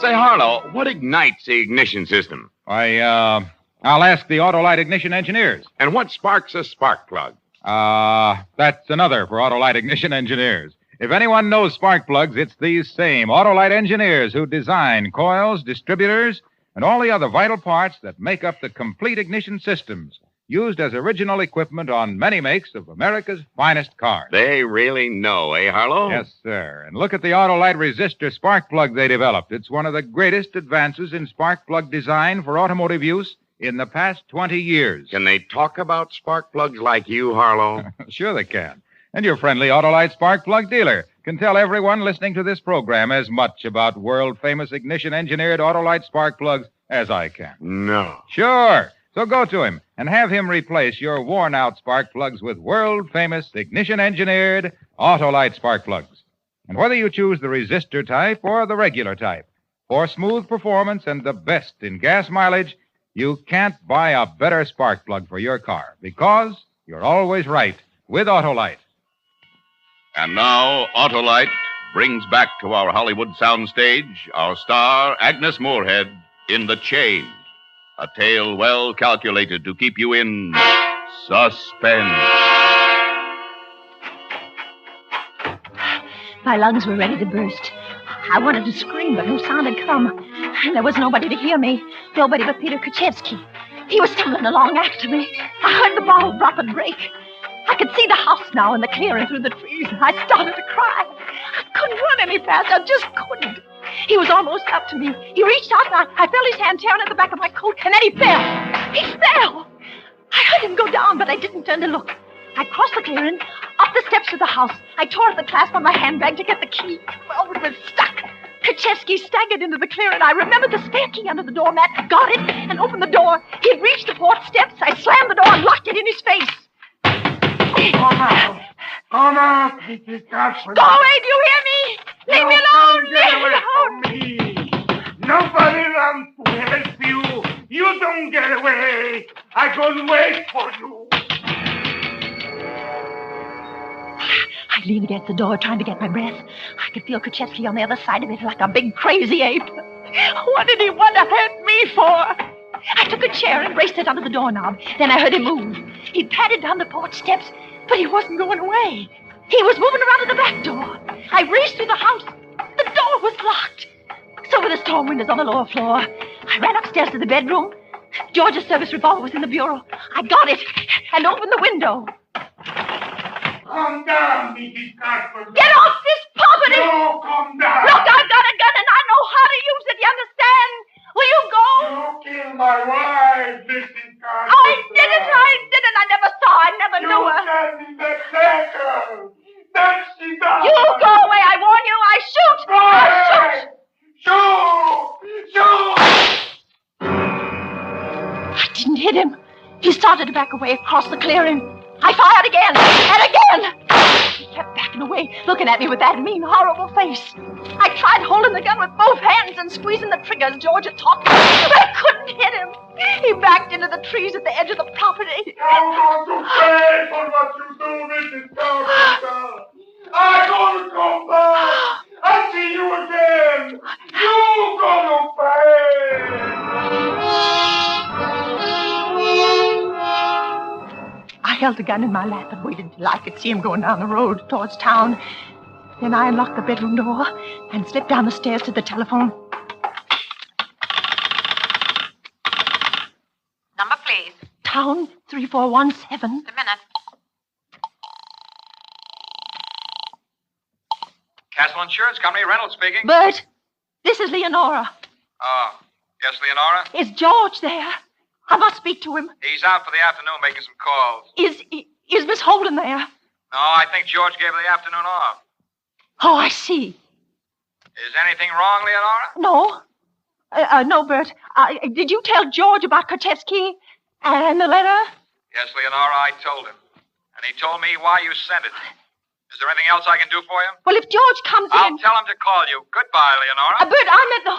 [SPEAKER 16] Say, Harlow, what ignites the ignition system?
[SPEAKER 5] I'll ask the Autolite ignition engineers.
[SPEAKER 16] And what sparks a spark plug?
[SPEAKER 5] That's another for Autolite ignition engineers. If anyone knows spark plugs, it's these same Autolite engineers who design coils, distributors, and all the other vital parts that make up the complete ignition systems used as original equipment on many makes of America's finest cars.
[SPEAKER 16] They really know, eh, Harlow?
[SPEAKER 5] Yes, sir. And look at the Autolite resistor spark plug they developed. It's one of the greatest advances in spark plug design for automotive use in the past 20 years.
[SPEAKER 16] Can they talk about spark plugs like you, Harlow?
[SPEAKER 5] Sure they can. And your friendly Autolite spark plug dealer can tell everyone listening to this program as much about world-famous ignition-engineered Autolite spark plugs as I can.
[SPEAKER 16] No.
[SPEAKER 5] Sure. So go to him and have him replace your worn-out spark plugs with world-famous ignition-engineered Autolite spark plugs. And whether you choose the resistor type or the regular type, for smooth performance and the best in gas mileage, you can't buy a better spark plug for your car because you're always right with Autolite.
[SPEAKER 10] And now, Autolite brings back to our Hollywood soundstage our star, Agnes Moorehead, in The Chain, a tale well calculated to keep you in suspense.
[SPEAKER 6] My lungs were ready to burst. I wanted to scream, but no sound had come. And there was nobody to hear me. Nobody but Peter Kaczewski. He was stumbling along after me. I heard the bottle drop and break. I could see the house now in the clearing through the trees. I started to cry. I couldn't run any faster. I just couldn't. He was almost up to me. He reached out and I felt his hand tearing at the back of my coat, and then he fell. He fell. I heard him go down, but I didn't turn to look. I crossed the clearing, up the steps of the house. I tore at the clasp on my handbag to get the key. Oh, it was stuck. Kaczewski staggered into the clearing. I remembered the spare key under the doormat, got it, and opened the door. He'd reached the porch steps. I slammed the door and locked it in his face.
[SPEAKER 3] Come out. Come out, Mrs. Carpenter.
[SPEAKER 6] Go away, do you hear me? Leave me alone.
[SPEAKER 3] Get away from me. Nobody runs to help you. You don't get away. I go wait for you.
[SPEAKER 6] I leaned against the door, trying to get my breath. I could feel Kaczewski on the other side of it like a big crazy ape. What did he want to hurt me for? I took a chair and braced it under the doorknob. Then I heard him move. He padded down the porch steps, but he wasn't going away. He was moving around to the back door. I raced through the house. The door was locked. So were the storm windows on the lower floor. I ran upstairs to the bedroom. George's service revolver was in the bureau. I got it and opened the window.
[SPEAKER 3] Come down, Mrs. Carpenter.
[SPEAKER 6] Get off this property!
[SPEAKER 3] No, come down.
[SPEAKER 6] Look, I've got a gun and I know how to use it, you understand? Will you go?
[SPEAKER 3] You killed my wife, Mrs. Carpenter.
[SPEAKER 6] I didn't. I never saw her. I never knew her.
[SPEAKER 3] You sent me the letter. Then she died.
[SPEAKER 6] You go away, I warn you. I shoot.
[SPEAKER 3] Go ahead. Shoot!
[SPEAKER 6] I didn't hit him. He started to back away across the clearing. I fired again and again. He kept backing away, looking at me with that mean, horrible face. I tried holding the gun with both hands and squeezing the trigger as George had taught me, but I couldn't hit him. He backed into the trees at the edge of the property.
[SPEAKER 3] I'm going to pay for what you do, Mrs. Carpenter. I'm going to come back. I'll see you again. You're going to pay.
[SPEAKER 6] I held the gun in my lap and waited till I could see him going down the road towards town. Then I unlocked the bedroom door and slipped down the stairs to the telephone.
[SPEAKER 1] Number, please.
[SPEAKER 6] Town 3417.
[SPEAKER 1] A minute.
[SPEAKER 8] Castle Insurance Company, Reynolds speaking.
[SPEAKER 6] Bert, this is Leonora.
[SPEAKER 8] Oh, yes, Leonora?
[SPEAKER 6] Is George there? I must speak to him.
[SPEAKER 8] He's out for the afternoon making some calls.
[SPEAKER 6] Is Miss Holden there?
[SPEAKER 8] No, I think George gave her the afternoon off.
[SPEAKER 6] Oh, I see.
[SPEAKER 8] Is anything wrong, Leonora?
[SPEAKER 6] No. No, Bert. Did you tell George about Kaczewski and the letter?
[SPEAKER 8] Yes, Leonora, I told him. And he told me why you sent it. Is there anything else I can do for you?
[SPEAKER 6] Well, if George comes in...
[SPEAKER 8] I'll tell him to call you. Goodbye, Leonora.
[SPEAKER 6] Bert, I meant the...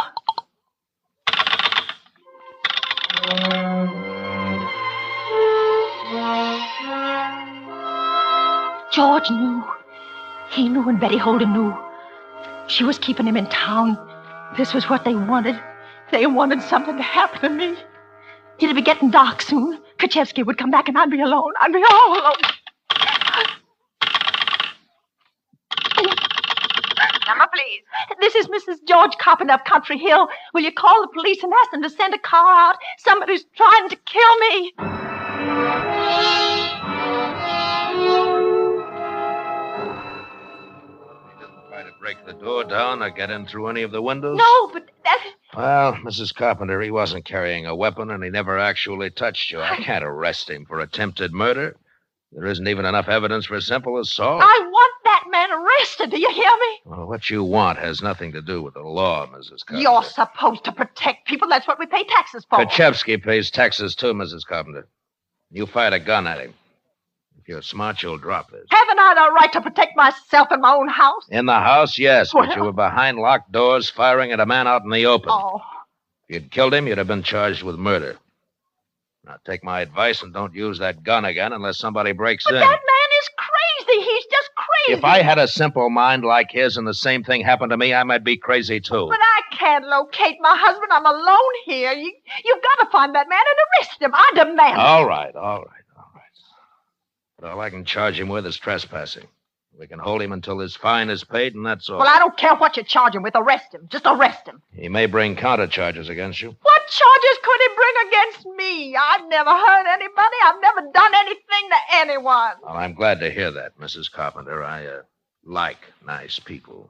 [SPEAKER 6] George knew. He knew and Betty Holden knew. She was keeping him in town. This was what they wanted. They wanted something to happen to me. It'd be getting dark soon. Kaczewski would come back and I'd be alone. I'd be all alone.
[SPEAKER 1] Number, please.
[SPEAKER 6] This is Mrs. George Carpenter of Country Hill. Will you call the police and ask them to send a car out? Somebody's trying to kill me.
[SPEAKER 24] Try to break the door down or get in through any of the windows?
[SPEAKER 6] No, but that...
[SPEAKER 24] Well, Mrs. Carpenter, he wasn't carrying a weapon and he never actually touched you. I can't arrest him for attempted murder. There isn't even enough evidence for simple assault.
[SPEAKER 6] I want that man arrested. Do you hear me?
[SPEAKER 24] Well, what you want has nothing to do with the law, Mrs. Carpenter.
[SPEAKER 6] You're supposed to protect people. That's what we pay taxes for.
[SPEAKER 24] Kaczewski pays taxes too, Mrs. Carpenter. You fired a gun at him. If you're smart, you'll drop this.
[SPEAKER 6] Haven't I the right to protect myself in my own house?
[SPEAKER 24] In the house, yes, but
[SPEAKER 6] Well-
[SPEAKER 24] you were behind locked doors firing at a man out in the open.
[SPEAKER 6] Oh,
[SPEAKER 24] If you'd killed him, you'd have been charged with murder. Now, take my advice and don't use that gun again unless somebody breaks
[SPEAKER 6] but
[SPEAKER 24] in.
[SPEAKER 6] that man is crazy. He's just crazy.
[SPEAKER 24] If I had a simple mind like his and the same thing happened to me, I might be crazy, too.
[SPEAKER 6] But I can't locate my husband. I'm alone here. You've got to find that man and arrest him. I demand it.
[SPEAKER 24] All right. But all I can charge him with is trespassing. We can hold him until his fine is paid, and that's all.
[SPEAKER 6] Well, I don't care what you charge him with. Arrest him. Just arrest him.
[SPEAKER 24] He may bring counter charges against you.
[SPEAKER 6] What charges could he bring against me? I've never hurt anybody. I've never done anything to anyone.
[SPEAKER 24] Well, I'm glad to hear that, Mrs. Carpenter. I like nice people.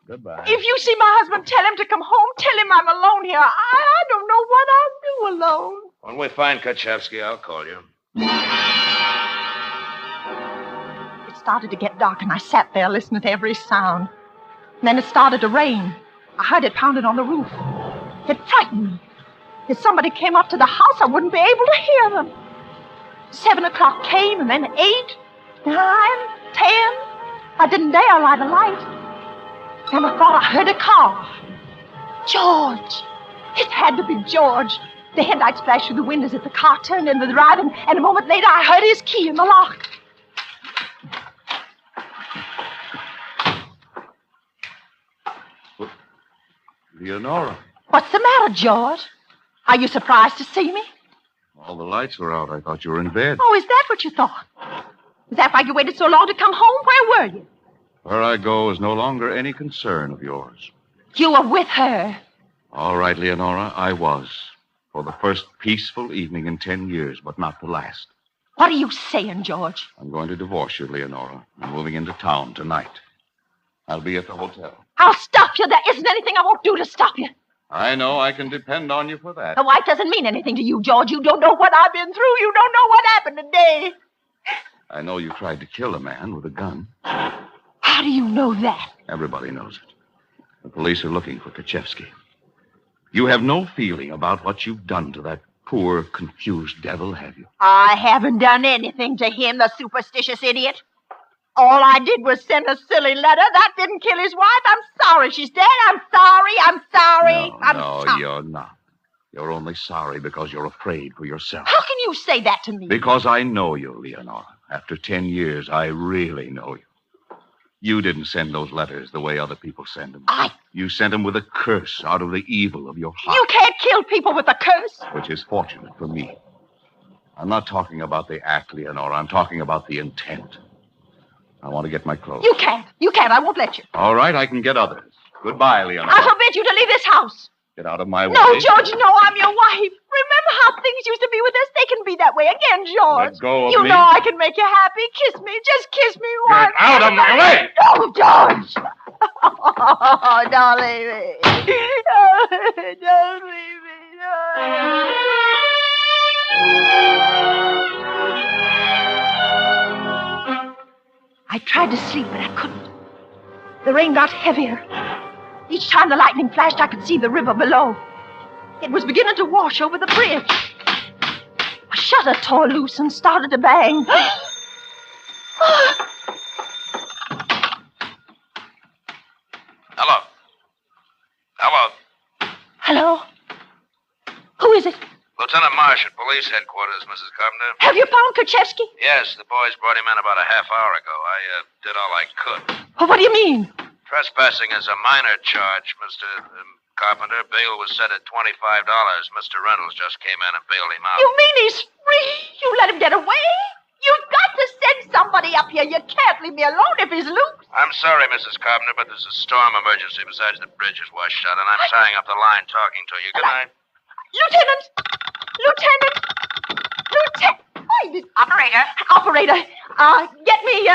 [SPEAKER 24] Goodbye.
[SPEAKER 6] If you see my husband, tell him to come home. Tell him I'm alone here. I don't know what I'll do alone.
[SPEAKER 24] When we find Kaczewski, I'll call you.
[SPEAKER 6] It started to get dark, and I sat there listening to every sound. And then it started to rain. I heard it pounding on the roof. It frightened me. If somebody came up to the house, I wouldn't be able to hear them. 7 o'clock came, and then 8, 9, 10. I didn't dare light a light. Then I thought I heard a car. George. It had to be George. The headlights flashed through the windows as the car turned into the drive, and a moment later I heard his key in the lock.
[SPEAKER 22] Leonora,
[SPEAKER 6] What's the matter, George? Are you surprised to see me?
[SPEAKER 22] all the lights were out. I thought you were in bed.
[SPEAKER 6] Oh, is that what you thought? Is that why you waited so long to come home? Where were you?
[SPEAKER 22] Where I go is no longer any concern of yours.
[SPEAKER 6] You were with her.
[SPEAKER 22] All right, Leonora, I was. For the first peaceful evening in 10 years, but not the last.
[SPEAKER 6] What are you saying, George?
[SPEAKER 22] I'm going to divorce you, Leonora. I'm moving into town tonight. I'll be at the hotel.
[SPEAKER 6] I'll stop you. There isn't anything I won't do to stop you.
[SPEAKER 22] I know I can depend on you for that.
[SPEAKER 6] A wife doesn't mean anything to you, George. You don't know what I've been through. You don't know what happened today.
[SPEAKER 22] I know you tried to kill a man with a gun.
[SPEAKER 6] How do you know that?
[SPEAKER 22] Everybody knows it. The police are looking for Kaczewski. You have no feeling about what you've done to that poor, confused devil, have you?
[SPEAKER 6] I haven't done anything to him, the superstitious idiot. All I did was send a silly letter. That didn't kill his wife. I'm sorry she's dead. I'm sorry. I'm sorry.
[SPEAKER 22] No, you're not. You're only sorry because you're afraid for yourself.
[SPEAKER 6] How can you say that to me?
[SPEAKER 22] Because I know you, Leonora. After 10 years, I really know you. You didn't send those letters the way other people send them. You sent them with a curse out of the evil of your heart.
[SPEAKER 6] You can't kill people with a curse.
[SPEAKER 22] Which is fortunate for me. I'm not talking about the act, Leonora. I'm talking about the intent. I want to get my clothes.
[SPEAKER 6] You can't. You can't. I won't let you.
[SPEAKER 22] All right, I can get others. Goodbye, Leonora.
[SPEAKER 6] I forbid you to leave this house.
[SPEAKER 22] Get out of my way.
[SPEAKER 6] No, George, no, I'm your wife. Remember how things used to be with us? They can be that way again, George.
[SPEAKER 22] Let go of
[SPEAKER 6] you
[SPEAKER 22] me.
[SPEAKER 6] know I can make you happy. Kiss me. Just kiss me once.
[SPEAKER 22] out of my way.
[SPEAKER 6] No, George. Oh, don't leave me. Don't leave me. I tried to sleep, but I couldn't. The rain got heavier. Each time the lightning flashed, I could see the river below. It was beginning to wash over the bridge. A shutter tore loose and started to bang.
[SPEAKER 15] Hello. Hello.
[SPEAKER 6] Hello? Who is it?
[SPEAKER 15] Lieutenant Marsh at police headquarters, Mrs. Carpenter.
[SPEAKER 6] Have you found Kaczewski?
[SPEAKER 15] Yes, the boys brought him in about a half hour ago. I did all I could.
[SPEAKER 6] Well, what do you mean?
[SPEAKER 15] Trespassing is a minor charge, Mr. Carpenter. Bail was set at $25. Mr. Reynolds just came in and bailed him out.
[SPEAKER 6] You mean he's free? You let him get away? You've got to send somebody up here. You can't leave me alone if he's loose.
[SPEAKER 15] I'm sorry, Mrs. Carpenter, but there's a storm emergency besides the bridge is washed shut, and I'm tying up the line talking to you. Good night.
[SPEAKER 6] Lieutenant!
[SPEAKER 1] Operator.
[SPEAKER 6] Operator, get me,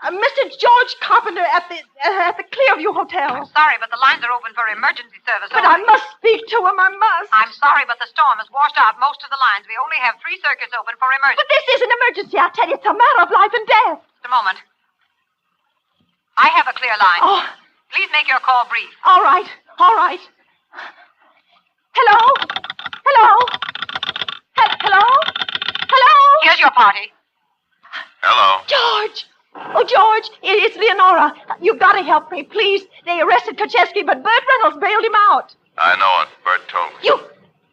[SPEAKER 6] Mr. George Carpenter at the Clearview Hotel.
[SPEAKER 1] I'm sorry, but the lines are open for emergency service.
[SPEAKER 6] But I must speak to him. I must.
[SPEAKER 1] I'm sorry, but the storm has washed out most of the lines. We only have 3 circuits open for emergency.
[SPEAKER 6] But this is an emergency. I tell you, it's a matter of life and death.
[SPEAKER 1] Just a moment. I have a clear line.
[SPEAKER 6] Oh.
[SPEAKER 1] Please make your call brief.
[SPEAKER 6] All right. Hello? Hello?
[SPEAKER 1] Here's your party.
[SPEAKER 15] Hello.
[SPEAKER 6] George! Oh, George, it's Leonora. You've got to help me, please. They arrested Kaczewski, but Bert Reynolds bailed him out.
[SPEAKER 15] I know it. Bert told me.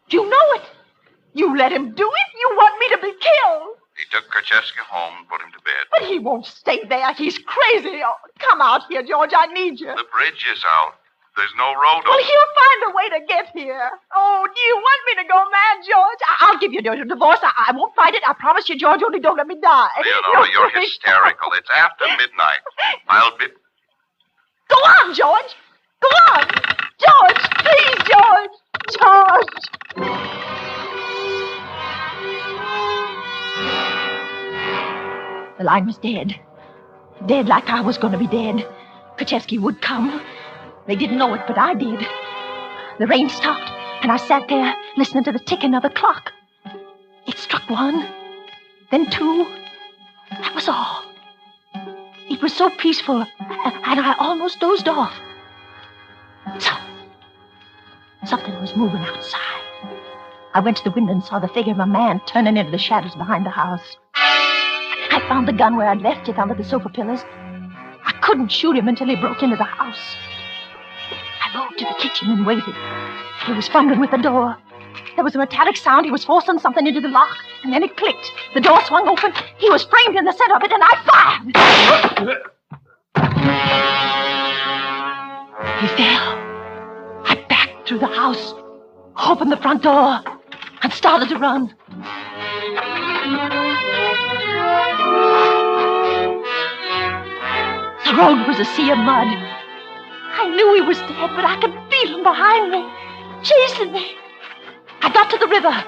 [SPEAKER 6] You know it? You let him do it? You want me to be killed?
[SPEAKER 15] He took Kaczewski home and put him to bed.
[SPEAKER 6] But he won't stay there. He's crazy. Oh, come out here, George. I need you.
[SPEAKER 15] The bridge is out. There's no road
[SPEAKER 6] Well,
[SPEAKER 15] open.
[SPEAKER 6] he'll find a way to get here. Oh, do you want me to go mad, George? I'll give you a divorce. I won't fight it. I promise you, George. Only don't let me die.
[SPEAKER 15] Leonora, you're hysterical. It's after midnight. I'll be...
[SPEAKER 6] Go on, George. Go on. George, please, George. George. The line was dead. Dead like I was going to be dead. Kaczewski would come. They didn't know it, but I did. The rain stopped, and I sat there listening to the ticking of the clock. It struck 1, then 2. That was all. It was so peaceful, and I almost dozed off. Something was moving outside. I went to the window and saw the figure of a man turning into the shadows behind the house. I found the gun where I'd left it under the sofa pillows. I couldn't shoot him until he broke into the house. I moved to the kitchen and waited. He was fumbling with the door. There was a metallic sound. He was forcing something into the lock, and then it clicked. The door swung open. He was framed in the center of it, and I fired. He fell. I backed through the house, opened the front door, and started to run. The road was a sea of mud. I knew he was dead, but I could feel him behind me, chasing me. I got to the river.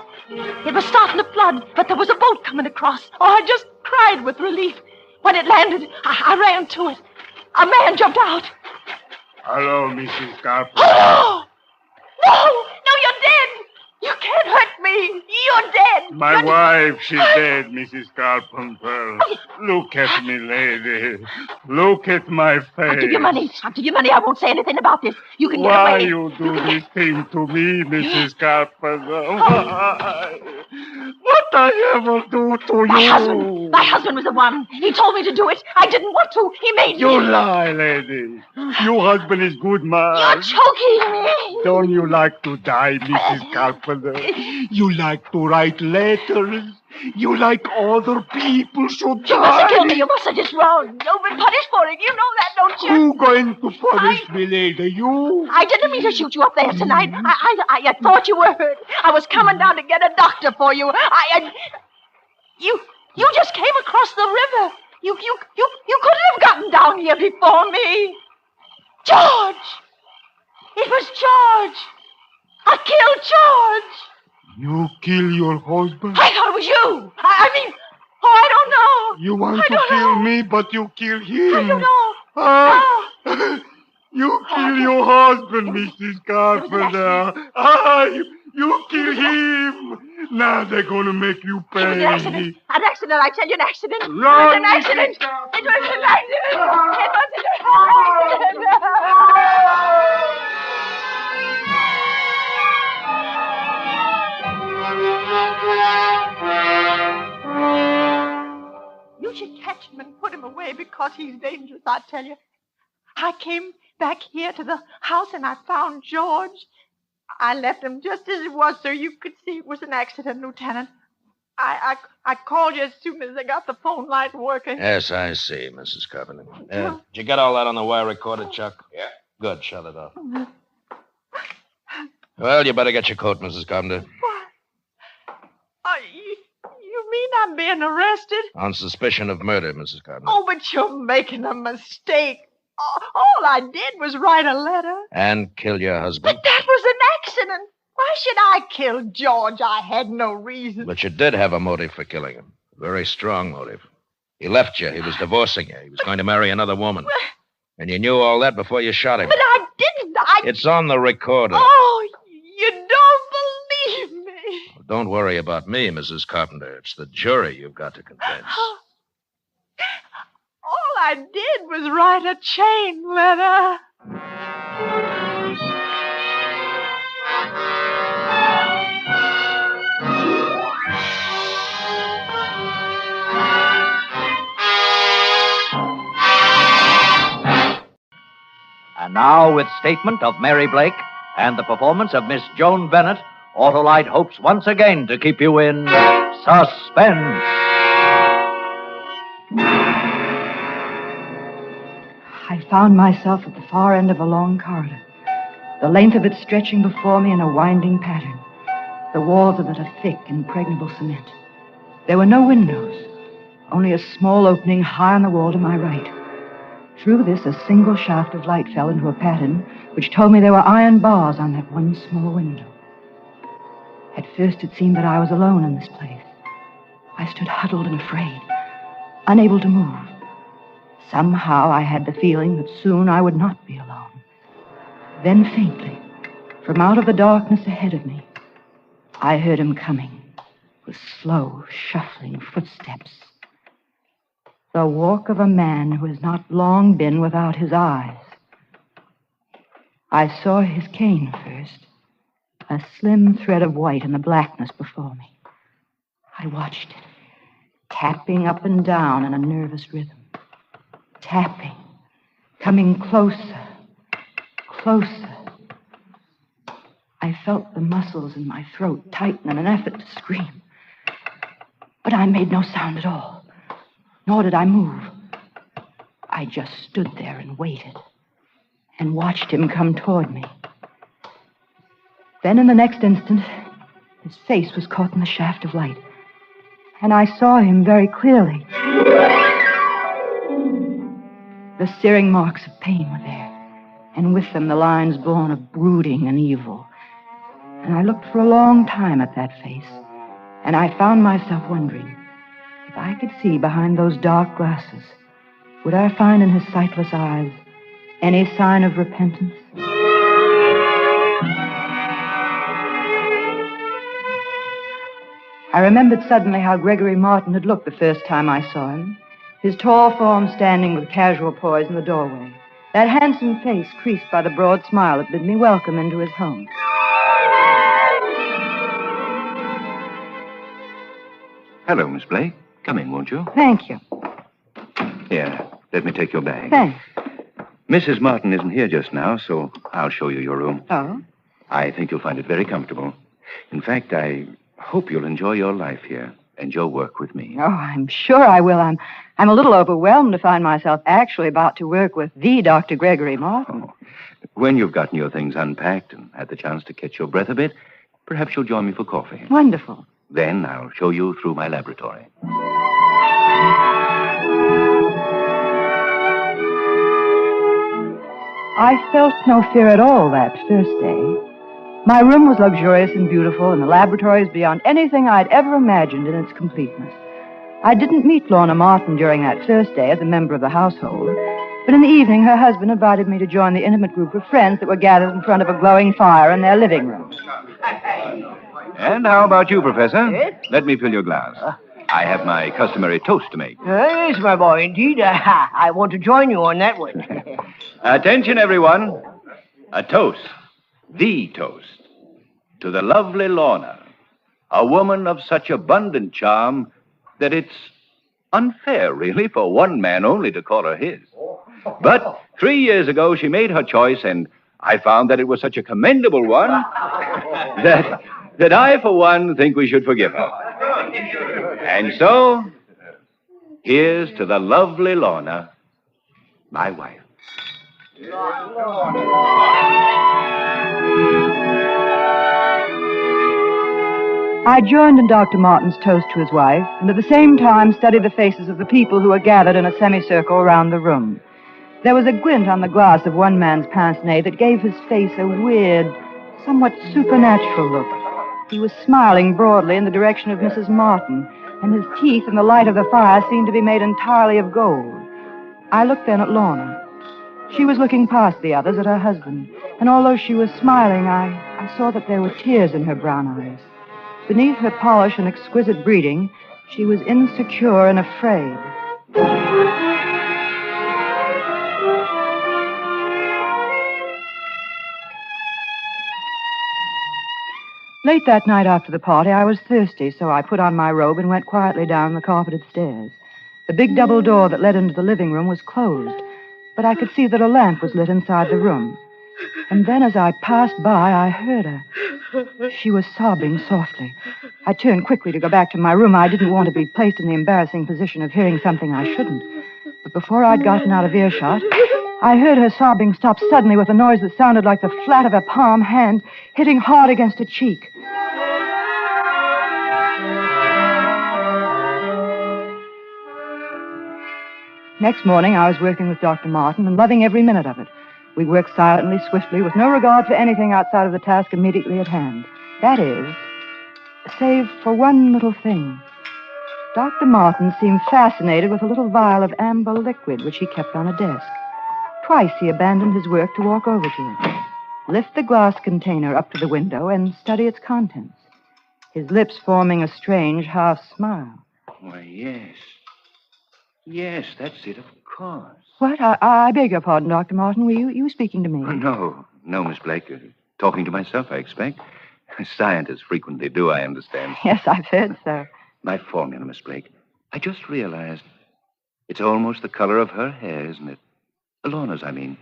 [SPEAKER 6] It was starting to flood, but there was a boat coming across. Oh, I just cried with relief. When it landed, I ran to it. A man jumped out.
[SPEAKER 3] Hello, Mrs. Carpenter.
[SPEAKER 6] Oh! No, you're dead. You can't hurt me. You're dead.
[SPEAKER 3] My wife, she's dead, Mrs. Carpenter. Look at me, lady. Look at my face.
[SPEAKER 6] I'll give you money. I won't say anything about this. You can get away.
[SPEAKER 3] Why you do this thing to me, Mrs. Carpenter? Why? What I ever do to you?
[SPEAKER 6] My husband was the one. He told me to do it. I didn't want to. He made me.
[SPEAKER 3] You lie, lady. Your husband is good man.
[SPEAKER 6] You're choking me.
[SPEAKER 3] Don't you like to die, Mrs. Carpenter? You like to write letters. You like other people should die.
[SPEAKER 6] You mustn't kill me. You mustn't. It's wrong. You've been punished for it. You know that, don't you?
[SPEAKER 3] Who going to punish me, lady? You?
[SPEAKER 6] I didn't mean to shoot you up there tonight. I thought you were hurt. I was coming down to get a doctor for you. You just came across the river. You couldn't have gotten down here before me. George! It was George. I killed George.
[SPEAKER 3] You kill your husband?
[SPEAKER 6] I thought it was you. I don't know.
[SPEAKER 3] You want to kill me, but you kill him.
[SPEAKER 6] I don't know.
[SPEAKER 3] You kill your husband, Mrs. Carpenter. You kill him. Now they're going to make you pay.
[SPEAKER 6] It was an accident. An accident. I tell you, an accident.
[SPEAKER 3] Run,
[SPEAKER 6] It was an accident. It was an accident. It was an accident. You should catch him and put him away because he's dangerous, I tell you. I came back here to the house and I found George. I left him just as it was so you could see it was an accident, Lieutenant. I called you as soon as I got the phone line working.
[SPEAKER 11] Yes, I see, Mrs. Carpenter. Did you get all that on the wire recorder, Chuck? Yeah. Good, shut it off. Well, you better get your coat, Mrs. Carpenter.
[SPEAKER 6] You mean I'm being arrested?
[SPEAKER 11] On suspicion of murder, Mrs. Carpenter.
[SPEAKER 6] Oh, but you're making a mistake. All I did was write a letter.
[SPEAKER 11] And kill your husband.
[SPEAKER 6] But that was an accident. Why should I kill George? I had no reason.
[SPEAKER 11] But you did have a motive for killing him. A very strong motive. He left you. He was divorcing you. He was going to marry another woman. And you knew all that before you shot him.
[SPEAKER 6] But I didn't.
[SPEAKER 11] It's on the recorder.
[SPEAKER 6] Oh, you don't believe me.
[SPEAKER 11] Well, don't worry about me, Mrs. Carpenter. It's the jury you've got to convince.
[SPEAKER 6] All I did was write a chain letter.
[SPEAKER 17] And now, with statement of Mary Blake and the performance of Miss Joan Bennett, Autolite hopes once again to keep you in suspense.
[SPEAKER 18] I found myself at the far end of a long corridor, the length of it stretching before me in a winding pattern, the walls of it a thick, impregnable cement. There were no windows, only a small opening high on the wall to my right. Through this, a single shaft of light fell into a pattern which told me there were iron bars on that one small window. At first, it seemed that I was alone in this place. I stood huddled and afraid, unable to move. Somehow, I had the feeling that soon I would not be alone. Then, faintly, from out of the darkness ahead of me, I heard him coming with slow, shuffling footsteps. The walk of a man who has not long been without his eyes. I saw his cane first,
[SPEAKER 12] a slim thread of white in the blackness before me. I watched it, tapping up and down in a nervous rhythm. Tapping, coming closer, closer. I felt the muscles in my throat tighten in an effort to scream. But I made no sound at all, nor did I move. I just stood there and waited, and watched him come toward me. Then in the next instant, his face was caught in the shaft of light, and I saw him very clearly. The searing marks of pain were there, and with them the lines born of brooding and evil. And I looked for a long time at that face, and I found myself wondering, if I could see behind those dark glasses, would I find in his sightless eyes any sign of repentance? I remembered suddenly how Gregory Martin had looked the first time I saw him, his tall form standing with casual poise in the doorway, that handsome face creased by the broad smile that bid me welcome into his home.
[SPEAKER 10] Hello, Miss Blake. Come in, won't you?
[SPEAKER 12] Thank you.
[SPEAKER 10] Here, let me take your bag.
[SPEAKER 12] Thanks.
[SPEAKER 10] Mrs. Martin isn't here just now, so I'll show you your room.
[SPEAKER 12] Oh?
[SPEAKER 10] I think you'll find it very comfortable. In fact, I hope you'll enjoy your life here and your work with me.
[SPEAKER 12] Oh, I'm sure I will. I'm a little overwhelmed to find myself actually about to work with the Dr. Gregory Martin.
[SPEAKER 10] Oh. When you've gotten your things unpacked and had the chance to catch your breath a bit, perhaps you'll join me for coffee.
[SPEAKER 12] Wonderful.
[SPEAKER 10] Then I'll show you through my laboratory.
[SPEAKER 12] I felt no fear at all that first day. My room was luxurious and beautiful, and the laboratory is beyond anything I'd ever imagined in its completeness. I didn't meet Lorna Martin during that first day as a member of the household, but in the evening her husband invited me to join the intimate group of friends that were gathered in front of a glowing fire in their living room.
[SPEAKER 10] And how about you, Professor? Yes? Let me fill your glass. I have my customary toast to make.
[SPEAKER 20] Yes, my boy, indeed. I want to join you on that one.
[SPEAKER 10] Attention, everyone. A toast. The toast. To the lovely Lorna. A woman of such abundant charm that it's unfair, really, for one man only to call her his. But 3 years ago, she made her choice, and I found that it was such a commendable one that I, for one, think we should forgive her. And so, here's to the lovely Lorna, my wife.
[SPEAKER 12] I joined in Dr. Martin's toast to his wife, and at the same time studied the faces of the people who were gathered in a semicircle around the room. There was a glint on the glass of one man's pince-nez that gave his face a weird, somewhat supernatural look. He was smiling broadly in the direction of Mrs. Martin, and his teeth in the light of the fire seemed to be made entirely of gold. I looked then at Lorna. She was looking past the others at her husband, and although she was smiling, I saw that there were tears in her brown eyes. Beneath her polish and exquisite breeding, she was insecure and afraid. Late that night after the party, I was thirsty, so I put on my robe and went quietly down the carpeted stairs. The big double door that led into the living room was closed, but I could see that a lamp was lit inside the room. And then as I passed by, I heard her. She was sobbing softly. I turned quickly to go back to my room. I didn't want to be placed in the embarrassing position of hearing something I shouldn't. But before I'd gotten out of earshot, I heard her sobbing stop suddenly with a noise that sounded like the flat of a palm hand hitting hard against a cheek. Next morning, I was working with Dr. Martin and loving every minute of it. We worked silently, swiftly, with no regard for anything outside of the task immediately at hand. That is, save for one little thing. Dr. Martin seemed fascinated with a little vial of amber liquid which he kept on a desk. Twice he abandoned his work to walk over to it, lift the glass container up to the window, and study its contents, his lips forming a strange half-smile.
[SPEAKER 10] Why, yes. Yes, that's it, of course.
[SPEAKER 12] What? I beg your pardon, Dr. Martin. Were you speaking to me?
[SPEAKER 10] Oh, no, Miss Blake. Talking to myself, I expect.
[SPEAKER 9] Scientists frequently do, I understand.
[SPEAKER 12] Yes, I've heard so.
[SPEAKER 9] My formula, Miss Blake. I just realized it's almost the color of her hair, isn't it? Lorna's, I mean.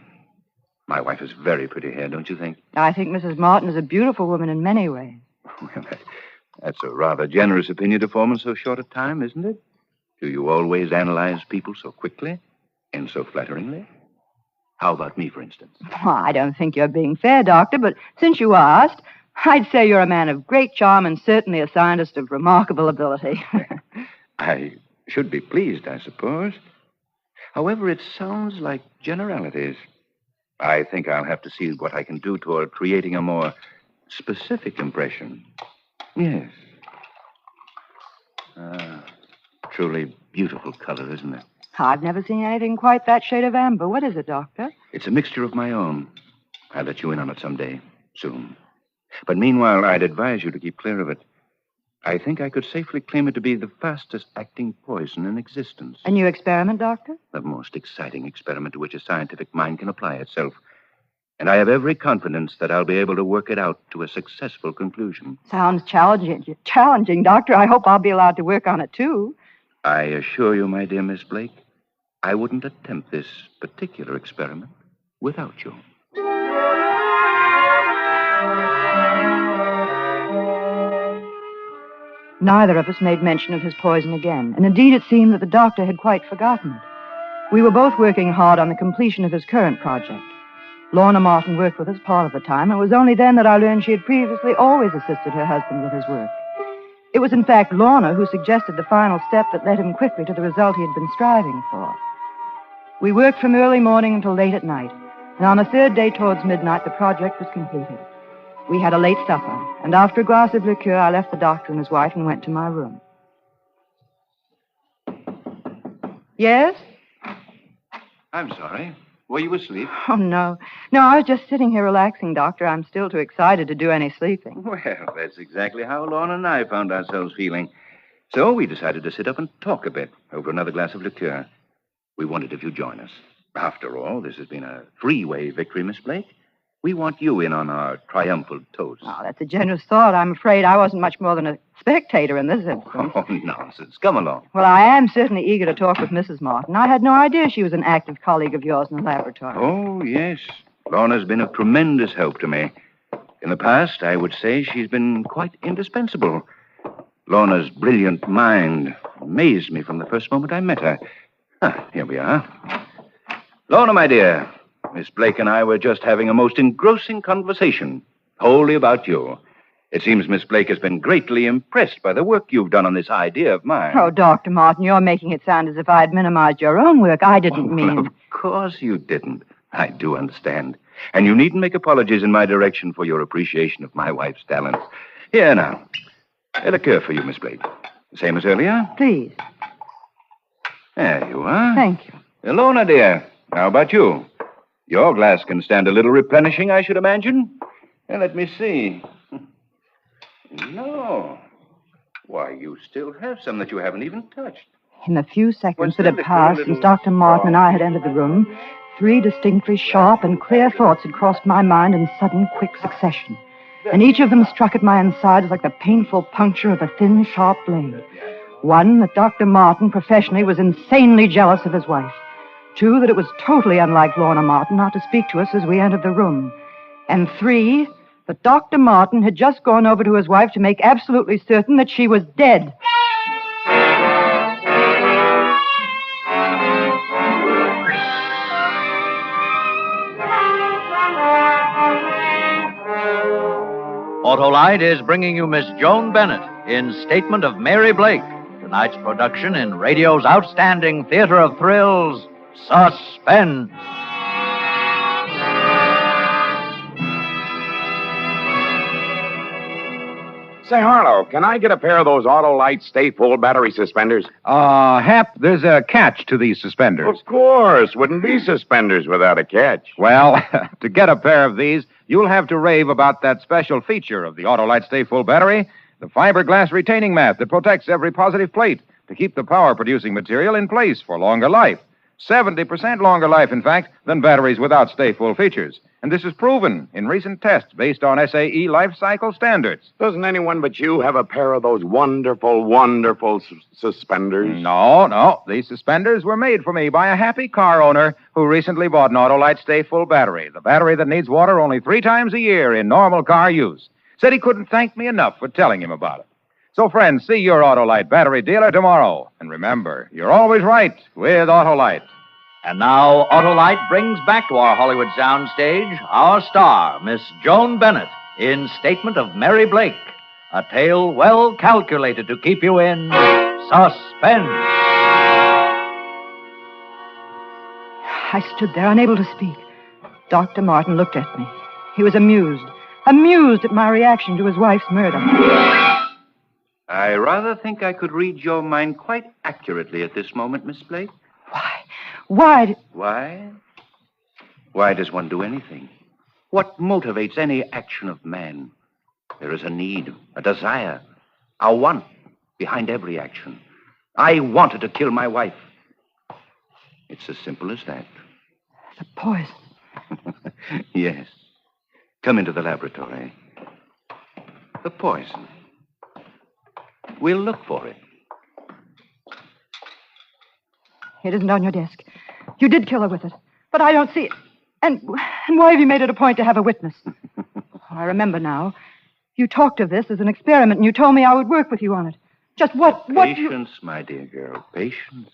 [SPEAKER 9] My wife has very pretty hair, don't you think?
[SPEAKER 12] I think Mrs. Martin is a beautiful woman in many ways.
[SPEAKER 9] Well, that's a rather generous opinion to form in so short a time, isn't it? Do you always analyze people so quickly and so flatteringly? How about me, for instance?
[SPEAKER 12] Well, I don't think you're being fair, Doctor, but since you asked, I'd say you're a man of great charm and certainly a scientist of remarkable ability.
[SPEAKER 9] I should be pleased, I suppose. However, it sounds like generalities. I think I'll have to see what I can do toward creating a more specific impression. Yes. Truly beautiful color, isn't it?
[SPEAKER 12] I've never seen anything quite that shade of amber. What is it, Doctor?
[SPEAKER 9] It's a mixture of my own. I'll let you in on it someday, soon. But meanwhile, I'd advise you to keep clear of it. I think I could safely claim it to be the fastest-acting poison in existence.
[SPEAKER 12] A new experiment, Doctor?
[SPEAKER 9] The most exciting experiment to which a scientific mind can apply itself. And I have every confidence that I'll be able to work it out to a successful conclusion.
[SPEAKER 12] Sounds challenging. Challenging, Doctor. I hope I'll be allowed to work on it, too.
[SPEAKER 9] I assure you, my dear Miss Blake, I wouldn't attempt this particular experiment without you.
[SPEAKER 12] Neither of us made mention of his poison again, and indeed it seemed that the doctor had quite forgotten it. We were both working hard on the completion of his current project. Lorna Martin worked with us part of the time, and it was only then that I learned she had previously always assisted her husband with his work. It was, in fact, Lorna who suggested the final step that led him quickly to the result he had been striving for. We worked from early morning until late at night, and on the third day towards midnight, the project was completed. We had a late supper, and after a glass of liqueur, I left the doctor and his wife and went to my room. Yes?
[SPEAKER 9] I'm sorry. Were you asleep?
[SPEAKER 12] Oh, no. No, I was just sitting here relaxing, Doctor. I'm still too excited to do any sleeping.
[SPEAKER 9] Well, that's exactly how Lorna and I found ourselves feeling. So we decided to sit up and talk a bit over another glass of liqueur. We wondered if you'd join us. After all, this has been a three-way victory, Miss Blake. We want you in on our triumphal toast.
[SPEAKER 12] Oh, that's a generous thought. I'm afraid I wasn't much more than a spectator in this instance.
[SPEAKER 9] Oh, nonsense. Come along.
[SPEAKER 12] Well, I am certainly eager to talk with Mrs. Martin. I had no idea she was an active colleague of yours in the laboratory.
[SPEAKER 9] Oh, yes. Lorna's been of tremendous help to me. In the past, I would say she's been quite indispensable. Lorna's brilliant mind amazed me from the first moment I met her. Here we are. Lorna, my dear, Miss Blake and I were just having a most engrossing conversation, wholly about you. It seems Miss Blake has been greatly impressed by the work you've done on this idea of mine.
[SPEAKER 12] Oh, Dr. Martin, you're making it sound as if I had minimized your own work. I didn't mean...
[SPEAKER 9] Of course you didn't. I do understand. And you needn't make apologies in my direction for your appreciation of my wife's talents. Here now. A liqueur for you, Miss Blake. Same as earlier?
[SPEAKER 12] Please.
[SPEAKER 9] There you are.
[SPEAKER 12] Thank you.
[SPEAKER 9] Lorna, dear. How about you? Your glass can stand a little replenishing, I should imagine. Let me see. No. Why, you still have some that you haven't even touched.
[SPEAKER 12] In the few seconds that had passed since Dr. Martin and I had entered the room, three distinctly sharp and clear thoughts had crossed my mind in sudden, quick succession. And each of them struck at my insides like the painful puncture of a thin, sharp blade. One, that Dr. Martin, professionally, was insanely jealous of his wife. Two, that it was totally unlike Lorna Martin not to speak to us as we entered the room. And three, that Dr. Martin had just gone over to his wife to make absolutely certain that she was dead.
[SPEAKER 17] Autolite is bringing you Miss Joan Bennett in Statement of Mary Blake, tonight's production in radio's outstanding theater of thrills, Suspense.
[SPEAKER 16] Say, Harlow, can I get a pair of those Autolite Stay Full battery suspenders?
[SPEAKER 5] Hap, there's a catch to these suspenders.
[SPEAKER 16] Of course. Wouldn't be suspenders without a catch.
[SPEAKER 5] Well, to get a pair of these, you'll have to rave about that special feature of the Autolite Stay Full battery, the fiberglass retaining mat that protects every positive plate to keep the power-producing material in place for longer life. 70% longer life, in fact, than batteries without stay-full features. And this is proven in recent tests based on SAE life cycle standards.
[SPEAKER 16] Doesn't anyone but you have a pair of those wonderful, wonderful suspenders?
[SPEAKER 5] No. These suspenders were made for me by a happy car owner who recently bought an Autolite stay-full battery, the battery that needs water only 3 times a year in normal car use. Said he couldn't thank me enough for telling him about it. So, friends, see your Autolite battery dealer tomorrow. And remember, you're always right with Autolite.
[SPEAKER 17] And now, Autolite brings back to our Hollywood soundstage our star, Miss Joan Bennett, in Statement of Mary Blake, a tale well calculated to keep you in suspense.
[SPEAKER 12] I stood there, unable to speak. Dr. Martin looked at me. He was amused at my reaction to his wife's murder.
[SPEAKER 9] I rather think I could read your mind quite accurately at this moment, Miss Blake.
[SPEAKER 12] Why?
[SPEAKER 9] Why does one do anything? What motivates any action of man? There is a need, a desire, a want behind every action. I wanted to kill my wife. It's as simple as that.
[SPEAKER 12] The poison.
[SPEAKER 9] Yes. Come into the laboratory. The poison. We'll look for it.
[SPEAKER 12] It isn't on your desk. You did kill her with it, but I don't see it. And why have you made it a point to have a witness? I remember now. You talked of this as an experiment, and you told me I would work with you on it. Just what...
[SPEAKER 9] Patience, my dear girl, patience.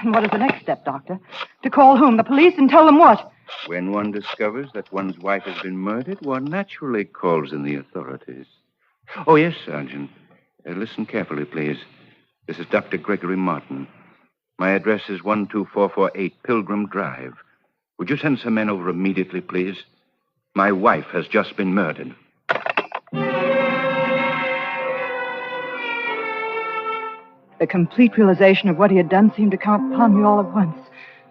[SPEAKER 12] And what is the next step, Doctor? To call whom? The police, and tell them what?
[SPEAKER 9] When one discovers that one's wife has been murdered, one naturally calls in the authorities. Oh, yes, Sergeant. Listen carefully, please. This is Dr. Gregory Martin. My address is 12448 Pilgrim Drive. Would you send some men over immediately, please? My wife has just been murdered.
[SPEAKER 12] The complete realization of what he had done seemed to come upon me all at once.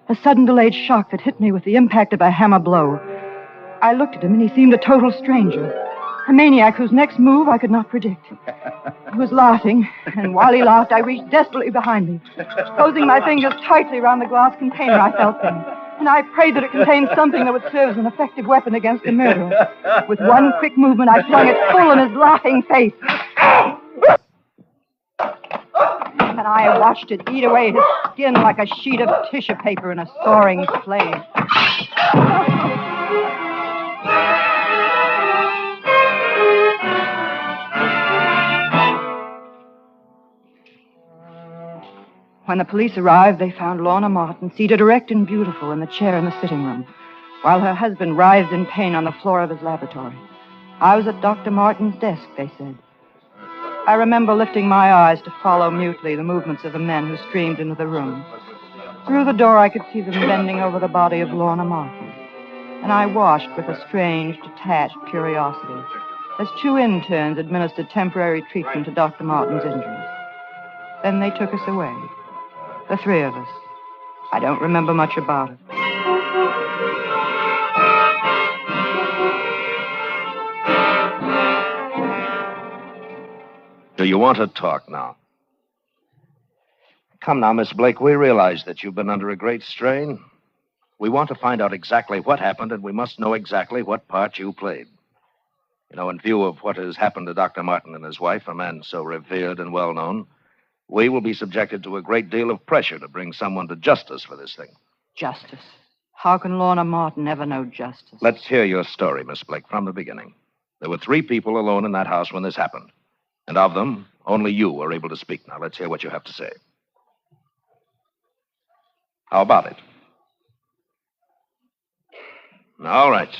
[SPEAKER 12] A sudden delayed shock that hit me with the impact of a hammer blow. I looked at him, and he seemed a total stranger. A maniac whose next move I could not predict. He was laughing, and while he laughed, I reached desperately behind me, closing my fingers tightly around the glass container I felt in. And I prayed that it contained something that would serve as an effective weapon against the murderer. With one quick movement, I flung it full in his laughing face. And I watched it eat away his skin like a sheet of tissue paper in a soaring flame. When the police arrived, they found Lorna Martin seated erect and beautiful in the chair in the sitting room, while her husband writhed in pain on the floor of his laboratory. I was at Dr. Martin's desk, they said. I remember lifting my eyes to follow mutely the movements of the men who streamed into the room. Through the door, I could see them bending over the body of Lorna Martin, and I watched with a strange, detached curiosity as 2 interns administered temporary treatment to Dr. Martin's injuries. Then they took us away. The 3 of us. I don't remember much about it.
[SPEAKER 11] Do you want to talk now? Come now, Miss Blake. We realize that you've been under a great strain. We want to find out exactly what happened, and we must know exactly what part you played. You know, in view of what has happened to Dr. Martin and his wife, a man so revered and well-known, we will be subjected to a great deal of pressure to bring someone to justice for this thing.
[SPEAKER 12] Justice? How can Lorna Martin ever know justice?
[SPEAKER 11] Let's hear your story, Miss Blake, from the beginning. There were 3 people alone in that house when this happened. And of them, only you were able to speak. Now, let's hear what you have to say. How about it? All right.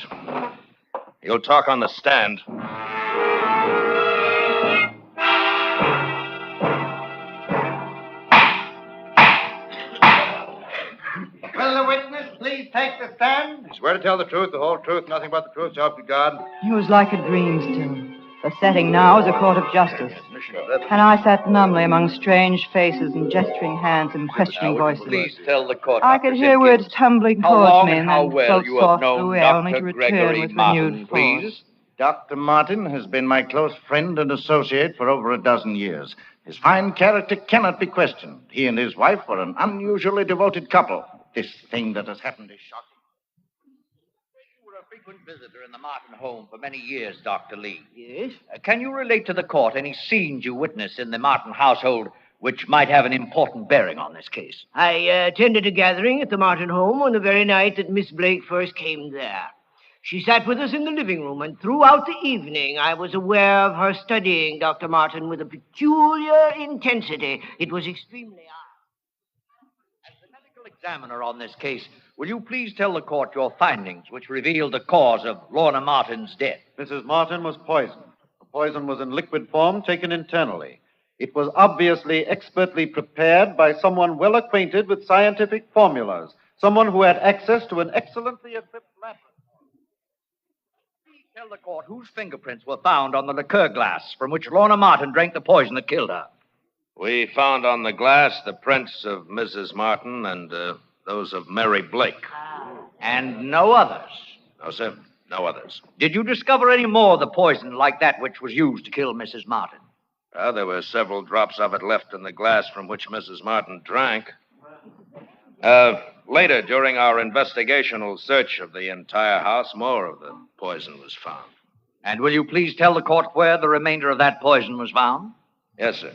[SPEAKER 11] You'll talk on the stand.
[SPEAKER 13] Will the witness please take the stand?
[SPEAKER 19] Swear to tell the truth, the whole truth, nothing but the truth, so help you God.
[SPEAKER 12] It was like a dream still. The setting now is a court of justice. And I sat numbly among strange faces and gesturing hands and questioning voices.
[SPEAKER 17] Please tell the court.
[SPEAKER 12] I could hear words tumbling
[SPEAKER 17] How
[SPEAKER 12] towards
[SPEAKER 17] long
[SPEAKER 12] me
[SPEAKER 17] and
[SPEAKER 12] and
[SPEAKER 17] how
[SPEAKER 12] then
[SPEAKER 17] well
[SPEAKER 12] float
[SPEAKER 17] you have
[SPEAKER 12] softly
[SPEAKER 17] known
[SPEAKER 12] away,
[SPEAKER 17] Dr.
[SPEAKER 12] only to return
[SPEAKER 17] Gregory
[SPEAKER 12] with
[SPEAKER 17] Martin,
[SPEAKER 12] renewed force.
[SPEAKER 13] Please. Dr. Martin has been my close friend and associate for over a dozen years. His fine character cannot be questioned. He and his wife were an unusually devoted couple. This thing that has happened is shocking.
[SPEAKER 17] You were a frequent visitor in the Martin home for many years, Dr. Lee. Yes? Can you relate to the court any scenes you witnessed in the Martin household which might have an important bearing on this case?
[SPEAKER 20] I attended a gathering at the Martin home on the very night that Miss Blake first came there. She sat with us in the living room, and throughout the evening I was aware of her studying Dr. Martin with a peculiar intensity. It was extremely odd.
[SPEAKER 17] As the medical examiner on this case, will you please tell the court your findings which revealed the cause of Lorna Martin's death?
[SPEAKER 19] Mrs. Martin was poisoned. The poison was in liquid form, taken internally. It was obviously expertly prepared by someone well acquainted with scientific formulas, someone who had access to an excellently equipped laboratory.
[SPEAKER 17] Please tell the court whose fingerprints were found on the liqueur glass from which Lorna Martin drank the poison that killed her.
[SPEAKER 24] We found on the glass the prints of Mrs. Martin and those of Mary Blake.
[SPEAKER 17] And no others?
[SPEAKER 24] No, sir. No others.
[SPEAKER 17] Did you discover any more of the poison like that which was used to kill Mrs. Martin?
[SPEAKER 24] There were several drops of it left in the glass from which Mrs. Martin drank. Later, during our investigational search of the entire house, more of the poison was found.
[SPEAKER 17] And will you please tell the court where the remainder of that poison was found?
[SPEAKER 24] Yes, sir.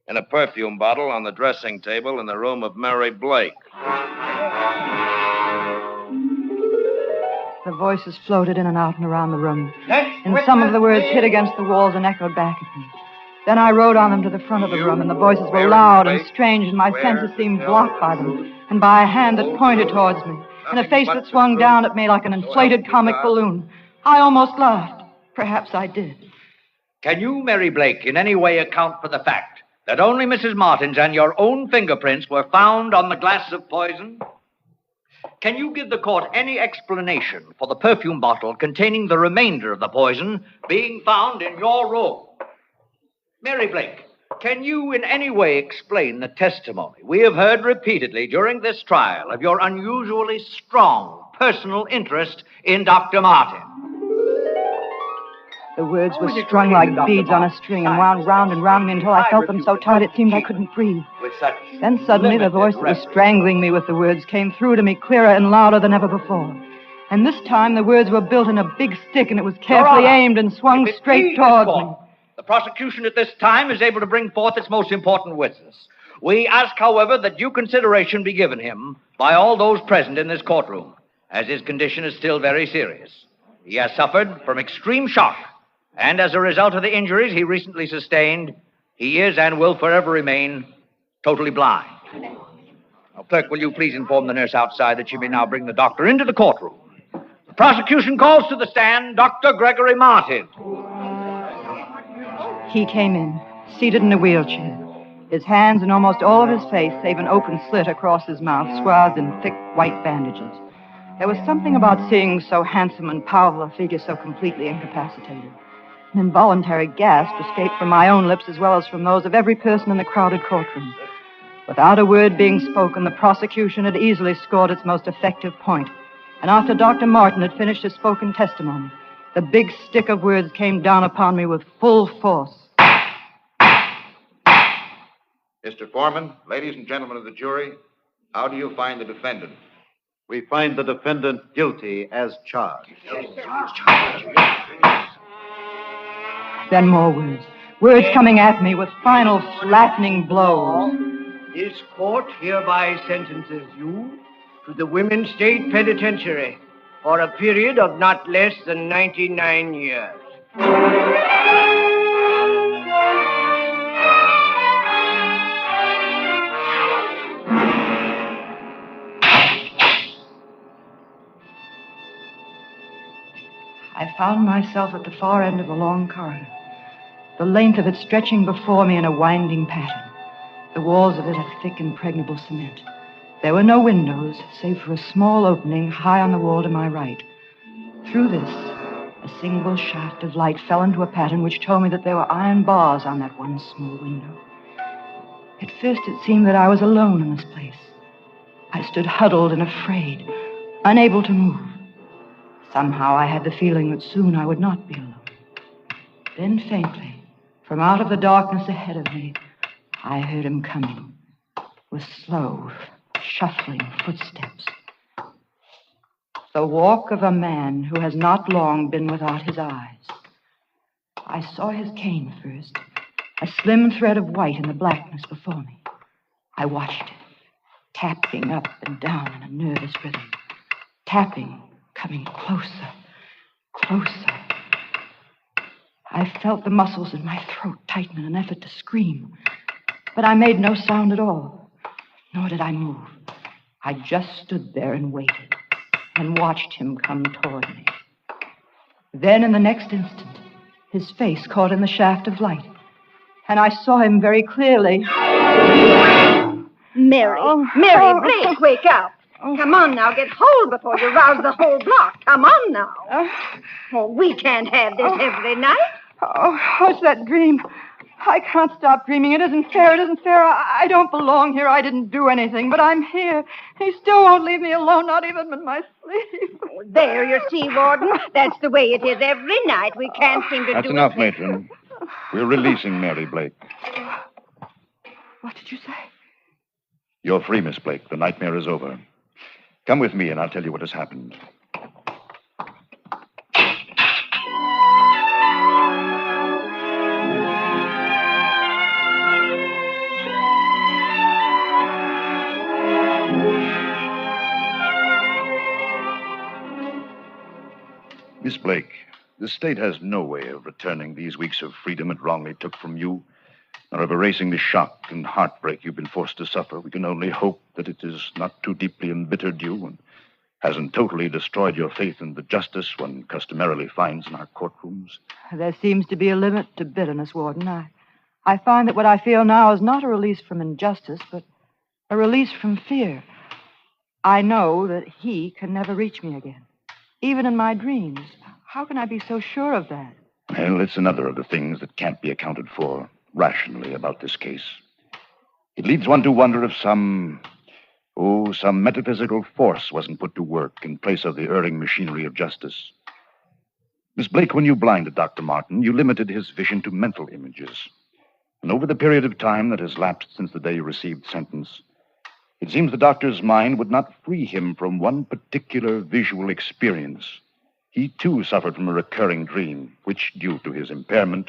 [SPEAKER 24] In a perfume bottle on the dressing table in the room of Mary Blake.
[SPEAKER 12] The voices floated in and out and around the room. And some of the words hit against the walls and echoed back at me. Then I rode on them to the front of the room, and the voices were loud and strange, and my senses seemed blocked by them, and by a hand that pointed towards me, and a face that swung down at me like an inflated comic balloon. I almost laughed. Perhaps I did.
[SPEAKER 17] Can you, Mary Blake, in any way account for the fact that only Mrs. Martin's and your own fingerprints were found on the glass of poison? Can you give the court any explanation for the perfume bottle containing the remainder of the poison being found in your room? Mary Blake, can you in any way explain the testimony we have heard repeatedly during this trial of your unusually strong personal interest in Dr. Martin?
[SPEAKER 12] The words were strung like beads on a string and wound round and round me until I felt them so tight it seemed I couldn't breathe. Then suddenly the voice that was strangling me with the words came through to me clearer and louder than ever before. And this time the words were built in a big stick, and it was carefully aimed and swung straight towards me.
[SPEAKER 17] The prosecution at this time is able to bring forth its most important witness. We ask, however, that due consideration be given him by all those present in this courtroom, as his condition is still very serious. He has suffered from extreme shock, and as a result of the injuries he recently sustained, he is and will forever remain totally blind. Now, clerk, will you please inform the nurse outside that she may now bring the doctor into the courtroom? The prosecution calls to the stand Dr. Gregory Martin.
[SPEAKER 12] He came in, seated in a wheelchair, his hands and almost all of his face, save an open slit across his mouth, swathed in thick white bandages. There was something about seeing so handsome and powerful a figure so completely incapacitated. An involuntary gasp escaped from my own lips as well as from those of every person in the crowded courtroom. Without a word being spoken, the prosecution had easily scored its most effective point. And after Dr. Martin had finished his spoken testimony, the big stick of words came down upon me with full force.
[SPEAKER 15] Mr. Foreman, ladies and gentlemen of the jury, how do you find the defendant?
[SPEAKER 19] We find the defendant guilty as charged.
[SPEAKER 12] Then more words. Words coming at me with final flattening blows.
[SPEAKER 20] This court hereby sentences you to the Women's State Penitentiary for a period of not less than 99 years.
[SPEAKER 12] I found myself at the far end of the long corridor, the length of it stretching before me in a winding pattern, the walls of it of thick, impregnable cement. There were no windows, save for a small opening high on the wall to my right. Through this, a single shaft of light fell into a pattern which told me that there were iron bars on that one small window. At first, it seemed that I was alone in this place. I stood huddled and afraid, unable to move. Somehow I had the feeling that soon I would not be alone. Then faintly, from out of the darkness ahead of me, I heard him coming with slow, shuffling footsteps. The walk of a man who has not long been without his eyes. I saw his cane first, a slim thread of white in the blackness before me. I watched it, tapping up and down in a nervous rhythm. Tapping, coming closer, closer. I felt the muscles in my throat tighten in an effort to scream. But I made no sound at all, nor did I move. I just stood there and waited, and watched him come toward me. Then, in the next instant, his face caught in the shaft of light, and I saw him very clearly.
[SPEAKER 2] Mary, Mary, Blake, wake up. Come on now, get hold before you rouse the whole block. Come on now. Oh, we can't have this every night.
[SPEAKER 12] Oh, what's that dream? I can't stop dreaming. It isn't fair. It isn't fair. I don't belong here. I didn't do anything, but I'm here. He still won't leave me alone, not even in my sleep.
[SPEAKER 2] Oh, there, you see, Warden. That's the way it is every night. We can't seem to
[SPEAKER 9] That's
[SPEAKER 2] do
[SPEAKER 9] enough,
[SPEAKER 2] it.
[SPEAKER 9] Matron. We're releasing Mary Blake.
[SPEAKER 12] What did you say?
[SPEAKER 9] You're free, Miss Blake. The nightmare is over. Come with me, and I'll tell you what has happened. Miss Blake, the state has no way of returning these weeks of freedom it wrongly took from you, nor of erasing the shock and heartbreak you've been forced to suffer. We can only hope that it has not too deeply embittered you and hasn't totally destroyed your faith in the justice one customarily finds in our courtrooms.
[SPEAKER 12] There seems to be a limit to bitterness, Warden. I find that what I feel now is not a release from injustice, but a release from fear. I know that he can never reach me again, even in my dreams. How can I be so sure of that?
[SPEAKER 9] Well, it's another of the things that can't be accounted for rationally about this case. It leads one to wonder if some metaphysical force wasn't put to work in place of the erring machinery of justice. Miss Blake, when you blinded Dr. Martin, you limited his vision to mental images. And over the period of time that has lapsed since the day you received sentence, it seems the doctor's mind would not free him from one particular visual experience. He, too, suffered from a recurring dream, which, due to his impairment,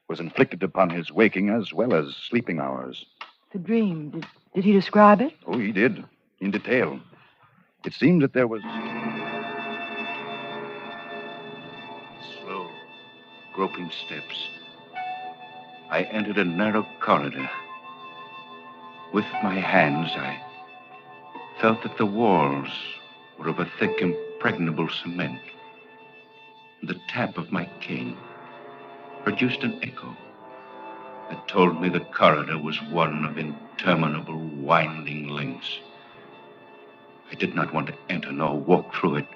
[SPEAKER 9] was inflicted upon his waking as well as sleeping hours.
[SPEAKER 12] The dream, did he describe it?
[SPEAKER 9] Oh, he did, in detail. It seemed that there was slow, groping steps. I entered a narrow corridor. With my hands, I felt that the walls were of a thick, impregnable cement. The tap of my cane produced an echo that told me the corridor was one of interminable, winding lengths. I did not want to enter nor walk through it,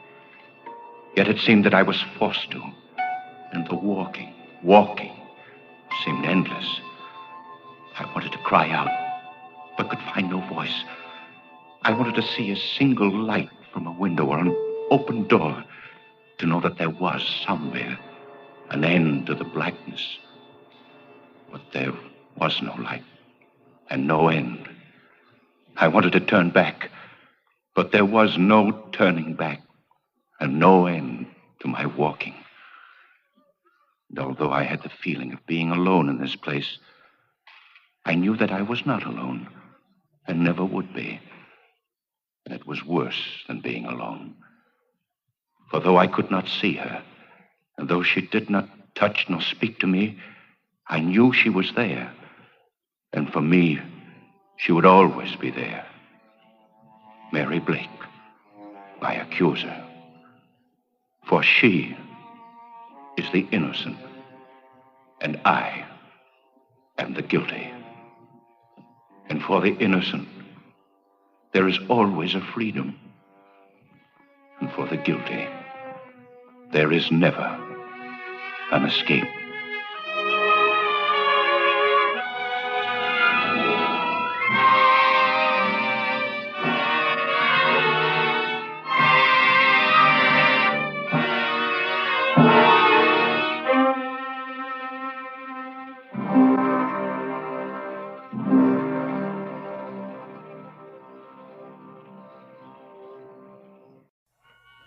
[SPEAKER 9] yet it seemed that I was forced to. And the walking seemed endless. I wanted to cry out, but could find no voice. I wanted to see a single light from a window or an open door, to know that there was somewhere an end to the blackness. But there was no light and no end. I wanted to turn back, but there was no turning back and no end to my walking. And although I had the feeling of being alone in this place, I knew that I was not alone and never would be. And it was worse than being alone. For though I could not see her, and though she did not touch nor speak to me, I knew she was there. And for me, she would always be there. Mary Blake, my accuser. For she is the innocent, and I am the guilty. And for the innocent, there is always a freedom. And for the guilty, there is never an escape.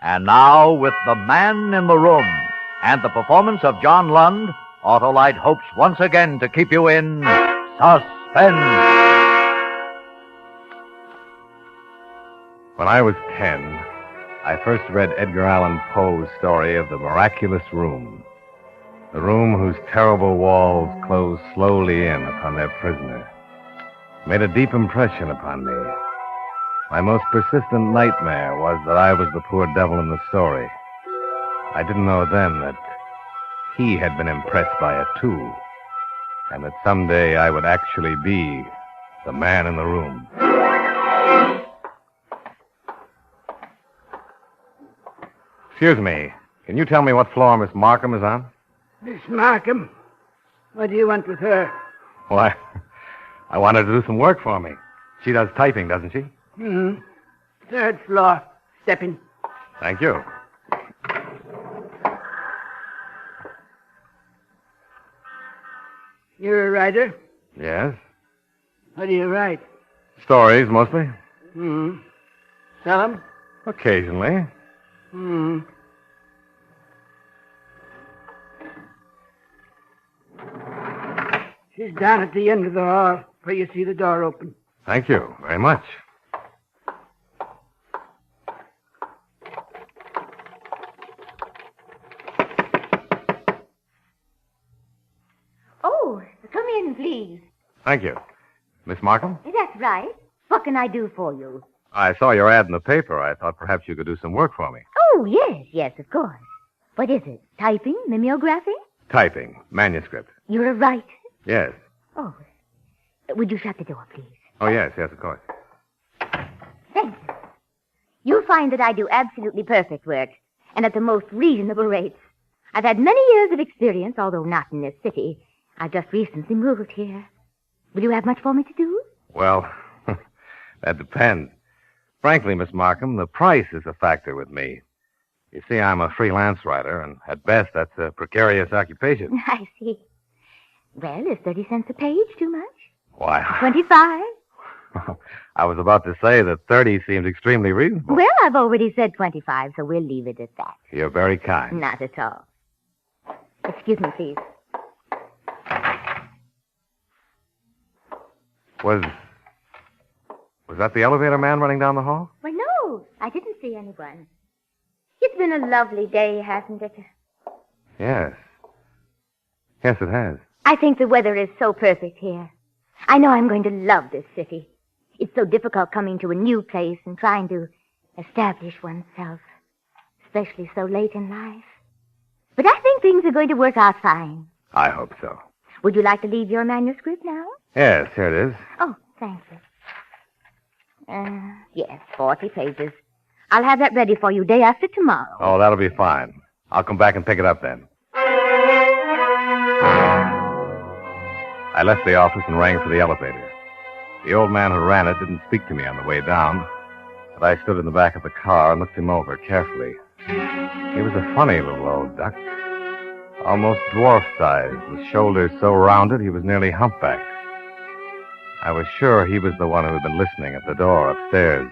[SPEAKER 7] And now, with The Man in the Room and the performance of John Lund, Autolite hopes once again to keep you in suspense.
[SPEAKER 22] When I was 10, I first read Edgar Allan Poe's story of the miraculous room. The room whose terrible walls closed slowly in upon their prisoner. Made a deep impression upon me. My most persistent nightmare was that I was the poor devil in the story. I didn't know then that he had been impressed by it too, and that someday I would actually be the man in the room. Excuse me. Can you tell me what floor Miss Markham is on?
[SPEAKER 14] Miss Markham? What do you want with her?
[SPEAKER 22] Why, I want her to do some work for me. She does typing, doesn't she?
[SPEAKER 14] Mm-hmm. Third floor. Step in.
[SPEAKER 22] Thank you.
[SPEAKER 14] You're a writer?
[SPEAKER 22] Yes.
[SPEAKER 14] What do you write?
[SPEAKER 22] Stories, mostly.
[SPEAKER 14] Mm-hmm. Sell them?
[SPEAKER 22] Occasionally.
[SPEAKER 14] Mm-hmm. She's down at the end of the hall, where you see the door open.
[SPEAKER 22] Thank you very much.
[SPEAKER 21] Oh, come in, please.
[SPEAKER 22] Thank you. Miss Markham?
[SPEAKER 21] That's right. What can I do for you?
[SPEAKER 22] I saw your ad in the paper. I thought perhaps you could do some work for me.
[SPEAKER 21] Oh, yes, of course. What is it? Typing? Mimeography?
[SPEAKER 22] Typing. Manuscript.
[SPEAKER 21] You're a writer?
[SPEAKER 22] Yes.
[SPEAKER 21] Oh. Would you shut the door, please?
[SPEAKER 22] Oh, yes, of course.
[SPEAKER 21] Thank you. You'll find that I do absolutely perfect work, and at the most reasonable rates. I've had many years of experience, although not in this city. I've just recently moved here. Will you have much for me to do?
[SPEAKER 22] Well, that depends. Frankly, Miss Markham, the price is a factor with me. You see, I'm a freelance writer, and at best, that's a precarious occupation.
[SPEAKER 21] I see. Well, is 30 cents a page too much?
[SPEAKER 22] Why?
[SPEAKER 21] 25?
[SPEAKER 22] I was about to say that 30 seems extremely reasonable.
[SPEAKER 21] Well, I've already said 25, so we'll leave it at that.
[SPEAKER 22] You're very kind.
[SPEAKER 21] Not at all. Excuse me, please.
[SPEAKER 22] Was that the elevator man running down the hall?
[SPEAKER 21] Well, no, I didn't see anyone. It's been a lovely day, hasn't it?
[SPEAKER 22] Yes. Yes, it has.
[SPEAKER 21] I think the weather is so perfect here. I know I'm going to love this city. It's so difficult coming to a new place and trying to establish oneself, especially so late in life. But I think things are going to work out fine.
[SPEAKER 22] I hope so.
[SPEAKER 21] Would you like to leave your manuscript now?
[SPEAKER 22] Yes, here it is.
[SPEAKER 21] Oh, thank you. Yes, 40 pages. I'll have that ready for you day after tomorrow.
[SPEAKER 22] Oh, that'll be fine. I'll come back and pick it up then. I left the office and rang for the elevator. The old man who ran it didn't speak to me on the way down, but I stood in the back of the car and looked him over carefully. He was a funny little old duck, almost dwarf-sized, with shoulders so rounded he was nearly humpbacked. I was sure he was the one who had been listening at the door upstairs.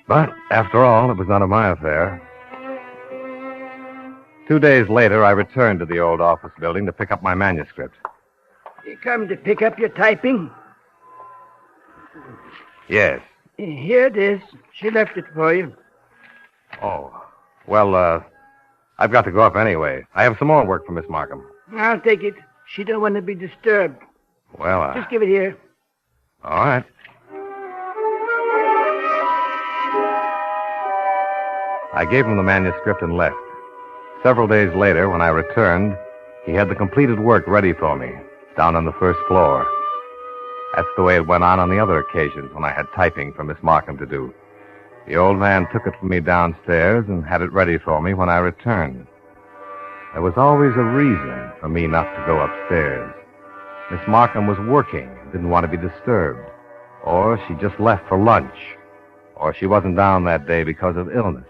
[SPEAKER 22] But, after all, it was none of my affair. 2 days later, I returned to the old office building to pick up my manuscript.
[SPEAKER 14] You come to pick up your typing?
[SPEAKER 22] Yes.
[SPEAKER 14] Here it is. She left it for you.
[SPEAKER 22] Oh. Well, I've got to go up anyway. I have some more work for Miss Markham.
[SPEAKER 14] I'll take it. She don't want to be disturbed.
[SPEAKER 22] Well,
[SPEAKER 14] Just give it here.
[SPEAKER 22] All right. I gave him the manuscript and left. Several days later, when I returned, he had the completed work ready for me, down on the first floor. That's the way it went on the other occasions when I had typing for Miss Markham to do. The old man took it from me downstairs and had it ready for me when I returned. There was always a reason for me not to go upstairs. Miss Markham was working and didn't want to be disturbed. Or she just left for lunch. Or she wasn't down that day because of illness.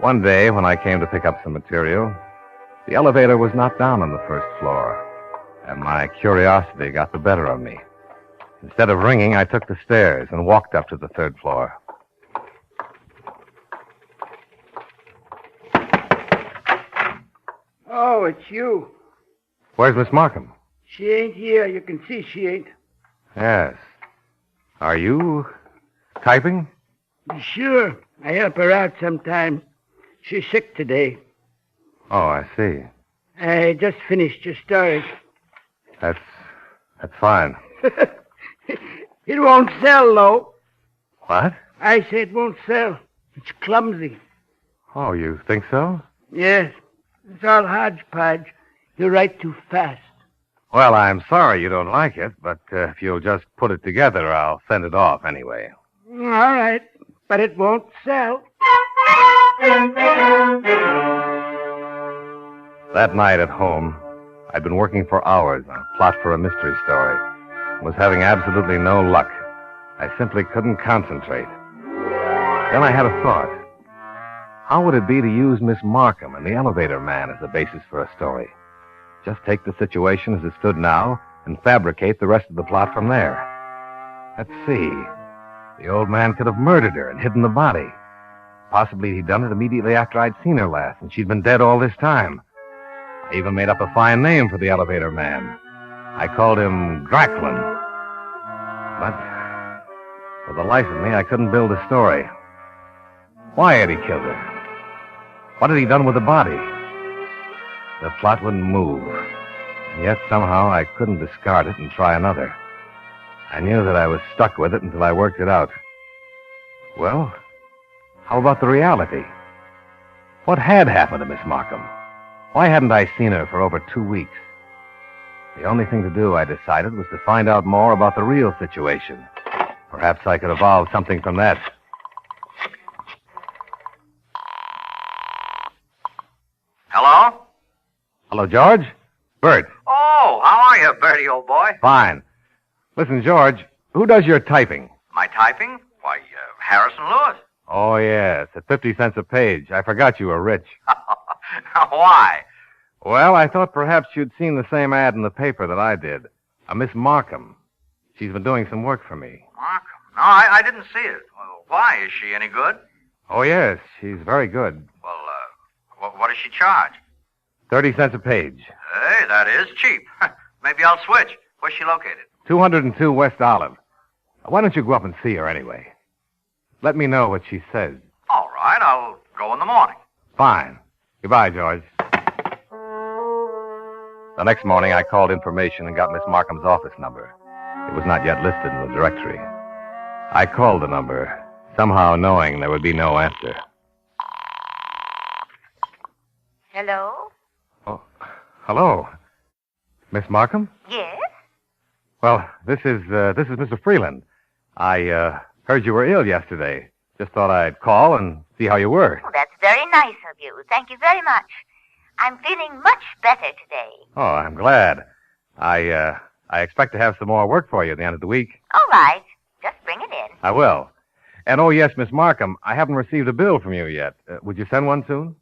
[SPEAKER 22] One day, when I came to pick up some material, the elevator was not down on the first floor, and my curiosity got the better of me. Instead of ringing, I took the stairs and walked up to the third floor.
[SPEAKER 14] Oh, it's you.
[SPEAKER 22] Where's Miss Markham?
[SPEAKER 14] She ain't here. You can see she ain't.
[SPEAKER 22] Yes. Are you typing?
[SPEAKER 14] Sure. I help her out sometimes. She's sick today.
[SPEAKER 22] Oh, I see.
[SPEAKER 14] I just finished your story.
[SPEAKER 22] That's fine.
[SPEAKER 14] It won't sell, though.
[SPEAKER 22] What?
[SPEAKER 14] I say it won't sell. It's clumsy.
[SPEAKER 22] Oh, you think so?
[SPEAKER 14] Yes. It's all hodgepodge. You write too fast.
[SPEAKER 22] Well, I'm sorry you don't like it, but if you'll just put it together, I'll send it off anyway.
[SPEAKER 14] All right. But it won't sell.
[SPEAKER 22] That night at home, I'd been working for hours on a plot for a mystery story. Was having absolutely no luck. I simply couldn't concentrate. Then I had a thought. How would it be to use Miss Markham and the elevator man as the basis for a story? Just take the situation as it stood now and fabricate the rest of the plot from there. Let's see. The old man could have murdered her and hidden the body. Possibly he'd done it immediately after I'd seen her last, and she'd been dead all this time. I even made up a fine name for the elevator man. I called him Gracklin. But for the life of me, I couldn't build a story. Why had he killed her? What had he done with the body? The plot wouldn't move. And yet somehow I couldn't discard it and try another. I knew that I was stuck with it until I worked it out. Well, how about the reality? What had happened to Miss Markham? Why hadn't I seen her for over 2 weeks? The only thing to do, I decided, was to find out more about the real situation. Perhaps I could evolve something from that.
[SPEAKER 7] Hello?
[SPEAKER 22] Hello, George? Bert.
[SPEAKER 7] Oh, how are you, Bertie, old boy?
[SPEAKER 22] Fine. Listen, George, who does your typing?
[SPEAKER 7] My typing? Why, Harrison Lewis.
[SPEAKER 22] Oh, yes, at 50 cents a page. I forgot you were rich.
[SPEAKER 7] Why?
[SPEAKER 22] Well, I thought perhaps you'd seen the same ad in the paper that I did. A Miss Markham. She's been doing some work for me.
[SPEAKER 7] Markham? No, I didn't see it. Well, why? Is she any good?
[SPEAKER 22] Oh, yes, she's very good.
[SPEAKER 7] Well, what does she charge?
[SPEAKER 22] 30 cents a page.
[SPEAKER 7] Hey, that is cheap. Maybe I'll switch. Where's she located?
[SPEAKER 22] 202 West Olive. Why don't you go up and see her anyway? Let me know what she says.
[SPEAKER 7] All right, I'll go in the morning.
[SPEAKER 22] Fine. Goodbye, George. The next morning, I called information and got Miss Markham's office number. It was not yet listed in the directory. I called the number, somehow knowing there would be no answer.
[SPEAKER 21] Hello?
[SPEAKER 22] Oh, hello. Miss Markham?
[SPEAKER 21] Yes?
[SPEAKER 22] Well, this is Mr. Freeland. I heard you were ill yesterday. Just thought I'd call and see how you were.
[SPEAKER 21] Oh, that's very nice of you. Thank you very much. I'm feeling much better today.
[SPEAKER 22] Oh, I'm glad. I expect to have some more work for you at the end of the week.
[SPEAKER 21] All right. Just bring it in.
[SPEAKER 22] I will. And oh, yes, Miss Markham, I haven't received a bill from you yet. Would you send one soon?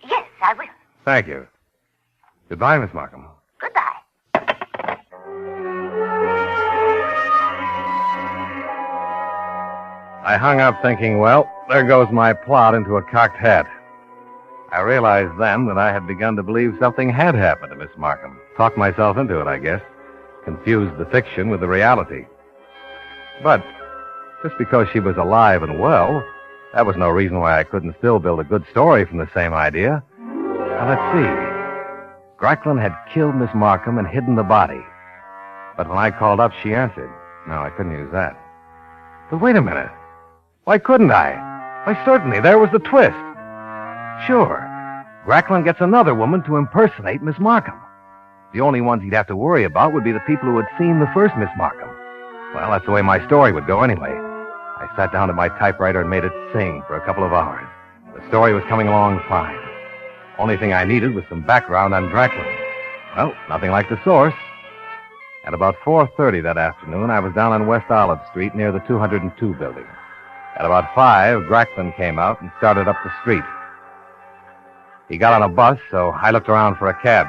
[SPEAKER 21] Yes, I will.
[SPEAKER 22] Thank you. Goodbye, Miss Markham.
[SPEAKER 21] Goodbye.
[SPEAKER 22] I hung up thinking, well, there goes my plot into a cocked hat. I realized then that I had begun to believe something had happened to Miss Markham. Talked myself into it, I guess. Confused the fiction with the reality. But just because she was alive and well, that was no reason why I couldn't still build a good story from the same idea. Now, let's see. Gracklin had killed Miss Markham and hidden the body. But when I called up, she answered. No, I couldn't use that. But wait a minute. Why couldn't I? Why, certainly, there was the twist. Sure. Gracklin gets another woman to impersonate Miss Markham. The only ones he'd have to worry about would be the people who had seen the first Miss Markham. Well, that's the way my story would go anyway. I sat down at my typewriter and made it sing for a couple of hours. The story was coming along fine. Only thing I needed was some background on Gracklin. Well, nothing like the source. At about 4:30 that afternoon, I was down on West Olive Street near the 202 building. At about 5, Gracklin came out and started up the street. He got on a bus, so I looked around for a cab.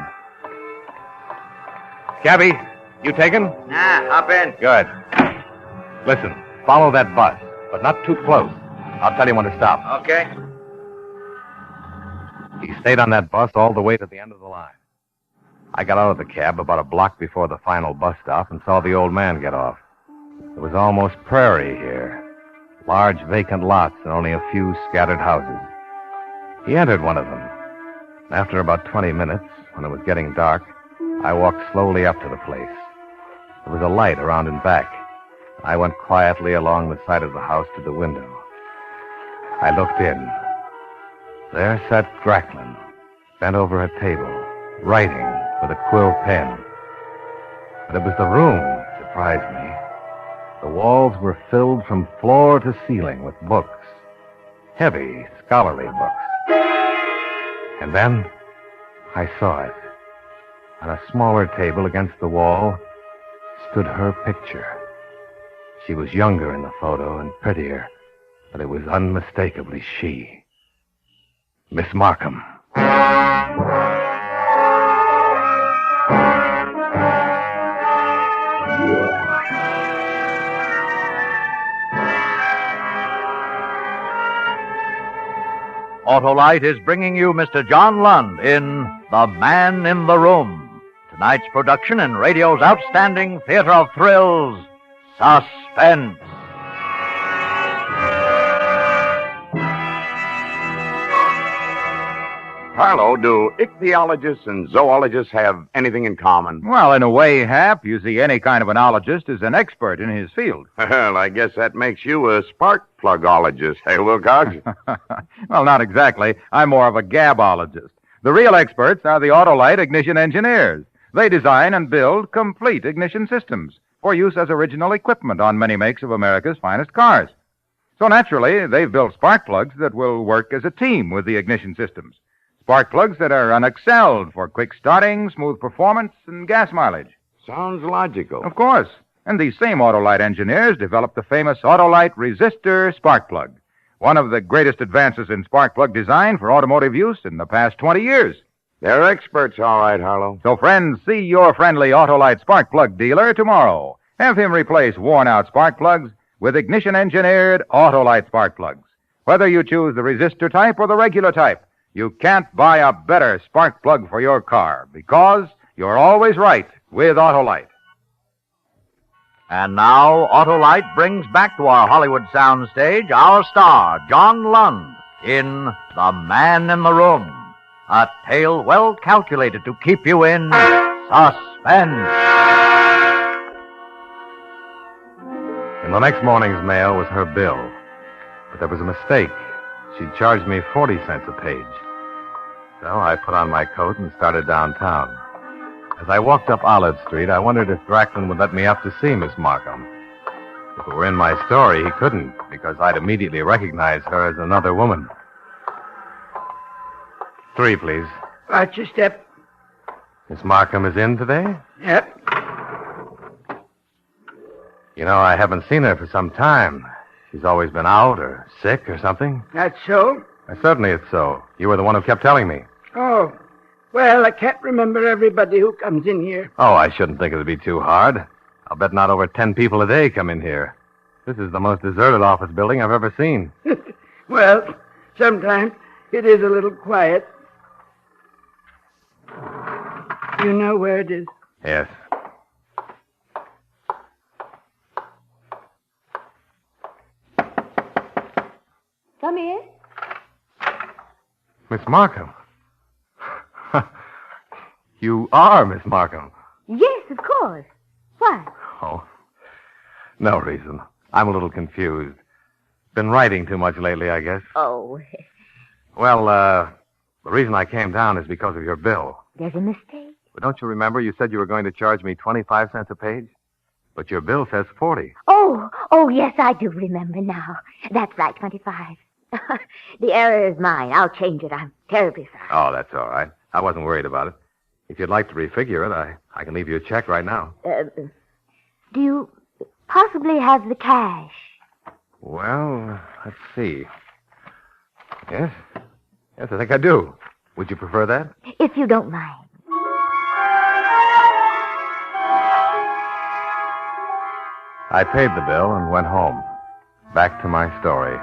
[SPEAKER 22] Cabby, you taken?
[SPEAKER 7] Nah, hop in.
[SPEAKER 22] Good. Listen, follow that bus, but not too close. I'll tell you when to stop.
[SPEAKER 7] Okay.
[SPEAKER 22] He stayed on that bus all the way to the end of the line.
[SPEAKER 1] I got out of the cab about a block before the final bus stop and saw the old man get off. It was almost prairie here. Large vacant lots and only a few scattered houses. He entered one of them. After about 20 minutes, when it was getting dark, I walked slowly up to the place. There was a light around and back. I went quietly along the side of the house to the window. I looked in. There sat Gracklin, bent over a table, writing with a quill pen. But it was the room that surprised me. The walls were filled from floor to ceiling with books. Heavy, scholarly books. And then I saw it. On a smaller table against the wall stood her picture. She was younger in the photo and prettier, but it was unmistakably she. Miss Markham.
[SPEAKER 7] Autolite is bringing you Mr. John Lund in The Man in the Room. Tonight's production in radio's outstanding theater of thrills, Suspense.
[SPEAKER 16] Harlow, do ichthyologists and zoologists have anything in common?
[SPEAKER 5] Well, in a way, Hap, you see, any kind of an ologist is an expert in his field.
[SPEAKER 16] Well, I guess that makes you a spark plugologist, hey, Wilcox?
[SPEAKER 5] Well, not exactly. I'm more of a gabologist. The real experts are the Autolite ignition engineers. They design and build complete ignition systems for use as original equipment on many makes of America's finest cars. So naturally, they've built spark plugs that will work as a team with the ignition systems. Spark plugs that are unexcelled for quick starting, smooth performance, and gas mileage.
[SPEAKER 16] Sounds logical.
[SPEAKER 5] Of course. And these same Autolite engineers developed the famous Autolite resistor spark plug, one of the greatest advances in spark plug design for automotive use in the past 20 years.
[SPEAKER 16] They're experts, all right, Harlow.
[SPEAKER 5] So, friends, see your friendly Autolite spark plug dealer tomorrow. Have him replace worn-out spark plugs with ignition-engineered Autolite spark plugs. Whether you choose the resistor type or the regular type, you can't buy a better spark plug for your car because you're always right with Autolite.
[SPEAKER 7] And now, Autolite brings back to our Hollywood soundstage our star, John Lund, in The Man in the Room, a tale well calculated to keep you in suspense.
[SPEAKER 1] In the next morning's mail was her bill. But there was a mistake. She'd charged me 40 cents a page. So I put on my coat and started downtown. As I walked up Olive Street, I wondered if Gracklin would let me up to see Miss Markham. If it were in my story, he couldn't, because I'd immediately recognize her as another woman. 3, please.
[SPEAKER 14] Watch your step.
[SPEAKER 1] Miss Markham is in today?
[SPEAKER 14] Yep.
[SPEAKER 1] You know, I haven't seen her for some time. She's always been out or sick or something.
[SPEAKER 14] That's so?
[SPEAKER 1] Certainly it's so. You were the one who kept telling me.
[SPEAKER 14] Oh. Well, I can't remember everybody who comes in here.
[SPEAKER 1] Oh, I shouldn't think it would be too hard. I'll bet not over 10 people a day come in here. This is the most deserted office building I've ever seen.
[SPEAKER 14] Well, sometimes it is a little quiet. You know where it is?
[SPEAKER 1] Yes.
[SPEAKER 21] Come in.
[SPEAKER 1] Miss Markham. You are Miss Markham.
[SPEAKER 21] Yes, of course. Why?
[SPEAKER 1] Oh, no reason. I'm a little confused. Been writing too much lately, I guess.
[SPEAKER 21] Oh.
[SPEAKER 1] Well, the reason I came down is because of your bill.
[SPEAKER 21] There's a mistake.
[SPEAKER 1] But don't you remember you said you were going to charge me 25 cents a page? But your bill says 40.
[SPEAKER 21] Oh, yes, I do remember now. That's right, 25. The error is mine. I'll change it. I'm terribly sorry.
[SPEAKER 1] Oh, that's all right. I wasn't worried about it. If you'd like to refigure it, I can leave you a check right now.
[SPEAKER 21] Do you possibly have the cash?
[SPEAKER 1] Well, let's see. Yes? Yes, I think I do. Would you prefer that?
[SPEAKER 21] If you don't mind.
[SPEAKER 1] I paid the bill and went home. Back to my story.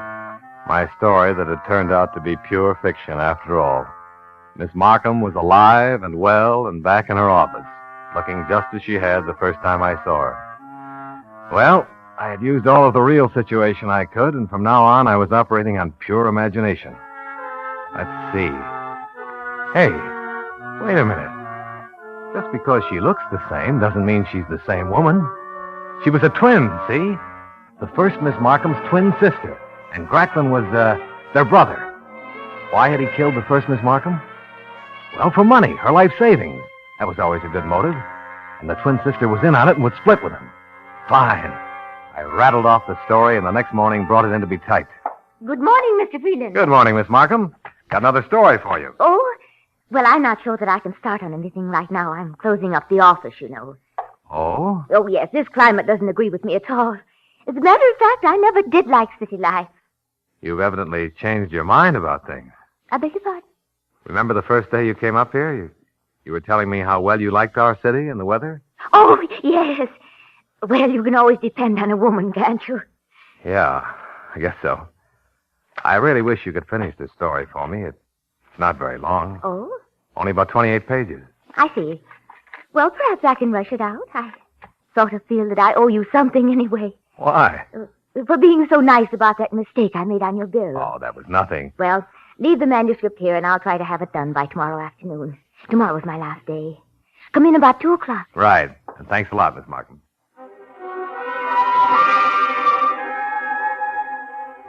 [SPEAKER 1] My story that had turned out to be pure fiction after all. Miss Markham was alive and well and back in her office, looking just as she had the first time I saw her. Well, I had used all of the real situation I could, and from now on I was operating on pure imagination. Let's see. Hey, wait a minute. Just because she looks the same doesn't mean she's the same woman. She was a twin, see? The first Miss Markham's twin sister, and Gracklin was, their brother. Why had he killed the first Miss Markham? Well, for money, her life savings. That was always a good motive. And the twin sister was in on it and would split with him. Fine. I rattled off the story, and the next morning brought it in to be typed.
[SPEAKER 21] Good morning, Mr. Freeland.
[SPEAKER 1] Good morning, Miss Markham. Got another story for you.
[SPEAKER 21] Oh? Well, I'm not sure that I can start on anything right now. I'm closing up the office, you know.
[SPEAKER 1] Oh?
[SPEAKER 21] Oh, yes, this climate doesn't agree with me at all. As a matter of fact, I never did like city life.
[SPEAKER 1] You've evidently changed your mind about things.
[SPEAKER 21] I beg your pardon?
[SPEAKER 1] Remember the first day you came up here? You were telling me how well you liked our city and the weather?
[SPEAKER 21] Oh, yes. Well, you can always depend on a woman, can't you?
[SPEAKER 1] Yeah, I guess so. I really wish you could finish this story for me. It's not very long.
[SPEAKER 21] Oh?
[SPEAKER 1] Only about 28 pages.
[SPEAKER 21] I see. Well, perhaps I can rush it out. I sort of feel that I owe you something anyway.
[SPEAKER 1] Why?
[SPEAKER 21] For being so nice about that mistake I made on your bill.
[SPEAKER 1] Oh, that was nothing.
[SPEAKER 21] Well, leave the manuscript here, and I'll try to have it done by tomorrow afternoon. Tomorrow is my last day. Come in about 2 o'clock.
[SPEAKER 1] Right. And thanks a lot, Miss Markham.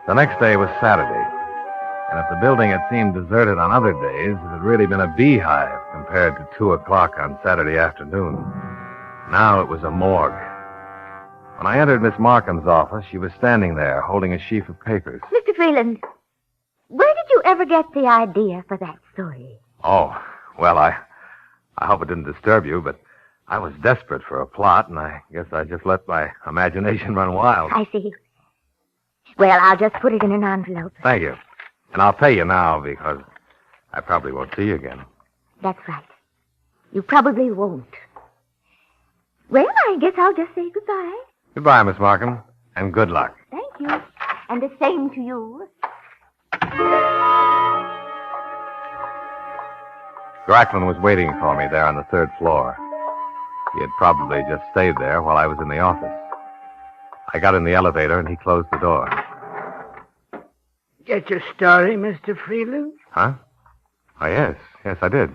[SPEAKER 1] The next day was Saturday. And if the building had seemed deserted on other days, it had really been a beehive compared to 2 o'clock on Saturday afternoon. Now it was a morgue. When I entered Miss Markham's office, she was standing there holding a sheaf of papers.
[SPEAKER 21] Mr. Freeland, where did you ever get the idea for that story?
[SPEAKER 1] Oh, well, I hope it didn't disturb you, but I was desperate for a plot, and I guess I just let my imagination run wild.
[SPEAKER 21] I see. Well, I'll just put it in an envelope.
[SPEAKER 1] Thank you. And I'll pay you now because I probably won't see you again.
[SPEAKER 21] That's right. You probably won't. Well, I guess I'll just say goodbye.
[SPEAKER 1] Goodbye, Miss Markham, and good luck.
[SPEAKER 21] Thank you. And the same to you.
[SPEAKER 1] Gracklin was waiting for me there on the 3rd floor. He had probably just stayed there while I was in the office. I got in the elevator, and he closed the door.
[SPEAKER 14] Get your story, Mr. Freeland?
[SPEAKER 1] Huh? Oh, yes. Yes, I did.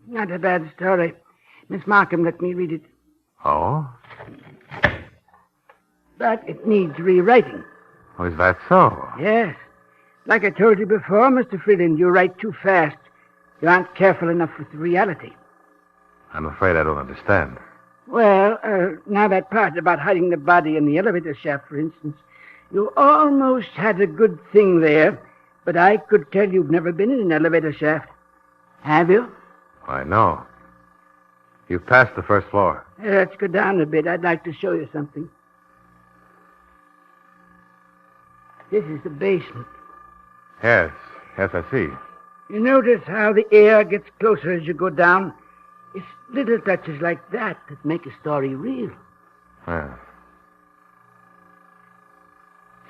[SPEAKER 14] Not a bad story. Miss Markham let me read it.
[SPEAKER 1] Oh?
[SPEAKER 14] But it needs rewriting.
[SPEAKER 1] Oh, is that so?
[SPEAKER 14] Yes. Like I told you before, Mr. Freeland, you write too fast. You aren't careful enough with reality.
[SPEAKER 1] I'm afraid I don't understand.
[SPEAKER 14] Well, now that part about hiding the body in the elevator shaft, for instance, you almost had a good thing there, but I could tell you've never been in an elevator shaft. Have you?
[SPEAKER 1] I know. You've passed the 1st floor.
[SPEAKER 14] Let's go down a bit. I'd like to show you something. This is the basement.
[SPEAKER 1] Yes, I see.
[SPEAKER 14] You notice how the air gets closer as you go down? It's little touches like that that make a story real.
[SPEAKER 1] Yeah.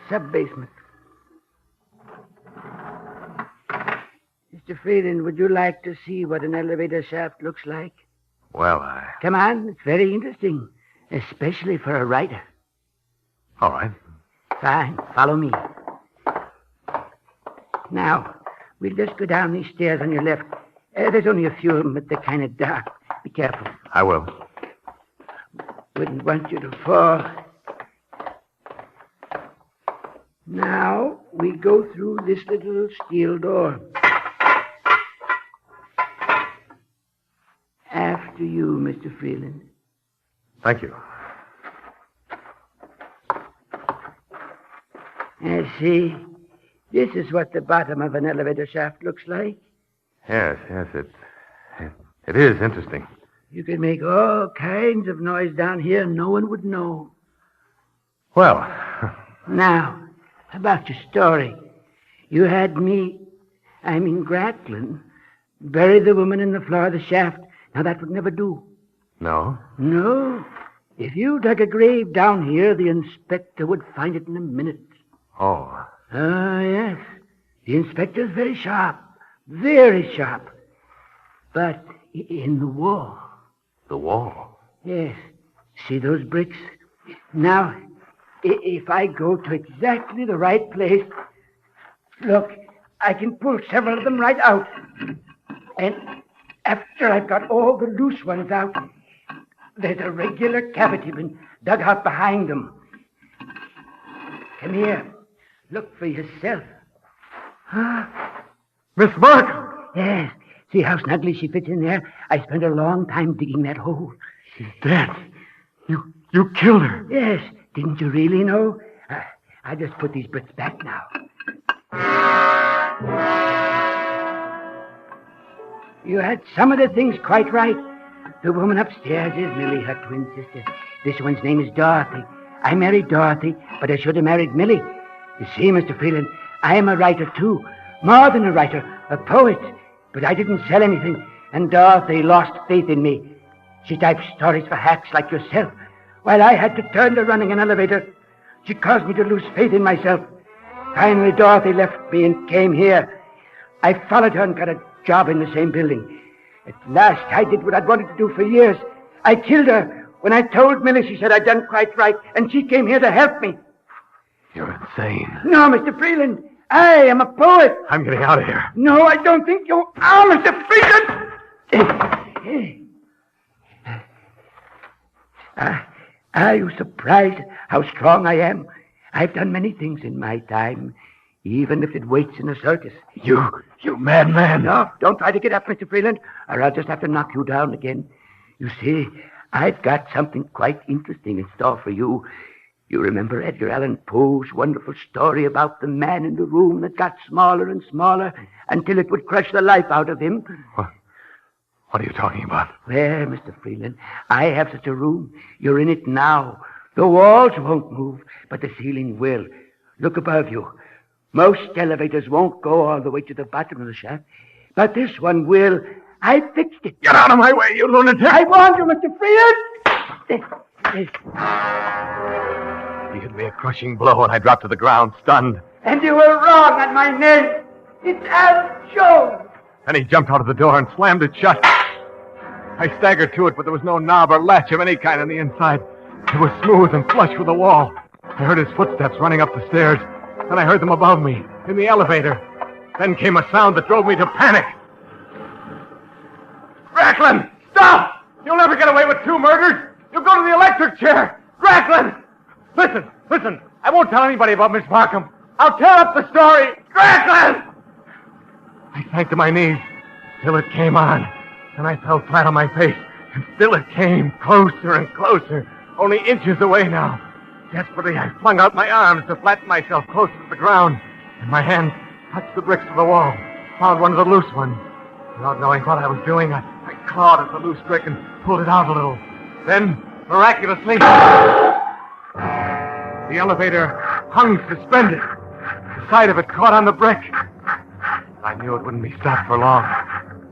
[SPEAKER 14] Sub-basement. Mr. Freeland, would you like to see what an elevator shaft looks like?
[SPEAKER 1] Well,
[SPEAKER 14] Come on, it's very interesting, especially for a writer.
[SPEAKER 1] All right.
[SPEAKER 14] Fine, follow me. Now, we'll just go down these stairs on your left. There's only a few of them, but they're kind of dark. Be careful.
[SPEAKER 1] I will.
[SPEAKER 14] Wouldn't want you to fall. Now, we go through this little steel door. After you, Mr. Freeland.
[SPEAKER 1] Thank you.
[SPEAKER 14] See, this is what the bottom of an elevator shaft looks like.
[SPEAKER 1] Yes, it is interesting.
[SPEAKER 14] You could make all kinds of noise down here, and no one would know.
[SPEAKER 1] Well.
[SPEAKER 14] Now, about your story. You had me, Gracklin, bury the woman in the floor of the shaft. Now, that would never do.
[SPEAKER 1] No?
[SPEAKER 14] No. If you dug a grave down here, the inspector would find it in a minute.
[SPEAKER 1] Oh.
[SPEAKER 14] Yes. The inspector's very sharp. Very sharp. But in the wall.
[SPEAKER 1] The wall?
[SPEAKER 14] Yes. See those bricks? Now, if I go to exactly the right place, look, I can pull several of them right out. And after I've got all the loose ones out, there's a regular cavity been dug out behind them. Come here. Look for yourself.
[SPEAKER 1] Miss Markham!
[SPEAKER 14] Yes. See how snugly she fits in there? I spent a long time digging that hole.
[SPEAKER 1] She's dead. You killed her.
[SPEAKER 14] Yes. Didn't you really know? I'll just put these bricks back now. You had some of the things quite right. The woman upstairs is Millie, her twin sister. This one's name is Dorothy. I married Dorothy, but I should have married Millie. You see, Mr. Freeland, I am a writer, too. More than a writer, a poet. But I didn't sell anything, and Dorothy lost faith in me. She typed stories for hacks like yourself, while I had to turn to running an elevator. She caused me to lose faith in myself. Finally, Dorothy left me and came here. I followed her and got a job in the same building. At last, I did what I'd wanted to do for years. I killed her. When I told Millie, she said I'd done quite right, and she came here to help me.
[SPEAKER 1] You're insane.
[SPEAKER 14] No, Mr. Freeland. I am a poet.
[SPEAKER 1] I'm getting out of here.
[SPEAKER 14] No, I don't think you are, Mr. Freeland. Are you surprised how strong I am? I've done many things in my time, even if it waits in a circus.
[SPEAKER 1] You madman.
[SPEAKER 14] No, don't try to get up, Mr. Freeland, or I'll just have to knock you down again. You see, I've got something quite interesting in store for you. You remember Edgar Allan Poe's wonderful story about the man in the room that got smaller and smaller until it would crush the life out of him?
[SPEAKER 1] What are you talking about?
[SPEAKER 14] Well, Mr. Freeland, I have such a room. You're in it now. The walls won't move, but the ceiling will. Look above you. Most elevators won't go all the way to the bottom of the shaft, but this one will. I fixed it.
[SPEAKER 1] Get out of my way, you lunatic!
[SPEAKER 14] I warned you, Mr. Freeland!
[SPEAKER 1] He hit me a crushing blow, and I dropped to the ground, stunned.
[SPEAKER 14] And you were wrong on my name. It's Al Jones.
[SPEAKER 1] Then he jumped out of the door and slammed it shut. I staggered to it, but there was no knob or latch of any kind on the inside. It was smooth and flush with the wall. I heard his footsteps running up the stairs. Then I heard them above me, in the elevator. Then came a sound that drove me to panic. Racklin! Stop! You'll never get away with 2 murders! You'll go to the electric chair! Racklin! Listen! I won't tell anybody about Miss Markham. I'll tear up the story! Racklin! I sank to my knees till it came on. Then I fell flat on my face, and still it came closer and closer, only inches away now. Desperately, I flung out my arms to flatten myself close to the ground, and my hands touched the bricks of the wall, found one of the loose ones. Without knowing what I was doing, I clawed at the loose brick and pulled it out a little. Then, miraculously, the elevator hung suspended. The side of it caught on the brick. I knew it wouldn't be stopped for long.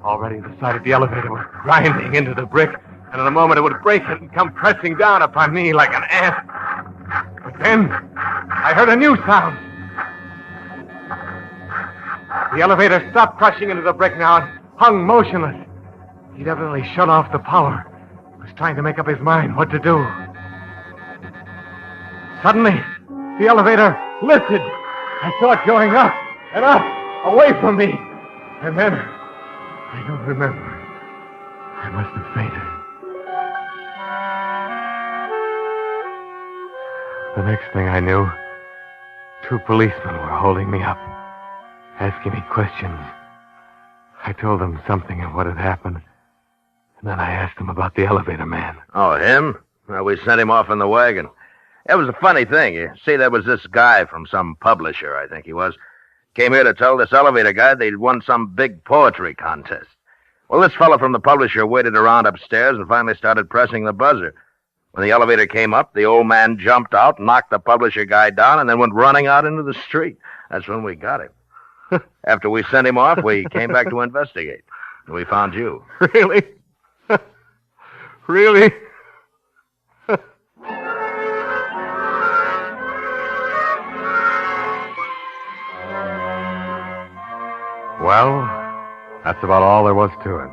[SPEAKER 1] Already the side of the elevator was grinding into the brick, and in a moment it would break it and come pressing down upon me like an ant. But then I heard a new sound. The elevator stopped crushing into the brick now and hung motionless. He'd evidently shut off the power. He was trying to make up his mind what to do. Suddenly, the elevator lifted. I saw it going up and up, away from me. And then, I don't remember. I must have fainted. The next thing I knew, 2 policemen were holding me up, asking me questions. I told them something of what had happened, and then I asked them about the elevator man.
[SPEAKER 11] Oh, him? Well, we sent him off in the wagon. It was a funny thing. You see, there was this guy from some publisher, I think he was, came here to tell this elevator guy they'd won some big poetry contest. Well, this fellow from the publisher waited around upstairs and finally started pressing the buzzer. When the elevator came up, the old man jumped out, knocked the publisher guy down, and then went running out into the street. That's when we got him. After we sent him off, we came back to investigate. And we found you.
[SPEAKER 1] Really? Really? Well, that's about all there was to it.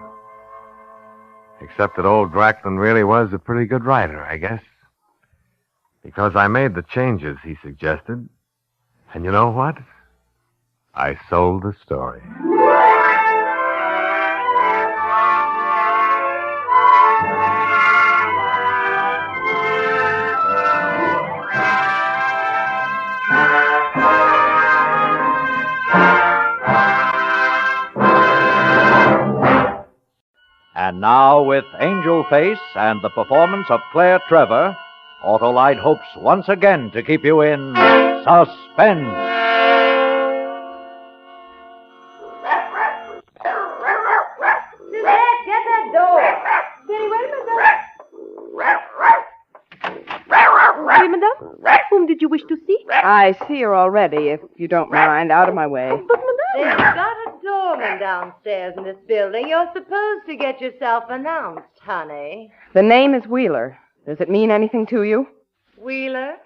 [SPEAKER 1] Except that old Drackman really was a pretty good writer, I guess. Because I made the changes he suggested. And you know what? I sold the story.
[SPEAKER 7] And now, with Angel Face and the performance of Claire Trevor, Autolite hopes once again to keep you in suspense.
[SPEAKER 2] Suzette, get that door. Jenny, wait a minute.
[SPEAKER 3] Oui, madame? Whom did you wish to see?
[SPEAKER 12] I see her already, if you don't mind. Out of my way.
[SPEAKER 3] But,
[SPEAKER 2] They've
[SPEAKER 3] madame...
[SPEAKER 2] got a doorman downstairs in this building. You're supposed to get yourself announced, honey.
[SPEAKER 12] The name is Wheeler. Does it mean anything to you?
[SPEAKER 2] Wheeler?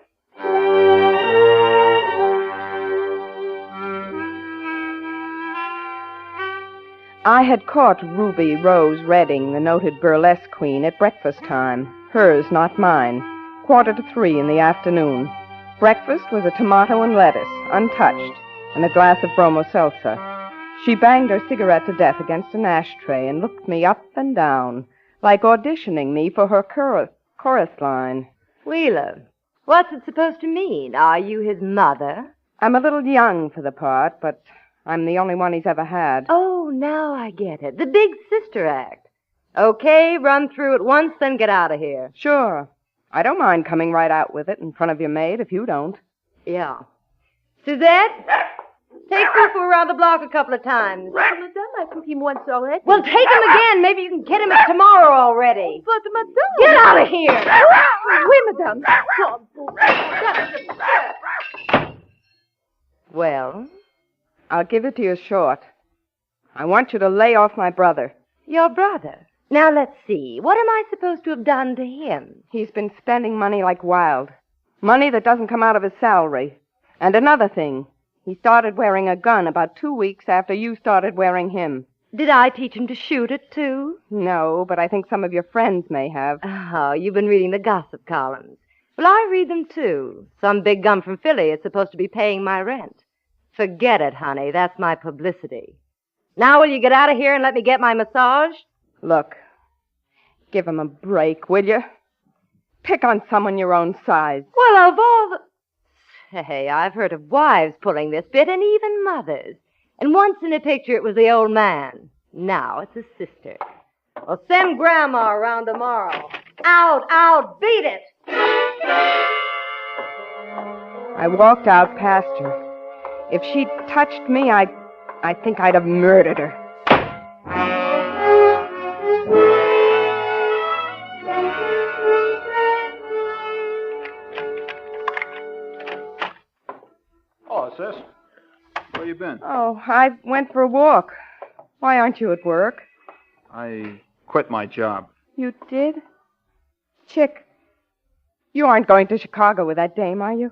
[SPEAKER 12] I had caught Ruby Rose Redding, the noted burlesque queen, at breakfast time. Hers, not mine. 2:45 in the afternoon. Breakfast was a tomato and lettuce, untouched, and a glass of bromo seltzer. She banged her cigarette to death against an ashtray and looked me up and down, like auditioning me for her chorus line.
[SPEAKER 2] Wheeler, what's it supposed to mean? Are you his mother?
[SPEAKER 12] I'm a little young for the part, but I'm the only one he's ever had.
[SPEAKER 2] Oh, now I get it. The big sister act. Okay, run through it once, then get out of here.
[SPEAKER 12] Sure. I don't mind coming right out with it in front of your maid if you don't.
[SPEAKER 2] Yeah. Suzette, take Fufu around the block a couple of times.
[SPEAKER 3] Madame, I took him once already.
[SPEAKER 2] Well, take him again. Maybe you can get him tomorrow already.
[SPEAKER 3] But, madame...
[SPEAKER 2] Get out of here!
[SPEAKER 3] Oui, madame.
[SPEAKER 2] Well?
[SPEAKER 12] I'll give it to you short. I want you to lay off my brother.
[SPEAKER 2] Your brother? Now, let's see. What am I supposed to have done to him?
[SPEAKER 12] He's been spending money like wild. Money that doesn't come out of his salary. And another thing. He started wearing a gun about 2 weeks after you started wearing him.
[SPEAKER 2] Did I teach him to shoot it, too?
[SPEAKER 12] No, but I think some of your friends may have.
[SPEAKER 2] Oh, you've been reading the gossip columns. Well, I read them, too. Some big gum from Philly is supposed to be paying my rent. Forget it, honey. That's my publicity. Now will you get out of here and let me get my massage?
[SPEAKER 12] Look, give him a break, will you? Pick on someone your own size.
[SPEAKER 2] Well, of all the... Hey, I've heard of wives pulling this bit, and even mothers. And once in a picture it was the old man. Now it's a sister. Well, send Grandma around tomorrow. Out, beat it!
[SPEAKER 12] I walked out past her. If she'd touched me, I think I'd have murdered her.
[SPEAKER 4] Oh, sis. Where you been?
[SPEAKER 12] Oh, I went for a walk. Why aren't you at work?
[SPEAKER 4] I quit my job.
[SPEAKER 12] You did? Chick, you aren't going to Chicago with that dame, are you?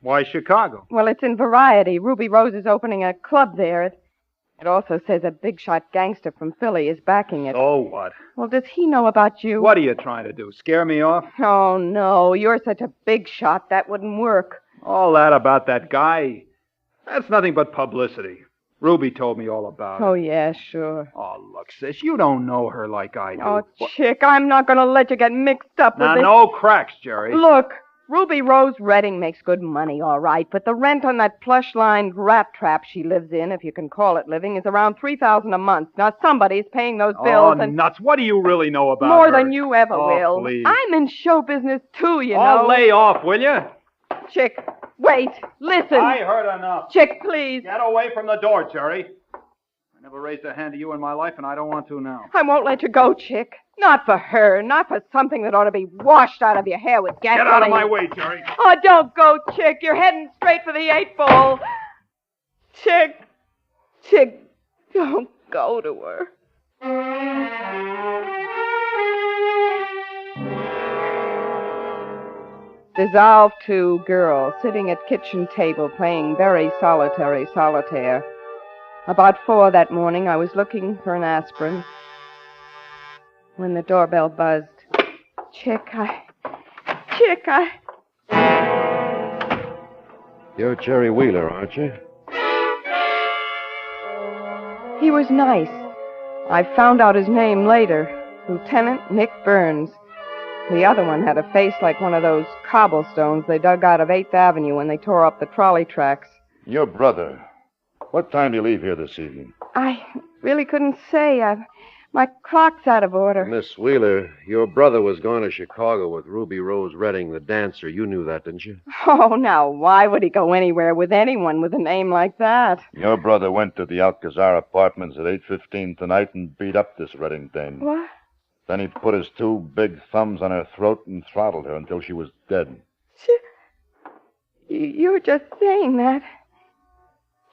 [SPEAKER 4] Why Chicago?
[SPEAKER 12] Well, it's in Variety. Ruby Rose is opening a club there. It also says a big-shot gangster from Philly is backing it.
[SPEAKER 4] Oh, what?
[SPEAKER 12] Well, does he know about you?
[SPEAKER 4] What are you trying to do, scare me off?
[SPEAKER 12] Oh, no. You're such a big shot, that wouldn't work.
[SPEAKER 4] All that about that guy, that's nothing but publicity. Ruby told me all about it.
[SPEAKER 12] Oh, yeah, sure.
[SPEAKER 4] Oh, look, sis, you don't know her like I do.
[SPEAKER 12] Oh, Chick, I'm not going to let you get mixed up with
[SPEAKER 4] Now,
[SPEAKER 12] it.
[SPEAKER 4] no cracks, Jerry.
[SPEAKER 12] Look, Ruby Rose Redding makes good money, all right, but the rent on that plush-lined rat trap she lives in, if you can call it living, is around $3,000 a month. Now, somebody's paying those bills
[SPEAKER 4] and... nuts. What do you really know about
[SPEAKER 12] more
[SPEAKER 4] her?
[SPEAKER 12] than you ever will.
[SPEAKER 4] Please.
[SPEAKER 12] I'm in show business, too, you know.
[SPEAKER 4] I'll lay off, will you?
[SPEAKER 12] Chick, wait, listen.
[SPEAKER 4] I heard enough.
[SPEAKER 12] Chick, please.
[SPEAKER 4] Get away from the door, Jerry. I never raised a hand to you in my life, and I don't want to now.
[SPEAKER 12] I won't let you go, Chick. Not for her. Not for something that ought to be washed out of your hair with gasoline.
[SPEAKER 4] Get out of my way, Jerry.
[SPEAKER 12] Oh, don't go, Chick. You're heading straight for the 8-ball. Chick, don't go to her. Dissolved 2 girl sitting at kitchen table playing very solitary solitaire. About 4 that morning, I was looking for an aspirin.
[SPEAKER 6] when the doorbell buzzed. Chick,
[SPEAKER 22] You're Jerry Wheeler, aren't you?
[SPEAKER 6] He was nice. I found out his name later. Lieutenant Nick Burns. The other one had a face like one of those cobblestones they dug out of 8th Avenue when they tore up the trolley tracks.
[SPEAKER 8] Your brother. What time do you leave here this evening?
[SPEAKER 6] I really couldn't say. My clock's out of order.
[SPEAKER 22] Miss Wheeler, your brother was going to Chicago with Ruby Rose Redding, the dancer. You knew that, didn't you?
[SPEAKER 6] Oh, now, why would he go anywhere with anyone with a name like that?
[SPEAKER 8] Your brother went to the Alcazar Apartments at 8:15 tonight and beat up this Redding dame.
[SPEAKER 6] What?
[SPEAKER 8] Then he put his 2 big thumbs on her throat and throttled her until she was dead.
[SPEAKER 6] You're just saying that.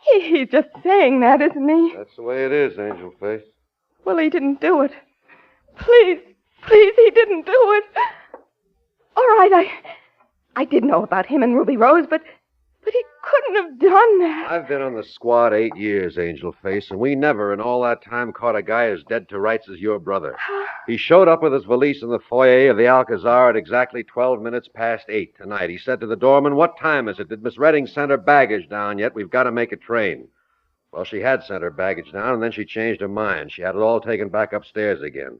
[SPEAKER 6] He's just saying that, isn't he?
[SPEAKER 22] That's the way it is, Angel Face.
[SPEAKER 6] Well, he didn't do it. Please, he didn't do it. All right, I did know about him and Ruby Rose, but he couldn't have done that.
[SPEAKER 22] I've been on the squad 8 years, Angel Face, and we never in all that time caught a guy as dead to rights as your brother. He showed up with his valise in the foyer of the Alcazar at exactly 12 minutes past 8 tonight. He said to the doorman, "What time is it? Did Miss Redding send her baggage down yet? We've got to make a train." Well, she had sent her baggage down, and then she changed her mind. She had it all taken back upstairs again.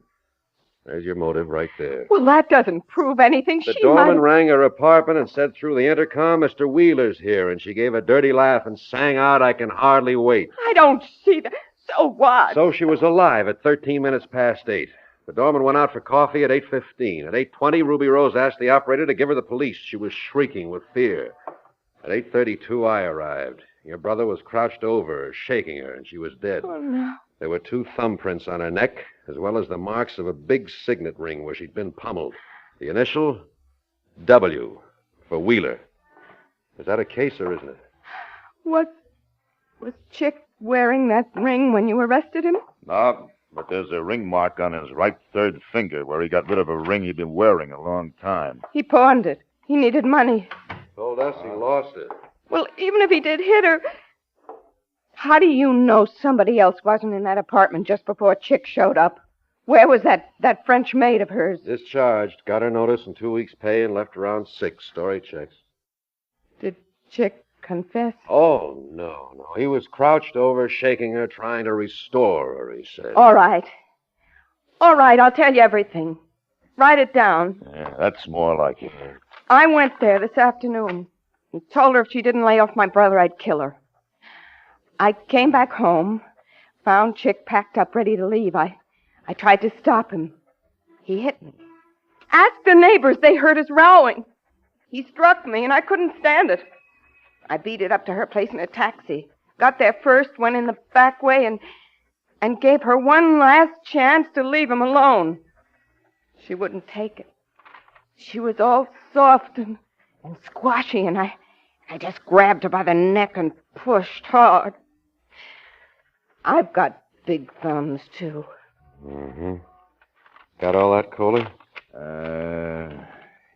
[SPEAKER 22] There's your motive right there.
[SPEAKER 6] Well, that doesn't prove anything.
[SPEAKER 22] The doorman rang her apartment and said through the intercom, "Mr. Wheeler's here," and she gave a dirty laugh and sang out, "I can hardly wait."
[SPEAKER 6] I don't see that. So what?
[SPEAKER 22] So she was alive at 13 minutes past 8. The doorman went out for coffee at 8:15. At 8:20, Ruby Rose asked the operator to give her the police. She was shrieking with fear. At 8:32, I arrived. Your brother was crouched over her, shaking her, and she was dead.
[SPEAKER 6] Oh, no.
[SPEAKER 22] There were 2 thumbprints on her neck, as well as the marks of a big signet ring where she'd been pummeled. The initial, W, for Wheeler. Is that a case, or isn't it?
[SPEAKER 6] Was Chick wearing that ring when you arrested him?
[SPEAKER 8] No, but there's a ring mark on his right 3rd finger where he got rid of a ring he'd been wearing a long time.
[SPEAKER 6] He pawned it. He needed money.
[SPEAKER 22] Told us he lost it.
[SPEAKER 6] Well, even if he did hit her, how do you know somebody else wasn't in that apartment just before Chick showed up? Where was that French maid of hers?
[SPEAKER 22] Discharged. Got her notice and 2 weeks' pay and left around 6. Story checks.
[SPEAKER 6] Did Chick confess?
[SPEAKER 22] Oh, no. He was crouched over, shaking her, trying to restore her, he said.
[SPEAKER 6] All right, I'll tell you everything. Write it down.
[SPEAKER 8] Yeah, that's more like it.
[SPEAKER 6] I went there this afternoon. He told her if she didn't lay off my brother, I'd kill her. I came back home, found Chick packed up, ready to leave. I tried to stop him. He hit me. Ask the neighbors. They heard us rowing. He struck me, and I couldn't stand it. I beat it up to her place in a taxi. Got there first, went in the back way, and gave her one last chance to leave him alone. She wouldn't take it. She was all soft and squashy, and I just grabbed her by the neck and pushed hard. I've got big thumbs, too.
[SPEAKER 22] Mm-hmm. Got all that, Coley?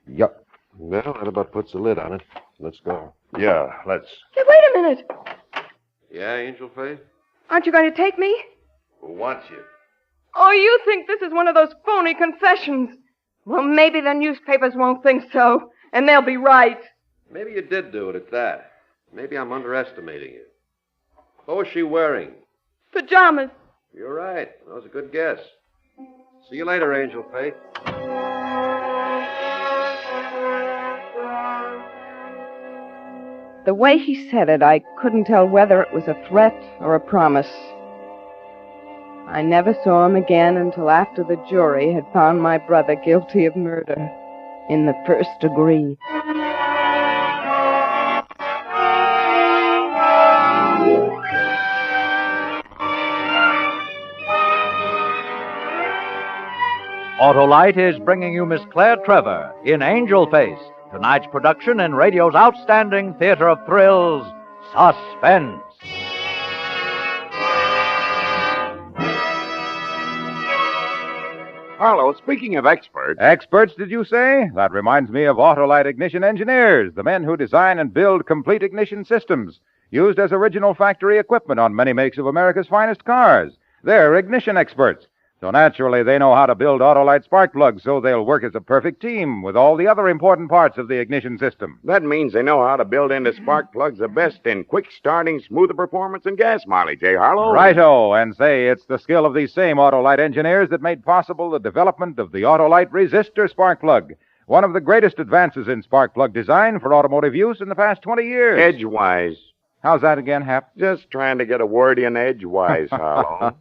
[SPEAKER 8] Yup.
[SPEAKER 22] Well, that about puts the lid on it. Let's go.
[SPEAKER 8] Yeah, let's.
[SPEAKER 6] Hey, wait a minute.
[SPEAKER 22] Yeah, Angel Face?
[SPEAKER 6] Aren't you going to take me?
[SPEAKER 22] Who wants you?
[SPEAKER 6] Oh, you think this is one of those phony confessions? Well, maybe the newspapers won't think so, and they'll be right.
[SPEAKER 22] Maybe you did do it at that. Maybe I'm underestimating you. What was she wearing?
[SPEAKER 6] Pajamas.
[SPEAKER 22] You're right. That was a good guess. See you later, Angel Faith.
[SPEAKER 6] The way he said it, I couldn't tell whether it was a threat or a promise. I never saw him again until after the jury had found my brother guilty of murder in the 1st degree.
[SPEAKER 7] Autolite is bringing you Miss Claire Trevor in Angel Face, tonight's production in radio's outstanding theater of thrills, Suspense.
[SPEAKER 16] Harlow, speaking of experts...
[SPEAKER 5] Experts, did you say? That reminds me of Autolite ignition engineers, the men who design and build complete ignition systems, used as original factory equipment on many makes of America's finest cars. They're ignition experts. So naturally, they know how to build Autolite spark plugs so they'll work as a perfect team with all the other important parts of the ignition system.
[SPEAKER 16] That means they know how to build into spark plugs the best in quick starting, smoother performance, and gas mileage, eh, Harlow?
[SPEAKER 5] Righto, and say it's the skill of these same Autolite engineers that made possible the development of the Autolite resistor spark plug, one of the greatest advances in spark plug design for automotive use in the past 20 years.
[SPEAKER 16] Edgewise.
[SPEAKER 5] How's that again, Hap?
[SPEAKER 16] Just trying to get a word in edgewise, Harlow.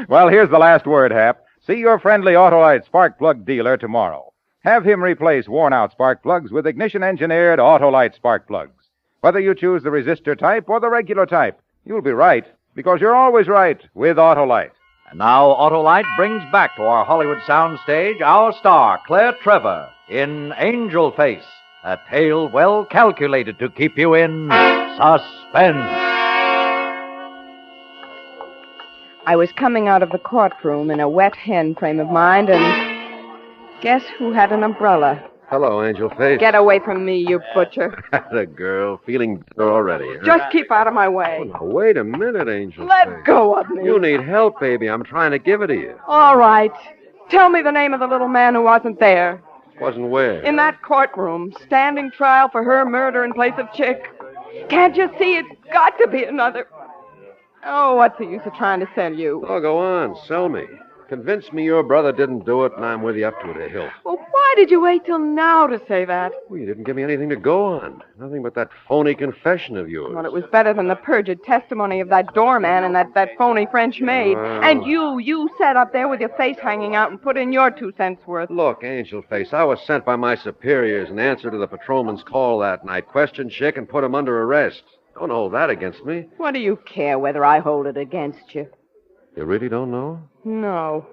[SPEAKER 5] Well, here's the last word, Hap. See your friendly Autolite spark plug dealer tomorrow. Have him replace worn-out spark plugs with ignition-engineered Autolite spark plugs. Whether you choose the resistor type or the regular type, you'll be right, because you're always right with Autolite.
[SPEAKER 7] And now Autolite brings back to our Hollywood soundstage our star, Claire Trevor, in Angel Face, a tale well calculated to keep you in suspense.
[SPEAKER 6] I was coming out of the courtroom in a wet hen frame of mind, and guess who had an umbrella?
[SPEAKER 24] Hello, Angel Face.
[SPEAKER 6] Get away from me, you butcher.
[SPEAKER 24] The girl, feeling better already. Huh?
[SPEAKER 6] Just keep out of my way.
[SPEAKER 24] Oh, now, wait a minute, Angel
[SPEAKER 6] Let
[SPEAKER 24] Face.
[SPEAKER 6] go of me.
[SPEAKER 24] You need help, baby. I'm trying to give it to you.
[SPEAKER 6] All right. Tell me the name of the little man who wasn't there.
[SPEAKER 24] Wasn't where?
[SPEAKER 6] In that courtroom, standing trial for her murder in place of Chick. Can't you see it's got to be another... Oh, what's the use of trying to sell you?
[SPEAKER 24] Oh, go on. Sell me. Convince me your brother didn't do it, and I'm with you up to the hilt.
[SPEAKER 6] Well, why did you wait till now to say that?
[SPEAKER 24] Well, you didn't give me anything to go on. Nothing but that phony confession of yours.
[SPEAKER 6] Well, it was better than the perjured testimony of that doorman and that phony French maid. And you sat up there with your face hanging out and put in your 2 cents worth.
[SPEAKER 24] Look, Angel Face, I was sent by my superiors in answer to the patrolman's call that night. Questioned Chick and put him under arrest. Don't hold that against me.
[SPEAKER 6] What do you care whether I hold it against you?
[SPEAKER 24] You really don't know?
[SPEAKER 6] No.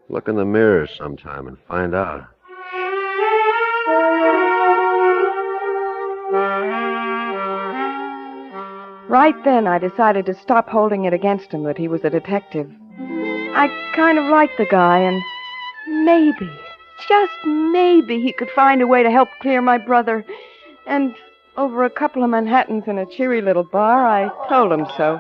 [SPEAKER 24] Look in the mirror sometime and find out.
[SPEAKER 6] Right then, I decided to stop holding it against him that he was a detective. I kind of liked the guy, and maybe, just maybe, he could find a way to help clear my brother. And over a couple of Manhattans in a cheery little bar, I told him so.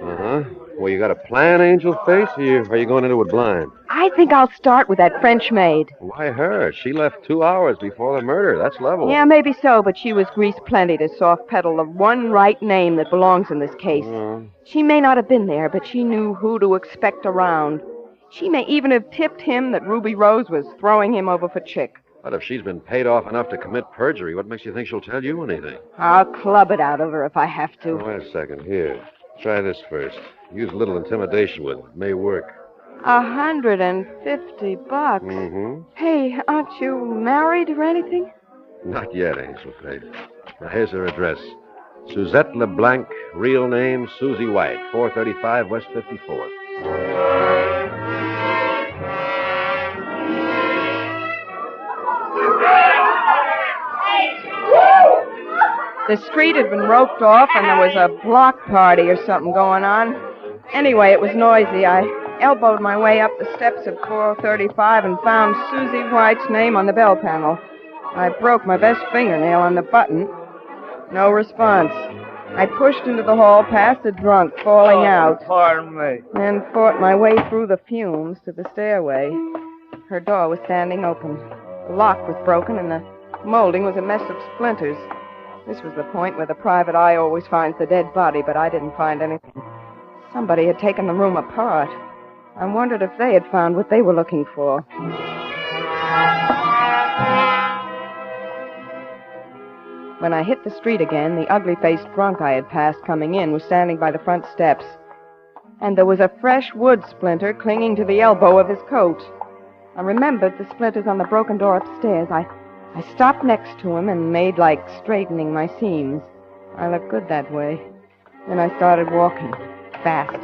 [SPEAKER 24] Uh-huh. Well, you got a plan, Angel Face, or are you going into it blind?
[SPEAKER 6] I think I'll start with that French maid.
[SPEAKER 24] Why her? She left 2 hours before the murder. That's level.
[SPEAKER 6] Yeah, maybe so, but she was grease plenty to soft pedal the one right name that belongs in this case. She may not have been there, but she knew who to expect around. She may even have tipped him that Ruby Rose was throwing him over for Chick.
[SPEAKER 24] But if she's been paid off enough to commit perjury, what makes you think she'll tell you anything?
[SPEAKER 6] I'll club it out of her if I have to.
[SPEAKER 24] Oh, wait a second. Here. Try this first. Use a little intimidation with it. It may work.
[SPEAKER 6] $150.
[SPEAKER 24] Mm-hmm.
[SPEAKER 6] Hey, aren't you married or anything?
[SPEAKER 24] Not yet, Angel Face. Now, here's her address. Suzette LeBlanc, real name Susie White, 435 West 54th.
[SPEAKER 6] The street had been roped off, and there was a block party or something going on. Anyway, it was noisy. I elbowed my way up the steps of 435 and found Susie White's name on the bell panel. I broke my best fingernail on the button. No response. I pushed into the hall past the drunk, falling out.
[SPEAKER 10] Pardon me.
[SPEAKER 6] And fought my way through the fumes to the stairway. Her door was standing open. The lock was broken, and the molding was a mess of splinters. This was the point where the private eye always finds the dead body, but I didn't find anything. Somebody had taken the room apart. I wondered if they had found what they were looking for. When I hit the street again, the ugly-faced drunk I had passed coming in was standing by the front steps. And there was a fresh wood splinter clinging to the elbow of his coat. I remembered the splinters on the broken door upstairs. I stopped next to him and made like straightening my seams. I looked good that way. Then I started walking, fast.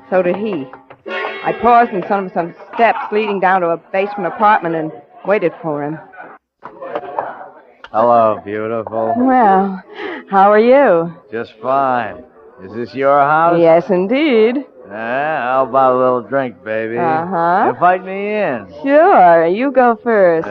[SPEAKER 6] So did he. I paused in some steps leading down to a basement apartment and waited for him.
[SPEAKER 10] Hello, beautiful.
[SPEAKER 6] Well, how are you?
[SPEAKER 10] Just fine. Is this your house?
[SPEAKER 6] Yes, indeed.
[SPEAKER 10] How about a little drink, baby?
[SPEAKER 6] Uh-huh.
[SPEAKER 10] Invite me in.
[SPEAKER 6] Sure. You go first.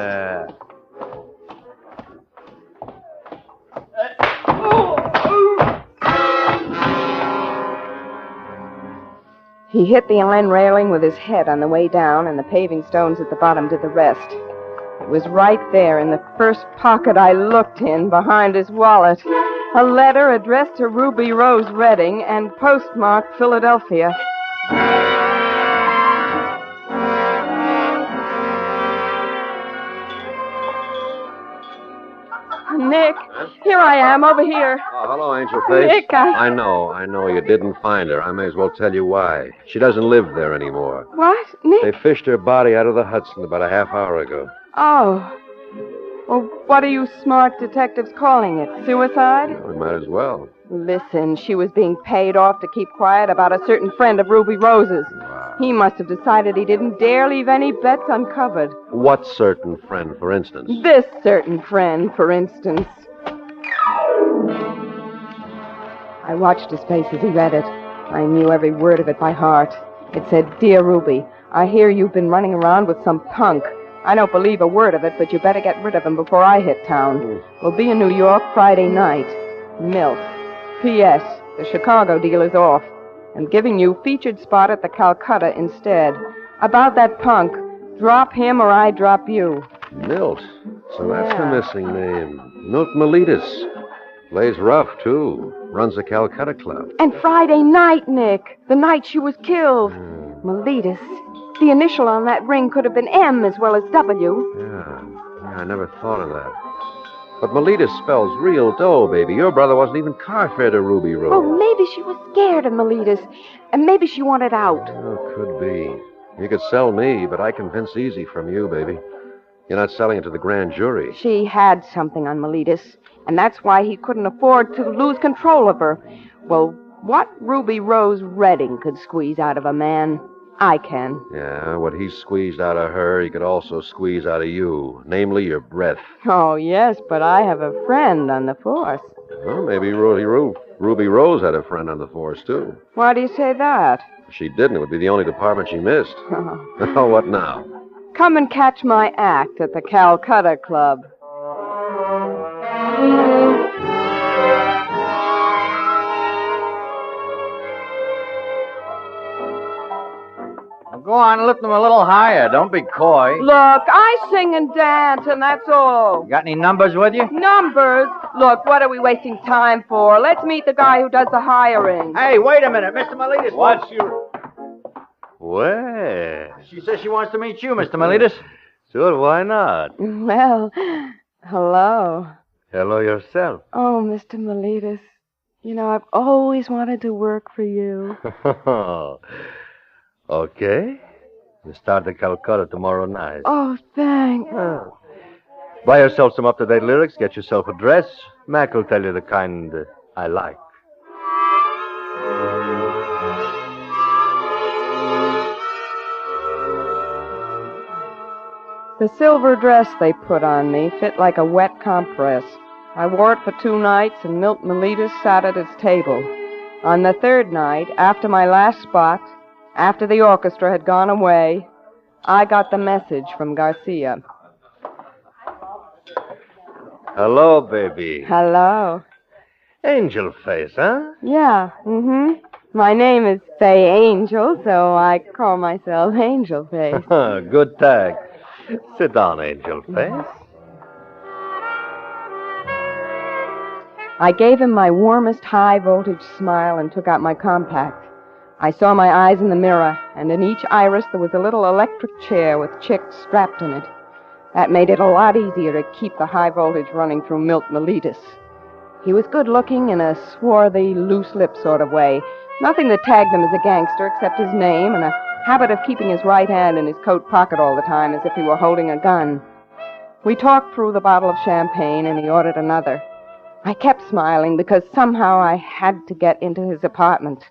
[SPEAKER 6] He hit the iron railing with his head on the way down, and the paving stones at the bottom did the rest. It was right there in the first pocket I looked in, behind his wallet. A letter addressed to Ruby Rose Redding and postmarked Philadelphia. Nick, here I am, over here.
[SPEAKER 24] Oh, hello, Angel Face.
[SPEAKER 6] Nick,
[SPEAKER 24] I know you didn't find her. I may as well tell you why. She doesn't live there anymore.
[SPEAKER 6] What? Nick?
[SPEAKER 24] They fished her body out of the Hudson about a half hour ago.
[SPEAKER 6] Oh. Well, what are you smart detectives calling it? Suicide?
[SPEAKER 24] We might as well.
[SPEAKER 6] Listen, she was being paid off to keep quiet about a certain friend of Ruby Rose's.
[SPEAKER 24] Wow.
[SPEAKER 6] He must have decided he didn't dare leave any bets uncovered.
[SPEAKER 24] What certain friend, for instance?
[SPEAKER 6] This certain friend, for instance. I watched his face as he read it. I knew every word of it by heart. It said, Dear Ruby, I hear you've been running around with some punk. I don't believe a word of it, but you better get rid of him before I hit town. We'll be in New York Friday night. Milt. P.S. The Chicago deal is off. I'm giving you featured spot at the Calcutta instead. About that punk, drop him or I drop you.
[SPEAKER 24] Milt. So that's the missing name. Milt Miletus. Plays rough, too. Runs the Calcutta Club.
[SPEAKER 6] And Friday night, Nick. The night she was killed. Miletus. The initial on that ring could have been M as well as W.
[SPEAKER 24] Yeah, I never thought of that. But Miletus spells real dough, baby. Your brother wasn't even carfare to Ruby Rose.
[SPEAKER 6] Oh, maybe she was scared of Miletus. And maybe she wanted out.
[SPEAKER 24] Oh, could be. You could sell me, but I can convince easy from you, baby. You're not selling it to the grand jury.
[SPEAKER 6] She had something on Miletus, and that's why he couldn't afford to lose control of her. Well, what Ruby Rose Redding could squeeze out of a man, I can.
[SPEAKER 24] Yeah, what he squeezed out of her, he could also squeeze out of you, namely your breath.
[SPEAKER 6] Oh, yes, but I have a friend on the force.
[SPEAKER 24] Well, maybe Ruby Rose had a friend on the force, too.
[SPEAKER 6] Why do you say that?
[SPEAKER 24] If she didn't, it would be the only department she missed. Oh, what now?
[SPEAKER 6] Come and catch my act at the Calcutta Club.
[SPEAKER 10] Go on, lift them a little higher. Don't be coy.
[SPEAKER 6] Look, I sing and dance, and that's all.
[SPEAKER 10] Got any numbers with you?
[SPEAKER 6] Numbers? Look, what are we wasting time for? Let's meet the guy who does the hiring.
[SPEAKER 10] Hey, wait a minute, Mr. Miletus.
[SPEAKER 13] What's your...
[SPEAKER 10] Well, she says she wants to meet you, Mr. Miletus.
[SPEAKER 13] Sure, why not?
[SPEAKER 6] Well, hello.
[SPEAKER 13] Hello yourself.
[SPEAKER 6] Oh, Mr. Miletus. You know, I've always wanted to work for you.
[SPEAKER 13] Okay. You start the Calcutta tomorrow night.
[SPEAKER 6] Oh, thanks.
[SPEAKER 13] Buy yourself some up-to-date lyrics, get yourself a dress. Mac will tell you the kind I like.
[SPEAKER 6] The silver dress they put on me fit like a wet compress. I wore it for 2 nights, and Milt Miletus sat at his table. On the 3rd night, after my last spot, after the orchestra had gone away, I got the message from Garcia.
[SPEAKER 13] Hello, baby.
[SPEAKER 6] Hello.
[SPEAKER 13] Angel face, huh?
[SPEAKER 6] Yeah, My name is Fay Angel, so I call myself Angel Face.
[SPEAKER 13] Good tag. Sit down, Angel face.
[SPEAKER 6] I gave him my warmest high-voltage smile and took out my compact. I saw my eyes in the mirror, and in each iris there was a little electric chair with chicks strapped in it. That made it a lot easier to keep the high voltage running through Milt Miletus. He was good-looking in a swarthy, loose-lipped sort of way. Nothing that tagged him as a gangster except his name and a habit of keeping his right hand in his coat pocket all the time as if he were holding a gun. We talked through the bottle of champagne, and he ordered another. I kept smiling because somehow I had to get into his apartment.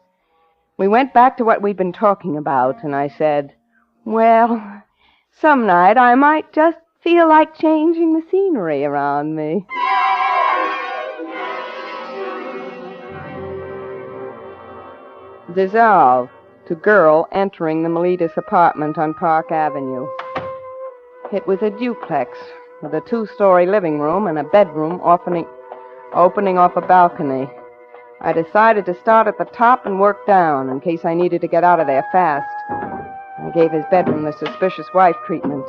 [SPEAKER 6] We went back to what we'd been talking about, and I said, well, some night I might just feel like changing the scenery around me. Dissolve to girl entering the Miletus apartment on Park Avenue. It was a duplex with a 2-story living room and a bedroom opening off a balcony. I decided to start at the top and work down in case I needed to get out of there fast. I gave his bedroom the suspicious wife treatment.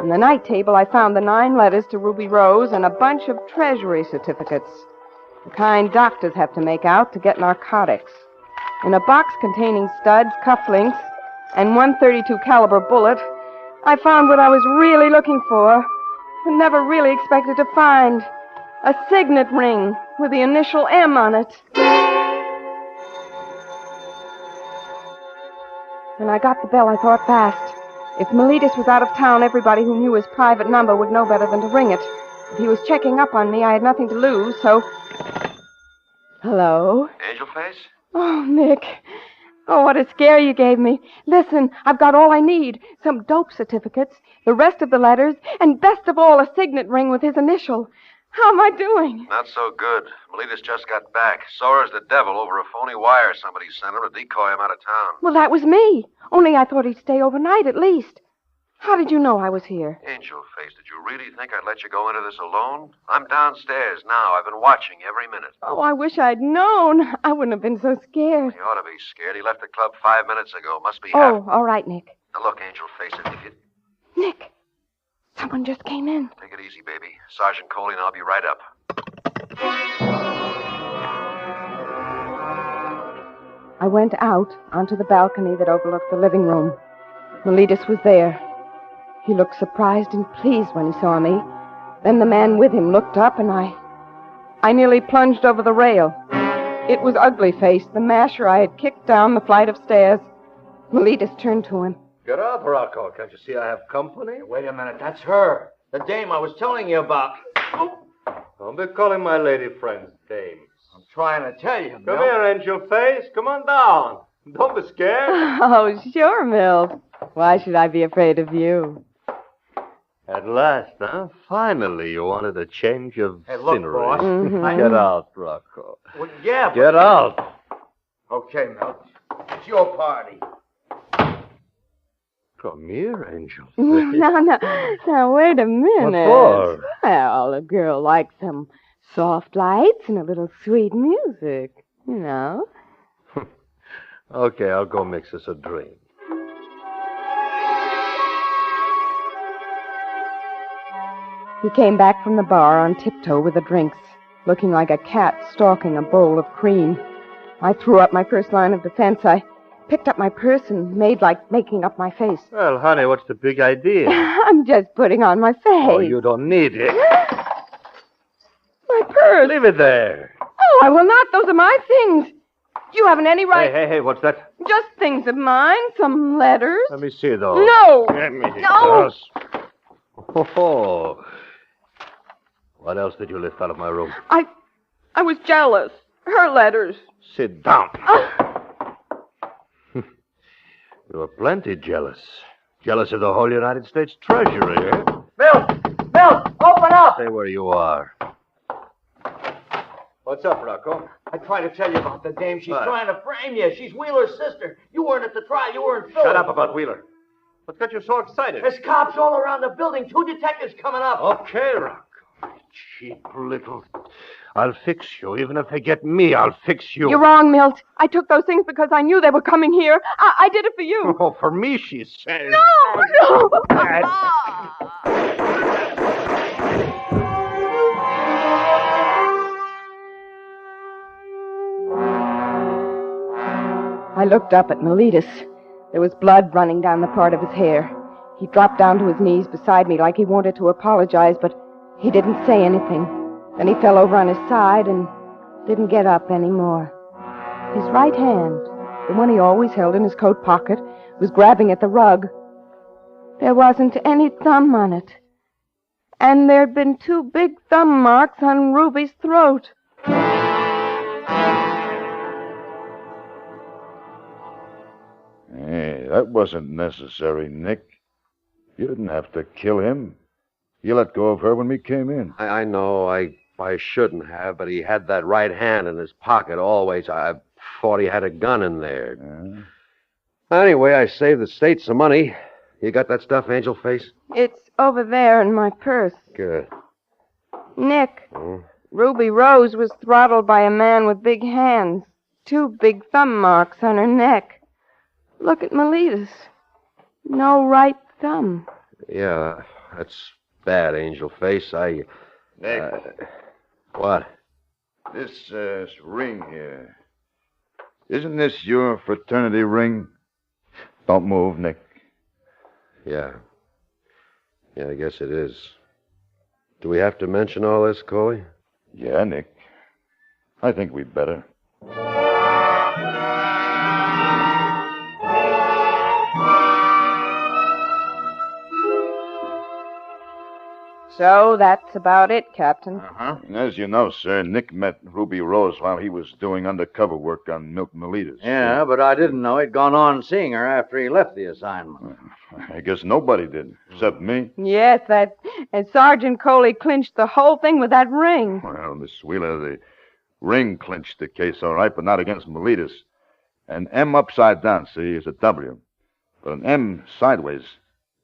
[SPEAKER 6] In the night table, I found the 9 letters to Ruby Rose and a bunch of treasury certificates, the kind doctors have to make out to get narcotics. In a box containing studs, cufflinks, and 132 caliber bullet, I found what I was really looking for, but never really expected to find. A signet ring with the initial M on it. When I got the bell, I thought fast. If Miletus was out of town, everybody who knew his private number would know better than to ring it. If he was checking up on me, I had nothing to lose, so... Hello?
[SPEAKER 24] Angel Face?
[SPEAKER 6] Oh, Nick. Oh, what a scare you gave me. Listen, I've got all I need. Some dope certificates, the rest of the letters, and best of all, a signet ring with his initial. How am I doing?
[SPEAKER 24] Not so good. Miletus just got back. Sore as the devil over a phony wire somebody sent him to decoy him out of town.
[SPEAKER 6] Well, that was me. Only I thought he'd stay overnight at least. How did you know I was here?
[SPEAKER 24] Angel Face, did you really think I'd let you go into this alone? I'm downstairs now. I've been watching every minute.
[SPEAKER 6] Oh, I wish I'd known. I wouldn't have been so scared.
[SPEAKER 24] You ought to be scared. He left the club 5 minutes ago. Must be
[SPEAKER 6] Oh, all right, Nick.
[SPEAKER 24] Now, look, Angel Face, if you...
[SPEAKER 6] Nick, someone just came in.
[SPEAKER 24] Take it easy, baby. Sergeant Coley and I'll be right up.
[SPEAKER 6] I went out onto the balcony that overlooked the living room. Miletus was there. He looked surprised and pleased when he saw me. Then the man with him looked up, and I nearly plunged over the rail. It was Ugly Face, the masher I had kicked down the flight of stairs. Miletus turned to him.
[SPEAKER 13] Get up, Rocco. Can't you see I have company?
[SPEAKER 10] Wait a minute. That's her. The dame I was telling you about. Oh.
[SPEAKER 13] Don't be calling my lady friends dames.
[SPEAKER 10] I'm trying to tell you,
[SPEAKER 13] Come
[SPEAKER 10] Milt.
[SPEAKER 13] here, Angel Face. Come on down. Don't be scared.
[SPEAKER 6] Oh, sure, Milt. Why should I be afraid of you?
[SPEAKER 13] At last, huh? Finally, you wanted a change of
[SPEAKER 10] Hey, look,
[SPEAKER 13] scenery.
[SPEAKER 10] boss.
[SPEAKER 6] Mm-hmm.
[SPEAKER 13] Get out, Rocco.
[SPEAKER 10] Well, yeah, but...
[SPEAKER 13] Get out.
[SPEAKER 10] Okay, Milt. It's your party.
[SPEAKER 13] Come here, Angel.
[SPEAKER 6] Now, wait a minute.
[SPEAKER 13] What for?
[SPEAKER 6] Well, a girl likes some soft lights and a little sweet music, you know.
[SPEAKER 13] Okay, I'll go mix us a drink.
[SPEAKER 6] He came back from the bar on tiptoe with the drinks, looking like a cat stalking a bowl of cream. I threw up my first line of defense. I picked up my purse and made like making up my face.
[SPEAKER 13] Well, honey, what's the big idea?
[SPEAKER 6] I'm just putting on my face.
[SPEAKER 13] Oh, you don't need it.
[SPEAKER 6] My purse.
[SPEAKER 13] Leave it there.
[SPEAKER 6] Oh, I will not. Those are my things. You haven't any right.
[SPEAKER 13] Hey, what's that?
[SPEAKER 6] Just things of mine. Some letters.
[SPEAKER 13] Let me see those.
[SPEAKER 6] No.
[SPEAKER 13] Let me see
[SPEAKER 6] No.
[SPEAKER 13] those. Oh. What else did you lift out of my room?
[SPEAKER 6] I was jealous. Her letters.
[SPEAKER 13] Sit down.
[SPEAKER 6] Oh.
[SPEAKER 13] You were plenty jealous. Jealous of the whole United States Treasury, eh?
[SPEAKER 10] Milt, open up!
[SPEAKER 13] Stay where you are. What's up, Rocco?
[SPEAKER 10] I tried to tell you about the dame. She's
[SPEAKER 13] What?
[SPEAKER 10] trying to frame you. She's Wheeler's sister. You weren't at the trial. You were in Philly.
[SPEAKER 13] Shut up about Wheeler. What's got you so excited?
[SPEAKER 10] There's cops all around the building. 2 detectives coming up.
[SPEAKER 13] Okay, Rocco. Cheap little... I'll fix you. Even if they get me, I'll fix you.
[SPEAKER 6] You're wrong, Milt. I took those things because I knew they were coming here. I did it for you.
[SPEAKER 13] Oh, for me, she says.
[SPEAKER 6] No! I looked up at Miletus. There was blood running down the part of his hair. He dropped down to his knees beside me like he wanted to apologize, but he didn't say anything. Then he fell over on his side and didn't get up anymore. His right hand, the one he always held in his coat pocket, was grabbing at the rug. There wasn't any thumb on it. And there'd been 2 big thumb marks on Ruby's throat.
[SPEAKER 8] Hey, that wasn't necessary, Nick. You didn't have to kill him. You let go of her when we came in.
[SPEAKER 24] I know I shouldn't have, but he had that right hand in his pocket always. I thought he had a gun in there. Anyway, I saved the state some money. You got that stuff, Angel Face?
[SPEAKER 6] It's over there in my purse.
[SPEAKER 24] Good.
[SPEAKER 6] Nick, Ruby Rose was throttled by a man with big hands. 2 big thumb marks on her neck. Look at Meletus. No right thumb.
[SPEAKER 24] Yeah, that's bad, Angel Face.
[SPEAKER 8] Nick.
[SPEAKER 24] What?
[SPEAKER 8] This ring here. Isn't this your fraternity ring? Don't move, Nick.
[SPEAKER 24] Yeah. Yeah, I guess it is. Do we have to mention all this, Coley?
[SPEAKER 8] Yeah, Nick. I think we'd better.
[SPEAKER 6] So that's about it, Captain.
[SPEAKER 8] Uh-huh. And as you know, sir, Nick met Ruby Rose while he was doing undercover work on Milk Meletus.
[SPEAKER 7] Yeah, but I didn't know he'd gone on seeing her after he left the assignment.
[SPEAKER 8] I guess nobody did, except me.
[SPEAKER 6] Yes, and Sergeant Coley clinched the whole thing with that ring.
[SPEAKER 8] Well, Miss Wheeler, the ring clinched the case all right, but not against Meletus. An M upside down, see, is a W. But an M sideways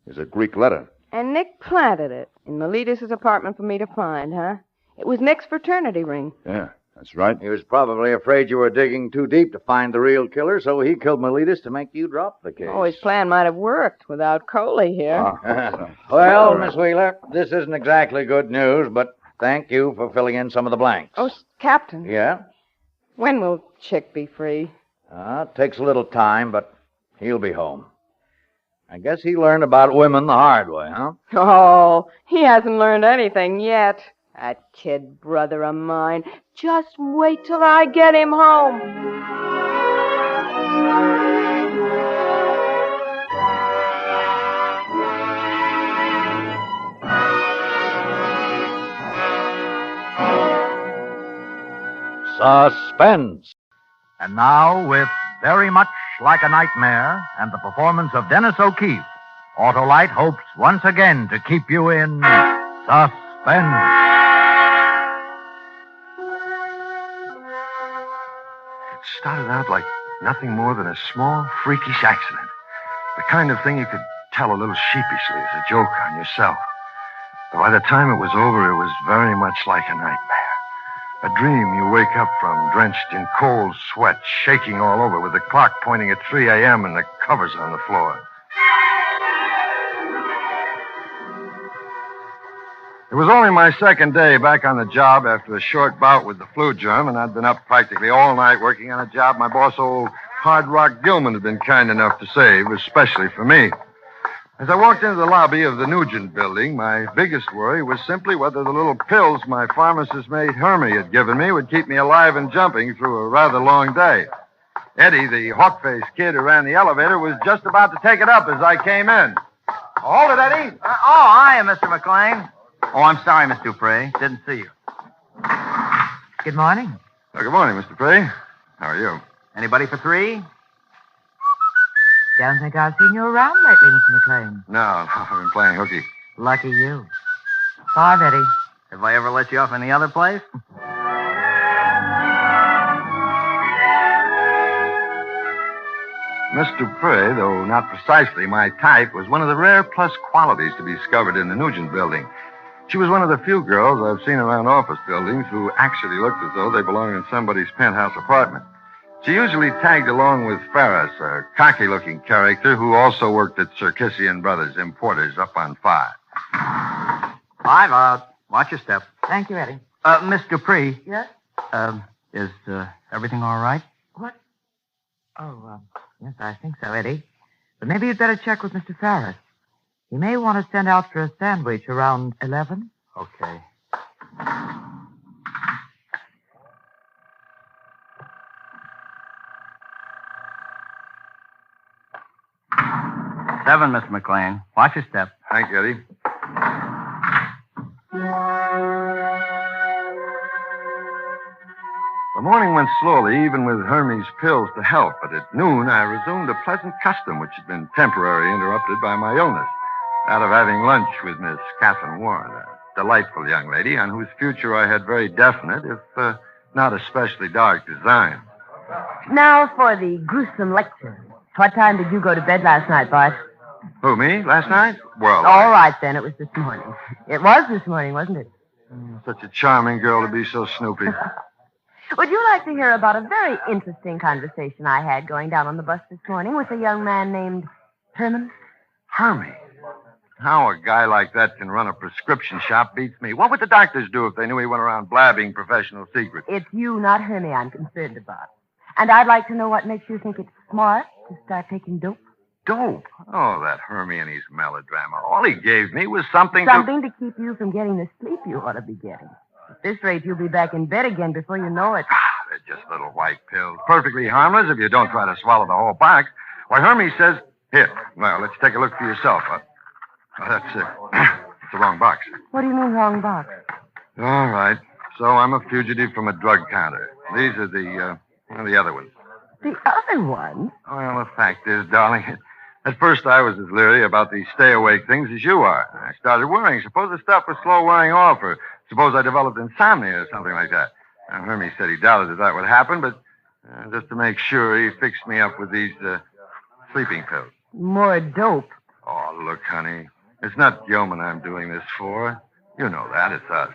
[SPEAKER 8] is a Greek letter.
[SPEAKER 6] And Nick planted it in Meletus's apartment for me to find, huh? It was Nick's fraternity ring.
[SPEAKER 8] Yeah, that's right.
[SPEAKER 7] He was probably afraid you were digging too deep to find the real killer, so he killed Meletus to make you drop the case.
[SPEAKER 6] Oh, his plan might have worked without Coley here.
[SPEAKER 7] Well, Miss Wheeler, this isn't exactly good news, but thank you for filling in some of the blanks.
[SPEAKER 6] Oh, Captain.
[SPEAKER 7] Yeah?
[SPEAKER 6] When will Chick be free?
[SPEAKER 7] It takes a little time, but he'll be home. I guess he learned about women the hard way, huh?
[SPEAKER 6] Oh, he hasn't learned anything yet. That kid brother of mine. Just wait till I get him home.
[SPEAKER 7] Suspense. And now, with Very Much Like a Nightmare and the performance of Dennis O'Keefe, Autolite hopes once again to keep you in suspense.
[SPEAKER 22] It started out like nothing more than a small, freakish accident. The kind of thing you could tell a little sheepishly as a joke on yourself. But by the time it was over, it was very much like a nightmare. A dream you wake up from, drenched in cold sweat, shaking all over, with the clock pointing at 3 a.m. and the covers on the floor. It was only my second day back on the job after a short bout with the flu germ, and I'd been up practically all night working on a job my boss, old Hard Rock Gilman, had been kind enough to save, especially for me. As I walked into the lobby of the Nugent building, my biggest worry was simply whether the little pills my pharmacist mate Henri had given me would keep me alive and jumping through a rather long day. Eddie, the hawk-faced kid who ran the elevator, was just about to take it up as I came in. Hold it, Eddie.
[SPEAKER 15] Hiya, Mr. McLean. Oh, I'm sorry, Miss Dupree. Didn't see you. Good morning.
[SPEAKER 22] Good morning, Mr. Dupree. How are you?
[SPEAKER 15] Anybody for 3?
[SPEAKER 17] Don't think I've seen you around lately, Mr. McLean.
[SPEAKER 22] No, I've been playing hooky.
[SPEAKER 17] Lucky you. Bye, Betty.
[SPEAKER 15] Have I ever let you off any other place?
[SPEAKER 22] Miss Dupree, though not precisely my type, was one of the rare plus qualities to be discovered in the Nugent building. She was one of the few girls I've seen around office buildings who actually looked as though they belonged in somebody's penthouse apartment. She usually tagged along with Ferris, a cocky-looking character who also worked at Circassian Brothers Importers up on 5.
[SPEAKER 15] 5 out. Watch your step.
[SPEAKER 17] Thank you, Eddie.
[SPEAKER 15] Miss Dupree.
[SPEAKER 17] Yes?
[SPEAKER 15] Is everything all right?
[SPEAKER 17] What? Oh, yes, I think so, Eddie. But maybe you'd better check with Mr. Ferris. He may want to send out for a sandwich around 11.
[SPEAKER 15] Okay. Seven, Mr. McLean. Watch your step.
[SPEAKER 22] Thank you, Eddie. The morning went slowly, even with Hermes' pills to help, but at noon I resumed a pleasant custom which had been temporarily interrupted by my illness, that of having lunch with Miss Catherine Warren, a delightful young lady on whose future I had very definite, if not especially dark, designs.
[SPEAKER 17] Now for the gruesome lecture. What time did you go to bed last night, Bart?
[SPEAKER 22] Who, me? Last night? Well,
[SPEAKER 17] All right, then. It was this morning. It was this morning, wasn't it?
[SPEAKER 22] Such a charming girl to be so snoopy.
[SPEAKER 18] Would you like to hear about a very interesting conversation I had going down on the bus this morning with a young man named Herman?
[SPEAKER 22] Hermie? How a guy like that can run a prescription shop beats me. What would the doctors do if they knew he went around blabbing professional secrets?
[SPEAKER 18] It's you, not Hermie, I'm concerned about. And I'd like to know what makes you think it's smart to start taking dope.
[SPEAKER 22] Dope? Oh, that Hermie and his melodrama. All he gave me was something
[SPEAKER 18] to keep you from getting the sleep you ought to be getting. At this rate, you'll be back in bed again before you know it.
[SPEAKER 22] They're just little white pills. Perfectly harmless if you don't try to swallow the whole box. Why, Hermie says... Here, well, let's take a look for yourself. Oh, that's it. It's the wrong box.
[SPEAKER 18] What do you mean, wrong box?
[SPEAKER 22] All right. So I'm a fugitive from a drug counter. These are the other ones.
[SPEAKER 18] The other ones?
[SPEAKER 22] Well, the fact is, darling, at first I was as leery about these stay-awake things as you are. I started worrying. Suppose the stuff was slow wearing off, or suppose I developed insomnia or something like that. Now, Hermie said he doubted that would happen, but just to make sure, he fixed me up with these sleeping pills.
[SPEAKER 18] More dope.
[SPEAKER 22] Oh, look, honey. It's not Gilman I'm doing this for. You know that. It's us.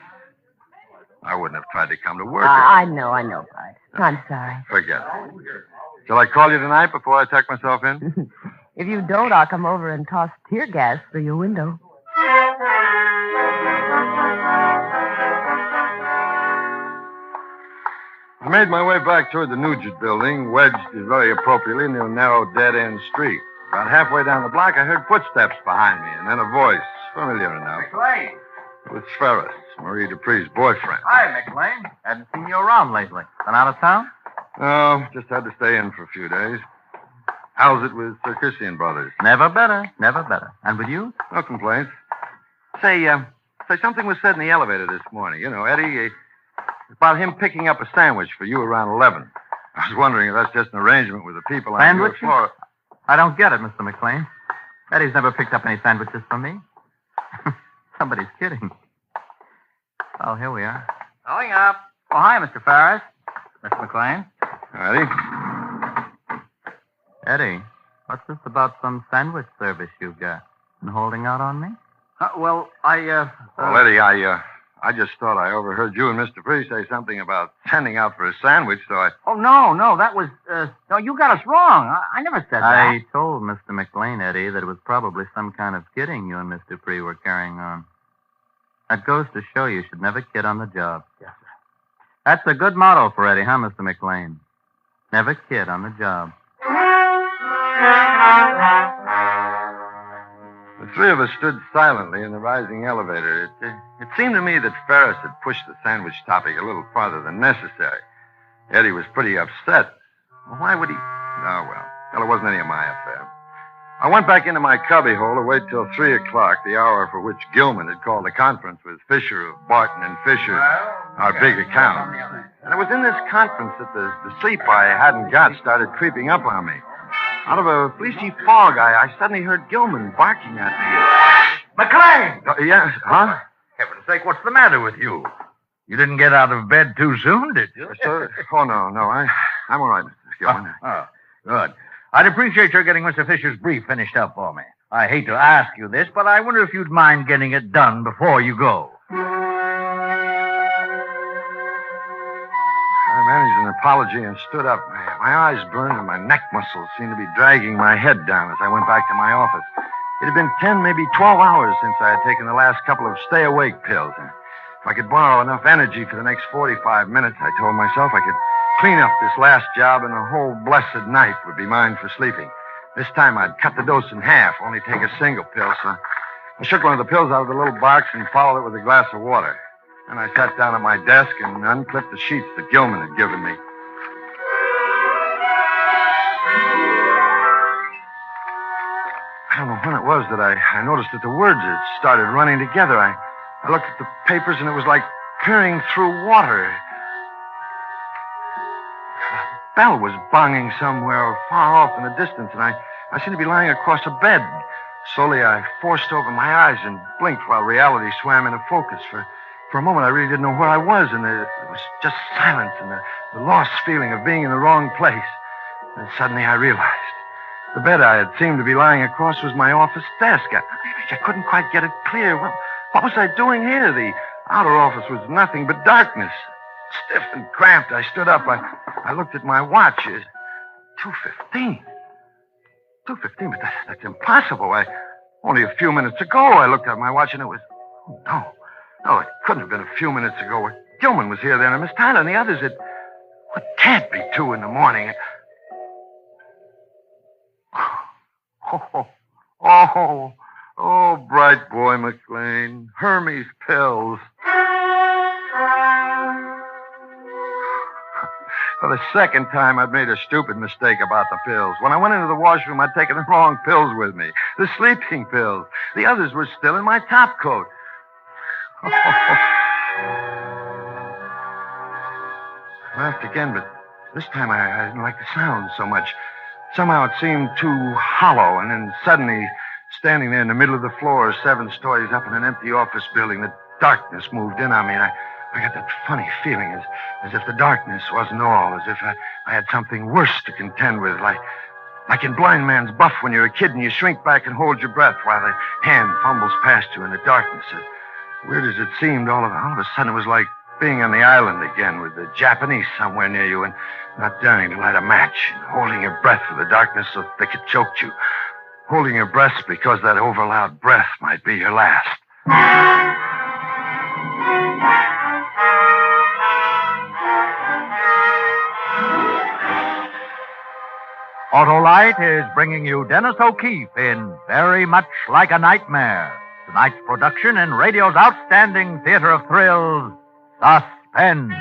[SPEAKER 22] I wouldn't have tried to come to work.
[SPEAKER 18] I know, Bud. I'm sorry.
[SPEAKER 22] Forget it. Shall I call you tonight before I tuck myself in?
[SPEAKER 18] If you don't, I'll come over and toss tear gas through your window.
[SPEAKER 22] I made my way back toward the Nugent building, wedged very appropriately in a narrow dead-end street. About halfway down the block, I heard footsteps behind me, and then a voice, familiar enough.
[SPEAKER 15] McLean.
[SPEAKER 22] It was Ferris, Marie Dupree's boyfriend.
[SPEAKER 15] Hi, McLean. Hadn't seen you around lately. Been out of town?
[SPEAKER 22] No, just had to stay in for a few days. How's it with Sarkisian Brothers?
[SPEAKER 15] Never better. Never better. And with you?
[SPEAKER 22] No complaints. Say, something was said in the elevator this morning. You know, Eddie, about him picking up a sandwich for you around 11. I was wondering if that's just an arrangement with the people on your
[SPEAKER 15] Sandwiches?
[SPEAKER 22] floor.
[SPEAKER 15] I don't get it, Mr. McLean. Eddie's never picked up any sandwiches for me. Somebody's kidding. Oh, here we are. Going up. Oh, hi, Mr. Ferris. Mr. McLean. Eddie, what's this about some sandwich service you've got? And holding out on me?
[SPEAKER 22] Well, Eddie, I just thought I overheard you and Mr. Free say something about sending out for a sandwich, so I...
[SPEAKER 15] Oh, no, that was... no, you got us wrong. I never said that. I told Mr. McLean, Eddie, that it was probably some kind of kidding you and Mr. Free were carrying on. That goes to show you should never kid on the job. Yes, sir. That's a good motto for Eddie, huh, Mr. McLean? Never kid on the job.
[SPEAKER 22] The three of us stood silently in the rising elevator. It seemed to me that Ferris had pushed the sandwich topic a little farther than necessary. Eddie was pretty upset. Well, why would he... Oh, well, it wasn't any of my affair. I went back into my cubbyhole to wait till 3 o'clock, the hour for which Gilman had called a conference with Fisher of Barton and Fisher, our big account. And it was in this conference that the sleep I hadn't got started creeping up on me. Out of a fleecy fog, I suddenly heard Gilman barking at me.
[SPEAKER 7] McLean!
[SPEAKER 22] Yes, huh?
[SPEAKER 7] Heaven's sake, what's the matter with you? You didn't get out of bed too soon, did you?
[SPEAKER 22] Sir? Oh, no. I'm all right, Mr. Gilman.
[SPEAKER 7] Oh, good. I'd appreciate your getting Mr. Fisher's brief finished up for me. I hate to ask you this, but I wonder if you'd mind getting it done before you go.
[SPEAKER 22] I managed an apology and stood up. My eyes burned and my neck muscles seemed to be dragging my head down as I went back to my office. It had been 10, maybe 12 hours since I had taken the last couple of stay-awake pills. And if I could borrow enough energy for the next 45 minutes, I told myself I could clean up this last job and a whole blessed night would be mine for sleeping. This time I'd cut the dose in half, only take a single pill, so I shook one of the pills out of the little box and followed it with a glass of water. Then I sat down at my desk and unclipped the sheets that Gilman had given me. I don't know when it was that I noticed that the words had started running together. I looked at the papers and it was like peering through water. A bell was bonging somewhere far off in the distance, and I seemed to be lying across a bed. Slowly, I forced open my eyes and blinked while reality swam into focus. For a moment, I really didn't know where I was, and there was just silence and the lost feeling of being in the wrong place. And suddenly I realized the bed I had seemed to be lying across was my office desk. I couldn't quite get it clear. What was I doing here? The outer office was nothing but darkness. Stiff and cramped, I stood up. I looked at my watch. 2:15. 2:15, but that's impossible. Only a few minutes ago, I looked at my watch and it was... Oh, no. No, it couldn't have been a few minutes ago. Gilman was here then, and Miss Tyler and the others. It can't be 2 in the morning. Oh, bright boy McLean. Hermes pills. For the second time, I've made a stupid mistake about the pills. When I went into the washroom, I'd taken the wrong pills with me. The sleeping pills. The others were still in my top coat. I laughed again, but this time I didn't like the sound so much. Somehow it seemed too hollow, and then suddenly, standing there in the middle of the floor, 7 stories up in an empty office building, the darkness moved in on me, and I got that funny feeling as if the darkness wasn't all, as if I had something worse to contend with, like in Blind Man's Buff when you're a kid and you shrink back and hold your breath while the hand fumbles past you in the darkness. As weird as it seemed, all of a sudden it was like being on the island again with the Japanese somewhere near you and not daring to light a match, and holding your breath with the darkness so thick it choked you. Holding your breath because that overloud breath might be your last.
[SPEAKER 7] Autolite is bringing you Dennis O'Keefe in Very Much Like a Nightmare. Tonight's production in radio's outstanding theater of thrills, Suspense.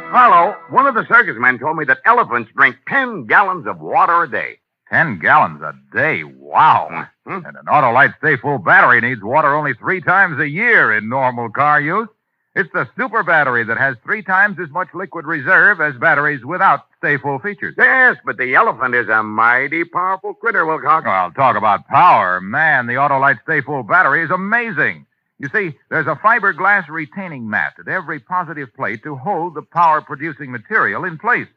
[SPEAKER 16] Harlow, one of the circus men told me that elephants drink 10 gallons of water a day.
[SPEAKER 5] 10 gallons a day. Wow. And an Autolite Stay Full battery needs water only 3 times a year in normal car use. It's the super battery that has 3 times as much liquid reserve as batteries without Stay Full features.
[SPEAKER 16] Yes, but the elephant is a mighty powerful critter, Wilcox.
[SPEAKER 5] Well, talk about power. Man, the Autolite Stay Full battery is amazing. You see, there's a fiberglass retaining mat at every positive plate to hold the power-producing material in place.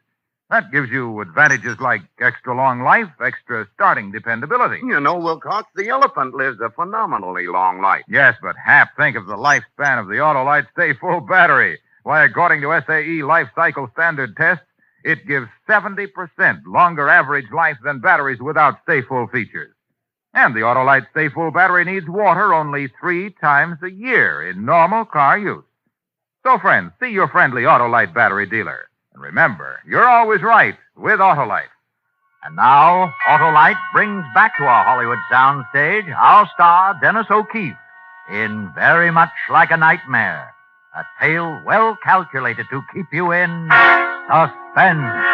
[SPEAKER 5] That gives you advantages like extra long life, extra starting dependability.
[SPEAKER 16] You know, Wilcox, the elephant lives a phenomenally long life.
[SPEAKER 5] Yes, but think of the lifespan of the Autolite Stay Full battery. Why, according to SAE Life Cycle Standard tests, it gives 70% longer average life than batteries without Stay Full features. And the Autolite Stay Full battery needs water only 3 times a year in normal car use. So, friends, see your friendly Autolite battery dealer. And remember, you're always right with Autolite.
[SPEAKER 7] And now, Autolite brings back to our Hollywood soundstage our star, Dennis O'Keefe, in Very Much Like a Nightmare, a tale well calculated to keep you in suspense.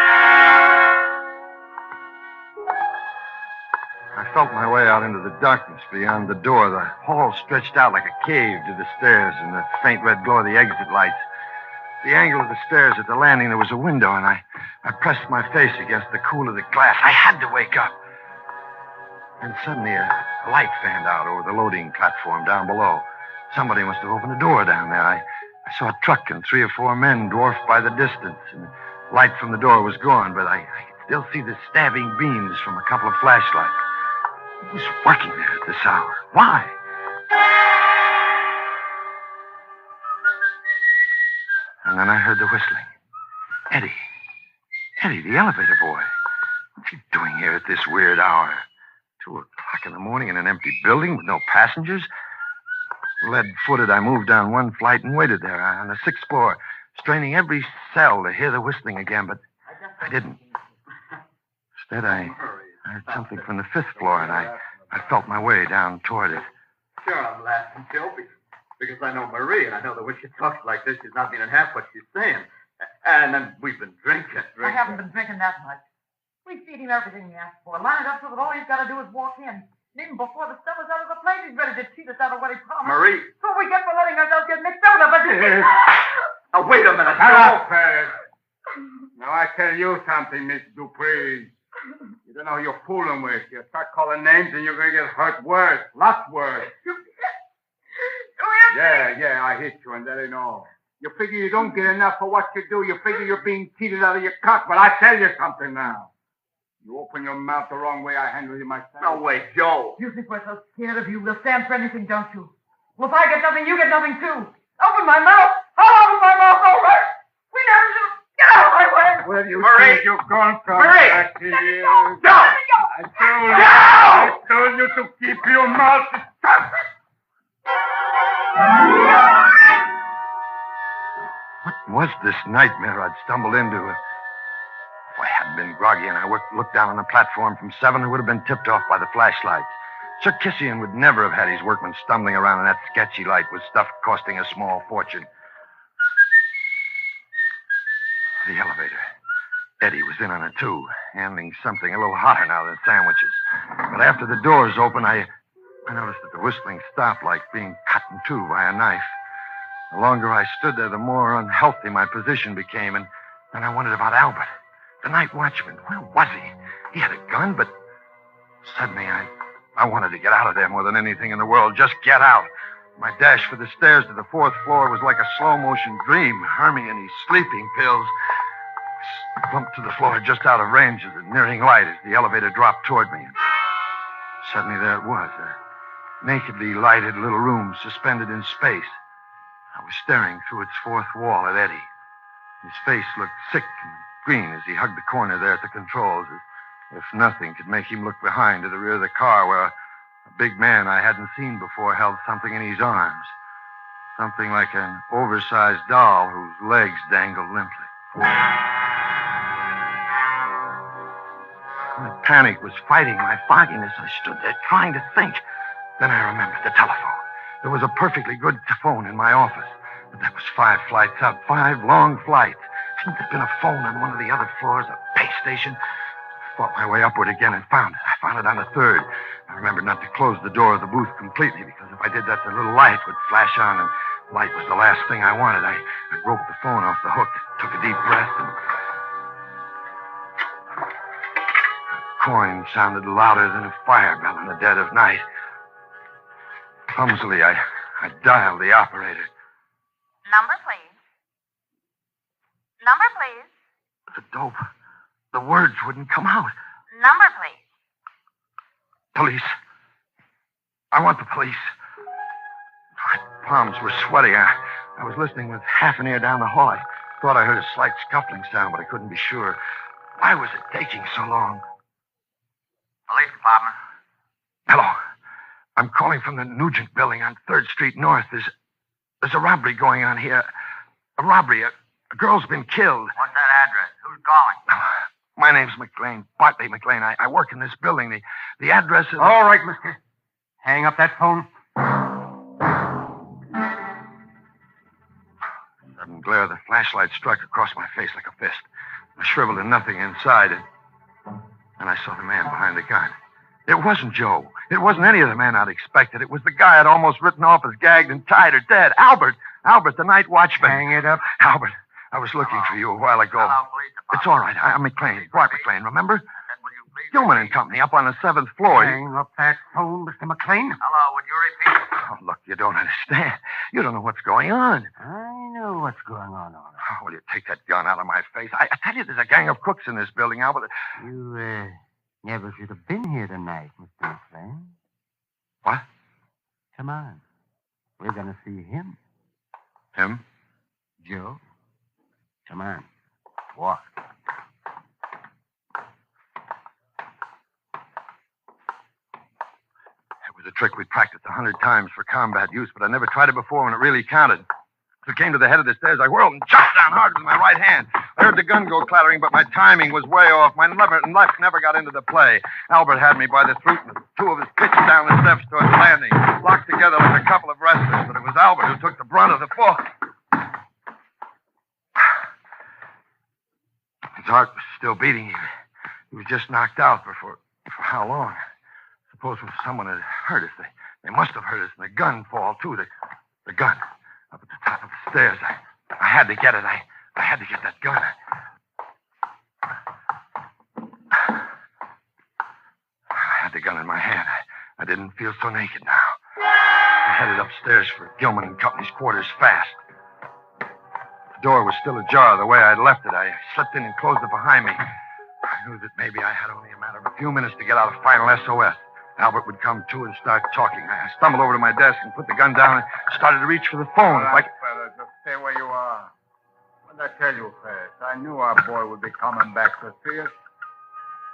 [SPEAKER 22] I felt my way out into the darkness beyond the door. The hall stretched out like a cave to the stairs in the faint red glow of the exit lights. The angle of the stairs at the landing, there was a window, and I pressed my face against the cool of the glass. I had to wake up. And suddenly a light fanned out over the loading platform down below. Somebody must have opened a door down there. I saw a truck and 3 or 4 men dwarfed by the distance, and the light from the door was gone, but I could still see the stabbing beams from a couple of flashlights. Who was working there at this hour? Why? And then I heard the whistling. Eddie, the elevator boy. What's he doing here at this weird hour? 2 o'clock in the morning in an empty building with no passengers? Lead-footed, I moved down one flight and waited there on the 6th floor, straining every cell to hear the whistling again, but I didn't. Instead, I heard something from the 5th floor, and I felt my way down toward it.
[SPEAKER 15] Sure, I'm laughing, Joe, because I know Marie, and I know that when she talks like this, she's not meaning half what she's saying. And then we've been drinking.
[SPEAKER 17] I haven't been drinking that much. We feed him everything he asks for. Line it up so that all he's got to do is walk in. And even before the stuff is out of the plate, he's ready to cheat us out of what he promised.
[SPEAKER 15] Marie.
[SPEAKER 17] So we get for letting ourselves get mixed up with it.
[SPEAKER 15] Now, wait a minute.
[SPEAKER 9] Hello, Ferris. Now, I tell you something, Miss Dupree. You don't know who you're fooling with. You start calling names and you're going to get hurt worse. Lots worse. Yeah, I hit you, and that ain't all. You figure you don't get enough for what you do. You figure you're being cheated out of your cut. But I tell you something now. You open your mouth the wrong way, I handle you myself.
[SPEAKER 10] No way, Joe.
[SPEAKER 17] You think we're so scared of you? We'll stand for anything, don't you? Well, if I get nothing, you get nothing, too. Open my mouth. I'll open my mouth, all right. We never should. Get out of my way.
[SPEAKER 9] Where do you
[SPEAKER 10] Marie!
[SPEAKER 9] think you're going to come
[SPEAKER 10] Marie!
[SPEAKER 9] back here?
[SPEAKER 10] Joe!
[SPEAKER 9] I told you to keep your mouth shut.
[SPEAKER 22] What was this nightmare I'd stumbled into? If I hadn't been groggy and I looked down on the platform from 7, I would have been tipped off by the flashlights. Sir Kissian would never have had his workmen stumbling around in that sketchy light with stuff costing a small fortune. The elevator. Eddie was in on it, too, handling something a little hotter now than sandwiches. But after the doors opened, I noticed that the whistling stopped like being cut in two by a knife. The longer I stood there, the more unhealthy my position became, and then I wondered about Albert, the night watchman. Where was he? He had a gun, but suddenly I wanted to get out of there more than anything in the world. Just get out. My dash for the stairs to the 4th floor was like a slow-motion dream. Hermione's sleeping pills. I slumped to the floor just out of range of the nearing light as the elevator dropped toward me. And suddenly there it was, a nakedly lighted little room suspended in space. I was staring through its 4th wall at Eddie. His face looked sick and green as he hugged the corner there at the controls, as if nothing could make him look behind to the rear of the car where a big man I hadn't seen before held something in his arms. Something like an oversized doll whose legs dangled limply. My panic was fighting my fogginess. I stood there trying to think. Then I remembered the telephone. There was a perfectly good phone in my office, but that was 5 flights up, 5 long flights. Hadn't there been a phone on one of the other floors, a base station? I fought my way upward again and found it. I found it on the 3rd. I remembered not to close the door of the booth completely, because if I did that, the little light would flash on, and light was the last thing I wanted. I roped the phone off the hook, took a deep breath, and a coin sounded louder than a fire bell in the dead of night. Clumsily, I dialed the operator.
[SPEAKER 19] Number, please. Number, please.
[SPEAKER 22] The dope. The words wouldn't come out.
[SPEAKER 19] Number, please.
[SPEAKER 22] Police. I want the police. My palms were sweaty. I was listening with half an ear down the hall. I thought I heard a slight scuffling sound, but I couldn't be sure. Why was it taking so long?
[SPEAKER 15] Police department.
[SPEAKER 22] Hello. I'm calling from the Nugent building on 3rd Street North. There's a robbery going on here. A robbery. A girl's been killed.
[SPEAKER 15] What's that address? Who's calling?
[SPEAKER 22] My name's McLean. Bartley McLean. I work in this building. The address is...
[SPEAKER 15] All right, mister. Hang up that phone.
[SPEAKER 22] Sudden glare of the flashlight struck across my face like a fist. I shriveled to nothing inside, and I saw the man behind the gun. It wasn't Joe. It wasn't any of the men I'd expected. It was the guy I'd almost written off as gagged and tied or dead. Albert, the night watchman.
[SPEAKER 15] Hang it up.
[SPEAKER 22] Albert, I was looking for you a while ago.
[SPEAKER 15] Hello, police department.
[SPEAKER 22] It's all right. I'm McLean. Bart McLean, remember? Gilman and Company up on the 7th floor.
[SPEAKER 15] Hang up that phone, Mr. McLean. Hello, would you repeat?
[SPEAKER 22] Oh, look, you don't understand. You don't know what's going on.
[SPEAKER 15] I know what's going on, all right.
[SPEAKER 22] Oh, will you take that gun out of my face? I tell you, there's a gang of crooks in this building, Albert.
[SPEAKER 15] You, never should have been here tonight, Mr. McLean.
[SPEAKER 22] What?
[SPEAKER 15] Come on. We're going to see him.
[SPEAKER 22] Him?
[SPEAKER 15] Joe. Come on. Walk.
[SPEAKER 22] It was a trick we practiced 100 times for combat use, but I never tried it before when it really counted. As I came to the head of the stairs, I whirled and chopped down hard with my right hand. I heard the gun go clattering, but my timing was way off. My left never got into the play. Albert had me by the throat, and the two of us pitched down the steps toward the landing, locked together like a couple of wrestlers, but it was Albert who took the brunt of the fall. His heart was still beating. He was just knocked out, but for how long? Suppose if someone had heard us, they must have heard us, and the gun fall, too. The gun. Up at the top of the stairs. I had to get it. I had to get that gun. I had the gun in my hand. I didn't feel so naked now. I headed upstairs for Gilman and Company's quarters fast. The door was still ajar the way I'd left it. I slipped in and closed it behind me. I I knew that maybe I had only a matter of a few minutes to get out a final SOS. Albert would come to and start talking. I stumbled over to my desk and put the gun down and started to reach for the phone.
[SPEAKER 9] All right, fellas, just stay where you are. What did I tell you, Fast? I knew our boy would be coming back to see us.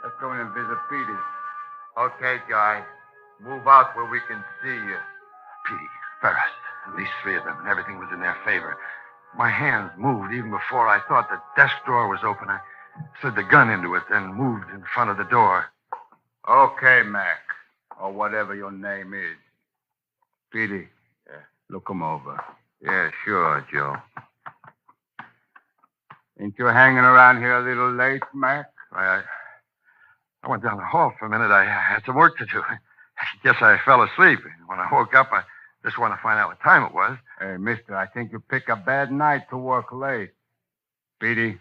[SPEAKER 9] Let's go in and visit Petey.
[SPEAKER 22] Okay, guy. Move out where we can see you. Petey, Ferris, at least three of them, and everything was in their favor. My hands moved even before I thought the desk drawer was open. I slid the gun into it, then moved in front of the door.
[SPEAKER 9] Okay, Mac, or whatever your name is. Petey, look him over.
[SPEAKER 22] Yeah, sure, Joe.
[SPEAKER 9] Ain't you hanging around here a little late, Mac?
[SPEAKER 22] I went down the hall for a minute. I had some work to do. I guess I fell asleep. When I woke up, I just wanted to find out what time it was.
[SPEAKER 9] Hey, mister, I think you picked a bad night to work late. Petey,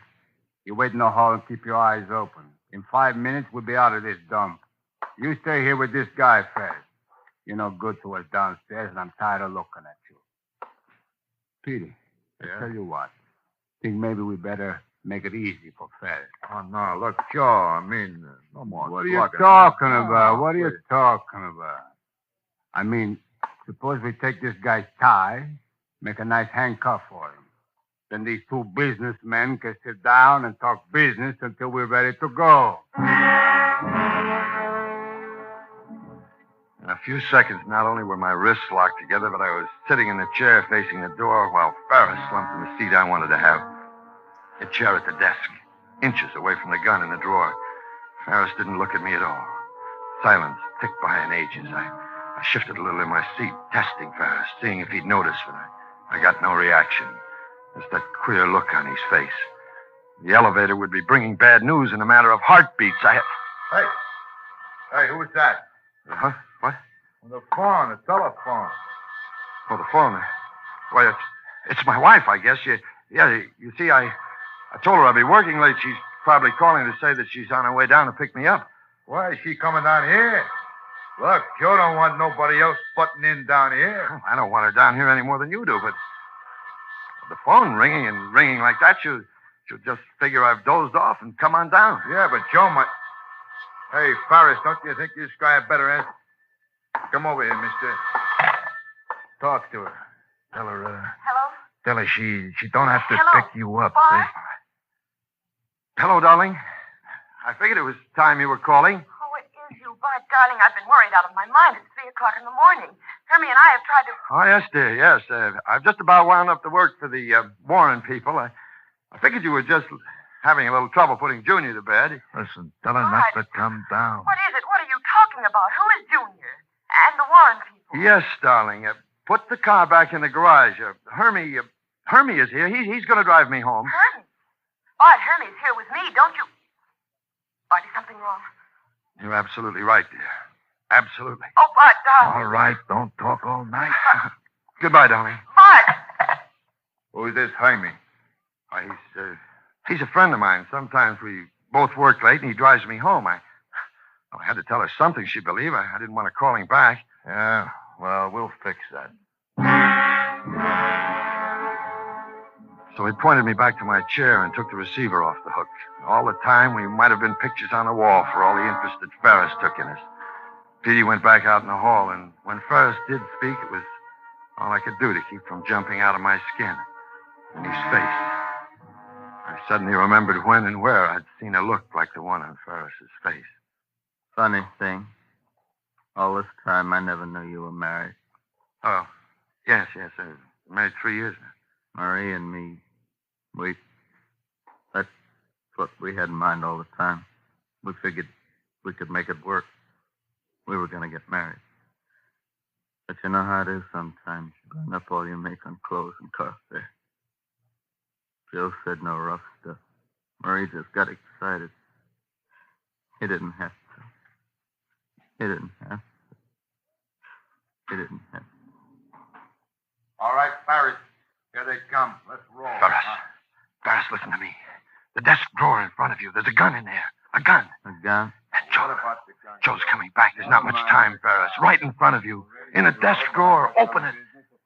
[SPEAKER 9] you wait in the hall and keep your eyes open. In 5 minutes, we'll be out of this dump. You stay here with this guy, Fez. You're no good to us downstairs, and I'm tired of looking at you. Petey, I tell you what. Think maybe we better make it easy for Fez.
[SPEAKER 22] Oh, no, look, Joe, I mean, no more.
[SPEAKER 9] What are you talking about? What are you talking about? I mean, suppose we take this guy's tie, make a nice handcuff for him. Then these two businessmen can sit down and talk business until we're ready to go.
[SPEAKER 22] In a few seconds, not only were my wrists locked together, but I was sitting in the chair facing the door while Ferris slumped in the seat I wanted to have. A chair at the desk, inches away from the gun in the drawer. Ferris didn't look at me at all. Silence ticked by in ages. I shifted a little in my seat, testing Ferris, seeing if he'd notice, but I got no reaction. Just that queer look on his face. The elevator would be bringing bad news in a matter of heartbeats.
[SPEAKER 14] Hey, who's that?
[SPEAKER 22] Huh? What?
[SPEAKER 14] The phone, the telephone.
[SPEAKER 22] Oh, the phone. Why, it's my wife, I guess. You see, I told her I'd be working late. She's probably calling to say that she's on her way down to pick me up.
[SPEAKER 14] Why is she coming down here? Look, Joe don't want nobody else butting in down here.
[SPEAKER 22] Oh, I don't want her down here any more than you do, but the phone ringing and ringing like that, she'll just figure I've dozed off and come on down.
[SPEAKER 14] Yeah, but Joe might... Hey, Ferris, don't you think this guy had better answer? Come over here, mister. Talk to her. Tell her,
[SPEAKER 19] Hello?
[SPEAKER 14] Tell her she don't have to
[SPEAKER 19] Hello,
[SPEAKER 14] pick you up.
[SPEAKER 19] Bart?
[SPEAKER 22] Hello, darling. I figured it was time you were calling.
[SPEAKER 19] Oh, it is you, Bart, darling. I've been worried out of my mind. It's 3 o'clock in the morning. Henri and I have tried to...
[SPEAKER 22] Oh, yes, dear, yes. I've just about wound up the work for the Warren people. I figured you were just having a little trouble putting Junior to bed.
[SPEAKER 14] Listen, tell her not to come down.
[SPEAKER 19] What is it? What are you talking about? Who is Junior? And the Warren people?
[SPEAKER 22] Yes, darling. Put the car back in the garage. Henri is here. He's going to drive me home.
[SPEAKER 19] Henri? Bart, Henri's here with me. Don't you... Bart, is something wrong?
[SPEAKER 22] You're absolutely right, dear. Absolutely.
[SPEAKER 19] Oh, Bart, darling.
[SPEAKER 14] All right, don't talk all night.
[SPEAKER 22] Goodbye, darling.
[SPEAKER 19] Bart!
[SPEAKER 14] Who's this Henri?
[SPEAKER 22] Why, he's a friend of mine. Sometimes we both work late, and he drives me home. I had to tell her something she'd believe. I didn't want to call him back.
[SPEAKER 14] Yeah, well, we'll fix that.
[SPEAKER 22] So he pointed me back to my chair and took the receiver off the hook. All the time, we might have been pictures on the wall for all the interest that Ferris took in us. Petey went back out in the hall, and when Ferris did speak, it was all I could do to keep from jumping out of my skin. In his face. I suddenly remembered when and where I'd seen a look like the one on Ferris's face.
[SPEAKER 15] Funny thing. All this time, I never knew you were married.
[SPEAKER 22] Oh, yes. I've been married 3 years now.
[SPEAKER 15] Marie and me, that's what we had in mind all the time. We figured we could make it work. We were going to get married. But you know how it is sometimes. You burn up all you make on clothes and car fare. Joe said no rough stuff. Marie just got excited. He didn't have to. He didn't have to.
[SPEAKER 14] All right, Ferris. Here they come. Let's roll.
[SPEAKER 22] Ferris, listen to me. The desk drawer in front of you. There's a gun in there. A gun.
[SPEAKER 15] A gun?
[SPEAKER 22] And Joe's coming back. There's not much time, Ferris. Right in front of you. In a desk drawer. Open it.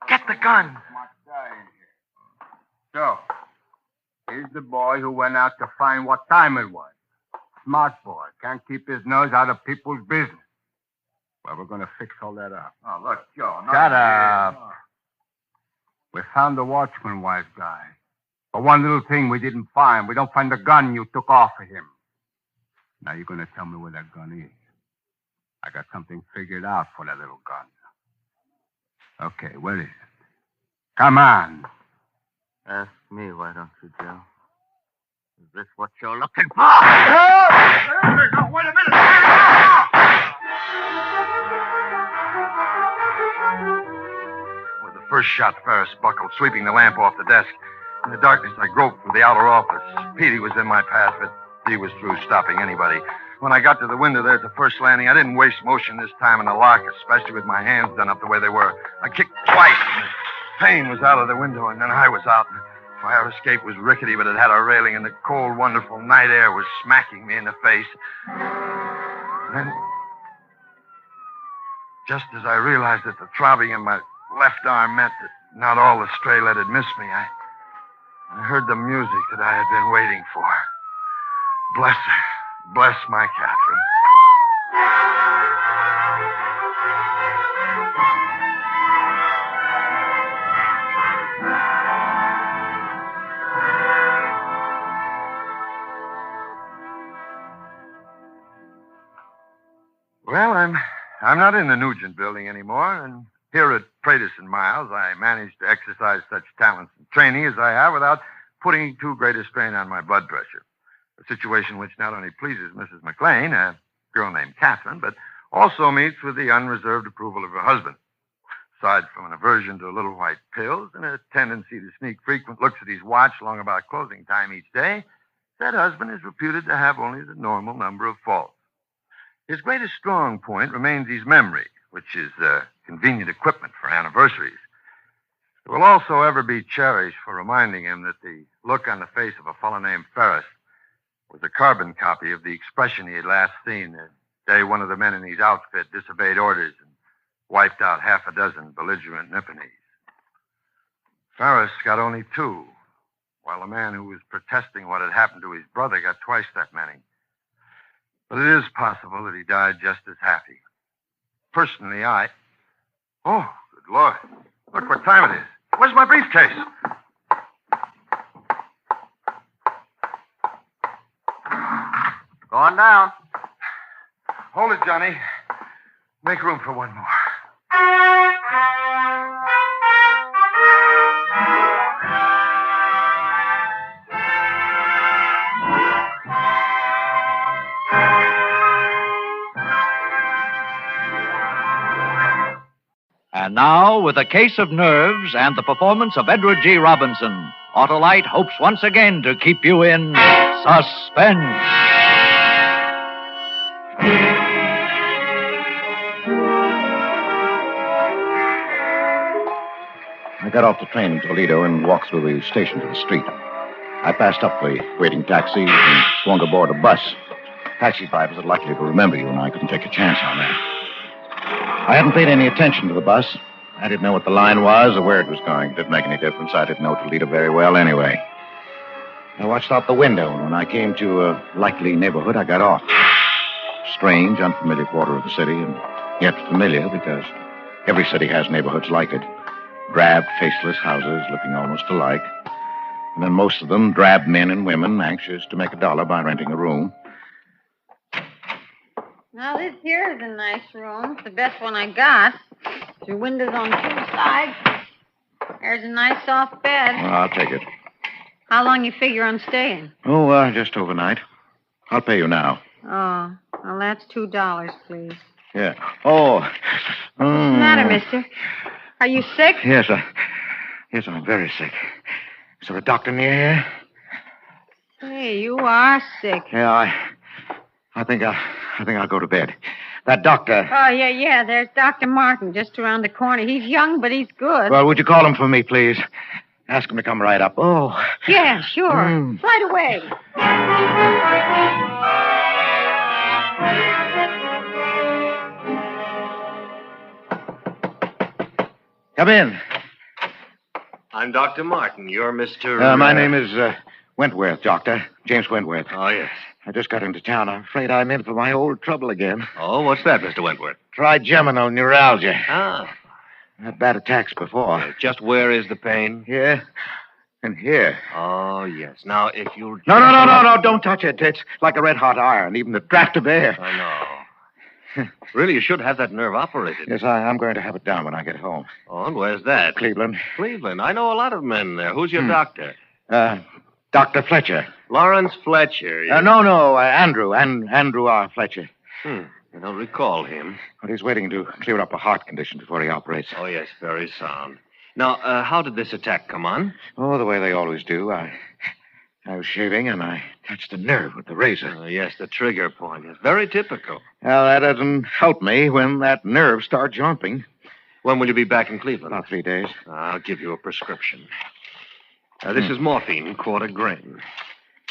[SPEAKER 22] Get the gun.
[SPEAKER 9] So, here's the boy who went out to find what time it was. Smart boy. Can't keep his nose out of people's business. Well, we're going to fix all that up.
[SPEAKER 14] Oh, look, Joe.
[SPEAKER 9] Shut up. We found the watchman wife guy. But one little thing we didn't find. We don't find the gun you took off of him. Now you're going to tell me where that gun is. I got something figured out for that little gun. Okay, where is it? Come on.
[SPEAKER 15] Ask me, why don't you, Joe? Is this what you're looking for?
[SPEAKER 14] No, wait a minute.
[SPEAKER 11] With the first shot, Ferris buckled, sweeping the lamp off the desk. In the darkness, I groped for the outer office. Petey was in my path, but he was through stopping anybody. When I got to the window there at the first landing, I didn't waste motion this time in the lock, especially with my hands done up the way they were. I kicked twice, and the pane was out of the window, and then I was out. The fire escape was rickety, but it had a railing, and the cold, wonderful night air was smacking me in the face. And then, just as I realized that the throbbing in my left arm meant that not all the stray lead had missed me, I heard the music that I had been waiting for. Bless her. Bless my Catherine. Well, I'm not in the Nugent building anymore, and here at Pratis and Miles, I managed to exercise such talents and training as I have without putting too great a strain on my blood pressure. A situation which not only pleases Mrs. McLean, a girl named Catherine, but also meets with the unreserved approval of her husband. Aside from an aversion to little white pills and a tendency to sneak frequent looks at his watch long about closing time each day, that husband is reputed to have only the normal number of faults. His greatest strong point remains his memory, which is convenient equipment for anniversaries. It will also ever be cherished for reminding him that the look on the face of a fellow named Ferris was a carbon copy of the expression he had last seen the day one of the men in his outfit disobeyed orders and wiped out half a dozen belligerent Nipponese. Ferris got only 2, while the man who was protesting what had happened to his brother got twice that many. But it is possible that he died just as happy. Personally, Oh, good Lord. Look what time it is. Where's my briefcase?
[SPEAKER 15] Going down.
[SPEAKER 11] Hold it, Johnny. Make room for one more.
[SPEAKER 7] And now, with a case of nerves and the performance of Edward G. Robinson, Autolite hopes once again to keep you in suspense.
[SPEAKER 22] I got off the train in Toledo and walked through the station to the street. I passed up the waiting taxi and swung aboard a bus. Taxi drivers are likely to remember you, and I couldn't take a chance on that. I hadn't paid any attention to the bus. I didn't know what the line was or where it was going. It didn't make any difference. I didn't know Toledo very well anyway. I watched out the window, and when I came to a likely neighborhood, I got off. Strange, unfamiliar quarter of the city, and yet familiar because every city has neighborhoods like it. Drab, faceless houses looking almost alike. And then most of them drab men and women anxious to make $1 by renting a room.
[SPEAKER 20] Now, this here is a nice room. It's the best one I got. Your windows on 2 sides. There's a nice soft bed.
[SPEAKER 22] Well, I'll take it.
[SPEAKER 20] How long you figure on staying?
[SPEAKER 22] Oh, just overnight. I'll pay you now.
[SPEAKER 20] Oh, well, that's $2, please.
[SPEAKER 22] Yeah. Oh.
[SPEAKER 20] What's the matter, mister? Are you sick?
[SPEAKER 22] Yes, I'm very sick. Is there a doctor near here?
[SPEAKER 20] Hey, you are sick.
[SPEAKER 22] Yeah, I think I'll go to bed. That doctor.
[SPEAKER 20] Oh, yeah. There's Dr. Martin just around the corner. He's young, but he's good.
[SPEAKER 22] Well, would you call him for me, please? Ask him to come right up. Oh.
[SPEAKER 20] Yeah, sure. Right away.
[SPEAKER 22] Come in.
[SPEAKER 24] I'm Dr. Martin. You're Mr.
[SPEAKER 22] My name is Wentworth, Doctor. James Wentworth.
[SPEAKER 24] Oh, yes.
[SPEAKER 1] I just got into town. I'm afraid I'm in for my old trouble again.
[SPEAKER 22] Oh, what's that, Mr. Wentworth?
[SPEAKER 1] Trigeminal neuralgia.
[SPEAKER 22] Ah.
[SPEAKER 1] I had bad attacks before.
[SPEAKER 22] Just where is the pain?
[SPEAKER 1] Here and here.
[SPEAKER 22] Oh, yes. Now, if you'll...
[SPEAKER 1] No, don't touch it. It's like a red-hot iron, even the draft of air.
[SPEAKER 22] I know. Really, you should have that nerve operated.
[SPEAKER 1] Yes, I'm going to have it done when I get home.
[SPEAKER 22] Oh, and where's that?
[SPEAKER 1] Cleveland.
[SPEAKER 22] Cleveland. I know a lot of men there. Who's your doctor?
[SPEAKER 1] Dr. Fletcher.
[SPEAKER 22] Lawrence Fletcher.
[SPEAKER 1] Andrew. Andrew R. Fletcher.
[SPEAKER 22] I don't recall him.
[SPEAKER 1] But he's waiting to clear up a heart condition before he operates.
[SPEAKER 22] Oh, yes, very sound. Now, how did this attack come on?
[SPEAKER 1] Oh, the way they always do. I was shaving and I touched a nerve with the razor.
[SPEAKER 22] Yes, the trigger point. It's very typical.
[SPEAKER 1] Well, that doesn't help me when that nerve starts jumping.
[SPEAKER 22] When will you be back in Cleveland?
[SPEAKER 1] About 3 days.
[SPEAKER 22] I'll give you a prescription. This is morphine, 1/4 grain.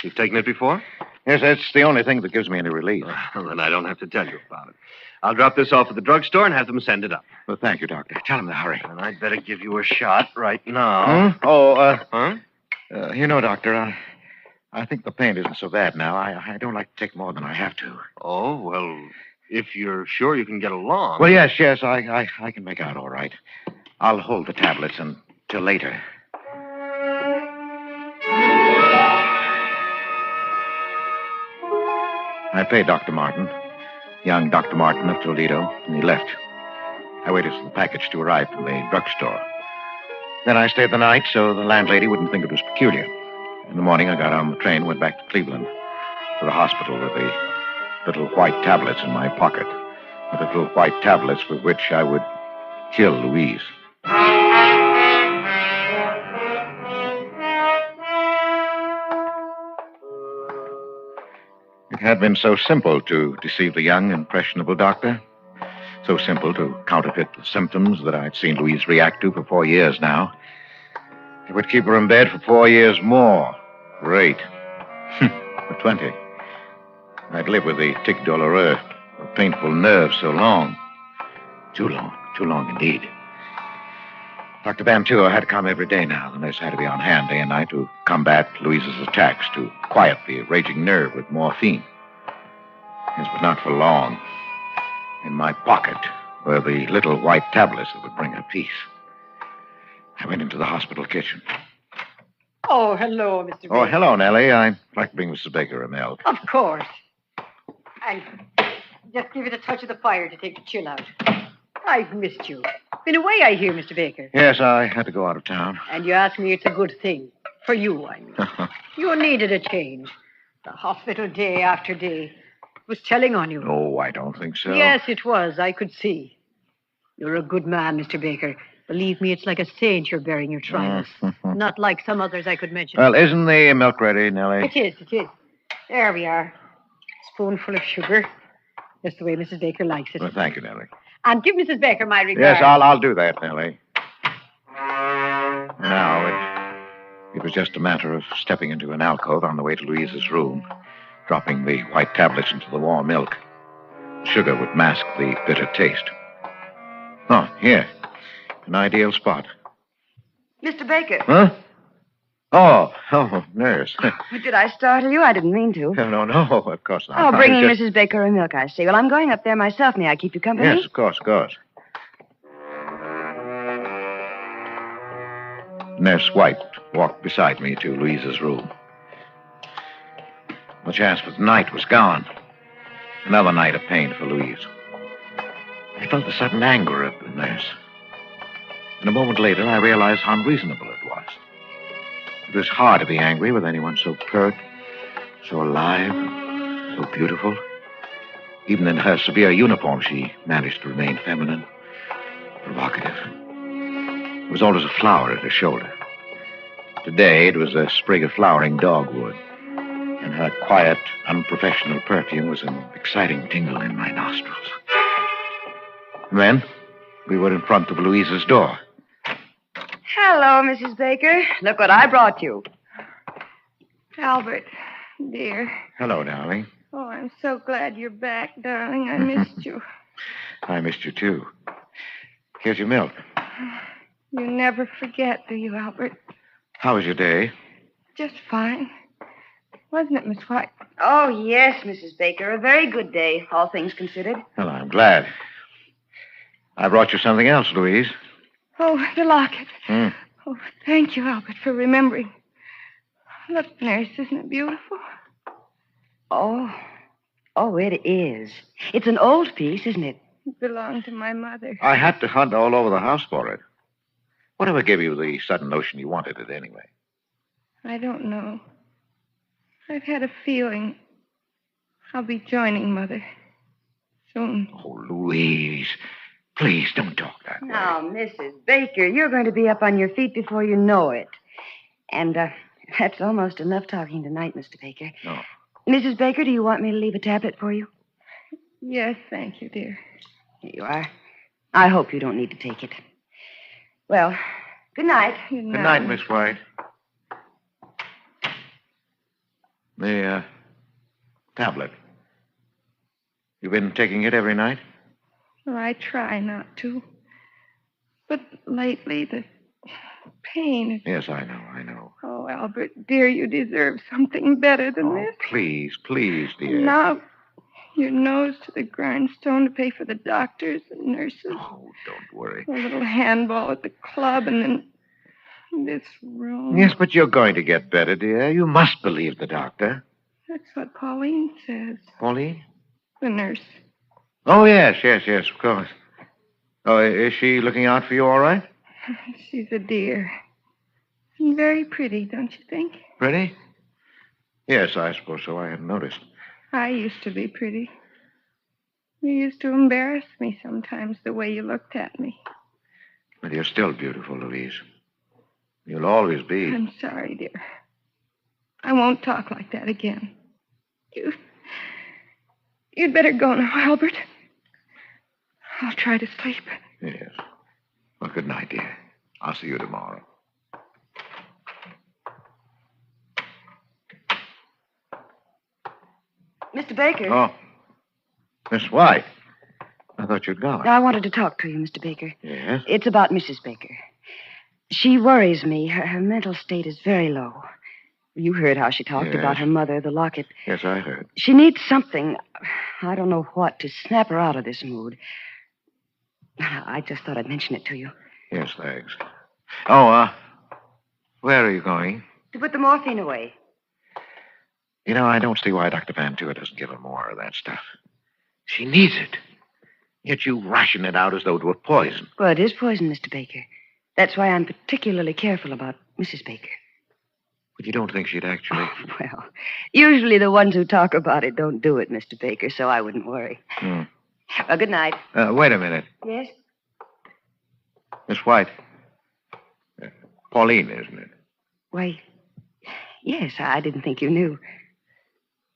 [SPEAKER 22] You've taken it before?
[SPEAKER 1] Yes, that's the only thing that gives me any relief.
[SPEAKER 22] Well, then I don't have to tell you about it. I'll drop this off at the drugstore and have them send it up.
[SPEAKER 1] Well, thank you, Doctor. Tell him to hurry.
[SPEAKER 22] And I'd better give you a shot right now.
[SPEAKER 1] You know, Doctor, I think the pain isn't so bad now. I don't like to take more than I have to.
[SPEAKER 22] Oh, well, if you're sure you can get along.
[SPEAKER 1] Well, yes, I can make out all right. I'll hold the tablets until later. I paid Dr. Martin, young Dr. Martin of Toledo, and he left. I waited for the package to arrive from the drugstore. Then I stayed the night so the landlady wouldn't think it was peculiar. In the morning, I got on the train and went back to Cleveland, to the hospital with the little white tablets in my pocket, the little white tablets with which I would kill Louise. It had been so simple to deceive the young, impressionable doctor. So simple to counterfeit the symptoms that I'd seen Louise react to for 4 years now. It would keep her in bed for 4 years more. Great. For 20. I'd live with the tic douloureux, a painful nerve so long. Too long indeed. Dr. Banquo had to come every day now. The nurse had to be on hand day and night to combat Louise's attacks, to quiet the raging nerve with morphine. Yes, but not for long. In my pocket were the little white tablets that would bring her peace. I went into the hospital kitchen.
[SPEAKER 3] Oh, hello, Mr. Baker.
[SPEAKER 1] Oh, hello, Nellie. I'd like to bring Mrs. Baker a milk.
[SPEAKER 3] Of course. And just give it a touch of the fire to take the chill out. I've missed you. Been away, I hear, Mr. Baker.
[SPEAKER 1] Yes, I had to go out of town.
[SPEAKER 3] And you ask me it's a good thing. For you, I mean. You needed a change. The hospital day after day was telling on you.
[SPEAKER 1] No, I don't think so.
[SPEAKER 3] Yes, it was. I could see. You're a good man, Mr. Baker. Believe me, it's like a saint you're bearing your trials. Not like some others I could mention.
[SPEAKER 1] Well, isn't the milk ready, Nellie?
[SPEAKER 3] It is. There we are. Spoonful of sugar. Just the way Mrs. Baker likes it.
[SPEAKER 1] Well, thank you, Nellie.
[SPEAKER 3] And give Mrs. Baker my regards.
[SPEAKER 1] Yes, I'll do that, Nellie. Now, it was just a matter of stepping into an alcove on the way to Louise's room, dropping the white tablets into the warm milk. Sugar would mask the bitter taste. Oh, here. An ideal spot.
[SPEAKER 6] Mr. Baker.
[SPEAKER 1] Huh? Oh, nurse.
[SPEAKER 6] Did I startle you? I didn't mean to.
[SPEAKER 1] No, of course not.
[SPEAKER 6] Oh, bringing
[SPEAKER 1] Just-
[SPEAKER 6] Mrs. Baker a milk, I see. Well, I'm going up there myself. May I keep you company?
[SPEAKER 1] Yes, of course. Nurse White walked beside me to Louise's room. The chance for the night was gone. Another night of pain for Louise. I felt the sudden anger of the nurse. And a moment later, I realized how unreasonable it was. It was hard to be angry with anyone so pert, so alive, so beautiful. Even in her severe uniform, she managed to remain feminine, provocative. There was always a flower at her shoulder. Today, it was a sprig of flowering dogwood. And her quiet, unprofessional perfume was an exciting tingle in my nostrils. And then, we were in front of Louise's door.
[SPEAKER 6] Hello, Mrs. Baker. Look what I brought you.
[SPEAKER 21] Albert, dear.
[SPEAKER 1] Hello, darling.
[SPEAKER 21] Oh, I'm so glad you're back, darling. I missed you.
[SPEAKER 1] I missed you, too. Here's your milk.
[SPEAKER 21] You never forget, do you, Albert?
[SPEAKER 1] How was your day?
[SPEAKER 21] Just fine. wasn't it, Miss White?
[SPEAKER 2] Oh, yes, Mrs. Baker. A very good day, all things considered.
[SPEAKER 1] Well, I'm glad. I brought you something else, Louise.
[SPEAKER 21] Oh, the locket.
[SPEAKER 1] Hmm.
[SPEAKER 21] Oh, thank you, Albert, for remembering. Look, nurse, isn't it beautiful?
[SPEAKER 2] Oh, it is. It's an old piece, isn't it?
[SPEAKER 21] It belonged to my mother.
[SPEAKER 1] I had to hunt all over the house for it. Whatever gave you the sudden notion you wanted it anyway?
[SPEAKER 21] I don't know. I've had a feeling I'll be joining Mother soon.
[SPEAKER 1] Oh, Louise, please don't talk that way.
[SPEAKER 2] Now, Mrs. Baker, you're going to be up on your feet before you know it. And that's almost enough talking tonight, Mr. Baker.
[SPEAKER 1] No.
[SPEAKER 2] Mrs. Baker, do you want me to leave a tablet for you?
[SPEAKER 21] Yes, thank you, dear.
[SPEAKER 2] Here you are. I hope you don't need to take it. Well, good night.
[SPEAKER 1] Good night, Miss White. The tablet. You've been taking it every night?
[SPEAKER 21] Well, I try not to. But lately, the pain is...
[SPEAKER 1] Yes, I know.
[SPEAKER 21] Oh, Albert, dear, you deserve something better than this.
[SPEAKER 1] Please, dear.
[SPEAKER 21] Now, your nose to the grindstone to pay for the doctors and nurses.
[SPEAKER 1] Oh, don't worry.
[SPEAKER 21] A little handball at the club, and then this room.
[SPEAKER 1] Yes, but you're going to get better, dear. You must believe the doctor.
[SPEAKER 21] That's what Pauline says.
[SPEAKER 1] Pauline?
[SPEAKER 21] The nurse.
[SPEAKER 1] Oh, yes, of course. Oh, is she looking out for you all right?
[SPEAKER 21] She's a dear. And very pretty, don't you think?
[SPEAKER 1] Pretty? Yes, I suppose so. I hadn't noticed.
[SPEAKER 21] I used to be pretty. You used to embarrass me sometimes, the way you looked at me.
[SPEAKER 1] But you're still beautiful, Louise. You'll always be.
[SPEAKER 21] I'm sorry, dear. I won't talk like that again. You'd better go now, Albert. I'll try to sleep.
[SPEAKER 1] Yes. Well, good night, dear. I'll see you tomorrow.
[SPEAKER 2] Mr. Baker.
[SPEAKER 1] Oh. Miss White. I thought you'd gone.
[SPEAKER 2] I wanted to talk to you, Mr. Baker.
[SPEAKER 1] Yes?
[SPEAKER 2] It's about Mrs. Baker. She worries me. Her mental state is very low. You heard how she talked about her mother, the locket.
[SPEAKER 1] Yes, I heard.
[SPEAKER 2] She needs something, I don't know what, to snap her out of this mood. I just thought I'd mention it to you.
[SPEAKER 1] Yes, thanks. Oh, where are you going?
[SPEAKER 2] To put the morphine away.
[SPEAKER 1] You know, I don't see why Dr. Van Tour doesn't give her more of that stuff. She needs it. Yet you ration it out as though it were poison.
[SPEAKER 2] Well, it is poison, Mr. Baker. That's why I'm particularly careful about Mrs. Baker.
[SPEAKER 1] But you don't think she'd actually...
[SPEAKER 2] Oh, well, usually the ones who talk about it don't do it, Mr. Baker, so I wouldn't worry. Well, good night.
[SPEAKER 1] Wait a minute.
[SPEAKER 2] Yes?
[SPEAKER 1] Miss White. Pauline, isn't it?
[SPEAKER 2] Why, yes, I didn't think you knew.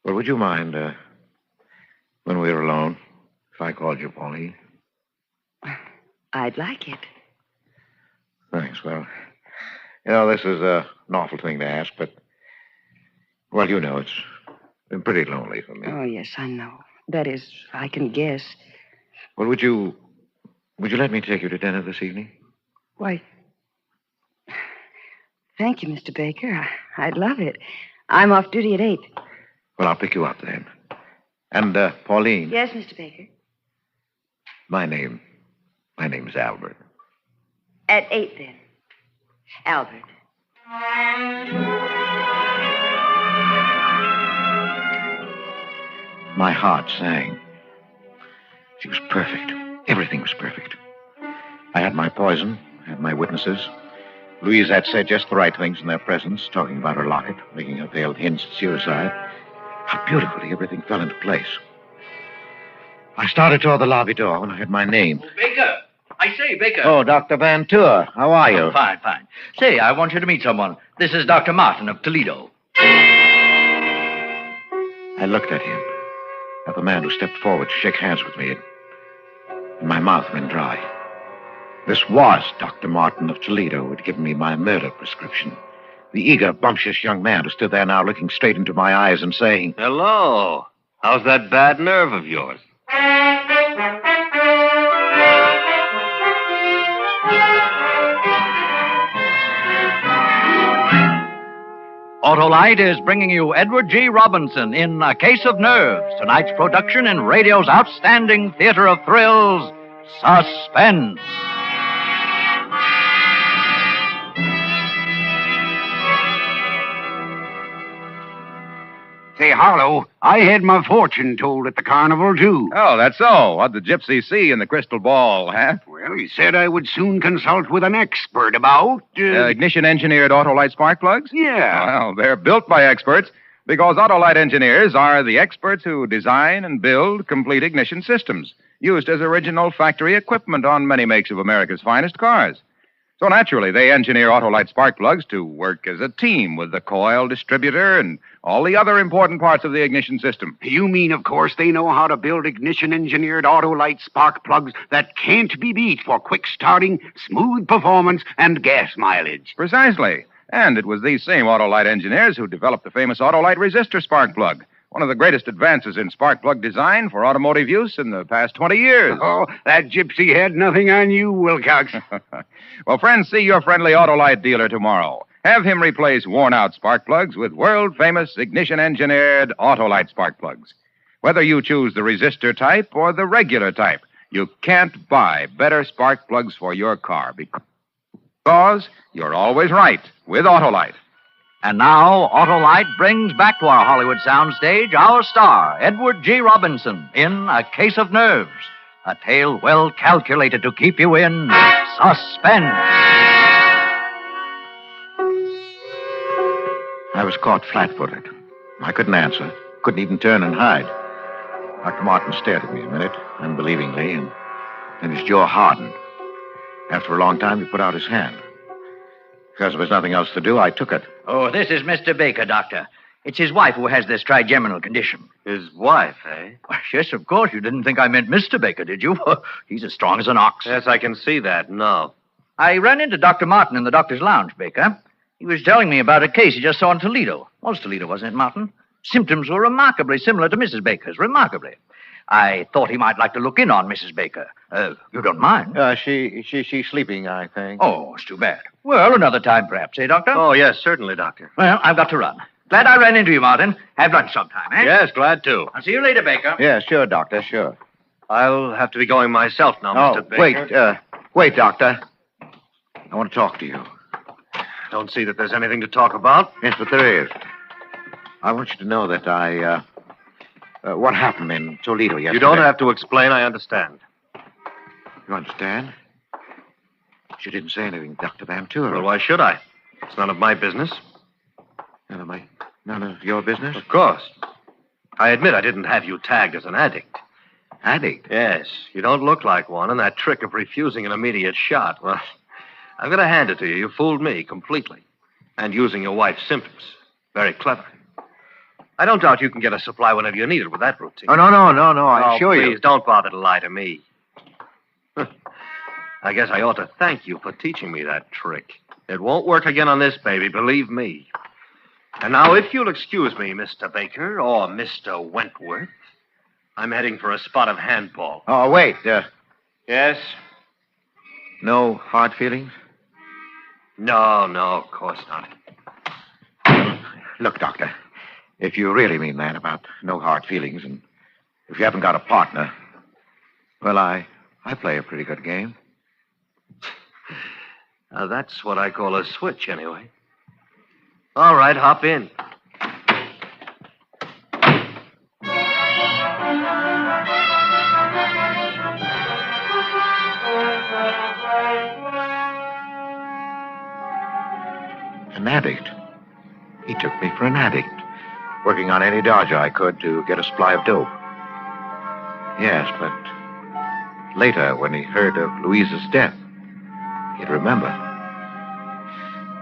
[SPEAKER 1] Well, would you mind, when we were alone, if I called you Pauline?
[SPEAKER 2] I'd like it.
[SPEAKER 1] Thanks. Well, you know, this is an awful thing to ask, but, well, you know, it's been pretty lonely for me.
[SPEAKER 2] Oh, yes, I know. That is, I can guess.
[SPEAKER 1] Well, would you let me take you to dinner this evening?
[SPEAKER 2] Why, thank you, Mr. Baker. I'd love it. I'm off duty at 8.
[SPEAKER 1] Well, I'll pick you up then. And, Pauline.
[SPEAKER 2] Yes, Mr. Baker.
[SPEAKER 1] My name's Albert.
[SPEAKER 2] At 8, then. Albert.
[SPEAKER 1] My heart sang. She was perfect. Everything was perfect. I had my poison, had my witnesses. Louise had said just the right things in their presence, talking about her locket, making her veiled hints at suicide. How beautifully everything fell into place. I started toward the lobby door when I heard my name.
[SPEAKER 10] Oh, Baker! I say, Baker.
[SPEAKER 1] Oh, Dr. Van Tour. How are you?
[SPEAKER 10] Oh, fine. Say, I want you to meet someone. This is Dr. Martin of Toledo.
[SPEAKER 1] I looked at him, at the man who stepped forward to shake hands with me, and my mouth ran dry. This was Dr. Martin of Toledo who had given me my murder prescription. The eager, bumptious young man who stood there now looking straight into my eyes and saying,
[SPEAKER 4] Hello. How's that bad nerve of yours?
[SPEAKER 7] Autolite is bringing you Edward G. Robinson in A Case of Nerves, tonight's production in radio's outstanding theater of thrills, Suspense.
[SPEAKER 8] Say, Harlow, I had my fortune told at the carnival, too.
[SPEAKER 5] Oh, that's so. What'd the gypsy see in the crystal ball, huh?
[SPEAKER 8] Well, he said I would soon consult with an expert about...
[SPEAKER 5] Ignition-engineered Autolite spark plugs?
[SPEAKER 8] Yeah.
[SPEAKER 5] Well, they're built by experts because Autolite engineers are the experts who design and build complete ignition systems used as original factory equipment on many makes of America's finest cars. So naturally, they engineer Autolite spark plugs to work as a team with the coil, distributor, and all the other important parts of the ignition system.
[SPEAKER 8] You mean, of course, they know how to build ignition-engineered Autolite spark plugs that can't be beat for quick starting, smooth performance, and gas mileage.
[SPEAKER 5] Precisely. And it was these same Autolite engineers who developed the famous Autolite resistor spark plug, one of the greatest advances in spark plug design for automotive use in the past 20 years.
[SPEAKER 8] Oh, that gypsy had nothing on you, Wilcox.
[SPEAKER 5] Well, friends, see your friendly Autolite dealer tomorrow. Have him replace worn-out spark plugs with world-famous ignition-engineered Autolite spark plugs. Whether you choose the resistor type or the regular type, you can't buy better spark plugs for your car because you're always right with Autolite.
[SPEAKER 7] And now, Autolite brings back to our Hollywood soundstage our star, Edward G. Robinson, in A Case of Nerves, a tale well calculated to keep you in suspense.
[SPEAKER 1] I was caught flat-footed. I couldn't answer, couldn't even turn and hide. Dr. Martin stared at me a minute, unbelievingly, and then his jaw hardened. After a long time, he put out his hand. Because there was nothing else to do, I took it.
[SPEAKER 10] Oh, this is Mr. Baker, Doctor. It's his wife who has this trigeminal condition.
[SPEAKER 4] His wife, eh?
[SPEAKER 7] Why, yes, of course. You didn't think I meant Mr. Baker, did you? He's as strong as an ox.
[SPEAKER 4] Yes, I can see that. No.
[SPEAKER 7] I ran into Dr. Martin in the doctor's lounge, Baker. He was telling me about a case he just saw in Toledo. Was Toledo, wasn't it, Martin? Symptoms were remarkably similar to Mrs. Baker's. Remarkably. I thought he might like to look in on Mrs. Baker. You don't mind?
[SPEAKER 10] She's sleeping, I think.
[SPEAKER 7] Oh, it's too bad. Well, another time, perhaps, eh, Doctor?
[SPEAKER 4] Oh, yes, certainly, Doctor.
[SPEAKER 7] Well, I've got to run. Glad I ran into you, Martin. Have lunch sometime, eh?
[SPEAKER 4] Yes, glad to.
[SPEAKER 7] I'll see you later, Baker.
[SPEAKER 1] Yeah, sure, Doctor, sure.
[SPEAKER 4] I'll have to be going myself now, Mr. Baker.
[SPEAKER 1] Wait, Doctor. I want to talk to you.
[SPEAKER 4] Don't see that there's anything to talk about.
[SPEAKER 1] Yes, but there is. I want you to know that what happened in Toledo yesterday.
[SPEAKER 4] You don't have to explain. I understand.
[SPEAKER 1] You understand? You didn't say anything, Dr. Van Tour.
[SPEAKER 4] Well, why should I? It's none of my business.
[SPEAKER 1] None of your business?
[SPEAKER 4] Of course. I admit I didn't have you tagged as an addict.
[SPEAKER 1] Addict?
[SPEAKER 4] Yes. You don't look like one, and that trick of refusing an immediate shot, well, I've got to hand it to you. You fooled me completely. And using your wife's symptoms. Very clever. I don't doubt you can get a supply whenever you need it with that routine.
[SPEAKER 1] Oh, no. I assure you.
[SPEAKER 4] Please, don't bother to lie to me. I guess I ought to thank you for teaching me that trick. It won't work again on this baby, believe me. And now, if you'll excuse me, Mr. Baker, or Mr. Wentworth, I'm heading for a spot of handball.
[SPEAKER 1] Oh, wait.
[SPEAKER 4] Yes?
[SPEAKER 1] No hard feelings?
[SPEAKER 4] No, of course not.
[SPEAKER 1] Look, Doctor, if you really mean that about no hard feelings, and if you haven't got a partner, well, I play a pretty good game.
[SPEAKER 4] That's what I call a switch, anyway. All right, hop in.
[SPEAKER 1] An addict. He took me for an addict, working on any dodge I could to get a supply of dope. Yes, but later, when he heard of Louise's death, he'd remember.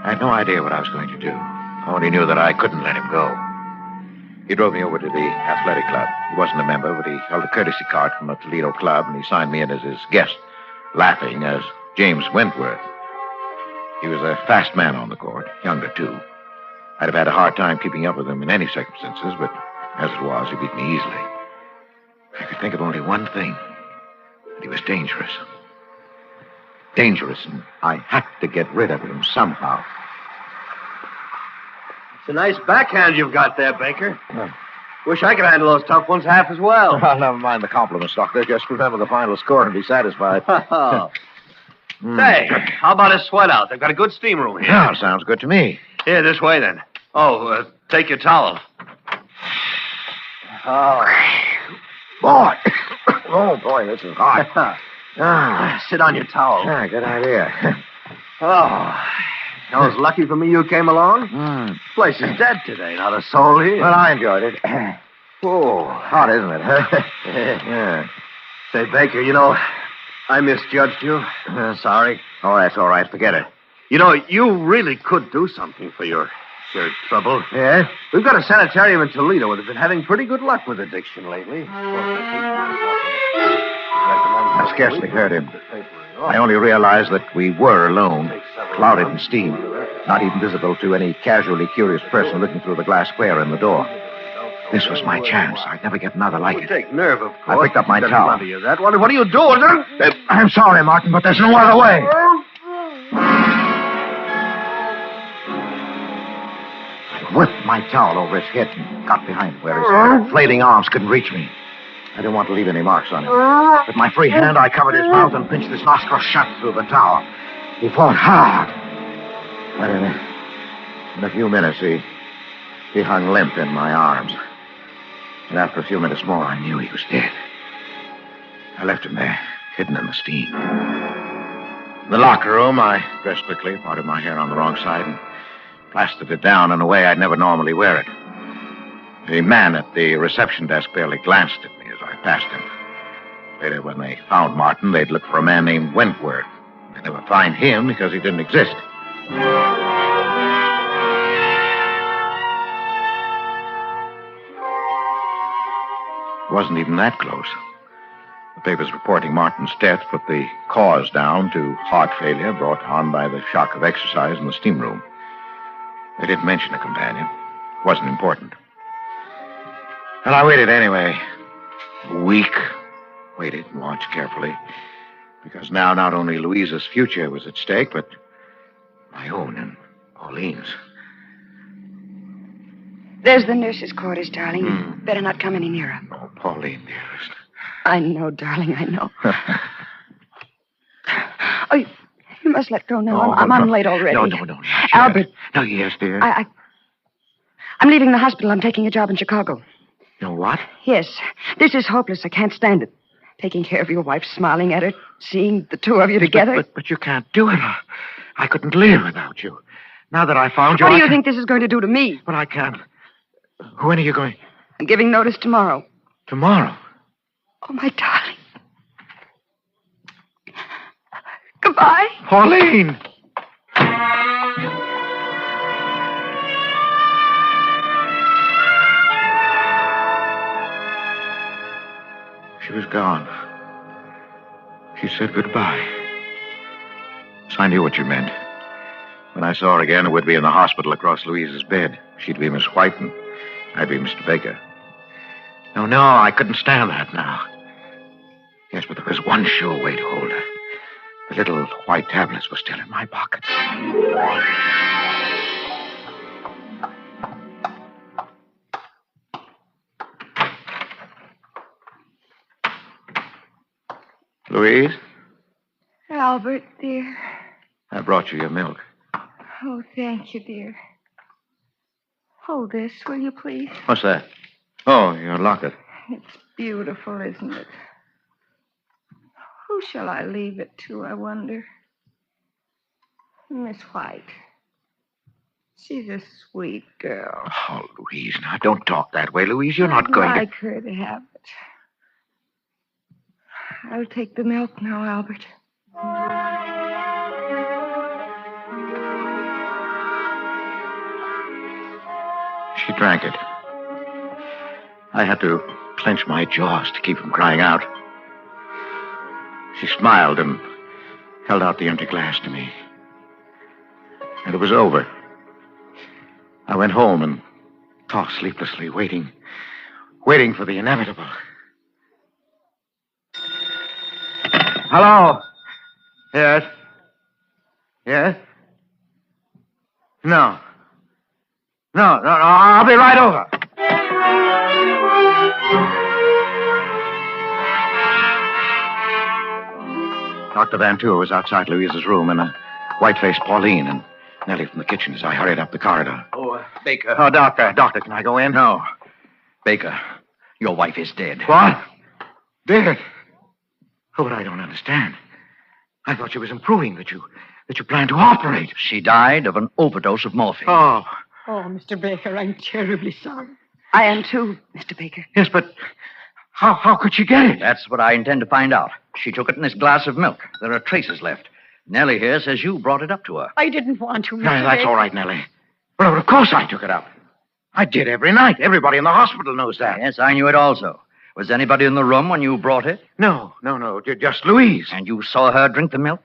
[SPEAKER 1] I had no idea what I was going to do. I only knew that I couldn't let him go. He drove me over to the athletic club. He wasn't a member, but he held a courtesy card from a Toledo club, and he signed me in as his guest, laughing as James Wentworth. He was a fast man on the court, younger, too. I'd have had a hard time keeping up with him in any circumstances, but as it was, he beat me easily. I could think of only one thing, that he was dangerous. Dangerous, and I had to get rid of him somehow.
[SPEAKER 4] a nice backhand you've got there, Baker. Wish I could handle those tough ones half as well.
[SPEAKER 1] Well, never mind the compliments, Doctor. Just remember the final score and be satisfied.
[SPEAKER 4] Say, how about a sweat out? They've got a good steam room here.
[SPEAKER 1] Yeah, sounds good to me.
[SPEAKER 4] Here, this way then. Oh, take your towel. Oh.
[SPEAKER 1] Boy. Oh, boy, this is hot.
[SPEAKER 4] Sit on your towel.
[SPEAKER 1] Yeah, good idea.
[SPEAKER 4] Oh. It was lucky for me you came along. This place is dead today, not a soul here.
[SPEAKER 1] Well, I enjoyed it. Oh, hot, isn't it, huh?
[SPEAKER 4] Yeah. Say, Baker, you know, I misjudged you. Sorry.
[SPEAKER 1] Oh, that's all right. Forget it.
[SPEAKER 4] You know, you really could do something for your trouble.
[SPEAKER 1] Yeah?
[SPEAKER 4] We've got a sanitarium in Toledo that have been having pretty good luck with addiction lately.
[SPEAKER 1] I scarcely heard him. I only realized that we were alone, clouded in steam, not even visible to any casually curious person looking through the glass square in the door. This was my chance. I'd never get another like it.
[SPEAKER 4] Take nerve, of
[SPEAKER 1] I
[SPEAKER 4] course.
[SPEAKER 1] picked up my towel.
[SPEAKER 4] What are you doing?
[SPEAKER 1] I'm sorry, Martin, but there's no other way. I whipped my towel over his head and got behind him where his flailing arms couldn't reach me. I didn't want to leave any marks on him. With my free hand, I covered his mouth and pinched his nostrils shut through the towel. He fought hard. But in a few minutes, he hung limp in my arms. And after a few minutes more, I knew he was dead. I left him there, hidden in the steam. In the locker room, I dressed quickly, parted my hair on the wrong side, and plastered it down in a way I'd never normally wear it. The man at the reception desk barely glanced at me as I passed him. Later, when they found Martin, they'd look for a man named Wentworth. They'd never find him because he didn't exist. It wasn't even that close. The papers reporting Martin's death put the cause down to heart failure brought on by the shock of exercise in the steam room. They didn't mention a companion. It wasn't important. And I waited anyway. A week. Waited and watched carefully. Because now not only Louisa's future was at stake, but my own and Pauline's.
[SPEAKER 2] There's the nurse's quarters, darling. You better not come any nearer.
[SPEAKER 1] Oh, Pauline, dearest.
[SPEAKER 2] I know, darling, I know. Oh, you must let go now. I'm late already.
[SPEAKER 1] No.
[SPEAKER 2] Albert.
[SPEAKER 1] No, yes, dear.
[SPEAKER 2] I'm leaving the hospital. I'm taking a job in Chicago.
[SPEAKER 1] No, what?
[SPEAKER 2] Yes. This is hopeless. I can't stand it. Taking care of your wife, smiling at her, seeing the two of you together.
[SPEAKER 1] But you can't do it. I couldn't live without you. Now that I found you...
[SPEAKER 2] What do you think this is going to do to me?
[SPEAKER 1] But I can't. When are you going?
[SPEAKER 2] I'm giving notice tomorrow.
[SPEAKER 1] Tomorrow?
[SPEAKER 2] Oh, my darling. Goodbye.
[SPEAKER 1] Pauline! She was gone. She said goodbye. So I knew what you meant. When I saw her again, it would be in the hospital across Louise's bed. She'd be Miss White and I'd be Mr. Baker. No, I couldn't stand that now. Yes, but there was one sure way to hold her. The little white tablets were still in my pocket. Louise?
[SPEAKER 21] Albert, dear.
[SPEAKER 1] I brought you your milk.
[SPEAKER 21] Oh, thank you, dear. Hold this, will you, please?
[SPEAKER 1] What's that? Oh, your locket.
[SPEAKER 21] It's beautiful, isn't it? Who shall I leave it to, I wonder? Miss White. She's a sweet girl.
[SPEAKER 1] Oh, Louise, now don't talk that way, Louise. You're not going
[SPEAKER 21] I'd
[SPEAKER 1] to...
[SPEAKER 21] like her to have it. I'll take the milk now, Albert.
[SPEAKER 1] She drank it. I had to clench my jaws to keep from crying out. She smiled and held out the empty glass to me. And it was over. I went home and talked sleeplessly, waiting for the inevitable. Hello? Yes? Yes? No. No, I'll be right over. Dr. Van Tour was outside Louise's room, and a white-faced Pauline and Nellie from the kitchen as I hurried up the corridor.
[SPEAKER 10] Oh, Baker.
[SPEAKER 1] Oh, Doctor, can I go in?
[SPEAKER 10] No. Baker, your wife is dead.
[SPEAKER 1] What? Dead? Oh, but I don't understand. I thought she was improving, that you planned to operate.
[SPEAKER 10] She died of an overdose of morphine.
[SPEAKER 1] Oh.
[SPEAKER 3] Oh, Mr. Baker, I'm terribly sorry.
[SPEAKER 2] I am too, Mr. Baker.
[SPEAKER 1] Yes, but how could she get it?
[SPEAKER 10] That's what I intend to find out. She took it in this glass of milk. There are traces left. Nellie here says you brought it up to her.
[SPEAKER 3] I didn't want to, Mr.
[SPEAKER 1] No, that's
[SPEAKER 3] Baker.
[SPEAKER 1] all right, Nellie. Well, of course I took it up. I did every night. Everybody in the hospital knows that.
[SPEAKER 10] Yes, I knew it also. Was anybody in the room when you brought it?
[SPEAKER 1] No. Just Louise.
[SPEAKER 10] And you saw her drink the milk?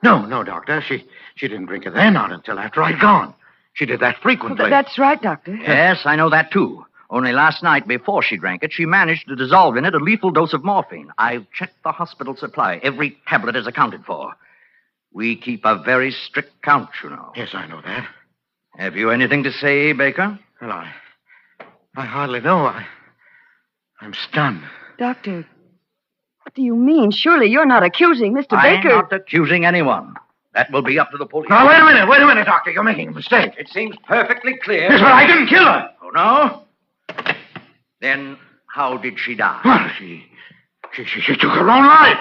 [SPEAKER 1] No, Doctor. She didn't drink it then, not until after I'd gone. She did that frequently.
[SPEAKER 2] Well, that's right, Doctor.
[SPEAKER 10] Yes, I know that, too. Only last night, before she drank it, she managed to dissolve in it a lethal dose of morphine. I've checked the hospital supply. Every tablet is accounted for. We keep a very strict count, you know.
[SPEAKER 1] Yes, I know that.
[SPEAKER 10] Have you anything to say, Baker?
[SPEAKER 1] Well, I hardly know. I'm stunned.
[SPEAKER 2] Doctor, what do you mean? Surely you're not accusing Mr. Baker.
[SPEAKER 10] I'm not accusing anyone. That will be up to the police.
[SPEAKER 1] Now, wait a minute, Doctor. You're making a mistake.
[SPEAKER 10] It seems perfectly clear.
[SPEAKER 1] Yes, but I didn't kill her.
[SPEAKER 10] Oh, no? Then how did she die?
[SPEAKER 1] Well, she took her own life.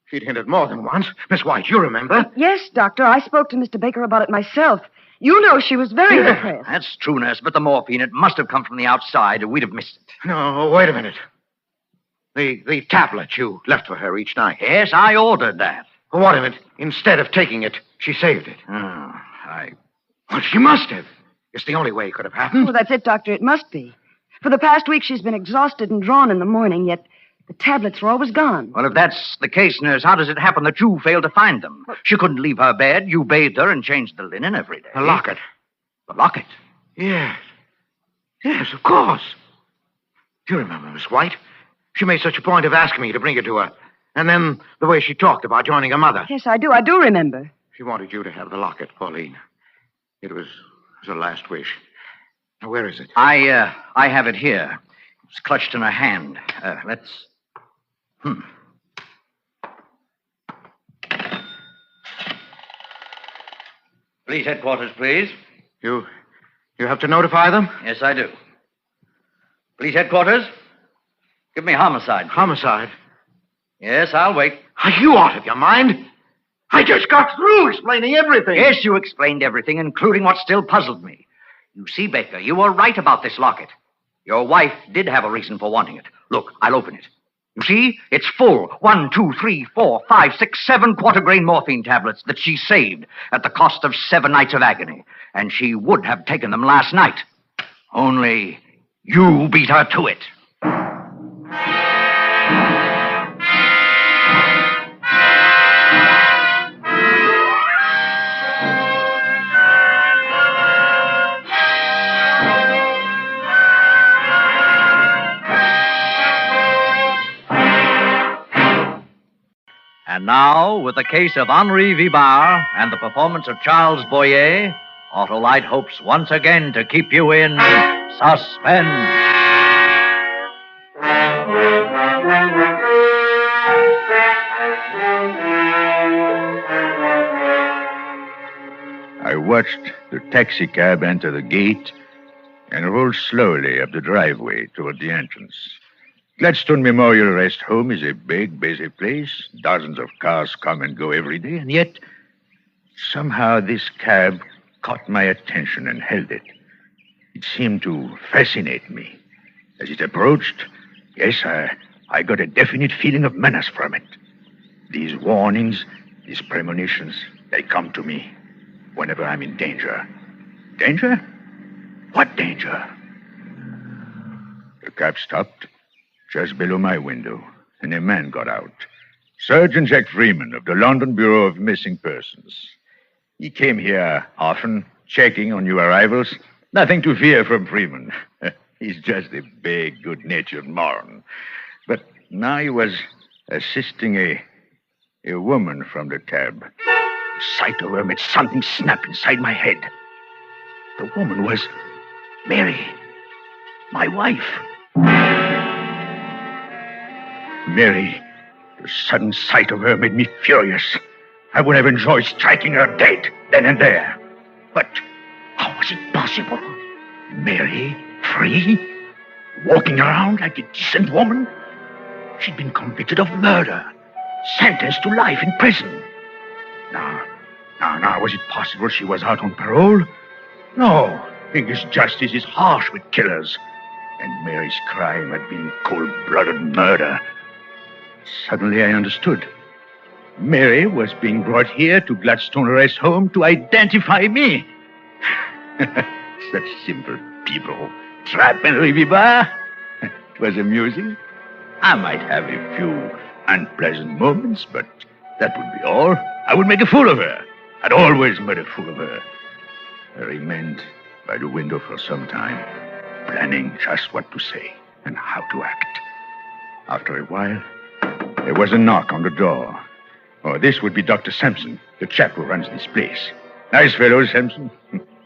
[SPEAKER 1] She'd hinted more than once. Miss White, you remember?
[SPEAKER 2] Yes, Doctor. I spoke to Mr. Baker about it myself. You know she was very depressed.
[SPEAKER 10] That's true, nurse, but the morphine, it must have come from the outside, or we'd have missed it.
[SPEAKER 1] No, wait a minute. The tablet you left for her each night.
[SPEAKER 10] Yes, I ordered that.
[SPEAKER 1] What of it? Instead of taking it, she saved it. Well, she must have. It's the only way it could have happened.
[SPEAKER 2] Well, that's it, Doctor. It must be. For the past week, she's been exhausted and drawn in the morning, yet the tablets were always gone.
[SPEAKER 10] Well, if that's the case, nurse, how does it happen that you failed to find them? She couldn't leave her bed. You bathed her and changed the linen every day.
[SPEAKER 1] The locket.
[SPEAKER 10] The locket?
[SPEAKER 1] Yes. Yes, of course. Do you remember, Miss White? She made such a point of asking me to bring it to her. And then the way she talked about joining her mother.
[SPEAKER 2] Yes, I do. I do remember.
[SPEAKER 1] She wanted you to have the locket, Pauline. It was her last wish. Now, where is it?
[SPEAKER 10] I have it here. It's clutched in her hand. Let's... Police headquarters, please.
[SPEAKER 1] You have to notify them?
[SPEAKER 10] Yes, I do. Police headquarters? Give me homicide. Please.
[SPEAKER 1] Homicide?
[SPEAKER 10] Yes, I'll wait.
[SPEAKER 1] Are you out of your mind? I just got through explaining everything.
[SPEAKER 10] Yes, you explained everything, including what still puzzled me. You see, Baker, you were right about this locket. Your wife did have a reason for wanting it. Look, I'll open it. You see, it's full. 1, 2, 3, 4, 5, 6, 7 quarter-grain morphine tablets that she saved at the cost of 7 nights of agony. And she would have taken them last night. Only you beat her to it. And now, with the case of Henri Vibard and the performance of Charles Boyer, Autolite hopes once again to keep you in suspense.
[SPEAKER 12] I watched the taxicab enter the gate and roll slowly up the driveway toward the entrance. Gladstone Memorial Rest Home is a big, busy place. Dozens of cars come and go every day, and yet somehow this cab caught my attention and held it. It seemed to fascinate me. As it approached, yes, I got a definite feeling of menace from it. These warnings, these premonitions, they come to me whenever I'm in danger. Danger? What danger? The cab stopped just below my window, and a man got out. Sergeant Jack Freeman of the London Bureau of Missing Persons. He came here often, checking on new arrivals. Nothing to fear from Freeman. He's just a big, good-natured moron. But now he was assisting a woman from the cab. The sight of her made something snap inside my head. The woman was Mary. My wife. Mary. The sudden sight of her made me furious. I would have enjoyed striking her dead then and there. But how was it possible? Mary, free? Walking around like a decent woman? She'd been convicted of murder. Sentenced to life in prison. Now, was it possible she was out on parole? No. English justice is harsh with killers. And Mary's crime had been cold-blooded murder. Suddenly I understood. Mary was being brought here to Gladstone Arrest Home to identify me. Such simple people. Trap Henri Vibard. It was amusing. I might have a few unpleasant moments, but that would be all. I would make a fool of her. I'd always made a fool of her. I remained by the window for some time, planning just what to say and how to act. After a while, there was a knock on the door. Oh, this would be Dr. Sampson, the chap who runs this place. Nice fellow, Sampson.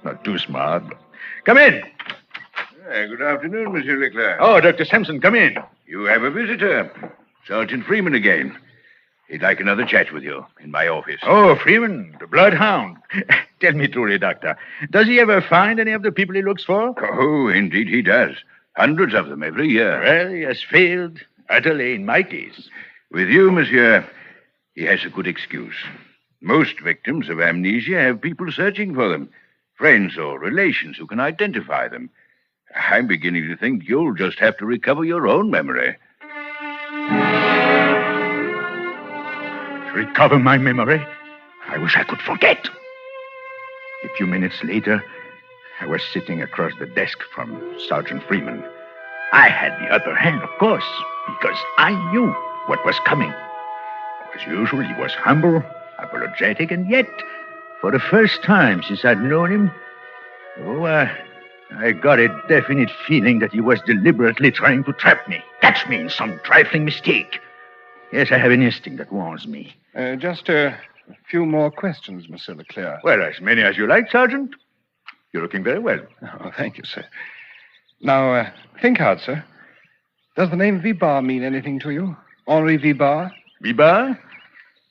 [SPEAKER 12] Not too smart, but... Come in.
[SPEAKER 13] Good afternoon, Monsieur Leclerc.
[SPEAKER 12] Oh, Dr. Sampson, come in.
[SPEAKER 13] You have a visitor. Sergeant Freeman again. He'd like another chat with you in my office.
[SPEAKER 12] Oh, Freeman, the bloodhound. Tell me truly, Doctor, does he ever find any of the people he looks for?
[SPEAKER 13] Oh, indeed he does. Hundreds of them every year.
[SPEAKER 12] Well, he has failed utterly in my case.
[SPEAKER 13] With you, monsieur, he has a good excuse. Most victims of amnesia have people searching for them, friends or relations who can identify them. I'm beginning to think you'll just have to recover your own memory.
[SPEAKER 12] Recover my memory? I wish I could forget. A few minutes later, I was sitting across the desk from Sergeant Freeman. I had the upper hand, of course, because I knew what was coming. As usual, he was humble, apologetic, and yet, for the first time since I'd known him, I got a definite feeling that he was deliberately trying to trap me, catch me in some trifling mistake. Yes, I have an instinct that warns me.
[SPEAKER 22] Just a few more questions, Monsieur Leclerc.
[SPEAKER 12] Well, as many as you like, Sergeant. You're looking very well.
[SPEAKER 22] Oh, thank you, sir. Now, think hard, sir. Does the name Vibard mean anything to you? Henri Vibard?
[SPEAKER 12] Vibard?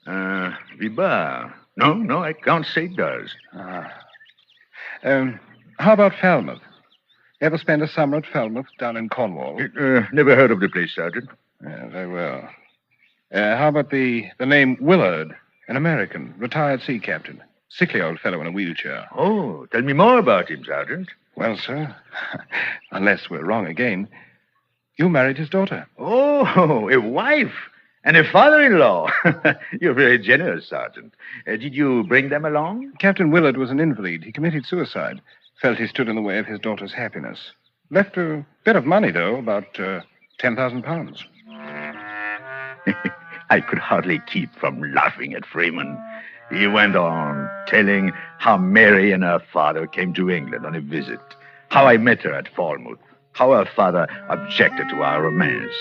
[SPEAKER 12] Vibard. No, I can't say it does.
[SPEAKER 22] How about Falmouth? Ever spend a summer at Falmouth down in Cornwall?
[SPEAKER 12] Never heard of the place, Sergeant.
[SPEAKER 22] Yeah, very well. How about the name Willard, an American, retired sea captain? Sickly old fellow in a wheelchair.
[SPEAKER 12] Oh, tell me more about him, Sergeant.
[SPEAKER 22] Well, sir, unless we're wrong again, you married his daughter.
[SPEAKER 12] Oh, a wife and a father-in-law. You're very generous, Sergeant. Did you bring them along?
[SPEAKER 22] Captain Willard was an invalid. He committed suicide. Felt he stood in the way of his daughter's happiness. Left a bit of money, though, about 10,000 pounds.
[SPEAKER 12] I could hardly keep from laughing at Freeman. He went on telling how Mary and her father came to England on a visit, how I met her at Falmouth, how her father objected to our romance.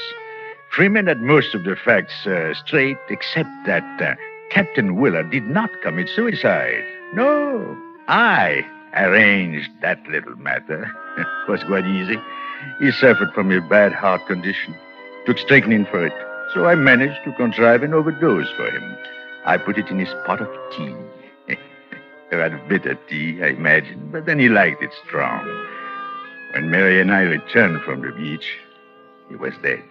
[SPEAKER 12] Freeman had most of the facts straight, except that Captain Willard did not commit suicide. No, I arranged that little matter. It was quite easy. He suffered from a bad heart condition, took strychnine for it. So I managed to contrive an overdose for him. I put it in his pot of tea. He had bitter tea, I imagine, but then he liked it strong. When Mary and I returned from the beach, he was dead.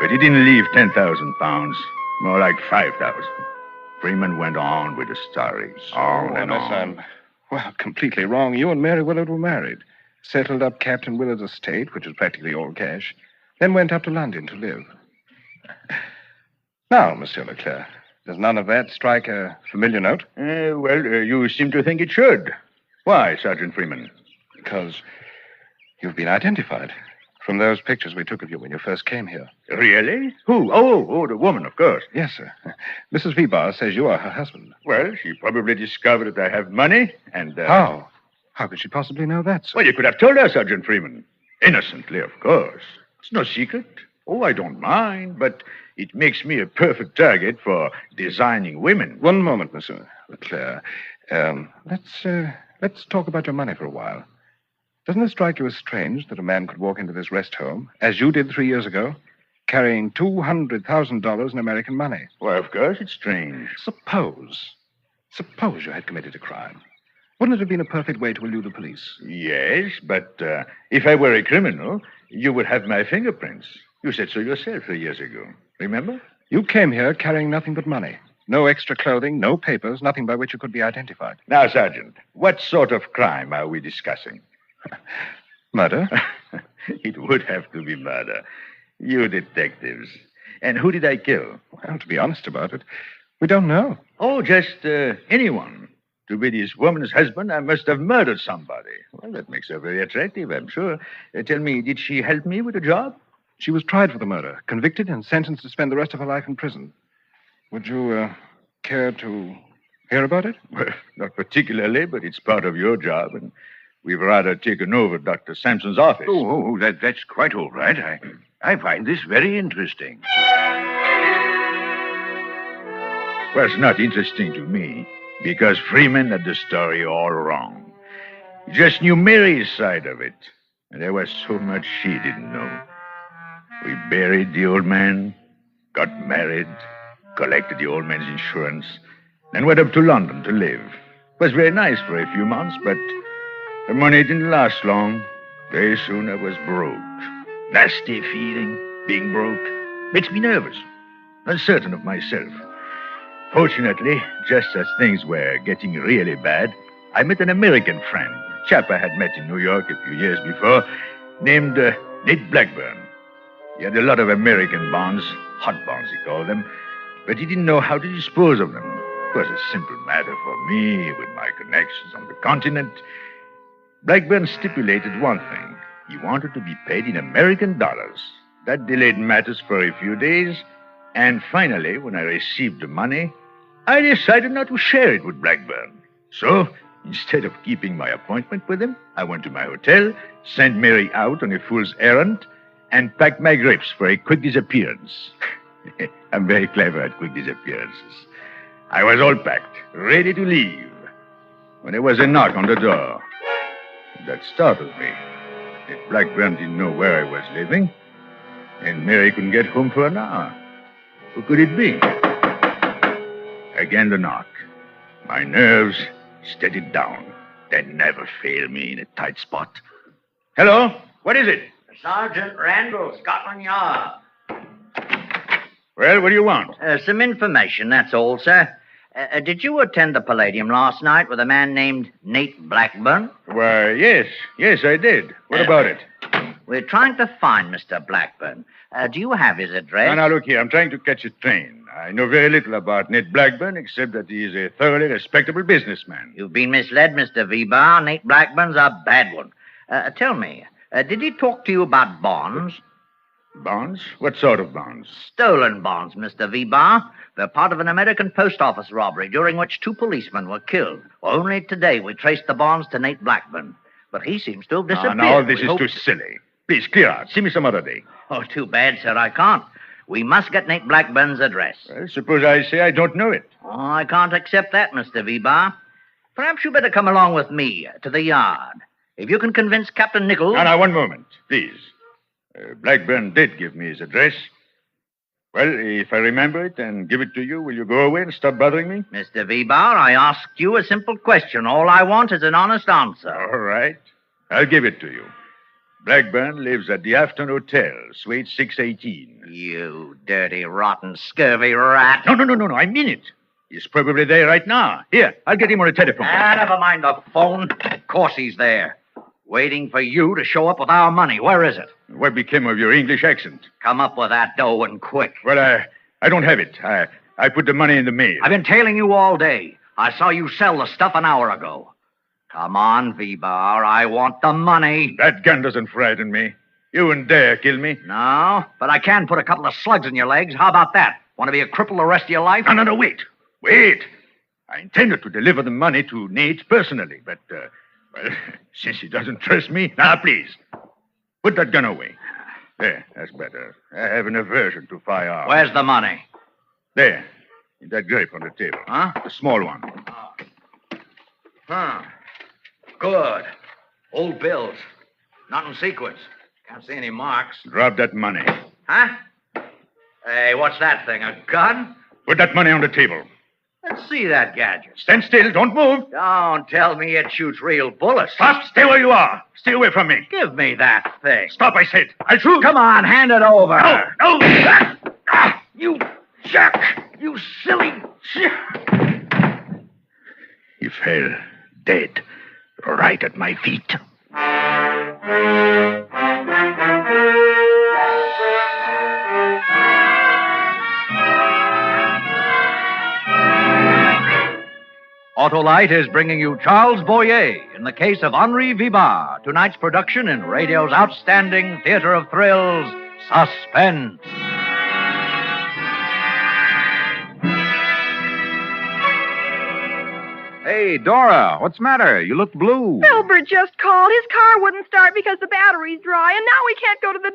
[SPEAKER 12] But he didn't leave 10,000 pounds, more like 5,000. Freeman went on with the stories, on and on.
[SPEAKER 22] I'm, completely wrong. You and Mary Willard were married, settled up Captain Willard's estate, which was practically all cash, then went up to London to live. Now, Monsieur Leclerc, does none of that strike a familiar note?
[SPEAKER 12] You seem to think it should. Why, Sergeant Freeman?
[SPEAKER 22] Because you've been identified from those pictures we took of you when you first came here.
[SPEAKER 12] Really? Who? Oh, the woman, of course.
[SPEAKER 22] Yes, sir. Mrs. Vibard says you are her husband.
[SPEAKER 12] Well, she probably discovered that I have money, and...
[SPEAKER 22] How? How could she possibly know that, sir?
[SPEAKER 12] Well, you could have told her, Sergeant Freeman. Innocently, of course. It's no secret. Oh, I don't mind, but it makes me a perfect target for designing women.
[SPEAKER 22] One moment, Monsieur Leclerc. Let's talk about your money for a while.
[SPEAKER 16] Doesn't it strike you as strange that a man could walk into this rest home, as you did 3 years ago, carrying $200,000 in American money?
[SPEAKER 13] Well, of course it's strange.
[SPEAKER 16] Suppose you had committed a crime. Wouldn't it have been a perfect way to elude the police?
[SPEAKER 13] Yes, but if I were a criminal, you would have my fingerprints. You said so yourself 3 years ago. Remember?
[SPEAKER 16] You came here carrying nothing but money. No extra clothing, no papers, nothing by which you could be identified.
[SPEAKER 13] Now, Sergeant, what sort of crime are we discussing?
[SPEAKER 16] Murder?
[SPEAKER 13] It would have to be murder. You detectives. And who did I kill?
[SPEAKER 16] Well, to be honest about it, we don't know.
[SPEAKER 13] Oh, just anyone. To be this woman's husband, I must have murdered somebody. Well, that makes her very attractive, I'm sure. Tell me, did she help me with a job?
[SPEAKER 16] She was tried for the murder, convicted, and sentenced to spend the rest of her life in prison. Would you care to hear about it?
[SPEAKER 13] Well, not particularly, but it's part of your job, and we've rather taken over Dr. Sampson's office.
[SPEAKER 8] Oh, that's quite all right. I find this very interesting.
[SPEAKER 13] Well, it's not interesting to me, because Freeman had the story all wrong. He just knew Mary's side of it, and there was so much she didn't know. We buried the old man, got married, collected the old man's insurance, then went up to London to live. It was very nice for a few months, but the money didn't last long. Very soon I was broke. Nasty feeling, being broke. Makes me nervous, uncertain of myself. Fortunately, just as things were getting really bad, I met an American friend, a chap I had met in New York a few years before, named Nate Blackburn. He had a lot of American bonds, hot bonds he called them, but he didn't know how to dispose of them. It was a simple matter for me, with my connections on the continent. Blackburn stipulated one thing. He wanted to be paid in American dollars. That delayed matters for a few days, and finally, when I received the money, I decided not to share it with Blackburn. So, instead of keeping my appointment with him, I went to my hotel, sent Mary out on a fool's errand, and packed my grips for a quick disappearance. I'm very clever at quick disappearances. I was all packed, ready to leave, when there was a knock on the door. That startled me. If Blackburn didn't know where I was living, and Mary couldn't get home for an hour, who could it be? Again the knock. My nerves steadied down. They never fail me in a tight spot. Hello? What is it?
[SPEAKER 10] Sergeant Randall, Scotland Yard.
[SPEAKER 13] Well, what do you want?
[SPEAKER 10] Some information, that's all, sir. Did you attend the Palladium last night with a man named Nate Blackburn?
[SPEAKER 13] Why, yes, I did. What about it?
[SPEAKER 10] We're trying to find Mr. Blackburn. Do you have his address?
[SPEAKER 13] Now, look here. I'm trying to catch a train. I know very little about Nate Blackburn, except that he is a thoroughly respectable businessman.
[SPEAKER 10] You've been misled, Mr. Vibard. Nate Blackburn's a bad one. Tell me, did he talk to you about bonds?
[SPEAKER 13] Bonds? What sort of bonds?
[SPEAKER 10] Stolen bonds, Mr. Vibard. They're part of an American post office robbery during which 2 policemen were killed. Only today we traced the bonds to Nate Blackburn. But he seems to have disappeared.
[SPEAKER 13] Now, all this is too silly. Please, clear out. See me some other day.
[SPEAKER 10] Oh, too bad, sir. I can't. We must get Nate Blackburn's address.
[SPEAKER 13] Well, suppose I say I don't know it.
[SPEAKER 10] Oh, I can't accept that, Mr. Vibard. Perhaps you better come along with me to the yard. If you can convince Captain Nichols...
[SPEAKER 13] Now, one moment, please. Blackburn did give me his address. Well, if I remember it and give it to you, will you go away and stop bothering me?
[SPEAKER 10] Mr. Vibard, I asked you a simple question. All I want is an honest answer.
[SPEAKER 13] All right. I'll give it to you. Blackburn lives at the Afton Hotel, Suite 618.
[SPEAKER 10] You dirty, rotten, scurvy rat.
[SPEAKER 13] No. I mean it. He's probably there right now. Here, I'll get him on the telephone.
[SPEAKER 10] Never mind the phone. Of course he's there. Waiting for you to show up with our money. Where is it?
[SPEAKER 13] What became of your English accent?
[SPEAKER 10] Come up with that dough and quick.
[SPEAKER 13] Well, I don't have it. I put the money in the mail.
[SPEAKER 10] I've been tailing you all day. I saw you sell the stuff an hour ago. Come on, Vibard. I want the money.
[SPEAKER 13] That gun doesn't frighten me. You wouldn't dare kill me.
[SPEAKER 10] No, but I can put a couple of slugs in your legs. How about that? Want to be a cripple the rest of your life?
[SPEAKER 13] No, wait. Wait. I intended to deliver the money to Nate personally, but, well, since he doesn't trust me... Now, please, put that gun away. There, that's better. I have an aversion to firearms.
[SPEAKER 10] Where's the money?
[SPEAKER 13] There, in that grape on the table.
[SPEAKER 10] Huh?
[SPEAKER 13] The small one.
[SPEAKER 10] Huh. Good. Old bills. Not in sequence. Can't see any marks.
[SPEAKER 13] Drop that money.
[SPEAKER 10] Huh? Hey, what's that thing? A gun?
[SPEAKER 13] Put that money on the table.
[SPEAKER 10] Let's see that gadget.
[SPEAKER 13] Stand still. Don't move.
[SPEAKER 10] Don't tell me it shoots real bullets.
[SPEAKER 13] Stop. Stay where you are. Stay away from me.
[SPEAKER 10] Give me that thing.
[SPEAKER 13] Stop, I said. I'll shoot.
[SPEAKER 10] Come on, hand it over.
[SPEAKER 13] No.
[SPEAKER 10] You jerk. You silly...
[SPEAKER 13] He fell dead right at my feet.
[SPEAKER 7] Autolite is bringing you Charles Boyer in the case of Henri Vibard, tonight's production in radio's outstanding theater of thrills, Suspense.
[SPEAKER 5] Hey, Dora, what's the matter? You look blue.
[SPEAKER 21] Filbert just called. His car wouldn't start because the battery's dry, and now we can't go to the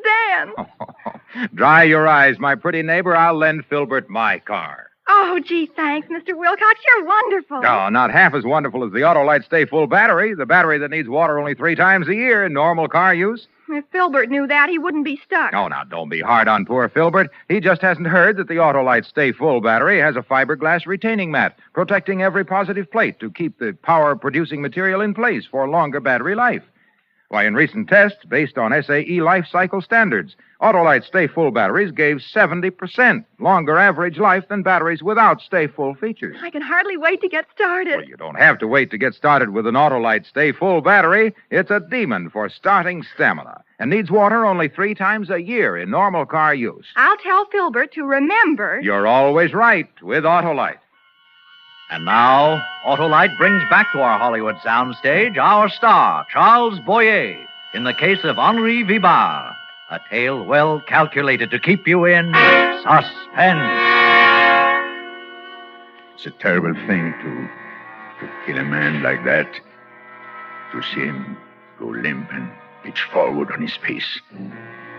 [SPEAKER 21] dance.
[SPEAKER 5] Dry your eyes, my pretty neighbor. I'll lend Filbert my car.
[SPEAKER 21] Oh, gee, thanks, Mr. Wilcox. You're wonderful.
[SPEAKER 5] Oh, not half as wonderful as the Autolite Stay Full battery, the battery that needs water only 3 times a year in normal car use.
[SPEAKER 21] If Filbert knew that, he wouldn't be stuck.
[SPEAKER 5] Oh, now, don't be hard on poor Filbert. He just hasn't heard that the Autolite Stay Full battery has a fiberglass retaining mat, protecting every positive plate to keep the power-producing material in place for longer battery life. Why, in recent tests, based on SAE life cycle standards, Autolite Stay Full batteries gave 70% longer average life than batteries without Stay Full features.
[SPEAKER 21] I can hardly wait to get started.
[SPEAKER 5] Well, you don't have to wait to get started with an Autolite Stay Full battery. It's a demon for starting stamina and needs water only 3 times a year in normal car use.
[SPEAKER 21] I'll tell Filbert to remember.
[SPEAKER 5] You're always right with Autolite.
[SPEAKER 7] And now, Autolite brings back to our Hollywood soundstage our star, Charles Boyer, in the case of Henri Vibard, a tale well calculated to keep you in suspense.
[SPEAKER 13] It's a terrible thing to kill a man like that, to see him go limp and pitch forward on his face.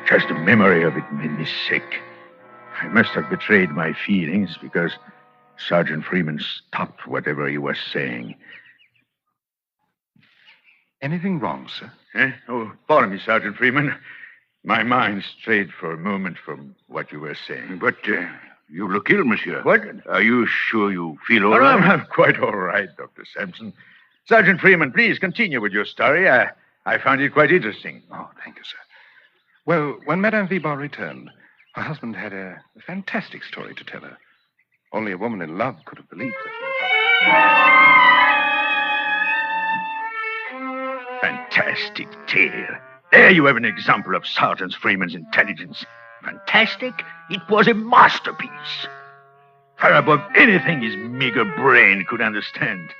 [SPEAKER 13] Just the memory of it made me sick. I must have betrayed my feelings because Sergeant Freeman stopped whatever he was saying.
[SPEAKER 14] Anything wrong, sir?
[SPEAKER 13] Oh, pardon me, Sergeant Freeman. My mind strayed for a moment from what you were saying.
[SPEAKER 8] But you look ill, monsieur.
[SPEAKER 13] What?
[SPEAKER 8] Are you sure you feel all right?
[SPEAKER 13] I'm quite all right, Dr. Sampson. Sergeant Freeman, please continue with your story. I found it quite interesting.
[SPEAKER 14] Oh, thank you, sir. Well, when Madame Vibard returned, her husband had a fantastic story to tell her. Only a woman in love could have believed that.
[SPEAKER 13] Fantastic tale. There you have an example of Sergeant Freeman's intelligence. Fantastic? It was a masterpiece. Far above anything his meager brain could understand.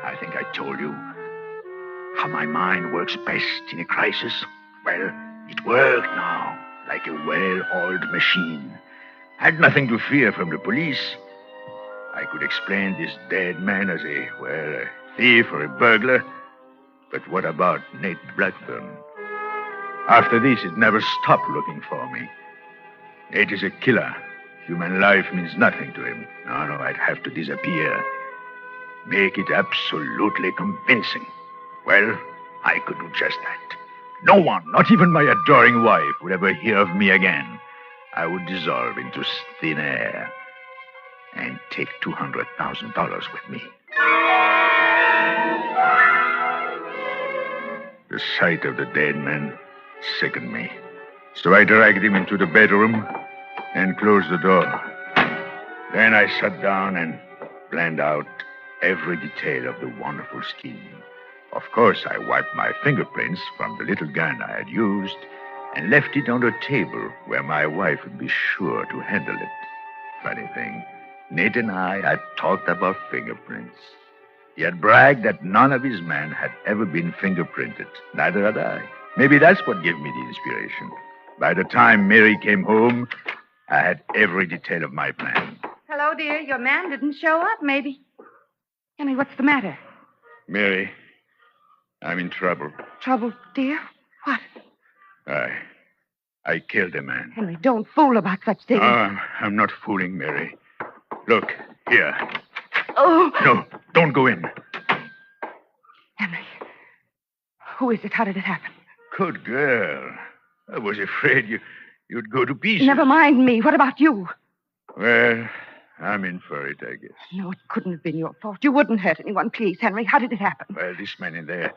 [SPEAKER 13] I think I told you how my mind works best in a crisis. Well, it worked now, like a well-oiled machine. I had nothing to fear from the police. I could explain this dead man as a thief or a burglar. But what about Nate Blackburn? After this, it never stopped looking for me. Nate is a killer. Human life means nothing to him. No, I'd have to disappear. Make it absolutely convincing. Well, I could do just that. No one, not even my adoring wife, would ever hear of me again. I would dissolve into thin air and take $200,000 with me. The sight of the dead man sickened me. So I dragged him into the bedroom and closed the door. Then I sat down and planned out every detail of the wonderful scheme. Of course, I wiped my fingerprints from the little gun I had used and left it on the table where my wife would be sure to handle it. Funny thing, Nate and I had talked about fingerprints. He had bragged that none of his men had ever been fingerprinted. Neither had I. Maybe that's what gave me the inspiration. By the time Mary came home, I had every detail of my plan.
[SPEAKER 2] Hello, dear. Your man didn't show up, maybe. Henry, what's the matter?
[SPEAKER 13] Mary, I'm in trouble.
[SPEAKER 2] Trouble, dear? What?
[SPEAKER 13] I killed a man.
[SPEAKER 2] Henry, don't fool about such things.
[SPEAKER 13] I'm not fooling, Mary. Look, here.
[SPEAKER 2] Oh.
[SPEAKER 13] No, don't go in.
[SPEAKER 2] Henry, Who is it? How did it happen?
[SPEAKER 13] Good girl. I was afraid you'd go to pieces.
[SPEAKER 2] Never mind me. What about you?
[SPEAKER 13] Well, I'm in for it, I guess.
[SPEAKER 2] No, it couldn't have been your fault. You wouldn't hurt anyone. Please, Henry, how did it happen?
[SPEAKER 13] Well, this man in there,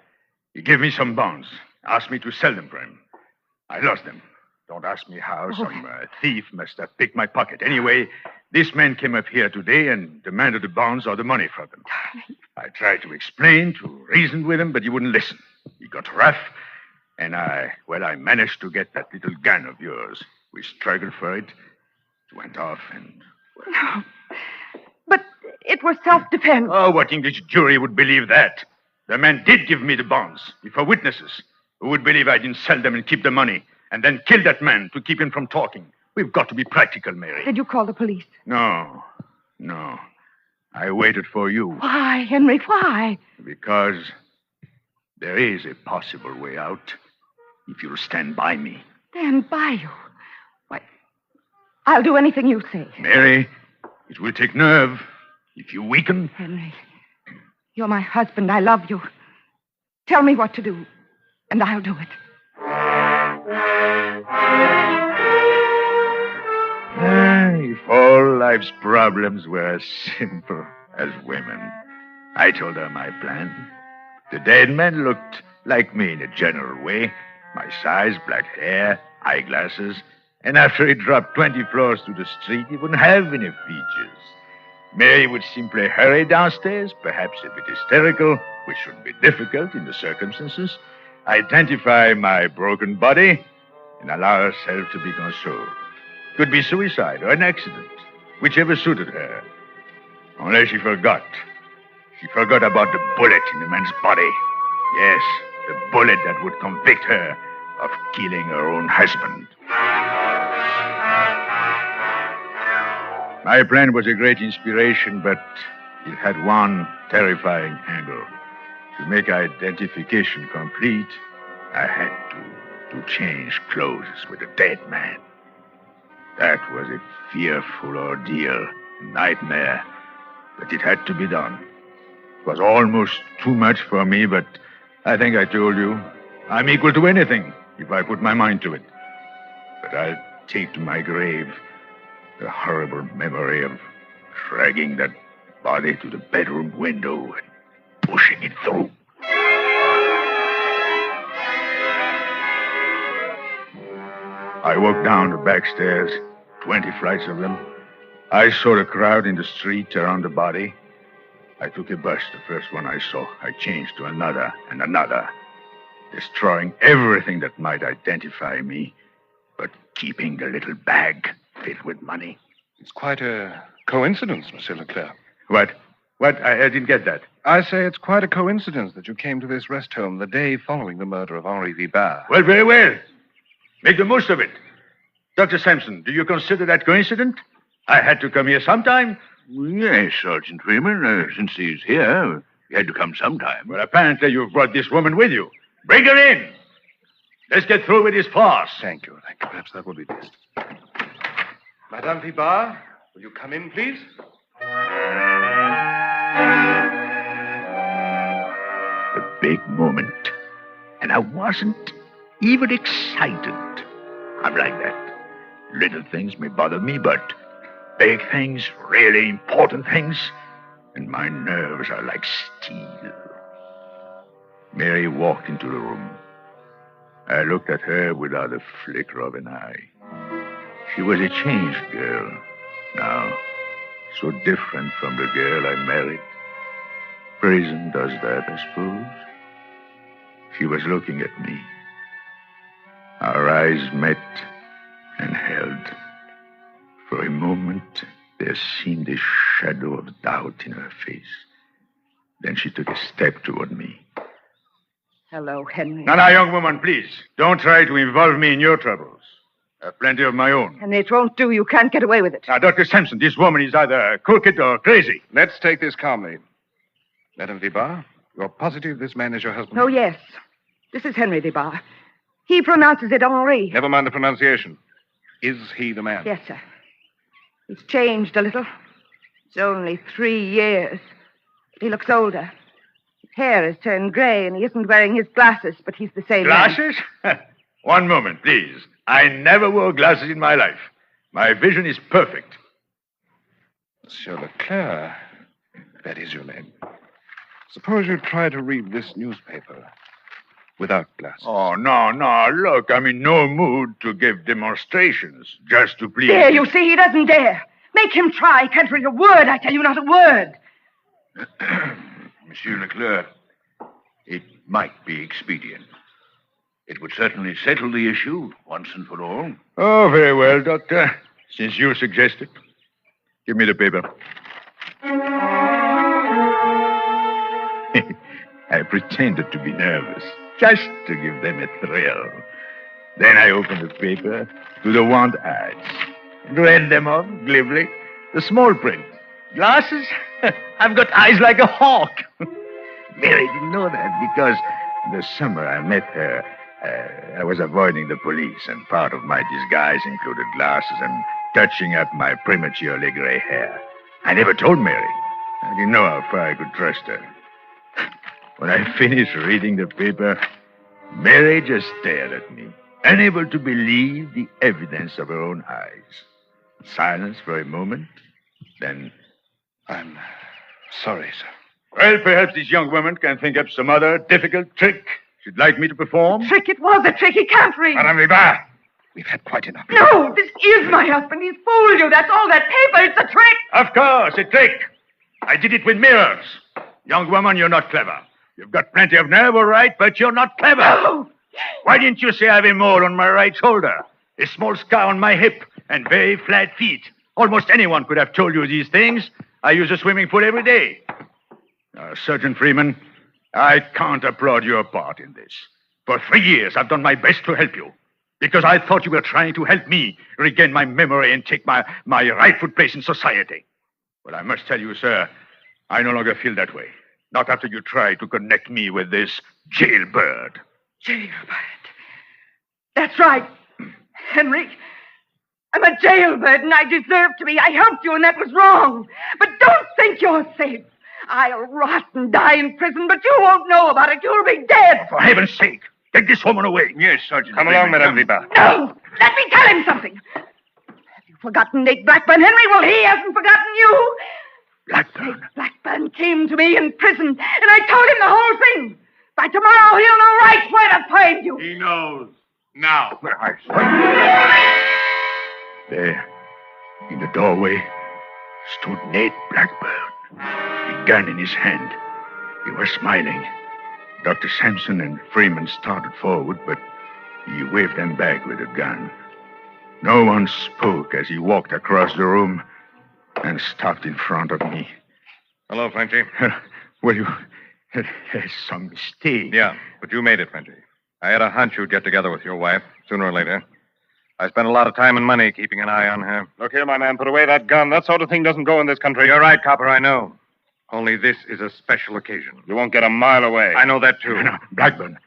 [SPEAKER 13] he gave me some bonds, asked me to sell them for him. I lost them. Don't ask me how. Some thief must have picked my pocket. Anyway, this man came up here today and demanded the bonds or the money from them. I tried to explain, to reason with him, but he wouldn't listen. He got rough, and I managed to get that little gun of yours. We struggled for it. It went off, and...
[SPEAKER 2] No. But it was self-defense.
[SPEAKER 13] Oh, what English jury would believe that? The man did give me the bonds before witnesses who would believe I didn't sell them and keep the money and then kill that man to keep him from talking. We've got to be practical, Mary.
[SPEAKER 2] Did you call the police?
[SPEAKER 13] No. I waited for you.
[SPEAKER 2] Why, Henry, why?
[SPEAKER 13] Because there is a possible way out if you'll stand by me.
[SPEAKER 2] Stand by you? Why, I'll do anything you say.
[SPEAKER 13] Mary, it will take nerve. If you weaken...
[SPEAKER 2] Henry, you're my husband. I love you. Tell me what to do, and I'll do it.
[SPEAKER 13] If all life's problems were as simple as women. I told her my plan. The dead man looked like me in a general way. My size, black hair, eyeglasses. And after he dropped 20 floors to the street, he wouldn't have any features. Mary would simply hurry downstairs, perhaps a bit hysterical, which shouldn't be difficult in the circumstances, identify my broken body, and allow herself to be consoled. Could be suicide or an accident, whichever suited her. Only she forgot. She forgot about the bullet in the man's body. Yes, the bullet that would convict her of killing her own husband. My plan was a great inspiration, but it had one terrifying angle. To make identification complete, I had to change clothes with a dead man. That was a fearful ordeal, a nightmare, but it had to be done. It was almost too much for me, but I think I told you, I'm equal to anything if I put my mind to it. But I'll take to my grave the horrible memory of dragging that body to the bedroom window and pushing it through. I walked down the back stairs, 20 flights of them. I saw the crowd in the street around the body. I took a bus, the first one I saw. I changed to another and another, destroying everything that might identify me, but keeping the little bag filled with money.
[SPEAKER 16] It's quite a coincidence, Monsieur Leclerc.
[SPEAKER 13] What? I didn't get that.
[SPEAKER 16] I say it's quite a coincidence that you came to this rest home the day following the murder of Henri Vibard.
[SPEAKER 13] Well, very well. Make the most of it. Dr. Sampson, do you consider that coincident? I had to come here sometime.
[SPEAKER 8] Yes, Sergeant Freeman. Since he's here, he had to come sometime.
[SPEAKER 13] Well, apparently you've brought this woman with you. Bring her in. Let's get through with this farce.
[SPEAKER 16] Thank you. Perhaps that will be best. Madame Vibard, will you come in, please?
[SPEAKER 13] A big moment. And I wasn't even excited. I'm like that. Little things may bother me, but big things, really important things, and my nerves are like steel. Mary walked into the room. I looked at her without a flicker of an eye. She was a changed girl now, so different from the girl I married. Prison does that, I suppose. She was looking at me. Our eyes met and held. For a moment, there seemed a shadow of doubt in her face. Then she took a step toward me.
[SPEAKER 2] Hello, Henry.
[SPEAKER 13] Now, young woman, please. Don't try to involve me in your troubles. I have plenty of my own.
[SPEAKER 2] And it won't do. You can't get away with it.
[SPEAKER 13] Now, Dr. Sampson, this woman is either crooked or crazy.
[SPEAKER 16] Let's take this calmly. Madame Vibard, you're positive this man is your husband?
[SPEAKER 2] Oh, yes. This is Henri Vibard. He pronounces it Henri.
[SPEAKER 16] Never mind the pronunciation. Is he the man?
[SPEAKER 2] Yes, sir. He's changed a little. It's only 3 years. But he looks older. His hair has turned gray, and he isn't wearing his glasses, but he's the same man.
[SPEAKER 12] Glasses? One moment, please. I never wore glasses in my life. My vision is perfect.
[SPEAKER 16] Monsieur Leclerc, that is your name. Suppose you try to read this newspaper without glasses.
[SPEAKER 12] Oh, no. Look, I'm in no mood to give demonstrations just to please.
[SPEAKER 2] There, you see, he doesn't dare. Make him try. He can't read a word, I tell you, not a word.
[SPEAKER 13] Monsieur Leclerc, it might be expedient. It would certainly settle the issue once and for all.
[SPEAKER 12] Oh, very well, Doctor. Since you suggest it. Give me the paper. I pretended to be nervous, just to give them a thrill. Then I opened the paper to the want ads and read them off glibly. The small print. Glasses? I've got eyes like a hawk. Mary didn't know that because the summer I met her, I was avoiding the police, and part of my disguise included glasses and touching up my prematurely gray hair. I never told Mary. I didn't know how far I could trust her. When I finished reading the paper, Mary just stared at me, unable to believe the evidence of her own eyes. Silence for a moment, then...
[SPEAKER 16] I'm sorry, sir.
[SPEAKER 12] Well, perhaps this young woman can think up some other difficult trick she'd like me to perform.
[SPEAKER 2] Trick, it was a trick. He can't read.
[SPEAKER 12] Madame Vibard,
[SPEAKER 16] we've had quite enough.
[SPEAKER 2] No, this is my husband. He's fooled you. That's all that paper. It's a trick.
[SPEAKER 12] Of course, a trick. I did it with mirrors. Young woman, you're not clever. You've got plenty of nerve, all right, but you're not clever.
[SPEAKER 2] No.
[SPEAKER 12] Why didn't you say I have a mole on my right shoulder, a small scar on my hip, and very flat feet? Almost anyone could have told you these things. I use a swimming pool every day. Sergeant Freeman, I can't applaud your part in this. For 3 years, I've done my best to help you. Because I thought you were trying to help me regain my memory and take my rightful place in society. But I must tell you, sir, I no longer feel that way. Not after you tried to connect me with this jailbird.
[SPEAKER 2] Jailbird. That's right. Henry, I'm a jailbird, and I deserve to be. I helped you, and that was wrong. But don't think you're safe. I'll rot and die in prison, but you won't know about it. You'll be dead.
[SPEAKER 12] For heaven's sake, take this woman away.
[SPEAKER 13] Yes, Sergeant.
[SPEAKER 16] Come along, Madame Vibard.
[SPEAKER 2] No! Let me tell him something. Have you forgotten Nate Blackburn, Henry? Well, he hasn't forgotten you.
[SPEAKER 12] Blackburn?
[SPEAKER 2] Nate Blackburn came to me in prison, and I told him the whole thing. By tomorrow, he'll know right where to find you.
[SPEAKER 14] He knows. Now.
[SPEAKER 12] There, in the doorway, stood Nate Blackburn, a gun in his hand. He was smiling. Dr. Sampson and Freeman started forward, but he waved them back with a gun. No one spoke as he walked across the room and stopped in front of me.
[SPEAKER 16] Hello, Frenchy.
[SPEAKER 12] Well, there's some mistake.
[SPEAKER 16] Yeah, but you made it, Frenchy. I had a hunch you'd get together with your wife, sooner or later. I spent a lot of time and money keeping an eye on her. Look here, my man, put away that gun. That sort of thing doesn't go in this country. You're right, Copper, I know. Only this is a special occasion. You won't get a mile away. I know that, too.
[SPEAKER 12] No, Blackburn,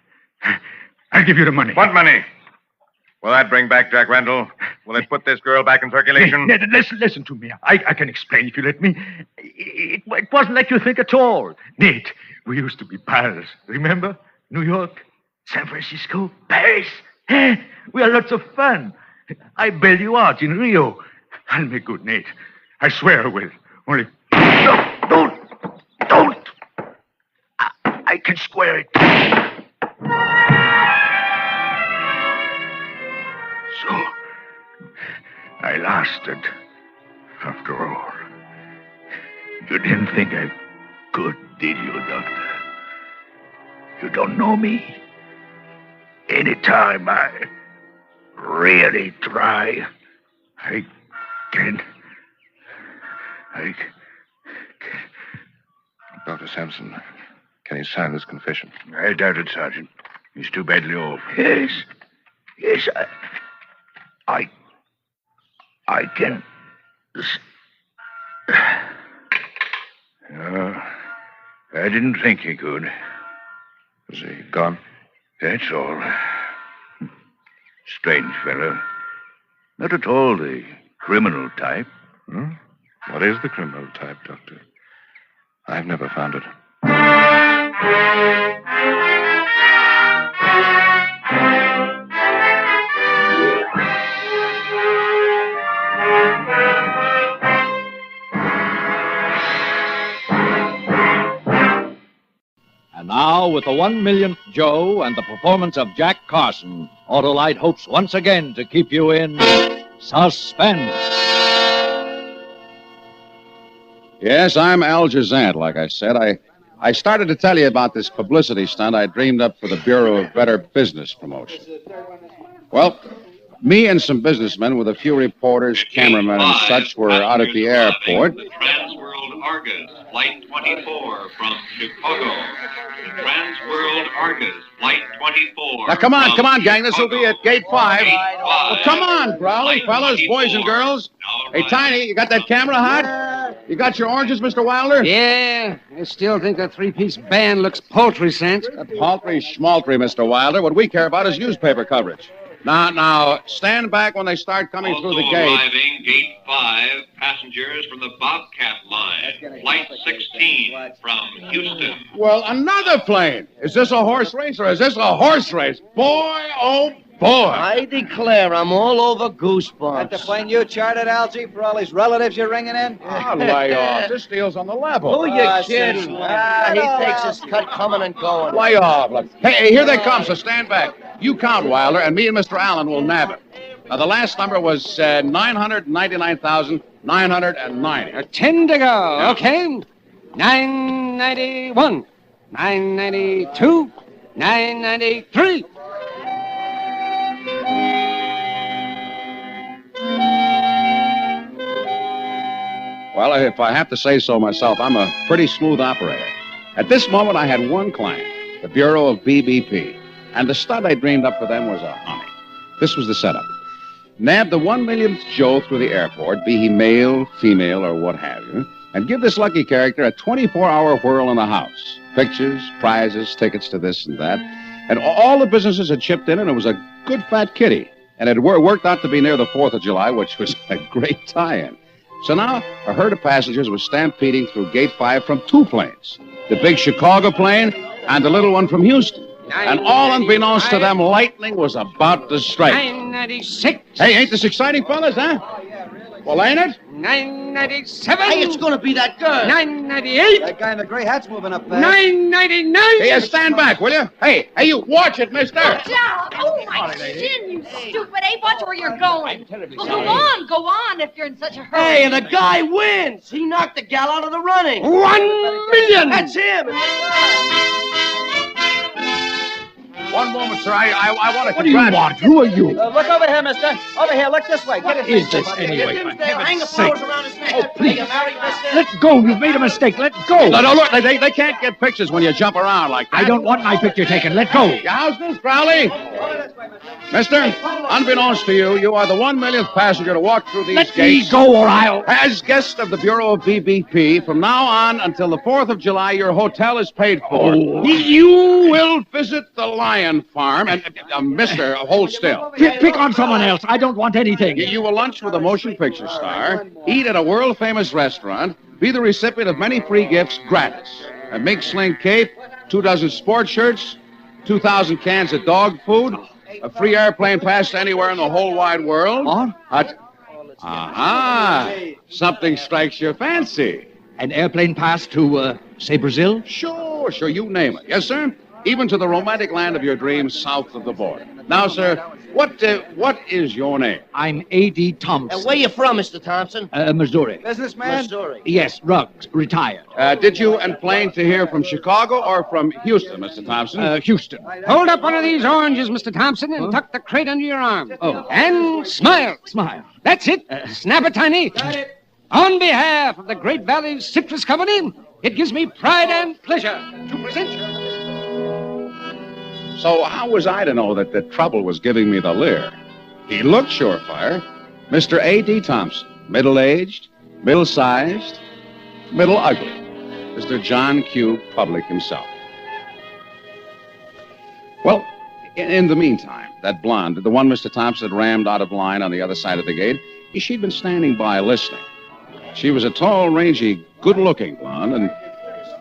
[SPEAKER 12] I'll give you the money.
[SPEAKER 16] What money? Will that bring back Jack Randall? Will it put this girl back in circulation?
[SPEAKER 12] Ned, listen to me. I can explain if you let me. It wasn't like you think at all. Nate, we used to be pals. Remember? New York, San Francisco, Paris. We had lots of fun. I bailed you out in Rio. I'll make good, Nate. I swear I will. Only... No, don't! I can square it. So, I lasted, after all. You didn't think I could, did you, Doctor? You don't know me? Anytime I really try, I can...
[SPEAKER 16] Dr. Sampson, can he sign this confession?
[SPEAKER 13] I doubt it, Sergeant. He's too badly off.
[SPEAKER 12] Yes, I can...
[SPEAKER 13] No, I didn't think he could.
[SPEAKER 16] Is he gone?
[SPEAKER 13] That's all. Strange fellow. Not at all the criminal type.
[SPEAKER 16] Hmm? What is the criminal type, Doctor? I've never found it.
[SPEAKER 7] And now, with the 1 millionth Joe and the performance of Jack Carson, Autolite hopes once again to keep you in suspense.
[SPEAKER 22] Yes, I'm Al Jazant, like I said. I started to tell you about this publicity stunt I dreamed up for the Bureau of Better Business Promotion. Well, me and some businessmen with a few reporters, cameramen, and such were out at the airport.
[SPEAKER 17] Transworld Argus, Flight 24 from Chicago. Transworld Argus, Flight 24.
[SPEAKER 22] Now, come on, gang. This will be at Gate 5. Well, come on, growling fellas, boys and girls. Hey, Tiny, you got that camera hot? You got your oranges, Mr. Wilder?
[SPEAKER 18] Yeah, I still think that three-piece band looks paltry, Sant.
[SPEAKER 22] Paltry schmaltry, Mr. Wilder. What we care about is newspaper coverage. Now, stand back when they start coming through the gate.
[SPEAKER 17] Arriving, Gate 5, passengers from the Bobcat line, Flight 16 from Houston.
[SPEAKER 22] Well, another plane. Is this a horse race or is this a horse race? Boy, oh, boy.
[SPEAKER 19] I declare I'm all over goosebumps.
[SPEAKER 23] That the plane you chartered, Algy, for all these relatives you're ringing in?
[SPEAKER 22] Oh, lay off. This deal's on the level.
[SPEAKER 19] Who you kidding? He takes his cut coming and going.
[SPEAKER 22] Lay off. Look. Hey, here they come, so stand back. You count, Wilder, and me and Mr. Allen will nab it. Now, the last number was 999,990.
[SPEAKER 18] 10 to go. Yeah. Okay. 991, 992, 993.
[SPEAKER 22] Well, if I have to say so myself, I'm a pretty smooth operator. At this moment, I had one client, the Bureau of BBP. And the stunt I dreamed up for them was a honey. This was the setup. Nab the 1 millionth Joe through the airport, be he male, female, or what have you, and give this lucky character a 24-hour whirl in the house. Pictures, prizes, tickets to this and that. And all the businesses had chipped in, and it was a good fat kitty. And it worked out to be near the 4th of July, which was a great tie-in. So now, a herd of passengers was stampeding through Gate 5 from two planes. The big Chicago plane and the little one from Houston. And all unbeknownst to them, lightning was about to strike.
[SPEAKER 18] 996.
[SPEAKER 22] Hey, ain't this exciting, fellas, huh? Well, ain't it?
[SPEAKER 18] 997.
[SPEAKER 19] Hey, it's going to be that girl.
[SPEAKER 18] 998.
[SPEAKER 23] That guy in the gray hat's moving up fast.
[SPEAKER 18] 999.
[SPEAKER 22] Hey, stand back, will you? Hey, you watch it, mister.
[SPEAKER 25] Oh, my shin, you stupid ape. Watch where you're going. Well, go on if you're in such a hurry.
[SPEAKER 19] Hey, and the guy wins. He knocked the gal out of the running.
[SPEAKER 18] 1 million.
[SPEAKER 19] That's him.
[SPEAKER 22] 1 moment, sir. I want to...
[SPEAKER 18] What do you want? Who are you?
[SPEAKER 23] Look over here, mister. Over here, look this way. Get his
[SPEAKER 18] Is this anyway?
[SPEAKER 19] Hang the flowers around his neck.
[SPEAKER 18] Oh, please.
[SPEAKER 19] You married, mister?
[SPEAKER 18] Let go. You've made a mistake. Let go.
[SPEAKER 22] No, look. They can't get pictures when you jump around like that.
[SPEAKER 18] I don't want my picture taken. Let go.
[SPEAKER 22] How's this, Crowley? Mister, unbeknownst to you, you are the 1 millionth passenger to walk through these
[SPEAKER 18] gates.
[SPEAKER 22] Let me
[SPEAKER 18] go or I'll...
[SPEAKER 22] As guest of the Bureau of BBP, from now on until the 4th of July, your hotel is paid for.
[SPEAKER 18] Oh.
[SPEAKER 22] You will visit the Lion Farm and... mister, hold still.
[SPEAKER 18] Pick on someone else. I don't want anything.
[SPEAKER 22] You will lunch with a motion picture star, eat at a world-famous restaurant, be the recipient of many free gifts gratis. A mink sling cape, 2 dozen sports shirts, 2,000 cans of dog food, a free airplane pass to anywhere in the whole wide world.
[SPEAKER 18] What?
[SPEAKER 22] Aha! Something strikes your fancy.
[SPEAKER 18] An airplane pass to, say, Brazil?
[SPEAKER 22] Sure, you name it. Yes, sir? Even to the romantic land of your dreams south of the border. Now, sir, what is your name?
[SPEAKER 18] I'm A.D. Thompson.
[SPEAKER 19] And where you from, Mr. Thompson?
[SPEAKER 18] Missouri.
[SPEAKER 23] Businessman?
[SPEAKER 19] Missouri.
[SPEAKER 18] Yes, Ruggs, retired.
[SPEAKER 22] Did you enplane to here from Chicago or from Houston, Mr. Thompson?
[SPEAKER 18] Houston.
[SPEAKER 19] Hold up one of these oranges, Mr. Thompson, and tuck the crate under your arm.
[SPEAKER 18] Oh.
[SPEAKER 19] And smile.
[SPEAKER 18] Smile.
[SPEAKER 19] That's it. Snap it, Tiny. On behalf of the Great Valley Citrus Company, it gives me pride and pleasure to present you.
[SPEAKER 22] So how was I to know that the trouble was giving me the leer? He looked surefire. Mr. A.D. Thompson, middle-aged, middle-sized, middle-ugly. Mr. John Q. Public himself. Well, in the meantime, that blonde, the one Mr. Thompson had rammed out of line on the other side of the gate, she'd been standing by listening. She was a tall, rangy, good-looking blonde, and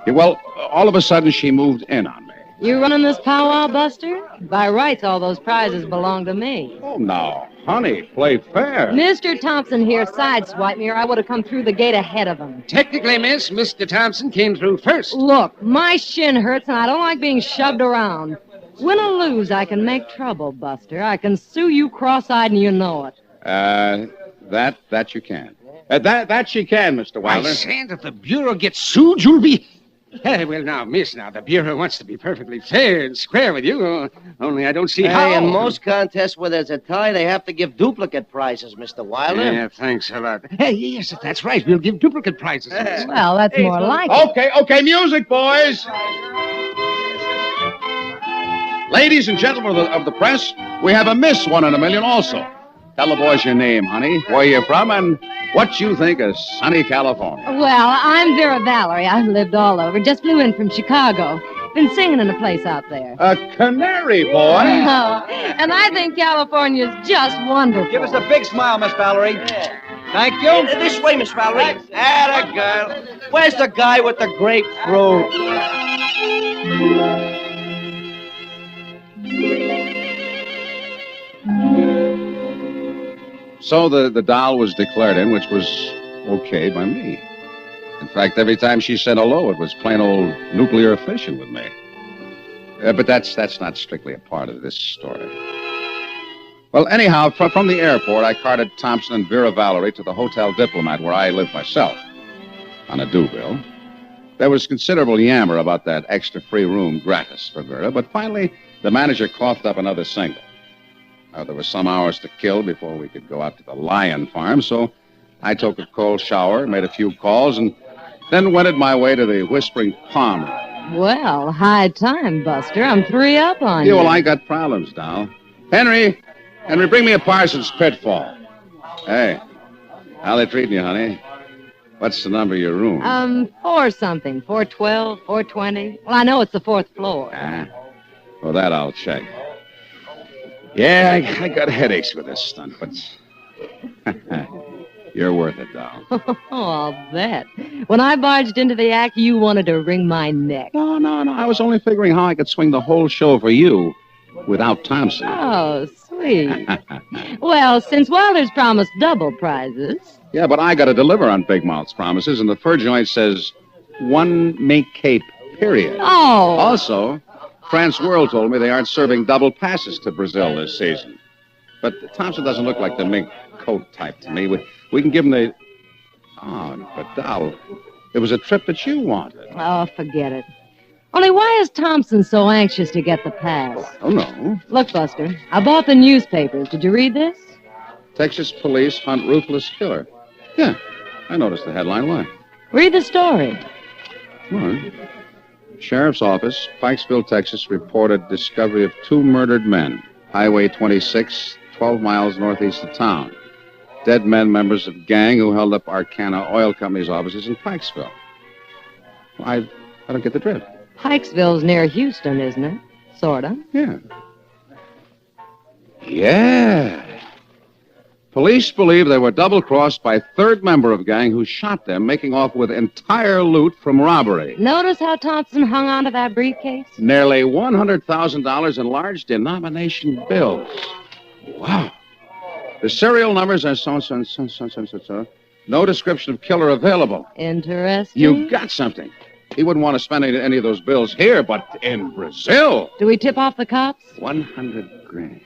[SPEAKER 18] Yeah, well, all of a sudden she moved in on me.
[SPEAKER 9] You running this powwow, Buster? By rights, all those prizes belong to me.
[SPEAKER 18] Oh, now, honey, play fair.
[SPEAKER 9] Mr. Thompson here sideswiped me, or I would have come through the gate ahead of him.
[SPEAKER 19] Technically, miss, Mr. Thompson came through first.
[SPEAKER 9] Look, my shin hurts, and I don't like being shoved around. Win or lose, I can make trouble, Buster. I can sue you cross-eyed, and you know it.
[SPEAKER 18] That you can. That she can, Mr. Wilder.
[SPEAKER 19] I say, if the Bureau gets sued, you'll be... well, now, miss, the Bureau wants to be perfectly fair and square with you. Only I don't see how.
[SPEAKER 11] In most contests where there's a tie, they have to give duplicate prizes, Mr. Wilder.
[SPEAKER 19] Yeah, thanks a lot. Hey, yes, that's right. We'll give duplicate prizes.
[SPEAKER 9] Well, that's more like it.
[SPEAKER 18] Okay, music, boys. Ladies and gentlemen of the press, we have a Miss 1 in a Million also. Tell the boys your name, honey, where you're from, and what you think of sunny California.
[SPEAKER 9] Well, I'm Vera Valerie. I've lived all over. Just flew in from Chicago. Been singing in a place out there.
[SPEAKER 18] A canary, boy.
[SPEAKER 9] Oh, and I think California's just wonderful.
[SPEAKER 23] Give us a big smile, Miss Valerie. Thank you.
[SPEAKER 11] This way, Miss Valerie. Atta girl. Where's the guy with the grapefruit?
[SPEAKER 18] So the doll was declared in, which was okay by me. In fact, every time she said hello, it was plain old nuclear fission with me. But that's not strictly a part of this story. Well, anyhow, from the airport, I carted Thompson and Vera Valerie to the Hotel Diplomat, where I live myself, on a due bill. There was considerable yammer about that extra free room gratis for Vera, but finally the manager coughed up another single. There were some hours to kill before we could go out to the lion farm, so I took a cold shower, made a few calls, and then wended my way to the Whispering Palm.
[SPEAKER 9] Well, high time, Buster. I'm 3 up on you.
[SPEAKER 18] Yeah, well, I got problems, Doll. Henry, bring me a Parsons Pitfall. Hey, how they treating you, honey? What's the number of your room?
[SPEAKER 9] 4-something. 412, 420. Well, I know it's the 4th floor.
[SPEAKER 18] Well, that I'll check. Yeah, I got headaches with this stunt, but you're worth it, Doll.
[SPEAKER 9] Oh, I'll bet. When I barged into the act, you wanted to wring my neck.
[SPEAKER 18] No. I was only figuring how I could swing the whole show for you without Thompson.
[SPEAKER 9] Oh, sweet. Well, since Wilder's promised double prizes...
[SPEAKER 18] Yeah, but I got to deliver on Big Mouth's promises, and the fur joint says 1 mink cape, period.
[SPEAKER 9] Oh.
[SPEAKER 18] Also... France World told me they aren't serving double passes to Brazil this season. But Thompson doesn't look like the mink coat type to me. We can give him the... Oh, but Doll, it was a trip that you wanted.
[SPEAKER 9] Oh, forget it. Only why is Thompson so anxious to get the pass?
[SPEAKER 18] Oh, no.
[SPEAKER 9] Look, Buster, I bought the newspapers. Did you read this?
[SPEAKER 18] Texas police hunt ruthless killer. Yeah, I noticed the headline. Why?
[SPEAKER 9] Read the story.
[SPEAKER 18] All right. Sheriff's Office, Pikesville, Texas, reported discovery of 2 murdered men. Highway 26, 12 miles northeast of town. Dead men, members of gang who held up Arcana Oil Company's offices in Pikesville. I don't get the drift.
[SPEAKER 9] Pikesville's near Houston, isn't it? Sorta.
[SPEAKER 18] Yeah. Police believe they were double-crossed by a 3rd member of gang who shot them, making off with entire loot from robbery.
[SPEAKER 9] Notice how Thompson hung onto that briefcase?
[SPEAKER 18] Nearly $100,000 in large denomination bills. Wow. The serial numbers are so. No description of killer available.
[SPEAKER 9] Interesting.
[SPEAKER 18] You got something. He wouldn't want to spend any of those bills here, but in Brazil.
[SPEAKER 9] Do we tip off the cops?
[SPEAKER 18] 100 grand.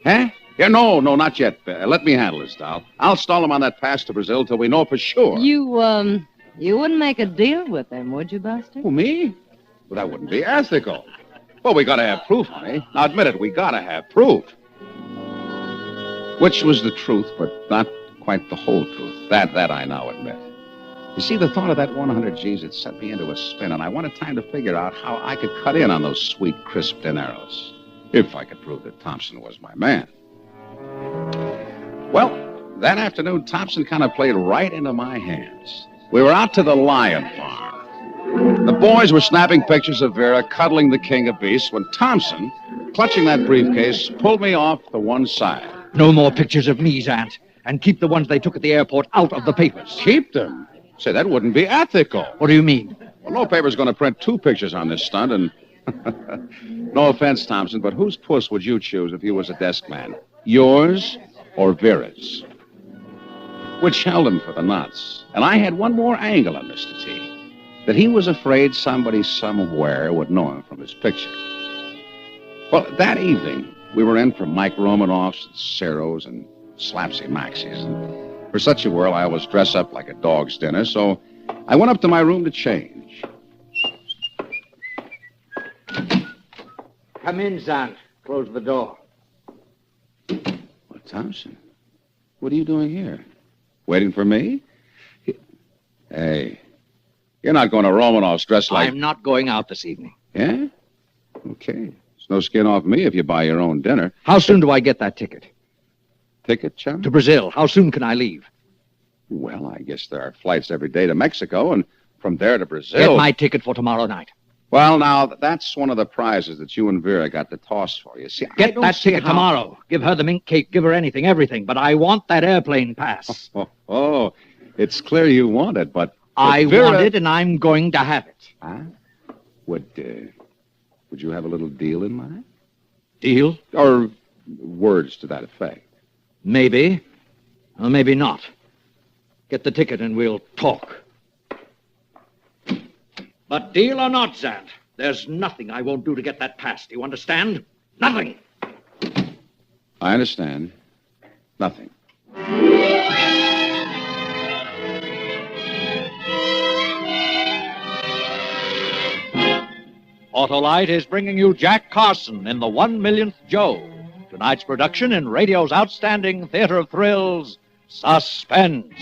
[SPEAKER 18] Huh? Yeah, no, not yet. Let me handle this, Doll. I'll stall him on that pass to Brazil till we know for sure.
[SPEAKER 9] You wouldn't make a deal with them, would you, Buster?
[SPEAKER 18] Who, me? Well, that wouldn't be ethical. Well, we gotta have proof, honey. Now, admit it, we gotta have proof. Which was the truth, but not quite the whole truth. That I now admit. You see, the thought of that 100 G's had set me into a spin, and I wanted time to figure out how I could cut in on those sweet, crisp dineros. If I could prove that Thompson was my man. Well, that afternoon, Thompson kind of played right into my hands. We were out to the lion farm. The boys were snapping pictures of Vera cuddling the king of beasts when Thompson, clutching that briefcase, pulled me off to one side.
[SPEAKER 10] No more pictures of me, Zant. And keep the ones they took at the airport out of the papers.
[SPEAKER 18] Keep them? Say, that wouldn't be ethical.
[SPEAKER 10] What do you mean?
[SPEAKER 18] Well, no paper's going to print 2 pictures on this stunt, and no offense, Thompson, but whose puss would you choose if you was a desk man? Yours or Vera's? Which held him for the nuts. And I had one more angle on Mr. T, that he was afraid somebody somewhere would know him from his picture. Well, that evening, we were in for Mike Romanoff's, Cero's, and Slapsy Maxie's. And for such a whirl, I always dress up like a dog's dinner, so I went up to my room to change.
[SPEAKER 10] Come in, Zant. Close the door.
[SPEAKER 18] Well, Thompson, what are you doing here? Waiting for me? Hey, you're not going to Romanoff's dressed like...
[SPEAKER 10] I'm not going out this evening.
[SPEAKER 18] Yeah? Okay. There's no skin off me if you buy your own dinner.
[SPEAKER 10] How soon do I get that ticket?
[SPEAKER 18] Ticket, chum?
[SPEAKER 10] To Brazil. How soon can I leave?
[SPEAKER 18] Well, I guess there are flights every day to Mexico, and from there to Brazil...
[SPEAKER 10] Get my ticket for tomorrow night.
[SPEAKER 18] Well, now, that's one of the prizes that you and Vera got to toss for you. See,
[SPEAKER 10] Get that ticket tomorrow. Give her the mink cake, give her anything, everything. But I want that airplane pass.
[SPEAKER 18] Oh, it's clear you want it, but...
[SPEAKER 10] I
[SPEAKER 18] Vera...
[SPEAKER 10] want it, and I'm going to have it.
[SPEAKER 18] Huh? Would you have a little deal in mind?
[SPEAKER 10] Deal?
[SPEAKER 18] Or words to that effect?
[SPEAKER 10] Maybe. Or maybe not. Get the ticket and we'll talk. But deal or not, Zant, there's nothing I won't do to get that pass. Do you understand? Nothing.
[SPEAKER 18] I understand. Nothing.
[SPEAKER 7] Autolite is bringing you Jack Carson in the 1 Millionth Joe. Tonight's production in radio's outstanding theater of thrills, Suspense.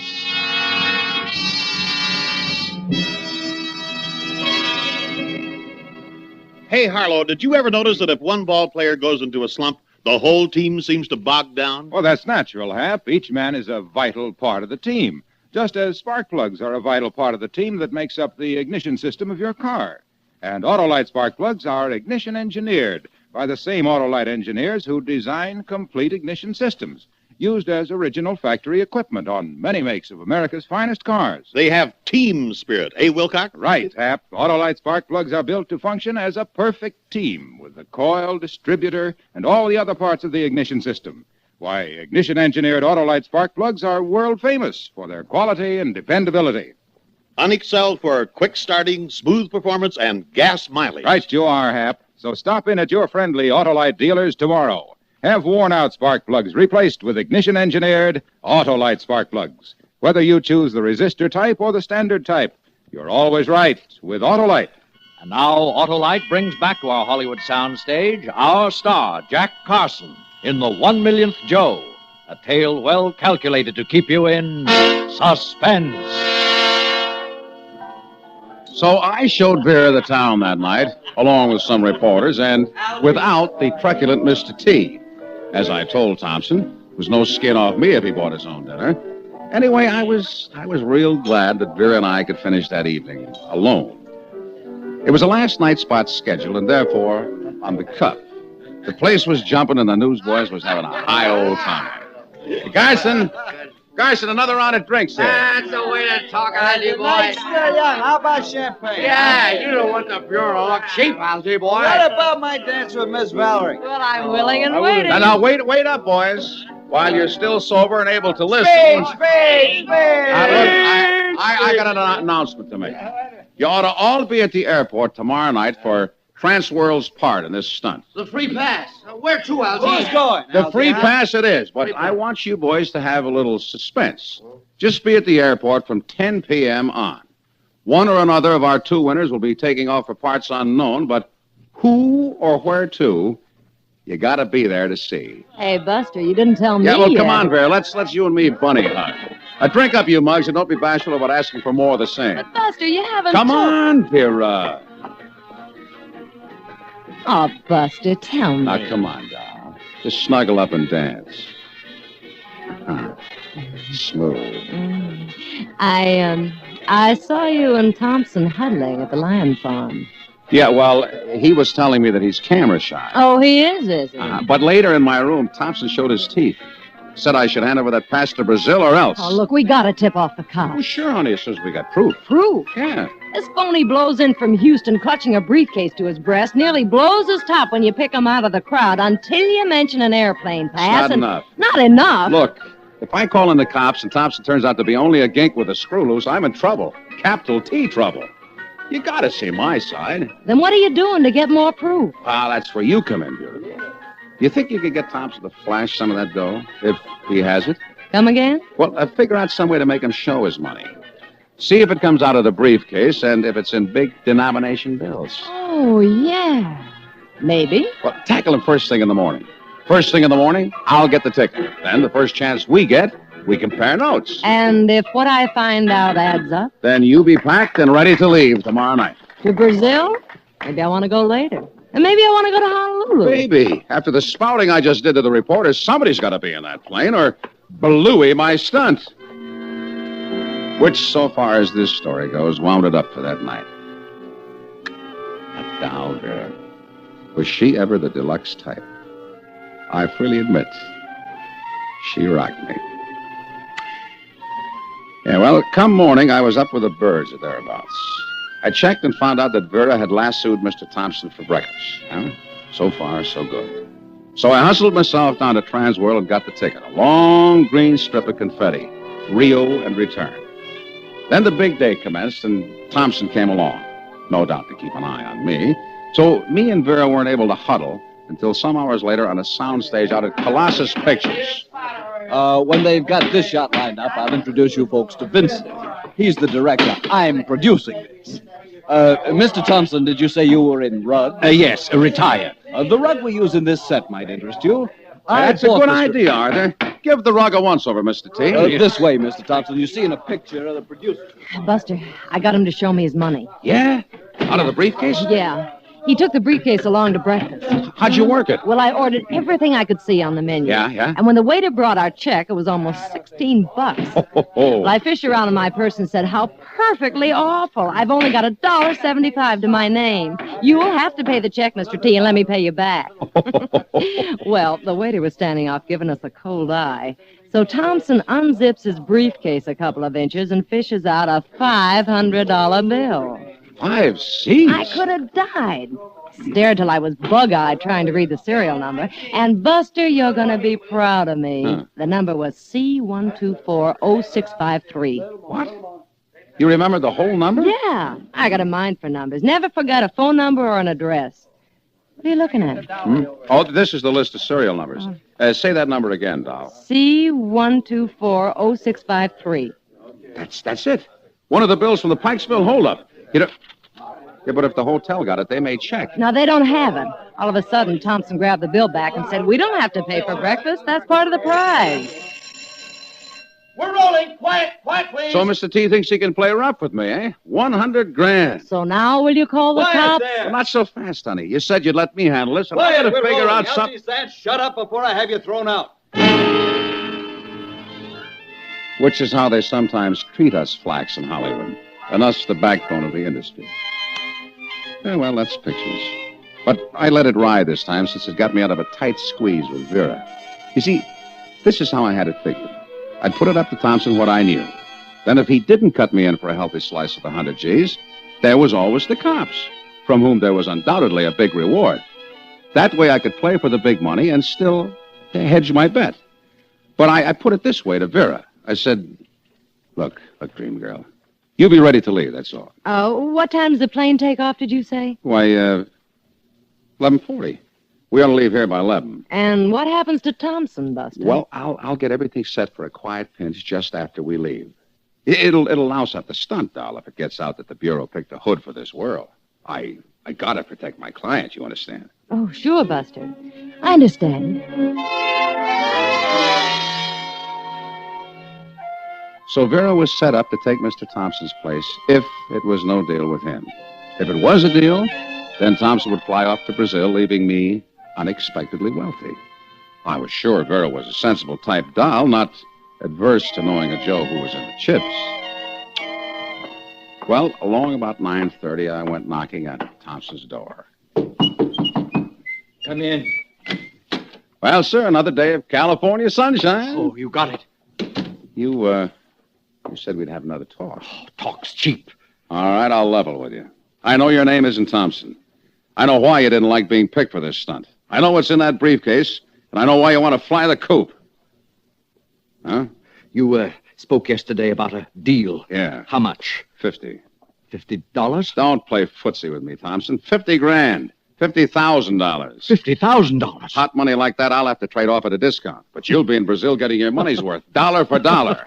[SPEAKER 4] Hey, Harlow, did you ever notice that if one ball player goes into a slump, the whole team seems to bog down?
[SPEAKER 5] Well, that's natural, Hap. Each man is a vital part of the team, just as spark plugs are a vital part of the team that makes up the ignition system of your car. And Autolite spark plugs are ignition engineered by the same Autolite engineers who design complete ignition systems, used as original factory equipment on many makes of America's finest cars.
[SPEAKER 4] They have team spirit, eh, Wilcox?
[SPEAKER 5] Right, Hap. Autolite spark plugs are built to function as a perfect team with the coil, distributor, and all the other parts of the ignition system. Why, ignition-engineered Autolite spark plugs are world famous for their quality and dependability.
[SPEAKER 4] Unexcelled for quick starting, smooth performance, and gas mileage.
[SPEAKER 5] Right you are, Hap. So stop in at your friendly Autolite dealers tomorrow. Have worn-out spark plugs replaced with ignition-engineered Autolite spark plugs. Whether you choose the resistor type or the standard type, you're always right with Autolite.
[SPEAKER 7] And now Autolite brings back to our Hollywood soundstage our star, Jack Carson, in the 1 Millionth Joe, a tale well calculated to keep you in suspense.
[SPEAKER 18] So I showed Vera the town that night, along with some reporters, and without the truculent Mr. T. As I told Thompson, there was no skin off me if he bought his own dinner. Anyway, I was real glad that Vera and I could finish that evening alone. It was a last night spot scheduled, and therefore on the cuff. The place was jumping, and the newsboys was having a high old time. Hey, Garson, another round of drinks here.
[SPEAKER 11] That's the way to talk, Algy boy. Nice, still young. How about champagne? Yeah, you don't want the bureau look cheap, Algy boy. What about my dance with Miss Valerie?
[SPEAKER 9] Well, I'm willing and waiting.
[SPEAKER 18] Now, wait up, boys. While you're still sober and able to listen.
[SPEAKER 11] Speed!
[SPEAKER 18] Look, I got an announcement to make. You ought to all be at the airport tomorrow night for Transworld's part in this stunt.
[SPEAKER 11] The free pass. Where to, Algy? Who's going?
[SPEAKER 18] The free pass it is, but I want you boys to have a little suspense. Just be at the airport from 10 p.m. on. One or another of our 2 winners will be taking off for parts unknown, but who or where to, you got to be there to see.
[SPEAKER 9] Hey, Buster, you didn't tell me.
[SPEAKER 18] Yeah, well, come on, Vera. Let's you and me bunny hug. Drink up, you mugs, and don't be bashful about asking for more of the same.
[SPEAKER 9] But, Buster, you haven't...
[SPEAKER 18] Come on, Vera.
[SPEAKER 9] Oh, Buster, tell me.
[SPEAKER 18] Now, come on, doll. Just snuggle up and dance. Smooth.
[SPEAKER 9] I saw you and Thompson huddling at the lion farm.
[SPEAKER 18] Yeah, well, he was telling me that he's camera shy.
[SPEAKER 9] Oh, he is he?
[SPEAKER 18] But later in my room, Thompson showed his teeth. Said I should hand over that pass to Brazil or else.
[SPEAKER 9] Oh, look, we got to tip off the cop.
[SPEAKER 18] Oh, sure, honey, as soon as we got proof.
[SPEAKER 9] Proof?
[SPEAKER 18] Yeah.
[SPEAKER 9] This phony blows in from Houston clutching a briefcase to his breast, nearly blows his top when you pick him out of the crowd until you mention an airplane pass.
[SPEAKER 18] Not enough.
[SPEAKER 9] Not enough?
[SPEAKER 18] Look, if I call in the cops and Thompson turns out to be only a gink with a screw loose, I'm in trouble. Capital T trouble. You gotta see my side.
[SPEAKER 9] Then what are you doing to get more proof?
[SPEAKER 18] Ah, that's where you come in, beautiful. You think you could get Thompson to flash some of that dough, if he has it?
[SPEAKER 9] Come again?
[SPEAKER 18] Well, figure out some way to make him show his money. See if it comes out of the briefcase and if it's in big denomination bills.
[SPEAKER 9] Oh, yeah. Maybe.
[SPEAKER 18] Well, tackle him first thing in the morning. First thing in the morning, I'll get the ticket. Then the first chance we get, we compare notes.
[SPEAKER 9] And if what I find out adds up?
[SPEAKER 18] Then you be packed and ready to leave tomorrow night.
[SPEAKER 9] To Brazil? Maybe I want to go later. And maybe I want to go to Honolulu.
[SPEAKER 18] Maybe. After the spouting I just did to the reporters, somebody's got to be in that plane or balooey my stunt. Which, so far as this story goes, wound it up for that night. That doll, Vera. Was she ever the deluxe type? I freely admit, she rocked me. Yeah, well, come morning, I was up with the birds or thereabouts. I checked and found out that Vera had lassoed Mr. Thompson for breakfast. Huh? So far, so good. So I hustled myself down to Transworld and got the ticket. A long green strip of confetti. Rio and return. Then the big day commenced, and Thompson came along. No doubt to keep an eye on me. So me and Vera weren't able to huddle until some hours later on a soundstage out at Colossus Pictures.
[SPEAKER 23] When they've got this shot lined up, I'll introduce you folks to Vincent. He's the director. I'm producing this. Mr. Thompson, did you say you were in rug?
[SPEAKER 18] Yes, retired.
[SPEAKER 23] The rug we use in this set might interest you.
[SPEAKER 18] That's a good idea, Arthur. Give the rug a once-over, Mr. T.
[SPEAKER 23] This way, Mr. Thompson. You see in a picture of the producer.
[SPEAKER 9] Buster, I got him to show me his money.
[SPEAKER 18] Yeah? Out of the briefcase?
[SPEAKER 9] Yeah. He took the briefcase along to breakfast.
[SPEAKER 18] How'd you work it?
[SPEAKER 9] Well, I ordered everything I could see on the menu.
[SPEAKER 18] Yeah?
[SPEAKER 9] And when the waiter brought our check, it was almost $16. Well, I fished around in my purse and said, how perfectly awful. I've only got $1.75 to my name. You'll have to pay the check, Mr. T, and let me pay you back. Well, the waiter was standing off giving us a cold eye. So Thompson unzips his briefcase a couple of inches and fishes out a $500 bill.
[SPEAKER 18] 5 C's?
[SPEAKER 9] I could have died. Stared till I was bug-eyed trying to read the serial number. And, Buster, you're going to be proud of me.
[SPEAKER 18] Huh.
[SPEAKER 9] The number was C1240653.
[SPEAKER 18] What? You remember the whole number?
[SPEAKER 9] Yeah. I got a mind for numbers. Never forgot a phone number or an address. What are you looking at?
[SPEAKER 18] Oh, this is the list of serial numbers. Say that number again, doll.
[SPEAKER 9] C1240653.
[SPEAKER 18] That's it. One of the bills from the Pikesville holdup. You know... Yeah, but if the hotel got it, they may check.
[SPEAKER 9] Now, they don't have it. All of a sudden, Thompson grabbed the bill back and said, we don't have to pay for breakfast. That's part of the prize.
[SPEAKER 23] We're rolling. Quiet, please.
[SPEAKER 18] So Mr. T thinks he can play rough with me, eh? $100 grand.
[SPEAKER 9] So now will you call the cops?
[SPEAKER 18] Well, not so fast, honey. You said you'd let me handle this, and I got to figure out something.
[SPEAKER 23] Shut up before I have you thrown out.
[SPEAKER 18] Which is how they sometimes treat us flacks in Hollywood, and us the backbone of the industry. Yeah, well, that's pictures. But I let it ride this time since it got me out of a tight squeeze with Vera. You see, this is how I had it figured. I'd put it up to Thompson what I knew. Then if he didn't cut me in for a healthy slice of the 100 G's, there was always the cops, from whom there was undoubtedly a big reward. That way I could play for the big money and still hedge my bet. But I put it this way to Vera. I said, look, dream girl. You be ready to leave, that's all.
[SPEAKER 9] What time does the plane take off, did you say?
[SPEAKER 18] Why, 11:40. We ought to leave here by 11.
[SPEAKER 9] And what happens to Thompson, Buster?
[SPEAKER 18] Well, I'll get everything set for a quiet pinch just after we leave. It'll louse up the stunt, doll, if it gets out that the Bureau picked a hood for this world. I gotta protect my client, you understand?
[SPEAKER 9] Oh, sure, Buster. I understand.
[SPEAKER 18] So Vera was set up to take Mr. Thompson's place if it was no deal with him. If it was a deal, then Thompson would fly off to Brazil, leaving me unexpectedly wealthy. I was sure Vera was a sensible type doll, not adverse to knowing a Joe who was in the chips. Well, along about 9:30, I went knocking at Thompson's door.
[SPEAKER 23] Come in.
[SPEAKER 18] Well, sir, another day of California sunshine.
[SPEAKER 23] Oh, you got it.
[SPEAKER 18] You said we'd have another talk.
[SPEAKER 23] Oh, talk's cheap.
[SPEAKER 18] All right, I'll level with you. I know your name isn't Thompson. I know why you didn't like being picked for this stunt. I know what's in that briefcase, and I know why you want to fly the coop. Huh?
[SPEAKER 10] You spoke yesterday about a deal.
[SPEAKER 18] Yeah.
[SPEAKER 10] How much?
[SPEAKER 18] 50.
[SPEAKER 10] $50?
[SPEAKER 18] Don't play footsie with me, Thompson. 50 grand. $50,000.
[SPEAKER 10] $50,000?
[SPEAKER 18] Hot money like that, I'll have to trade off at a discount. But you'll be in Brazil getting your money's worth, dollar for dollar.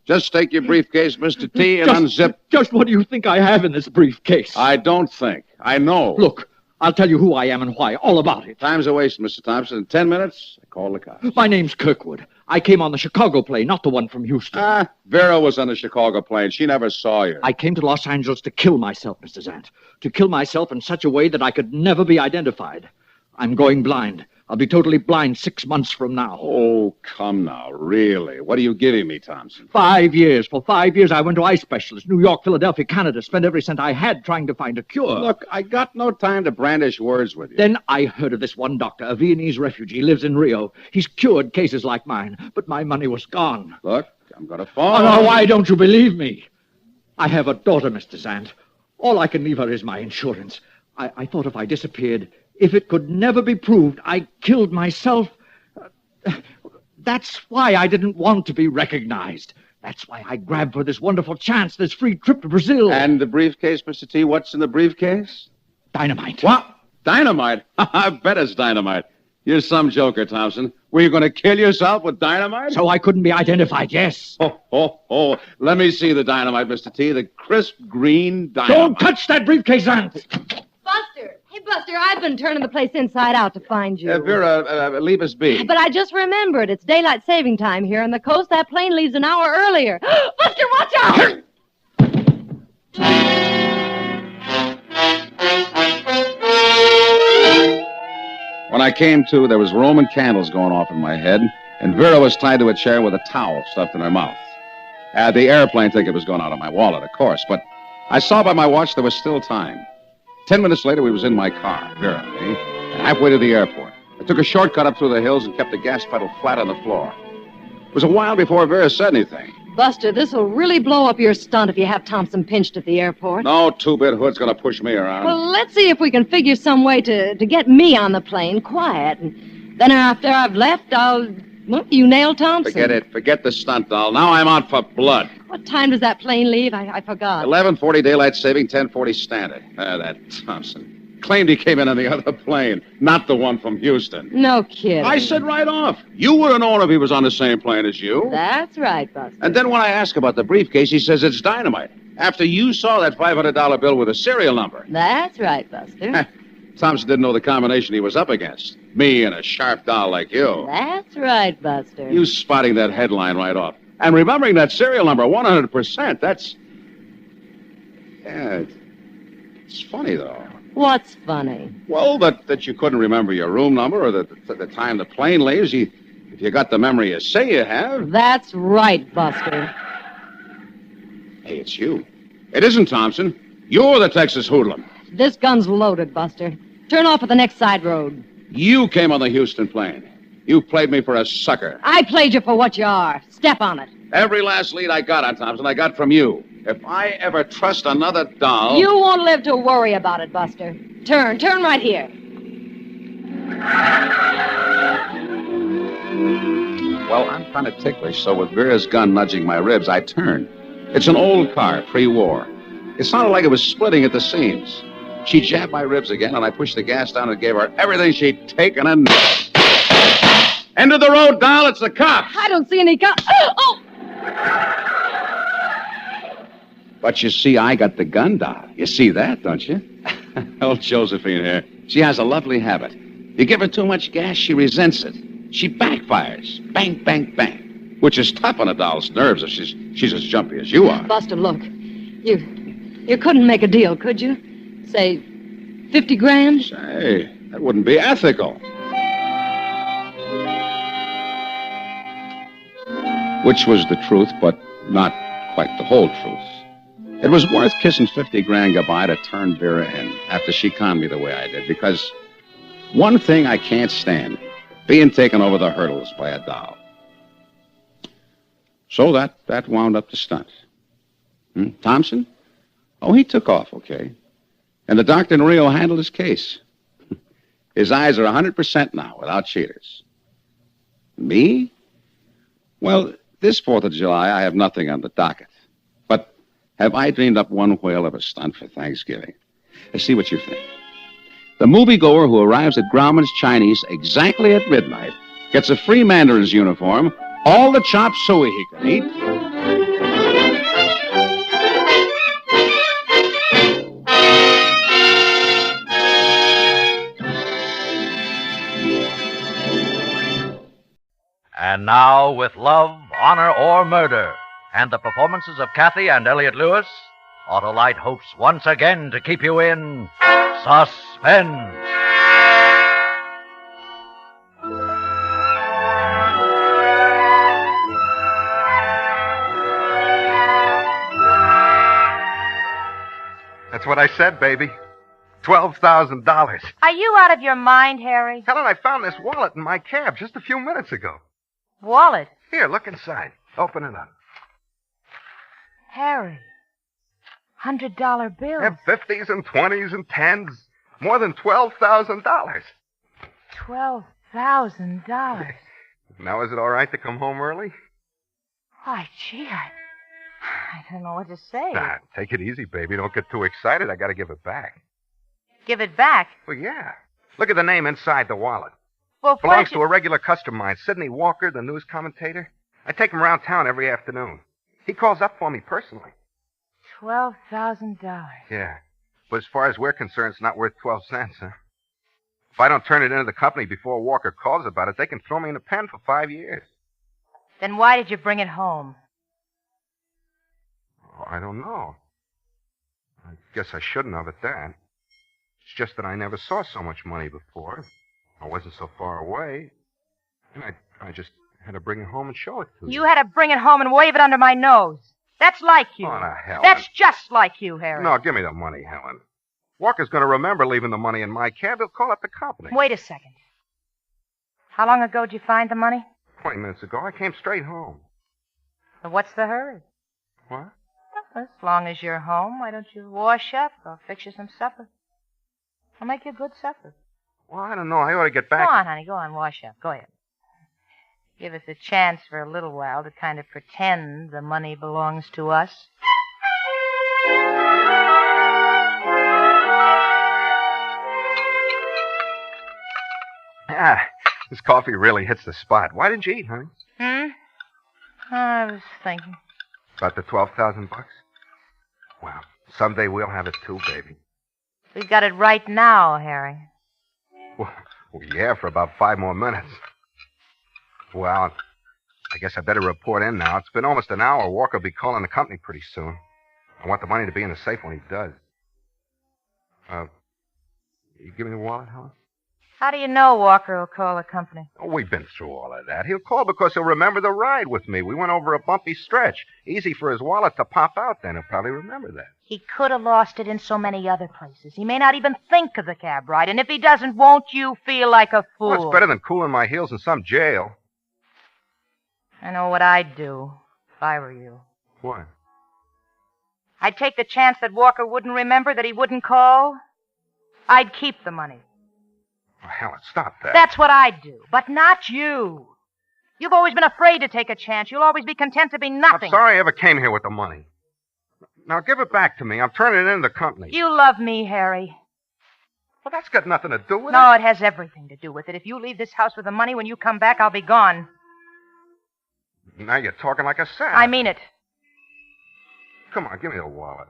[SPEAKER 18] Just take your briefcase, Mr. T, and unzip.
[SPEAKER 10] Just what do you think I have in this briefcase?
[SPEAKER 18] I don't think. I know.
[SPEAKER 10] Look, I'll tell you who I am and why, all about it.
[SPEAKER 18] Time's a waste, Mr. Thompson. In 10 minutes, I call the cops.
[SPEAKER 10] My name's Kirkwood. I came on the Chicago plane, not the one from Houston.
[SPEAKER 18] Vera was on the Chicago plane. She never saw you.
[SPEAKER 10] I came to Los Angeles to kill myself, Mr. Zant. To kill myself in such a way that I could never be identified. I'm going blind. I'll be totally blind 6 months from now.
[SPEAKER 18] Oh, come now, really? What are you giving me, Thompson?
[SPEAKER 10] 5 years. For 5 years, I went to eye specialists, New York, Philadelphia, Canada, spent every cent I had trying to find a cure.
[SPEAKER 18] Look, I got no time to brandish words with you.
[SPEAKER 10] Then I heard of this one doctor, a Viennese refugee, lives in Rio. He's cured cases like mine, but my money was gone.
[SPEAKER 18] Look, I'm going to fall.
[SPEAKER 10] Oh, no, why don't you believe me? I have a daughter, Mr. Zant. All I can leave her is my insurance. I thought if I disappeared, if it could never be proved I killed myself, that's why I didn't want to be recognized. That's why I grabbed for this wonderful chance, this free trip to Brazil.
[SPEAKER 18] And the briefcase, Mr. T, what's in the briefcase?
[SPEAKER 10] Dynamite.
[SPEAKER 18] What? Dynamite? I bet it's dynamite. You're some joker, Thompson. Were you going to kill yourself with dynamite?
[SPEAKER 10] So I couldn't be identified, yes.
[SPEAKER 18] Oh. Let me see the dynamite, Mr. T. The crisp green dynamite.
[SPEAKER 10] Don't touch that briefcase, Zant!
[SPEAKER 9] Buster! Hey, Buster, I've been turning the place inside out to find you.
[SPEAKER 18] Vera, leave us be.
[SPEAKER 9] But I just remembered. It's daylight saving time here on the coast. That plane leaves an hour earlier. Buster, watch out!
[SPEAKER 18] When I came to, there was Roman candles going off in my head, and Vera was tied to a chair with a towel stuffed in her mouth. The airplane ticket was going out of my wallet, of course, but I saw by my watch there was still time. 10 minutes later, we was in my car, Vera and me, and halfway to the airport. I took a shortcut up through the hills and kept the gas pedal flat on the floor. It was a while before Vera said anything.
[SPEAKER 9] Buster, this will really blow up your stunt if you have Thompson pinched at the airport.
[SPEAKER 18] No two-bit hood's going to push me around.
[SPEAKER 9] Well, let's see if we can figure some way to get me on the plane quiet. And then after I've left, you nail Thompson.
[SPEAKER 18] Forget it. Forget the stunt, doll. Now I'm out for blood.
[SPEAKER 9] What time does that plane leave? I forgot.
[SPEAKER 18] 11:40 daylight saving, 10:40 standard. That Thompson claimed he came in on the other plane, not the one from Houston.
[SPEAKER 9] No kidding.
[SPEAKER 18] I said right off. You would have known if he was on the same plane as you.
[SPEAKER 9] That's right, Buster.
[SPEAKER 18] And then when I ask about the briefcase, he says it's dynamite. After you saw that $500 bill with a serial number.
[SPEAKER 9] That's right, Buster.
[SPEAKER 18] Thompson didn't know the combination he was up against. Me and a sharp doll like you.
[SPEAKER 9] That's right, Buster.
[SPEAKER 18] You spotting that headline right off. And remembering that serial number 100%, that's... Yeah, it's funny, though.
[SPEAKER 9] What's funny?
[SPEAKER 18] Well, that you couldn't remember your room number or the time the plane leaves. If you got the memory you say you have.
[SPEAKER 9] That's right, Buster.
[SPEAKER 18] Hey, it's you. It isn't Thompson. You're the Texas hoodlum.
[SPEAKER 9] This gun's loaded, Buster. Turn off at the next side road.
[SPEAKER 18] You came on the Houston plane. You played me for a sucker.
[SPEAKER 9] I played you for what you are. Step on it.
[SPEAKER 18] Every last lead I got on Thompson, I got from you. If I ever trust another doll...
[SPEAKER 9] You won't live to worry about it, Buster. Turn right here.
[SPEAKER 18] Well, I'm kind of ticklish, so with Vera's gun nudging my ribs, I turned. It's an old car, pre-war. It sounded like it was splitting at the seams. She jabbed my ribs again, and I pushed the gas down and gave her everything she'd taken and... End of the road, doll. It's the cops.
[SPEAKER 9] I don't see any cops. Oh!
[SPEAKER 18] But you see, I got the gun, doll. You see that, don't you? Old Josephine here. She has a lovely habit. You give her too much gas, she resents it. She backfires. Bang, bang, bang. Which is tough on a doll's nerves if she's as jumpy as you are.
[SPEAKER 9] Buster, look. You couldn't make a deal, could you? Say, 50 grand?
[SPEAKER 18] Say, that wouldn't be ethical. Which was the truth, but not quite the whole truth. It was worth kissing 50 grand goodbye to turn Vera in after she conned me the way I did, because one thing I can't stand, being taken over the hurdles by a doll. So that wound up the stunt. Thompson? Oh, he took off, okay. And the doctor in Rio handled his case. His eyes are 100% now, without cheaters. Me? Well, this 4th of July, I have nothing on the docket. But have I dreamed up one whale of a stunt for Thanksgiving? Let's see what you think. The moviegoer who arrives at Grauman's Chinese exactly at midnight gets a free Mandarin's uniform, all the chop suey he can eat.
[SPEAKER 7] And now, with Love, Honor, or Murder, and the performances of Kathy and Elliot Lewis, Autolite hopes once again to keep you in suspense.
[SPEAKER 3] That's what I said, baby. $12,000.
[SPEAKER 25] Are you out of your mind, Harry?
[SPEAKER 3] Helen, I found this wallet in my cab just a few minutes ago.
[SPEAKER 25] Wallet?
[SPEAKER 3] Here, look inside. Open it up.
[SPEAKER 25] Harry. $100 bills.
[SPEAKER 3] Have 50s and 20s and 10s. More than $12,000.
[SPEAKER 25] $12,000.
[SPEAKER 3] Now, is it all right to come home early?
[SPEAKER 25] Why, gee, I don't know what to say.
[SPEAKER 3] Nah, take it easy, baby. Don't get too excited. I got to give it back.
[SPEAKER 25] Give it back?
[SPEAKER 3] Well, yeah. Look at the name inside the wallet.
[SPEAKER 25] Well,
[SPEAKER 3] belongs to a regular customer of mine, Sidney Walker, the news commentator. I take him around town every afternoon. He calls up for me personally.
[SPEAKER 25] $12,000.
[SPEAKER 3] Yeah. But as far as we're concerned, it's not worth 12 cents, huh? If I don't turn it into the company before Walker calls about it, they can throw me in the pen for 5 years.
[SPEAKER 25] Then why did you bring it home?
[SPEAKER 3] Oh, I don't know. I guess I shouldn't have at that. It's just that I never saw so much money before. I wasn't so far away. And I just had to bring it home and show it to you.
[SPEAKER 25] You had to bring it home and wave it under my nose. That's like you.
[SPEAKER 3] Oh, now, Helen.
[SPEAKER 25] That's just like you, Harry.
[SPEAKER 3] No, give me the money, Helen. Walker's going to remember leaving the money in my cab. He'll call up the company.
[SPEAKER 25] Wait a second. How long ago did you find the money?
[SPEAKER 3] 20 minutes ago. I came straight home.
[SPEAKER 25] Well, what's the hurry?
[SPEAKER 3] What?
[SPEAKER 25] Well, as long as you're home, why don't you wash up? I'll fix you some supper. I'll make you a good supper.
[SPEAKER 3] Well, I don't know. I ought to get back.
[SPEAKER 25] Go on, honey. Go on. Wash up. Go ahead. Give us a chance for a little while to kind of pretend the money belongs to us.
[SPEAKER 3] Ah, this coffee really hits the spot. Why didn't you eat, honey?
[SPEAKER 25] I was thinking.
[SPEAKER 3] About the $12,000? Well, someday we'll have it too, baby.
[SPEAKER 25] We've got it right now, Harry.
[SPEAKER 3] Well, yeah, for about 5 more minutes. Well, I guess I better report in now. It's been almost an hour. Walker will be calling the company pretty soon. I want the money to be in the safe when he does. You give me the wallet, Helen?
[SPEAKER 25] How do you know Walker will call the company?
[SPEAKER 3] Oh, we've been through all of that. He'll call because he'll remember the ride with me. We went over a bumpy stretch. Easy for his wallet to pop out then. He'll probably remember that.
[SPEAKER 25] He could have lost it in so many other places. He may not even think of the cab ride. And if he doesn't, won't you feel like a fool?
[SPEAKER 3] Well, it's better than cooling my heels in some jail.
[SPEAKER 25] I know what I'd do if I were you.
[SPEAKER 3] What?
[SPEAKER 25] I'd take the chance that Walker wouldn't remember, that he wouldn't call. I'd keep the money.
[SPEAKER 3] Oh, Helen, stop that.
[SPEAKER 25] That's what I'd do, but not you. You've always been afraid to take a chance. You'll always be content to be nothing.
[SPEAKER 3] I'm sorry I ever came here with the money. Now give it back to me. I'm turning it into the company.
[SPEAKER 25] You love me, Harry.
[SPEAKER 3] Well, that's got nothing to do with it.
[SPEAKER 25] No, it has everything to do with it. If you leave this house with the money, when you come back, I'll be gone.
[SPEAKER 3] Now you're talking like a sap.
[SPEAKER 25] I mean it.
[SPEAKER 3] Come on, give me the wallet.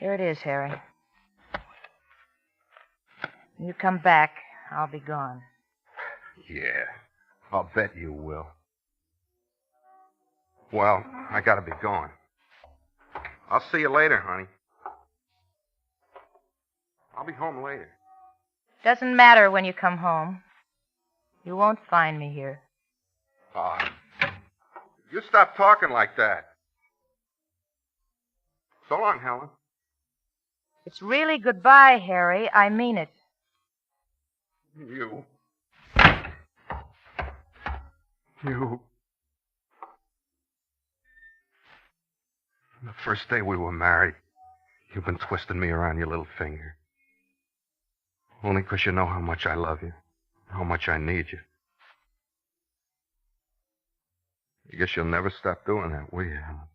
[SPEAKER 25] Here it is, Harry. When you come back, I'll be gone.
[SPEAKER 3] Yeah, I'll bet you will. Well, I gotta be going. I'll see you later, honey. I'll be home later.
[SPEAKER 25] Doesn't matter when you come home. You won't find me here.
[SPEAKER 3] You stop talking like that. So long, Helen.
[SPEAKER 25] It's really goodbye, Harry. I mean it.
[SPEAKER 3] You. The First day we were married, you've been twisting me around your little finger. Only 'cause you know how much I love you, how much I need you. I guess you'll never stop doing that, will you, Helen?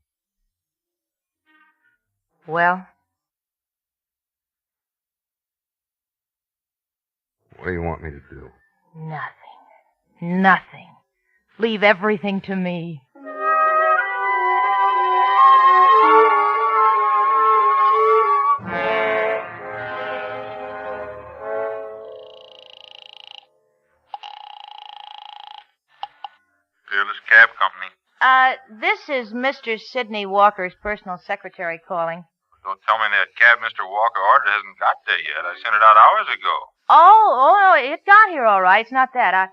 [SPEAKER 1] Well?
[SPEAKER 3] What do you want me to do?
[SPEAKER 1] Nothing. Nothing. Leave everything to me.
[SPEAKER 14] Fearless Cab Company.
[SPEAKER 1] This is Mr. Sidney Walker's personal secretary calling.
[SPEAKER 14] Don't tell me that cab Mr. Walker ordered hasn't got there yet. I sent it out hours ago.
[SPEAKER 1] Oh, no, it got here all right. It's not that.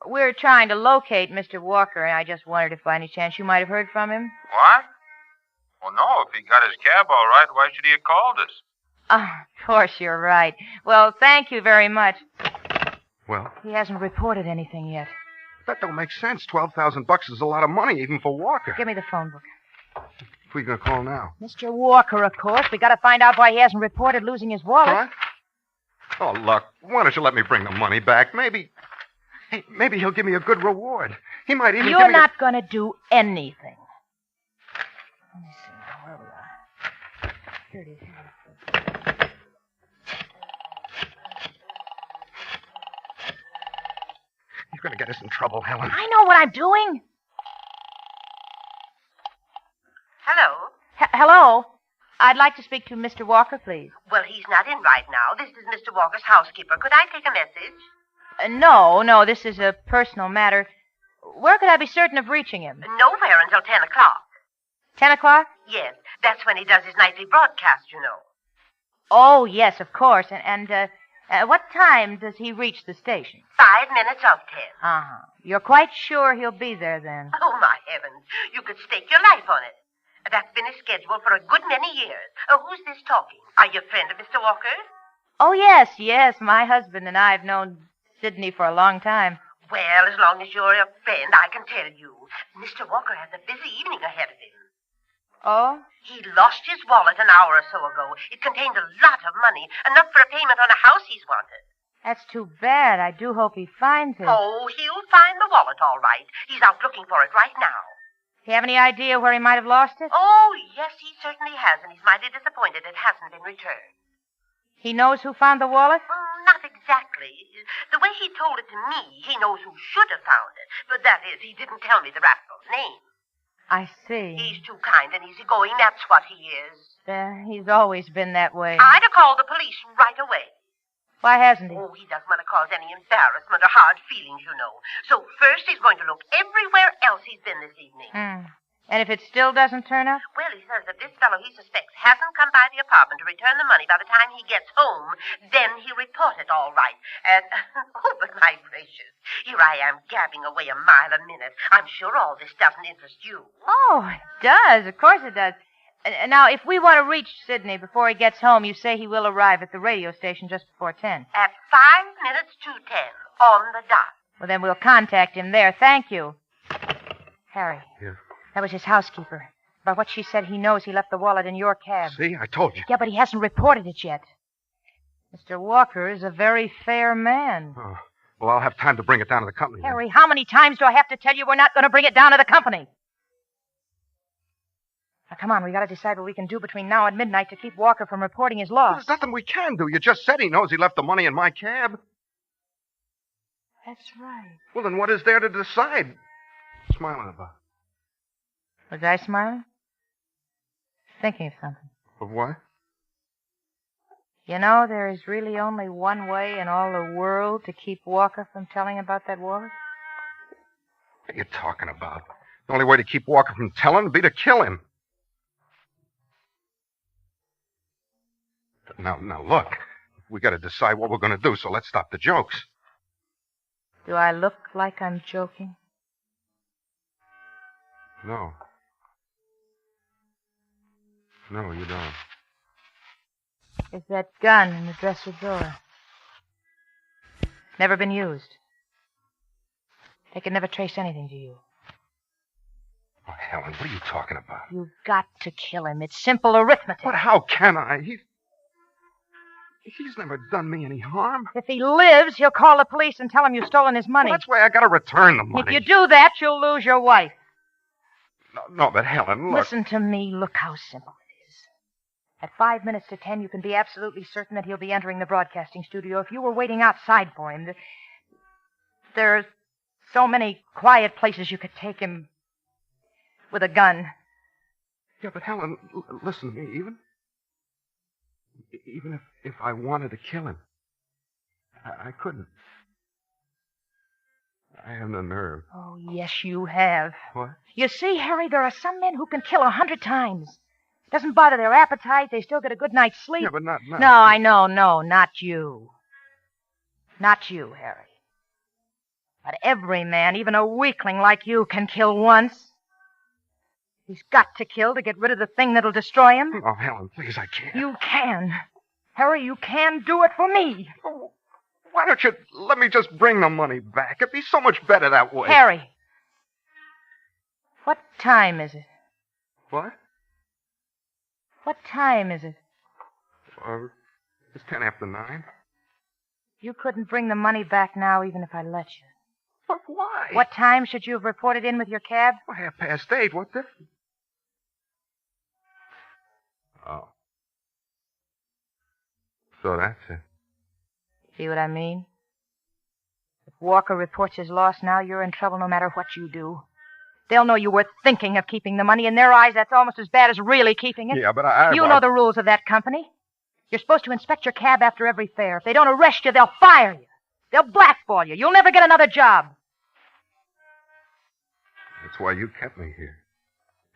[SPEAKER 1] We're trying to locate Mr. Walker, and I just wondered if by any chance you might have heard from him.
[SPEAKER 14] What? Well, no. If he got his cab all right, why should he have called us?
[SPEAKER 1] Of course, you're right. Well, thank you very much.
[SPEAKER 3] Well?
[SPEAKER 1] He hasn't reported anything yet.
[SPEAKER 3] That don't make sense. $12,000 is a lot of money, even for Walker.
[SPEAKER 1] Give me the phone book.
[SPEAKER 3] Who are you going to call now?
[SPEAKER 1] Mr. Walker, of course. We got to find out why he hasn't reported losing his wallet.
[SPEAKER 3] What? Oh, look, why don't you let me bring the money back? Maybe he'll give me a good reward. He might even
[SPEAKER 1] You're not going to do anything. Let me see now where we are. Here it is.
[SPEAKER 3] You're going to get us in trouble, Helen.
[SPEAKER 1] I know what I'm doing.
[SPEAKER 6] Hello?
[SPEAKER 1] Hello? I'd like to speak to Mr. Walker, please.
[SPEAKER 6] Well, he's not in right now. This is Mr. Walker's housekeeper. Could I take a message?
[SPEAKER 1] No, this is a personal matter. Where could I be certain of reaching him?
[SPEAKER 6] Nowhere until 10 o'clock.
[SPEAKER 1] 10 o'clock?
[SPEAKER 6] Yes, that's when he does his nightly broadcast, you know.
[SPEAKER 1] Oh, yes, of course. And what time does he reach the station?
[SPEAKER 6] 5 minutes of 10.
[SPEAKER 1] Uh-huh. You're quite sure he'll be there then?
[SPEAKER 6] Oh, my heavens. You could stake your life on it. That's been his schedule for a good many years. Who's this talking? Are you a friend of Mr. Walker?
[SPEAKER 1] Oh, yes. My husband and I have known Sidney for a long time.
[SPEAKER 6] Well, as long as you're a friend, I can tell you. Mr. Walker has a busy evening ahead of him.
[SPEAKER 1] Oh?
[SPEAKER 6] He lost his wallet an hour or so ago. It contained a lot of money, enough for a payment on a house he's wanted.
[SPEAKER 1] That's too bad. I do hope he finds it.
[SPEAKER 6] Oh, he'll find the wallet all right. He's out looking for it right now.
[SPEAKER 1] Do you have any idea where he might have lost it?
[SPEAKER 6] Oh, yes, he certainly has, and he's mighty disappointed it hasn't been returned.
[SPEAKER 1] He knows who found the wallet?
[SPEAKER 6] Not exactly. The way he told it to me, he knows who should have found it. But that is, he didn't tell me the rascal's name.
[SPEAKER 1] I see.
[SPEAKER 6] He's too kind and easygoing, that's what he is.
[SPEAKER 1] He's always been that way.
[SPEAKER 6] I'd have called the police right away.
[SPEAKER 1] Why hasn't he?
[SPEAKER 6] Oh, he doesn't want to cause any embarrassment or hard feelings, you know. So first he's going to look everywhere else he's been this evening.
[SPEAKER 1] And if it still doesn't turn up?
[SPEAKER 6] Well, he says that this fellow he suspects hasn't come by the apartment to return the money by the time he gets home. Then he'll report it all right. And, oh, but my gracious, here I am gabbing away a mile a minute. I'm sure all this doesn't interest you.
[SPEAKER 1] Oh, it does. Of course it does. Now, if we want to reach Sidney before he gets home, you say he will arrive at the radio station just before 10.
[SPEAKER 6] At 5 minutes to 10, on the dot.
[SPEAKER 1] Well, then we'll contact him there. Thank you. Harry.
[SPEAKER 3] Yeah.
[SPEAKER 1] That was his housekeeper. By what she said, he knows he left the wallet in your cab.
[SPEAKER 3] See, I told you.
[SPEAKER 1] Yeah, but he hasn't reported it yet. Mr. Walker is a very fair man.
[SPEAKER 3] Oh, well, I'll have time to bring it down to the company.
[SPEAKER 1] Harry, how many times do I have to tell you we're not going to bring it down to the company? Now, come on, we got to decide what we can do between now and midnight to keep Walker from reporting his loss.
[SPEAKER 3] There's nothing we can do. You just said he knows he left the money in my cab.
[SPEAKER 1] That's right.
[SPEAKER 3] Well, then what is there to decide? Smiling about.
[SPEAKER 1] Was I smiling? Thinking of something.
[SPEAKER 3] Of what?
[SPEAKER 1] You know, there is really only one way in all the world to keep Walker from telling about that wallet.
[SPEAKER 3] What are you talking about? The only way to keep Walker from telling would be to kill him. Now, look. We got to decide what we're going to do, so let's stop the jokes.
[SPEAKER 1] Do I look like I'm joking?
[SPEAKER 3] No. No, you don't.
[SPEAKER 1] Is that gun in the dresser drawer? Never been used. They could never trace anything to you.
[SPEAKER 3] Oh, Helen, what are you talking about?
[SPEAKER 1] You've got to kill him. It's simple arithmetic.
[SPEAKER 3] But how can I? He's never done me any harm.
[SPEAKER 1] If he lives, he'll call the police and tell him you've stolen his money.
[SPEAKER 3] Well, that's why I gotta return the money.
[SPEAKER 1] If you do that, you'll lose your wife.
[SPEAKER 3] No, but Helen, look.
[SPEAKER 1] Listen to me. Look how simple it is. At 5 minutes to 10, you can be absolutely certain that he'll be entering the broadcasting studio. If you were waiting outside for him, there are so many quiet places you could take him with a gun.
[SPEAKER 3] Yeah, but Helen, listen to me. Even if I wanted to kill him, I couldn't. I have no nerve.
[SPEAKER 1] Oh, yes, you have.
[SPEAKER 3] What?
[SPEAKER 1] You see, Harry, there are some men who can kill 100 times. Doesn't bother their appetite. They still get a good night's sleep.
[SPEAKER 3] Yeah, but not...
[SPEAKER 1] No, I know. No, not you. Not you, Harry. But every man, even a weakling like you, can kill once. He's got to kill to get rid of the thing that'll destroy him.
[SPEAKER 3] Oh, Helen, please, I can't.
[SPEAKER 1] You can. Harry, you can do it for me.
[SPEAKER 3] Oh, why don't you let me just bring the money back? It'd be so much better that way.
[SPEAKER 1] Harry. What time is it?
[SPEAKER 3] What?
[SPEAKER 1] What time is it?
[SPEAKER 3] It's 10 after 9.
[SPEAKER 1] You couldn't bring the money back now even if I let you.
[SPEAKER 3] But why?
[SPEAKER 1] What time should you have reported in with your cab?
[SPEAKER 3] Well, 8:30. What difference? Oh. So that's it.
[SPEAKER 1] See what I mean? If Walker reports his loss now, you're in trouble no matter what you do. They'll know you were thinking of keeping the money. In their eyes, that's almost as bad as really keeping it.
[SPEAKER 3] Yeah, but I
[SPEAKER 1] You know the rules of that company. You're supposed to inspect your cab after every fare. If they don't arrest you, they'll fire you. They'll blackball you. You'll never get another job.
[SPEAKER 3] That's why you kept me here.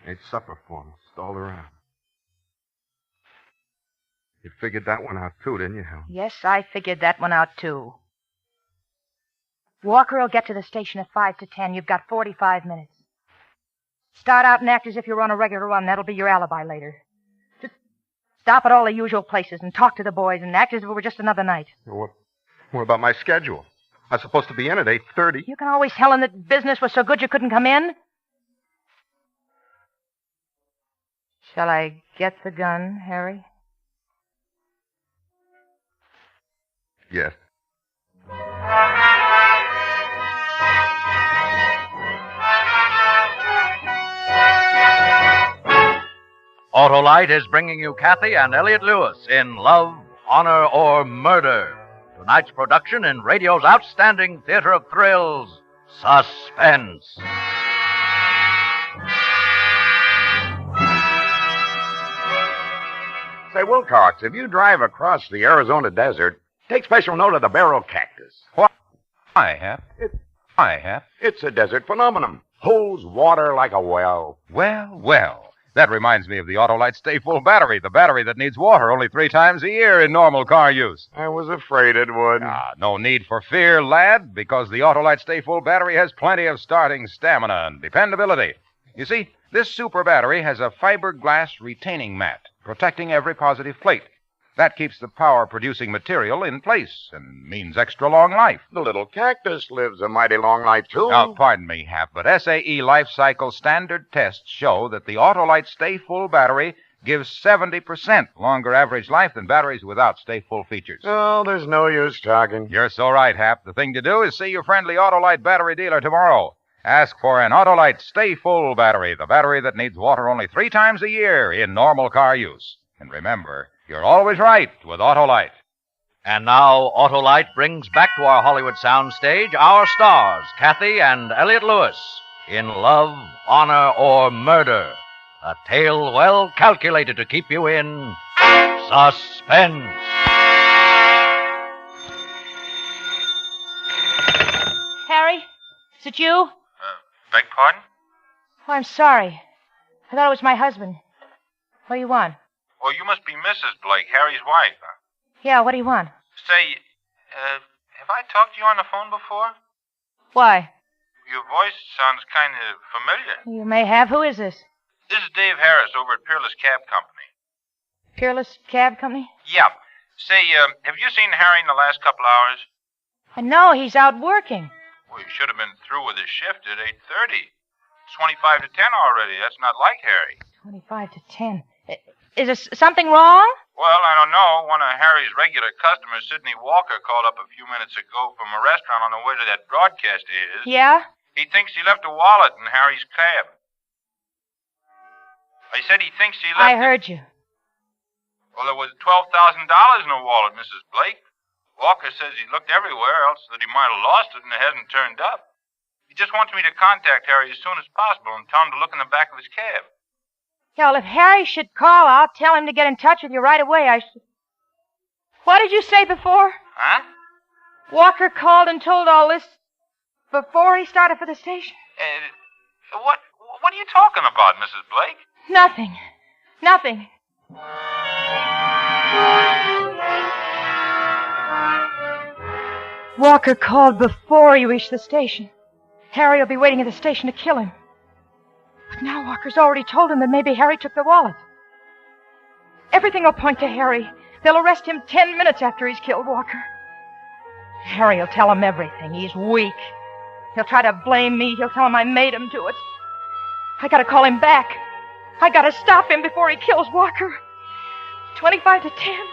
[SPEAKER 3] Ate supper for me, stalled around. You figured that one out, too, didn't you, Helen?
[SPEAKER 1] Yes, I figured that one out, too. Walker will get to the station at 5 to 10. You've got 45 minutes. Start out and act as if you're on a regular run. That'll be your alibi later. Just stop at all the usual places and talk to the boys and act as if it were just another night.
[SPEAKER 3] What about my schedule? I was supposed to be in at 8:30.
[SPEAKER 1] You can always tell him that business was so good you couldn't come in. Shall I get the gun, Harry?
[SPEAKER 3] Yes.
[SPEAKER 7] Autolite is bringing you Kathy and Elliot Lewis in Love, Honor, or Murder. Tonight's production in radio's outstanding theater of thrills, Suspense.
[SPEAKER 8] Say, Wilcox, if you drive across the Arizona desert, take special note of the barrel cactus.
[SPEAKER 22] Why, Hap?
[SPEAKER 8] It's a desert phenomenon. Holds water like a well.
[SPEAKER 22] Well. That reminds me of the Autolite Stay Full battery, the battery that needs water only 3 times a year in normal car use.
[SPEAKER 8] I was afraid it would.
[SPEAKER 22] No need for fear, lad, because the Autolite Stay Full battery has plenty of starting stamina and dependability. You see, this super battery has a fiberglass retaining mat protecting every positive plate. That keeps the power-producing material in place and means extra long life.
[SPEAKER 8] The little cactus lives a mighty long life, too.
[SPEAKER 22] Now, pardon me, Hap, but SAE Life Cycle standard tests show that the Autolite Stay Full battery gives 70% longer average life than batteries without Stay Full features.
[SPEAKER 8] Oh, there's no use talking.
[SPEAKER 22] You're so right, Hap. The thing to do is see your friendly Autolite battery dealer tomorrow. Ask for an Autolite Stay Full battery, the battery that needs water only 3 times a year in normal car use. And remember, you're always right with Autolite.
[SPEAKER 7] And now, Autolite brings back to our Hollywood soundstage our stars, Kathy and Elliot Lewis, in Love, Honor, or Murder. A tale well calculated to keep you in suspense.
[SPEAKER 1] Harry, is it you?
[SPEAKER 15] Beg pardon?
[SPEAKER 1] Oh, I'm sorry. I thought it was my husband. What do you want?
[SPEAKER 15] Oh, you must be Mrs. Blake, Harry's wife.
[SPEAKER 1] Yeah, what do you want?
[SPEAKER 15] Say, have I talked to you on the phone before?
[SPEAKER 1] Why?
[SPEAKER 15] Your voice sounds kind of familiar.
[SPEAKER 1] You may have. Who is this?
[SPEAKER 15] This is Dave Harris over at Peerless Cab Company.
[SPEAKER 1] Peerless Cab Company?
[SPEAKER 15] Yeah. Say, have you seen Harry in the last couple hours?
[SPEAKER 1] I know. He's out working.
[SPEAKER 15] Well, he should have been through with his shift at 8:30. It's 25 to 10 already. That's not like Harry.
[SPEAKER 1] 25 to 10. Is there something wrong?
[SPEAKER 15] Well, I don't know. One of Harry's regular customers, Sidney Walker, called up a few minutes ago from a restaurant on the way to that broadcast of his.
[SPEAKER 1] Yeah?
[SPEAKER 15] He thinks he left a wallet in Harry's cab. I said he thinks he left...
[SPEAKER 1] I heard you.
[SPEAKER 15] Well, there was $12,000 in the wallet, Mrs. Blake. Walker says he looked everywhere, else that he might have lost it and it hasn't turned up. He just wants me to contact Harry as soon as possible and tell him to look in the back of his cab.
[SPEAKER 1] Yeah, well, if Harry should call, I'll tell him to get in touch with you right away. What did you say before?
[SPEAKER 15] Huh?
[SPEAKER 1] Walker called and told all this before he started for the station?
[SPEAKER 15] What are you talking about, Mrs. Blake?
[SPEAKER 1] Nothing. Nothing. Walker called before he reached the station. Harry will be waiting at the station to kill him. But now Walker's already told him that maybe Harry took the wallet. Everything will point to Harry. They'll arrest him 10 minutes after he's killed Walker. Harry will tell him everything. He's weak. He'll try to blame me. He'll tell him I made him do it. I gotta call him back. I gotta stop him before he kills Walker. 25 to 10.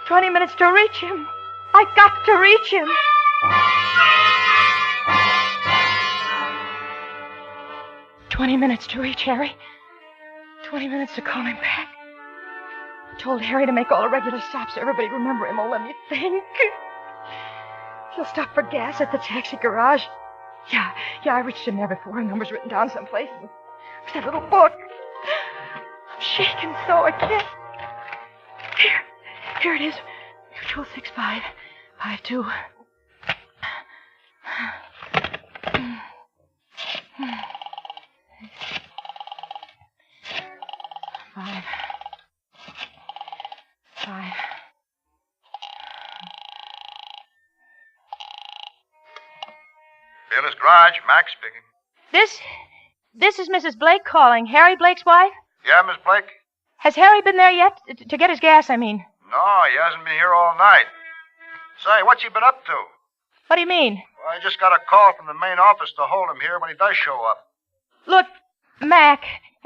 [SPEAKER 1] 20 minutes to reach him. I got to reach him. "20 minutes to reach Harry. 20 minutes to call him back. I told Harry to make all the regular stops so everybody remember him. Oh, let me think. He'll stop for gas at the taxi garage. Yeah, I reached him there before. The number's written down someplace. There's that little book. I'm shaking so I can't. Here it is. Mutual 6552. Five.
[SPEAKER 14] Bailiff's Garage, Max speaking.
[SPEAKER 1] This is Mrs. Blake calling. Harry Blake's wife?
[SPEAKER 14] Yeah, Miss Blake?
[SPEAKER 1] Has Harry been there yet? To get his gas, I mean.
[SPEAKER 14] No, he hasn't been here all night. Say, what's he been up to?
[SPEAKER 1] What do you mean?
[SPEAKER 14] Well, I just got a call from the main office to hold him here when he does show up.
[SPEAKER 1] Look, Mac,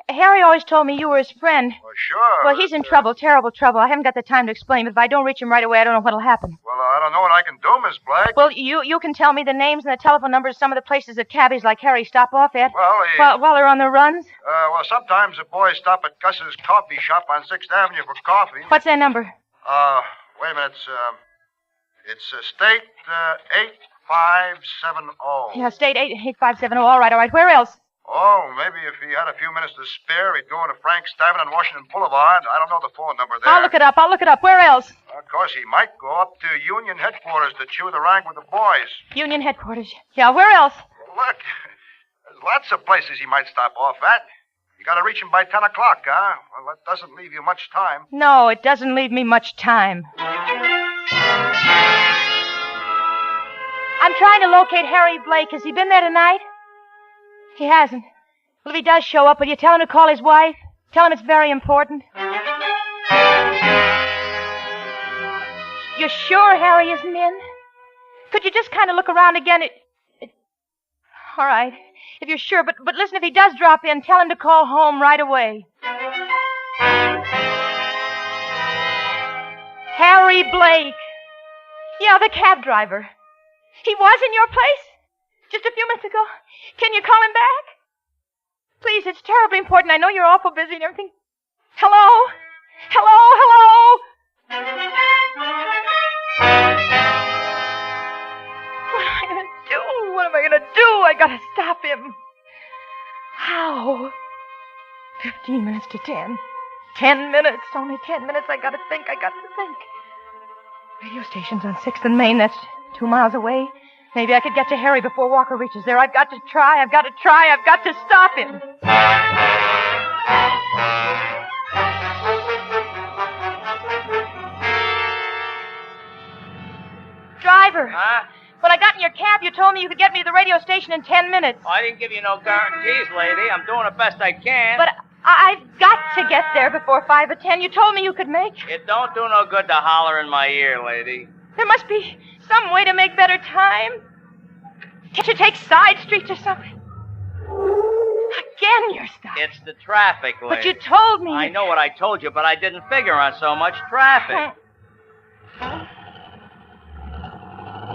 [SPEAKER 1] Harry always told me you were his friend.
[SPEAKER 14] Well, sure.
[SPEAKER 1] Well, he's in trouble, terrible trouble. I haven't got the time to explain, but if I don't reach him right away, I don't know what'll happen.
[SPEAKER 14] Well, I don't know what I can do, Miss Blake.
[SPEAKER 1] Well, you can tell me the names and the telephone numbers of some of the places that cabbies like Harry stop off at.
[SPEAKER 14] Well,
[SPEAKER 1] while they're on the runs.
[SPEAKER 14] Well, sometimes the boys stop at Gus's coffee shop on 6th Avenue for coffee.
[SPEAKER 1] What's their number?
[SPEAKER 14] Wait a minute. It's State 8570.
[SPEAKER 1] Yeah, State 8570. All right. Where else?
[SPEAKER 14] Oh, maybe if he had a few minutes to spare, he'd go into Frank Stavin on Washington Boulevard. I don't know the phone number there.
[SPEAKER 1] I'll look it up. Where else?
[SPEAKER 14] Of course, he might go up to Union Headquarters to chew the rag with the boys.
[SPEAKER 1] Union Headquarters. Yeah, where else?
[SPEAKER 14] Look, there's lots of places he might stop off at. You gotta reach him by 10 o'clock, huh? Well, that doesn't leave you much time.
[SPEAKER 1] No, it doesn't leave me much time. I'm trying to locate Harry Blake. Has he been there tonight? He hasn't. Well, if he does show up, will you tell him to call his wife? Tell him it's very important. You're sure Harry isn't in? Could you just kind of look around again? All right, if you're sure. But listen, if he does drop in, tell him to call home right away. Harry Blake. Yeah, the cab driver. He was in your place? Just a few minutes ago. Can you call him back? Please, it's terribly important. I know you're awful busy and everything. Hello? Hello? What am I gonna do? I gotta stop him. How? 15 minutes to 10. 10 minutes. Only 10 minutes. I got to think. Radio station's on 6th and Main. That's 2 miles away. Maybe I could get to Harry before Walker reaches there. I've got to try. I've got to stop him. Driver.
[SPEAKER 2] Huh?
[SPEAKER 1] When I got in your cab, you told me you could get me to the radio station in 10 minutes.
[SPEAKER 2] I didn't give you no guarantees, lady. I'm doing the best I can.
[SPEAKER 1] But I've got to get there before 5 or 10. You told me you could make.
[SPEAKER 2] It don't do no good to holler in my ear, lady.
[SPEAKER 1] There must be some way to make better time. Can't you take side streets or something? again, you're stopped.
[SPEAKER 2] It's the traffic, lady.
[SPEAKER 1] But you told me.
[SPEAKER 2] I know what I told you, but I didn't figure on so much traffic.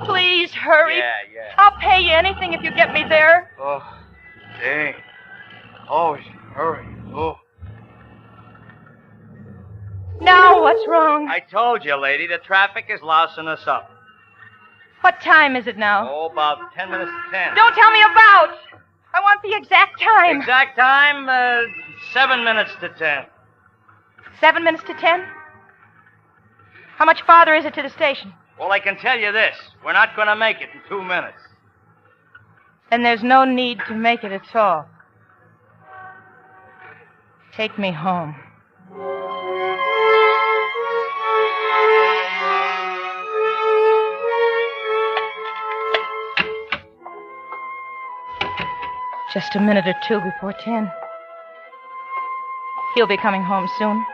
[SPEAKER 1] Please hurry.
[SPEAKER 2] Yeah.
[SPEAKER 1] I'll pay you anything if you get me there.
[SPEAKER 2] Oh, dang. Oh, hurry. Oh.
[SPEAKER 1] Now what's wrong?
[SPEAKER 2] I told you, lady, the traffic is lousing us up.
[SPEAKER 1] What time is it now?
[SPEAKER 2] Oh, about 10 minutes to 10.
[SPEAKER 1] Don't tell me about. I want the exact time.
[SPEAKER 2] Exact time, 7 minutes to 10.
[SPEAKER 1] 7 minutes to 10? How much farther is it to the station?
[SPEAKER 2] Well, I can tell you this. We're not going to make it in 2 minutes.
[SPEAKER 1] Then there's no need to make it at all. Take me home. Just a minute or two before 10. He'll be coming home soon.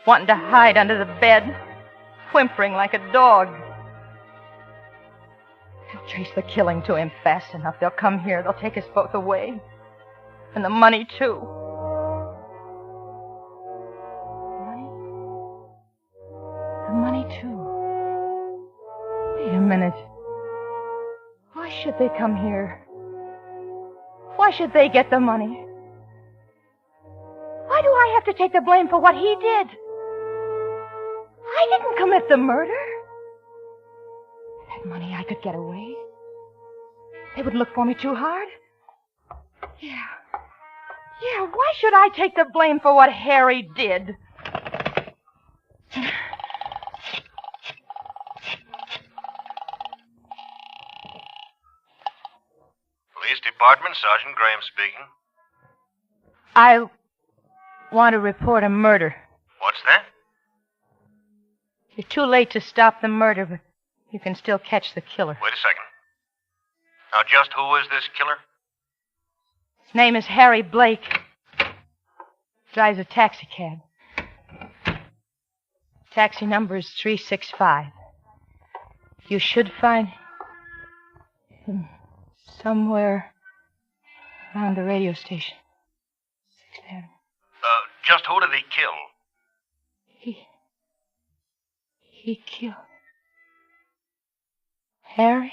[SPEAKER 1] Wanting to hide under the bed, whimpering like a dog. They'll trace the killing to him fast enough. They'll come here. They'll take us both away. And the money, too. The money, too. Wait a minute. Why should they come here? Why should they get the money? Why do I have to take the blame for what he did? I didn't commit the murder. That money I could get away. They would look for me too hard. Yeah, why should I take the blame for what Harry did?
[SPEAKER 12] Police Department, Sergeant Graham speaking.
[SPEAKER 1] I want to report a murder.
[SPEAKER 12] What's that?
[SPEAKER 1] You're too late to stop the murder, but you can still catch the killer.
[SPEAKER 12] Wait a second. Now, just who is this killer?
[SPEAKER 1] His name is Harry Blake. Drives a taxi cab. Taxi number is 365. You should find him somewhere around the radio station.
[SPEAKER 12] Just who did he kill?
[SPEAKER 1] He killed Harry?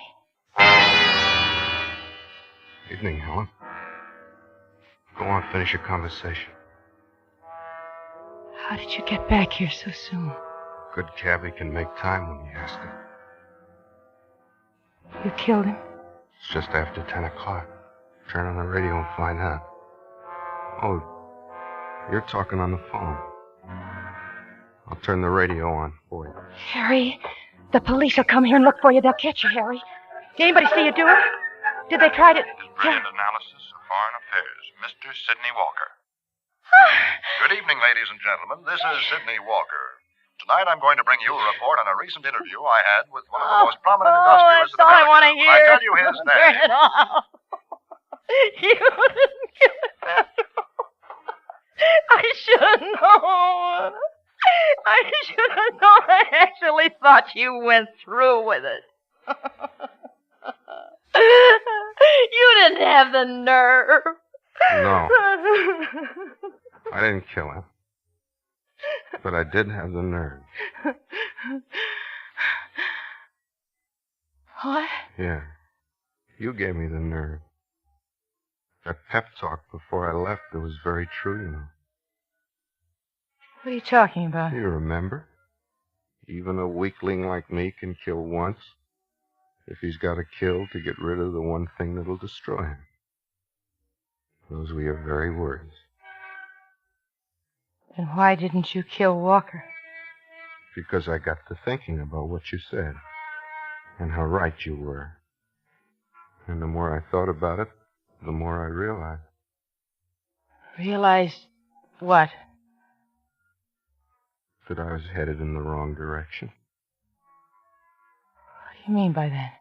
[SPEAKER 3] Evening, Helen. Go on, finish your conversation.
[SPEAKER 1] How did you get back here so soon?
[SPEAKER 3] Good cabbie can make time when you ask him.
[SPEAKER 1] You killed him?
[SPEAKER 3] It's just after 10 o'clock. Turn on the radio and find out. Oh, you're talking on the phone. I'll turn the radio on for you.
[SPEAKER 1] Harry, the police will come here and look for you. They'll catch you, Harry. Did anybody see you do it? Did they try to...
[SPEAKER 15] Brilliant analysis of foreign affairs, Mr. Sidney Walker. Good evening, ladies and gentlemen. This is Sidney Walker. Tonight I'm going to bring you a report on a recent interview I had with one of the most prominent industrialists in America.
[SPEAKER 1] I want to hear.
[SPEAKER 15] I tell you his name.
[SPEAKER 1] You didn't get that. I should have known. I should have known. I actually thought you went through with it. You didn't have the nerve.
[SPEAKER 3] No. I didn't kill him. But I did have the nerve.
[SPEAKER 1] What?
[SPEAKER 3] Yeah. You gave me the nerve. That pep talk before I left, it was very true, you know.
[SPEAKER 1] What are you talking about?
[SPEAKER 3] You remember? Even a weakling like me can kill once if he's got to kill to get rid of the one thing that'll destroy him. Those were your very words.
[SPEAKER 1] Then why didn't you kill Walker?
[SPEAKER 3] Because I got to thinking about what you said and how right you were. And the more I thought about it, the more I realized.
[SPEAKER 1] Realized what?
[SPEAKER 3] That I was headed in the wrong direction.
[SPEAKER 1] What do you mean by that?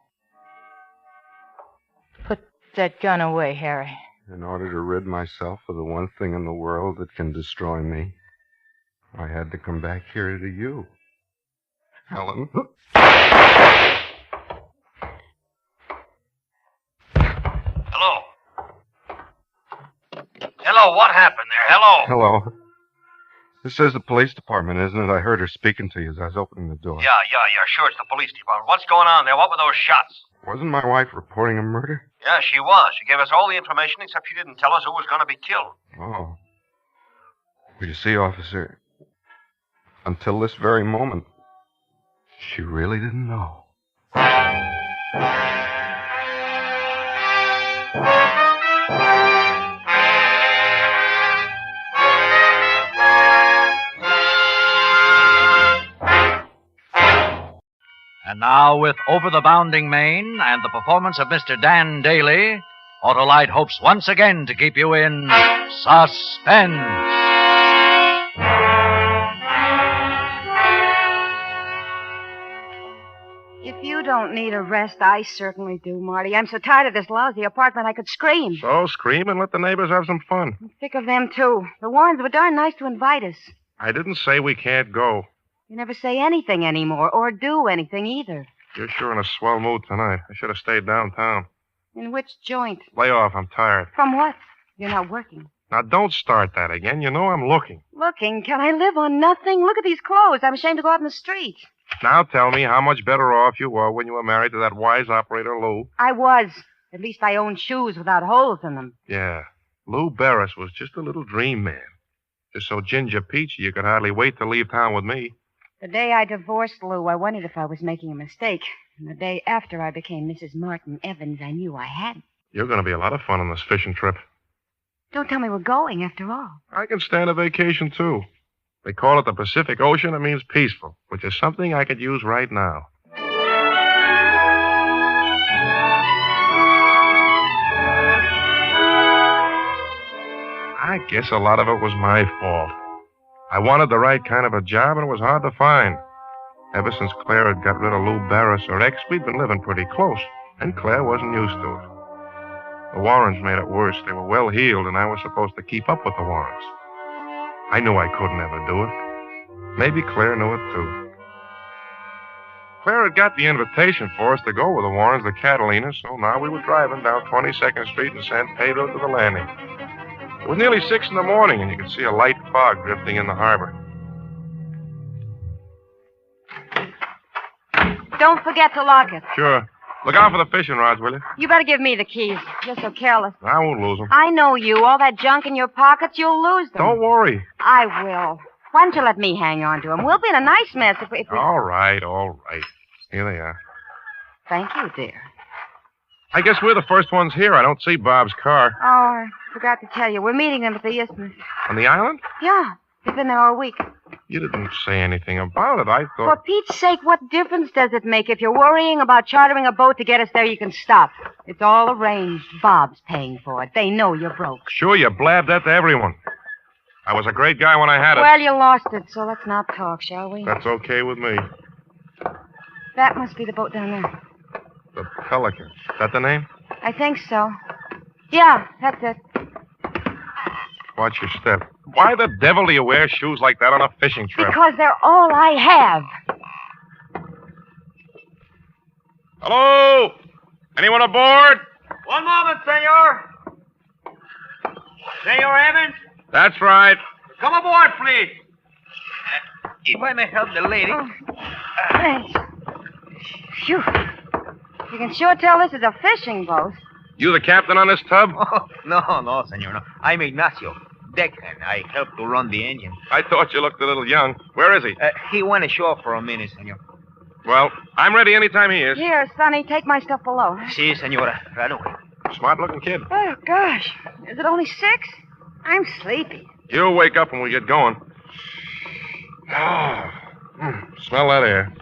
[SPEAKER 1] Put that gun away, Harry.
[SPEAKER 3] In order to rid myself of the one thing in the world that can destroy me, I had to come back here to you. Helen.
[SPEAKER 12] Hello. Hello, what happened there? Hello.
[SPEAKER 3] Hello. This is the police department, isn't it? I heard her speaking to you as I was opening the door.
[SPEAKER 12] Yeah, sure, it's the police department. What's going on there? What were those shots?
[SPEAKER 3] Wasn't my wife reporting a murder?
[SPEAKER 12] Yeah, she was. She gave us all the information, except she didn't tell us who was going to be killed.
[SPEAKER 3] Oh. Well, you see, officer, until this very moment, she really didn't know.
[SPEAKER 7] And now, with Over the Bounding Main and the performance of Mr. Dan Daly, Autolite hopes once again to keep you in suspense.
[SPEAKER 1] If you don't need a rest, I certainly do, Marty. I'm so tired of this lousy apartment I could scream.
[SPEAKER 22] So scream and let the neighbors have some fun.
[SPEAKER 1] I'm sick of them, too. The Warrens were darn nice to invite us.
[SPEAKER 22] I didn't say we can't go.
[SPEAKER 1] You never say anything anymore, or do anything either.
[SPEAKER 22] You're sure in a swell mood tonight. I should have stayed downtown.
[SPEAKER 1] In which joint?
[SPEAKER 22] Lay off, I'm tired.
[SPEAKER 1] From what? You're not working.
[SPEAKER 22] Now, don't start that again. You know I'm looking.
[SPEAKER 1] Looking? Can I live on nothing? Look at these clothes. I'm ashamed to go out in the street.
[SPEAKER 22] Now tell me how much better off you were when you were married to that wise operator, Lou.
[SPEAKER 1] I was. At least I owned shoes without holes in them.
[SPEAKER 22] Yeah. Lou Barris was just a little dream man. Just so ginger peachy you could hardly wait to leave town with me.
[SPEAKER 1] The day I divorced Lou, I wondered if I was making a mistake. And the day after I became Mrs. Martin Evans, I knew I hadn't.
[SPEAKER 22] You're going to be a lot of fun on this fishing trip.
[SPEAKER 1] Don't tell me we're going, after all.
[SPEAKER 22] I can stand a vacation, too. They call it the Pacific Ocean. It means peaceful, which is something I could use right now. I guess a lot of it was my fault. I wanted the right kind of a job, and it was hard to find. Ever since Claire had got rid of Lou Barris, her ex, we'd been living pretty close, and Claire wasn't used to it. The Warrens made it worse. They were well-heeled, and I was supposed to keep up with the Warrens. I knew I couldn't ever do it. Maybe Claire knew it, too. Claire had got the invitation for us to go with the Warrens to Catalina, so now we were driving down 22nd Street in San Pedro to the landing. It was nearly 6 in the morning, and you could see a light fog drifting in the harbor.
[SPEAKER 1] Don't forget to lock it.
[SPEAKER 22] Sure. Look out for the fishing rods, will you?
[SPEAKER 1] You better give me the keys. You're so careless.
[SPEAKER 22] I won't lose them.
[SPEAKER 1] I know you. All that junk in your pockets, you'll lose them.
[SPEAKER 22] Don't worry.
[SPEAKER 1] I will. Why don't you let me hang on to them? We'll be in a nice mess if we...
[SPEAKER 22] All right. Here they are.
[SPEAKER 1] Thank you, dear.
[SPEAKER 22] I guess we're the first ones here. I don't see Bob's car.
[SPEAKER 1] Oh, I forgot to tell you. We're meeting them at the Isthmus.
[SPEAKER 22] On the island?
[SPEAKER 1] Yeah. They've been there all week.
[SPEAKER 22] You didn't say anything about it. I
[SPEAKER 1] For
[SPEAKER 22] thought...
[SPEAKER 1] Pete's sake, what difference does it make? If you're worrying about chartering a boat to get us there, you can stop. It's all arranged. Bob's paying for it. They know you're broke.
[SPEAKER 22] Sure, you blabbed that to everyone. I was a great guy when I had it.
[SPEAKER 1] Well, you lost it, so let's not talk, shall we?
[SPEAKER 22] That's okay with me.
[SPEAKER 1] That must be the boat down there.
[SPEAKER 22] The Pelican. Is that the name?
[SPEAKER 1] I think so. Yeah, that's it.
[SPEAKER 22] Watch your step. Why the devil do you wear shoes like that on a fishing trip?
[SPEAKER 1] Because they're all I have.
[SPEAKER 22] Hello? Anyone aboard?
[SPEAKER 2] One moment, senor. Senor Evans?
[SPEAKER 22] That's right.
[SPEAKER 2] Come aboard, please. If I may help the lady.
[SPEAKER 1] Oh, thanks. Phew. You can sure tell this is a fishing boat.
[SPEAKER 22] You the captain on this tub?
[SPEAKER 2] Oh, no, senor. No. I'm Ignacio, deckhand. I help to run the engine.
[SPEAKER 22] I thought you looked a little young. Where is he?
[SPEAKER 2] He went ashore for a minute, senor.
[SPEAKER 22] Well, I'm ready anytime he is.
[SPEAKER 1] Here, Sonny, take my stuff below.
[SPEAKER 2] Si, senora. Right away.
[SPEAKER 22] Smart-looking kid.
[SPEAKER 1] Oh, gosh. Is it only 6? I'm sleepy.
[SPEAKER 22] You'll wake up when we get going. Smell that air.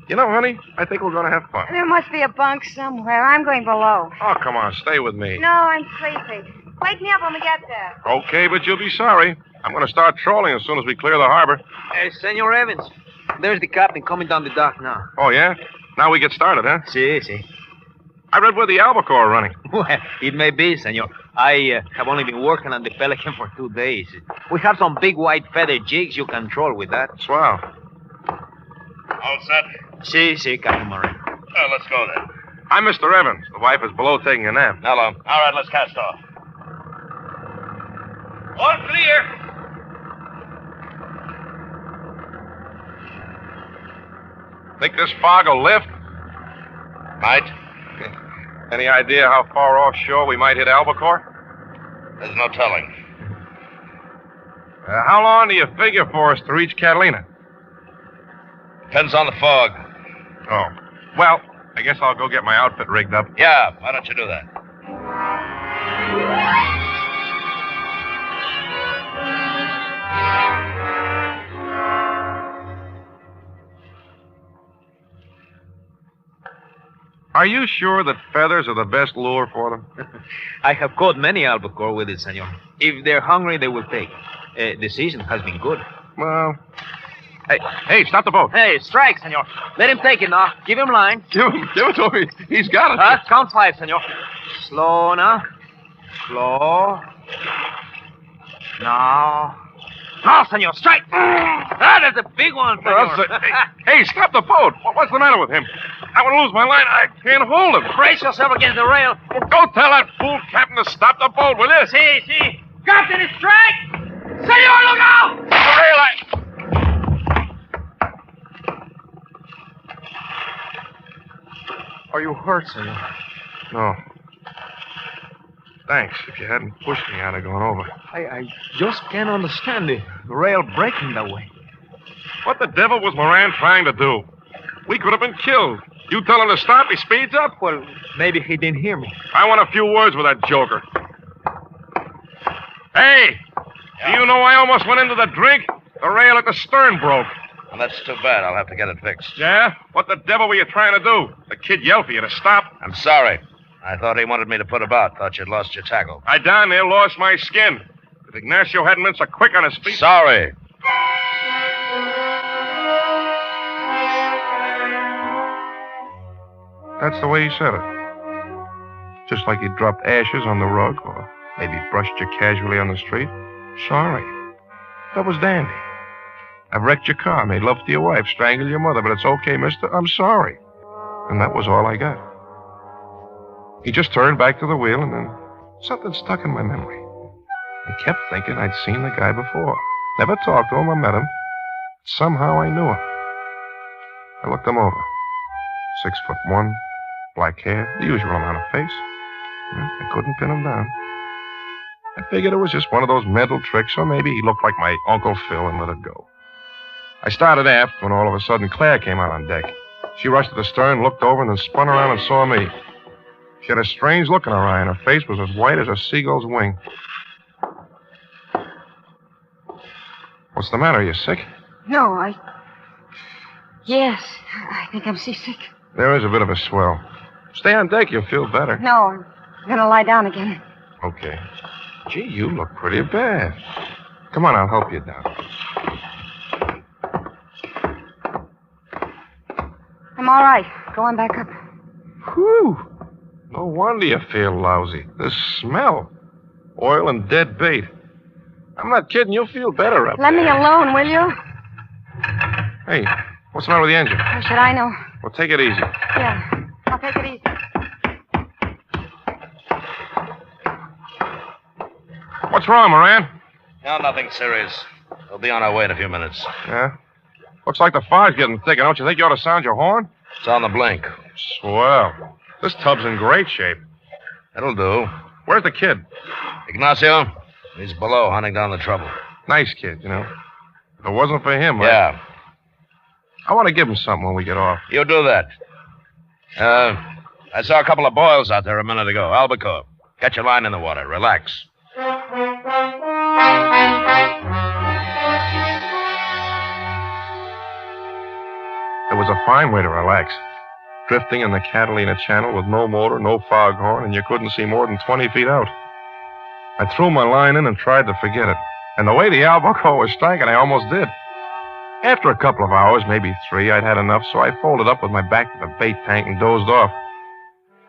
[SPEAKER 22] You know, honey, I think we're going to have fun.
[SPEAKER 1] There must be a bunk somewhere. I'm going below.
[SPEAKER 22] Oh, come on, stay with me.
[SPEAKER 1] No, I'm sleepy. Wake me up when we get there.
[SPEAKER 22] Okay, but you'll be sorry. I'm going to start trolling as soon as we clear the harbor.
[SPEAKER 2] Senor Evans, there's the captain coming down the dock now.
[SPEAKER 22] Oh, yeah? Now we get started, huh?
[SPEAKER 2] Si.
[SPEAKER 22] I read where the albacore are running.
[SPEAKER 2] Well, it may be, senor. I have only been working on the Pelican for 2 days. We have some big white feather jigs you can troll with that.
[SPEAKER 22] Swell.
[SPEAKER 12] All set?
[SPEAKER 2] Si, Captain Murray.
[SPEAKER 12] Well, let's go then.
[SPEAKER 22] I'm Mr. Evans. The wife is below taking a nap.
[SPEAKER 12] Hello. All right, let's cast off. All clear.
[SPEAKER 22] Think this fog will lift?
[SPEAKER 8] Might.
[SPEAKER 22] Any idea how far offshore we might hit Albacore?
[SPEAKER 8] There's no telling.
[SPEAKER 22] How long do you figure for us to reach Catalina?
[SPEAKER 8] Depends on the fog.
[SPEAKER 22] Oh. Well, I guess I'll go get my outfit rigged up.
[SPEAKER 8] Yeah, why don't you do that?
[SPEAKER 22] Are you sure that feathers are the best lure for them?
[SPEAKER 2] I have caught many albacore with it, senor. If they're hungry, they will take. The season has been good.
[SPEAKER 22] Well... Hey, stop the boat.
[SPEAKER 2] Hey, strike, senor. Let him take it now. Give him line.
[SPEAKER 22] Give it to me. He's got it.
[SPEAKER 2] Count 5, senor. Slow now. Slow. Now. Now, senor, strike. That's a big one, senor.
[SPEAKER 22] Hey, stop the boat. What's the matter with him? I want to lose my line. I can't hold him.
[SPEAKER 2] Brace yourself against the rail.
[SPEAKER 22] Well, go tell that fool captain to stop the boat, will you?
[SPEAKER 2] See. Captain, it's strike. Senor, look out.
[SPEAKER 22] The rail, Are you hurt, senor? No. Thanks. If you hadn't pushed me, I'd have gone over.
[SPEAKER 2] I just can't understand it. The rail breaking that way.
[SPEAKER 22] What the devil was Moran trying to do? We could have been killed. You tell him to stop, he speeds up?
[SPEAKER 2] Well, maybe he didn't hear me.
[SPEAKER 22] I want a few words with that joker. Hey! Do you know I almost went into the drink? The rail at the stern broke.
[SPEAKER 8] Well, that's too bad. I'll have to get it fixed.
[SPEAKER 22] Yeah? What the devil were you trying to do? The kid yelled for you to stop.
[SPEAKER 8] I'm sorry. I thought he wanted me to put about. Thought you'd lost your tackle.
[SPEAKER 22] I down there lost my skin. If Ignacio hadn't been so quick on his feet...
[SPEAKER 8] Sorry.
[SPEAKER 22] That's the way he said it. Just like he dropped ashes on the rug or maybe brushed you casually on the street. Sorry. That was dandy. I've wrecked your car, made love to your wife, strangled your mother, but it's okay, mister. I'm sorry. And that was all I got. He just turned back to the wheel, and then something stuck in my memory. I kept thinking I'd seen the guy before. Never talked to him or met him. Somehow I knew him. I looked him over. 6'1", black hair, the usual amount of face. I couldn't pin him down. I figured it was just one of those mental tricks, or maybe he looked like my Uncle Phil and let it go. I started aft when all of a sudden Claire came out on deck. She rushed to the stern, looked over, and then spun around and saw me. She had a strange look in her eye, and her face was as white as a seagull's wing. What's the matter? Are you sick?
[SPEAKER 25] No, Yes, I think I'm seasick.
[SPEAKER 22] There is a bit of a swell. Stay on deck, you'll feel better.
[SPEAKER 25] No, I'm gonna lie down again.
[SPEAKER 22] Okay. Gee, you look pretty bad. Come on, I'll help you down.
[SPEAKER 25] I'm all right. Go on back up.
[SPEAKER 22] Whew. No wonder you feel lousy. This smell. Oil and dead bait. I'm not kidding. You'll feel better up
[SPEAKER 25] Let
[SPEAKER 22] there.
[SPEAKER 25] me alone, will you?
[SPEAKER 22] Hey, what's the matter with the engine?
[SPEAKER 25] How should I know?
[SPEAKER 22] Well, take it easy.
[SPEAKER 25] Yeah, I'll take it easy.
[SPEAKER 22] What's wrong, Moran?
[SPEAKER 8] No, nothing serious. We'll be on our way in a few minutes.
[SPEAKER 22] Yeah? Looks like the fog's getting thicker. Don't you think you ought to sound your horn?
[SPEAKER 8] It's on the blink.
[SPEAKER 22] Swell. This tub's in great shape.
[SPEAKER 8] That'll do.
[SPEAKER 22] Where's the kid?
[SPEAKER 8] Ignacio? He's below, hunting down the trouble.
[SPEAKER 22] Nice kid, you know. If it wasn't for him,
[SPEAKER 8] Yeah.
[SPEAKER 22] I want to give him something when we get off.
[SPEAKER 8] You do that. I saw a couple of boils out there a minute ago. Albacore. Get your line in the water. Relax.
[SPEAKER 22] It was a fine way to relax. Drifting in the Catalina Channel with no motor, no foghorn, and you couldn't see more than 20 feet out. I threw my line in and tried to forget it. And the way the albacore was striking, I almost did. After a couple of hours, maybe 3, I'd had enough, so I folded up with my back to the bait tank and dozed off.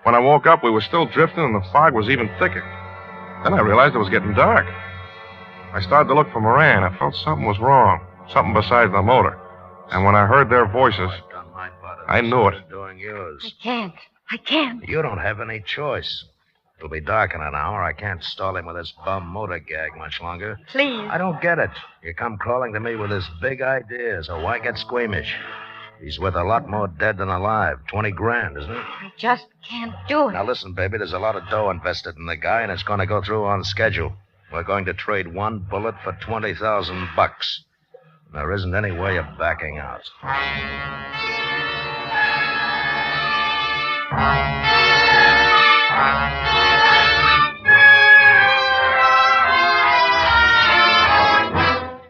[SPEAKER 22] When I woke up, we were still drifting, and the fog was even thicker. Then I realized it was getting dark. I started to look for Moran. I felt something was wrong, something besides the motor. And when I heard their voices, I knew it.
[SPEAKER 8] Doing yours.
[SPEAKER 25] I can't.
[SPEAKER 8] You don't have any choice. It'll be dark in an hour. I can't stall him with this bum motor gag much longer.
[SPEAKER 1] Please.
[SPEAKER 8] I don't get it. You come crawling to me with this big idea, so why get squeamish? He's worth a lot more dead than alive. 20 grand, isn't it?
[SPEAKER 1] I just can't do it.
[SPEAKER 8] Now listen, baby, there's a lot of dough invested in the guy, and it's going to go through on schedule. We're going to trade one bullet for $20,000. There isn't any way of backing out.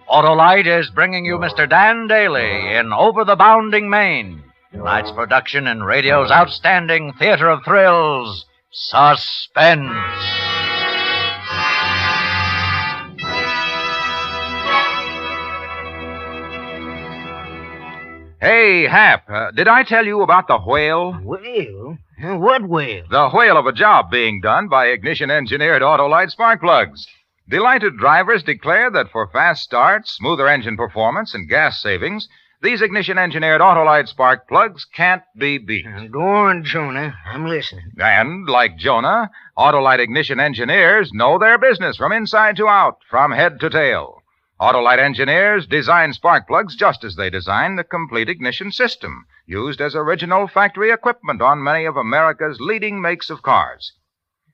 [SPEAKER 7] Autolite is bringing you Mr. Dan Daly in Over the Bounding Main. Tonight's production in radio's outstanding theater of thrills, Suspense.
[SPEAKER 5] Hey, Hap, did I tell you about the whale?
[SPEAKER 2] Whale? What whale?
[SPEAKER 5] The whale of a job being done by ignition-engineered Autolite spark plugs. Delighted drivers declare that for fast starts, smoother engine performance, and gas savings, these ignition-engineered Autolite spark plugs can't be beat.
[SPEAKER 2] Go on, Jonah. I'm listening.
[SPEAKER 5] And, like Jonah, Autolite ignition engineers know their business from inside to out, from head to tail. Autolite engineers design spark plugs just as they design the complete ignition system, used as original factory equipment on many of America's leading makes of cars.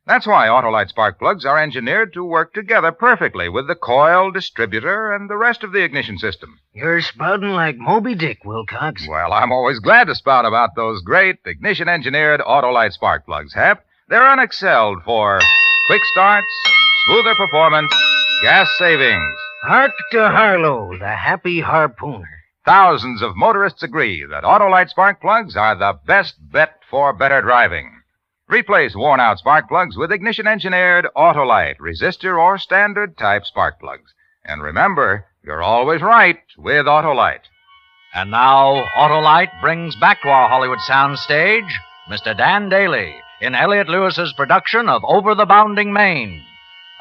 [SPEAKER 5] That's why Autolite spark plugs are engineered to work together perfectly with the coil, distributor, and the rest of the ignition system.
[SPEAKER 2] You're spouting like Moby Dick, Wilcox.
[SPEAKER 5] Well, I'm always glad to spout about those great ignition-engineered Autolite spark plugs, Hap. They're unexcelled for quick starts, smoother performance, gas savings.
[SPEAKER 2] Hark to Harlow, the happy harpooner.
[SPEAKER 5] Thousands of motorists agree that Autolite spark plugs are the best bet for better driving. Replace worn-out spark plugs with ignition-engineered Autolite, resistor, or standard-type spark plugs. And remember, you're always right with Autolite.
[SPEAKER 7] And now, Autolite brings back to our Hollywood soundstage Mr. Dan Daly in Elliot Lewis's production of Over the Bounding Main.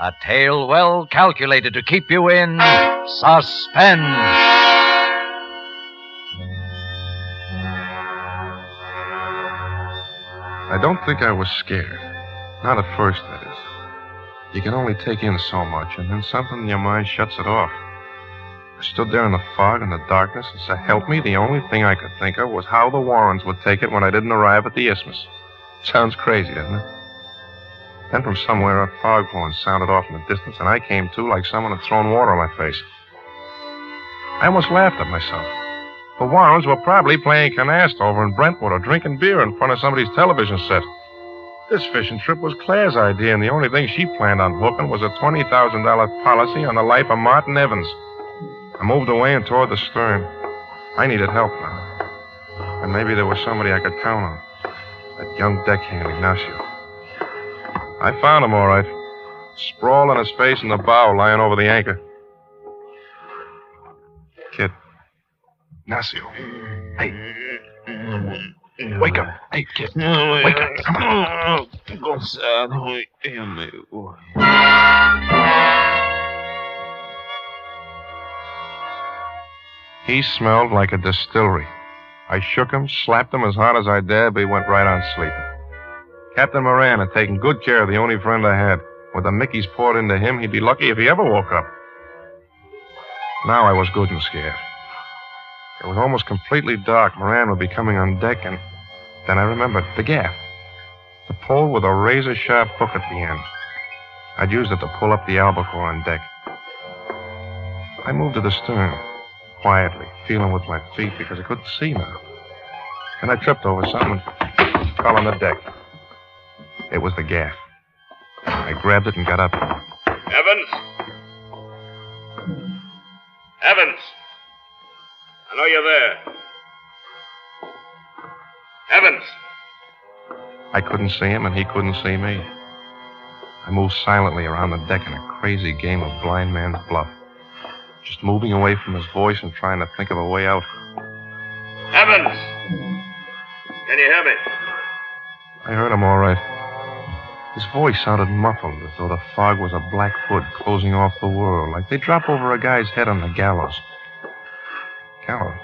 [SPEAKER 7] A tale well calculated to keep you in suspense.
[SPEAKER 22] I don't think I was scared. Not at first, that is. You can only take in so much, and then something in your mind shuts it off. I stood there in the fog and the darkness, and so help me, the only thing I could think of was how the Warrens would take it when I didn't arrive at the isthmus. Sounds crazy, doesn't it? Then from somewhere, a foghorn sounded off in the distance, and I came to like someone had thrown water on my face. I almost laughed at myself. The Warrens were probably playing canasta over in Brentwood or drinking beer in front of somebody's television set. This fishing trip was Claire's idea, and the only thing she planned on hooking was a $20,000 policy on the life of Martin Evans. I moved away and toward the stern. I needed help now. And maybe there was somebody I could count on. That young deckhand, Ignacio. I found him all right. Sprawled on his face in the bow, lying over the anchor. Kid. Ignacio. Hey. Wake up. Hey, kid. Wake up. Come on. He smelled like a distillery. I shook him, slapped him as hard as I dared, but he went right on sleeping. Captain Moran had taken good care of the only friend I had. With the Mickeys poured into him, he'd be lucky if he ever woke up. Now I was good and scared. It was almost completely dark. Moran would be coming on deck, and then I remembered the gaff. The pole with a razor-sharp hook at the end. I'd used it to pull up the albacore on deck. I moved to the stern, quietly, feeling with my feet because I couldn't see now. And I tripped over something and fell on the deck. It was the gaff. I grabbed it and got up.
[SPEAKER 8] Evans? Evans? I know you're there. Evans?
[SPEAKER 22] I couldn't see him, and he couldn't see me. I moved silently around the deck in a crazy game of blind man's bluff. Just moving away from his voice and trying to think of a way out.
[SPEAKER 8] Evans! Can you hear me?
[SPEAKER 22] I heard him all right. His voice sounded muffled, as though the fog was a black hood closing off the world, like they drop over a guy's head on the gallows. Gallows?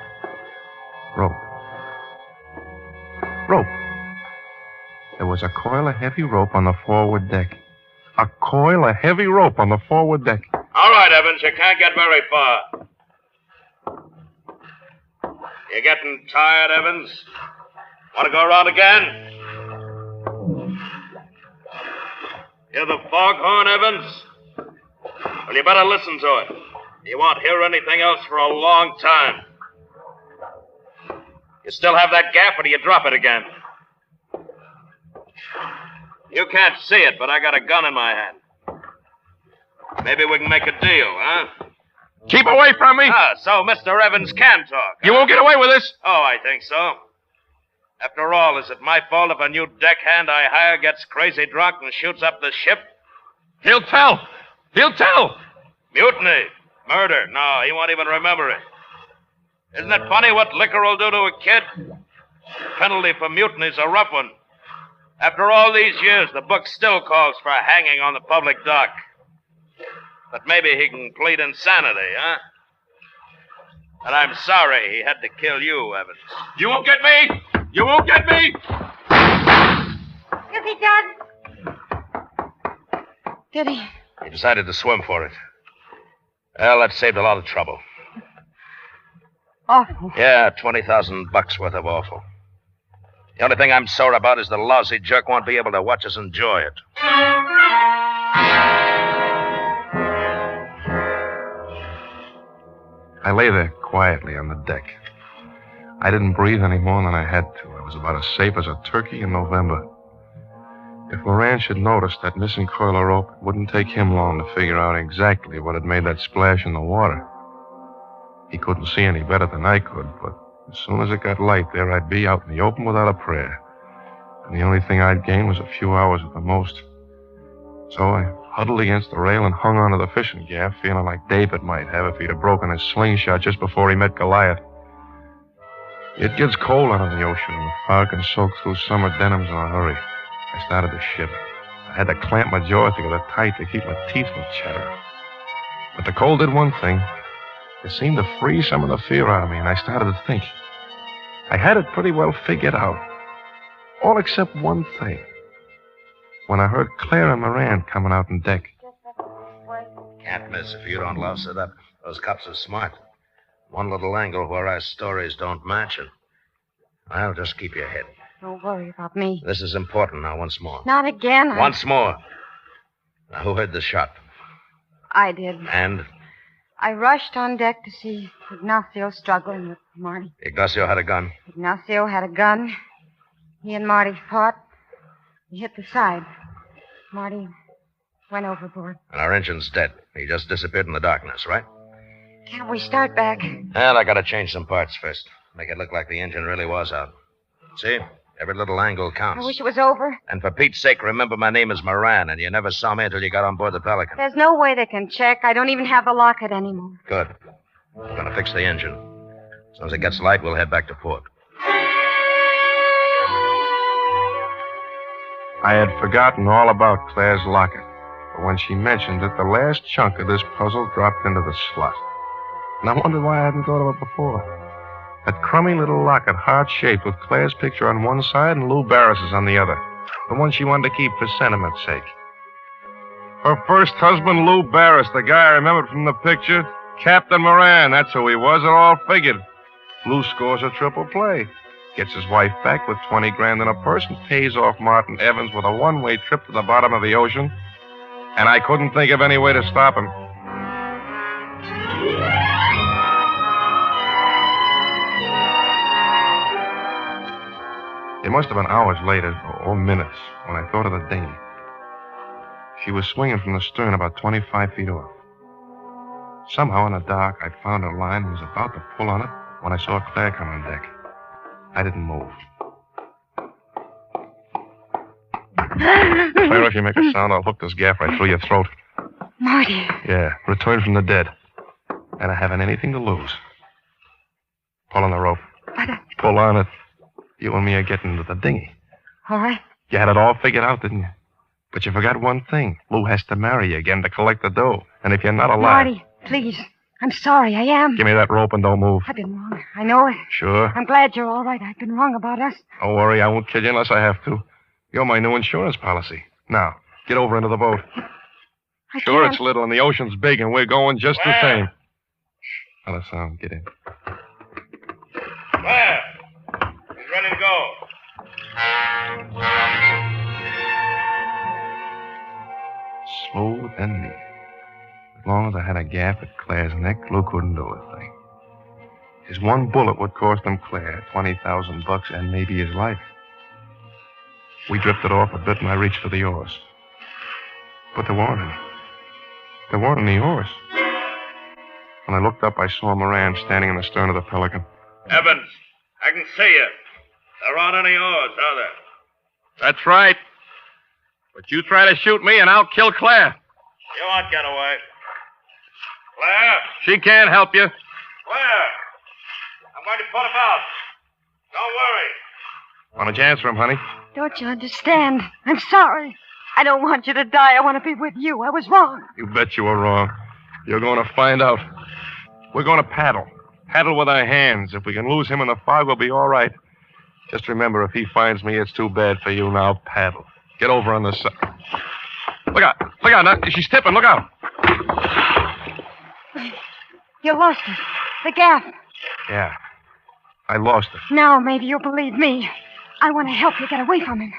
[SPEAKER 22] Rope. Rope. There was a coil of heavy rope on the forward deck. A coil of heavy rope on the forward deck.
[SPEAKER 8] All right, Evans, you can't get very far. You getting tired, Evans? Want to go around again? Hear the foghorn, Evans? Well, you better listen to it. You won't hear anything else for a long time. You still have that gap, or do you drop it again? You can't see it, but I got a gun in my hand. Maybe we can make a deal, huh?
[SPEAKER 22] Keep away from me!
[SPEAKER 8] So Mr. Evans can talk.
[SPEAKER 22] You won't get away with this!
[SPEAKER 8] Oh, I think so. After all, is it my fault if a new deckhand I hire gets crazy drunk and shoots up the ship?
[SPEAKER 22] He'll tell! He'll tell!
[SPEAKER 8] Mutiny. Murder. No, he won't even remember it. Isn't it funny what liquor will do to a kid? Penalty for mutiny's a rough one. After all these years, the book still calls for hanging on the public dock. But maybe he can plead insanity, huh? And I'm sorry he had to kill you, Evans.
[SPEAKER 22] You won't get me! You won't get me!
[SPEAKER 1] Is he done? Did he?
[SPEAKER 8] He decided to swim for it. Well, that saved a lot of trouble.
[SPEAKER 1] Awful.
[SPEAKER 8] Yeah, $20,000 worth of awful. The only thing I'm sore about is the lousy jerk won't be able to watch us enjoy it.
[SPEAKER 22] I lay there quietly on the deck. I didn't breathe any more than I had to. I was about as safe as a turkey in November. If Moran should notice that missing coil of rope, it wouldn't take him long to figure out exactly what had made that splash in the water. He couldn't see any better than I could, but as soon as it got light, there I'd be out in the open without a prayer. And the only thing I'd gain was a few hours at the most. So I huddled against the rail and hung onto the fishing gaff, feeling like David might have if he'd have broken his slingshot just before he met Goliath. It gets cold out on the ocean, and the fog can soak through summer denims in a hurry. I started to shiver. I had to clamp my jaws together tight to keep my teeth from chattering. But the cold did one thing. It seemed to freeze some of the fear out of me, and I started to think. I had it pretty well figured out. All except one thing. When I heard Claire and Moran coming out on deck.
[SPEAKER 8] Can't miss if you don't louse it up. Those cops are smart. One little angle where our stories don't match it. Well, just keep your head.
[SPEAKER 1] Don't worry about me.
[SPEAKER 8] This is important now, once more.
[SPEAKER 1] Not again.
[SPEAKER 8] Once more. Now, who heard the shot?
[SPEAKER 1] I did.
[SPEAKER 8] And?
[SPEAKER 1] I rushed on deck to see Ignacio struggling with Marty.
[SPEAKER 8] Ignacio had a gun.
[SPEAKER 1] Ignacio had a gun. He and Marty fought. He hit the side. Marty went overboard.
[SPEAKER 8] And our engine's dead. He just disappeared in the darkness, right?
[SPEAKER 1] Can't we start back?
[SPEAKER 8] Well, I gotta change some parts first. Make it look like the engine really was out. See? Every little angle counts.
[SPEAKER 1] I wish it was over.
[SPEAKER 8] And for Pete's sake, remember my name is Moran, and you never saw me until you got on board the Pelican.
[SPEAKER 1] There's no way they can check. I don't even have the locket anymore.
[SPEAKER 8] Good. We're gonna fix the engine. As soon as it gets light, we'll head back to port.
[SPEAKER 22] I had forgotten all about Claire's locket. But when she mentioned it, the last chunk of this puzzle dropped into the slot. And I wondered why I hadn't thought of it before. That crummy little locket, heart-shaped, with Claire's picture on one side and Lou Barris's on the other. The one she wanted to keep for sentiment's sake. Her first husband, Lou Barris, the guy I remembered from the picture. Captain Moran, that's who he was. It all figured. Lou scores a triple play. Gets his wife back with 20 grand in a purse and pays off Martin Evans with a one-way trip to the bottom of the ocean. And I couldn't think of any way to stop him. It must have been hours later, or minutes, when I thought of the dinghy. She was swinging from the stern about 25 feet off. Somehow in the dark, I found her line and was about to pull on it when I saw Claire come on deck. I didn't move. Claire, if you make a sound, I'll hook this gaff right through your throat.
[SPEAKER 1] Marty.
[SPEAKER 22] Yeah, return from the dead. And I haven't anything to lose. Pull on the rope. Pull on it. You and me are getting into the dinghy.
[SPEAKER 1] All right.
[SPEAKER 22] You had it all figured out, didn't you? But you forgot one thing. Lou has to marry you again to collect the dough. And if you're not alive...
[SPEAKER 1] Marty, please. I'm sorry, I am.
[SPEAKER 22] Give me that rope and don't move.
[SPEAKER 1] I've been wrong. I know it.
[SPEAKER 22] Sure.
[SPEAKER 1] I'm glad you're all right. I've been wrong about us.
[SPEAKER 22] Don't worry, I won't kill you unless I have to. You're my new insurance policy. Now, get over into the boat.
[SPEAKER 25] I
[SPEAKER 22] Sure,
[SPEAKER 25] can't.
[SPEAKER 22] it's little and the ocean's big, and we're going just the same. Now, let's get in.
[SPEAKER 8] Where? He's ready to go.
[SPEAKER 22] Smooth and neat. As long as I had a gap at Claire's neck, Lou couldn't do a thing. His one bullet would cost him Claire $20,000 and maybe his life. We drifted off a bit, and I reached for the oars. But there weren't any. There weren't any oars. When I looked up, I saw Moran standing in the stern of the Pelican.
[SPEAKER 8] Evans, I can see you. There aren't any oars, are there?
[SPEAKER 22] That's right. But you try to shoot me, and I'll kill Claire.
[SPEAKER 8] You won't get away. Claire?
[SPEAKER 22] She can't help you.
[SPEAKER 8] Claire? I'm going to put him out. Don't worry.
[SPEAKER 22] Why don't you answer him, honey?
[SPEAKER 25] Don't you understand? I'm sorry. I don't want you to die. I want to be with you. I was wrong.
[SPEAKER 22] You bet you were wrong. You're going to find out. We're going to paddle. Paddle with our hands. If we can lose him in the fog, we'll be all right. Just remember, if he finds me, it's too bad for you. Now paddle. Get over on the side. Look out. Look out. Now, she's tipping. Look out.
[SPEAKER 25] You lost it. The gaff.
[SPEAKER 22] Yeah. I lost it.
[SPEAKER 25] Now maybe you'll believe me. I want to help you get away from him.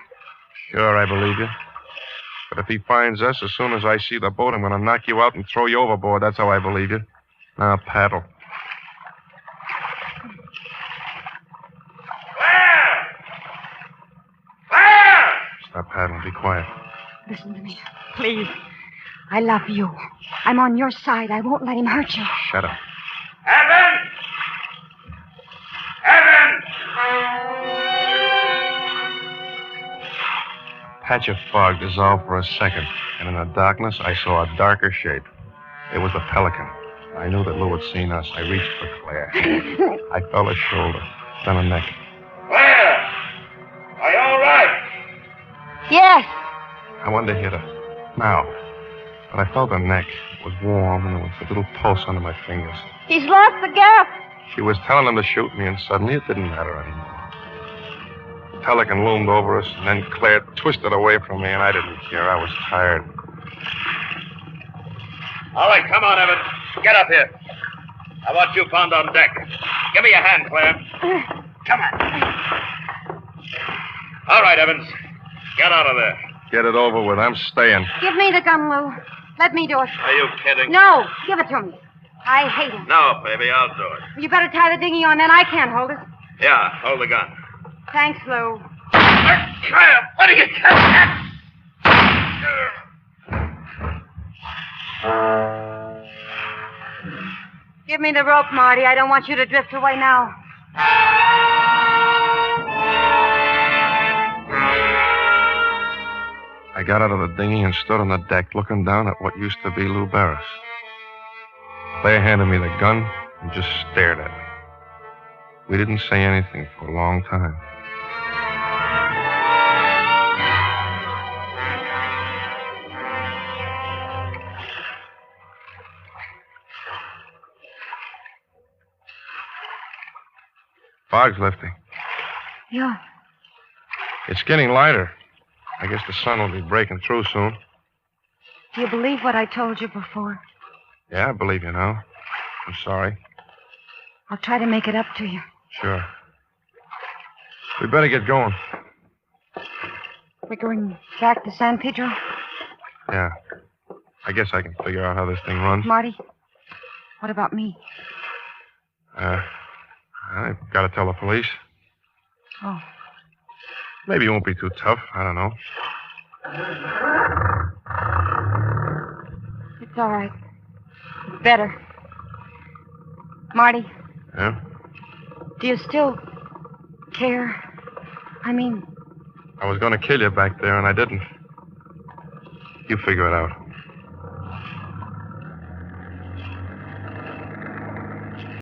[SPEAKER 22] Sure, I believe you. But if he finds us, as soon as I see the boat, I'm going to knock you out and throw you overboard. That's how I believe you. Now, paddle.
[SPEAKER 8] Claire! Claire!
[SPEAKER 22] Stop paddling. Be quiet.
[SPEAKER 25] Listen to me, please. I love you. I'm on your side. I won't let him hurt you.
[SPEAKER 22] Shut up.
[SPEAKER 8] Evan! Evan!
[SPEAKER 22] Patch of fog dissolved for a second, and in the darkness, I saw a darker shape. It was the Pelican. I knew that Lou had seen us. I reached for Claire. I felt her shoulder, then her neck.
[SPEAKER 8] Claire! Are you all right?
[SPEAKER 25] Yes.
[SPEAKER 22] I wanted to hit her. Now. But I felt her neck. It was warm, and there was a little pulse under my fingers.
[SPEAKER 25] He's lost the gaff.
[SPEAKER 22] She was telling him to shoot me, and suddenly it didn't matter anymore. The Pelican loomed over us, and then Claire twisted away from me, and I didn't care. I was tired.
[SPEAKER 8] All right, come on, Evan. Get up here. I want you found on deck. Give me a hand, Claire. Come on. All right, Evans. Get out of there.
[SPEAKER 22] Get it over with. I'm staying.
[SPEAKER 25] Give me the gun, Lou. Let me do it.
[SPEAKER 8] Are you kidding?
[SPEAKER 25] No, give it to me. I hate him.
[SPEAKER 8] No, baby, I'll do it.
[SPEAKER 25] You better tie the dinghy on, then I can't hold it.
[SPEAKER 8] Yeah, hold the gun.
[SPEAKER 25] Thanks, Lou.
[SPEAKER 8] Claire, what are you doing?
[SPEAKER 25] Give me the rope, Marty. I don't want you to drift away now.
[SPEAKER 22] I got out of the dinghy and stood on the deck looking down at what used to be Lou Barris. Claire handed me the gun and just stared at me. We didn't say anything for a long time. Fog's lifting.
[SPEAKER 25] Yeah.
[SPEAKER 22] It's getting lighter. I guess the sun will be breaking through soon.
[SPEAKER 25] Do you believe what I told you before?
[SPEAKER 22] Yeah, I believe you now. I'm sorry.
[SPEAKER 25] I'll try to make it up to you.
[SPEAKER 22] Sure. We better get going.
[SPEAKER 25] We're going back to San Pedro?
[SPEAKER 22] Yeah. I guess I can figure out how this thing runs.
[SPEAKER 25] Marty, what about me?
[SPEAKER 22] I've got to tell the police.
[SPEAKER 25] Oh.
[SPEAKER 22] Maybe it won't be too tough. I don't know.
[SPEAKER 25] It's all right. It's better. Marty.
[SPEAKER 22] Yeah?
[SPEAKER 25] Do you still care? I mean...
[SPEAKER 22] I was going to kill you back there, and I didn't. You figure it out.